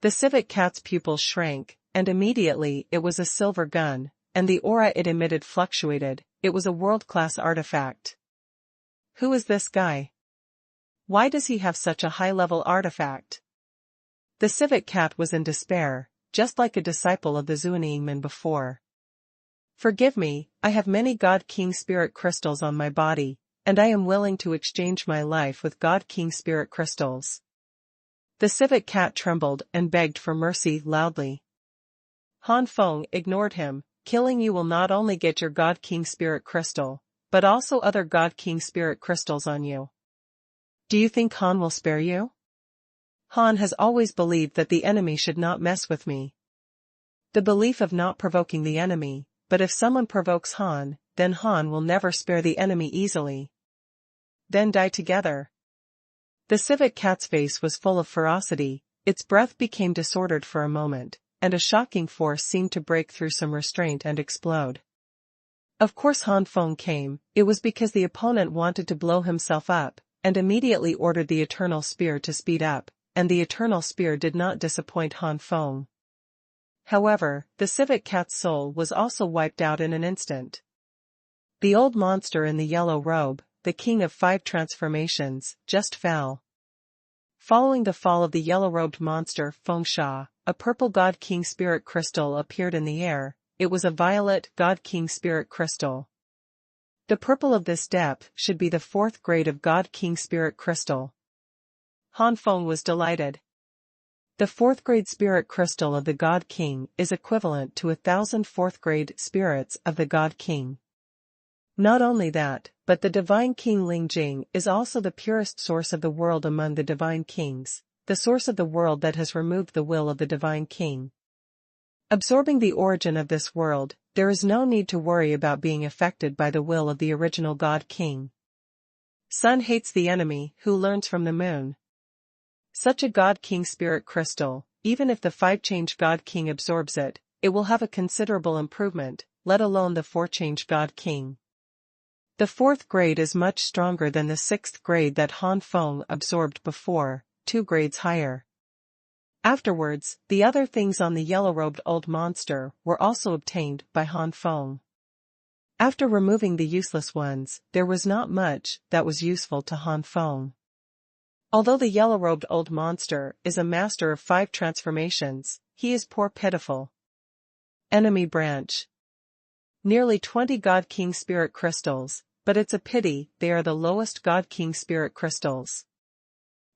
A: The civet cat's pupils shrank, and immediately it was a silver gun, and the aura it emitted fluctuated. It was a world-class artifact. Who is this guy? Why does he have such a high-level artifact? The civet cat was in despair, just like a disciple of the Xuanhuan before. Forgive me, I have many God King Spirit crystals on my body, and I am willing to exchange my life with God King Spirit crystals. The civet cat trembled and begged for mercy loudly. Han Feng ignored him. Killing you will not only get your God King Spirit crystal, but also other God King Spirit crystals on you. Do you think Han will spare you? Han has always believed that the enemy should not mess with me. The belief of not provoking the enemy, but if someone provokes Han, then Han will never spare the enemy easily. Then die together. The civet cat's face was full of ferocity, its breath became disordered for a moment, and a shocking force seemed to break through some restraint and explode. Of course Han Feng came. It was because the opponent wanted to blow himself up, and immediately ordered the Eternal Spear to speed up, and the Eternal Spear did not disappoint Han Feng. However, the civet cat's soul was also wiped out in an instant. The old monster in the yellow robe, the king of 5 transformations, just fell. Following the fall of the yellow-robed monster Feng Sha, a purple God King Spirit crystal appeared in the air. It was a violet God King Spirit crystal. The purple of this depth should be the 4th grade of God King Spirit crystal. Han Feng was delighted. The 4th grade spirit crystal of the God King is equivalent to 1,000 4th grade spirits of the God King. Not only that, but the divine king Ling Jing is also the purest source of the world among the divine kings, the source of the world that has removed the will of the divine king. Absorbing the origin of this world, there is no need to worry about being affected by the will of the original God King. Sun hates the enemy who learns from the moon. Such a God King spirit crystal, even if the 5-change God King absorbs it, it will have a considerable improvement, let alone the 4-change God King. The 4th grade is much stronger than the 6th grade that Han Feng absorbed before, 2 grades higher. Afterwards, the other things on the yellow-robed old monster were also obtained by Han Feng. After removing the useless ones, there was not much that was useful to Han Feng. Although the yellow-robed old monster is a master of 5 transformations, he is poor pitiful. Enemy branch. Nearly 20 God King Spirit crystals, but it's a pity they are the lowest God King Spirit crystals.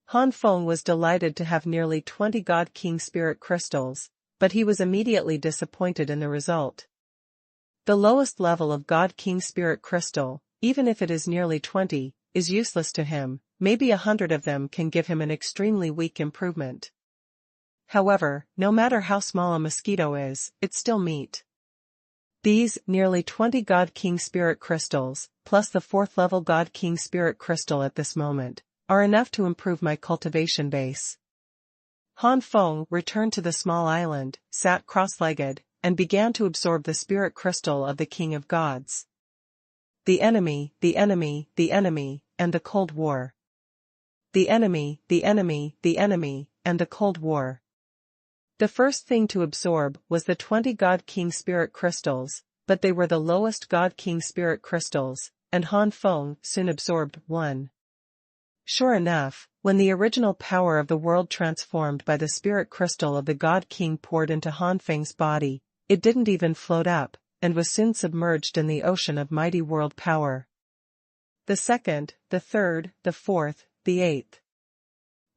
A: Han Feng was delighted to have nearly 20 God King Spirit crystals, but he was immediately disappointed in the result. The lowest level of God King Spirit crystal, even if it is nearly 20, is useless to him. Maybe 100 of them can give him an extremely weak improvement. However, no matter how small a mosquito is, it's still meat. These nearly 20 God King Spirit crystals, plus the 4th level God King Spirit crystal at this moment, are enough to improve my cultivation base. Han Feng returned to the small island, sat cross-legged, and began to absorb the spirit crystal of the King of Gods. The enemy, the enemy, the enemy, and the Cold War. The enemy, the enemy, the enemy, and the Cold War. The first thing to absorb was the 20 God King Spirit crystals, but they were the lowest God King spirit crystals, and Han Feng soon absorbed one. Sure enough, when the original power of the world transformed by the spirit crystal of the God King poured into Han Feng's body, it didn't even float up, and was soon submerged in the ocean of mighty world power. The second, the third, the fourth, the eighth.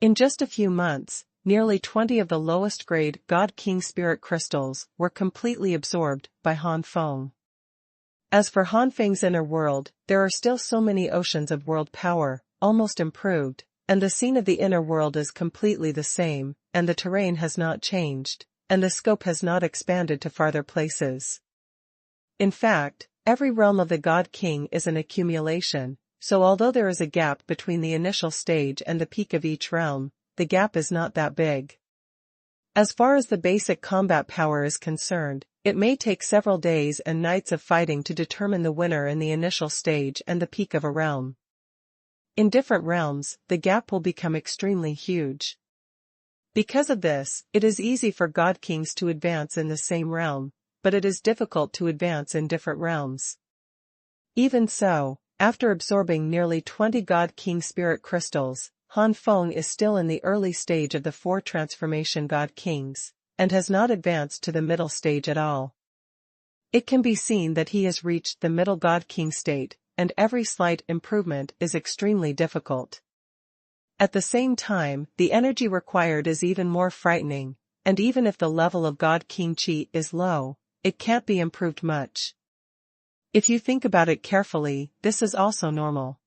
A: In just a few months, nearly 20 of the lowest grade God King spirit crystals were completely absorbed by Han Feng. As for Han Feng's inner world, there are still so many oceans of world power, almost improved, and the scene of the inner world is completely the same, and the terrain has not changed, and the scope has not expanded to farther places. In fact, every realm of the God King is an accumulation, so although there is a gap between the initial stage and the peak of each realm, the gap is not that big. As far as the basic combat power is concerned, it may take several days and nights of fighting to determine the winner in the initial stage and the peak of a realm. In different realms, the gap will become extremely huge. Because of this, it is easy for God Kings to advance in the same realm, but it is difficult to advance in different realms. Even so, after absorbing nearly 20 God King spirit crystals, Han Feng is still in the early stage of the 4 transformation God Kings, and has not advanced to the middle stage at all. It can be seen that he has reached the middle God King state, and every slight improvement is extremely difficult. At the same time, the energy required is even more frightening, and even if the level of God King Chi is low, it can't be improved much. If you think about it carefully, this is also normal.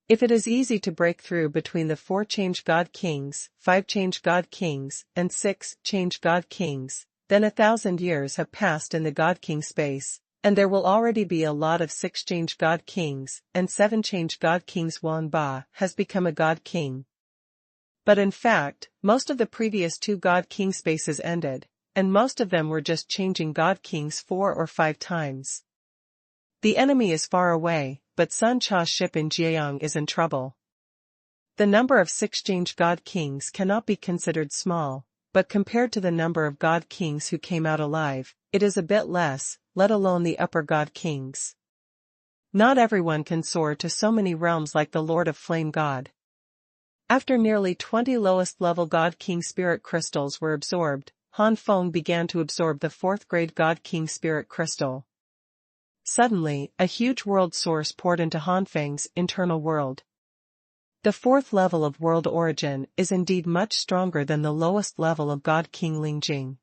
A: If it is easy to break through between the 4 change God Kings, 5 change God Kings, and 6 change God Kings, then 1,000 years have passed in the God King space, and there will already be a lot of 6 change God Kings, and 7 change God Kings. Xuanhuan Ba has become a God King. But in fact, most of the previous 2 God King spaces ended, and most of them were just changing God Kings 4 or 5 times. The enemy is far away, but Sun Cha's ship in Jiayang is in trouble. The number of 6 change God Kings cannot be considered small, but compared to the number of God Kings who came out alive, it is a bit less, let alone the upper God Kings. Not everyone can soar to so many realms like the Lord of Flame God. After nearly 20 lowest level God King spirit crystals were absorbed, Han Feng began to absorb the 4th grade God King spirit crystal. Suddenly, a huge world source poured into Han Feng's internal world. The 4th level of world origin is indeed much stronger than the lowest level of God King Lingjing.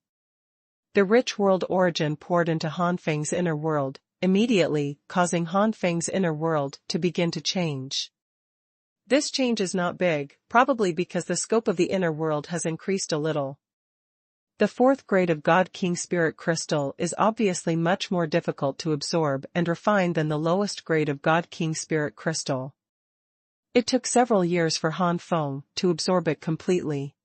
A: The rich world origin poured into Han Feng's inner world, immediately causing Han Feng's inner world to begin to change. This change is not big, probably because the scope of the inner world has increased a little. The 4th grade of God King Spirit Crystal is obviously much more difficult to absorb and refine than the lowest grade of God King Spirit Crystal. It took several years for Han Feng to absorb it completely.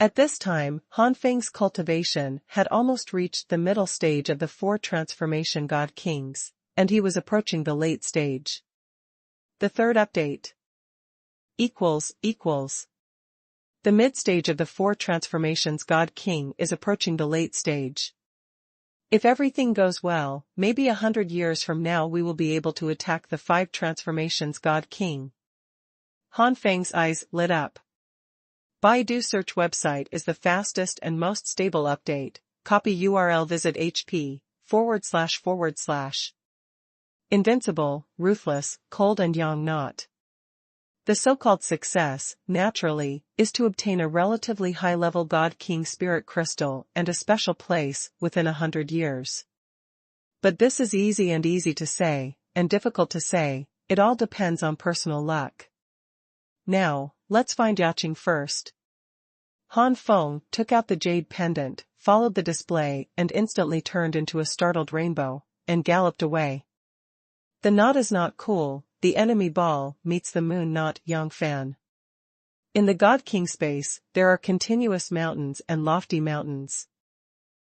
A: At this time, Han Feng's cultivation had almost reached the middle stage of the 4 transformation God Kings, and he was approaching the late stage. The 3rd update equals. The mid-stage of the 4 transformations God King is approaching the late stage. If everything goes well, maybe 100 years from now we will be able to attack the 5 transformations God King. Han Feng's eyes lit up. Baidu search website is the fastest and most stable update. Copy URL, visit HP // Invincible, ruthless, cold and yang not. The so-called success, naturally, is to obtain a relatively high-level God King Spirit Crystal and a special place within 100 years. But this is easy to say, and difficult to say. It all depends on personal luck. Now, let's find Yaching first. Han Feng took out the jade pendant, followed the display and instantly turned into a startled rainbow, and galloped away. The knot is not cool. The enemy ball meets the moon not Yang Fan. In the God King space, there are continuous mountains and lofty mountains.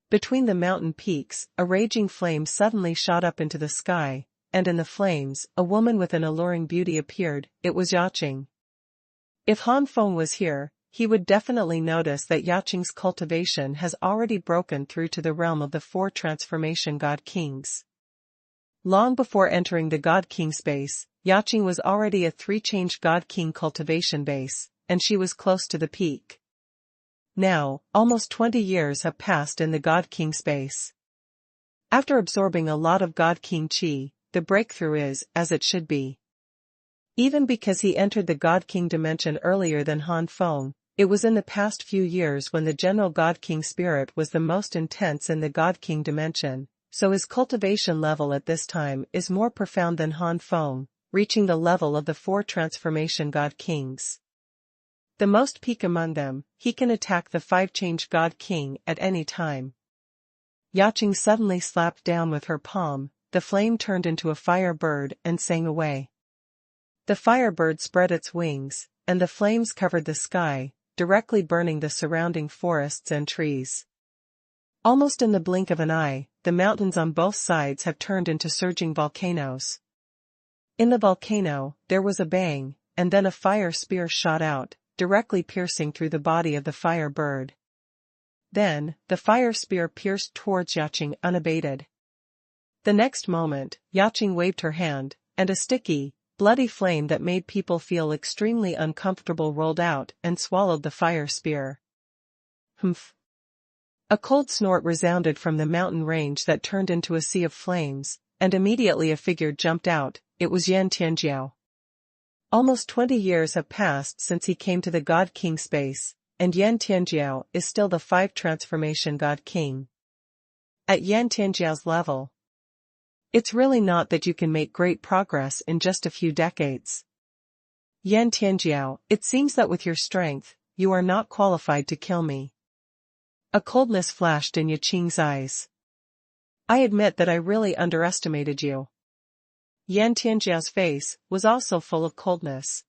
A: Between the mountain peaks, a raging flame suddenly shot up into the sky, and in the flames, a woman with an alluring beauty appeared. It was Yaching. If Han Feng was here, he would definitely notice that Yaqing's cultivation has already broken through to the realm of the 4 transformation God Kings. Long before entering the God King space, Yaqing was already a 3-change God King cultivation base, and she was close to the peak. Now, almost 20 years have passed in the God King space. After absorbing a lot of God King Chi, the breakthrough is, as it should be. Even because he entered the God King dimension earlier than Han Feng, it was in the past few years when the general God King spirit was the most intense in the God King dimension, so his cultivation level at this time is more profound than Han Feng, reaching the level of the 4 transformation God Kings. The most peak among them, he can attack the 5-change God King at any time. Yaqing suddenly slapped down with her palm, the flame turned into a fire bird and sang away. The firebird spread its wings, and the flames covered the sky, directly burning the surrounding forests and trees. Almost in the blink of an eye, the mountains on both sides have turned into surging volcanoes. In the volcano, there was a bang, and then a fire spear shot out, directly piercing through the body of the fire bird. Then, the fire spear pierced towards Yaqing unabated. The next moment, Yaqing waved her hand, and a sticky, bloody flame that made people feel extremely uncomfortable rolled out and swallowed the fire spear. Humph! A cold snort resounded from the mountain range that turned into a sea of flames, and immediately a figure jumped out. It was Yan Tianjiao. Almost 20 years have passed since he came to the God King space, and Yan Tianjiao is still the 5 transformation God King. At Yan Tianjiao's level, it's really not that you can make great progress in just a few decades. Yan Tianjiao, it seems that with your strength, you are not qualified to kill me. A coldness flashed in Yaqing's eyes. I admit that I really underestimated you. Yan Tianjiao's face was also full of coldness.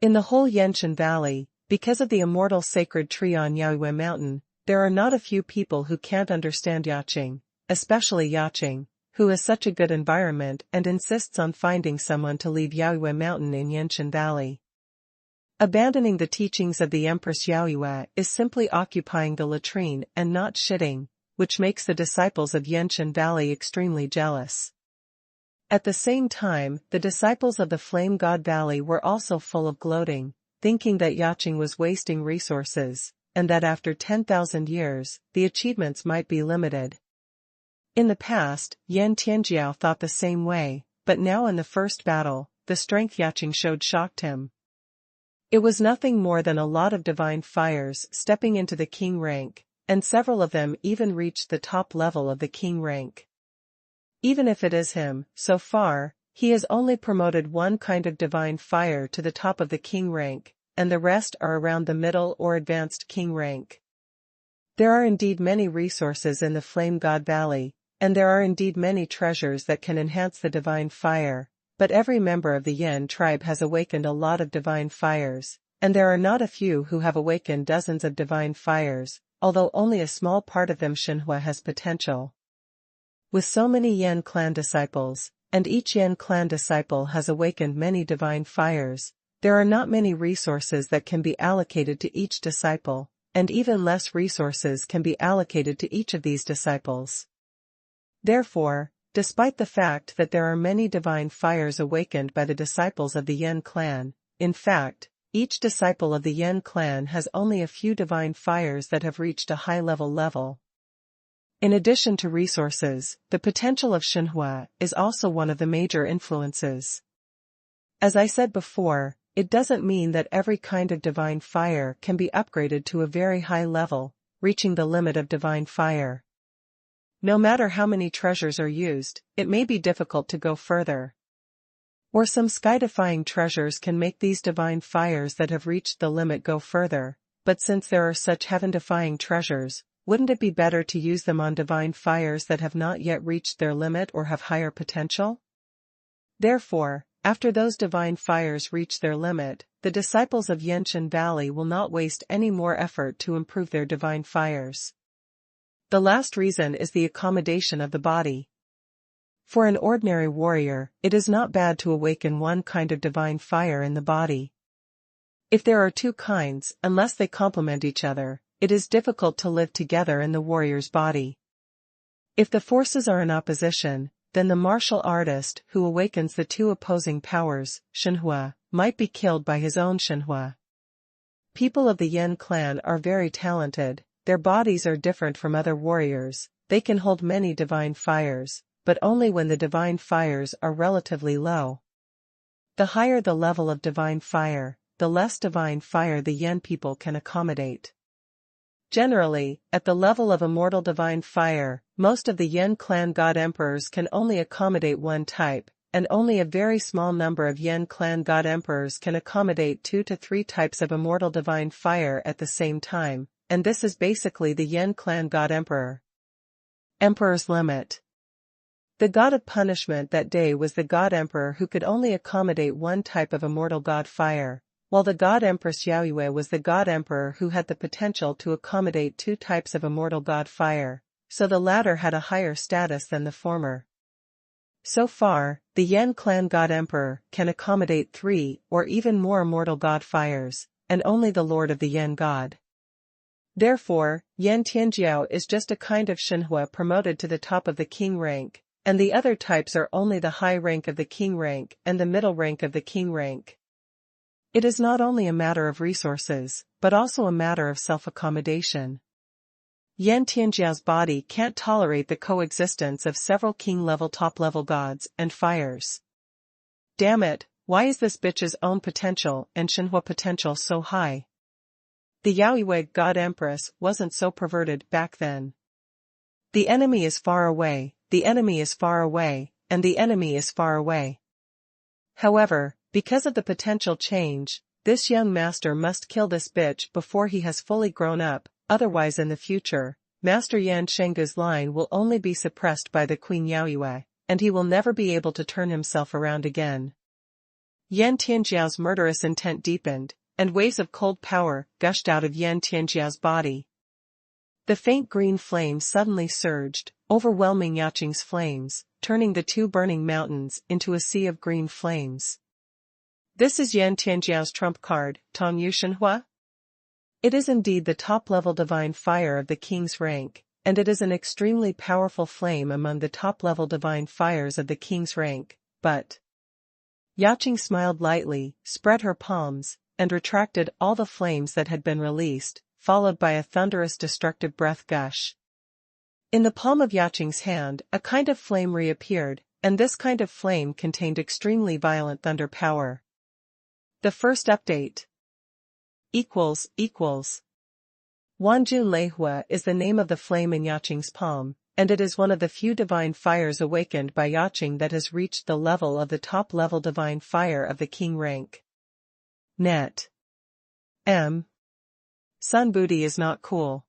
A: In the whole Yanshan Valley, because of the immortal sacred tree on Yaoyue Mountain, there are not a few people who can't understand Yaqing, especially Yaqing, who has such a good environment and insists on finding someone to leave Yaoyue Mountain in Yanshan Valley. Abandoning the teachings of the Empress Yaoyue is simply occupying the latrine and not shitting, which makes the disciples of Yanshan Valley extremely jealous. At the same time, the disciples of the Flame God Valley were also full of gloating, thinking that Yaqing was wasting resources, and that after 10,000 years, the achievements might be limited. In the past, Yan Tianjiao thought the same way, but now in the first battle, the strength Yaqing showed shocked him. It was nothing more than a lot of divine fires stepping into the king rank, and several of them even reached the top level of the king rank. Even if it is him, so far, he has only promoted one kind of divine fire to the top of the king rank, and the rest are around the middle or advanced king rank. There are indeed many resources in the Flame God Valley, and there are indeed many treasures that can enhance the divine fire, but every member of the Yin tribe has awakened a lot of divine fires, and there are not a few who have awakened dozens of divine fires, although only a small part of them Xuanhuan has potential. With so many Yin clan disciples, and each Yin clan disciple has awakened many divine fires, there are not many resources that can be allocated to each disciple, and even less resources can be allocated to each of these disciples. Therefore, despite the fact that there are many divine fires awakened by the disciples of the Yin clan, in fact, each disciple of the Yin clan has only a few divine fires that have reached a high-level. In addition to resources, the potential of Xuanhuan is also one of the major influences. As I said before, it doesn't mean that every kind of divine fire can be upgraded to a very high level, reaching the limit of divine fire. No matter how many treasures are used, it may be difficult to go further. Or some sky-defying treasures can make these divine fires that have reached the limit go further, but since there are such heaven-defying treasures, wouldn't it be better to use them on divine fires that have not yet reached their limit or have higher potential? Therefore, after those divine fires reach their limit, the disciples of Yanshan Valley will not waste any more effort to improve their divine fires. The last reason is the accommodation of the body. For an ordinary warrior, it is not bad to awaken one kind of divine fire in the body. If there are two kinds, unless they complement each other, it is difficult to live together in the warrior's body. If the forces are in opposition, then the martial artist who awakens the two opposing powers, Xuanhuan, might be killed by his own Xuanhuan. People of the Yin clan are very talented, their bodies are different from other warriors, they can hold many divine fires, but only when the divine fires are relatively low. The higher the level of divine fire, the less divine fire the Yin people can accommodate. Generally, at the level of immortal divine fire, most of the Yin clan god emperors can only accommodate one type, and only a very small number of Yin clan god emperors can accommodate 2 to 3 types of immortal divine fire at the same time, and this is basically the Yin clan god emperor. Emperor's limit. The god of punishment that day was the god emperor who could only accommodate one type of immortal god fire, while the god empress Yaoyue was the god emperor who had the potential to accommodate 2 types of immortal god fire, so the latter had a higher status than the former. So far, the Yin clan god emperor can accommodate 3 or even more immortal god fires, and only the lord of the Yin god. Therefore, Yan Tianjiao is just a kind of Xuanhuan promoted to the top of the king rank, and the other types are only the high rank of the king rank and the middle rank of the king rank. It is not only a matter of resources, but also a matter of self-accommodation. Yan Tianjiao's body can't tolerate the coexistence of several king-level top-level gods and fires. Damn it, why is this bitch's own potential and Xuanhuan potential so high? The Yaoyue god empress wasn't so perverted back then. The enemy is far away, the enemy is far away, and the enemy is far away. However, because of the potential change, this young master must kill this bitch before he has fully grown up, otherwise in the future, Master Yan Shengu's line will only be suppressed by the Queen Yaoyue, and he will never be able to turn himself around again. Yan Tianjiao's murderous intent deepened, and waves of cold power gushed out of Yan Tianjiao's body. The faint green flame suddenly surged, overwhelming Yaqing's flames, turning the 2 burning mountains into a sea of green flames. This is Yan Tianjiao's trump card, Tongyu Xuanhuan. It is indeed the top-level divine fire of the king's rank, and it is an extremely powerful flame among the top-level divine fires of the king's rank, but... Yaqing smiled lightly, spread her palms, and retracted all the flames that had been released, followed by a thunderous destructive breath gush. In the palm of Yaqing's hand, a kind of flame reappeared, and this kind of flame contained extremely violent thunder power. The first update. Wanjun Leihua is the name of the flame in Yaqing's palm, and it is one of the few divine fires awakened by Yaqing that has reached the level of the top-level divine fire of the king rank. Net. Sun Booty is not cool.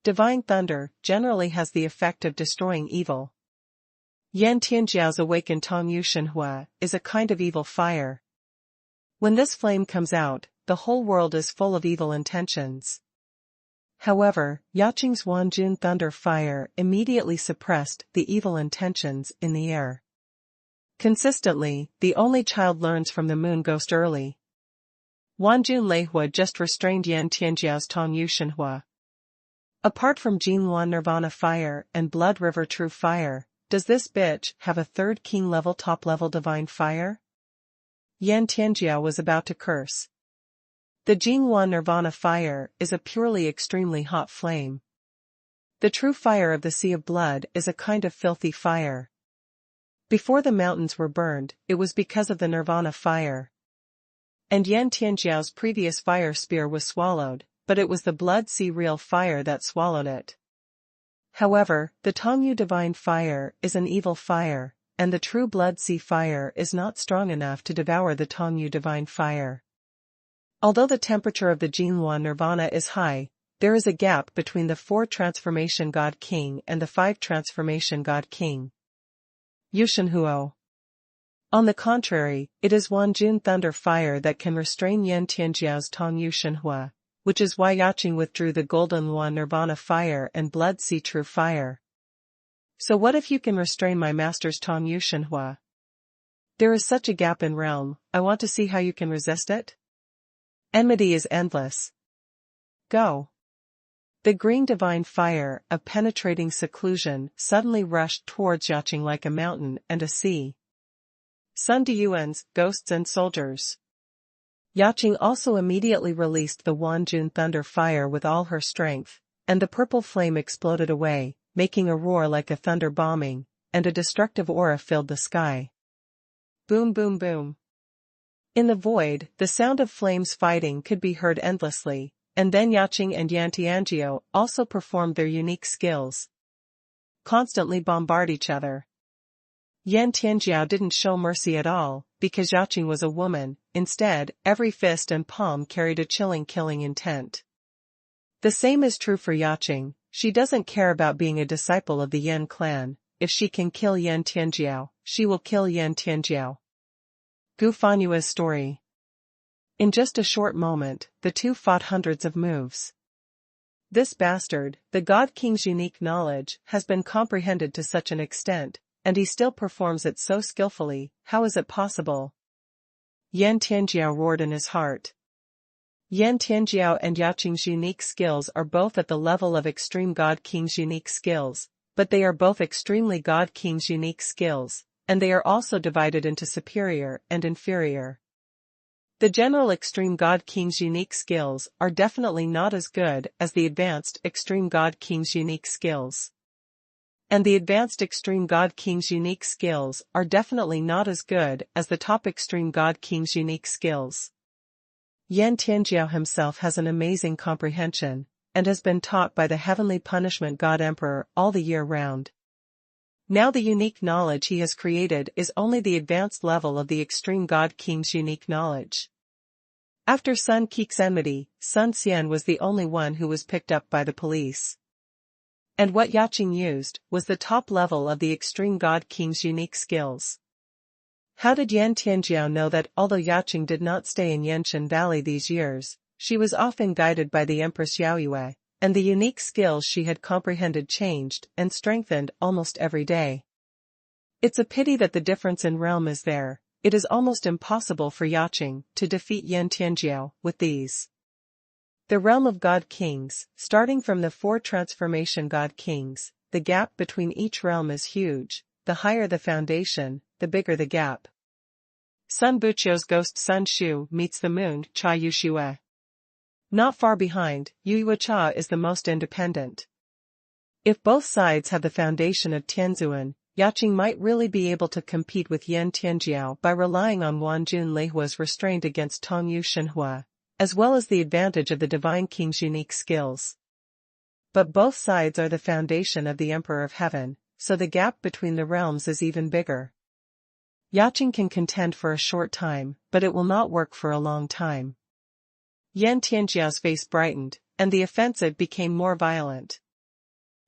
A: Divine thunder generally has the effect of destroying evil. Yan Tianjiao's awakened Tongyu Xuanhuan is a kind of evil fire. When this flame comes out, the whole world is full of evil intentions. However, Yaqing's Wanjun thunder fire immediately suppressed the evil intentions in the air. Consistently, the only child learns from the moon ghost early. Wanjun Leihua just restrained Yan Tianjiao's Tongyu Xuanhuan. Apart from Xuanhuan Nirvana fire and Blood River True fire, does this bitch have a 3rd king-level top-level divine fire? Yan Tianjiao was about to curse. The Xuanhuan Nirvana fire is a purely extremely hot flame. The true fire of the Sea of Blood is a kind of filthy fire. Before the mountains were burned, it was because of the Nirvana fire. And Yan Tianjiao's previous fire spear was swallowed, but it was the Blood Sea real fire that swallowed it. However, the Tongyu divine fire is an evil fire, and the true Blood Sea fire is not strong enough to devour the Tongyu divine fire. Although the temperature of the Xuanhuan Nirvana is high, there is a gap between the 4 transformation god king and the 5 transformation god king. Yushanhuo. On the contrary, it is Wanjun thunder fire that can restrain Yan Tianjiao's Tongyu Xuanhuan, which is why Yaqing withdrew the Golden Luan Nirvana fire and Blood Sea True fire. So what if you can restrain my master's Tongyu Xuanhuan? There is such a gap in realm, I want to see how you can resist it. Enmity is endless. Go. The green divine fire of penetrating seclusion suddenly rushed towards Yaching like a mountain and a sea. Sun Diyuan's ghosts and soldiers. Yaching also immediately released the Wanjun thunder fire with all her strength, and the purple flame exploded away, making a roar like a thunder bombing, and a destructive aura filled the sky. Boom boom boom. In the void, the sound of flames fighting could be heard endlessly, and then Yaching and Yan Tianjiao also performed their unique skills. Constantly bombard each other. Yan Tianjiao didn't show mercy at all, because Yaching was a woman. Instead, every fist and palm carried a chilling killing intent. The same is true for Yaching. She doesn't care about being a disciple of the Yan clan. If she can kill Yan Tianjiao, she will kill Yan Tianjiao. Gu Fanyua's story. In just a short moment, the two fought hundreds of moves. This bastard, the God King's unique knowledge, has been comprehended to such an extent, and he still performs it so skillfully. How is it possible? Yan Tianjiao roared in his heart. Yan Tianjiao and Yaching's unique skills are both at the level of extreme God King's unique skills, but they are both extremely God King's unique skills, and they are also divided into superior and inferior. The general extreme God King's unique skills are definitely not as good as the advanced extreme God King's unique skills. And the advanced extreme God King's unique skills are definitely not as good as the top extreme God King's unique skills. Yan Tianjiao himself has an amazing comprehension, and has been taught by the heavenly punishment God Emperor all the year round. Now the unique knowledge he has created is only the advanced level of the extreme God King's unique knowledge. After Sun Keek's enmity, Sun Xian was the only one who was picked up by the police. And what Yaching used was the top level of the extreme God King's unique skills. How did Yan Tianjiao know that although Yaching did not stay in Yanshan Valley these years, she was often guided by the Empress Yaoyue, and the unique skills she had comprehended changed and strengthened almost every day? It's a pity that the difference in realm is there. It is almost impossible for Yaching to defeat Yan Tianjiao with these. The realm of God Kings, starting from the 4 transformation God Kings, the gap between each realm is huge. The higher the foundation, the bigger the gap. Sun Buqiu's ghost Sun Shu meets the moon Cha Yushue. Not far behind, Yuyue Cha is the most independent. If both sides have the foundation of Tianzuan, Yaching might really be able to compete with Yan Tianjiao by relying on Wanjun Leihua's restraint against Tongyu Xuanhuan, as well as the advantage of the Divine King's unique skills. But both sides are the foundation of the Emperor of Heaven, so the gap between the realms is even bigger. Yaching can contend for a short time, but it will not work for a long time. Yan Tianjiao's face brightened, and the offensive became more violent.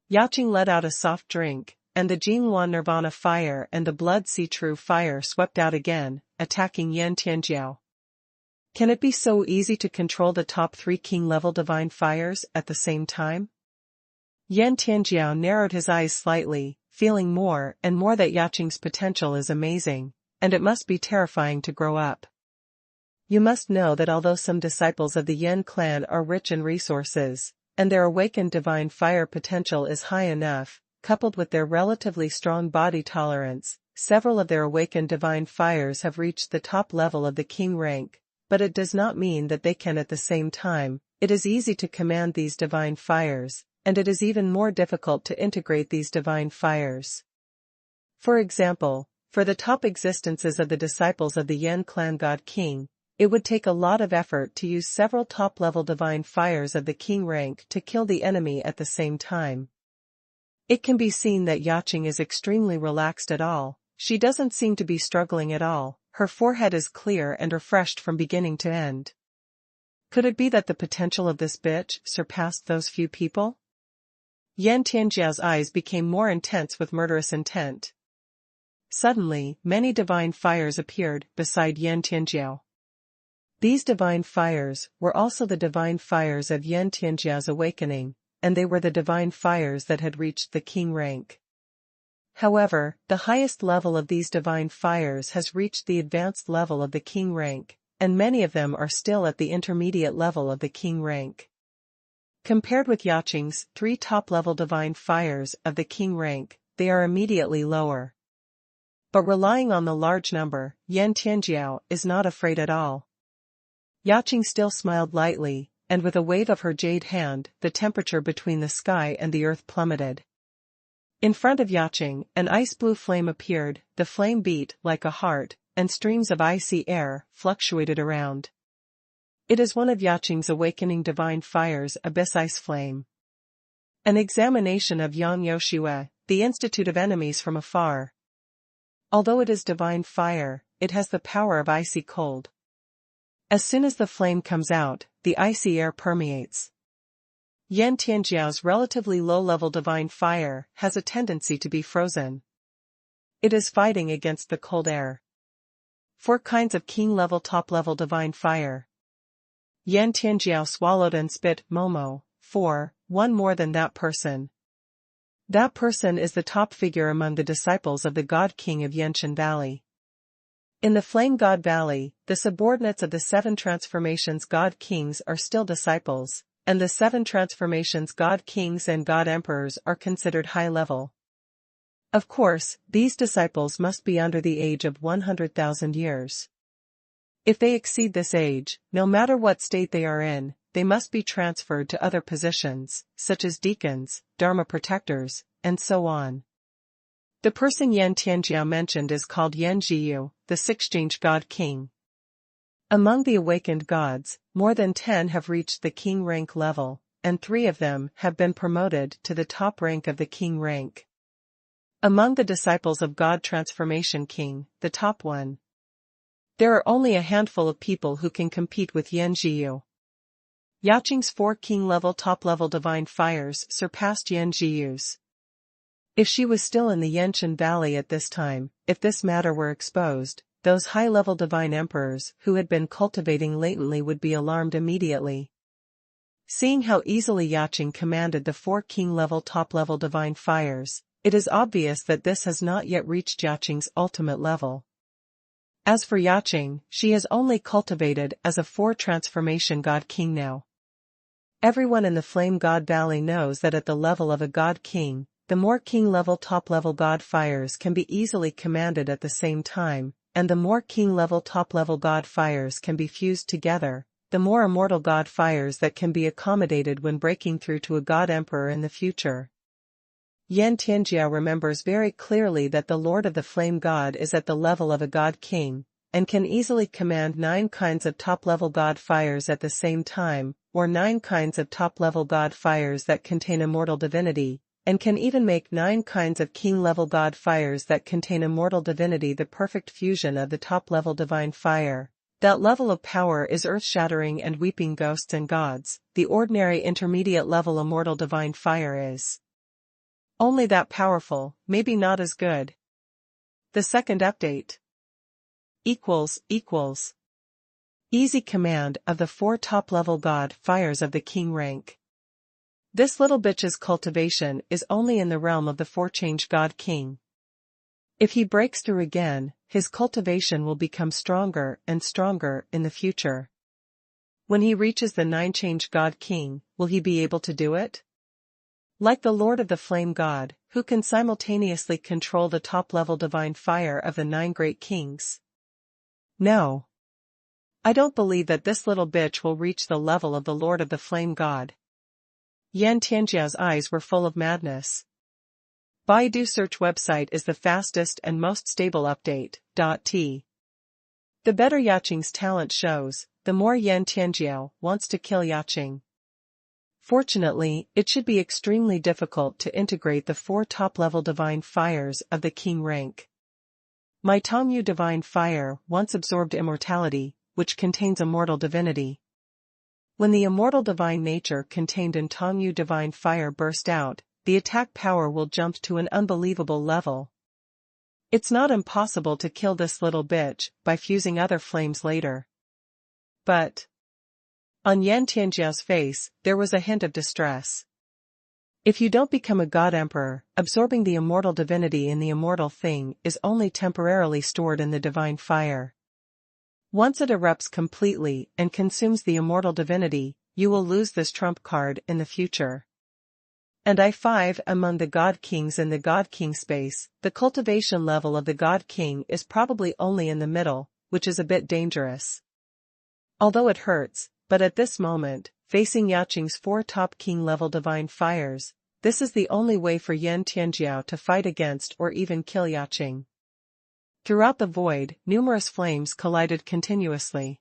A: Yaching let out a soft drink, and the Jinghuan Nirvana fire and the Blood Sea True fire swept out again, attacking Yan Tianjiao. Can it be so easy to control the top 3 king-level divine fires at the same time? Yan Tianjiao narrowed his eyes slightly, feeling more and more that Yaching's potential is amazing, and it must be terrifying to grow up. You must know that although some disciples of the Yan clan are rich in resources, and their awakened divine fire potential is high enough, coupled with their relatively strong body tolerance, several of their awakened divine fires have reached the top level of the king rank, but it does not mean that they can at the same time. It is easy to command these divine fires, and it is even more difficult to integrate these divine fires. For example, for the top existences of the disciples of the Yan clan God King, it would take a lot of effort to use several top-level divine fires of the king rank to kill the enemy at the same time. It can be seen that Yaching is extremely relaxed at all. She doesn't seem to be struggling at all. Her forehead is clear and refreshed from beginning to end. Could it be that the potential of this bitch surpassed those few people? Yan Tianjiao's eyes became more intense with murderous intent. Suddenly, many divine fires appeared beside Yan Tianjiao. These divine fires were also the divine fires of Yan Tianjiao's awakening, and they were the divine fires that had reached the king rank. However, the highest level of these divine fires has reached the advanced level of the king rank, and many of them are still at the intermediate level of the king rank. Compared with Yaqing's 3 top-level divine fires of the king rank, they are immediately lower. But relying on the large number, Yan Tianjiao is not afraid at all. Yaqing still smiled lightly, and with a wave of her jade hand, the temperature between the sky and the earth plummeted. In front of Yaqing, an ice-blue flame appeared, the flame beat like a heart, and streams of icy air fluctuated around. It is one of Yaqing's awakening divine fires, Abyss Ice Flame. An examination of Yang Yoshue, the Institute of Enemies from afar. Although it is divine fire, it has the power of icy cold. As soon as the flame comes out, the icy air permeates. Yan Tianjiao's relatively low-level divine fire has a tendency to be frozen. It is fighting against the cold air. 4 kinds of king-level top-level divine fire. Yan Tianjiao swallowed and spit, Momo, 4, one more than that person. That person is the top figure among the disciples of the God King of Yenshan Valley. In the Flame God Valley, the subordinates of the 7 transformations God Kings are still disciples, and the 7 transformations God Kings and God Emperors are considered high-level. Of course, these disciples must be under the age of 100,000 years. If they exceed this age, no matter what state they are in, they must be transferred to other positions, such as deacons, dharma protectors, and so on. The person Yan Tianjiao mentioned is called Yan Jiyu, the 6th God King. Among the awakened gods, more than 10 have reached the king rank level, and 3 of them have been promoted to the top rank of the king rank. Among the disciples of God Transformation King, the top one, there are only a handful of people who can compete with Yan Jiyu. Yaqing's 4 king-level top-level divine fires surpassed Yan Jiyu's. If she was still in the Yenshan Valley at this time, if this matter were exposed, those high-level divine emperors who had been cultivating latently would be alarmed immediately. Seeing how easily Yaqing commanded the 4 king-level top-level divine fires, it is obvious that this has not yet reached Yaqing's ultimate level. As for Yaqing, she has only cultivated as a 4 transformation God King now. Everyone in the Flame God Valley knows that at the level of a God King, the more king-level top-level God fires can be easily commanded at the same time, and the more king-level top-level God fires can be fused together, the more immortal God fires that can be accommodated when breaking through to a God Emperor in the future. Yan Tianjiao remembers very clearly that the Lord of the Flame God is at the level of a God King, and can easily command 9 kinds of top-level God fires at the same time, or 9 kinds of top-level God fires that contain immortal divinity, and can even make 9 kinds of king-level God fires that contain immortal divinity the perfect fusion of the top-level divine fire. That level of power is earth-shattering and weeping ghosts and gods. The ordinary intermediate level immortal divine fire is only that powerful, maybe not as good. The second update equals easy command of the 4 top-level God fires of the king rank. This little bitch's cultivation is only in the realm of the 4-change God King. If he breaks through again, his cultivation will become stronger and stronger in the future. When he reaches the 9-change God King, will he be able to do it? Like the Lord of the Flame God, who can simultaneously control the top-level divine fire of the 9 great kings? No. I don't believe that this little bitch will reach the level of the Lord of the Flame God. Yan Tianjiao's eyes were full of madness. Baidu search website is the fastest and most stable update. T. The better Yaqing's talent shows, the more Yan Tianjiao wants to kill Yaqing. Fortunately, it should be extremely difficult to integrate the 4 top-level divine fires of the king rank. My Tongyu divine fire once absorbed immortality, which contains immortal divinity. When the immortal divine nature contained in Tongyu divine fire burst out, the attack power will jump to an unbelievable level. It's not impossible to kill this little bitch by fusing other flames later. But on Yan Tianjiao's face, there was a hint of distress. If you don't become a God Emperor, absorbing the immortal divinity in the immortal thing is only temporarily stored in the divine fire. Once it erupts completely and consumes the immortal divinity, you will lose this trump card in the future. And I5 among the God Kings in the God King space, the cultivation level of the God King is probably only in the middle, which is a bit dangerous. Although it hurts, but at this moment, facing Yaqing's 4 top king level divine fires, this is the only way for Yan Tianjiao to fight against or even kill Yaqing. Throughout the void, numerous flames collided continuously.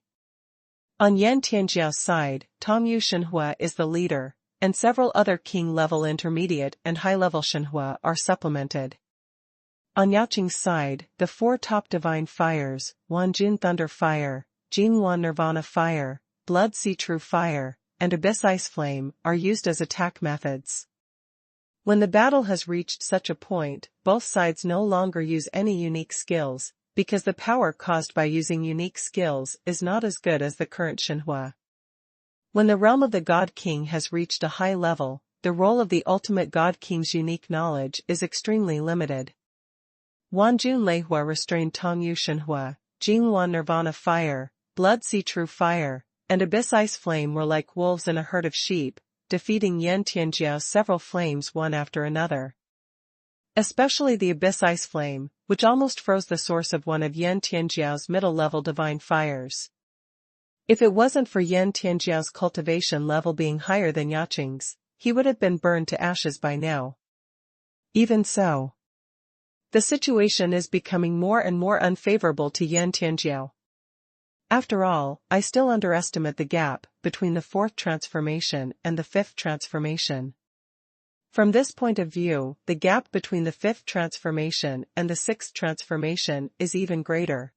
A: On Yan Tianjiao's side, Tongyu Xuanhuan is the leader, and several other king-level intermediate and high-level Xuanhuan are supplemented. On Yaqing's side, the 4 top divine fires, Wanjun Thunder Fire, Jinghuan Nirvana Fire, Blood Sea True Fire, and Abyss Ice Flame, are used as attack methods. When the battle has reached such a point, both sides no longer use any unique skills, because the power caused by using unique skills is not as good as the current Xuanhuan. When the realm of the God King has reached a high level, the role of the ultimate God King's unique knowledge is extremely limited. Wanjun Leihua restrained Tongyu Xuanhuan, Jinghuan Nirvana Fire, Blood Sea True Fire, and Abyss Ice Flame were like wolves in a herd of sheep, defeating Yan Tianjiao's several flames one after another. Especially the Abyss Ice Flame, which almost froze the source of one of Yan Tianjiao's middle-level divine fires. If it wasn't for Yan Tianjiao's cultivation level being higher than Yaqing's, he would have been burned to ashes by now. Even so, the situation is becoming more and more unfavorable to Yan Tianjiao. After all, I still underestimate the gap between the 4th transformation and the 5th transformation. From this point of view, the gap between the 5th transformation and the 6th transformation is even greater.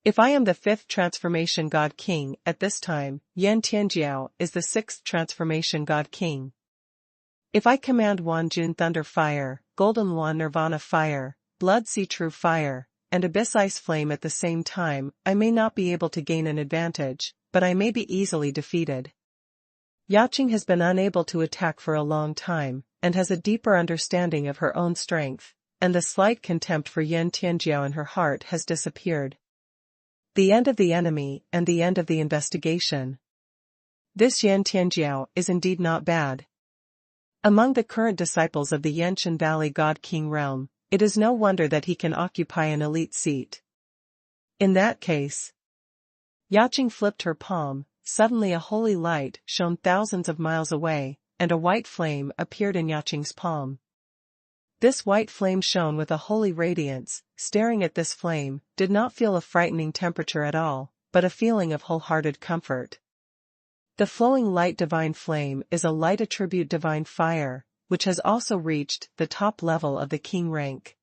A: If I am the 5th transformation God King at this time, Yan Tianjiao is the 6th transformation God King. If I command Wanjun Thunder Fire, Golden Wan Nirvana Fire, Blood Sea True Fire, and Abyss Ice Flame at the same time, I may not be able to gain an advantage, but I may be easily defeated. Yaqing has been unable to attack for a long time, and has a deeper understanding of her own strength, and the slight contempt for Yan Tianjiao in her heart has disappeared. The end of the enemy and the end of the investigation. This Yan Tianjiao is indeed not bad. Among the current disciples of the Yanshan Valley God King realm, it is no wonder that he can occupy an elite seat. In that case, Yaqing flipped her palm, suddenly a holy light shone thousands of miles away, and a white flame appeared in Yaqing's palm. This white flame shone with a holy radiance. Staring at this flame, did not feel a frightening temperature at all, but a feeling of wholehearted comfort. The flowing light divine flame is a light attribute divine fire, which has also reached the top level of the king rank.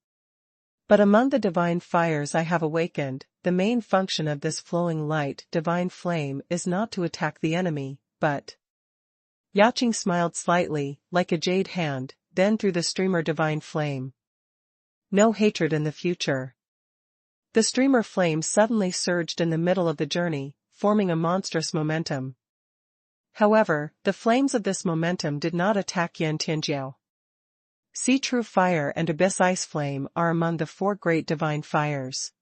A: But among the divine fires I have awakened, the main function of this flowing light divine flame is not to attack the enemy, but... Yaqing smiled slightly, like a jade hand, then through the streamer divine flame. No hatred in the future. The streamer flame suddenly surged in the middle of the journey, forming a monstrous momentum. However, the flames of this momentum did not attack Yan Tianjiao. Sea True Fire and Abyss Ice Flame are among the 4 great divine fires.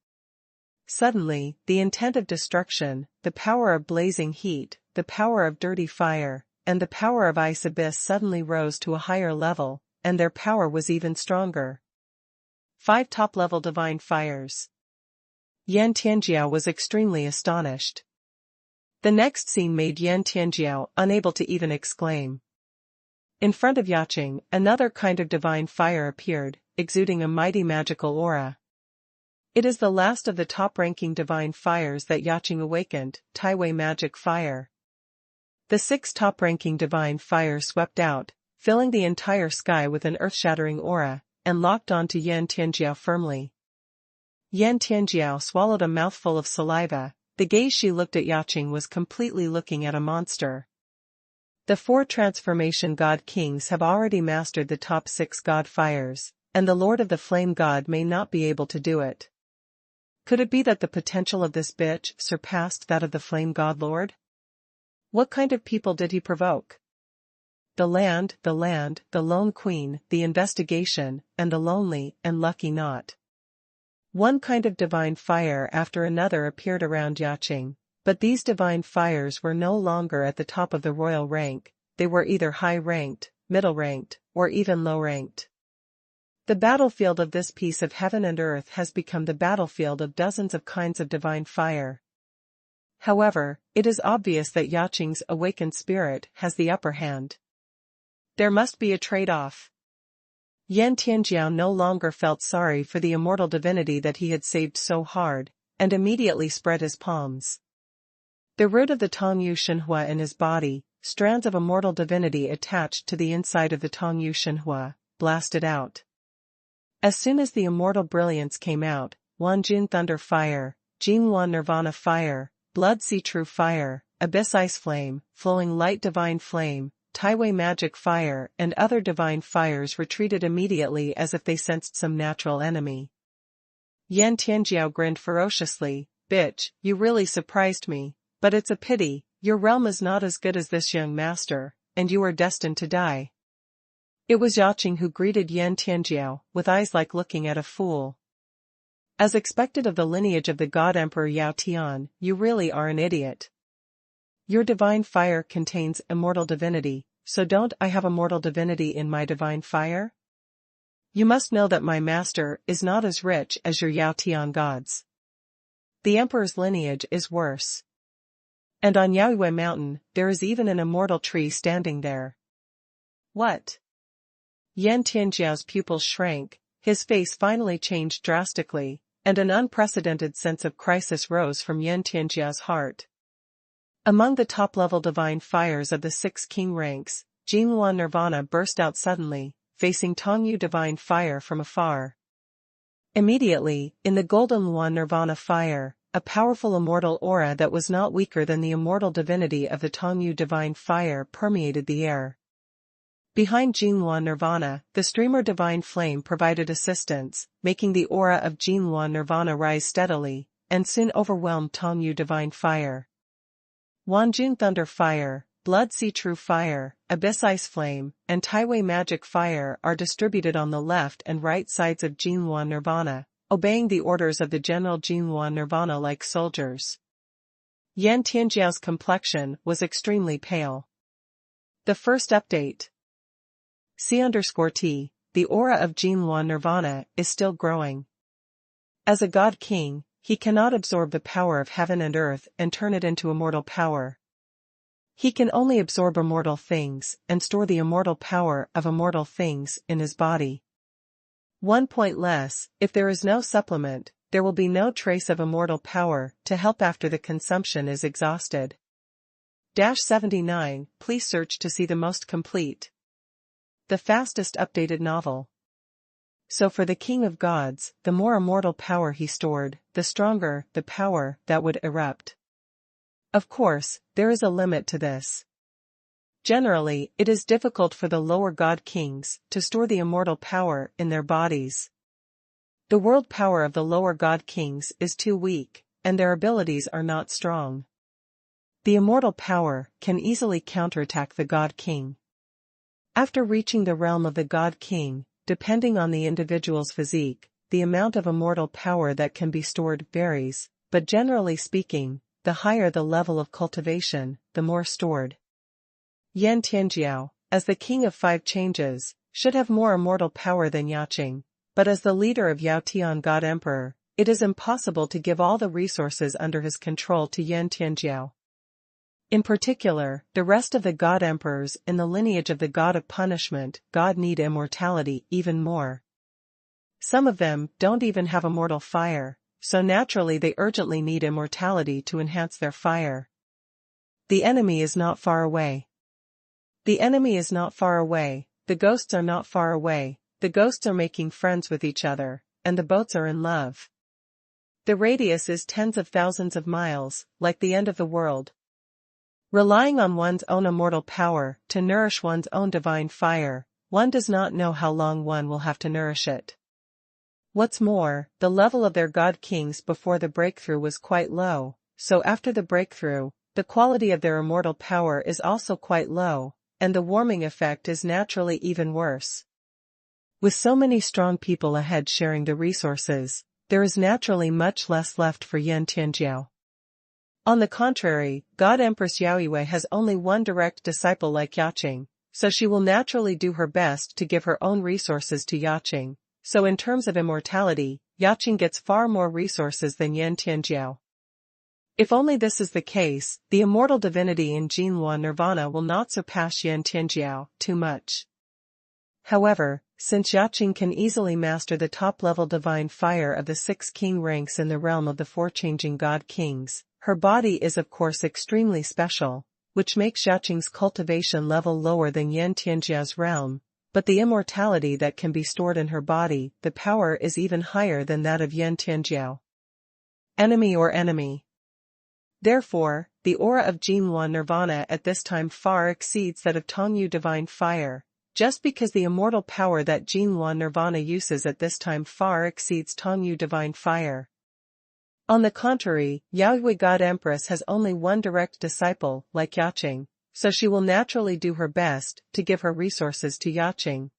A: Suddenly, the intent of destruction, the power of blazing heat, the power of dirty fire, and the power of ice abyss suddenly rose to a higher level, and their power was even stronger. 5 top-level divine fires. Yan Tianjiao was extremely astonished. The next scene made Yan Tianjiao unable to even exclaim. In front of Yaqing, another kind of divine fire appeared, exuding a mighty magical aura. It is the last of the top-ranking divine fires that Yaqing awakened, Taiwei Magic Fire. The 6 top-ranking divine fires swept out, filling the entire sky with an earth-shattering aura, and locked onto Yan Tianjiao firmly. Yan Tianjiao swallowed a mouthful of saliva. The gaze she looked at Yaqing was completely looking at a monster. The 4 transformation god kings have already mastered the top 6 god fires, and the Lord of the Flame God may not be able to do it. Could it be that the potential of this bitch surpassed that of the Flame God Lord? What kind of people did he provoke? The land, the lone queen, the investigation, and the lonely and lucky knot. One kind of divine fire after another appeared around Yaqing, but these divine fires were no longer at the top of the royal rank, they were either high-ranked, middle-ranked, or even low-ranked. The battlefield of this piece of heaven and earth has become the battlefield of dozens of kinds of divine fire. However, it is obvious that Yaqing's awakened spirit has the upper hand. There must be a trade-off. Yan Tianjiao no longer felt sorry for the immortal divinity that he had saved so hard, and immediately spread his palms. The root of the Tongyu Xuanhuan in his body, strands of immortal divinity attached to the inside of the Tongyu Xuanhuan, blasted out. As soon as the immortal brilliance came out, Wanjun Thunder Fire, Jinghuan Nirvana Fire, Blood Sea True Fire, Abyss Ice Flame, Flowing Light Divine Flame, Taiwei Magic Fire and other divine fires retreated immediately as if they sensed some natural enemy. Yan Tianjiao grinned ferociously, "Bitch, you really surprised me, but it's a pity, your realm is not as good as this young master, and you are destined to die." It was Yaqing who greeted Yan Tianjiao, with eyes like looking at a fool. "As expected of the lineage of the God Emperor Yao Tian, you really are an idiot. Your divine fire contains immortal divinity, so don't I have immortal divinity in my divine fire? You must know that my master is not as rich as your Yao Tian gods. The emperor's lineage is worse. And on Yaoyue Mountain, there is even an immortal tree standing there." "What?" Yan Tianjiao's pupils shrank, his face finally changed drastically, and an unprecedented sense of crisis rose from Yan Tianjiao's heart. Among the top-level divine fires of the 6 king ranks, Jinghuan Nirvana burst out suddenly, facing Tongyu divine fire from afar. Immediately, in the golden Luan Nirvana fire, a powerful immortal aura that was not weaker than the immortal divinity of the Tongyu divine fire permeated the air. Behind Jinghuan Nirvana, the streamer divine flame provided assistance, making the aura of Jinghuan Nirvana rise steadily, and soon overwhelmed Tongyu divine fire. Wanjun Thunder Fire, Blood Sea True Fire, Abyss Ice Flame, and Taiwei Magic Fire are distributed on the left and right sides of Jinghuan Nirvana, obeying the orders of the General Jinghuan Nirvana like soldiers. Yan Tianjiao's complexion was extremely pale. The first update. C_T, the aura of Jinghuan Nirvana is still growing. As a god king, he cannot absorb the power of heaven and earth and turn it into immortal power. He can only absorb immortal things and store the immortal power of immortal things in his body. 1 point less, if there is no supplement, there will be no trace of immortal power to help after the consumption is exhausted. -79, please search to see the most complete. The fastest updated novel. So for the King of Gods, the more immortal power he stored, the stronger the power that would erupt. Of course, there is a limit to this. Generally, it is difficult for the lower god kings to store the immortal power in their bodies. The world power of the lower god kings is too weak, and their abilities are not strong. The immortal power can easily counterattack the god king. After reaching the realm of the god king, depending on the individual's physique, the amount of immortal power that can be stored varies, but generally speaking, the higher the level of cultivation, the more stored. Yan Tianjiao, as the king of 5 changes, should have more immortal power than Yaqing, but as the leader of Yao Tian God Emperor, it is impossible to give all the resources under his control to Yan Tianjiao. In particular, the rest of the god emperors in the lineage of the god of punishment, God need immortality even more. Some of them don't even have immortal fire, so naturally they urgently need immortality to enhance their fire. The enemy is not far away. The enemy is not far away, the ghosts are not far away, the ghosts are making friends with each other, and the boats are in love. The radius is tens of thousands of miles, like the end of the world. Relying on one's own immortal power to nourish one's own divine fire, one does not know how long one will have to nourish it. What's more, the level of their god kings before the breakthrough was quite low, so after the breakthrough, the quality of their immortal power is also quite low, and the warming effect is naturally even worse. With so many strong people ahead sharing the resources, there is naturally much less left for Yan Tianjiao. On the contrary, God Empress Yaoyue has only one direct disciple like Yaqing, so she will naturally do her best to give her own resources to Yaqing, so in terms of immortality, Yaqing gets far more resources than Yan Tianjiao. If only this is the case, the immortal divinity in Jinhua Nirvana will not surpass Yan Tianjiao too much. However, since Yaqing can easily master the top-level divine fire of the 6 king ranks in the realm of the 4 changing god kings, her body is of course extremely special, which makes Yaqing's cultivation level lower than Yan Tianjiao's realm, but the immortality that can be stored in her body, the power is even higher than that of Yan Tianjiao. Enemy or enemy. Therefore, the aura of Jinhua Nirvana at this time far exceeds that of Tongyu divine fire, just because the immortal power that Jinhua Nirvana uses at this time far exceeds Tongyu divine fire. On the contrary, Yaoyue God Empress has only one direct disciple, like Yaqing, so she will naturally do her best to give her resources to Yaqing.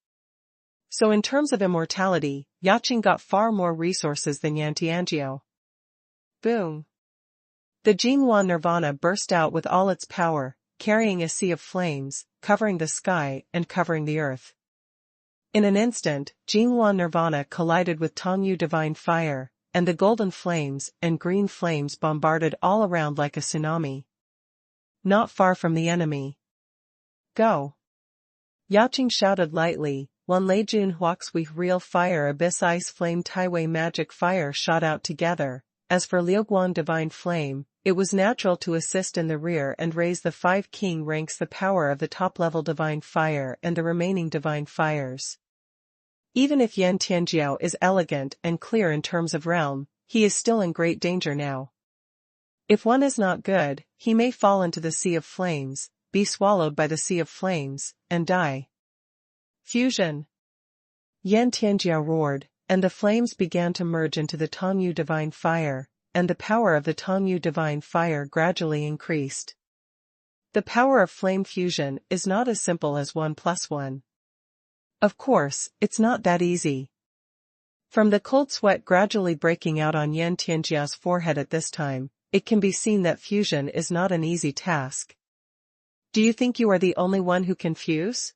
A: So in terms of immortality, Yaqing got far more resources than Yan Tianjiao. Boom! The Jinhua Nirvana burst out with all its power, carrying a sea of flames, covering the sky and covering the earth. In an instant, Jinhua Nirvana collided with Tongyu divine fire, and the golden flames and green flames bombarded all around like a tsunami. Not far from the enemy. Go! Yaqing shouted lightly, Wan Lei Jun Huaxui real fire abyss ice flame Taiwei magic fire shot out together. As for Liuguan divine flame, it was natural to assist in the rear and raise the 5 king ranks the power of the top-level divine fire and the remaining divine fires. Even if Yan Tianjiao is elegant and clear in terms of realm, he is still in great danger now. If one is not good, he may fall into the sea of flames, be swallowed by the sea of flames, and die. Fusion! Yan Tianjiao roared, and the flames began to merge into the Tongyu divine fire, and the power of the Tongyu divine fire gradually increased. The power of flame fusion is not as simple as 1 + 1. Of course, it's not that easy. From the cold sweat gradually breaking out on Yan Tianjiao's forehead at this time, it can be seen that fusion is not an easy task. Do you think you are the only one who can fuse?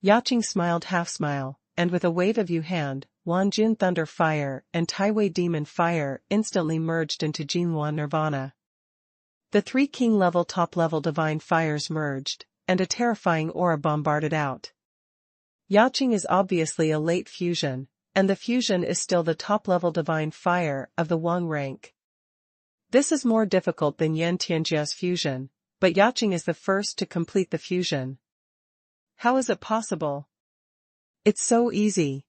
A: Yaqing smiled half-smile, and with a wave of hand, Wanjun thunder fire and Taiwei demon fire instantly merged into Jinhua Nirvana. The 3 king-level top-level divine fires merged, and a terrifying aura bombarded out. Yaqing is obviously a late fusion, and the fusion is still the top-level divine fire of the Wang rank. This is more difficult than Yan Tianjiao's fusion, but Yaqing is the first to complete the fusion. How is it possible? It's so easy.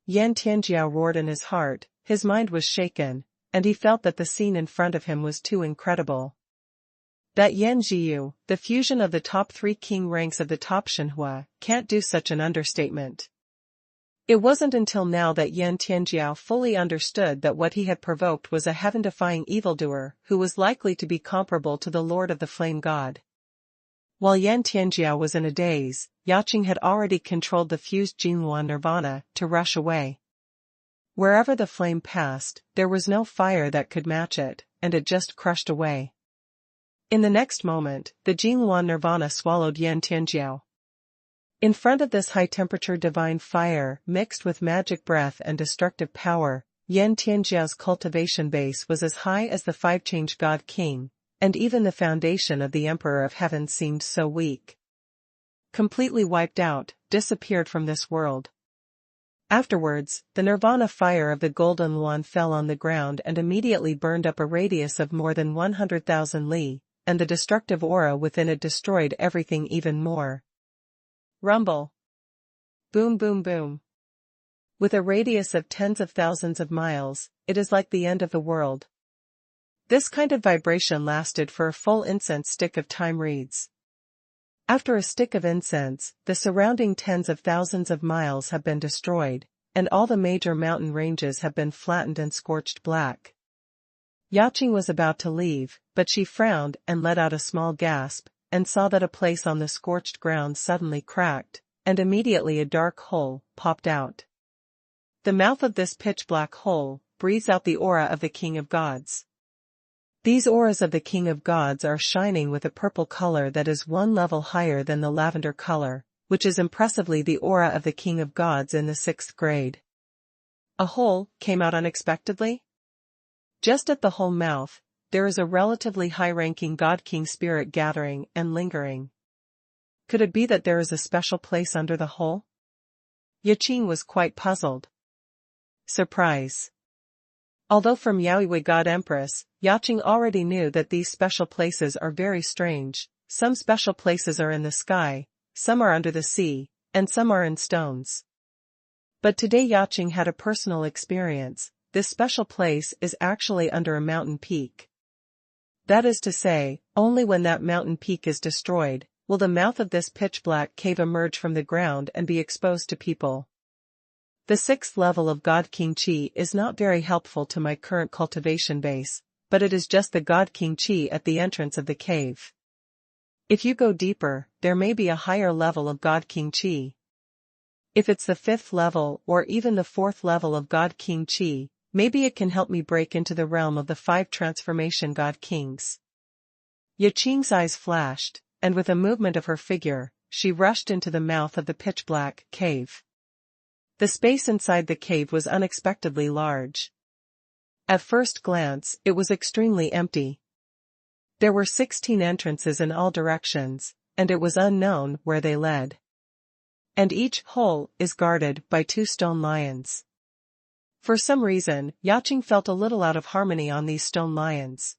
A: Yan Tianjiao roared in his heart, his mind was shaken, and he felt that the scene in front of him was too incredible. That Yan Jiyu, the fusion of the top 3 king ranks of the top Xuanhuan, can't do such an understatement. It wasn't until now that Yan Tianjiao fully understood that what he had provoked was a heaven-defying evildoer who was likely to be comparable to the Lord of the Flame God. While Yan Tianjiao was in a daze, Yaqing had already controlled the fused Jinhua Nirvana to rush away. Wherever the flame passed, there was no fire that could match it, and it just crushed away. In the next moment, the Jinhua Nirvana swallowed Yan Tianjiao. In front of this high-temperature divine fire mixed with magic breath and destructive power, Yan Tianjiao's cultivation base was as high as the 5-change god king, and even the foundation of the Emperor of Heaven seemed so weak. Completely wiped out, disappeared from this world. Afterwards, the nirvana fire of the golden one fell on the ground and immediately burned up a radius of more than 100,000 li, and the destructive aura within it destroyed everything even more. Rumble. Boom boom boom. With a radius of tens of thousands of miles, it is like the end of the world. This kind of vibration lasted for a full incense stick of time reads. After a stick of incense, the surrounding tens of thousands of miles have been destroyed, and all the major mountain ranges have been flattened and scorched black. Yaqing was about to leave, but she frowned and let out a small gasp, and saw that a place on the scorched ground suddenly cracked, and immediately a dark hole popped out. The mouth of this pitch-black hole breathes out the aura of the King of Gods. These auras of the King of Gods are shining with a purple color that is one level higher than the lavender color, which is impressively the aura of the King of Gods in the 6th grade. A hole came out unexpectedly? Just at the hole mouth, there is a relatively high-ranking God-King spirit gathering and lingering. Could it be that there is a special place under the hole? Yaqing was quite puzzled. Surprise. Although from Yaoiwei God Empress, Yaqing already knew that these special places are very strange. Some special places are in the sky, some are under the sea, and some are in stones. But today Yaqing had a personal experience. This special place is actually under a mountain peak. That is to say, only when that mountain peak is destroyed, will the mouth of this pitch-black cave emerge from the ground and be exposed to people. The 6th level of God King Chi is not very helpful to my current cultivation base, but it is just the God King Chi at the entrance of the cave. If you go deeper, there may be a higher level of God King Chi. If it's the 5th level or even the 4th level of God King Chi, maybe it can help me break into the realm of the 5 transformation God Kings. Yaqing's eyes flashed, and with a movement of her figure, she rushed into the mouth of the pitch-black cave. The space inside the cave was unexpectedly large. At first glance, it was extremely empty. There were 16 entrances in all directions, and it was unknown where they led. And each hole is guarded by 2 stone lions. For some reason, Yaqing felt a little out of harmony on these stone lions.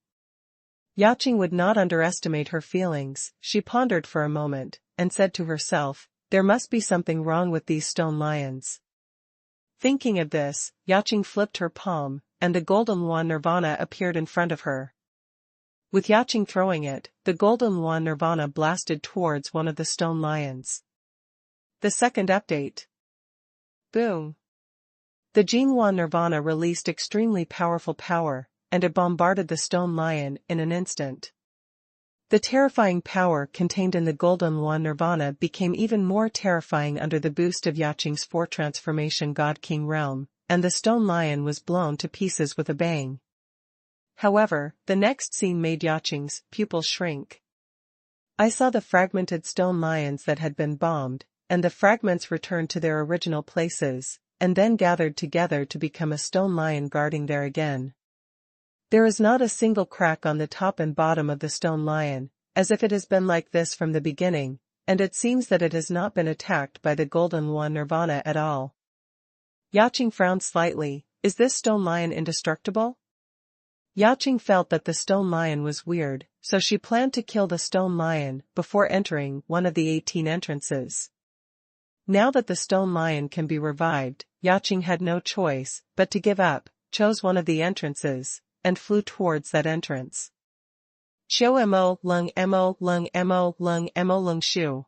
A: Yaqing would not underestimate her feelings. She pondered for a moment, and said to herself, there must be something wrong with these stone lions. Thinking of this, Yaqing flipped her palm, and the golden wand nirvana appeared in front of her. With Yaqing throwing it, the golden wand nirvana blasted towards one of the stone lions. The second update. Boom. The Jing wand nirvana released extremely powerful power, and it bombarded the stone lion in an instant. The terrifying power contained in the golden wand nirvana became even more terrifying under the boost of Yaqing's 4 transformation God King realm, and the stone lion was blown to pieces with a bang. However, the next scene made Yaqing's pupils shrink. I saw the fragmented stone lions that had been bombed, and the fragments returned to their original places, and then gathered together to become a stone lion guarding there again. There is not a single crack on the top and bottom of the stone lion, as if it has been like this from the beginning, and it seems that it has not been attacked by the golden wand nirvana at all. Yaqing frowned slightly. Is this stone lion indestructible? Yaqing felt that the stone lion was weird, so she planned to kill the stone lion before entering one of the 18 entrances. Now that the stone lion can be revived, Yaqing had no choice but to give up, chose one of the entrances, and flew towards that entrance. Xiu mo lung mo lung mo lung mo lung xiu.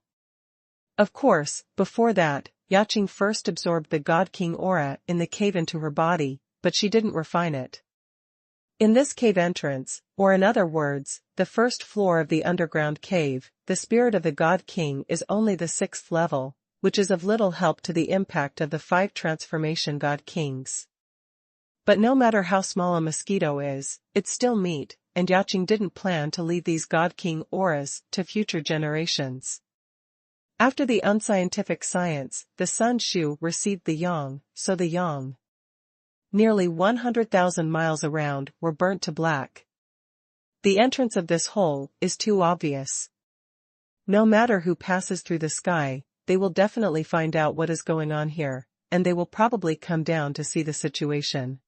A: Of course, before that, Yaqing first absorbed the God King aura in the cave into her body, but she didn't refine it. In this cave entrance, or in other words, the first floor of the underground cave, the spirit of the God King is only the 6th level, which is of little help to the impact of the 5 transformation God Kings. But no matter how small a mosquito is, it's still meat, and Yaqing didn't plan to leave these God King auras to future generations. After the unscientific science, the Sun Shu received the Yang, so the Yang. Nearly 100,000 miles around were burnt to black. The entrance of this hole is too obvious. No matter who passes through the sky, they will definitely find out what is going on here, and they will probably come down to see the situation.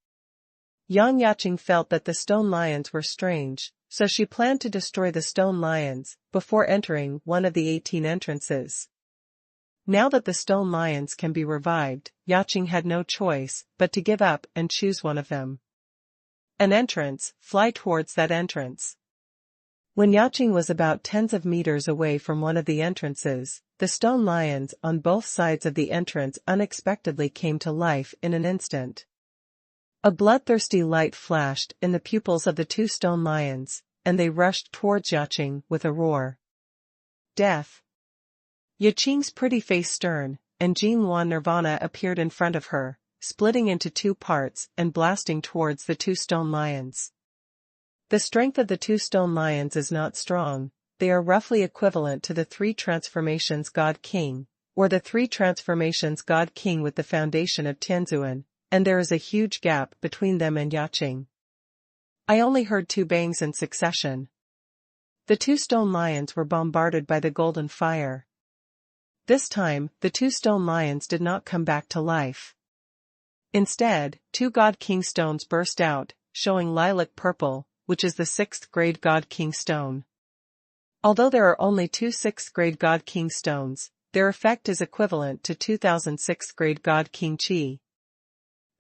A: Yang Yaqing felt that the stone lions were strange, so she planned to destroy the stone lions before entering one of the 18 entrances. Now that the stone lions can be revived, Yaqing had no choice but to give up and choose one of them. An entrance, fly towards that entrance. When Yaqing was about tens of meters away from one of the entrances, the stone lions on both sides of the entrance unexpectedly came to life in an instant. A bloodthirsty light flashed in the pupils of the 2 stone lions, and they rushed towards Yaqing with a roar. Death. Yaqing's pretty face stern, and Jing Yuan Nirvana appeared in front of her, splitting into two parts and blasting towards the two stone lions. The strength of the two stone lions is not strong. They are roughly equivalent to the three transformations God King, or the three transformations God King with the foundation of Tianzuan, and there is a huge gap between them and Yaqing. I only heard two bangs in succession. The two stone lions were bombarded by the golden fire. This time, the two stone lions did not come back to life. Instead, two God King stones burst out, showing lilac purple, which is the 6th grade God King stone. Although there are only two 6th grade God King stones, their effect is equivalent to 2000 6th grade God King Chi.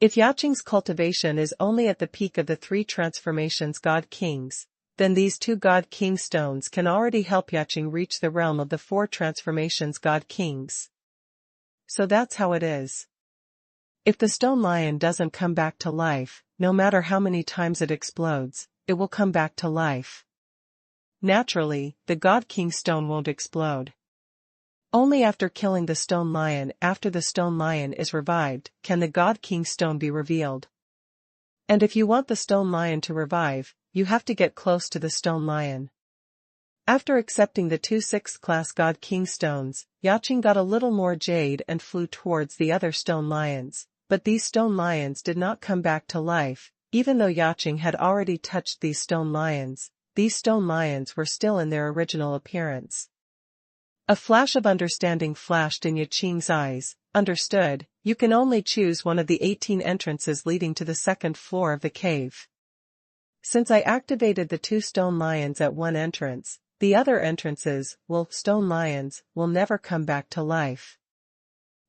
A: If Yaqing's cultivation is only at the peak of the three transformations God Kings, then these two God King stones can already help Yaqing reach the realm of the four transformations God Kings. So that's how it is. If the stone lion doesn't come back to life, no matter how many times it explodes, it will come back to life. Naturally, the God King stone won't explode. Only after killing the stone lion after the stone lion is revived can the God King stone be revealed. And if you want the stone lion to revive, you have to get close to the stone lion. After accepting the two 6th class God King stones, Yaqing got a little more jade and flew towards the other stone lions, but these stone lions did not come back to life. Even though Yaqing had already touched these stone lions were still in their original appearance. A flash of understanding flashed in Yaqing's eyes. Understood, you can only choose one of the 18 entrances leading to the second floor of the cave. Since I activated the two stone lions at one entrance, the other entrances, stone lions, will never come back to life.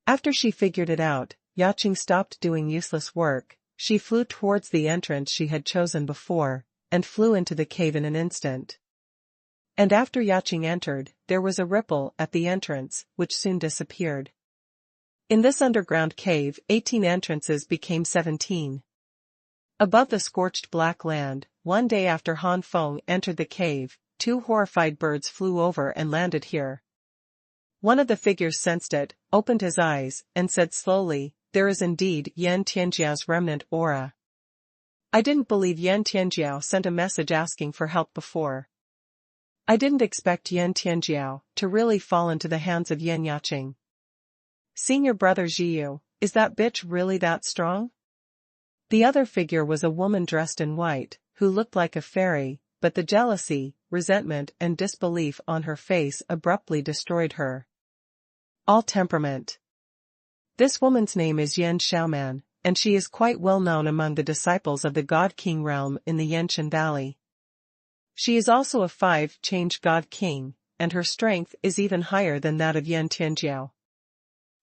A: After she figured it out, Yaqing stopped doing useless work. She flew towards the entrance she had chosen before, and flew into the cave in an instant. And after Yaqing entered, there was a ripple at the entrance, which soon disappeared. In this underground cave, 18 entrances became 17. Above the scorched black land, one day after Han Feng entered the cave, two horrified birds flew over and landed here. One of the figures sensed it, opened his eyes, and said slowly, "There is indeed Yan Tianjiao's remnant aura." I didn't believe Yan Tianjiao sent a message asking for help before. I didn't expect Yan Tianjiao to really fall into the hands of Yan Yaqing. Senior brother Zhiyu, is that bitch really that strong? The other figure was a woman dressed in white, who looked like a fairy, but the jealousy, resentment and disbelief on her face abruptly destroyed her. All temperament. This woman's name is Yan Xiaoman, and she is quite well known among the disciples of the God King realm in the Yanshan Valley. She is also a 5-change God King, and her strength is even higher than that of Yan Tianjiao.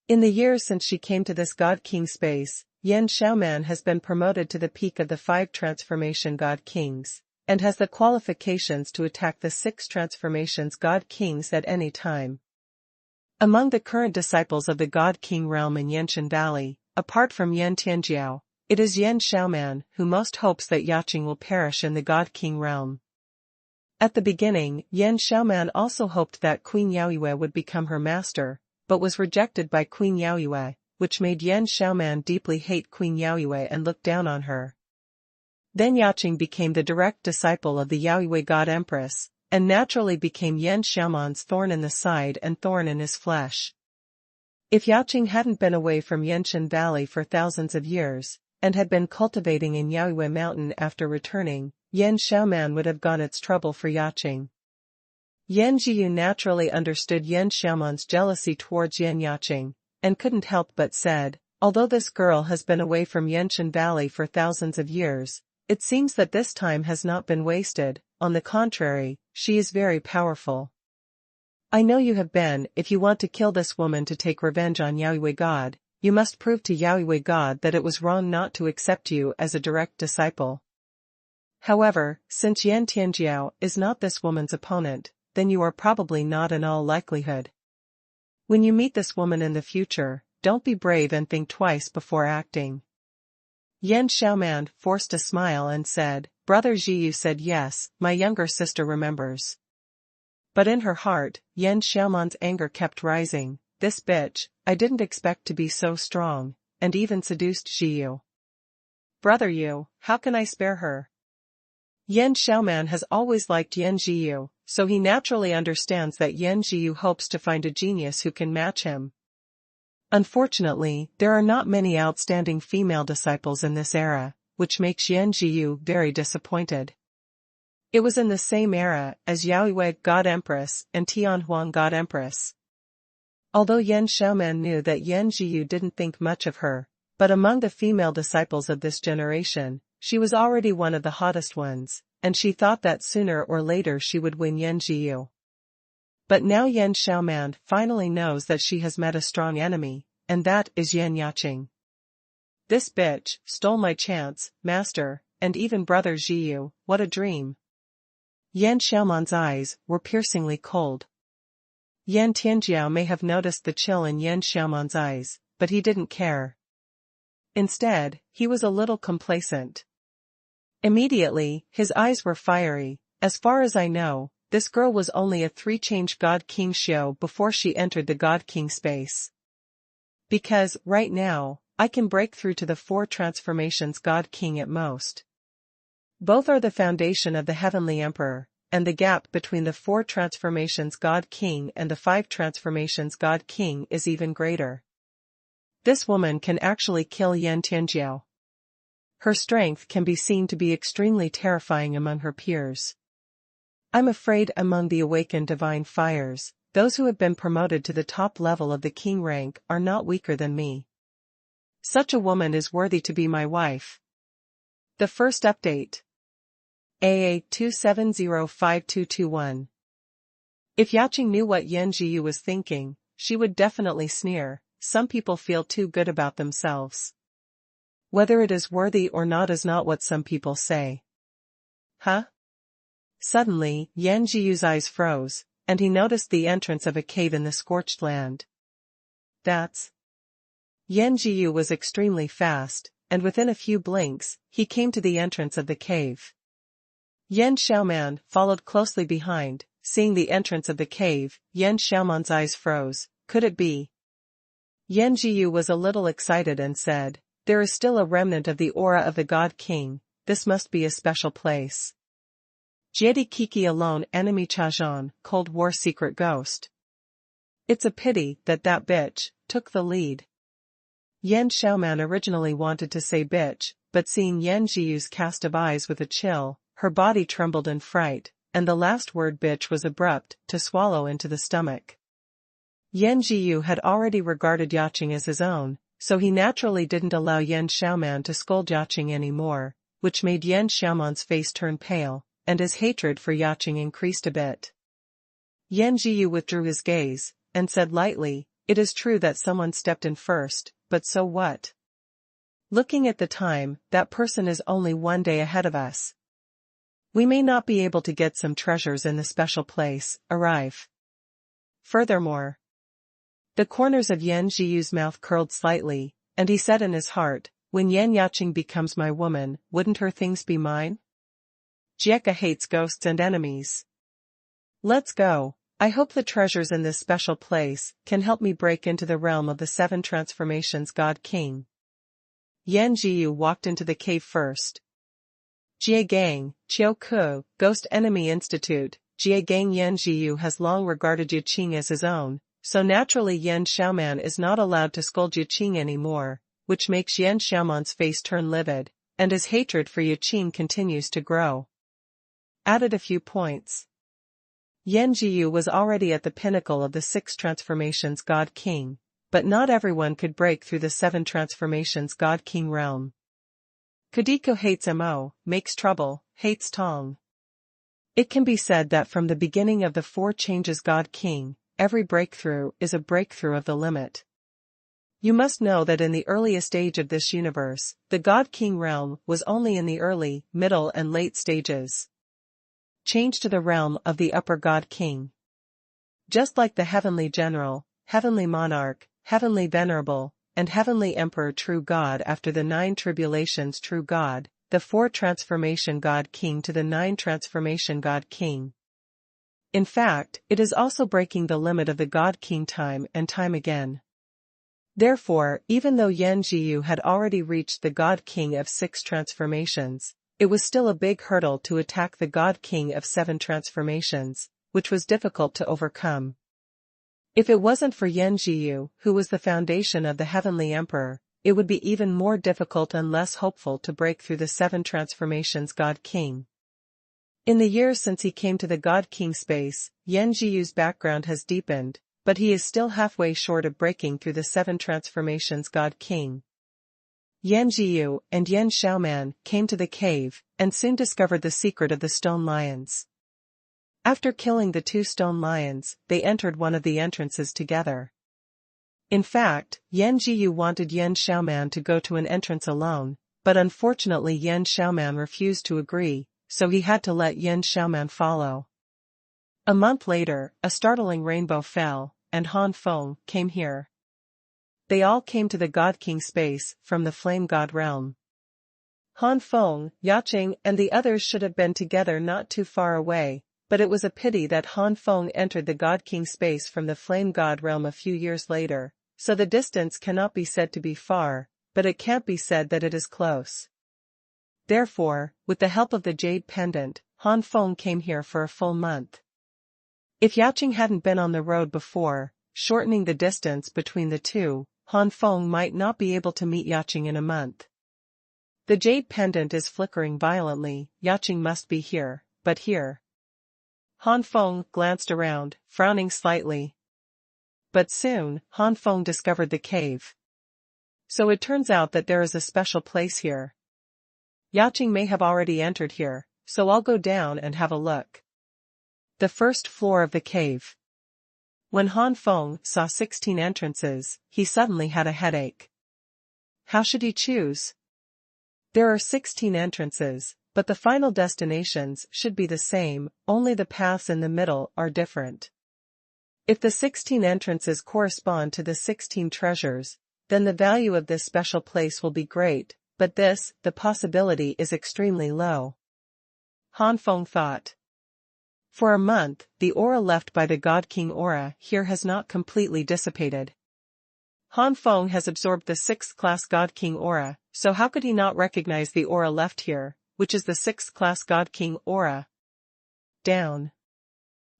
A: In the years since she came to this God King space, Yan Xiaoman has been promoted to the peak of the 5 transformation God Kings, and has the qualifications to attack the 6 transformations God Kings at any time. Among the current disciples of the God King realm in Yanshan Valley, apart from Yan Tianjiao, it is Yan Xiaoman who most hopes that Yaqing will perish in the God King realm. At the beginning, Yan Xiaoman also hoped that Queen Yaoyue would become her master, but was rejected by Queen Yaoyue, which made Yan Xiaoman deeply hate Queen Yaoyue and look down on her. Then Yaqing became the direct disciple of the Yaoyue God Empress, and naturally became Yan Xiaoman's thorn in the side and thorn in his flesh. If Yaqing hadn't been away from Yanshan Valley for thousands of years, and had been cultivating in Yaoyue Mountain after returning, Yan Xiaoman would have gone its trouble for Yaqing. Yan Zhiyu naturally understood Yan Xiaoman's jealousy towards Yan Yaqing, and couldn't help but said, although this girl has been away from Yanshan Valley for thousands of years, it seems that this time has not been wasted. On the contrary, she is very powerful. I know you have been. If you want to kill this woman to take revenge on Yaoyue God, you must prove to Yaoyue God that it was wrong not to accept you as a direct disciple. However, since Yan Tianjiao is not this woman's opponent, then you are probably not in all likelihood. When you meet this woman in the future, don't be brave and think twice before acting. Yan Xiaoman forced a smile and said, Brother Zhiyu said yes, my younger sister remembers. But in her heart, Yan Xiaoman's anger kept rising. This bitch, I didn't expect to be so strong. and even seduced Zhiyu. Brother Yu, how can I spare her? Yan Xiaoman has always liked Yan Zhiyu, so he naturally understands that Yan Zhiyu hopes to find a genius who can match him. Unfortunately, there are not many outstanding female disciples in this era, which makes Yan Zhiyu very disappointed. It was in the same era as Yaoyue God Empress and Tianhuan God Empress. Although Yan Xiaoman knew that Yan Zhiyu didn't think much of her, but among the female disciples of this generation, she was already one of the hottest ones, and she thought that sooner or later she would win Yan Zhiyu. But now Yan Xiaoman finally knows that she has met a strong enemy, and that is Yan Yaqing. This bitch stole my chance, master, and even brother Zhiyu, what a dream. Yan Xiaoman's eyes were piercingly cold. Yan Tianjiao may have noticed the chill in Yan Xiaoman's eyes, but he didn't care. Instead, he was a little complacent. Immediately, his eyes were fiery. As far as I know, this girl was only a 3-change God King Xiao before she entered the God King space. Because, right now, I can break through to the 4 transformations God King at most. Both are the foundation of the Heavenly Emperor, and the gap between the 4 transformations God King and the 5 transformations God King is even greater. This woman can actually kill Yan Tianjiao. Her strength can be seen to be extremely terrifying among her peers. I'm afraid among the awakened divine fires, those who have been promoted to the top level of the king rank are not weaker than me. Such a woman is worthy to be my wife. The first update. AA 2705221. If Yaqing knew what Yan Zhiyu was thinking, she would definitely sneer. Some people feel too good about themselves. Whether it is worthy or not is not what some people say. Huh? Suddenly, Yan Zhiyu's eyes froze, and he noticed the entrance of a cave in the scorched land. That's... Yan Zhiyu was extremely fast, and within a few blinks, he came to the entrance of the cave. Yan Xiaoman followed closely behind. Seeing the entrance of the cave, Yan Xiaoman's eyes froze. Could it be? Yan Zhiyu was a little excited and said, "There is still a remnant of the aura of the God King, this must be a special place." Jiedi Kiki alone enemy Chajan, Cold War secret ghost. It's a pity that bitch took the lead. Yan Xiaoman originally wanted to say bitch, but seeing Yan Zhiyu's cast of eyes with a chill, her body trembled in fright, and the last word bitch was abrupt to swallow into the stomach. Yan Zhiyu had already regarded Yaqing as his own, so he naturally didn't allow Yan Xiaoman to scold Yaqing anymore, which made Yan Xiaoman's face turn pale, and his hatred for Yaqing increased a bit. Yan Zhiyu withdrew his gaze, and said lightly, "It is true that someone stepped in first, but so what? Looking at the time, that person is only 1 day ahead of us. We may not be able to get some treasures in the special place, arrive." Furthermore, the corners of Yan Zhiyu's mouth curled slightly, and he said in his heart, "When Yan Yaqing becomes my woman, wouldn't her things be mine?" Jieka hates ghosts and enemies. Let's go. I hope the treasures in this special place can help me break into the realm of the 7 transformations God King. Yan Zhiyu walked into the cave first. Jie Gang, Chiao Ku, Ghost Enemy Institute. Jie Gang. Yan Zhiyu has long regarded Yaqing as his own, so naturally Yan Xiaoman is not allowed to scold Yaqing anymore, which makes Yan Xiaoman's face turn livid, and his hatred for Yaqing continues to grow. Added a few points. Yan Zhiyu was already at the pinnacle of the 6 transformations God King, but not everyone could break through the 7 transformations God King realm. Kudiko hates Mo, makes trouble, hates Tong. It can be said that from the beginning of the 4 changes God King, every breakthrough is a breakthrough of the limit. You must know that in the earliest age of this universe, the God King realm was only in the early, middle and late stages. Change to the realm of the upper God King. Just like the Heavenly General, Heavenly Monarch, Heavenly Venerable, and Heavenly Emperor True God after the 9 tribulations True God, the 4 transformation God King to the 9 transformation God King. In fact, it is also breaking the limit of the God King time and time again. Therefore, even though Yan Jiyu had already reached the God King of 6 transformations, it was still a big hurdle to attack the God King of 7 transformations, which was difficult to overcome. If it wasn't for Yan Jiyu, who was the foundation of the Heavenly Emperor, it would be even more difficult and less hopeful to break through the 7 transformations God King. In the years since he came to the God King space, Yan Jiyu's background has deepened, but he is still halfway short of breaking through the 7 transformations God King. Yan Jiyu and Yan Xiaoman came to the cave, and soon discovered the secret of the stone lions. After killing the 2 stone lions, they entered one of the entrances together. In fact, Yan Jiyu wanted Yan Xiaoman to go to an entrance alone, but unfortunately Yan Xiaoman refused to agree, so he had to let Yan Xiaoman follow. A month later, a startling rainbow fell, and Han Feng came here. They all came to the God King space from the Flame God realm. Han Feng, Yaqing and the others should have been together not too far away, but it was a pity that Han Feng entered the God King space from the Flame God realm a few years later, so the distance cannot be said to be far, but it can't be said that it is close. Therefore, with the help of the Jade Pendant, Han Feng came here for a full month. If Yaqing hadn't been on the road before, shortening the distance between the two, Han Feng might not be able to meet Yaqing in a month. The Jade Pendant is flickering violently, Yaqing must be here, but here. Han Feng glanced around, frowning slightly. But soon, Han Feng discovered the cave. So it turns out that there is a special place here. Yaqing may have already entered here, so I'll go down and have a look. The first floor of the cave. When Han Feng saw 16 entrances, he suddenly had a headache. How should he choose? There are 16 entrances, but the final destinations should be the same, only the paths in the middle are different. If the 16 entrances correspond to the 16 treasures, then the value of this special place will be great, but the possibility is extremely low. Han Feng thought. For a month, the aura left by the God King aura here has not completely dissipated. Han Feng has absorbed the 6th class God King aura, so how could he not recognize the aura left here, which is the 6th class God King aura? Down.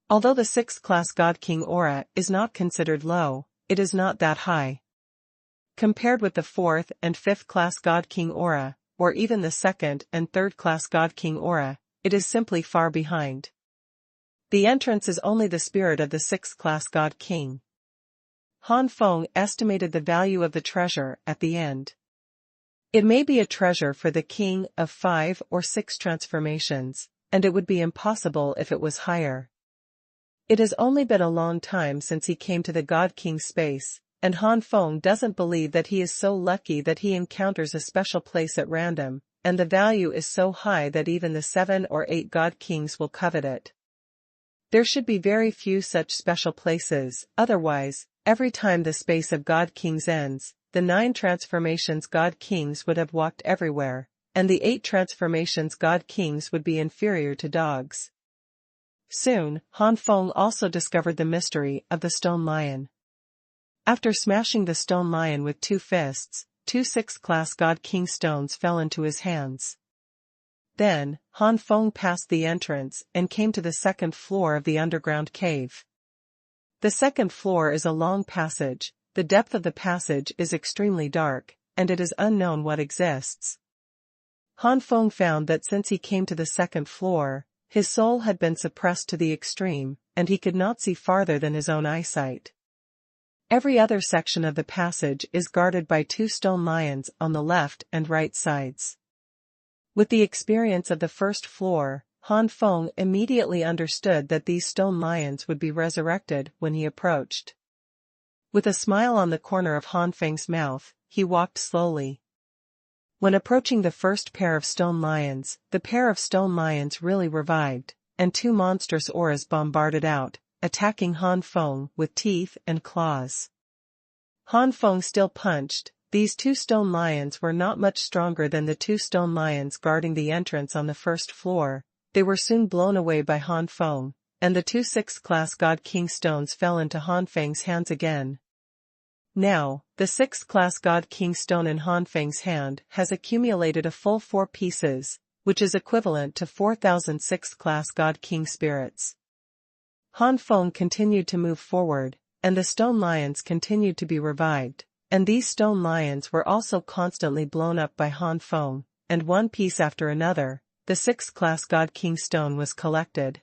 A: Although the 6th class God King aura is not considered low, it is not that high. Compared with the 4th and 5th class God King aura, or even the 2nd and 3rd class God King aura, it is simply far behind. The entrance is only the spirit of the 6th class God King. Han Feng estimated the value of the treasure at the end. It may be a treasure for the king of 5 or 6 transformations, and it would be impossible if it was higher. It has only been a long time since he came to the God King space, and Han Feng doesn't believe that he is so lucky that he encounters a special place at random, and the value is so high that even the 7 or 8 God Kings will covet it. There should be very few such special places, otherwise, every time the space of God Kings ends, the 9 transformations God Kings would have walked everywhere, and the 8 transformations God Kings would be inferior to dogs. Soon, Han Feng also discovered the mystery of the stone lion. After smashing the stone lion with 2 fists, 2 6th class God King stones fell into his hands. Then, Han Feng passed the entrance and came to the 2nd floor of the underground cave. The 2nd floor is a long passage, the depth of the passage is extremely dark, and it is unknown what exists. Han Feng found that since he came to the 2nd floor, his soul had been suppressed to the extreme, and he could not see farther than his own eyesight. Every other section of the passage is guarded by 2 stone lions on the left and right sides. With the experience of the 1st floor, Han Feng immediately understood that these stone lions would be resurrected when he approached. With a smile on the corner of Han Feng's mouth, he walked slowly. When approaching the first pair of stone lions, the pair of stone lions really revived, and 2 monstrous auras bombarded out, attacking Han Feng with teeth and claws. Han Feng still punched. These 2 stone lions were not much stronger than the 2 stone lions guarding the entrance on the 1st floor. They were soon blown away by Han Feng, and the 2 6th class God King stones fell into Han Feng's hands again. Now, the 6th class God King stone in Han Feng's hand has accumulated a full 4 pieces, which is equivalent to 4,000 6th class God King spirits. Han Feng continued to move forward, and the stone lions continued to be revived, and these stone lions were also constantly blown up by Han Feng, and one piece after another, the 6th class God King stone was collected.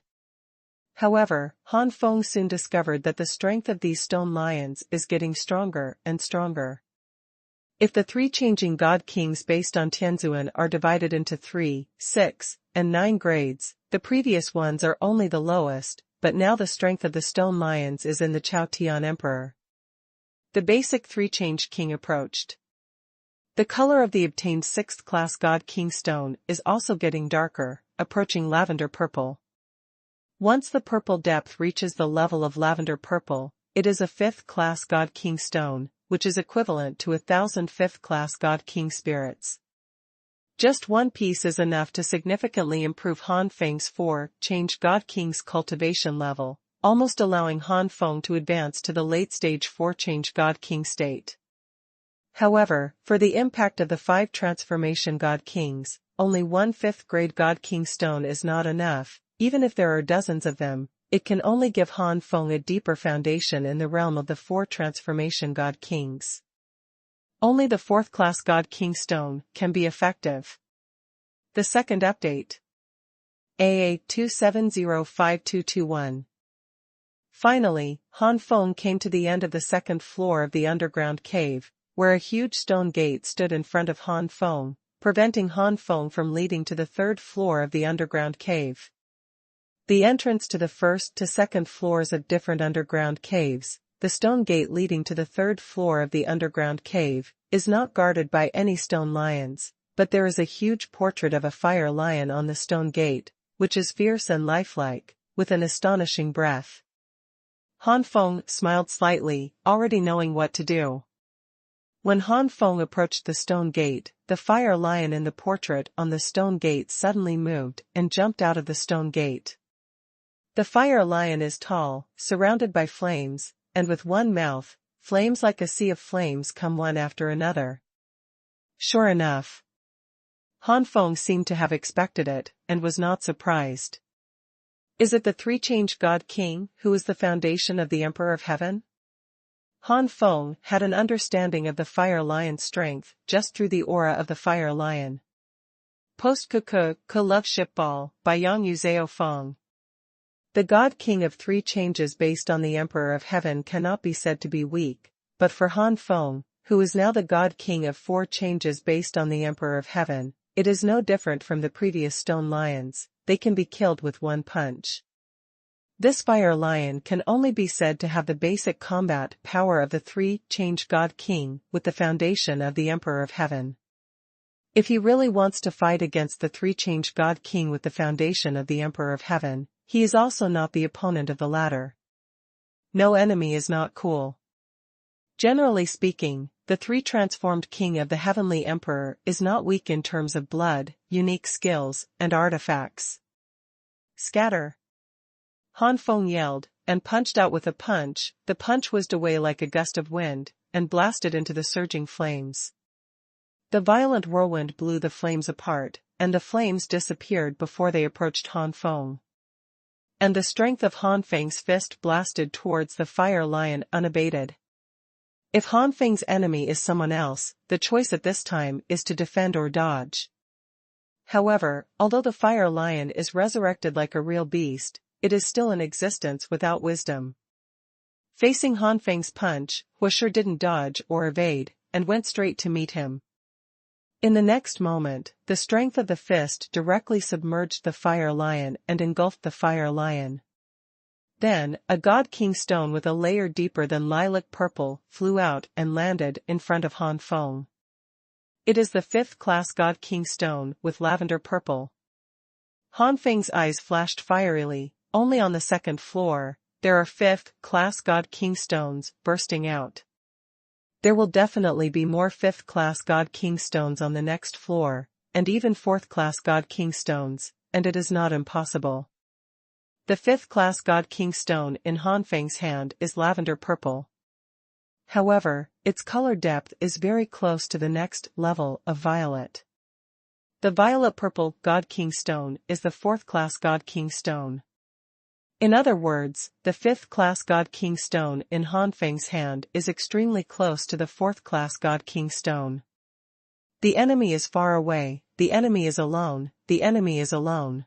A: However, Han Feng soon discovered that the strength of these stone lions is getting stronger and stronger. If the 3 changing God Kings based on Tianzuan are divided into 3, 6, and 9 grades, the previous ones are only the lowest, but now the strength of the stone lions is in the Chao Tian Emperor. The basic 3 change king approached. The color of the obtained 6th class God King stone is also getting darker, approaching lavender purple. Once the purple depth reaches the level of lavender purple, it is a 5th class God King stone, which is equivalent to 1,000 5th class God King spirits. Just one piece is enough to significantly improve Han Feng's 4 change God King's cultivation level, almost allowing Han Feng to advance to the late stage 4 change God King state. However, for the impact of the 5 transformation God Kings, only one 5th grade God King stone is not enough. Even if there are dozens of them, it can only give Han Feng a deeper foundation in the realm of the 4 transformation God Kings. Only the 4th class God King stone can be effective. The second update. AA 2705221. Finally, Han Feng came to the end of the 2nd floor of the underground cave, where a huge stone gate stood in front of Han Feng, preventing Han Feng from leading to the 3rd floor of the underground cave. The entrance to the 1st to 2nd floors of different underground caves, the stone gate leading to the 3rd floor of the underground cave, is not guarded by any stone lions, but there is a huge portrait of a fire lion on the stone gate, which is fierce and lifelike, with an astonishing breath. Han Feng smiled slightly, already knowing what to do. When Han Feng approached the stone gate, the fire lion in the portrait on the stone gate suddenly moved and jumped out of the stone gate. The fire lion is tall, surrounded by flames, and with one mouth, flames like a sea of flames come one after another. Sure enough. Han Feng seemed to have expected it, and was not surprised. Is it the 3 change God King, who is the foundation of the Emperor of Heaven? Han Feng had an understanding of the fire lion's strength just through the aura of the fire lion. Post Ke Love Ship Ball, by Yang Yu Zhao Feng. The God King of 3 changes based on the Emperor of Heaven cannot be said to be weak, but for Han Feng, who is now the God King of 4 changes based on the Emperor of Heaven, it is no different from the previous stone lions. They can be killed with one punch. This fire lion can only be said to have the basic combat power of the 3 change God King with the foundation of the Emperor of Heaven. If he really wants to fight against the 3 change God King with the foundation of the Emperor of Heaven, he is also not the opponent of the latter. No enemy is not cool. Generally speaking, the 3 transformed king of the heavenly emperor is not weak in terms of blood, unique skills, and artifacts. Scatter! Han Feng yelled, and punched out with a punch. The punch whizzed away like a gust of wind, and blasted into the surging flames. The violent whirlwind blew the flames apart, and the flames disappeared before they approached Han Feng. And the strength of Han Feng's fist blasted towards the fire lion unabated. If Han Feng's enemy is someone else, the choice at this time is to defend or dodge. However, although the fire lion is resurrected like a real beast, it is still in existence without wisdom. Facing Han Feng's punch, Huasher didn't dodge or evade, and went straight to meet him. In the next moment, the strength of the fist directly submerged the fire lion and engulfed the fire lion. Then, a God King stone with a layer deeper than lilac purple flew out and landed in front of Han Feng. It is the 5th class God King stone with lavender purple. Han Feng's eyes flashed fierily. Only on the 2nd floor, there are 5th class God King stones bursting out. There will definitely be more 5th class God King stones on the next floor, and even 4th class God King stones, and it is not impossible. The 5th class God King stone in Han Feng's hand is lavender purple. However, its color depth is very close to the next level of violet. The violet-purple God King stone is the 4th class God King stone. In other words, the 5th class God King stone in Han Feng's hand is extremely close to the 4th class God King stone. The enemy is far away, the enemy is alone, the enemy is alone.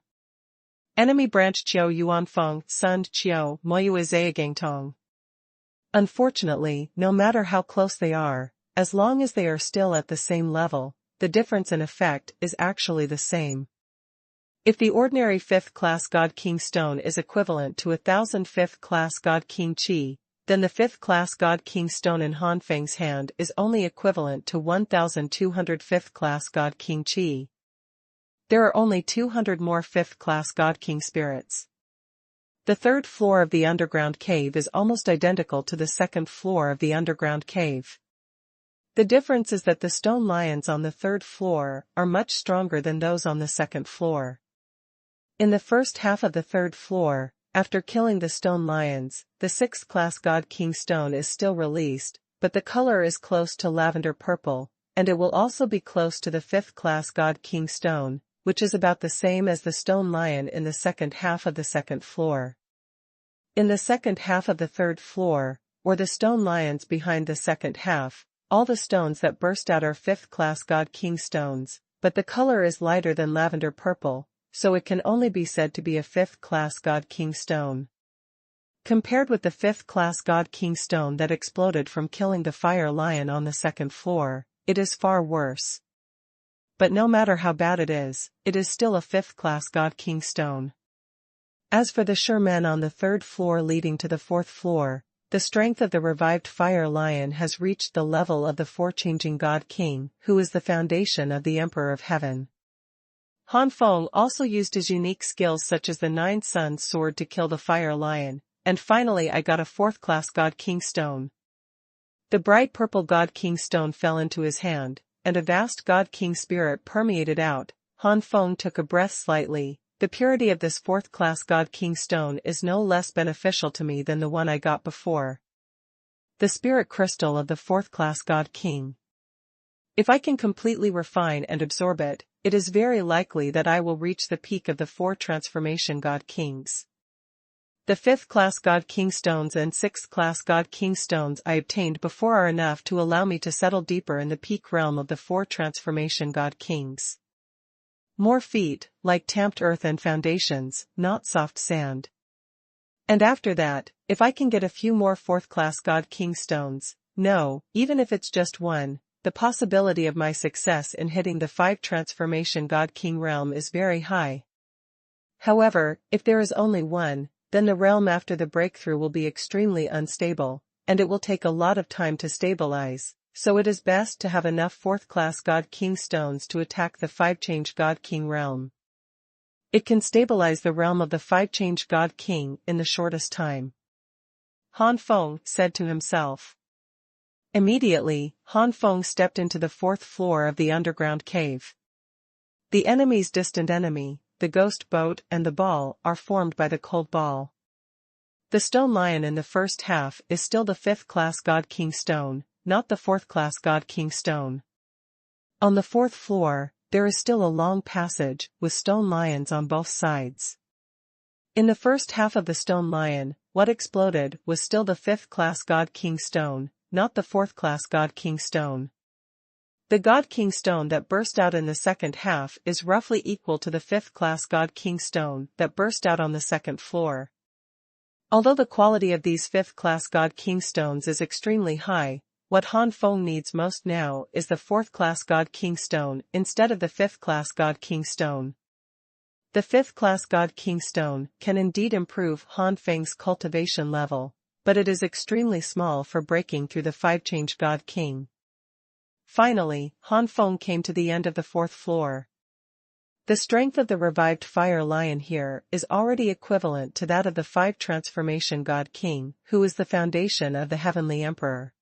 A: Enemy branch Qiao Yuan Feng, Sun Qiao, Moyu Izayagang Tong. Unfortunately, no matter how close they are, as long as they are still at the same level, the difference in effect is actually the same. If the ordinary 5th class God King stone is equivalent to 1,000 5th class God King Chi, then the 5th class God King stone in Han Feng's hand is only equivalent to 1,200 5th class God King Chi. There are only 200 more 5th class God King spirits. The 3rd floor of the underground cave is almost identical to the 2nd floor of the underground cave. The difference is that the stone lions on the 3rd floor are much stronger than those on the 2nd floor. In the first half of the 3rd floor, after killing the stone lions, the 6th class God King stone is still released, but the color is close to lavender purple, and it will also be close to the 5th class God King stone, which is about the same as the stone lion in the second half of the 2nd floor. In the second half of the 3rd floor, or the stone lions behind the second half, all the stones that burst out are 5th class God King stones, but the color is lighter than lavender purple, so it can only be said to be a 5th class God King stone. Compared with the 5th class God King stone that exploded from killing the fire lion on the 2nd floor, it is far worse. But no matter how bad it is still a 5th class God King stone. As for the sure men on the 3rd floor leading to the 4th floor, the strength of the revived fire lion has reached the level of the four-changing God King, who is the foundation of the Emperor of Heaven. Han Feng also used his unique skills such as the 9 Suns sword to kill the fire lion, and finally I got a 4th class God King stone. The bright purple God King stone fell into his hand, and a vast God King spirit permeated out. Han Feng took a breath slightly. The purity of this 4th class God King stone is no less beneficial to me than the one I got before. The spirit crystal of the 4th class God King. If I can completely refine and absorb it, it is very likely that I will reach the peak of the 4 transformation God Kings. The 5th class God King stones and 6th class God King stones I obtained before are enough to allow me to settle deeper in the peak realm of the 4 transformation God Kings. More feet, like tamped earth and foundations, not soft sand. And after that, if I can get a few more 4th class God King stones, no, even if it's just one, the possibility of my success in hitting the 5 transformation God King realm is very high. However, if there is only one, then the realm after the breakthrough will be extremely unstable, and it will take a lot of time to stabilize. So it is best to have enough 4th class God King stones to attack the 5-change God King realm. It can stabilize the realm of the 5-change God King in the shortest time. Han Feng said to himself. Immediately, Han Feng stepped into the 4th floor of the underground cave. The enemy's distant enemy, the ghost boat and the ball are formed by the cold ball. The stone lion in the first half is still the 5th class God King stone, not the 4th class God King stone. On the 4th floor, there is still a long passage with stone lions on both sides. In the first half of the stone lion, what exploded was still the 5th class God King stone, not the 4th class God King stone. The God King stone that burst out in the second half is roughly equal to the 5th class God King stone that burst out on the 2nd floor. Although the quality of these 5th class God King stones is extremely high, what Han Feng needs most now is the 4th class God King stone instead of the 5th class God King stone. The 5th class God King stone can indeed improve Han Feng's cultivation level, but it is extremely small for breaking through the 5-change God King. Finally, Han Feng came to the end of the 4th floor. The strength of the revived fire lion here is already equivalent to that of the 5 transformation God King, who is the foundation of the Heavenly Emperor.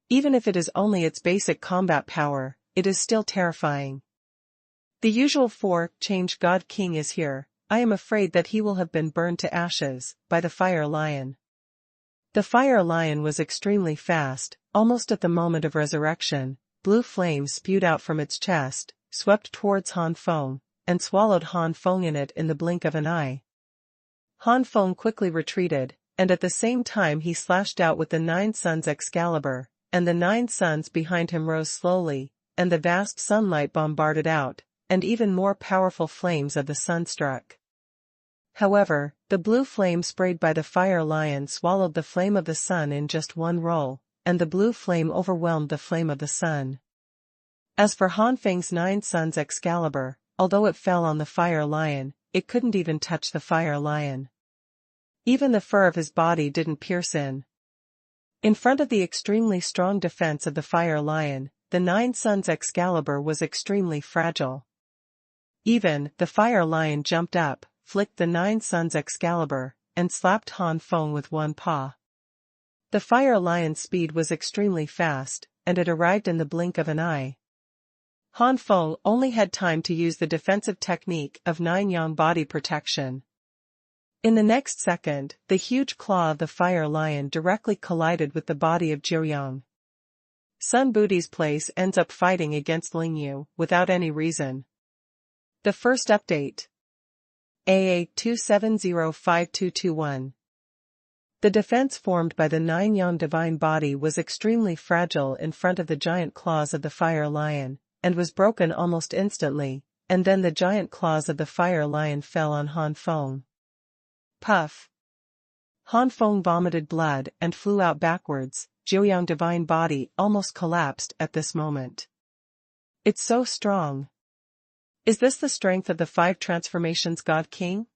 A: Even if it is only its basic combat power, it is still terrifying. The usual 4-change God King is here. I am afraid that he will have been burned to ashes by the fire lion. The fire lion was extremely fast. Almost at the moment of resurrection, blue flames spewed out from its chest, swept towards Han Feng, and swallowed Han Feng in the blink of an eye. Han Feng quickly retreated, and at the same time he slashed out with the 9 Suns Excalibur, and the 9 suns behind him rose slowly, and the vast sunlight bombarded out, and even more powerful flames of the sun struck. However, the blue flame sprayed by the fire lion swallowed the flame of the sun in just one roll, and the blue flame overwhelmed the flame of the sun. As for Han Feng's 9 Suns Excalibur, although it fell on the fire lion, it couldn't even touch the fire lion. Even the fur of his body didn't pierce in. In front of the extremely strong defense of the fire lion, the 9 Suns Excalibur was extremely fragile. Even, the fire lion jumped up, flicked the 9 Suns Excalibur, and slapped Han Feng with one paw. The fire lion's speed was extremely fast, and it arrived in the blink of an eye. Han Feng only had time to use the defensive technique of 9 Yang body protection. In the next second, the huge claw of the fire lion directly collided with the body of Jiuyang. Sun Booty's place ends up fighting against Lingyu, without any reason. The first update. AA 2705221. The defense formed by the 9 Yang divine body was extremely fragile in front of the giant claws of the fire lion, and was broken almost instantly, and then the giant claws of the fire lion fell on Han Feng. Puff! Han Feng vomited blood and flew out backwards. Jiuyang divine body almost collapsed at this moment. It's so strong. Is this the strength of the 5 transformations God King?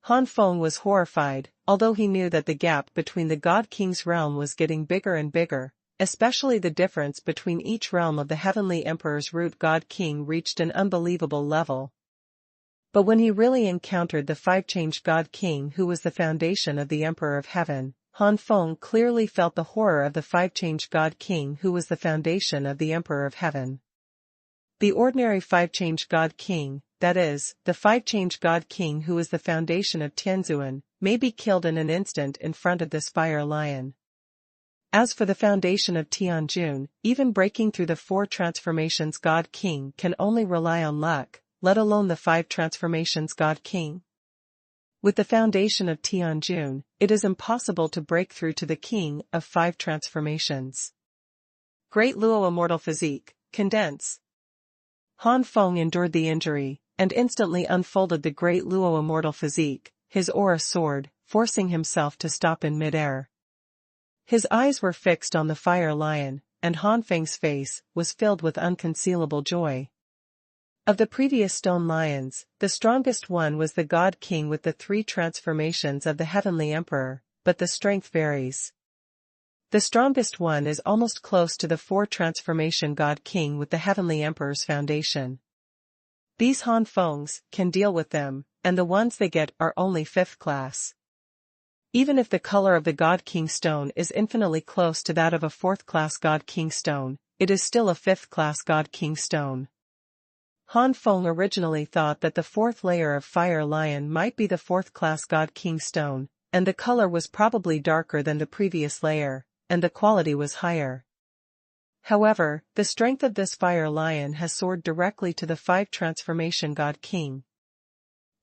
A: Han Feng was horrified, although he knew that the gap between the God King's realm was getting bigger and bigger, especially the difference between each realm of the Heavenly Emperor's root God King reached an unbelievable level. But when he really encountered the 5-changed God King who was the foundation of the Emperor of Heaven, Han Feng clearly felt the horror of the 5-changed God King who was the foundation of the Emperor of Heaven. The ordinary 5-changed God King, that is, the 5-changed God King who is the foundation of Tianzuan, may be killed in an instant in front of this fire lion. As for the foundation of Tianjun, even breaking through the 4 transformations God King can only rely on luck, let alone the 5 transformations God King. With the foundation of Tianjun, it is impossible to break through to the King of 5 transformations. Great Luo Immortal Physique, condense. Han Feng endured the injury, and instantly unfolded the Great Luo Immortal Physique, his aura soared, forcing himself to stop in mid-air. His eyes were fixed on the fire lion, and Han Feng's face was filled with unconcealable joy. Of the previous stone lions, the strongest one was the God King with the 3 transformations of the Heavenly Emperor, but the strength varies. The strongest one is almost close to the 4 transformation God King with the Heavenly Emperor's foundation. These Han Fengs can deal with them, and the ones they get are only 5th class. Even if the color of the God King stone is infinitely close to that of a 4th class God King stone, it is still a 5th class God King stone. Han Feng originally thought that the 4th layer of Fire Lion might be the 4th class God King stone, and the color was probably darker than the previous layer, and the quality was higher. However, the strength of this Fire Lion has soared directly to the 5 transformation God King.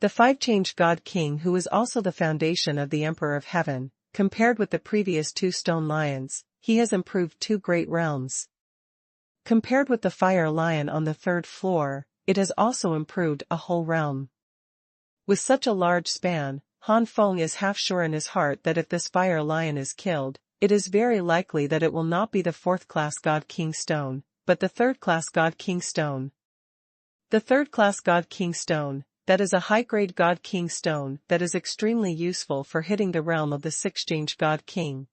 A: The 5-changed God King who is also the foundation of the Emperor of Heaven, compared with the previous 2 stone lions, he has improved 2 great realms. Compared with the Fire Lion on the 3rd floor, it has also improved a whole realm. With such a large span, Han Feng is half sure in his heart that if this Fire Lion is killed, it is very likely that it will not be the 4th class God King stone, but the 3rd class God King stone. The 3rd class God King stone, that is a high-grade God King stone that is extremely useful for hitting the realm of the 6th God King.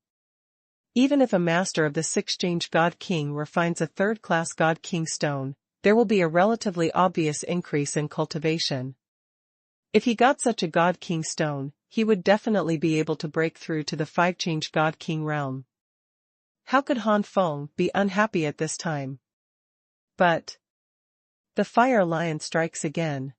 A: Even if a master of the 6th God King refines a 3rd class God King stone, there will be a relatively obvious increase in cultivation. If he got such a God King stone, he would definitely be able to break through to the 5-changed God King realm. How could Han Feng be unhappy at this time? But the Fire Lion strikes again.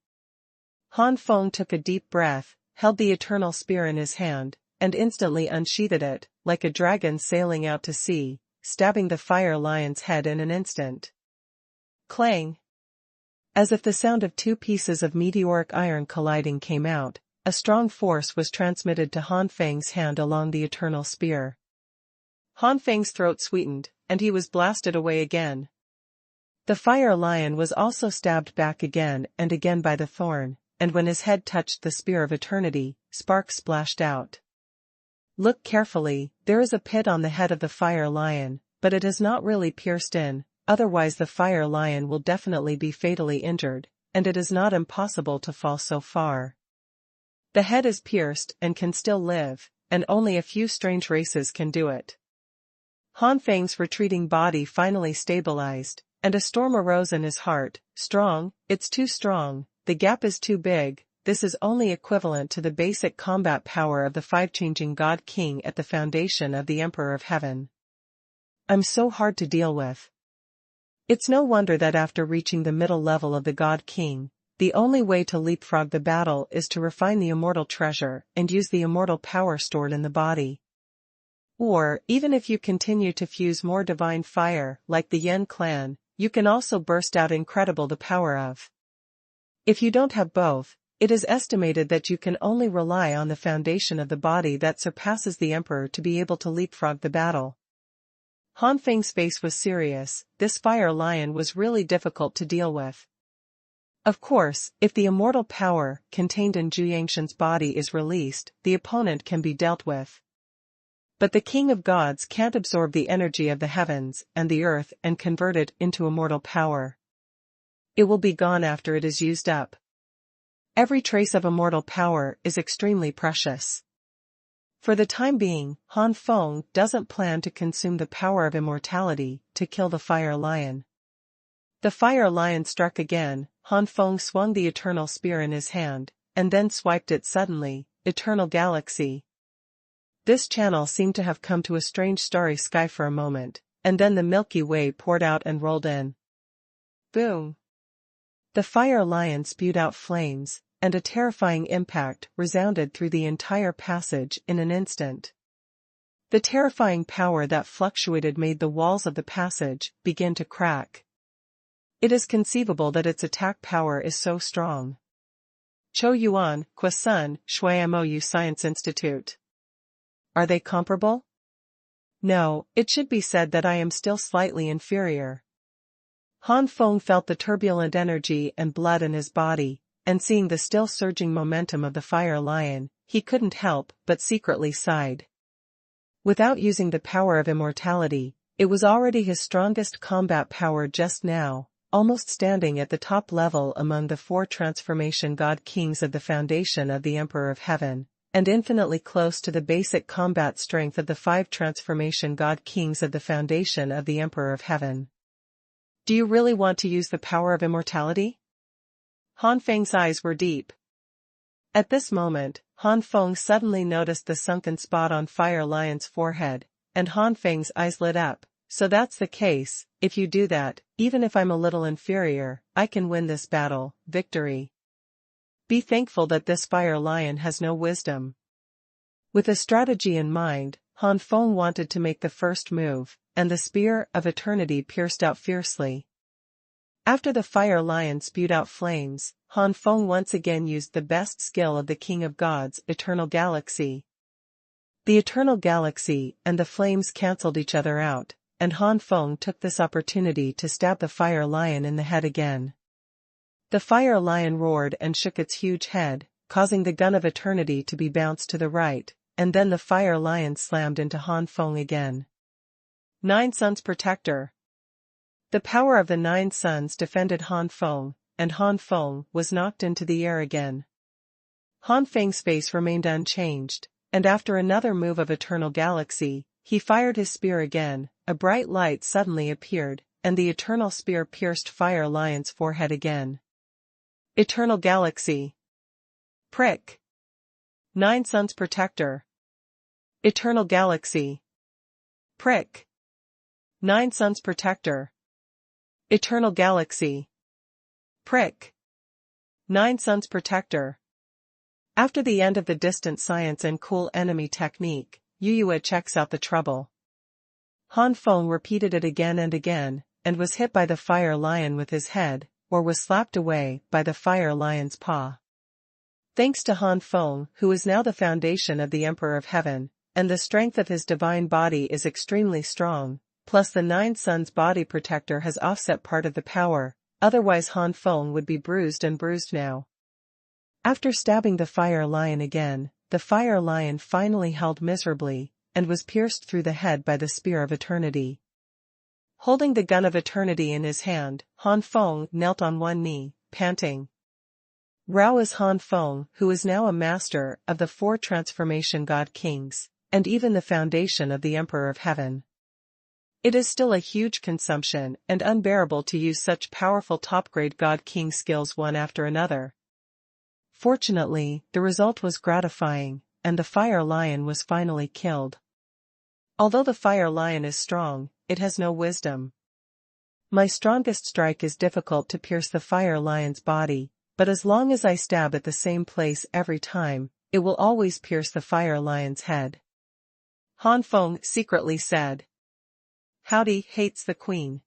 A: Han Feng took a deep breath, held the eternal spear in his hand, and instantly unsheathed it, like a dragon sailing out to sea, stabbing the fire lion's head in an instant. Clang! As if the sound of two pieces of meteoric iron colliding came out, a strong force was transmitted to Han Feng's hand along the eternal spear. Han Feng's throat sweetened, and he was blasted away again. The fire lion was also stabbed back again and again by the thorn, and when his head touched the spear of eternity, sparks splashed out. Look carefully, there is a pit on the head of the fire lion, but it has not really pierced in, otherwise the fire lion will definitely be fatally injured, and it is not impossible to fall so far. The head is pierced and can still live, and only a few strange races can do it. Han Feng's retreating body finally stabilized, and a storm arose in his heart. Strong, it's too strong, the gap is too big, this is only equivalent to the basic combat power of the five-changing God King at the foundation of the Emperor of Heaven. I'm so hard to deal with. It's no wonder that after reaching the middle level of the God King, the only way to leapfrog the battle is to refine the immortal treasure and use the immortal power stored in the body. Or, even if you continue to fuse more divine fire, like the Yen clan, you can also burst out incredible the power of. If you don't have both, it is estimated that you can only rely on the foundation of the body that surpasses the Emperor to be able to leapfrog the battle. Han Feng's face was serious. This fire lion was really difficult to deal with. Of course, if the immortal power contained in Zhu Yangshan's body is released, the opponent can be dealt with. But the King of Gods can't absorb the energy of the heavens and the earth and convert it into immortal power. It will be gone after it is used up. Every trace of immortal power is extremely precious. For the time being, Han Feng doesn't plan to consume the power of immortality to kill the fire lion. The fire lion struck again. Han Feng swung the eternal spear in his hand, and then swiped it suddenly. Eternal galaxy. This channel seemed to have come to a strange starry sky for a moment, and then the Milky Way poured out and rolled in. Boom! The fire lion spewed out flames, and a terrifying impact resounded through the entire passage in an instant. The terrifying power that fluctuated made the walls of the passage begin to crack. It is conceivable that its attack power is so strong. Xuanhuan, Kwasun, Shuimou Science Institute. Are they comparable? No, it should be said that I am still slightly inferior. Han Feng felt the turbulent energy and blood in his body, and seeing the still surging momentum of the fire lion, he couldn't help but secretly sighed. Without using the power of immortality, it was already his strongest combat power just now, almost standing at the top level among the four transformation god kings of the foundation of the Emperor of Heaven, and infinitely close to the basic combat strength of the five transformation god kings of the foundation of the Emperor of Heaven. Do you really want to use the power of immortality? Han Feng's eyes were deep. At this moment, Han Feng suddenly noticed the sunken spot on Fire Lion's forehead, and Han Feng's eyes lit up. So that's the case. If you do that, even if I'm a little inferior, I can win this battle. Victory. Be thankful that this fire lion has no wisdom. With a strategy in mind, Han Feng wanted to make the first move, and the spear of eternity pierced out fiercely. After the fire lion spewed out flames, Han Feng once again used the best skill of the King of Gods, Eternal Galaxy. The Eternal Galaxy and the flames cancelled each other out, and Han Feng took this opportunity to stab the fire lion in the head again. The fire lion roared and shook its huge head, causing the gun of eternity to be bounced to the right, and then the fire lion slammed into Han Feng again. Nine Suns Protector. The power of the Nine Suns defended Han Feng, and Han Feng was knocked into the air again. Han Feng's face remained unchanged, and after another move of Eternal Galaxy, he fired his spear again. A bright light suddenly appeared, and the eternal spear pierced Fire Lion's forehead again. Eternal Galaxy. Prick. Nine Suns Protector. Eternal Galaxy. Prick. Nine Suns Protector. Eternal Galaxy. Prick. Nine Suns Protector. After the end of the distant science and cool enemy technique, Yuyue checks out the trouble. Han Feng repeated it again and again, and was hit by the fire lion with his head, or was slapped away by the fire lion's paw. Thanks to Han Feng, who is now the foundation of the Emperor of Heaven, and the strength of his divine body is extremely strong, plus the Nine Suns body protector has offset part of the power, otherwise Han Feng would be bruised and bruised now. After stabbing the fire lion again, the fire lion finally held miserably, and was pierced through the head by the spear of eternity. Holding the gun of eternity in his hand, Han Feng knelt on one knee, panting. Rao is Han Feng, who is now a master of the 4 transformation god kings, and even the foundation of the Emperor of Heaven. It is still a huge consumption and unbearable to use such powerful top-grade god king skills one after another. Fortunately, the result was gratifying, and the fire lion was finally killed. Although the fire lion is strong, it has no wisdom. My strongest strike is difficult to pierce the fire lion's body, but as long as I stab at the same place every time, it will always pierce the fire lion's head. Han Feng secretly said. Howdy hates the queen.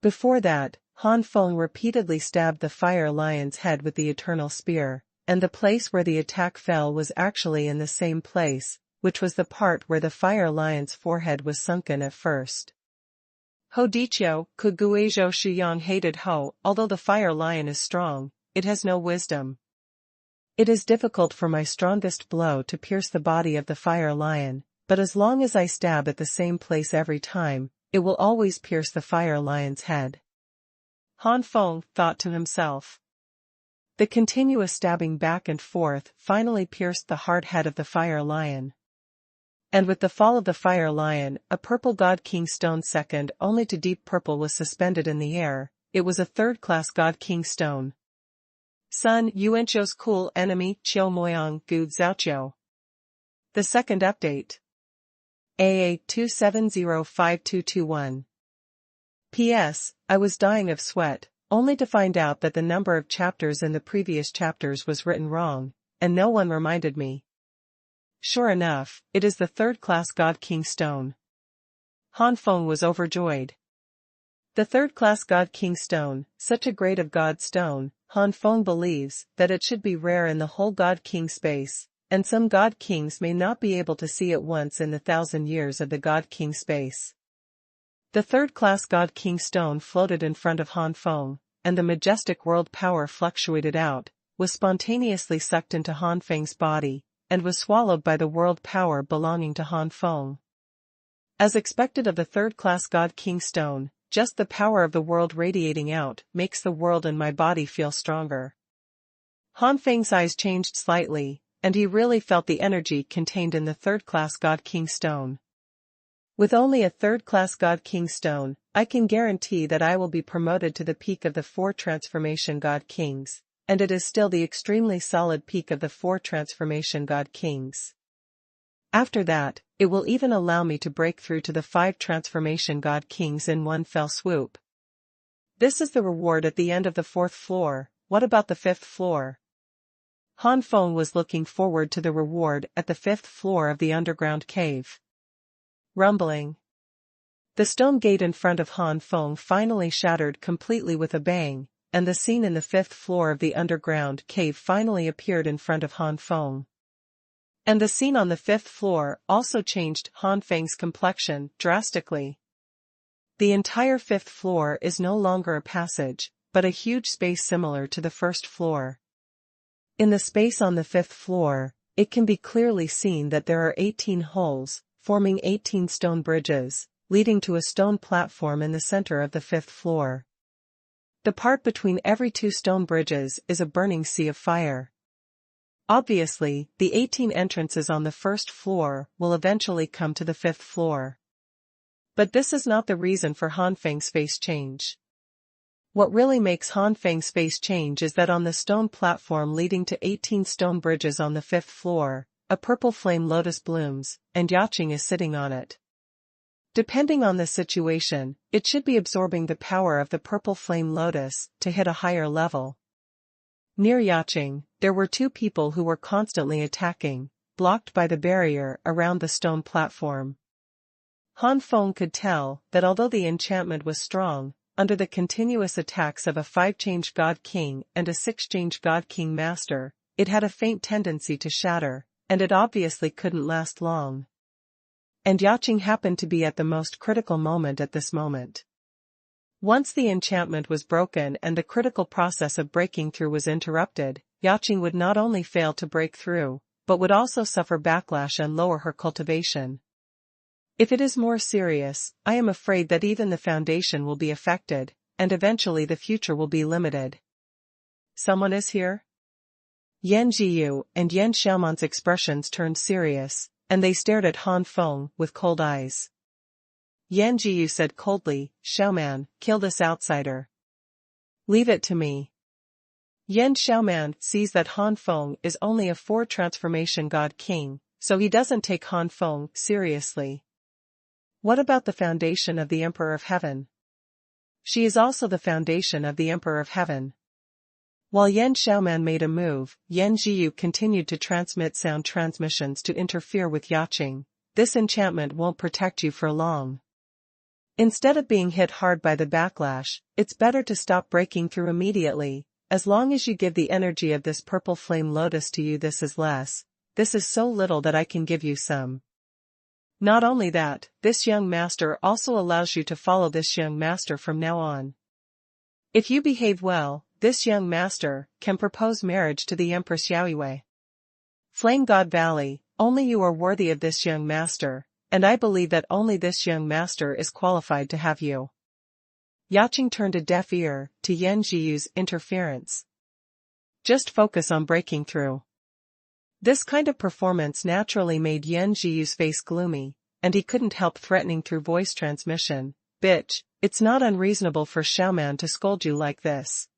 A: Before that, Han Feng repeatedly stabbed the fire lion's head with the eternal spear, and the place where the attack fell was actually in the same place, which was the part where the fire lion's forehead was sunken at first. Ho Dichio, Kuguizhou Shiyang hated Ho, although the fire lion is strong, it has no wisdom. It is difficult for my strongest blow to pierce the body of the fire lion, but as long as I stab at the same place every time, it will always pierce the fire lion's head. Han Feng thought to himself. The continuous stabbing back and forth finally pierced the hard head of the fire lion. And with the fall of the fire lion, a purple god king stone second only to deep purple was suspended in the air. It was a third-class god king stone. Sun Yuanqiu's cool enemy Qiu Moyang Gu Zhaoqiu. The second update. AA 2705221. P.S. I was dying of sweat, only to find out that the number of chapters in the previous chapters was written wrong, and no one reminded me. Sure enough, it is the third-class god king stone. Han Feng was overjoyed. The third-class god king stone, such a grade of god stone, Han Feng believes that it should be rare in the whole god king space, and some god kings may not be able to see it once in the 1,000 years of the god king space. The third-class god king stone floated in front of Han Feng, and the majestic world power fluctuated out, was spontaneously sucked into Han Feng's body, and was swallowed by the world power belonging to Han Feng. As expected of the third-class god king stone, just the power of the world radiating out makes the world in my body feel stronger. Han Feng's eyes changed slightly, and he really felt the energy contained in the third-class god king stone. With only a third-class god king stone, I can guarantee that I will be promoted to the peak of the 4 transformation god kings, and it is still the extremely solid peak of the 4 transformation god kings. After that, it will even allow me to break through to the 5 transformation god kings in one fell swoop. This is the reward at the end of the 4th floor. What about the 5th floor? Han Feng was looking forward to the reward at the 5th floor of the underground cave. Rumbling. The stone gate in front of Han Feng finally shattered completely with a bang, and the scene in the 5th floor of the underground cave finally appeared in front of Han Feng. And the scene on the 5th floor also changed Han Feng's complexion drastically. The entire 5th floor is no longer a passage, but a huge space similar to the 1st floor. In the space on the 5th floor, it can be clearly seen that there are 18 holes, forming 18 stone bridges, leading to a stone platform in the center of the 5th floor. The part between every 2 stone bridges is a burning sea of fire. Obviously, the 18 entrances on the 1st floor will eventually come to the 5th floor. But this is not the reason for Han Feng's face change. What really makes Han Feng's face change is that on the stone platform leading to 18 stone bridges on the 5th floor, a purple flame lotus blooms, and Yaqing is sitting on it. Depending on the situation, it should be absorbing the power of the purple flame lotus to hit a higher level. Near Yaching, there were two people who were constantly attacking, blocked by the barrier around the stone platform. Han Feng could tell that although the enchantment was strong, under the continuous attacks of a 5-change God King and a 6-change God King Master, it had a faint tendency to shatter, and it obviously couldn't last long. And Yaching happened to be at the most critical moment at this moment. Once the enchantment was broken and the critical process of breaking through was interrupted, Yaching would not only fail to break through, but would also suffer backlash and lower her cultivation. If it is more serious, I am afraid that even the foundation will be affected, and eventually the future will be limited. Someone is here? Yan Jiyu and Yan Xiaoman's expressions turned serious, and they stared at Han Feng with cold eyes. Yan Jiyu said coldly, "Xiaoman, kill this outsider. Leave it to me." Yan Xiaoman sees that Han Feng is only a 4-transformation God King, so he doesn't take Han Feng seriously. What about the foundation of the Emperor of Heaven? She is also the foundation of the Emperor of Heaven. While Yan Xiaoman made a move, Yan Jiyu continued to transmit sound transmissions to interfere with Yaching. This enchantment won't protect you for long. Instead of being hit hard by the backlash, it's better to stop breaking through immediately. As long as you give the energy of this purple flame lotus to you, this is less. This is so little that I can give you some. Not only that, this young master also allows you to follow this young master from now on. If you behave well, this young master can propose marriage to the Empress Yaoyue. Flame God Valley, only you are worthy of this young master, and I believe that only this young master is qualified to have you. Yaching turned a deaf ear to Yan Jiyu's interference. Just focus on breaking through. This kind of performance naturally made Yan Jiyu's face gloomy, and he couldn't help threatening through voice transmission, "Bitch, it's not unreasonable for Xiaoman to scold you like this.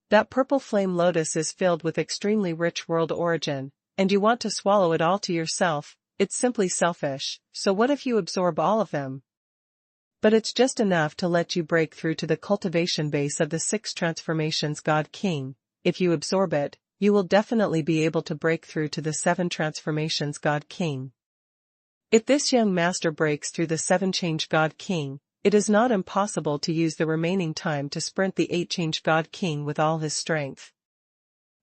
A: That purple flame lotus is filled with extremely rich world origin, and you want to swallow it all to yourself. It's simply selfish, so what if you absorb all of them? But it's just enough to let you break through to the cultivation base of the 6 transformations God King. If you absorb it, you will definitely be able to break through to the 7 transformations God King. If this young master breaks through the 7-change God King, it is not impossible to use the remaining time to sprint the 8-change God King with all his strength.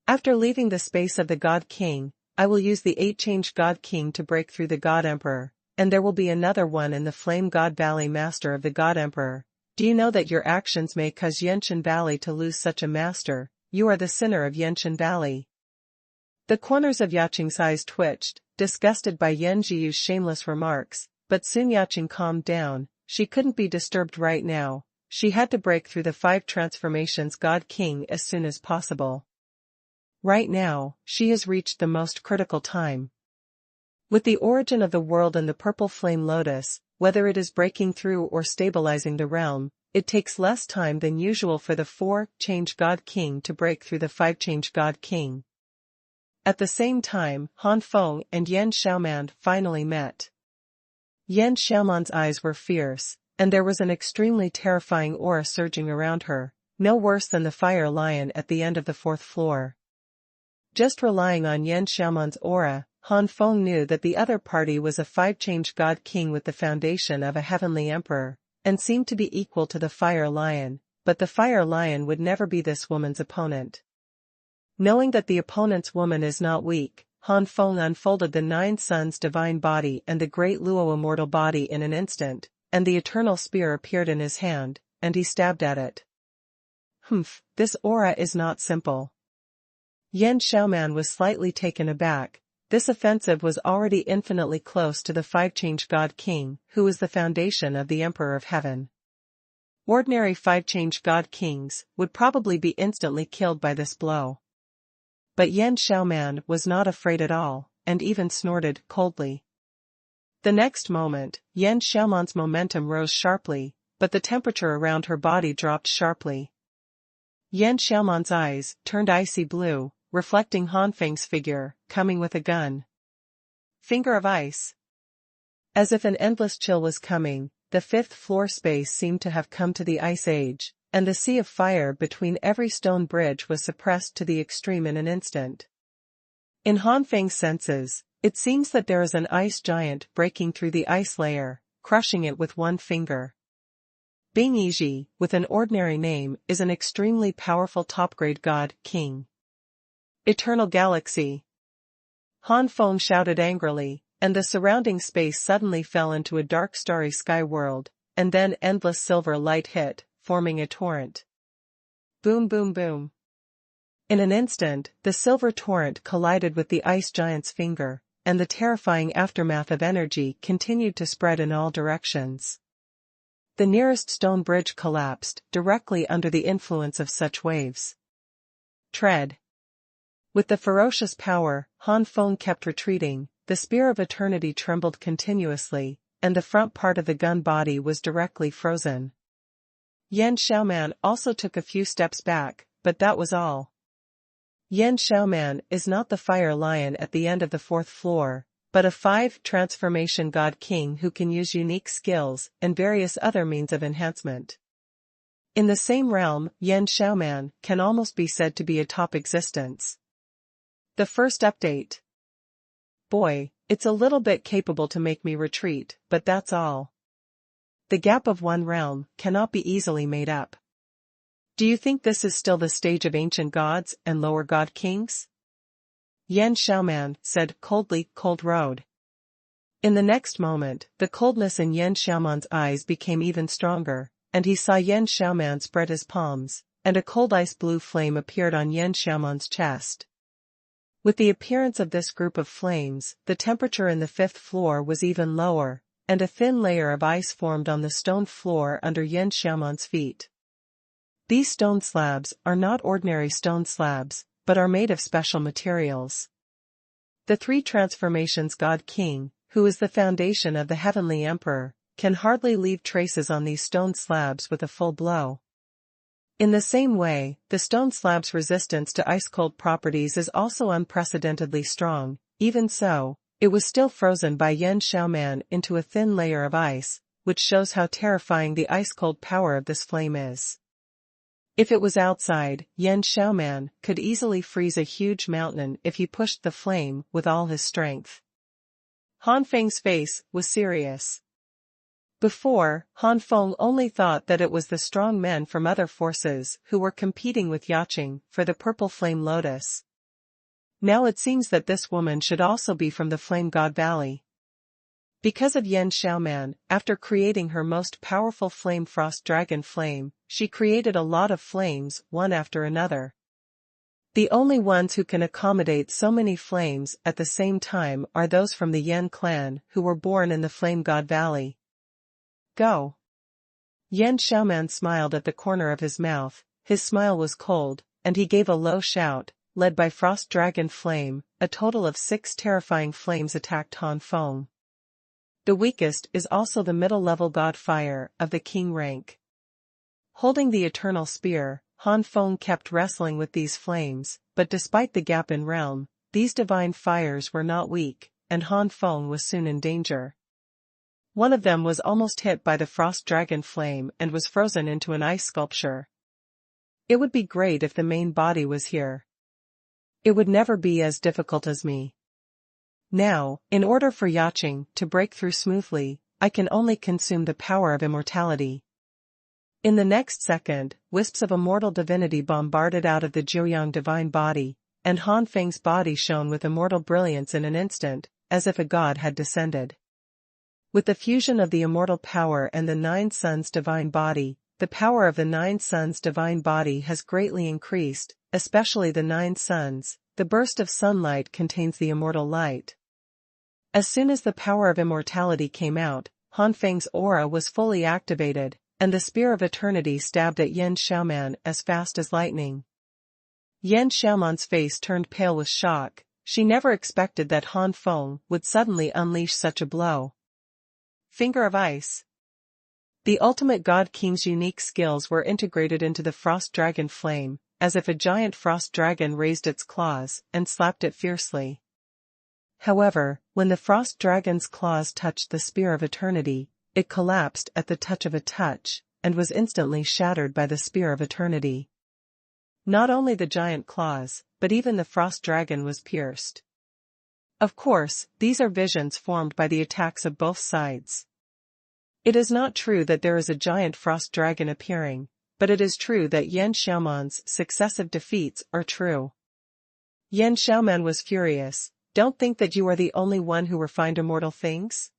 A: After leaving the space of the God King, I will use the 8-change God King to break through the God Emperor, and there will be another one in the Flame God Valley Master of the God Emperor. Do you know that your actions may cause Yenshan Valley to lose such a master? You are the sinner of Yenshan Valley." The corners of Yaching's eyes twitched, disgusted by Yan Jiyu's shameless remarks, but soon Yaching calmed down. She couldn't be disturbed right now. She had to break through the 5 transformations God King as soon as possible. Right now, she has reached the most critical time. With the origin of the world in the purple flame lotus, whether it is breaking through or stabilizing the realm, it takes less time than usual for the 4-change God King to break through the 5-change God King. At the same time, Han Feng and Yan Xiaoman finally met. Yan Xiaoman's eyes were fierce, and there was an extremely terrifying aura surging around her, no worse than the fire lion at the end of the 4th floor. Just relying on Yan Xiaoman's aura, Han Feng knew that the other party was a 5-change God King with the foundation of a heavenly emperor, and seemed to be equal to the fire lion, but the fire lion would never be this woman's opponent. Knowing that the opponent's woman is not weak, Han Feng unfolded the 9 suns divine body and the great Luo immortal body in an instant, and the eternal spear appeared in his hand, and he stabbed at it. This aura is not simple. Yan Xiaoman was slightly taken aback. This offensive was already infinitely close to the 5-change God King, who is the foundation of the Emperor of Heaven. Ordinary 5-change God Kings would probably be instantly killed by this blow. But Yan Xiaoman was not afraid at all, and even snorted coldly. The next moment, Yan Xiaoman's momentum rose sharply, but the temperature around her body dropped sharply. Yan Xiaoman's eyes turned icy blue, reflecting Han Feng's figure, coming with a gun. Finger of ice. As if an endless chill was coming, the 5th floor space seemed to have come to the ice age, and the sea of fire between every stone bridge was suppressed to the extreme in an instant. In Han Feng's senses, it seems that there is an ice giant breaking through the ice layer, crushing it with one finger. Bing Yiji, with an ordinary name, is an extremely powerful top-grade god, king. Eternal galaxy. Han Feng shouted angrily, and the surrounding space suddenly fell into a dark starry sky world, and then endless silver light hit, forming a torrent. Boom boom boom. In an instant, the silver torrent collided with the ice giant's finger, and the terrifying aftermath of energy continued to spread in all directions. The nearest stone bridge collapsed, directly under the influence of such waves. Tread. With the ferocious power, Han Feng kept retreating, the spear of eternity trembled continuously, and the front part of the gun body was directly frozen. Yan Xiaoman also took a few steps back, but that was all. Yan Xiaoman is not the fire lion at the end of the 4th floor, but a 5-transformation god king who can use unique skills and various other means of enhancement. In the same realm, Yan Xiaoman can almost be said to be a top existence. The first update. Boy, it's a little bit capable to make me retreat, but that's all. The gap of one realm cannot be easily made up. Do you think this is still the stage of ancient gods and lower god kings? Yan Xiaoman said coldly, cold road. In the next moment, the coldness in Yan Xiaoman's eyes became even stronger, and he saw Yan Xiaoman spread his palms, and a cold ice blue flame appeared on Yan Xiaoman's chest. With the appearance of this group of flames, the temperature in the 5th floor was even lower, and a thin layer of ice formed on the stone floor under Yan Xiaoman's feet. These stone slabs are not ordinary stone slabs, but are made of special materials. The 3 transformations God King, who is the foundation of the Heavenly Emperor, can hardly leave traces on these stone slabs with a full blow. In the same way, the stone slab's resistance to ice-cold properties is also unprecedentedly strong. Even so, it was still frozen by Yan Xiaoman into a thin layer of ice, which shows how terrifying the ice-cold power of this flame is. If it was outside, Yan Xiaoman could easily freeze a huge mountain if he pushed the flame with all his strength. Han Feng's face was serious. Before, Han Feng only thought that it was the strong men from other forces who were competing with Yaqing for the purple flame lotus. Now it seems that this woman should also be from the Flame God Valley. Because of Yan Xiaoman, after creating her most powerful flame frost dragon flame, she created a lot of flames, one after another. The only ones who can accommodate so many flames at the same time are those from the Yan clan who were born in the Flame God Valley. Go. Yan Xiaoman smiled at the corner of his mouth, his smile was cold, and he gave a low shout. Led by Frost Dragon Flame, a total of 6 terrifying flames attacked Han Feng. The weakest is also the middle-level god Fire of the King rank. Holding the Eternal Spear, Han Feng kept wrestling with these flames, but despite the gap in realm, these divine fires were not weak, and Han Feng was soon in danger. One of them was almost hit by the Frost Dragon Flame and was frozen into an ice sculpture. It would be great if the main body was here. It would never be as difficult as me. Now, in order for Yaqing to break through smoothly, I can only consume the power of immortality. In the next second, wisps of immortal divinity bombarded out of the Jiuyang divine body, and Han Feng's body shone with immortal brilliance in an instant, as if a god had descended. With the fusion of the immortal power and the 9 suns divine body, the power of the 9 suns divine body has greatly increased, especially the 9 suns. The burst of sunlight contains the immortal light. As soon as the power of immortality came out, Han Feng's aura was fully activated, and the spear of eternity stabbed at Yan Xiaoman as fast as lightning. Yan Xiaoman's face turned pale with shock. She never expected that Han Feng would suddenly unleash such a blow. Finger of Ice. The ultimate God King's unique skills were integrated into the Frost Dragon Flame, as if a giant frost dragon raised its claws and slapped it fiercely. However, when the frost dragon's claws touched the spear of eternity, it collapsed at the touch of a touch, and was instantly shattered by the spear of eternity. Not only the giant claws, but even the frost dragon was pierced. Of course, these are visions formed by the attacks of both sides. It is not true that there is a giant frost dragon appearing, but it is true that Yan Xiaoman's successive defeats are true. Yan Xiaoman was furious. Don't think that you are the only one who refined immortal things?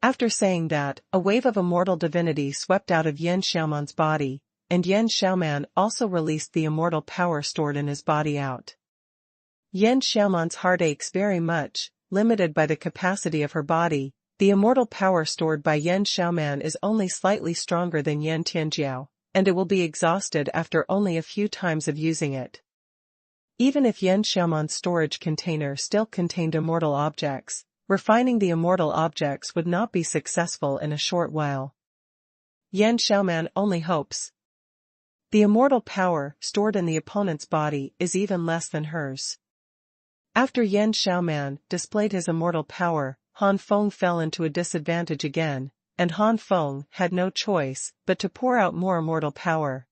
A: After saying that, a wave of immortal divinity swept out of Yan Xiaoman's body, and Yan Xiaoman also released the immortal power stored in his body out. Yan Xiaoman's heart aches very much, limited by the capacity of her body. The immortal power stored by Yan Xiaoman is only slightly stronger than Yan Tianjiao, and it will be exhausted after only a few times of using it. Even if Yan Xiaoman's storage container still contained immortal objects, refining the immortal objects would not be successful in a short while. Yan Xiaoman only hopes. The immortal power stored in the opponent's body is even less than hers. After Yan Xiaoman displayed his immortal power, Han Feng fell into a disadvantage again, and Han Feng had no choice but to pour out more immortal power.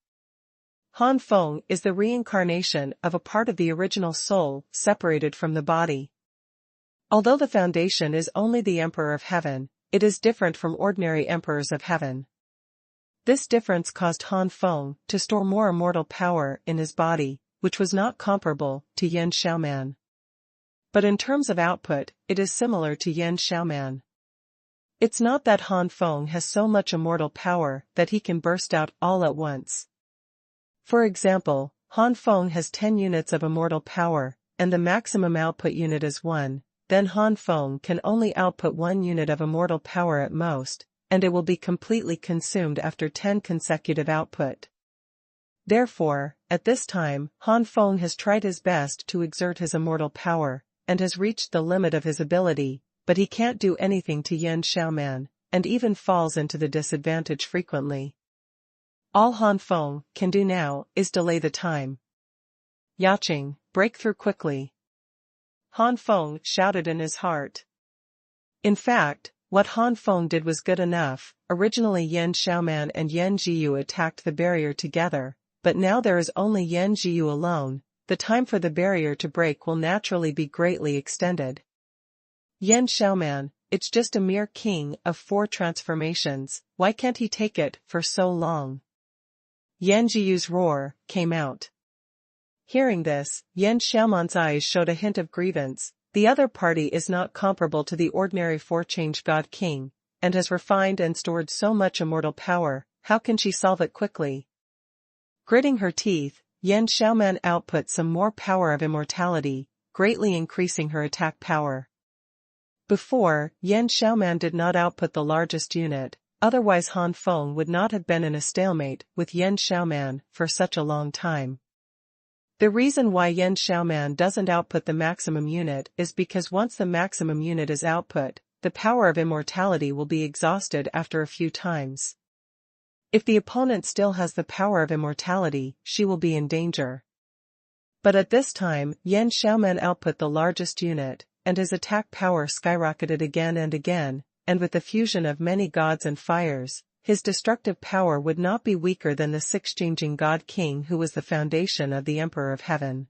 A: Han Feng is the reincarnation of a part of the original soul separated from the body. Although the foundation is only the Emperor of Heaven, it is different from ordinary Emperors of Heaven. This difference caused Han Feng to store more immortal power in his body, which was not comparable to Yan Xiaoman. But in terms of output, it is similar to Yan Xiaoman. It's not that Han Feng has so much immortal power that he can burst out all at once. For example, Han Feng has 10 units of immortal power, and the maximum output unit is 1, then Han Feng can only output 1 unit of immortal power at most, and it will be completely consumed after 10 consecutive output. Therefore, at this time, Han Feng has tried his best to exert his immortal power, and has reached the limit of his ability, but he can't do anything to Yan Xiaoman, and even falls into the disadvantage frequently. All Han Feng can do now is delay the time. Yaching, break through quickly. Han Feng shouted in his heart. In fact, what Han Feng did was good enough. Originally Yan Xiaoman and Yan Jiyu attacked the barrier together, but now there is only Yan Jiyu alone. The time for the barrier to break will naturally be greatly extended. Yan Xiaoman, it's just a mere king of 4 transformations, why can't he take it for so long? Yan Jiyu's roar came out. Hearing this, Yan Xiaoman's eyes showed a hint of grievance. The other party is not comparable to the ordinary 4-change god king, and has refined and stored so much immortal power, how can she solve it quickly? Gritting her teeth, Yan Xiaoman output some more power of immortality, greatly increasing her attack power. Before, Yan Xiaoman did not output the largest unit, otherwise Han Feng would not have been in a stalemate with Yan Xiaoman for such a long time. The reason why Yan Xiaoman doesn't output the maximum unit is because once the maximum unit is output, the power of immortality will be exhausted after a few times. If the opponent still has the power of immortality, she will be in danger. But at this time, Yan Xiaoman output the largest unit, and his attack power skyrocketed again and again, and with the fusion of many gods and fires, his destructive power would not be weaker than the 6-changing god king who was the foundation of the Emperor of Heaven.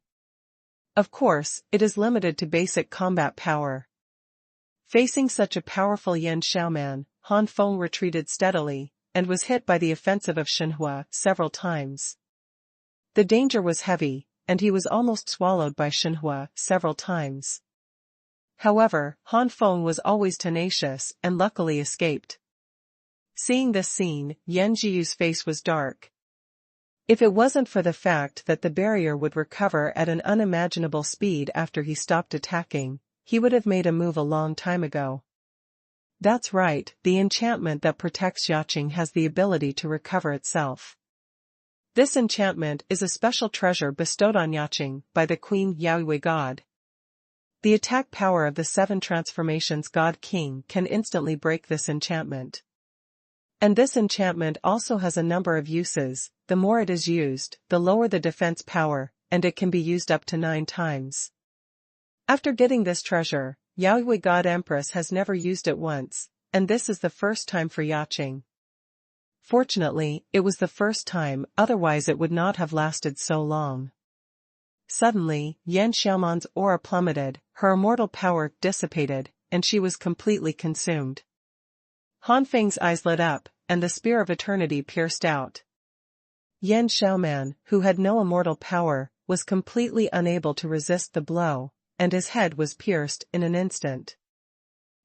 A: Of course, it is limited to basic combat power. Facing such a powerful Yan Xiaoman, Han Feng retreated steadily, and was hit by the offensive of Xuanhuan several times. The danger was heavy, and he was almost swallowed by Xuanhuan several times. However, Han Feng was always tenacious and luckily escaped. Seeing this scene, Yan Jiyu's face was dark. If it wasn't for the fact that the barrier would recover at an unimaginable speed after he stopped attacking, he would have made a move a long time ago. That's right, the enchantment that protects Yaching has the ability to recover itself. This enchantment is a special treasure bestowed on Yaching by the Queen Yaoyue God. The attack power of the 7 transformations God King can instantly break this enchantment. And this enchantment also has a number of uses. The more it is used, the lower the defense power, and it can be used up to 9 times. After getting this treasure, Yaoyue God Empress has never used it once, and this is the first time for Yaching. Fortunately, it was the first time, otherwise it would not have lasted so long. Suddenly, Yan Xiaoman's aura plummeted, her immortal power dissipated, and she was completely consumed. Han Feng's eyes lit up, and the spear of eternity pierced out. Yan Xiaoman, who had no immortal power, was completely unable to resist the blow, and his head was pierced in an instant.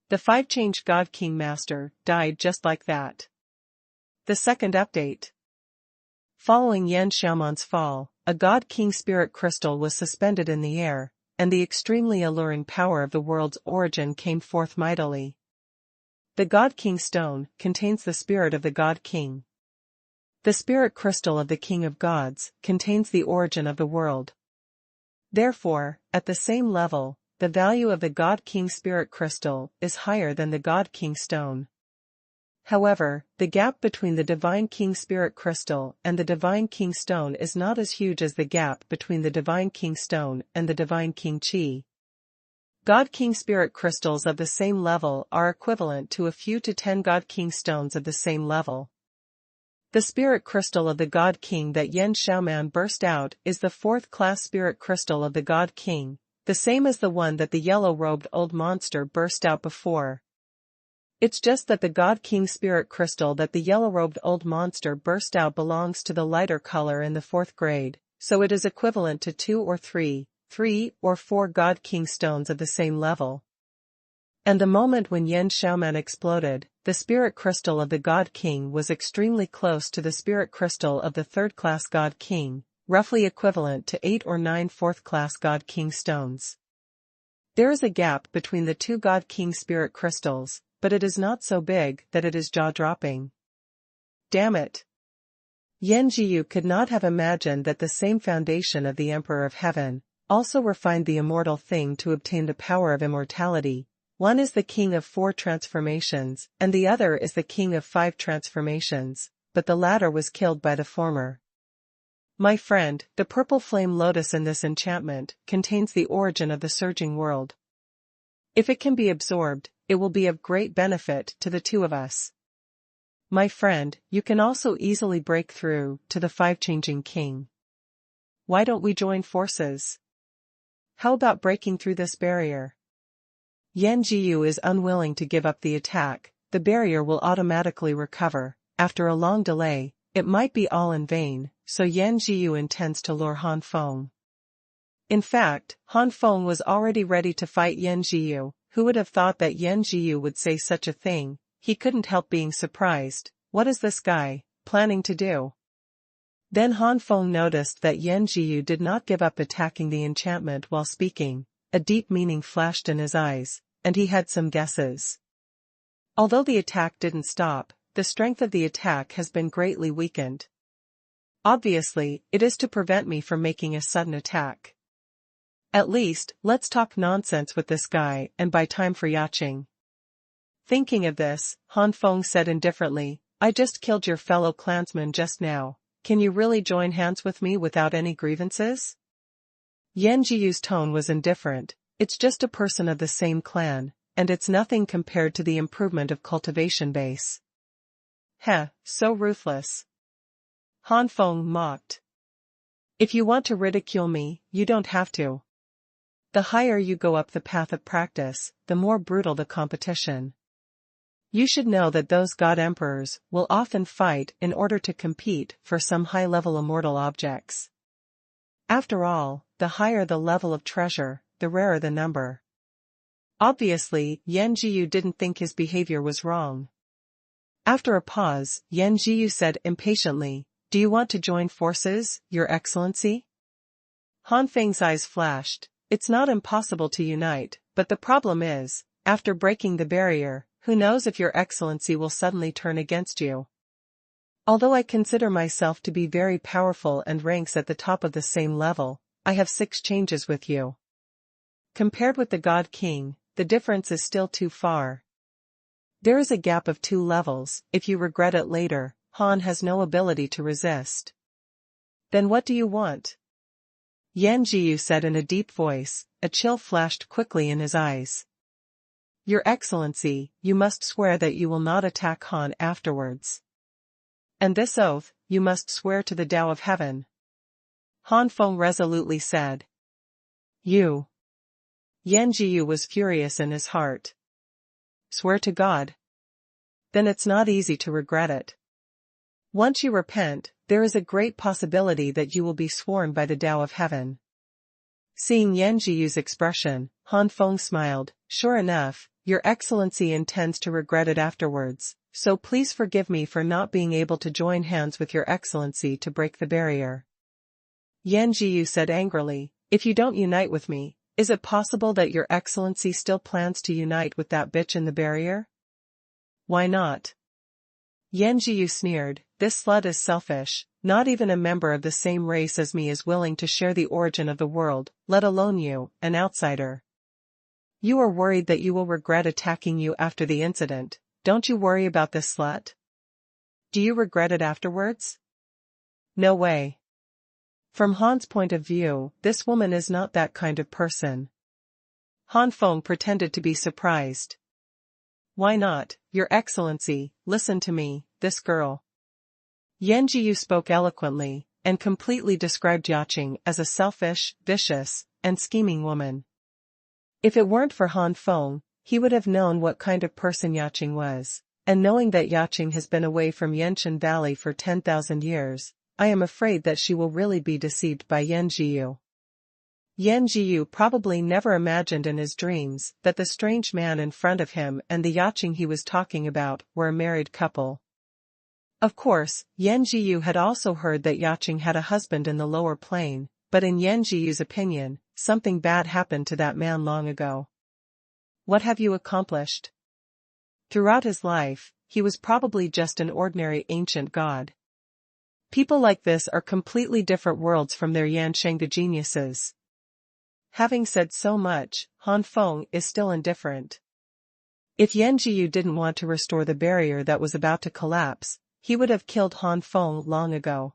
A: The five-change God King Master died just like that. The second update. Following Yan Xiaoman's fall, a God King spirit crystal was suspended in the air, and the extremely alluring power of the world's origin came forth mightily. The God King stone contains the spirit of the God King. The spirit crystal of the King of Gods contains the origin of the world. Therefore, at the same level, the value of the God King spirit crystal is higher than the God King stone. However, the gap between the Divine King Spirit Crystal and the Divine King Stone is not as huge as the gap between the Divine King Stone and the Divine King Chi. God King Spirit Crystals of the same level are equivalent to a few to 10 God King Stones of the same level. The Spirit Crystal of the God King that Yan Xiaoman burst out is the 4th class Spirit Crystal of the God King, the same as the one that the yellow-robed old monster burst out before. It's just that the God King Spirit Crystal that the yellow-robed old monster burst out belongs to the lighter color in the 4th grade, so it is equivalent to 2 or 3 or 4 God King stones of the same level. And the moment when Yan Xiaoman exploded, the Spirit Crystal of the God King was extremely close to the Spirit Crystal of the 3rd class God King, roughly equivalent to 8 or 9 4th class God King stones. There is a gap between the two God King Spirit Crystals, but it is not so big that it is jaw-dropping. Damn it! Yan Jiyu could not have imagined that the same foundation of the Emperor of Heaven also refined the immortal thing to obtain the power of immortality. One is the king of 4 transformations, and the other is the king of 5 transformations, but the latter was killed by the former. My friend, the purple flame lotus in this enchantment contains the origin of the surging world. If it can be absorbed, it will be of great benefit to the two of us. My friend, you can also easily break through to the 5-changing king. Why don't we join forces? How about breaking through this barrier? Yan Jiyu is unwilling to give up the attack. The barrier will automatically recover. After a long delay, it might be all in vain, so Yan Jiyu intends to lure Han Feng. In fact, Han Feng was already ready to fight Yan Jiyu. Who would have thought that Yan Jiyu would say such a thing? He couldn't help being surprised. What is this guy planning to do? Then Han Feng noticed that Yan Jiyu did not give up attacking the enchantment while speaking. A deep meaning flashed in his eyes, and he had some guesses. Although the attack didn't stop, the strength of the attack has been greatly weakened. Obviously, it is to prevent me from making a sudden attack. At least, let's talk nonsense with this guy and buy time for yachting. Thinking of this, Han Feng said indifferently, I just killed your fellow clansman just now. Can you really join hands with me without any grievances? Yan Jiyu's tone was indifferent. It's just a person of the same clan, and it's nothing compared to the improvement of cultivation base. Heh, so ruthless. Han Feng mocked. If you want to ridicule me, you don't have to. The higher you go up the path of practice, the more brutal the competition. You should know that those god emperors will often fight in order to compete for some high-level immortal objects. After all, the higher the level of treasure, the rarer the number. Obviously, Yan Jiyu didn't think his behavior was wrong. After a pause, Yan Jiyu said impatiently, Do you want to join forces, Your Excellency? Han Feng's eyes flashed. It's not impossible to unite, but the problem is, after breaking the barrier, who knows if Your Excellency will suddenly turn against you. Although I consider myself to be very powerful and ranks at the top of the same level, I have 6 changes with you. Compared with the God King, the difference is still too far. There is a gap of 2 levels. If you regret it later, Han has no ability to resist. Then what do you want? Yan Jiyu said in a deep voice. A chill flashed quickly in his eyes. Your Excellency, you must swear that you will not attack Han afterwards. And this oath, you must swear to the Tao of Heaven. Han Feng resolutely said. You. Yan Jiyu was furious in his heart. Swear to God? Then it's not easy to regret it. Once you repent, there is a great possibility that you will be sworn by the Tao of Heaven. Seeing Yan Jiyu's expression, Han Feng smiled. Sure enough, Your Excellency intends to regret it afterwards, so please forgive me for not being able to join hands with Your Excellency to break the barrier. Yan Jiyu said angrily, if you don't unite with me, is it possible that Your Excellency still plans to unite with that bitch in the barrier? Why not? Yan Jiyu sneered, this slut is selfish, not even a member of the same race as me is willing to share the origin of the world, let alone you, an outsider. You are worried that you will regret attacking you after the incident, don't you worry about this slut? Do you regret it afterwards? No way. From Han's point of view, this woman is not that kind of person. Han Feng pretended to be surprised. Why not, Your Excellency, listen to me, this girl. Yan Jiyu spoke eloquently, and completely described Yaqing as a selfish, vicious, and scheming woman. If it weren't for Han Feng, he would have known what kind of person Yaqing was, and knowing that Yaqing has been away from Yenshan Valley for 10,000 years, I am afraid that she will really be deceived by Yan Jiyu. Yan Jiyu probably never imagined in his dreams that the strange man in front of him and the Yaqing he was talking about were a married couple. Of course, Yan Jiyu had also heard that Yaqing had a husband in the lower plane, but in Yan Jiyu's opinion, something bad happened to that man long ago. What have you accomplished? Throughout his life, he was probably just an ordinary ancient god. People like this are completely different worlds from their Yan Shengde geniuses. Having said so much, Han Feng is still indifferent. If Yan Jiyu didn't want to restore the barrier that was about to collapse, he would have killed Han Feng long ago.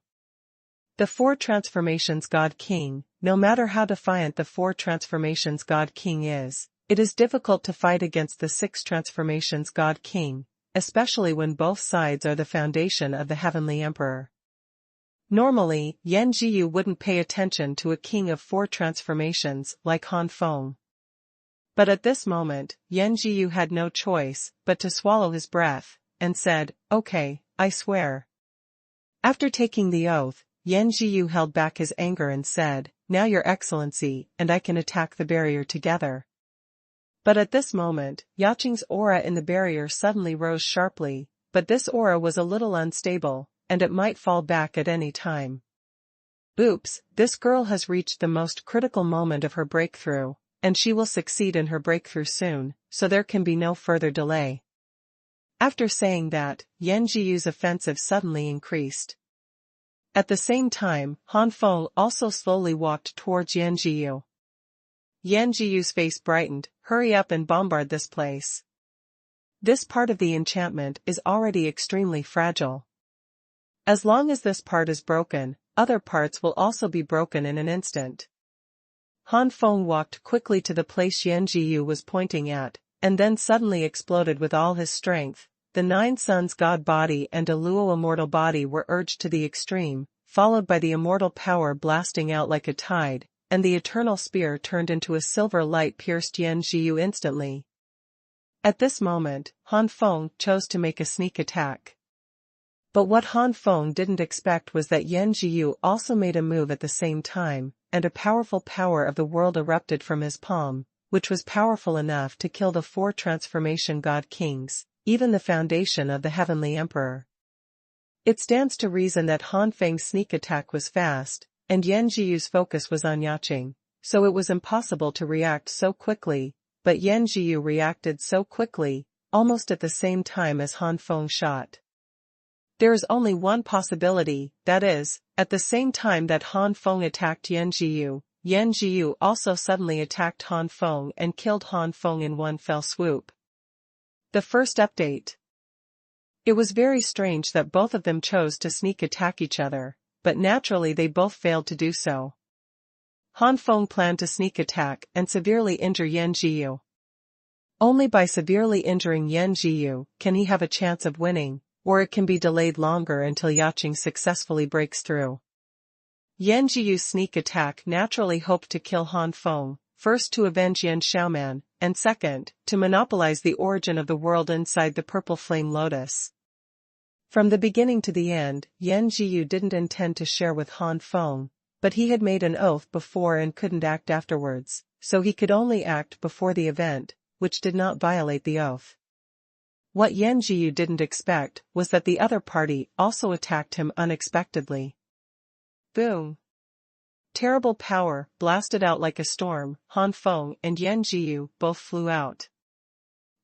A: The Four Transformations God King, no matter how defiant the Four Transformations God King is, it is difficult to fight against the Six Transformations God King, especially when both sides are the foundation of the Heavenly Emperor. Normally, Yan Jiyu wouldn't pay attention to a king of four transformations like Han Feng. But at this moment, Yan Jiyu had no choice but to swallow his breath, and said, okay, I swear. After taking the oath, Yan Jiyu held back his anger and said, now Your Excellency and I can attack the barrier together. But at this moment, Yaqing's aura in the barrier suddenly rose sharply, but this aura was a little unstable, and it might fall back at any time. Oops, this girl has reached the most critical moment of her breakthrough, and she will succeed in her breakthrough soon, so there can be no further delay. After saying that, Yan Jiyu's offensive suddenly increased. At the same time, Han Feng also slowly walked towards Yan Jiyu. Yan Jiyu's face brightened, hurry up and bombard this place. This part of the enchantment is already extremely fragile. As long as this part is broken, other parts will also be broken in an instant. Han Feng walked quickly to the place Yan Jiyu was pointing at, and then suddenly exploded with all his strength. The Nine Suns God body and a Luo immortal body were urged to the extreme, followed by the immortal power blasting out like a tide, and the eternal spear turned into a silver light pierced Yan Jiyu instantly. At this moment, Han Feng chose to make a sneak attack. But what Han Feng didn't expect was that Yan Jiyu also made a move at the same time, and a powerful power of the world erupted from his palm, which was powerful enough to kill the four transformation god kings, even the foundation of the Heavenly Emperor. It stands to reason that Han Feng's sneak attack was fast, and Yan Jiyu's focus was on Yaqing, so it was impossible to react so quickly, but Yan Jiyu reacted so quickly, almost at the same time as Han Feng shot. There is only one possibility, that is, at the same time that Han Feng attacked Yan Jiyu also suddenly attacked Han Feng and killed Han Feng in one fell swoop. The first update. It was very strange that both of them chose to sneak attack each other, but naturally they both failed to do so. Han Feng planned to sneak attack and severely injure Yan Jiyu. Only by severely injuring Yan Jiyu can he have a chance of winning, or it can be delayed longer until Yaqing successfully breaks through. Yan Jiyu's sneak attack naturally hoped to kill Han Feng, first to avenge Yan Xiaoman, and second, to monopolize the origin of the world inside the purple flame lotus. From the beginning to the end, Yan Jiyu didn't intend to share with Han Feng, but he had made an oath before and couldn't act afterwards, so he could only act before the event, which did not violate the oath. What Yan Jiyu didn't expect was that the other party also attacked him unexpectedly. Boom! Terrible power blasted out like a storm. Han Feng and Yan Jiyu both flew out.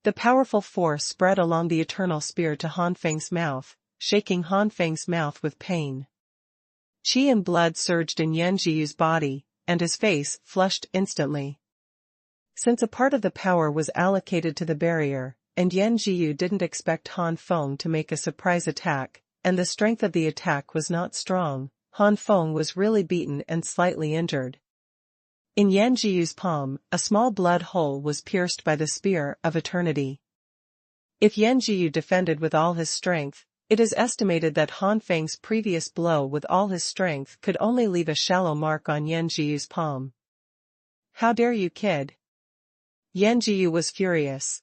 A: The powerful force spread along the eternal spear to Han Feng's mouth, shaking Han Feng's mouth with pain. Qi and blood surged in Yan Jiyu's body, and his face flushed instantly. Since a part of the power was allocated to the barrier, and Yan Jiyu didn't expect Han Feng to make a surprise attack, and the strength of the attack was not strong, Han Feng was really beaten and slightly injured. In Yan Jiyu's palm, a small blood hole was pierced by the Spear of Eternity. If Yan Jiyu defended with all his strength, it is estimated that Han Feng's previous blow with all his strength could only leave a shallow mark on Yan Jiyu's palm. "How dare you, kid?" Yan Jiyu was furious.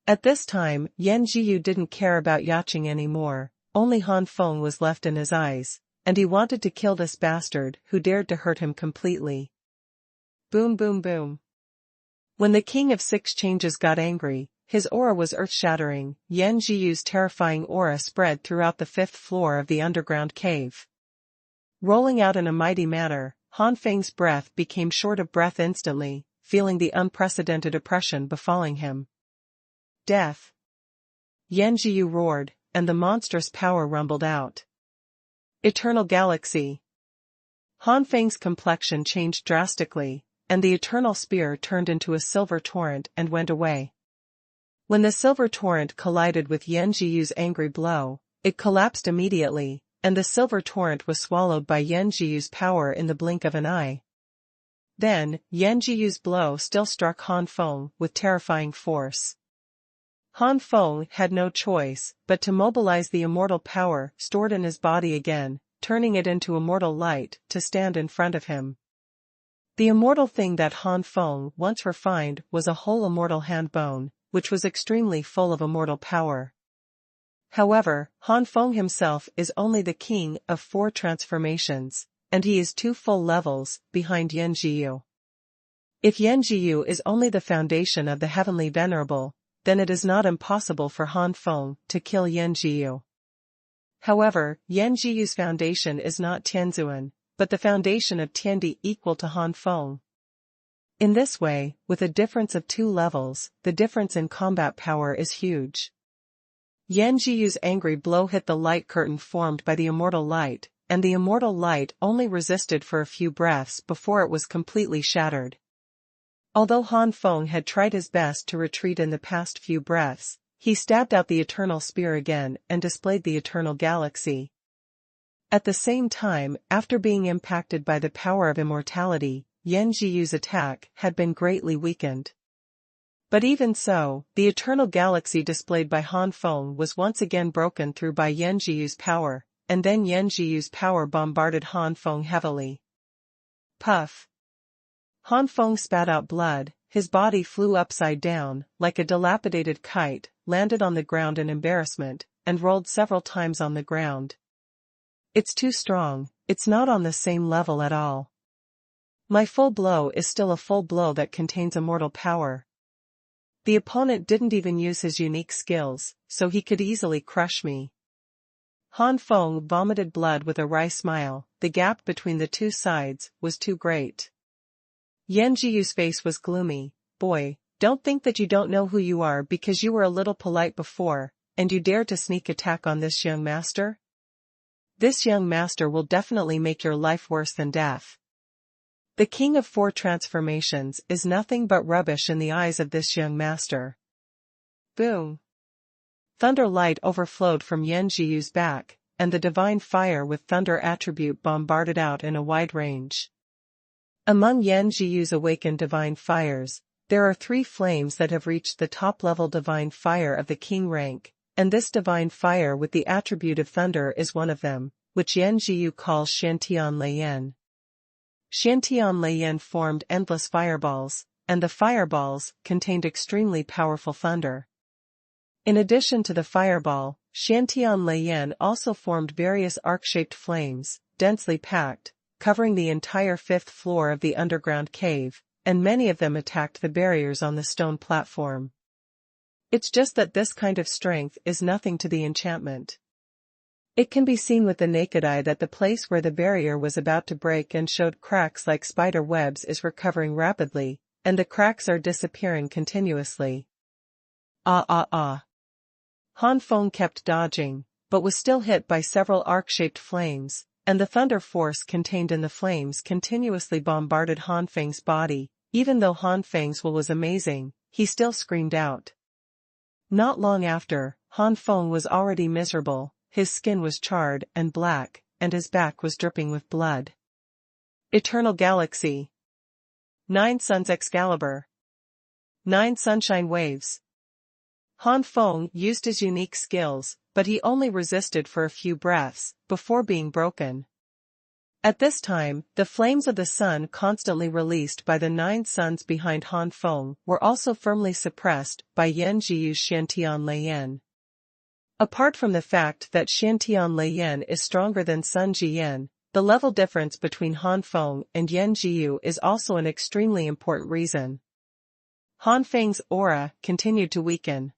A: At this time, Yan Jiyu didn't care about Yaqing anymore, only Han Feng was left in his eyes, and he wanted to kill this bastard who dared to hurt him completely. Boom boom boom. When the King of Six Changes got angry, his aura was earth-shattering. Yan Jiyu's terrifying aura spread throughout the 5th floor of the underground cave. Rolling out in a mighty manner, Han Feng's breath became short of breath instantly, feeling the unprecedented oppression befalling him. Death! Yan Jiyu roared, and the monstrous power rumbled out. Eternal Galaxy! Han Feng's complexion changed drastically, and the eternal spear turned into a silver torrent and went away. When the silver torrent collided with Yan Jiyu's angry blow, it collapsed immediately, and the silver torrent was swallowed by Yan Jiyu's power in the blink of an eye. Then, Yan Jiyu's blow still struck Han Feng with terrifying force. Han Feng had no choice but to mobilize the immortal power stored in his body again, turning it into immortal light to stand in front of him. The immortal thing that Han Feng once refined was a whole immortal hand bone, which was extremely full of immortal power. However, Han Feng himself is only the king of 4 transformations, and he is 2 full levels behind Yan Jiyu. If Yan Jiyu is only the foundation of the heavenly venerable, then it is not impossible for Han Feng to kill Yan Jiyu. However, Yan Jiyu's foundation is not Tianzuan, but the foundation of Tiandi equal to Han Feng. In this way, with a difference of 2 levels, the difference in combat power is huge. Yan Jiyu's angry blow hit the light curtain formed by the immortal light, and the immortal light only resisted for a few breaths before it was completely shattered. Although Han Feng had tried his best to retreat in the past few breaths, he stabbed out the eternal spear again and displayed the eternal galaxy. At the same time, after being impacted by the power of immortality, Yan Jiyu's attack had been greatly weakened. But even so, the eternal galaxy displayed by Han Feng was once again broken through by Yan Jiyu's power, and then Yan Jiyu's power bombarded Han Feng heavily. Puff! Han Feng spat out blood, his body flew upside down, like a dilapidated kite, landed on the ground in embarrassment, and rolled several times on the ground. It's too strong, it's not on the same level at all. My full blow is still a full blow that contains immortal power. The opponent didn't even use his unique skills, so he could easily crush me. Han Feng vomited blood with a wry smile. The gap between the 2 sides was too great. Yan Jiyu's face was gloomy. Boy, don't think that you don't know who you are because you were a little polite before, and you dare to sneak attack on this young master? This young master will definitely make your life worse than death. The king of 4 transformations is nothing but rubbish in the eyes of this young master. Boom! Thunder light overflowed from Yan Jiyu's back, and the divine fire with thunder attribute bombarded out in a wide range. Among Yan Jiyu's awakened divine fires, there are 3 flames that have reached the top-level divine fire of the king rank, and this divine fire with the attribute of thunder is one of them, which Yan Jiyu calls Shantian Leiyan. Shantian Leiyan formed endless fireballs, and the fireballs contained extremely powerful thunder. In addition to the fireball, Shantian Leiyan also formed various arc-shaped flames, densely packed, covering the entire fifth floor of the underground cave, and many of them attacked the barriers on the stone platform. It's just that this kind of strength is nothing to the enchantment. It can be seen with the naked eye that the place where the barrier was about to break and showed cracks like spider webs is recovering rapidly, and the cracks are disappearing continuously. Han Feng kept dodging, but was still hit by several arc-shaped flames, and the thunder force contained in the flames continuously bombarded Han Feng's body. Even though Han Feng's will was amazing, he still screamed out. Not long after, Han Feng was already miserable, his skin was charred and black, and his back was dripping with blood. Eternal Galaxy. 9 Suns Excalibur. 9 Sunshine Waves. Han Feng used his unique skills, but he only resisted for a few breaths, before being broken. At this time, the flames of the sun constantly released by the 9 suns behind Han Feng were also firmly suppressed by Yan Jiyu's Shantian Leiyan. Apart from the fact that Shantian Leiyan is stronger than Sun Jiyan, the level difference between Han Feng and Yan Jiyu is also an extremely important reason. Han Feng's aura continued to weaken.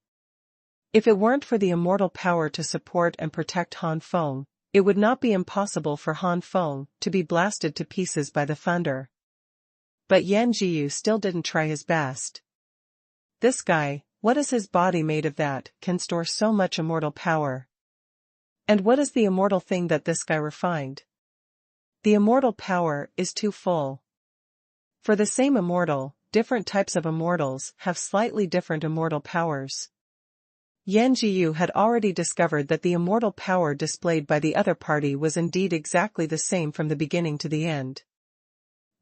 A: If it weren't for the immortal power to support and protect Han Feng, it would not be impossible for Han Feng to be blasted to pieces by the thunder. But Yan Jiyu still didn't try his best. This guy, what is his body made of that can store so much immortal power? And what is the immortal thing that this guy refined? The immortal power is too full. For the same immortal, different types of immortals have slightly different immortal powers. Yan Jiyu had already discovered that the immortal power displayed by the other party was indeed exactly the same from the beginning to the end.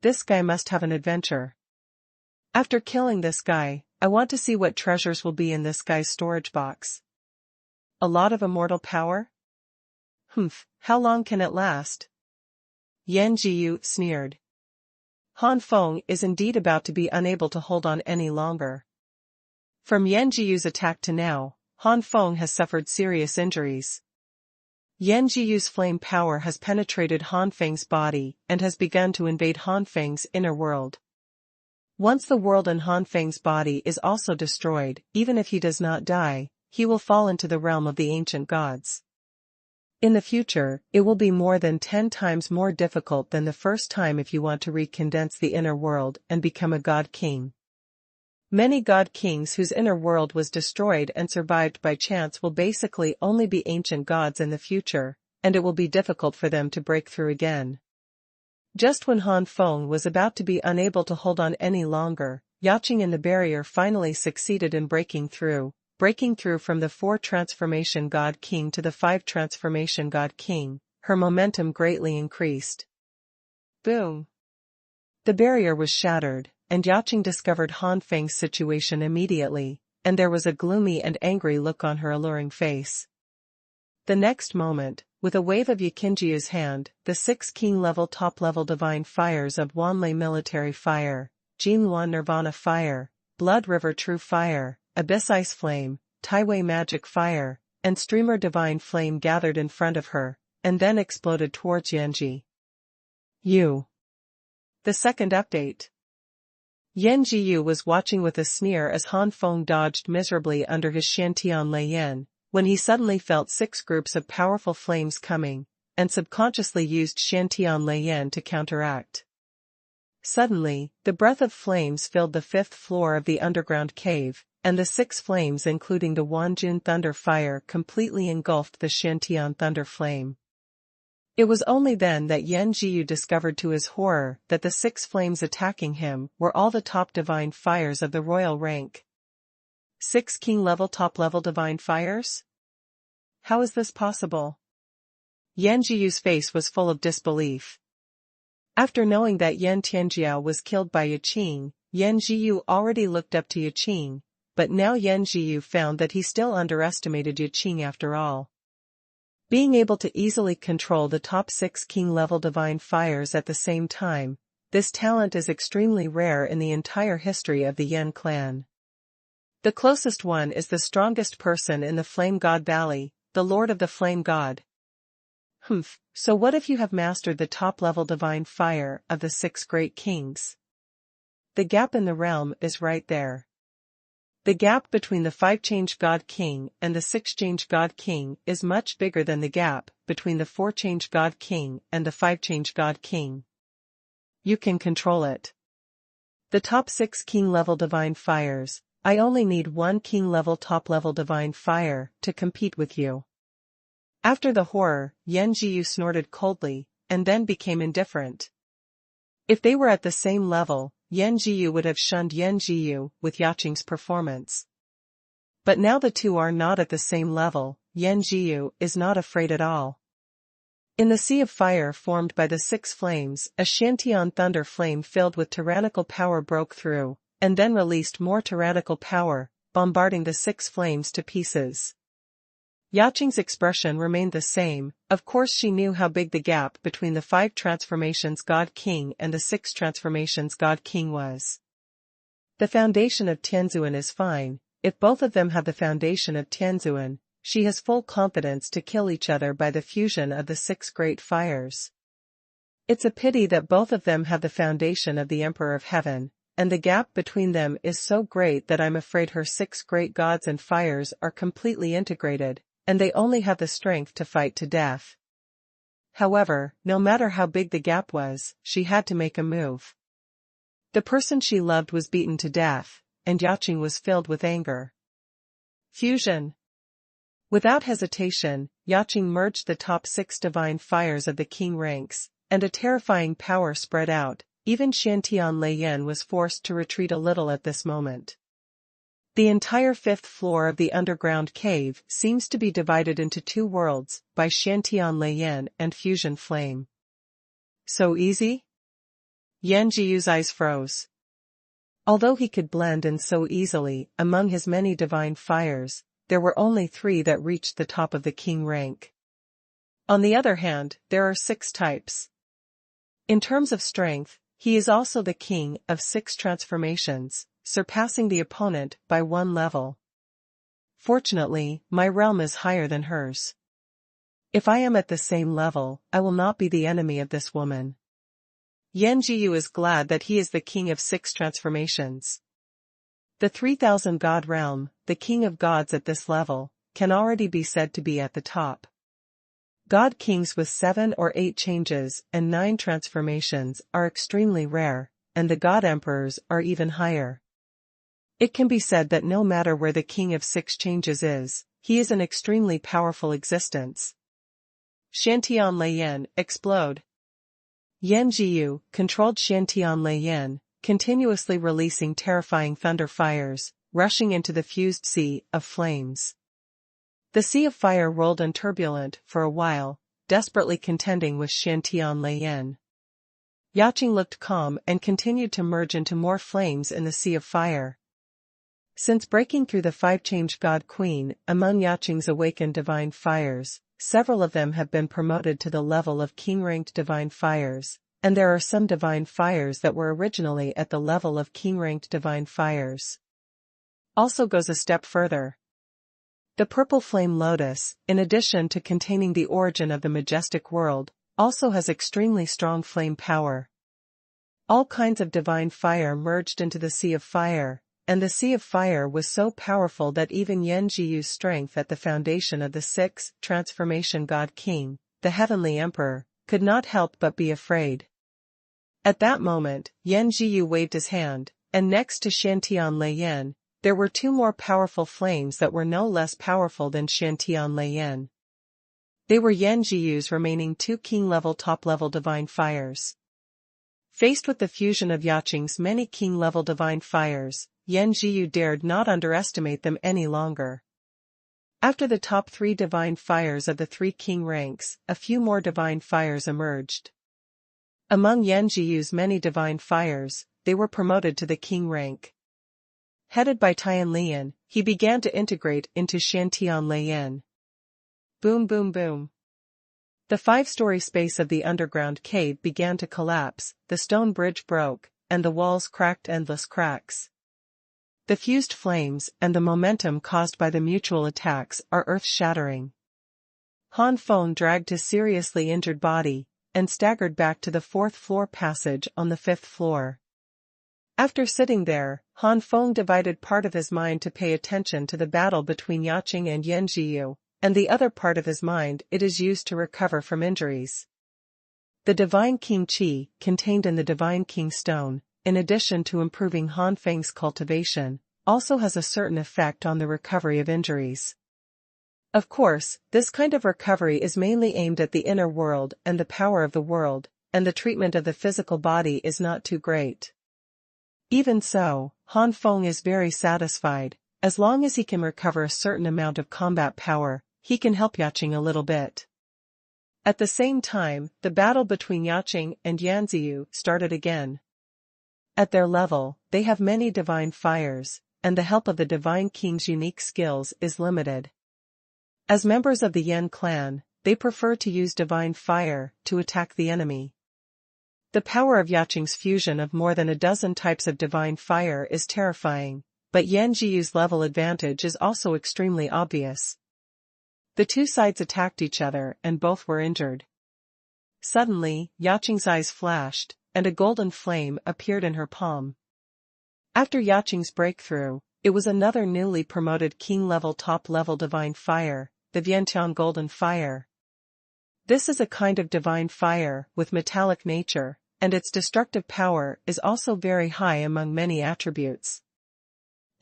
A: This guy must have an adventure. After killing this guy, I want to see what treasures will be in this guy's storage box. A lot of immortal power? How long can it last? Yan Jiyu sneered. Han Feng is indeed about to be unable to hold on any longer. From Yan Jiyu's attack to now, Han Feng has suffered serious injuries. Yan Jiyu's flame power has penetrated Han Feng's body and has begun to invade Han Feng's inner world. Once the world in Han Feng's body is also destroyed, even if he does not die, he will fall into the realm of the ancient gods. In the future, it will be more than 10 times more difficult than the first time if you want to recondense the inner world and become a god king. Many god kings whose inner world was destroyed and survived by chance will basically only be ancient gods in the future, and it will be difficult for them to break through again. Just when Han Feng was about to be unable to hold on any longer, Yaqing in the barrier finally succeeded in breaking through from the 4 transformation god king to the 5 transformation god king. Her momentum greatly increased. Boom! The barrier was shattered, and Yaqing discovered Han Feng's situation immediately, and there was a gloomy and angry look on her alluring face. The next moment, with a wave of Yakinjiu's hand, the 6 king-level top-level divine fires of Wanlei Military Fire, Jinluan Nirvana Fire, Blood River True Fire, Abyss Ice Flame, Taiwei Magic Fire, and Streamer Divine Flame gathered in front of her, and then exploded towards Yanji. The second update. Yan Jiyu was watching with a sneer as Han Feng dodged miserably under his Shantian Leiyan, when he suddenly felt 6 groups of powerful flames coming, and subconsciously used Shantian Leiyan to counteract. Suddenly, the breath of flames filled the 5th floor of the underground cave, and the 6 flames including the Wanjun Thunder Fire completely engulfed the Shantian Thunder Flame. It was only then that Yan Jiyu discovered to his horror that the 6 flames attacking him were all the top divine fires of the royal rank. 6 king-level top-level divine fires? How is this possible? Yan Jiyu's face was full of disbelief. After knowing that Yan Tianjiao was killed by Yaqing, Yan Jiyu already looked up to Yaqing, but now Yan Jiyu found that he still underestimated Yaqing after all. Being able to easily control the top 6 king-level divine fires at the same time, this talent is extremely rare in the entire history of the Yan clan. The closest one is the strongest person in the Flame God Valley, the Lord of the Flame God. So what if you have mastered the top-level divine fire of the 6 great kings? The gap in the realm is right there. The gap between the 5-change God King and the 6-change God King is much bigger than the gap between the 4-change God King and the 5-change God King. You can control it. The top 6 king-level divine fires, I only need 1 king-level top-level divine fire to compete with you. After the horror, Yan Jiyu snorted coldly, and then became indifferent. If they were at the same level, Yan Jiyu would have shunned Yan Jiyu with Yaqing's performance. But now the two are not at the same level, Yan Jiyu is not afraid at all. In the sea of fire formed by the 6 flames, a Shantian thunder flame filled with tyrannical power broke through, and then released more tyrannical power, bombarding the 6 flames to pieces. Yaqing's expression remained the same. Of course she knew how big the gap between the 5 transformations God King and the 6 transformations God King was. The foundation of Tianzuan is fine. If both of them have the foundation of Tianzuan, she has full confidence to kill each other by the fusion of the 6 great fires. It's a pity that both of them have the foundation of the Emperor of Heaven, and the gap between them is so great that I'm afraid her 6 great gods and fires are completely integrated, and they only have the strength to fight to death. However, no matter how big the gap was, she had to make a move. The person she loved was beaten to death, and Yaqing was filled with anger. Fusion. Without hesitation, Yaqing merged the top 6 divine fires of the king ranks, and a terrifying power spread out. Even Shantian Leiyan was forced to retreat a little at this moment. The entire 5th floor of the underground cave seems to be divided into 2 worlds, by Shantian Leiyan and Fusion Flame. So easy? Yan Jiyu's eyes froze. Although he could blend in so easily among his many divine fires, there were only 3 that reached the top of the king rank. On the other hand, there are 6 types. In terms of strength, he is also the king of 6 transformations, surpassing the opponent by 1 level. Fortunately, my realm is higher than hers. If I am at the same level, I will not be the enemy of this woman. Yan Jiyu is glad that he is the king of 6 transformations. The 3000 god realm, the king of gods at this level, can already be said to be at the top. God kings with 7 or 8 changes and 9 transformations are extremely rare, and the god emperors are even higher. It can be said that no matter where the king of 6 changes is, he is an extremely powerful existence. Shantian Leiyan, explode. Yan Jiyu controlled Shantian Leiyan, continuously releasing terrifying thunder fires, rushing into the fused sea of flames. The sea of fire rolled unturbulent for a while, desperately contending with Shantian Leiyan. Yaqing looked calm and continued to merge into more flames in the sea of fire. Since breaking through the 5-change God Queen among Yaqing's awakened divine fires, several of them have been promoted to the level of king-ranked divine fires, and there are some divine fires that were originally at the level of king-ranked divine fires. Also goes a step further. The purple flame lotus, in addition to containing the origin of the majestic world, also has extremely strong flame power. All kinds of divine fire merged into the sea of fire, and the sea of fire was so powerful that even Yan Jiyu's strength at the foundation of the 6th transformation God King, the Heavenly Emperor, could not help but be afraid. At that moment, Yan Jiyu waved his hand, and next to Shantian Leiyan, there were 2 more powerful flames that were no less powerful than Shantian Leiyan. They were Yan Jiyu's remaining 2 king-level top-level divine fires. Faced with the fusion of Yaqing's many king-level divine fires, Yan Jiyu dared not underestimate them any longer. After the top 3 divine fires of the 3 king ranks, a few more divine fires emerged. Among Yan Jiyu's many divine fires, they were promoted to the king rank. headed by Tian Lian, he began to integrate into Shantian Lian. Boom boom boom. The 5-story space of the underground cave began to collapse, the stone bridge broke, and the walls cracked endless cracks. The fused flames and the momentum caused by the mutual attacks are earth-shattering. Han Feng dragged his seriously injured body, and staggered back to the 4th floor passage on the 5th floor. After sitting there, Han Feng divided part of his mind to pay attention to the battle between Yaqing and Yan Jiyu, and the other part of his mind it is used to recover from injuries. The Divine King Qi, contained in the Divine King Stone, in addition to improving Han Feng's cultivation, also has a certain effect on the recovery of injuries. Of course, this kind of recovery is mainly aimed at the inner world and the power of the world, and the treatment of the physical body is not too great. Even so, Han Feng is very satisfied. As long as he can recover a certain amount of combat power, he can help Yaqing a little bit. At the same time, the battle between Yaqing and Yanziyu started again. At their level, they have many divine fires, and the help of the Divine King's unique skills is limited. As members of the Yan clan, they prefer to use divine fire to attack the enemy. The power of Yaqing's fusion of more than a dozen types of divine fire is terrifying, but Yan Jiyu's level advantage is also extremely obvious. The two sides attacked each other and both were injured. Suddenly, Yaqing's eyes flashed, and a golden flame appeared in her palm. After Yaqing's breakthrough, it was another newly promoted king-level top-level divine fire, the Vientian Golden Fire. This is a kind of divine fire with metallic nature, and its destructive power is also very high among many attributes.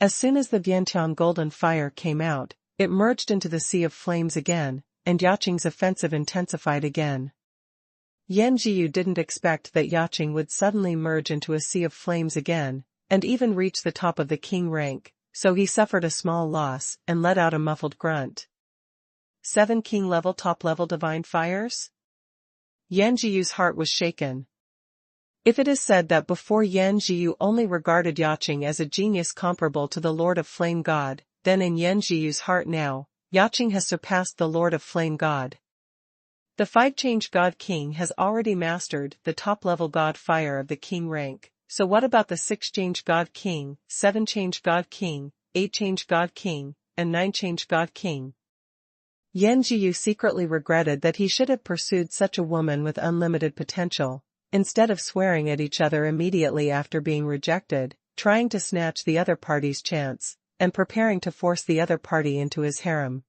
A: As soon as the Vientian Golden Fire came out, it merged into the sea of flames again, and Yaqing's offensive intensified again. Yan Jiyu didn't expect that Yaqing would suddenly merge into a sea of flames again, and even reach the top of the king rank, so he suffered a small loss and let out a muffled grunt. 7 king-level top-level divine fires? Yan Jiyu's heart was shaken. If it is said that before Yan Jiyu only regarded Yaqing as a genius comparable to the Lord of Flame God, then in Yan Jiyu's heart now, Yaqing has surpassed the Lord of Flame God. The 5-change God King has already mastered the top-level God Fire of the King rank, so what about the 6-change God King, 7-change God King, 8-change God King, and 9-change God King? Yan Jiyu secretly regretted that he should have pursued such a woman with unlimited potential, instead of swearing at each other immediately after being rejected, trying to snatch the other party's chance, and preparing to force the other party into his harem.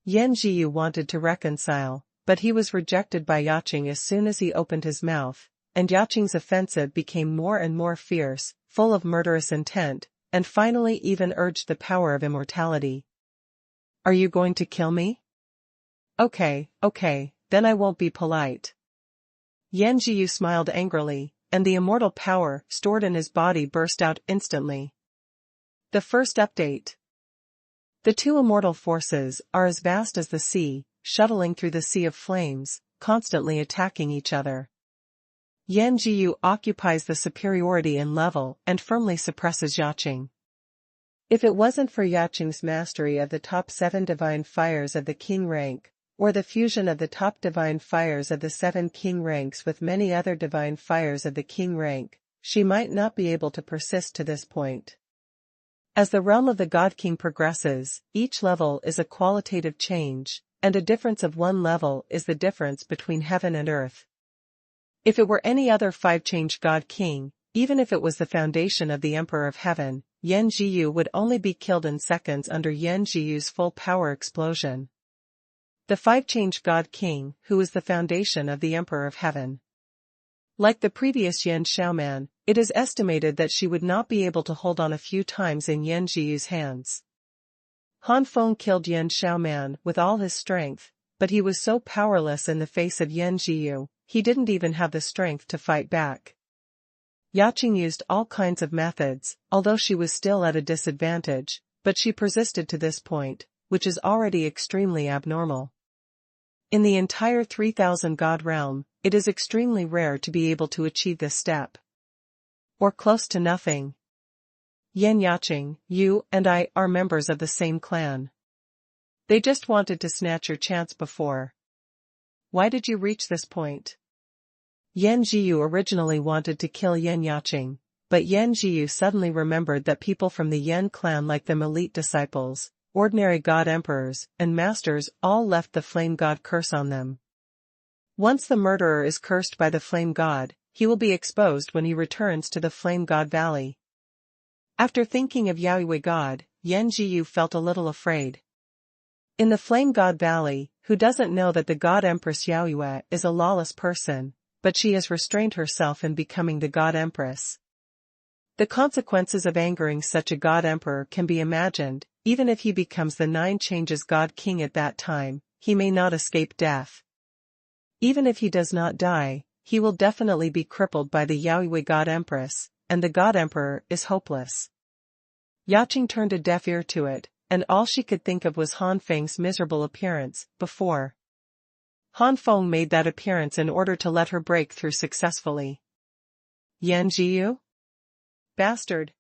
A: Yan Jiyu wanted to reconcile, but he was rejected by Yaqing as soon as he opened his mouth, and Yaqing's offensive became more and more fierce, full of murderous intent, and finally even urged the power of immortality. Are you going to kill me? Okay, then I won't be polite. Yan Jiyu smiled angrily, and the immortal power stored in his body burst out instantly. The first update. The two immortal forces are as vast as the sea, shuttling through the sea of flames, constantly attacking each other. Yan Jiyu occupies the superiority in level and firmly suppresses Yaqing. If it wasn't for Yaqing's mastery of the top 7 divine fires of the king rank, or the fusion of the top divine fires of the 7 king ranks with many other divine fires of the king rank, she might not be able to persist to this point. As the realm of the God King progresses, each level is a qualitative change, and a difference of 1 level is the difference between heaven and earth. If it were any other 5-change God King, even if it was the foundation of the Emperor of Heaven, Yan Jiyu would only be killed in seconds under Yan Jiyu's full power explosion. The 5-change God King, who is the foundation of the Emperor of Heaven. Like the previous Yan Xiaoman, it is estimated that she would not be able to hold on a few times in Yan Jiyu's hands. Han Feng killed Yan Xiaoman with all his strength, but he was so powerless in the face of Yan Jiyu, he didn't even have the strength to fight back. Yaqing used all kinds of methods, although she was still at a disadvantage, but she persisted to this point, which is already extremely abnormal. In the entire 3000 God realm, it is extremely rare to be able to achieve this step. Or close to nothing. Yan Yaqing, you and I are members of the same clan. They just wanted to snatch your chance before. Why did you reach this point? Yan Jiyu originally wanted to kill Yan Yaqing, but Yan Jiyu suddenly remembered that people from the Yan clan like them elite disciples, ordinary god emperors, and masters all left the flame god curse on them. Once the murderer is cursed by the flame god, he will be exposed when he returns to the flame god valley. After thinking of Yaoyue god, Yan Jiyu felt a little afraid. In the flame god valley, who doesn't know that the god empress Yaoyue is a lawless person, but she has restrained herself in becoming the god empress. The consequences of angering such a god emperor can be imagined. Even if he becomes the 9 changes god king at that time, he may not escape death. Even if he does not die, he will definitely be crippled by the Yaoyue god empress, and the god emperor is hopeless. Yaqing turned a deaf ear to it, and all she could think of was Han Feng's miserable appearance before. Han Feng made that appearance in order to let her break through successfully. Yan Jiyu? Bastard.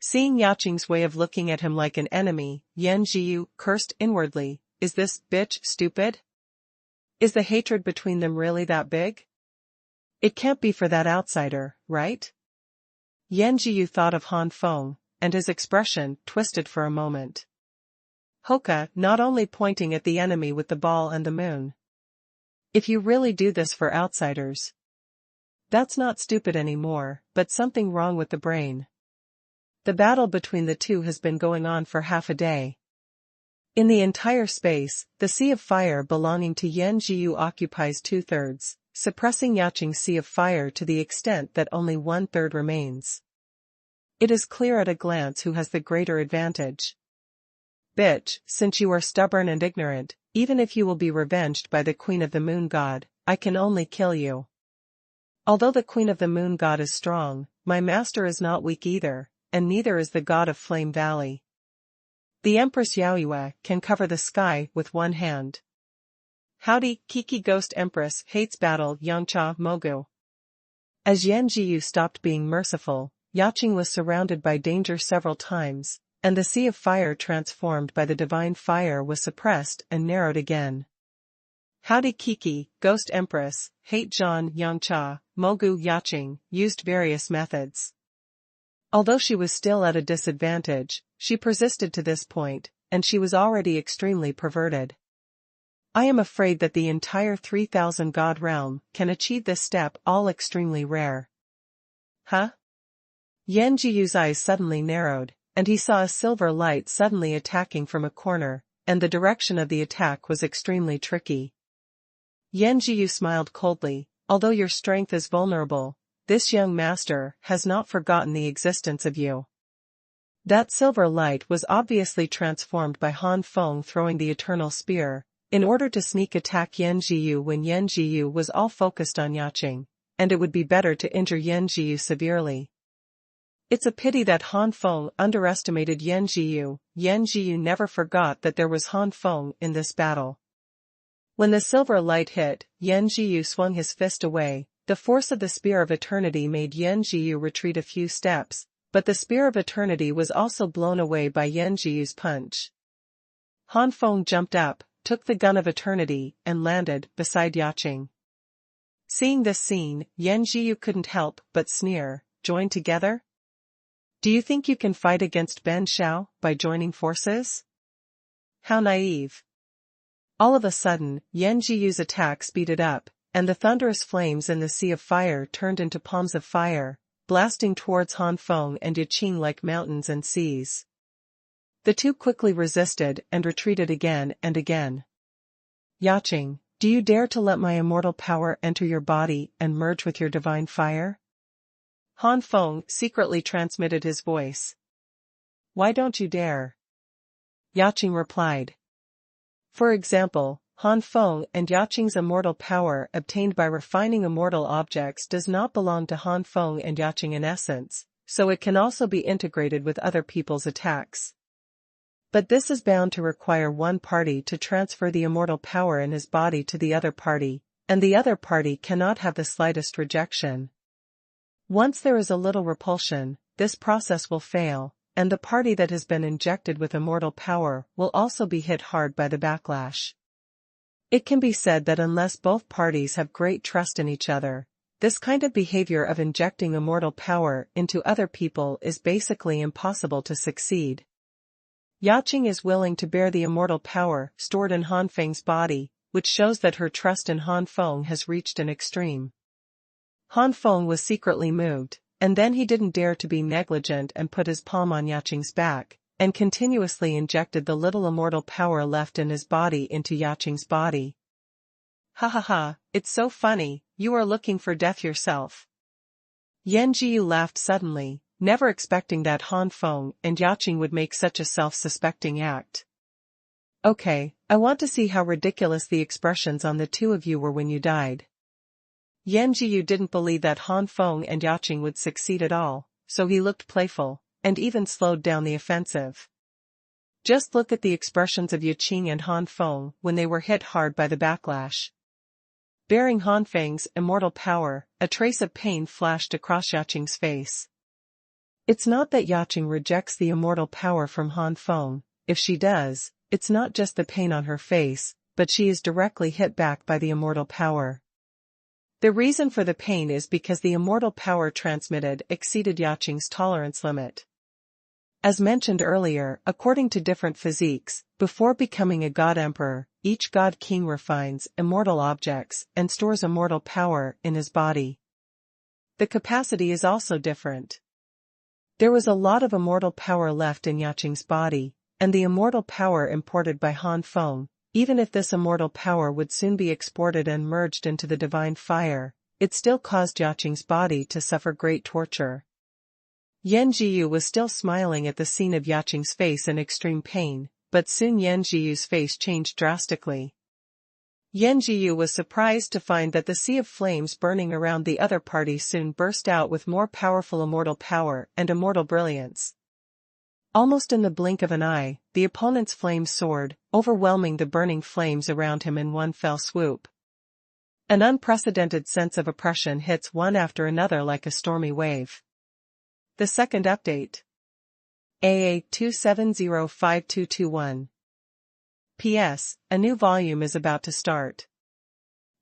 A: Seeing Yaqing's way of looking at him like an enemy, Yan Jiyu cursed inwardly, is this bitch stupid? Is the hatred between them really that big? It can't be for that outsider, right? Yan Jiyu thought of Han Feng, and his expression twisted for a moment. Hoka, not only pointing at the enemy with the ball and the moon. If you really do this for outsiders. That's not stupid anymore, but something wrong with the brain. The battle between the two has been going on for half a day. In the entire space, the Sea of Fire belonging to Yan Jiyu occupies 2/3, suppressing Yaqing's Sea of Fire to the extent that only 1/3 remains. It is clear at a glance who has the greater advantage. Bitch, since you are stubborn and ignorant, even if you will be revenged by the Queen of the Moon God, I can only kill you. Although the Queen of the Moon God is strong, my master is not weak either, and neither is the god of Flame Valley. The Empress Yaoyue can cover the sky with one hand. Howdy, Kiki Ghost Empress hates battle Yangcha Mogu. As Yan Jiyu stopped being merciful, Yaqing was surrounded by danger several times, and the Sea of Fire transformed by the divine fire was suppressed and narrowed again. Howdy Kiki, Ghost Empress, hate Zhan Yangcha, Mogu Yaqing, used various methods. Although she was still at a disadvantage, she persisted to this point, and she was already extremely perverted. I am afraid that the entire 3000 god realm can achieve this step, all extremely rare. Huh? Yan Jiyu's eyes suddenly narrowed, and he saw a silver light suddenly attacking from a corner, and the direction of the attack was extremely tricky. Yan Jiyu smiled coldly, although your strength is vulnerable, this young master has not forgotten the existence of you. That silver light was obviously transformed by Han Feng throwing the eternal spear, in order to sneak attack Yan Jiyu when Yan Jiyu was all focused on Yaqing, and it would be better to injure Yan Jiyu severely. It's a pity that Han Feng underestimated Yan Jiyu. Yan Jiyu never forgot that there was Han Feng in this battle. When the silver light hit, Yan Jiyu swung his fist away. The force of the Spear of Eternity made Yan Jiyu retreat a few steps, but the Spear of Eternity was also blown away by Yan Jiyu's punch. Han Feng jumped up, took the Gun of Eternity, and landed beside Yaqing. Seeing this scene, Yan Jiyu couldn't help but sneer. Join together? Do you think you can fight against Ben Shao by joining forces? How naive. All of a sudden, Yan Jiyu's attack speeded up, and the thunderous flames in the Sea of Fire turned into palms of fire, blasting towards Han Feng and Yaqing like mountains and seas. The two quickly resisted and retreated again and again. Yaqing, do you dare to let my immortal power enter your body and merge with your divine fire? Han Feng secretly transmitted his voice. Why don't you dare? Yaqing replied. For example, Han Feng and Yaqing's immortal power obtained by refining immortal objects does not belong to Han Feng and Yaqing in essence, so it can also be integrated with other people's attacks. But this is bound to require one party to transfer the immortal power in his body to the other party, and the other party cannot have the slightest rejection. Once there is a little repulsion, this process will fail, and the party that has been injected with immortal power will also be hit hard by the backlash. It can be said that unless both parties have great trust in each other, this kind of behavior of injecting immortal power into other people is basically impossible to succeed. Yaqing is willing to bear the immortal power stored in Han Feng's body, which shows that her trust in Han Feng has reached an extreme. Han Feng was secretly moved, and then he didn't dare to be negligent and put his palm on Yaqing's back, and continuously injected the little immortal power left in his body into Yaqing's body. Ha ha ha, it's so funny, you are looking for death yourself. Yan Jiyu laughed suddenly, never expecting that Han Feng and Yaqing would make such a self-suspecting act. Okay, I want to see how ridiculous the expressions on the two of you were when you died. Yan Jiyu didn't believe that Han Feng and Yaqing would succeed at all, so he looked playful, and even slowed down the offensive. Just look at the expressions of Yaqing and Han Feng when they were hit hard by the backlash. Bearing Han Feng's immortal power, a trace of pain flashed across Yaqing's face. It's not that Yaqing rejects the immortal power from Han Feng. If she does, it's not just the pain on her face, but she is directly hit back by the immortal power. The reason for the pain is because the immortal power transmitted exceeded Yaqing's tolerance limit. As mentioned earlier, according to different physiques, before becoming a god emperor, each god king refines immortal objects and stores immortal power in his body. The capacity is also different. There was a lot of immortal power left in Yaqing's body, and the immortal power imported by Han Feng, even if this immortal power would soon be exported and merged into the divine fire, it still caused Yaqing's body to suffer great torture. Yan Jiyu was still smiling at the scene of Yaqing's face in extreme pain, but soon Yan Jiyu's face changed drastically. Yan Jiyu was surprised to find that the sea of flames burning around the other party soon burst out with more powerful immortal power and immortal brilliance. Almost in the blink of an eye, the opponent's flames soared, overwhelming the burning flames around him in one fell swoop. An unprecedented sense of oppression hits one after another like a stormy wave. The second update. AA 2705221. PS, a new volume is about to start.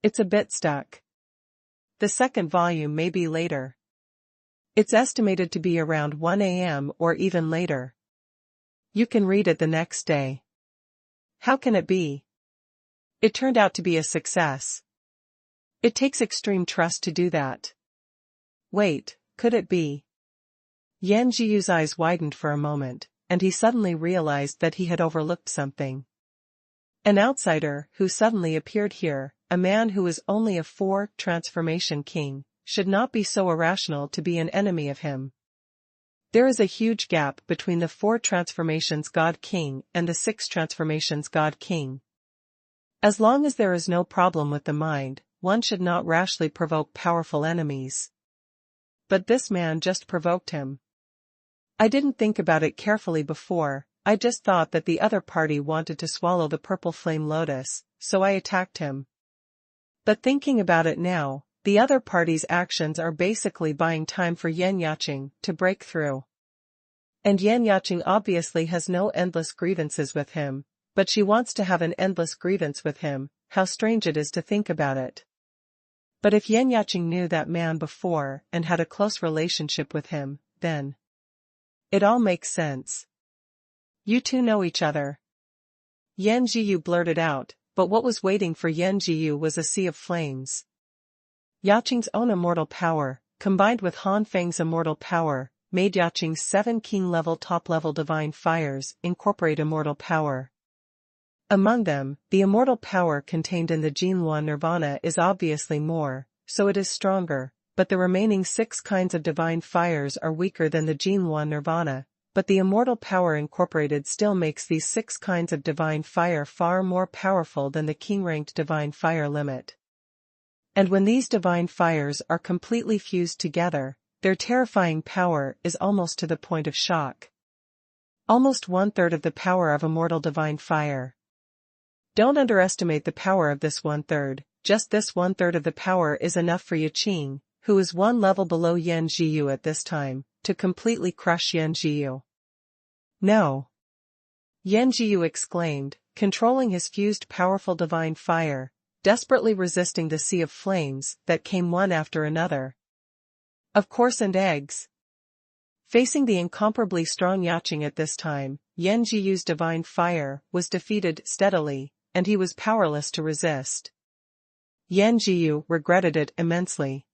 A: It's a bit stuck. The second volume may be later. It's estimated to be around 1 a.m. or even later. You can read it the next day. How can it be? It turned out to be a success. It takes extreme trust to do that. Wait, could it be? Yan Jiyu's eyes widened for a moment, and he suddenly realized that he had overlooked something. An outsider who suddenly appeared here, a man who is only a 4 transformation king, should not be so irrational to be an enemy of him. There is a huge gap between the 4 transformations God King and the 6 transformations God King. As long as there is no problem with the mind, one should not rashly provoke powerful enemies. But this man just provoked him. I didn't think about it carefully before, I just thought that the other party wanted to swallow the purple flame lotus, so I attacked him. But thinking about it now, the other party's actions are basically buying time for Yan Yaqing to break through. And Yan Yaqing obviously has no endless grievances with him, but she wants to have an endless grievance with him. How strange it is to think about it. But if Yan Yaqing knew that man before and had a close relationship with him, then it all makes sense. You two know each other. Yan Jiyu blurted out, but what was waiting for Yan Jiyu was a sea of flames. Yaqing's own immortal power, combined with Han Feng's immortal power, made Yaqing's 7 king-level top-level divine fires incorporate immortal power. Among them, the immortal power contained in the Jinluan Nirvana is obviously more, so it is stronger, but the remaining 6 kinds of divine fires are weaker than the Jinluan Nirvana, but the immortal power incorporated still makes these 6 kinds of divine fire far more powerful than the king-ranked divine fire limit. And when these divine fires are completely fused together, their terrifying power is almost to the point of shock. Almost 1/3 of the power of immortal divine fire. Don't underestimate the power of this 1/3, just this 1/3 of the power is enough for Yaqing, who is 1 level below Yan Jiyu at this time, to completely crush Yan Jiyu. No! Yan Jiyu exclaimed, controlling his fused powerful divine fire, desperately resisting the sea of flames that came one after another. Of course, and eggs. Facing the incomparably strong Yaqing at this time, Yan Jiyu's divine fire was defeated steadily, and he was powerless to resist. Yan Jiyu regretted it immensely.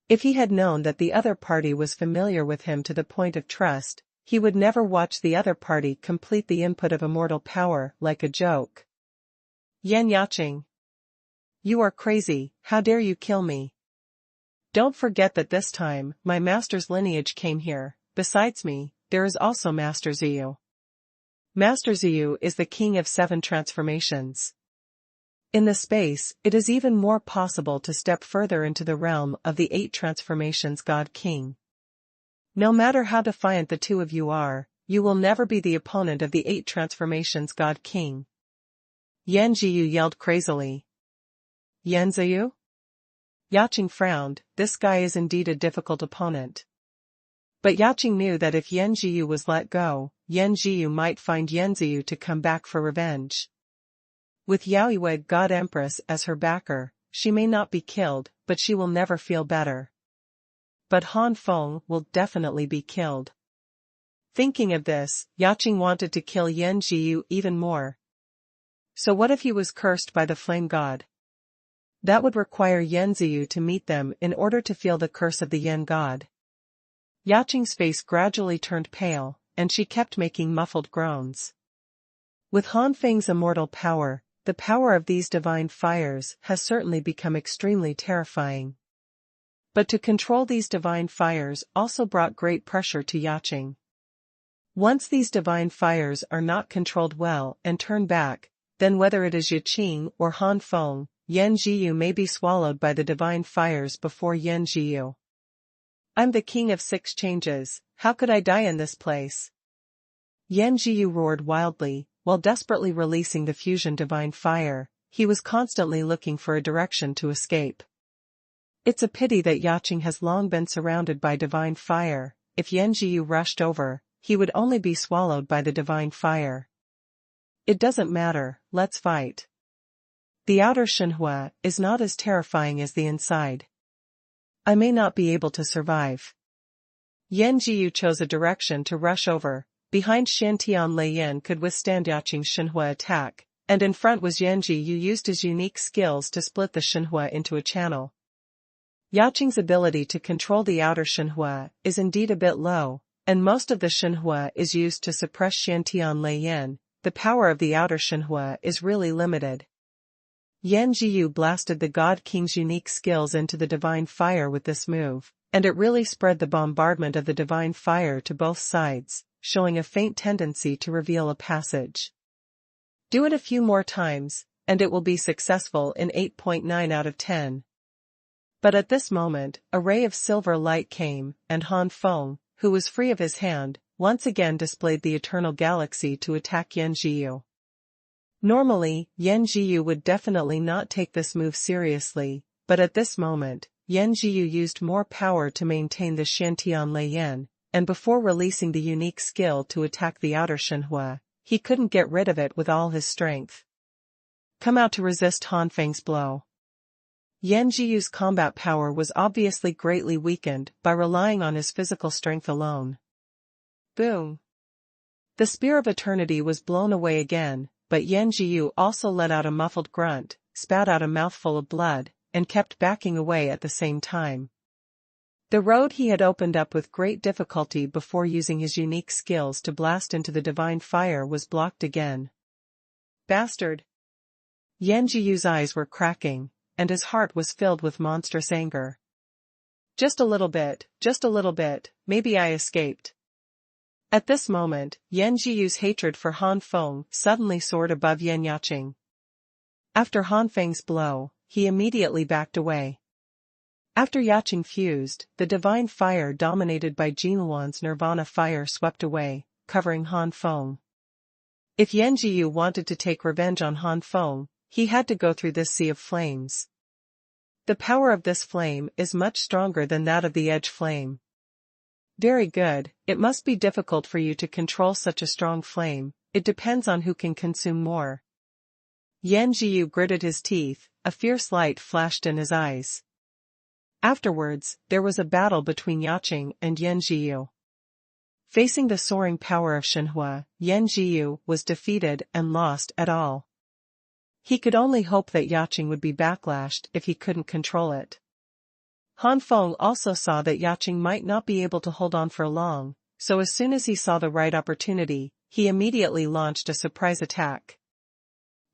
A: If he had known that the other party was familiar with him to the point of trust, he would never watch the other party complete the input of immortal power like a joke. Yan Yaqing. You are crazy, how dare you kill me? Don't forget that this time, my master's lineage came here. Besides me, there is also Master Ziyu. Master Ziyu is the king of 7 transformations. In the space, it is even more possible to step further into the realm of the 8 transformations God King. No matter how defiant the two of you are, you will never be the opponent of the 8 transformations God King. Yan Jiyu yelled crazily. Yan Ziyu? Yaqing frowned, this guy is indeed a difficult opponent. But Yaqing knew that if Yan Jiyu was let go, Yan Jiyu might find Yan Ziyu to come back for revenge. With Yaoyue God Empress as her backer, she may not be killed, but she will never feel better. But Han Feng will definitely be killed. Thinking of this, Yaqing wanted to kill Yan Jiyu even more. So what if he was cursed by the flame god? That would require Yan Ziyu to meet them in order to feel the curse of the Yan god. Yaqing's face gradually turned pale, and she kept making muffled groans. With Han Feng's immortal power, the power of these divine fires has certainly become extremely terrifying. But to control these divine fires also brought great pressure to Yaqing. Once these divine fires are not controlled well and turn back, then whether it is Yaqing or Han Feng, Yan Jiyu may be swallowed by the divine fires before Yan Jiyu. I'm the king of 6 changes, how could I die in this place? Yan Jiyu roared wildly, while desperately releasing the fusion divine fire. He was constantly looking for a direction to escape. It's a pity that Yaqing has long been surrounded by divine fire. If Yan Jiyu rushed over, he would only be swallowed by the divine fire. It doesn't matter, let's fight. The outer Xuanhuan is not as terrifying as the inside. I may not be able to survive. Yan Jiyu chose a direction to rush over. Behind Shantian Leiyan could withstand Yaqing's Xuanhuan attack, and in front was Yan Jiyu used his unique skills to split the Xuanhuan into a channel. Yaqing's ability to control the outer Xuanhuan is indeed a bit low, and most of the Xuanhuan is used to suppress Shantian Leiyan. The power of the outer Xuanhuan is really limited. Yan Jiyu blasted the God King's unique skills into the divine fire with this move, and it really spread the bombardment of the divine fire to both sides, showing a faint tendency to reveal a passage. Do it a few more times, and it will be successful in 8.9 out of 10. But at this moment, a ray of silver light came, and Han Feng, who was free of his hand, once again displayed the eternal galaxy to attack Yan Jiyu. Normally, Yan Jiyu would definitely not take this move seriously, but at this moment, Yan Jiyu used more power to maintain the Shantian Leiyan, and before releasing the unique skill to attack the outer Xuanhuan, he couldn't get rid of it with all his strength. Come out to resist Han Feng's blow. Yan Jiyu's combat power was obviously greatly weakened by relying on his physical strength alone. Boom! The Spear of Eternity was blown away again, but Yan Jiyu also let out a muffled grunt, spat out a mouthful of blood, and kept backing away at the same time. The road he had opened up with great difficulty before using his unique skills to blast into the divine fire was blocked again. Bastard! Yan Jiyu's eyes were cracking, and his heart was filled with monstrous anger. Just a little bit, maybe I escaped. At this moment, Yan Jiyu's hatred for Han Feng suddenly soared above Yan Yaqing. After Han Feng's blow, he immediately backed away. After Yaqing fused, the divine fire dominated by Xuanhuan's nirvana fire swept away, covering Han Feng. If Yan Jiyu wanted to take revenge on Han Feng, he had to go through this sea of flames. The power of this flame is much stronger than that of the edge flame. Very good, it must be difficult for you to control such a strong flame, it depends on who can consume more. Yan Jiyu gritted his teeth, a fierce light flashed in his eyes. Afterwards, there was a battle between Yaqing and Yan Jiyu. Facing the soaring power of Xuanhuan, Yan Jiyu was defeated and lost at all. He could only hope that Yaqing would be backlashed if he couldn't control it. Han Feng also saw that Yaqing might not be able to hold on for long, so as soon as he saw the right opportunity, he immediately launched a surprise attack.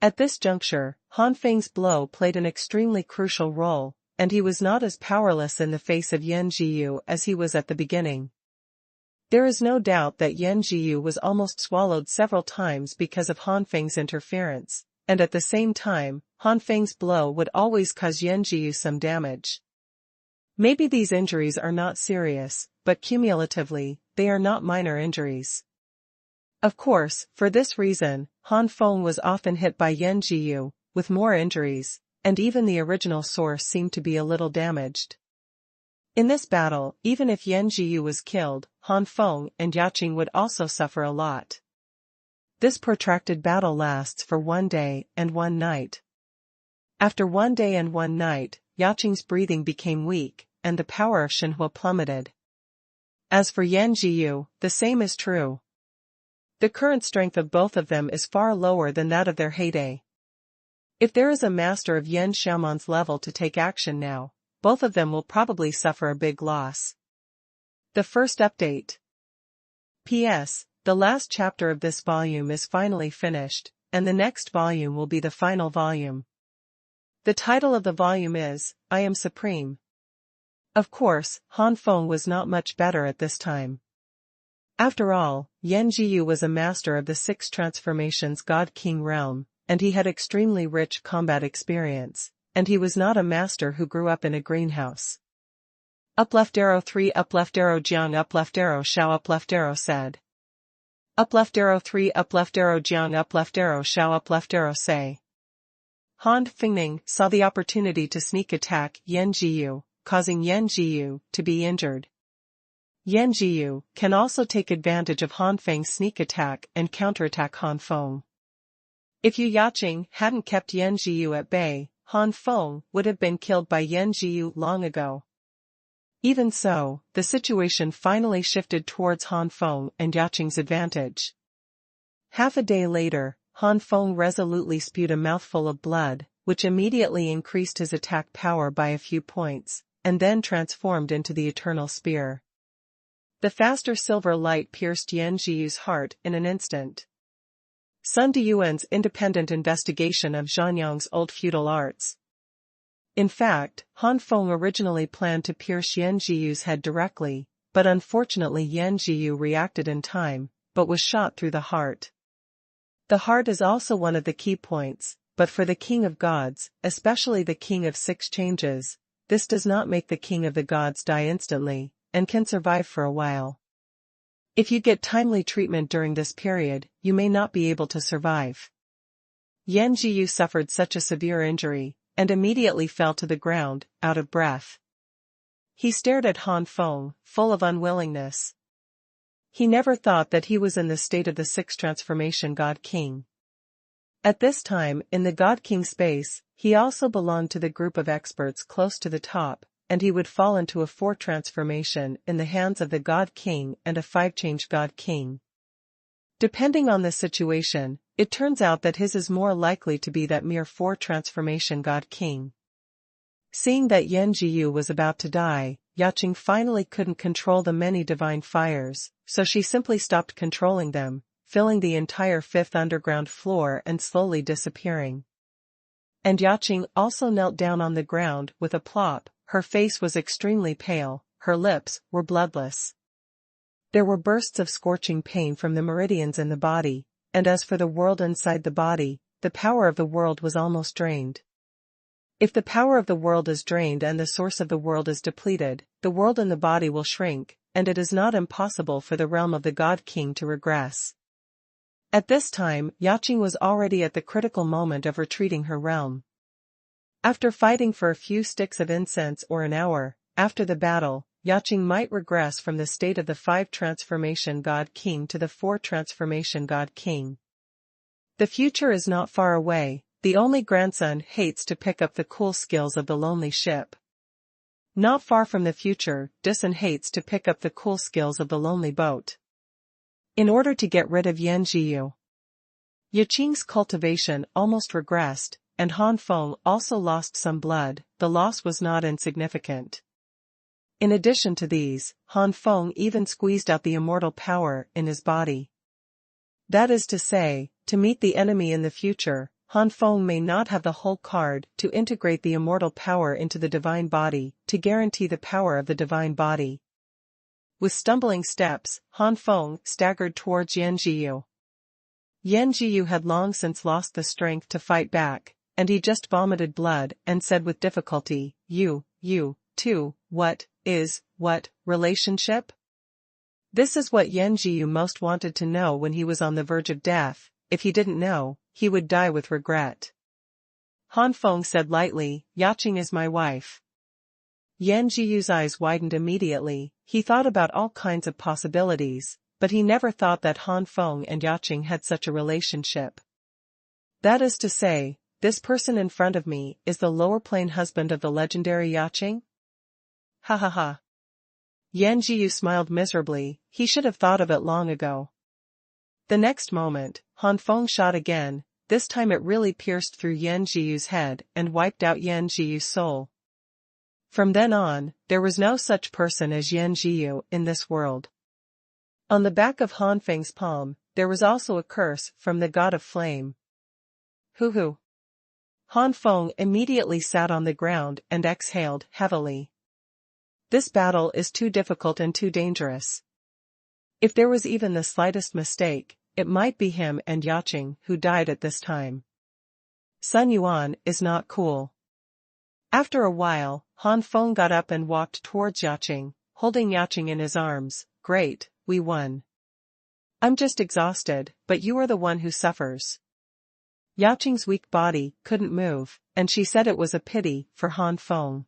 A: At this juncture, Han Feng's blow played an extremely crucial role, and he was not as powerless in the face of Yan Jiyu as he was at the beginning. There is no doubt that Yan Jiyu was almost swallowed several times because of Han Feng's interference, and at the same time, Han Feng's blow would always cause Yan Jiyu some damage. Maybe these injuries are not serious, but cumulatively, they are not minor injuries. Of course, for this reason, Han Feng was often hit by Yan Jiyu, with more injuries, and even the original source seemed to be a little damaged. In this battle, even if Yan Jiyu was killed, Han Feng and Yaqing would also suffer a lot. This protracted battle lasts for 1 day and 1 night. After 1 day and 1 night, Yaqing's breathing became weak, and the power of Xuanhuan plummeted. As for Yan Jiyu, the same is true. The current strength of both of them is far lower than that of their heyday. If there is a master of Yan Xiaoman's level to take action now, both of them will probably suffer a big loss. The first update. P.S. The last chapter of this volume is finally finished, and the next volume will be the final volume. The title of the volume is, I Am Supreme. Of course, Han Feng was not much better at this time. After all, Yan Jiyu was a master of the 6 transformations God-King realm, and he had extremely rich combat experience, and he was not a master who grew up in a greenhouse. Up left arrow 3 up left arrow Jiang up left arrow Shao up left arrow said. Up left arrow 3 up left arrow Jiang up left arrow Shao up left arrow say. Han Feng saw the opportunity to sneak attack Yan Jiyu, causing Yan Jiyu to be injured. Yan Jiyu can also take advantage of Han Feng's sneak attack and counterattack Han Feng. If Yaqing hadn't kept Yan Jiyu at bay, Han Feng would have been killed by Yan Jiyu long ago. Even so, the situation finally shifted towards Han Feng and Yaqing's advantage. Half a day later, Han Feng resolutely spewed a mouthful of blood, which immediately increased his attack power by a few points, and then transformed into the Eternal Spear. The faster silver light pierced Yan Jiyu's heart in an instant. Sun Diyuan's independent investigation of Zhanyang's old feudal arts. In fact, Han Feng originally planned to pierce Yan Jiyu's head directly, but unfortunately Yan Jiyu reacted in time, but was shot through the heart. The heart is also one of the key points, but for the King of Gods, especially the King of 6 Changes, this does not make the King of the Gods die instantly, and can survive for a while. If you get timely treatment during this period, you may not be able to survive. Yan Jiyu suffered such a severe injury, and immediately fell to the ground, out of breath. He stared at Han Feng, full of unwillingness. He never thought that he was in the state of the 6th transformation God King. At this time, in the God King space, he also belonged to the group of experts close to the top, and he would fall into a 4th transformation in the hands of the God King and a 5-change God King. Depending on the situation, it turns out that his is more likely to be that mere 4 transformation God King. Seeing that Yan Jiyu was about to die, Yaqing finally couldn't control the many divine fires, so she simply stopped controlling them, filling the entire 5th underground floor and slowly disappearing. And Yaqing also knelt down on the ground with a plop. Her face was extremely pale, her lips were bloodless. There were bursts of scorching pain from the meridians in the body, and as for the world inside the body, the power of the world was almost drained. If the power of the world is drained and the source of the world is depleted, the world in the body will shrink, and it is not impossible for the realm of the God King to regress. At this time, Yaqing was already at the critical moment of retreating her realm. After fighting for a few sticks of incense or an hour, after the battle, Yaqing might regress from the state of the 5 transformation God King to the 4 transformation God King. The future is not far away, the only grandson hates to pick up the cool skills of the lonely ship. Not far from the future, Dusan hates to pick up the cool skills of the lonely boat. In order to get rid of Yan Jiyu, Yaqing's cultivation almost regressed, and Han Feng also lost some blood. The loss was not insignificant. In addition to these, Han Feng even squeezed out the immortal power in his body. That is to say, to meet the enemy in the future, Han Feng may not have the whole card to integrate the immortal power into the divine body, to guarantee the power of the divine body. With stumbling steps, Han Feng staggered towards Yan Jiyu. Yan Jiyu had long since lost the strength to fight back, and he just vomited blood and said with difficulty, You, too, what relationship? This is what Yan Jiyu most wanted to know when he was on the verge of death. If he didn't know, he would die with regret. Han Feng said lightly, Yaqing is my wife. Yan Jiyu's eyes widened immediately. He thought about all kinds of possibilities, but he never thought that Han Feng and Yaqing had such a relationship. That is to say, this person in front of me is the lower plane husband of the legendary Yaqing? Ha ha ha. Yan Jiyu smiled miserably. He should have thought of it long ago. The next moment, Han Feng shot again. This time it really pierced through Yan Jiyu's head and wiped out Yan Jiyu's soul. From then on, there was no such person as Yan Jiyu in this world. On the back of Han Feng's palm, there was also a curse from the god of flame. Hoo. Han Feng immediately sat on the ground and exhaled heavily. This battle is too difficult and too dangerous. If there was even the slightest mistake, it might be him and Yaqing who died at this time. Xuanhuan is not cool. After a while, Han Feng got up and walked towards Yaqing, holding Yaqing in his arms. Great, we won. I'm just exhausted, but you are the one who suffers. Yaqing's weak body couldn't move, and she said it was a pity for Han Feng.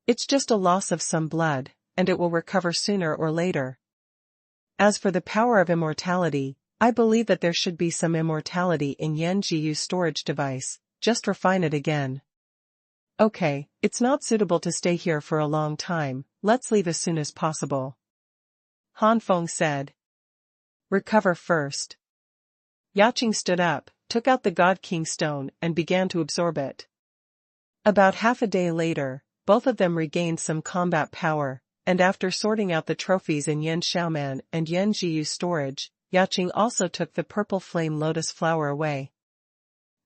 A: It's just a loss of some blood, and it will recover sooner or later. As for the power of immortality, I believe that there should be some immortality in Yan Jiyu's storage device. Just refine it again. Okay, it's not suitable to stay here for a long time. Let's leave as soon as possible. Han Feng said. Recover first. Yaqing stood up, took out the God King stone and began to absorb it. About half a day later, both of them regained some combat power, and after sorting out the trophies in Yan Xiaoman and Yan Jiyu's storage, Yaqing also took the purple flame lotus flower away.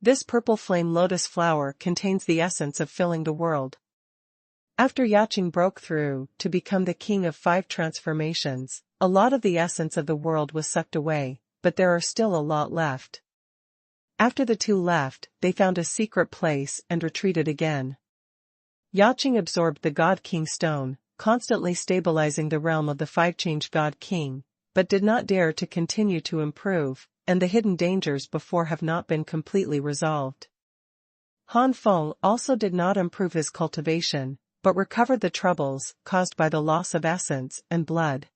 A: This purple flame lotus flower contains the essence of filling the world. After Yaqing broke through to become the king of 5 transformations, a lot of the essence of the world was sucked away, but there are still a lot left. After the two left, they found a secret place and retreated again. Yaqing absorbed the God King stone, constantly stabilizing the realm of the 5-change God King, but did not dare to continue to improve, and the hidden dangers before have not been completely resolved. Han Feng also did not improve his cultivation, but recovered the troubles caused by the loss of essence and blood.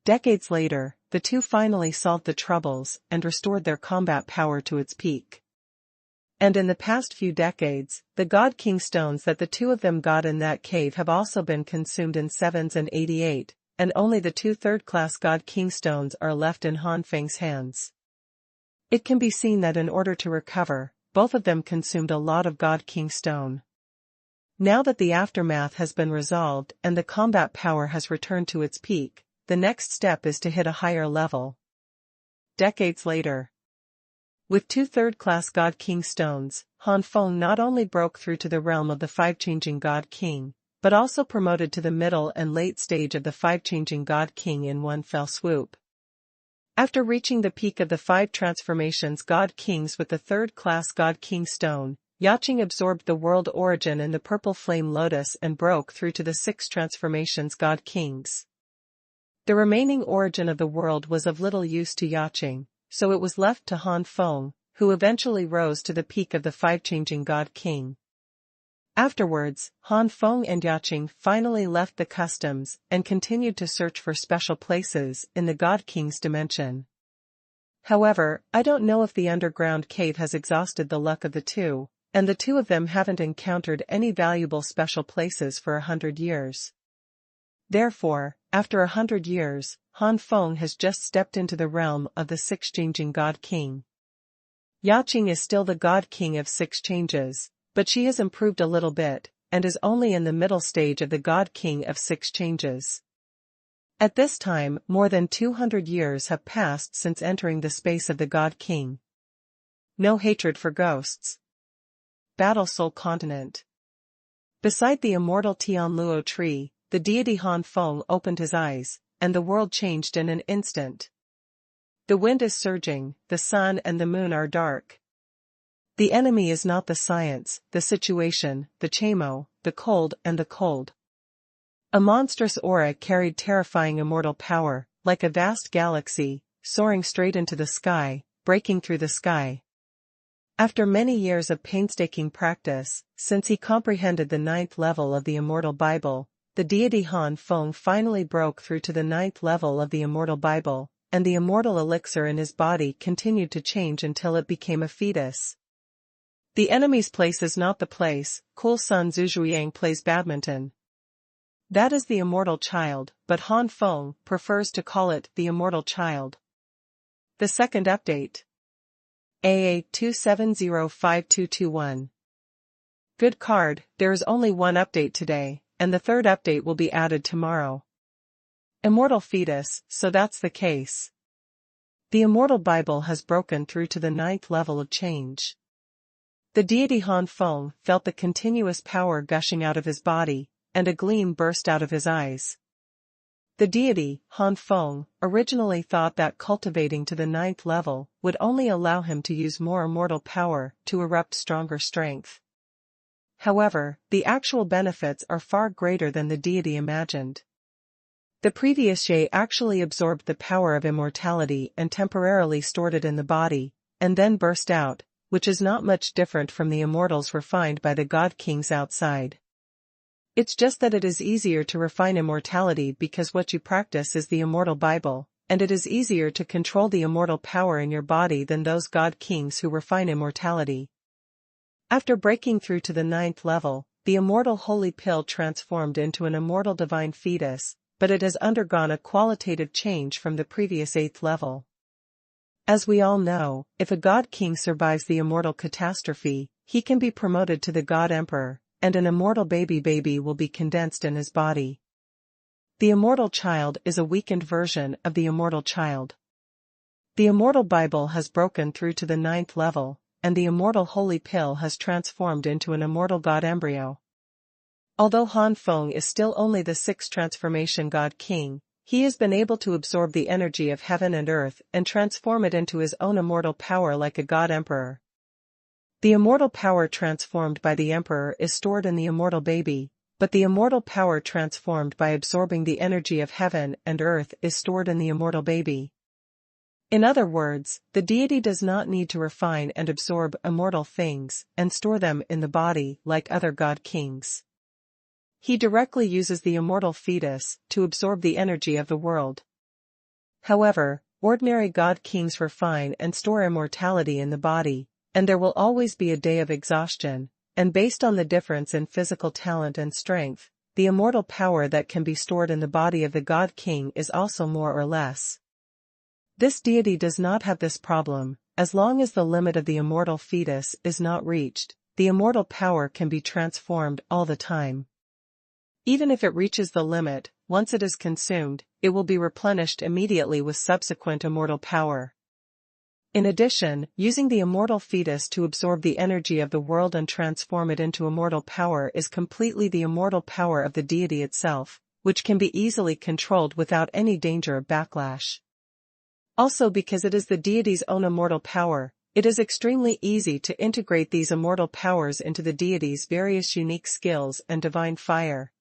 A: Decades later, the two finally solved the troubles and restored their combat power to its peak. And in the past few decades, the God King stones that the two of them got in that cave have also been consumed in 7s and 88, and only the 2 third-class God King stones are left in Han Feng's hands. It can be seen that in order to recover, both of them consumed a lot of God King stone. Now that the aftermath has been resolved and the combat power has returned to its peak, the next step is to hit a higher level. Decades later. With 2 third-class God King stones, Han Feng not only broke through to the realm of the 5-changing God King, but also promoted to the middle and late stage of the 5-changing God King in one fell swoop. After reaching the peak of the 5 transformations God Kings with the 3rd-class God King stone, Yaqing absorbed the world origin in the purple flame lotus and broke through to the 6 transformations God Kings. The remaining origin of the world was of little use to Yaqing, so it was left to Han Feng, who eventually rose to the peak of the 5-changing God King. Afterwards, Han Feng and Yaqing finally left the customs and continued to search for special places in the God King's dimension. However, I don't know if the underground cave has exhausted the luck of the two, and the two of them haven't encountered any valuable special places for 100 years. Therefore, after 100 years, Han Feng has just stepped into the realm of the Six Changing God King. Yaqing is still the God King of Six Changes, but she has improved a little bit, and is only in the middle stage of the God King of Six Changes. At this time, more than 200 years have passed since entering the space of the God King. No hatred for ghosts. Battle Soul Continent. Beside the immortal Tianluo tree, the deity Han Feng opened his eyes, and the world changed in an instant. The wind is surging, the sun and the moon are dark. The enemy is not the science, the situation, the chamo, the cold and the cold. A monstrous aura carried terrifying immortal power, like a vast galaxy, soaring straight into the sky, breaking through the sky. After many years of painstaking practice, since he comprehended the 9th level of the immortal Bible, the deity Han Feng finally broke through to the 9th level of the immortal Bible, and the immortal elixir in his body continued to change until it became a fetus. The enemy's place is not the place. Cool Sun Zhuzhuiyang plays badminton. That is the immortal child, but Han Feng prefers to call it the immortal child. The second update. AA 2705221. Good card, there is only one update today, and the third update will be added tomorrow. Immortal fetus, so that's the case. The immortal Bible has broken through to the 9th level of change. The deity Han Feng felt the continuous power gushing out of his body, and a gleam burst out of his eyes. The deity, Han Feng, originally thought that cultivating to the 9th level would only allow him to use more immortal power to erupt stronger strength. However, the actual benefits are far greater than the deity imagined. The previous Ye actually absorbed the power of immortality and temporarily stored it in the body, and then burst out, which is not much different from the immortals refined by the God Kings outside. It's just that it is easier to refine immortality because what you practice is the immortal Bible, and it is easier to control the immortal power in your body than those God Kings who refine immortality. After breaking through to the 9th level, the immortal holy pill transformed into an immortal divine fetus, but it has undergone a qualitative change from the previous 8th level. As we all know, if a God King survives the immortal catastrophe, he can be promoted to the God Emperor, and an immortal baby will be condensed in his body. The immortal child is a weakened version of the immortal child. The immortal Bible has broken through to the 9th level, and the immortal holy pill has transformed into an immortal God embryo. Although Han Feng is still only the 6th transformation God King, he has been able to absorb the energy of heaven and earth and transform it into his own immortal power like a God Emperor. The immortal power transformed by the Emperor is stored in the immortal baby, but the immortal power transformed by absorbing the energy of heaven and earth is stored in the immortal baby. In other words, the deity does not need to refine and absorb immortal things and store them in the body like other God Kings. He directly uses the immortal fetus to absorb the energy of the world. However, ordinary God Kings refine and store immortality in the body, and there will always be a day of exhaustion, and based on the difference in physical talent and strength, the immortal power that can be stored in the body of the God King is also more or less. This deity does not have this problem. As long as the limit of the immortal fetus is not reached, the immortal power can be transformed all the time. Even if it reaches the limit, once it is consumed, it will be replenished immediately with subsequent immortal power. In addition, using the immortal fetus to absorb the energy of the world and transform it into immortal power is completely the immortal power of the deity itself, which can be easily controlled without any danger of backlash. Also, because it is the deity's own immortal power, it is extremely easy to integrate these immortal powers into the deity's various unique skills and divine fire,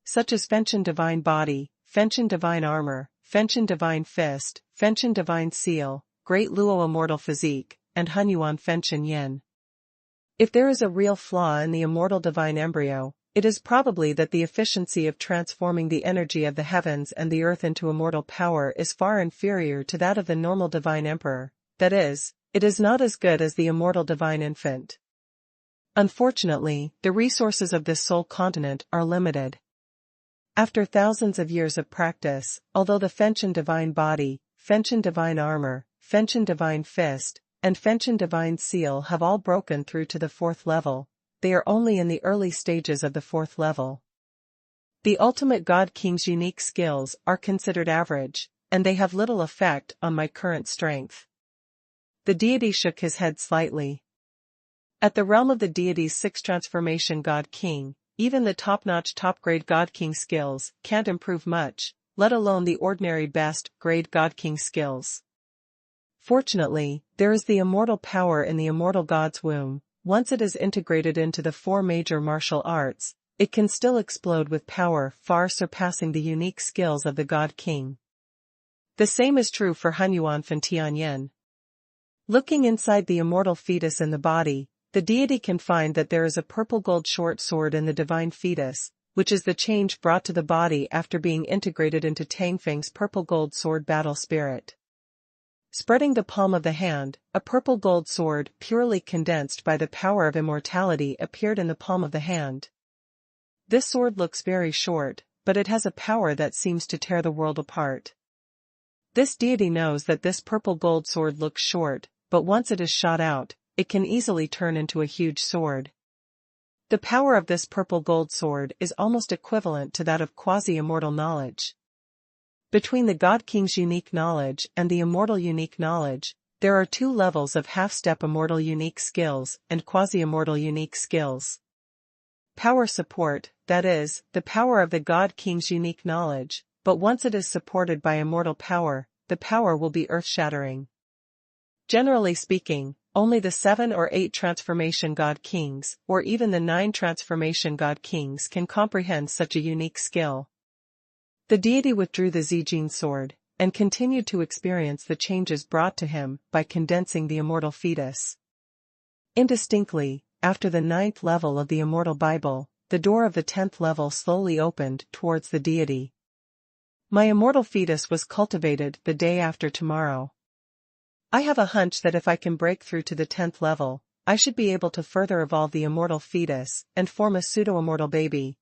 A: such as Fenchen Divine Body, Fenchen Divine Armor, Fenchen Divine Fist, Fenchen Divine Seal, Great Luo Immortal Physique, and Hunyuan Fenchen Yen. If there is a real flaw in the immortal divine embryo, it is probably that the efficiency of transforming the energy of the heavens and the earth into immortal power is far inferior to that of the normal divine emperor, that is, it is not as good as the immortal divine infant. Unfortunately, the resources of this soul continent are limited. After thousands of years of practice, although the Fenchen divine body, Fenchen divine armor, Fenchen divine fist, and Fenchen divine seal have all broken through to the 4th level, they are only in the early stages of the 4th level. The ultimate God King's unique skills are considered average, and they have little effect on my current strength. The deity shook his head slightly. At the realm of the deity's 6th transformation God King, even the top-notch top-grade God King skills can't improve much, let alone the ordinary best-grade God King skills. Fortunately, there is the immortal power in the immortal God's womb. Once it is integrated into the 4 major martial arts, it can still explode with power far surpassing the unique skills of the God King. The same is true for Xuanhuan and Tianyan. Looking inside the immortal fetus in the body, the deity can find that there is a purple gold short sword in the divine fetus, which is the change brought to the body after being integrated into Tang Feng's purple gold sword battle spirit. Spreading the palm of the hand, a purple gold sword purely condensed by the power of immortality appeared in the palm of the hand. This sword looks very short, but it has a power that seems to tear the world apart. This deity knows that this purple gold sword looks short, but once it is shot out, it can easily turn into a huge sword. The power of this purple gold sword is almost equivalent to that of quasi-immortal knowledge. Between the God King's unique knowledge and the immortal unique knowledge, there are 2 levels of half-step immortal unique skills and quasi-immortal unique skills. Power support, that is, the power of the God King's unique knowledge, but once it is supported by immortal power, the power will be earth-shattering. Generally speaking, only the 7 or 8 transformation God Kings, or even the 9 transformation God Kings can comprehend such a unique skill. The deity withdrew the Zijin sword, and continued to experience the changes brought to him by condensing the immortal fetus. Indistinctly, after the 9th level of the immortal Bible, the door of the 10th level slowly opened towards the deity. My immortal fetus was cultivated the day after tomorrow. I have a hunch that if I can break through to the 10th level, I should be able to further evolve the immortal fetus and form a pseudo-immortal baby.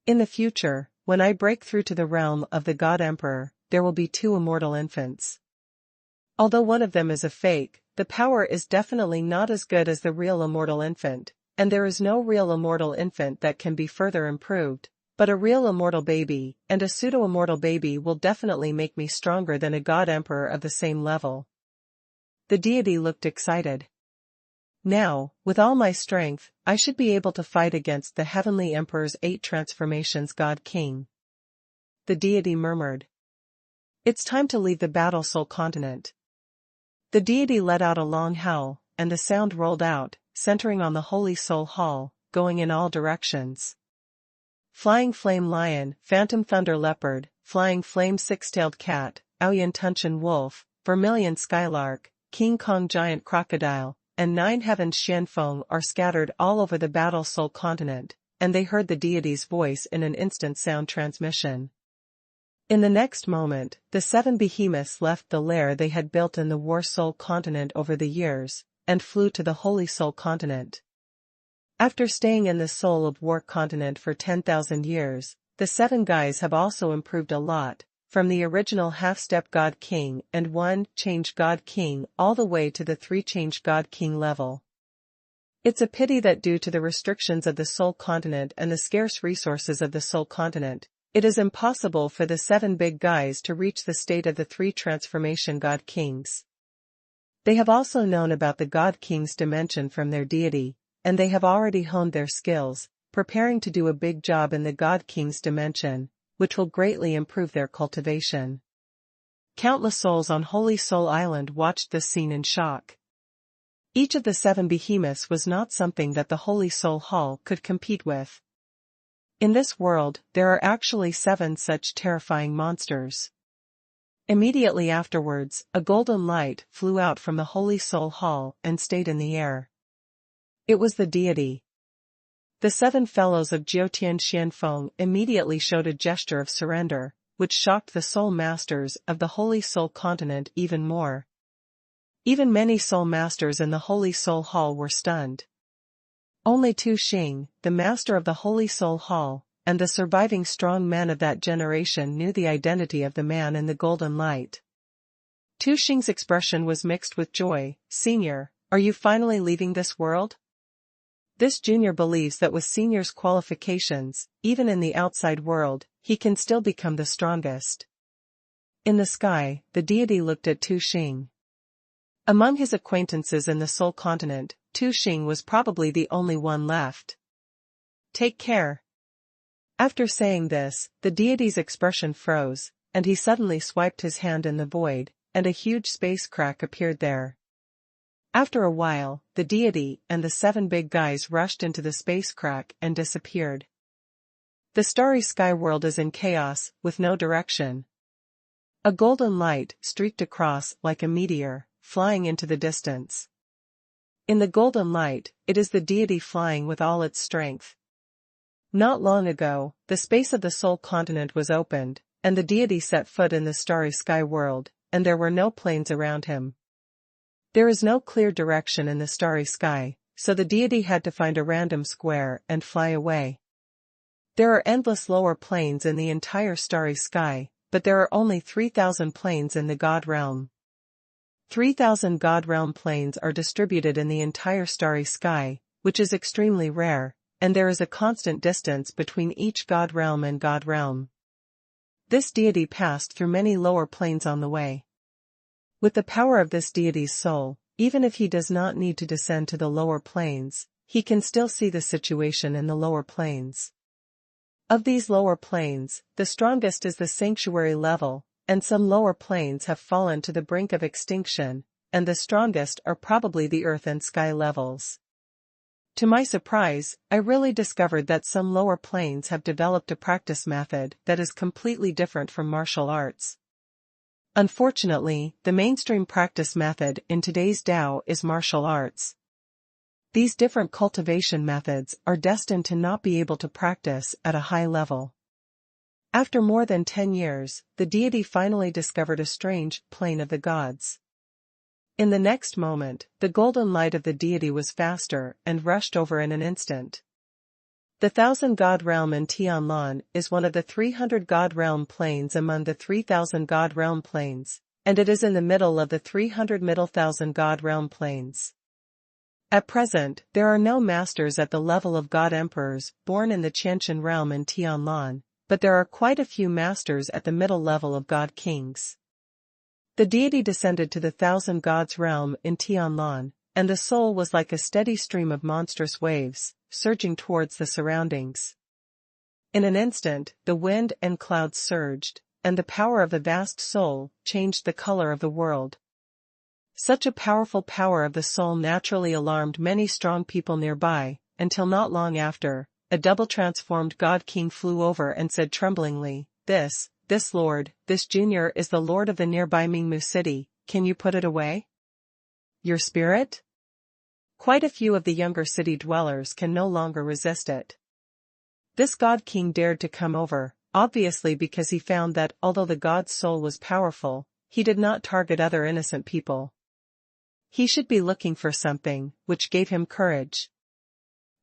A: In the future, when I break through to the realm of the God Emperor, there will be 2 immortal infants. Although one of them is a fake, the power is definitely not as good as the real immortal infant, and there is no real immortal infant that can be further improved, but a real immortal baby and a pseudo-immortal baby will definitely make me stronger than a God Emperor of the same level. The deity looked excited. Now, with all my strength, I should be able to fight against the Heavenly Emperor's 8 transformations God King. The deity murmured. It's time to leave the battle soul continent. The deity let out a long howl, and the sound rolled out, centering on the Holy Soul Hall, going in all directions. Flying Flame Lion, Phantom Thunder Leopard, Flying Flame Six-Tailed Cat, Aoyan Tunshan Wolf, Vermilion Skylark, King Kong Giant Crocodile, and 9 Heavens Xian Feng are scattered all over the battle soul continent, and they heard the deity's voice in an instant sound transmission. In the next moment, the 7 behemoths left the lair they had built in the War Soul continent over the years, and flew to the Holy Soul continent. After staying in the Soul of War continent for 10,000 years, the 7 guys have also improved a lot, from the original half-step God King and 1 change God King all the way to the 3 change God King level. It's a pity that due to the restrictions of the Soul continent and the scarce resources of the Soul continent, it is impossible for the 7 big guys to reach the state of the 3 transformation God Kings. They have also known about the God King's dimension from their deity, and they have already honed their skills, preparing to do a big job in the God King's dimension, which will greatly improve their cultivation. Countless souls on Holy Soul Island watched this scene in shock. Each of the 7 behemoths was not something that the Holy Soul Hall could compete with. In this world, there are actually 7 such terrifying monsters. Immediately afterwards, a golden light flew out from the Holy Soul Hall and stayed in the air. It was the deity. The 7 fellows of Jiutian Xianfeng immediately showed a gesture of surrender, which shocked the soul masters of the Holy Soul continent even more. Even many soul masters in the Holy Soul Hall were stunned. Only Tu Xing, the master of the Holy Soul Hall, and the surviving strong men of that generation knew the identity of the man in the golden light. Tu Xing's expression was mixed with joy. "Senior, are you finally leaving this world?" This junior believes that with senior's qualifications, even in the outside world, he can still become the strongest. In the sky, the deity looked at Tu Xing. Among his acquaintances in the Soul continent, Tu Xing was probably the only one left. "Take care." After saying this, the deity's expression froze, and he suddenly swiped his hand in the void, and a huge space crack appeared there. After a while, the deity and the 7 big guys rushed into the space crack and disappeared. The starry sky world is in chaos, with no direction. A golden light streaked across like a meteor, flying into the distance. In the golden light, it is the deity flying with all its strength. Not long ago, the space of the Soul continent was opened, and the deity set foot in the starry sky world, and there were no planes around him. There is no clear direction in the starry sky, so the deity had to find a random square and fly away. There are endless lower planes in the entire starry sky, but there are only 3,000 planes in the God realm. 3,000 God realm planes are distributed in the entire starry sky, which is extremely rare, and there is a constant distance between each God realm and God realm. This deity passed through many lower planes on the way. With the power of this deity's soul, even if he does not need to descend to the lower planes, he can still see the situation in the lower planes. Of these lower planes, the strongest is the sanctuary level, and some lower planes have fallen to the brink of extinction, and the strongest are probably the earth and sky levels. To my surprise, I really discovered that some lower planes have developed a practice method that is completely different from martial arts. Unfortunately, the mainstream practice method in today's Tao is martial arts. These different cultivation methods are destined to not be able to practice at a high level. After more than 10 years, the deity finally discovered a strange plane of the gods. In the next moment, the golden light of the deity was faster and rushed over in an instant. The 1,000 God realm in Tianlan is one of the 300 God realm planes among the 3,000 God realm planes, and it is in the middle of the 300 middle 1,000 God realm planes. At present, there are no masters at the level of God emperors born in the Qianshan realm in Tianlan, but there are quite a few masters at the middle level of God kings. The deity descended to the 1,000 gods realm in Tianlan, and the soul was like a steady stream of monstrous waves, surging towards the surroundings. In an instant, the wind and clouds surged, and the power of the vast soul changed the color of the world. Such a powerful power of the soul naturally alarmed many strong people nearby, until not long after, a double-transformed god king flew over and said tremblingly, This lord, this junior is the lord of the nearby Mingmu city, can you put it away? Your spirit? Quite a few of the younger city dwellers can no longer resist it. This god king dared to come over, obviously because he found that although the god's soul was powerful, he did not target other innocent people. He should be looking for something, which gave him courage.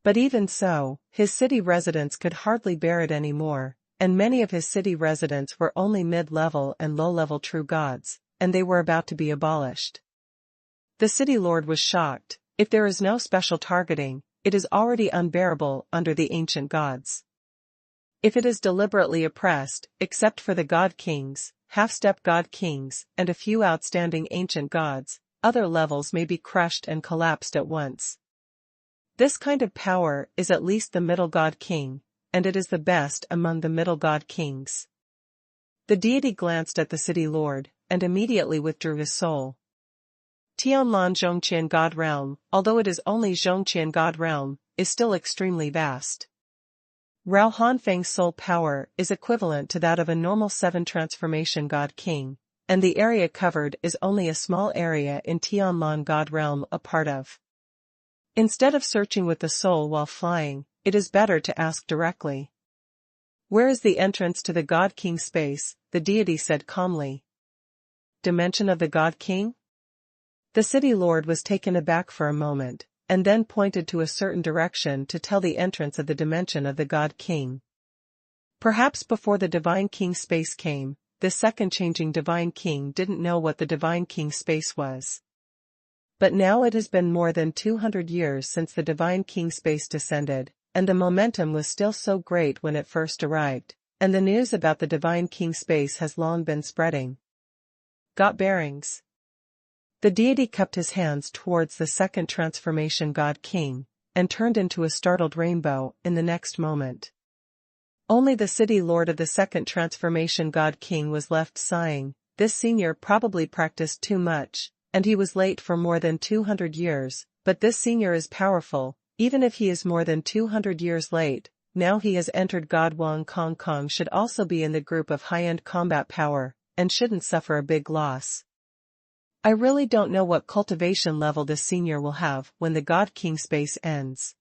A: But even so, his city residents could hardly bear it anymore, and many of his city residents were only mid-level and low-level true gods, and they were about to be abolished. The city lord was shocked. If there is no special targeting, it is already unbearable under the ancient gods. If it is deliberately oppressed, except for the god kings, half-step god kings, and a few outstanding ancient gods, other levels may be crushed and collapsed at once. This kind of power is at least the middle god king, and it is the best among the middle god kings. The deity glanced at the city lord, and immediately withdrew his soul. Tianlan Zhongqian God Realm, although it is only Zhongqian God Realm, is still extremely vast. Rao Han Feng's soul power is equivalent to that of a normal 7 transformation God King, and the area covered is only a small area in Tianlan God Realm a part of. Instead of searching with the soul while flying, it is better to ask directly. Where is the entrance to the God King space? The deity said calmly. Dimension of the God King? The city lord was taken aback for a moment, and then pointed to a certain direction to tell the entrance of the dimension of the God King. Perhaps before the Divine King space came, the second changing Divine King didn't know what the Divine King space was. But now it has been more than 200 years since the Divine King space descended, and the momentum was still so great when it first arrived, and the news about the Divine King space has long been spreading. Got bearings. The deity cupped his hands towards the second transformation God King, and turned into a startled rainbow in the next moment. Only the city lord of the second transformation God King was left sighing. This senior probably practiced too much, and he was late for more than 200 years, but this senior is powerful, even if he is more than 200 years late. Now he has entered God. Wong Kong Kong should also be in the group of high-end combat power, and shouldn't suffer a big loss. I really don't know what cultivation level this senior will have when the God King space ends.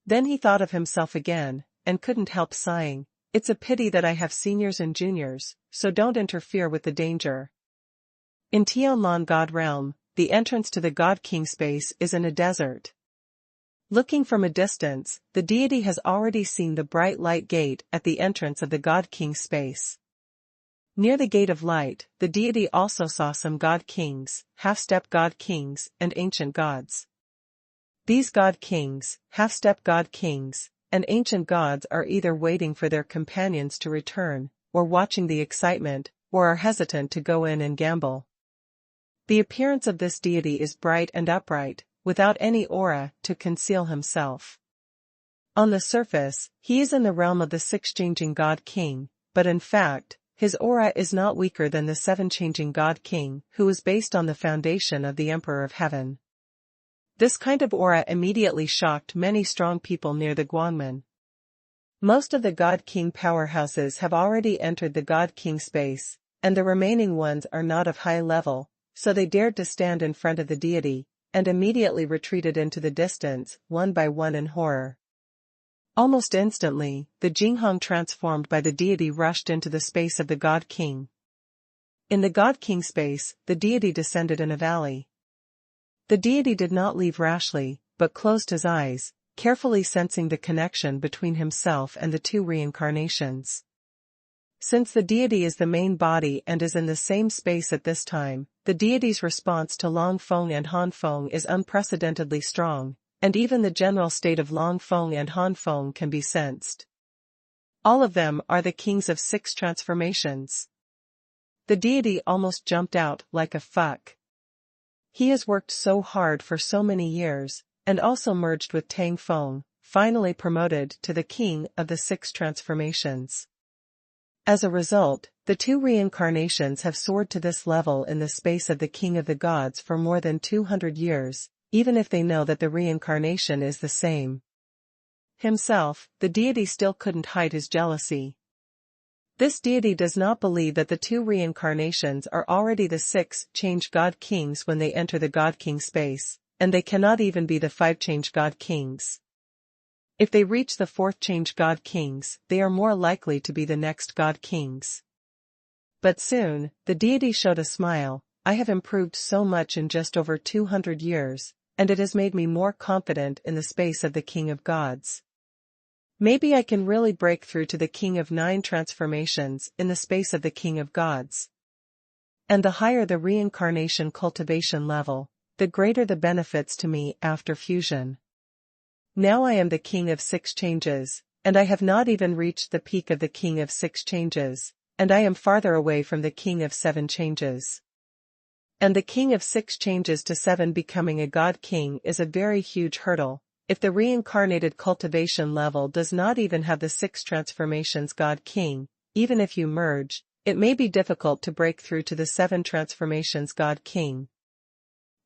A: Then he thought of himself again, and couldn't help sighing. It's a pity that I have seniors and juniors, so don't interfere with the danger. In Tianlan God Realm, the entrance to the God King space is in a desert. Looking from a distance, the deity has already seen the bright light gate at the entrance of the God King space. Near the gate of light, the deity also saw some God Kings, half-step God Kings, and ancient gods. These God Kings, half-step God Kings, and ancient gods are either waiting for their companions to return, or watching the excitement, or are hesitant to go in and gamble. The appearance of this deity is bright and upright, without any aura to conceal himself. On the surface, he is in the realm of the six-changing God King, but in fact, his aura is not weaker than the seven-changing God King, who is based on the foundation of the Emperor of Heaven. This kind of aura immediately shocked many strong people near the Guangmen. Most of the God King powerhouses have already entered the God King space, and the remaining ones are not of high level, so they dared to stand in front of the deity, and immediately retreated into the distance, one by one in horror. Almost instantly, the Jinghong transformed by the deity rushed into the space of the God King. In the God King space, the deity descended in a valley. The deity did not leave rashly, but closed his eyes, carefully sensing the connection between himself and the two reincarnations. Since the deity is the main body and is in the same space at this time, the deity's response to Long Feng and Han Feng is unprecedentedly strong, and even the general state of Long Feng and Han Feng can be sensed. All of them are the kings of six transformations. The deity almost jumped out like a fuck. He has worked so hard for so many years, and also merged with Tang Feng, finally promoted to the king of the six transformations. As a result, the two reincarnations have soared to this level in the space of the king of the gods for more than 200 years, even if they know that the reincarnation is the same. Himself, the deity still couldn't hide his jealousy. This deity does not believe that the two reincarnations are already the six-change God Kings when they enter the God King space, and they cannot even be the five-change God Kings. If they reach the fourth-change God Kings, they are more likely to be the next God Kings. But soon, the deity showed a smile. I have improved so much in just over 200 years, and it has made me more confident in the space of the King of Gods. Maybe I can really break through to the King of Nine Transformations in the space of the King of Gods. And the higher the reincarnation cultivation level, the greater the benefits to me after fusion. Now I am the King of Six Changes, and I have not even reached the peak of the King of Six Changes, and I am farther away from the King of Seven Changes. And the King of Six Changes to Seven becoming a God King is a very huge hurdle. If the reincarnated cultivation level does not even have the six transformations God King, even if you merge, it may be difficult to break through to the seven transformations God King.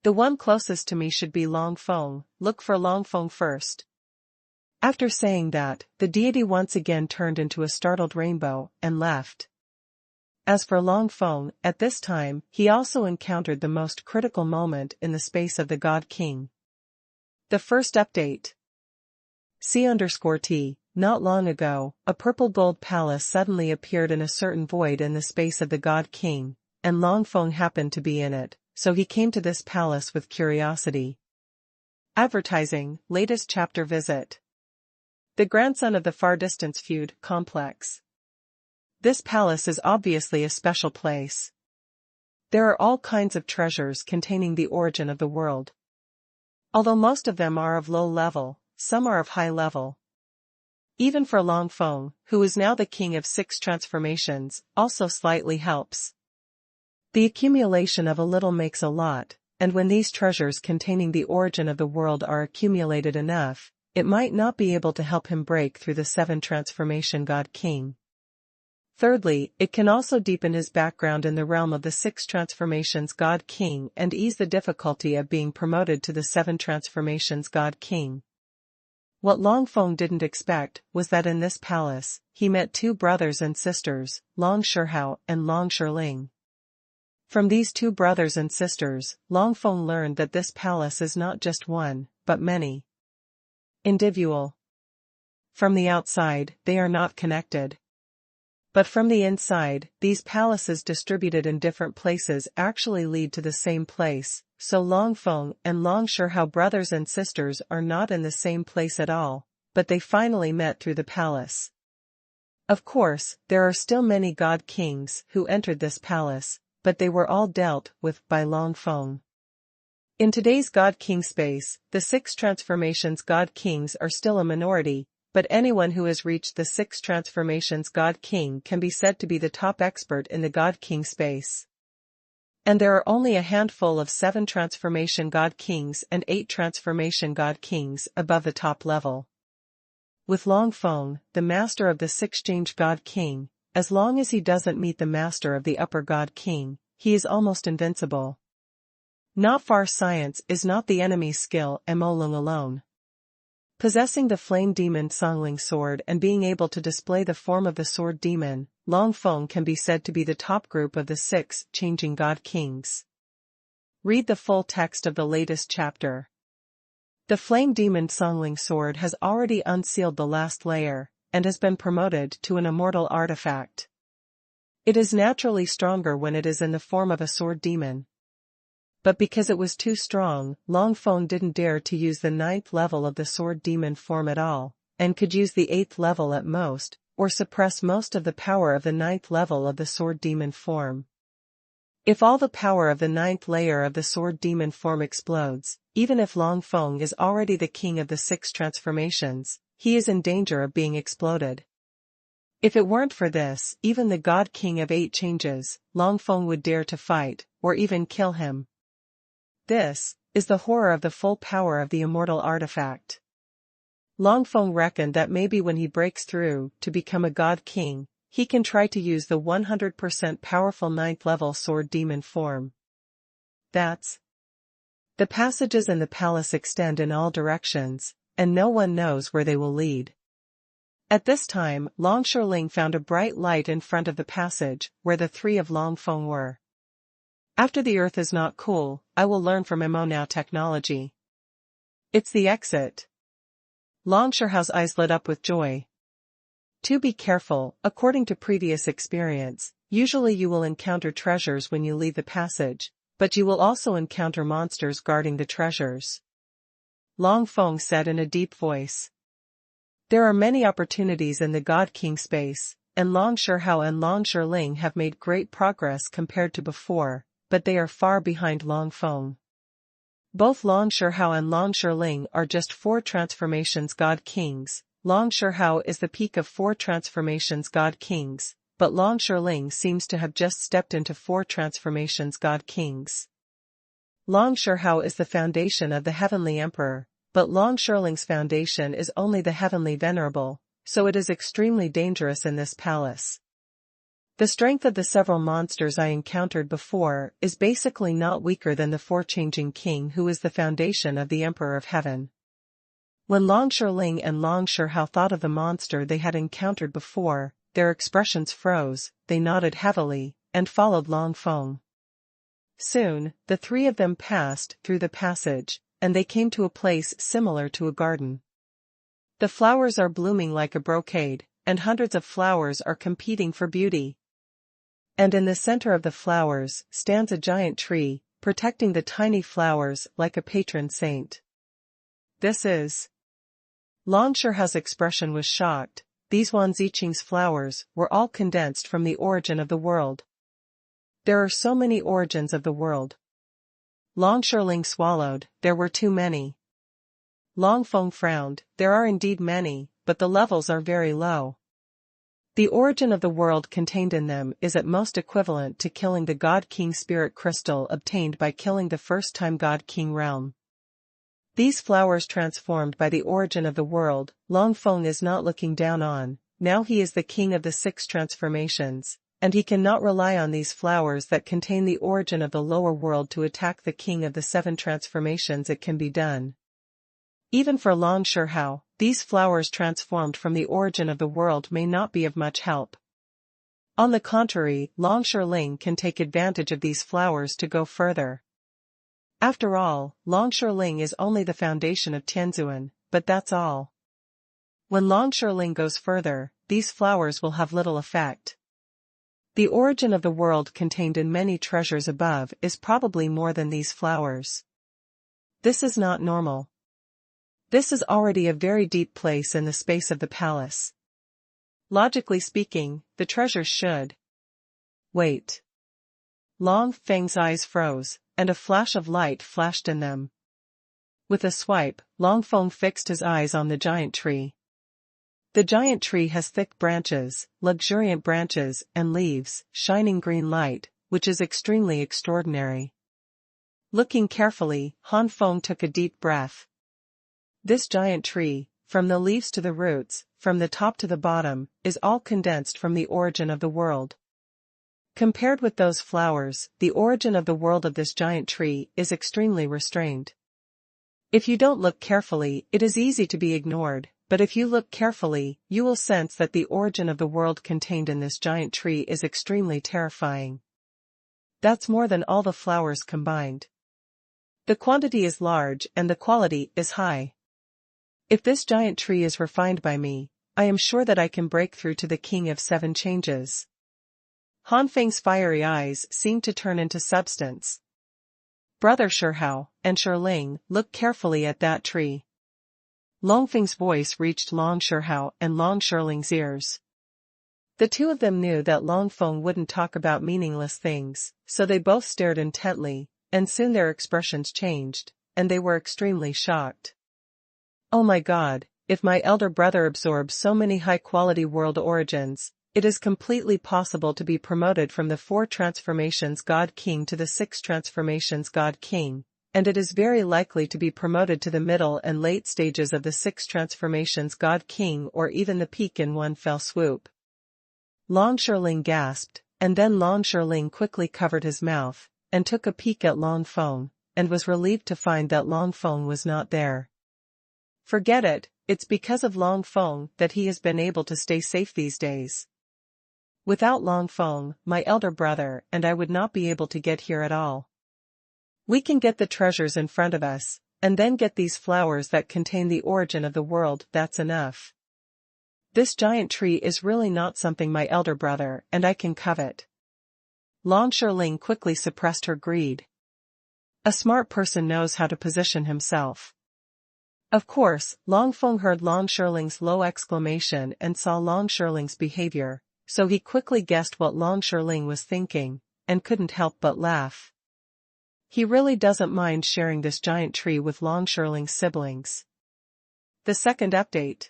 A: The one closest to me should be Long Feng. Look for Long Feng first. After saying that, the deity once again turned into a startled rainbow and left. As for Long Feng, at this time, he also encountered the most critical moment in the space of the God King. The first update. C_T. Not long ago, a purple gold palace suddenly appeared in a certain void in the space of the God King, and Long Feng happened to be in it, so he came to this palace with curiosity. Advertising, latest chapter visit. The grandson of the far distance feud complex. This palace is obviously a special place. There are all kinds of treasures containing the origin of the world. Although most of them are of low level, some are of high level. Even for Long Feng, who is now the king of 6 transformations, also slightly helps. The accumulation of a little makes a lot, and when these treasures containing the origin of the world are accumulated enough, it might not be able to help him break through the 7 transformation God King. Thirdly, it can also deepen his background in the realm of the 6 transformations God King and ease the difficulty of being promoted to the 7 transformations God King. What Long Feng didn't expect was that in this palace, he met 2 brothers and sisters, Long Shihao and Long Shiling. From these 2 brothers and sisters, Long Feng learned that this palace is not just one, but many. Individual. From the outside, they are not connected. But from the inside, these palaces distributed in different places actually lead to the same place, so Long Feng and Long Shihao brothers and sisters are not in the same place at all, but they finally met through the palace. Of course, there are still many God Kings who entered this palace, but they were all dealt with by Long Feng. In today's God King space, the 6 transformations God Kings are still a minority, but anyone who has reached the 6 transformations God King can be said to be the top expert in the God King space. And there are only a handful of 7 transformation God Kings and 8 transformation God Kings above the top level. With Long Feng, the master of the 6 change God King, as long as he doesn't meet the master of the upper God King, he is almost invincible. Not far science is not the enemy's skill Emolung alone. Possessing the flame demon Songling sword and being able to display the form of the sword demon, Long Feng can be said to be the top group of the 6 changing God Kings. Read the full text of the latest chapter. The flame demon Songling sword has already unsealed the last layer, and has been promoted to an immortal artifact. It is naturally stronger when it is in the form of a sword demon. But because it was too strong, Long Feng didn't dare to use the 9th level of the sword demon form at all, and could use the 8th level at most, or suppress most of the power of the 9th level of the sword demon form. If all the power of the 9th layer of the sword demon form explodes, even if Long Feng is already the king of the 6 transformations, he is in danger of being exploded. If it weren't for this, even the God King of 8 changes, Long Feng would dare to fight, or even kill him. This is the horror of the full power of the immortal artifact. Long Feng reckoned that maybe when he breaks through to become a God King, he can try to use the 100% powerful 9th level sword demon form. The passages in the palace extend in all directions, and no one knows where they will lead. At this time, Long Shiling found a bright light in front of the passage, where the 3 of Long Feng were. After the earth is not cool, I will learn from MO now technology. It's the exit. Long Shihao's eyes lit up with joy. To be careful, according to previous experience, usually you will encounter treasures when you leave the passage, but you will also encounter monsters guarding the treasures. Long Feng said in a deep voice. There are many opportunities in the God King space, and Long Shihao and Long Shiling have made great progress compared to before, but they are far behind Long Feng. Both Long Shihao and Long Shiling are just 4 transformations God Kings. Long Shihao is the peak of 4 transformations God Kings, but Long Shiling seems to have just stepped into 4 transformations God Kings. Long Shihao is the foundation of the Heavenly Emperor, but Long Shiling's foundation is only the Heavenly Venerable, so it is extremely dangerous in this palace. The strength of the several monsters I encountered before is basically not weaker than the 4-changing king who is the foundation of the Emperor of Heaven. When Long Shiling and Long Shihao thought of the monster they had encountered before, their expressions froze, they nodded heavily, and followed Long Feng. Soon, the 3 of them passed through the passage, and they came to a place similar to a garden. The flowers are blooming like a brocade, and hundreds of flowers are competing for beauty. And in the center of the flowers stands a giant tree, protecting the tiny flowers like a patron saint. This is. Long Shihao's expression was shocked. These Wanziqing's flowers were all condensed from the origin of the world. There are so many origins of the world. Long Shiling swallowed, there were too many. Long Feng frowned, there are indeed many, but the levels are very low. The origin of the world contained in them is at most equivalent to killing the God King spirit crystal obtained by killing the first time God King realm. These flowers transformed by the origin of the world, Long Feng is not looking down on. Now he is the king of the 6 transformations, and he cannot rely on these flowers that contain the origin of the lower world to attack the king of the 7 transformations. It can be done. Even for Long Shihao, these flowers transformed from the origin of the world may not be of much help. On the contrary, Long Shiling can take advantage of these flowers to go further. After all, Long Shiling is only the foundation of Tianzuan, but that's all. When Long Shiling goes further, these flowers will have little effect. The origin of the world contained in many treasures above is probably more than these flowers. This is not normal. This is already a very deep place in the space of the palace. Logically speaking, the treasures should. Wait. Long Feng's eyes froze, and a flash of light flashed in them. With a swipe, Long Feng fixed his eyes on the giant tree. The giant tree has thick branches, luxuriant branches, and leaves, shining green light, which is extremely extraordinary. Looking carefully, Han Feng took a deep breath. This giant tree, from the leaves to the roots, from the top to the bottom, is all condensed from the origin of the world. Compared with those flowers, the origin of the world of this giant tree is extremely restrained. If you don't look carefully, it is easy to be ignored, but if you look carefully, you will sense that the origin of the world contained in this giant tree is extremely terrifying. That's more than all the flowers combined. The quantity is large and the quality is high. If this giant tree is refined by me, I am sure that I can break through to the king of 7 changes. Han Feng's fiery eyes seemed to turn into substance. Brother Shihao and Shiling, look carefully at that tree. Long Feng's voice reached Long Shihao and Long Shiling's ears. The two of them knew that Long Feng wouldn't talk about meaningless things, so they both stared intently, and soon their expressions changed, and they were extremely shocked. Oh my God, if my elder brother absorbs so many high-quality world origins, it is completely possible to be promoted from the 4 transformations God King to the 6 transformations God King, and it is very likely to be promoted to the middle and late stages of the 6 transformations God King or even the peak in one fell swoop. Long Shiling gasped, and then Long Shiling quickly covered his mouth, and took a peek at Long Feng, and was relieved to find that Long Feng was not there. Forget it, it's because of Long Feng that he has been able to stay safe these days. Without Long Feng, my elder brother and I would not be able to get here at all. We can get the treasures in front of us, and then get these flowers that contain the origin of the world. That's enough. This giant tree is really not something my elder brother and I can covet. Long Shiling quickly suppressed her greed. A smart person knows how to position himself. Of course, Long Feng heard Long Shiling's low exclamation and saw Long Shiling's behavior, so he quickly guessed what Long Shiling was thinking, and couldn't help but laugh. He really doesn't mind sharing this giant tree with Long Shiling's siblings. The second update.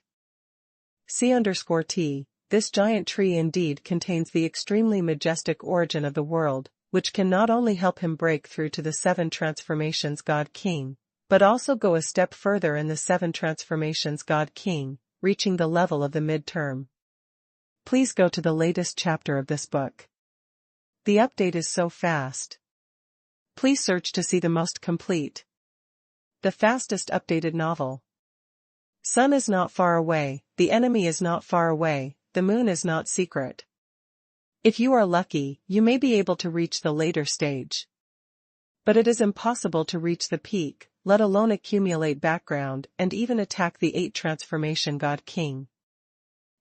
A: C_T, this giant tree indeed contains the extremely majestic origin of the world, which can not only help him break through to the 7 transformations God King, but also go a step further in the 7 transformations God King, reaching the level of the midterm. Please go to the latest chapter of this book. The update is so fast. Please search to see the most complete. The fastest updated novel. Sun is not far away, the enemy is not far away, the moon is not secret. If you are lucky, you may be able to reach the later stage. But it is impossible to reach the peak, let alone accumulate background and even attack the 8 transformation God King.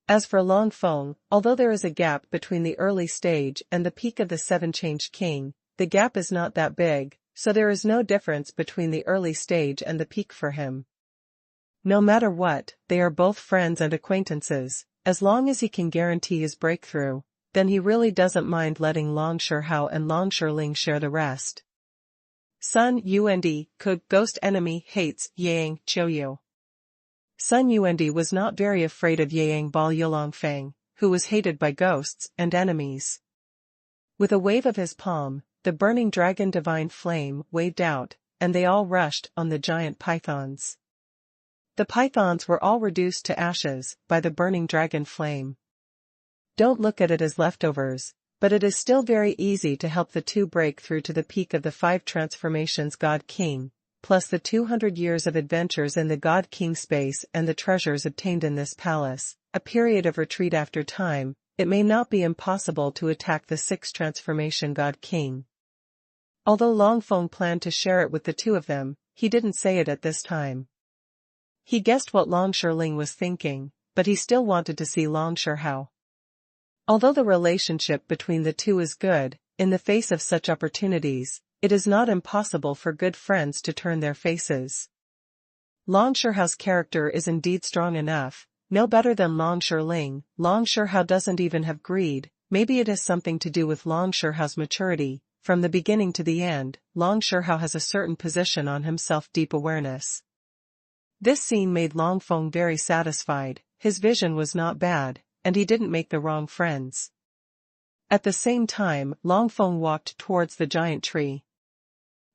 A: As for Han Feng, although there is a gap between the early stage and the peak of the 7 Changed King, the gap is not that big, so there is no difference between the early stage and the peak for him. No matter what, they are both friends and acquaintances. As long as he can guarantee his breakthrough, then he really doesn't mind letting Long Shihao and Long Shiling share the rest. Sun Yuandi, ghost enemy, hates Yang Qiuyu. Sun Yuandi was not very afraid of Yang Bal Yulong Feng, who was hated by ghosts and enemies. With a wave of his palm, the burning dragon divine flame waved out, and they all rushed on the giant pythons. The pythons were all reduced to ashes by the burning dragon flame. Don't look at it as leftovers, but it is still very easy to help the two break through to the peak of the 5 transformations God King, plus the 200 years of adventures in the God King space and the treasures obtained in this palace, a period of retreat after time. It may not be impossible to attack the 6 transformation God King. Although Han Feng planned to share it with the two of them, he didn't say it at this time. He guessed what Long Shiling was thinking, but he still wanted to see Long Shihao. Although the relationship between the two is good, in the face of such opportunities, it is not impossible for good friends to turn their faces. Long Shihao's character is indeed strong enough, no better than Long Shiling. Long Shihao doesn't even have greed. Maybe it has something to do with Long Shihao's maturity. From the beginning to the end, Long Shihao has a certain position on himself, deep awareness. This scene made Long Feng very satisfied. His vision was not bad, and he didn't make the wrong friends. At the same time, Long Feng walked towards the giant tree.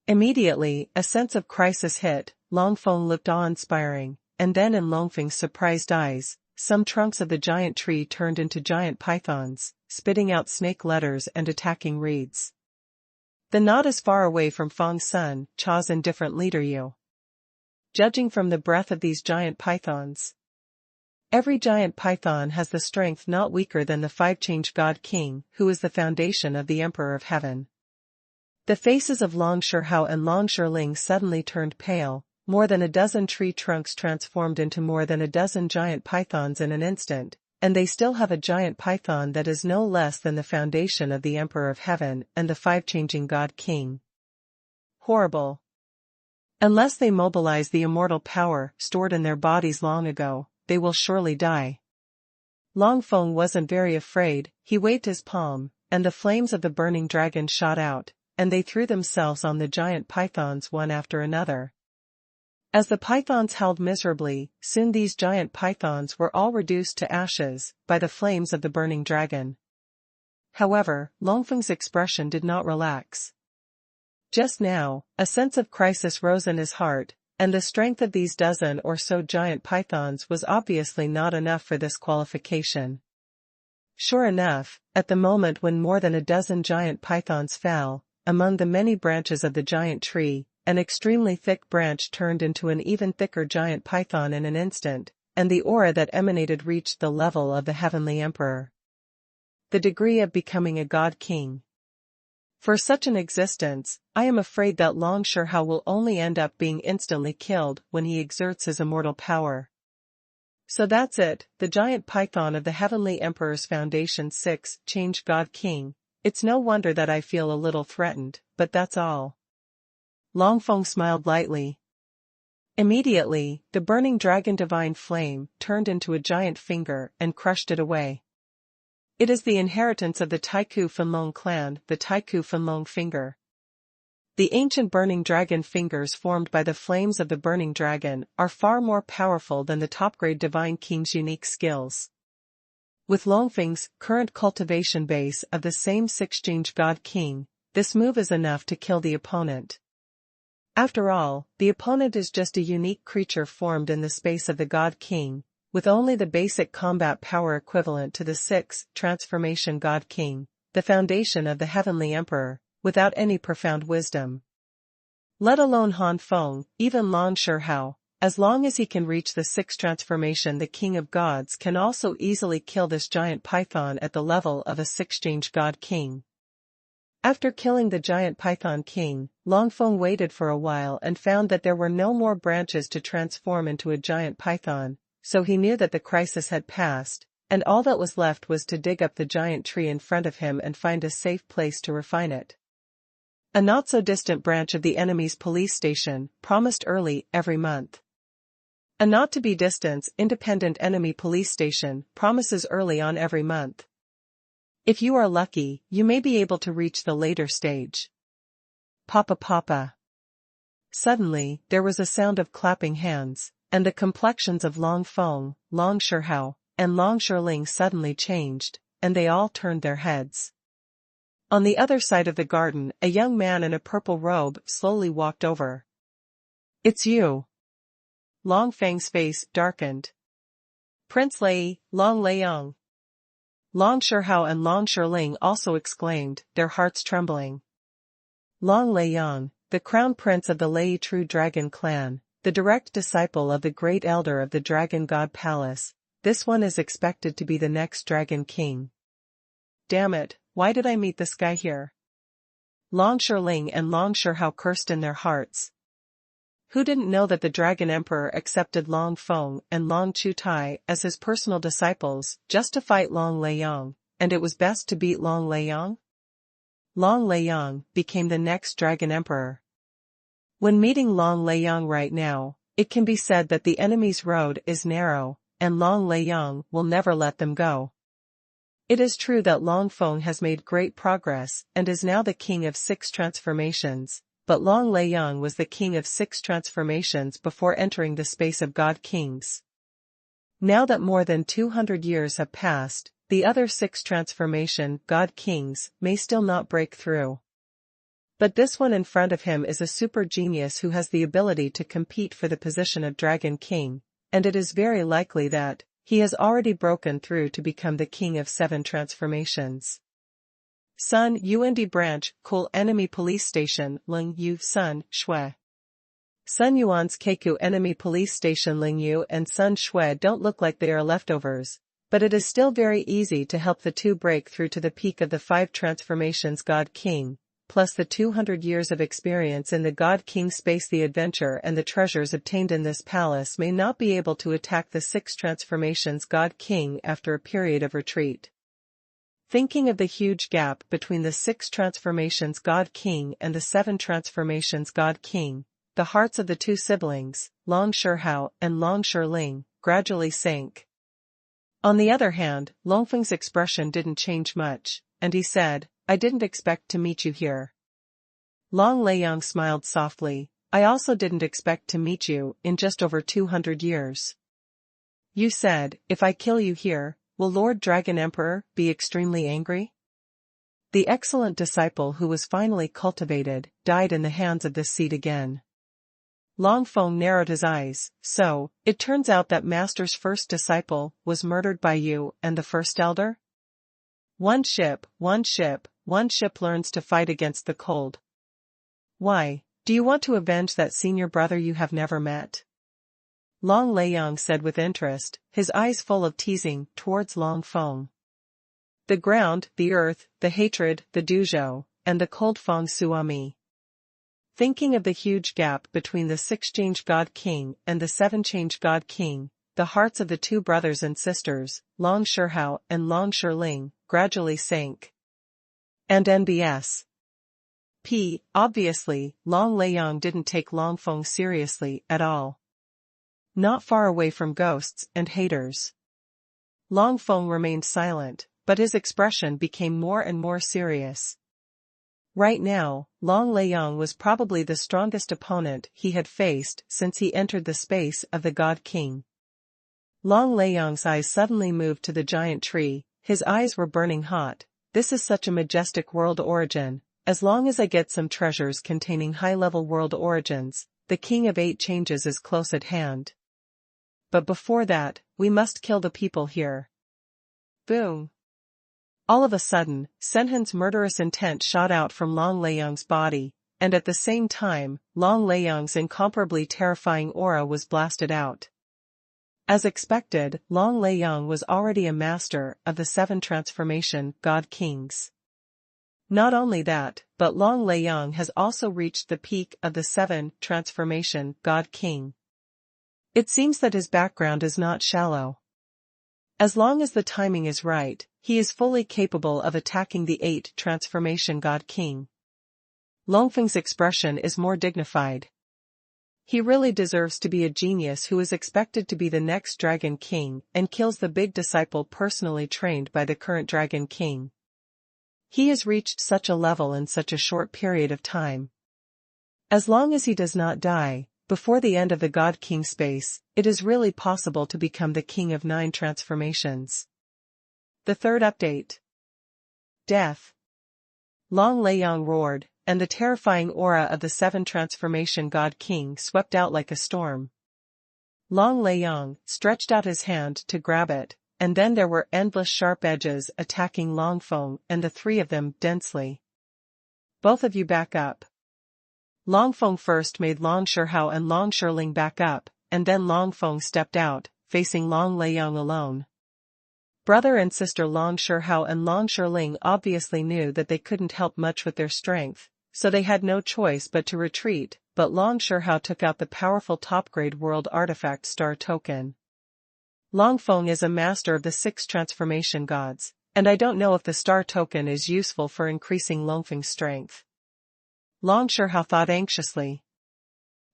A: Immediately, a sense of crisis hit. Long Feng looked awe-inspiring, and then in Long Feng's surprised eyes, some trunks of the giant tree turned into giant pythons, spitting out snake letters and attacking reeds. The knot is far away from Feng's son, Cha's indifferent leader Yu. Judging from the breadth of these giant pythons, every giant python has the strength not weaker than the 5 Changed God King, who is the foundation of the Emperor of Heaven. The faces of Long Shihao and Long Shiling suddenly turned pale. More than a dozen tree trunks transformed into more than a dozen giant pythons in an instant, and they still have a giant python that is no less than the foundation of the Emperor of Heaven and the 5 Changing God King. Horrible. Unless they mobilize the immortal power stored in their bodies long ago, they will surely die. Long Feng wasn't very afraid. He waved his palm, and the flames of the burning dragon shot out, and they threw themselves on the giant pythons one after another. As the pythons howled miserably, soon these giant pythons were all reduced to ashes by the flames of the burning dragon. However, Long Feng's expression did not relax. Just now, a sense of crisis rose in his heart, and the strength of these dozen or so giant pythons was obviously not enough for this qualification. Sure enough, at the moment when more than a dozen giant pythons fell, among the many branches of the giant tree, an extremely thick branch turned into an even thicker giant python in an instant, and the aura that emanated reached the level of the heavenly emperor. The degree of becoming a god king. For such an existence, I am afraid that Long Shihao will only end up being instantly killed when he exerts his immortal power. So that's it, the giant python of the heavenly emperor's foundation 6, Changed God King. It's no wonder that I feel a little threatened, but that's all. Long Feng smiled lightly. Immediately, the burning dragon divine flame turned into a giant finger and crushed it away. It is the inheritance of the Taiku Fenlong clan, the Taiku Fenlong finger. The ancient burning dragon fingers formed by the flames of the burning dragon are far more powerful than the top-grade divine king's unique skills. With Long Feng's current cultivation base of the same 6 Changed God King, this move is enough to kill the opponent. After all, the opponent is just a unique creature formed in the space of the God King, with only the basic combat power equivalent to the 6 Transformation God King, the foundation of the Heavenly Emperor, without any profound wisdom. Let alone Han Feng, even Long Shihao, as long as he can reach the 6 Transformation, the King of Gods can also easily kill this giant python at the level of a 6 Changed God King. After killing the giant python king, Long Feng waited for a while and found that there were no more branches to transform into a giant python, so he knew that the crisis had passed, and all that was left was to dig up the giant tree in front of him and find a safe place to refine it. A not-so-distant branch of the enemy's police station, promised early every month. A not-to-be-distant, independent enemy police station, promises early on every month. If you are lucky, you may be able to reach the later stage. Papa Papa. Suddenly, there was a sound of clapping hands, and the complexions of Long Feng, Long Shihao, and Long Shiling suddenly changed, and they all turned their heads. On the other side of the garden, a young man in a purple robe slowly walked over. "It's you." Long Feng's face darkened. "Prince Lei, Long Leiyang." Long Shihao and Long Shiling also exclaimed, their hearts trembling. Long Leiyang, the crown prince of the Lei True Dragon clan, the direct disciple of the great elder of the Dragon God Palace, this one is expected to be the next Dragon King. Damn it, why did I meet this guy here? Long Shiling and Long Shihao cursed in their hearts. Who didn't know that the Dragon Emperor accepted Long Feng and Long Chutai as his personal disciples just to fight Long Leiyang, and it was best to beat Long Leiyang? Long Leiyang became the next Dragon Emperor. When meeting Long Leiyang right now, it can be said that the enemy's road is narrow, and Long Leiyang will never let them go. It is true that Long Feng has made great progress and is now the king of 6 transformations. But Long Leiyang was the king of 6 transformations before entering the space of God Kings. Now that more than 200 years have passed, the other 6 transformation God Kings may still not break through. But this one in front of him is a super genius who has the ability to compete for the position of Dragon King, and it is very likely that he has already broken through to become the king of 7 transformations. Sun Yuandi Branch, Cool Enemy Police Station, Ling Yu Sun, Shui. Sun Yuan's Keiku Enemy Police Station Ling Yu and Sun Shui don't look like they are leftovers, but it is still very easy to help the two break through to the peak of the 5 transformations God King, plus the 200 years of experience in the God King space. The adventure and the treasures obtained in this palace may not be able to attack the 6 transformations God King after a period of retreat. Thinking of the huge gap between the 6 transformations God King and the 7 transformations God King, the hearts of the two siblings, Long Shihao and Long Shiling, gradually sank. On the other hand, Long Feng's expression didn't change much, and he said, "I didn't expect to meet you here." Long Leiyang smiled softly, "I also didn't expect to meet you in just over 200 years. You said, if I kill you here, will Lord Dragon Emperor be extremely angry?" The excellent disciple who was finally cultivated died in the hands of this seed again. Long Feng narrowed his eyes. "So, it turns out that Master's first disciple was murdered by you and the first elder? One ship learns to fight against the cold. Why, do you want to avenge that senior brother you have never met?" Long Leiyang said with interest, his eyes full of teasing, towards Long Feng. The ground, the earth, the hatred, the duzhou, and the cold Feng Suami. Thinking of the huge gap between the 6 God King and the 7 God King, the hearts of the two brothers and sisters, Long Shihao and Long Shiling, gradually sank. And NBS. Obviously, Long Leiyang didn't take Long Feng seriously at all. Not far away from ghosts and haters. Long Feng remained silent, but his expression became more and more serious. Right now, Long Leiyang was probably the strongest opponent he had faced since he entered the space of the God King. Long Leiyang's eyes suddenly moved to the giant tree, his eyes were burning hot. "This is such a majestic world origin. As long as I get some treasures containing high-level world origins, the King of 8 changes is close at hand. But before that, we must kill the people here." Boom! All of a sudden, Senhen's murderous intent shot out from Long Leiyang's body, and at the same time, Long Leiyang's incomparably terrifying aura was blasted out. As expected, Long Leiyang was already a master of the 7 transformation God Kings. Not only that, but Long Leiyang has also reached the peak of the 7 transformation God King. It seems that his background is not shallow. As long as the timing is right, he is fully capable of attacking the 8 transformation God King. Longfeng's expression is more dignified. He really deserves to be a genius who is expected to be the next Dragon King and kills the big disciple personally trained by the current Dragon King. He has reached such a level in such a short period of time. As long as he does not die, before the end of the God King space, it is really possible to become the king of 9 transformations. The third update. Death. Long Leiyang roared, and the terrifying aura of the 7 transformation God King swept out like a storm. Long Leiyang stretched out his hand to grab it, and then there were endless sharp edges attacking Long Feng and the 3 of them densely. Both of you back up. Long Feng first made Long Shihao and Long Shiling back up, and then Long Feng stepped out, facing Long Leiyang alone. Brother and sister Long Shihao and Long Shiling obviously knew that they couldn't help much with their strength, so they had no choice but to retreat, but Long Shihao took out the powerful top-grade world artifact star token. Long Feng is a master of the 6 transformation gods, and I don't know if the star token is useful for increasing Longfeng's strength. Long Shihao thought anxiously.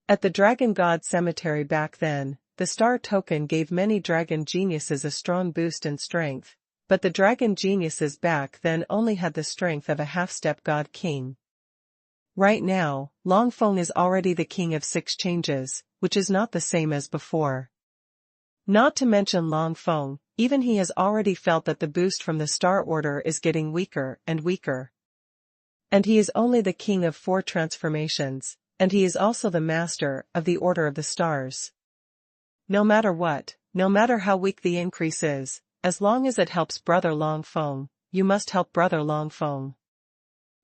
A: At the Dragon God Cemetery back then, the star token gave many dragon geniuses a strong boost in strength, but the dragon geniuses back then only had the strength of a half-step God King. Right now, Long Feng is already the king of 6 changes, which is not the same as before. Not to mention Long Feng, even he has already felt that the boost from the star order is getting weaker and weaker. And he is only the king of 4 transformations, and he is also the master of the order of the stars. No matter what, no matter how weak the increase is, as long as it helps brother Long Feng, you must help brother Long Feng.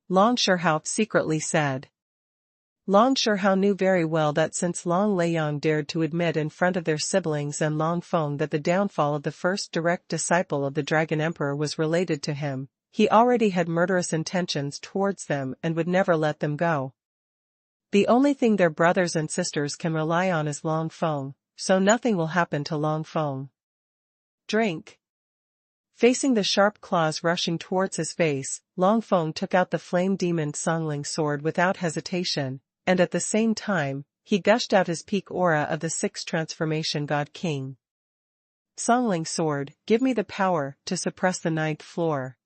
A: Long Shihao secretly said. Long Shihao knew very well that since Long Leiyang dared to admit in front of their siblings and Long Feng that the downfall of the first direct disciple of the Dragon Emperor was related to him, he already had murderous intentions towards them and would never let them go. The only thing their brothers and sisters can rely on is Long Feng, so nothing will happen to Long Feng. Drink. Facing the sharp claws rushing towards his face, Long Feng took out the flame demon Songling sword without hesitation, and at the same time, he gushed out his peak aura of the 6 transformation God King. Songling sword, give me the power to suppress the 9th floor.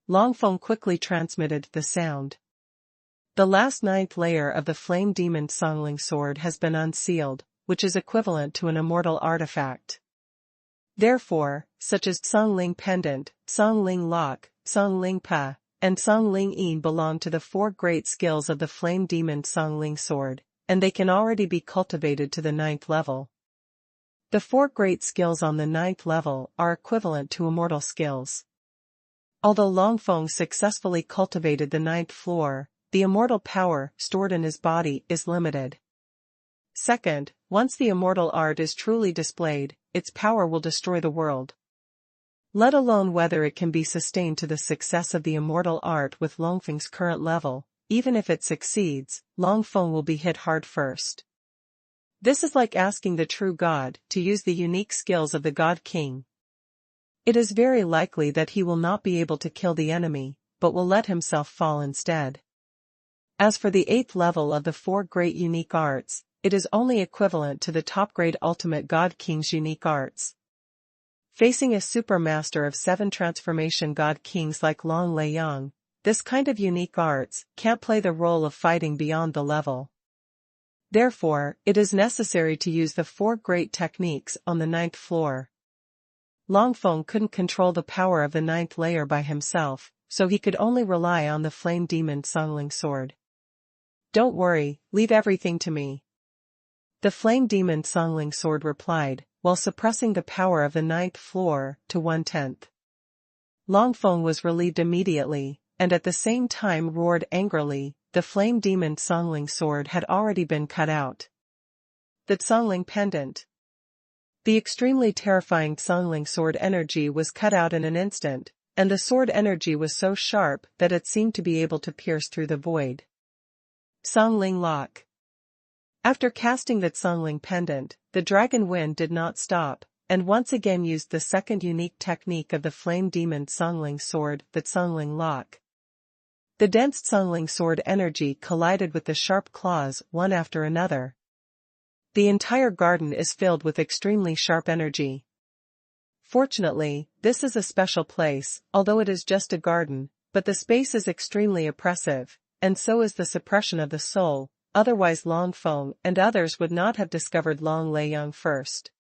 A: Long Feng quickly transmitted the sound. The last 9th layer of the flame demon Songling sword has been unsealed, which is equivalent to an immortal artifact. Therefore, such as Songling Pendant, Songling Lock, Songling Pa, and Songling Yin belong to the 4 great skills of the flame demon Songling sword, and they can already be cultivated to the 9th level. The 4 great skills on the 9th level are equivalent to immortal skills. Although Long Feng successfully cultivated the 9th floor, the immortal power stored in his body is limited. Second, once the immortal art is truly displayed, its power will destroy the world. Let alone whether it can be sustained to the success of the immortal art with Longfeng's current level. Even if it succeeds, Long Feng will be hit hard first. This is like asking the true God to use the unique skills of the God King. It is very likely that he will not be able to kill the enemy, but will let himself fall instead. As for the 8th level of the 4 great unique arts, it is only equivalent to the top-grade ultimate God King's unique arts. Facing a supermaster of 7 transformation God Kings like Long Leiyang, this kind of unique arts can't play the role of fighting beyond the level. Therefore, it is necessary to use the 4 great techniques on the 9th floor. Long Feng couldn't control the power of the 9th layer by himself, so he could only rely on the flame demon Songling sword. Don't worry, leave everything to me. The flame demon Songling sword replied, while suppressing the power of the 9th floor to 1/10. Long Feng was relieved immediately, and at the same time roared angrily. The flame demon Songling sword had already been cut out. The Songling pendant. The extremely terrifying Songling sword energy was cut out in an instant, and the sword energy was so sharp that it seemed to be able to pierce through the void. Songling Lock. After casting the Songling pendant, the dragon wind did not stop, and once again used the second unique technique of the flame demon Songling sword, the Songling Lock. The dense Songling sword energy collided with the sharp claws one after another. The entire garden is filled with extremely sharp energy. Fortunately, this is a special place, although it is just a garden, but the space is extremely oppressive, and so is the suppression of the soul, otherwise Long Feng and others would not have discovered Long Leiyang first.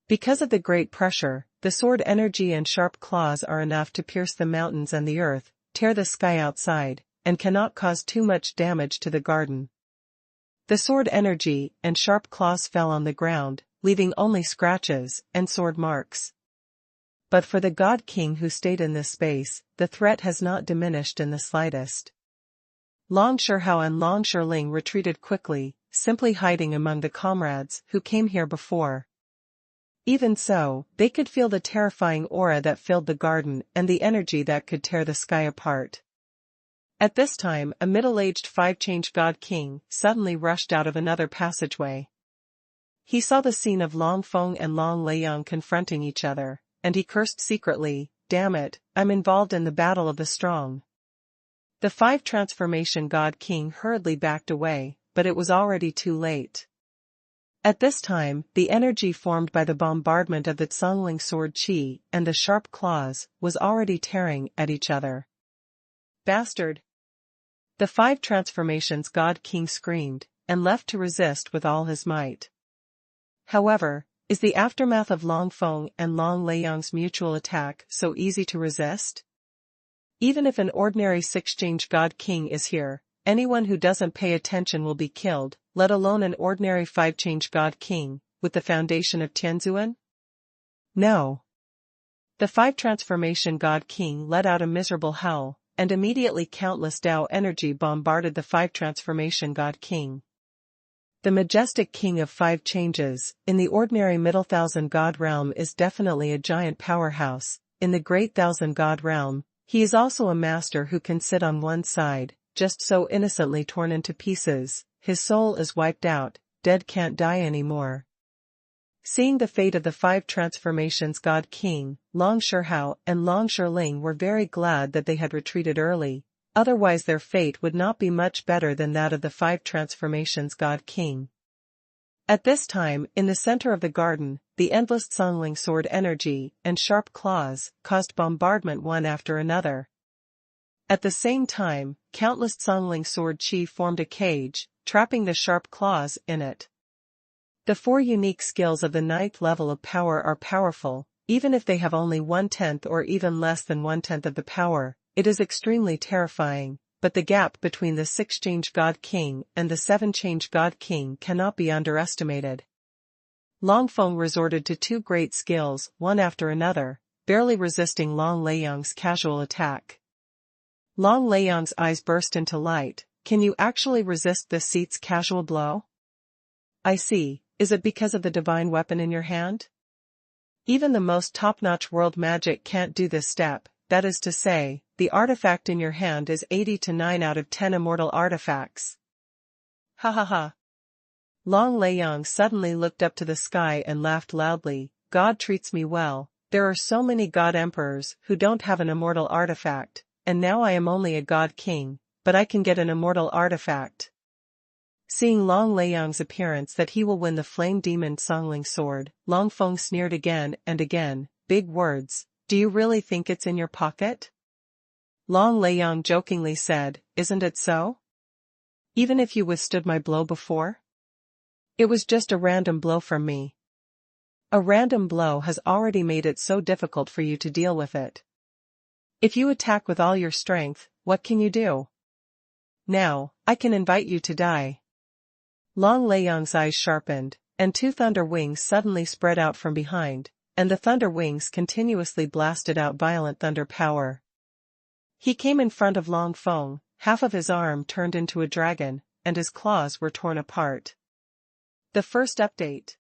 A: Because of the great pressure, the sword energy and sharp claws are enough to pierce the mountains and the earth, tear the sky outside, and cannot cause too much damage to the garden. The sword energy and sharp claws fell on the ground, leaving only scratches and sword marks. But for the God King who stayed in this space, the threat has not diminished in the slightest. Long Shihao and Long Shiling retreated quickly, simply hiding among the comrades who came here before. Even so, they could feel the terrifying aura that filled the garden and the energy that could tear the sky apart. At this time, a middle-aged five-change God King suddenly rushed out of another passageway. He saw the scene of Long Feng and Long Leiyang confronting each other, and he cursed secretly, "Damn it, I'm involved in the battle of the strong." The five transformation God King hurriedly backed away, but it was already too late. At this time, the energy formed by the bombardment of the Songling sword Qi and the sharp claws was already tearing at each other. "Bastard!" The five transformations God King screamed, and left to resist with all his might. However, is the aftermath of Long Feng and Long Leiyang's mutual attack so easy to resist? Even if an ordinary six-change God King is here, anyone who doesn't pay attention will be killed, let alone an ordinary five-change God King, with the foundation of Tianzuan? No. The five transformation God King let out a miserable howl, and immediately countless Tao energy bombarded the five transformation God King. The majestic king of five changes, in the ordinary middle thousand God realm is definitely a giant powerhouse. In the great thousand God realm, he is also a master who can sit on one side, just so innocently torn into pieces. His soul is wiped out, dead can't die anymore. Seeing the fate of the five transformations God King, Long Shihao and Long Shiling were very glad that they had retreated early, otherwise their fate would not be much better than that of the five transformations God King. At this time, in the center of the garden, the endless Songling sword energy and sharp claws caused bombardment one after another. At the same time, countless Songling sword Qi formed a cage, trapping the sharp claws in it. The four unique skills of the ninth level of power are powerful, even if they have only 1/10 or even less than 1/10 of the power. It is extremely terrifying, but the gap between the six-change God King and the seven-change God King cannot be underestimated. Long Feng resorted to two great skills, one after another, barely resisting Long Leiyang's casual attack. Long Leiyang's eyes burst into light. "Can you actually resist this seat's casual blow?" "I see. Is it because of the divine weapon in your hand?" "Even the most top-notch world magic can't do this step, that is to say, the artifact in your hand is 80 to 9 out of 10 immortal artifacts." "Ha ha ha." Long Leiyang suddenly looked up to the sky and laughed loudly. "God treats me well, there are so many God Emperors who don't have an immortal artifact, and now I am only a God King, but I can get an immortal artifact." Seeing Long Leiyang's appearance that he will win the flame demon Songling sword, Long Feng sneered again and again. "Big words, do you really think it's in your pocket?" Long Leiyang jokingly said, "Isn't it so? Even if you withstood my blow before? It was just a random blow from me. A random blow has already made it so difficult for you to deal with it. If you attack with all your strength, what can you do? Now, I can invite you to die." Long Leiyang's eyes sharpened, and two thunder wings suddenly spread out from behind, and the thunder wings continuously blasted out violent thunder power. He came in front of Long Feng, half of his arm turned into a dragon, and his claws were torn apart. The first update.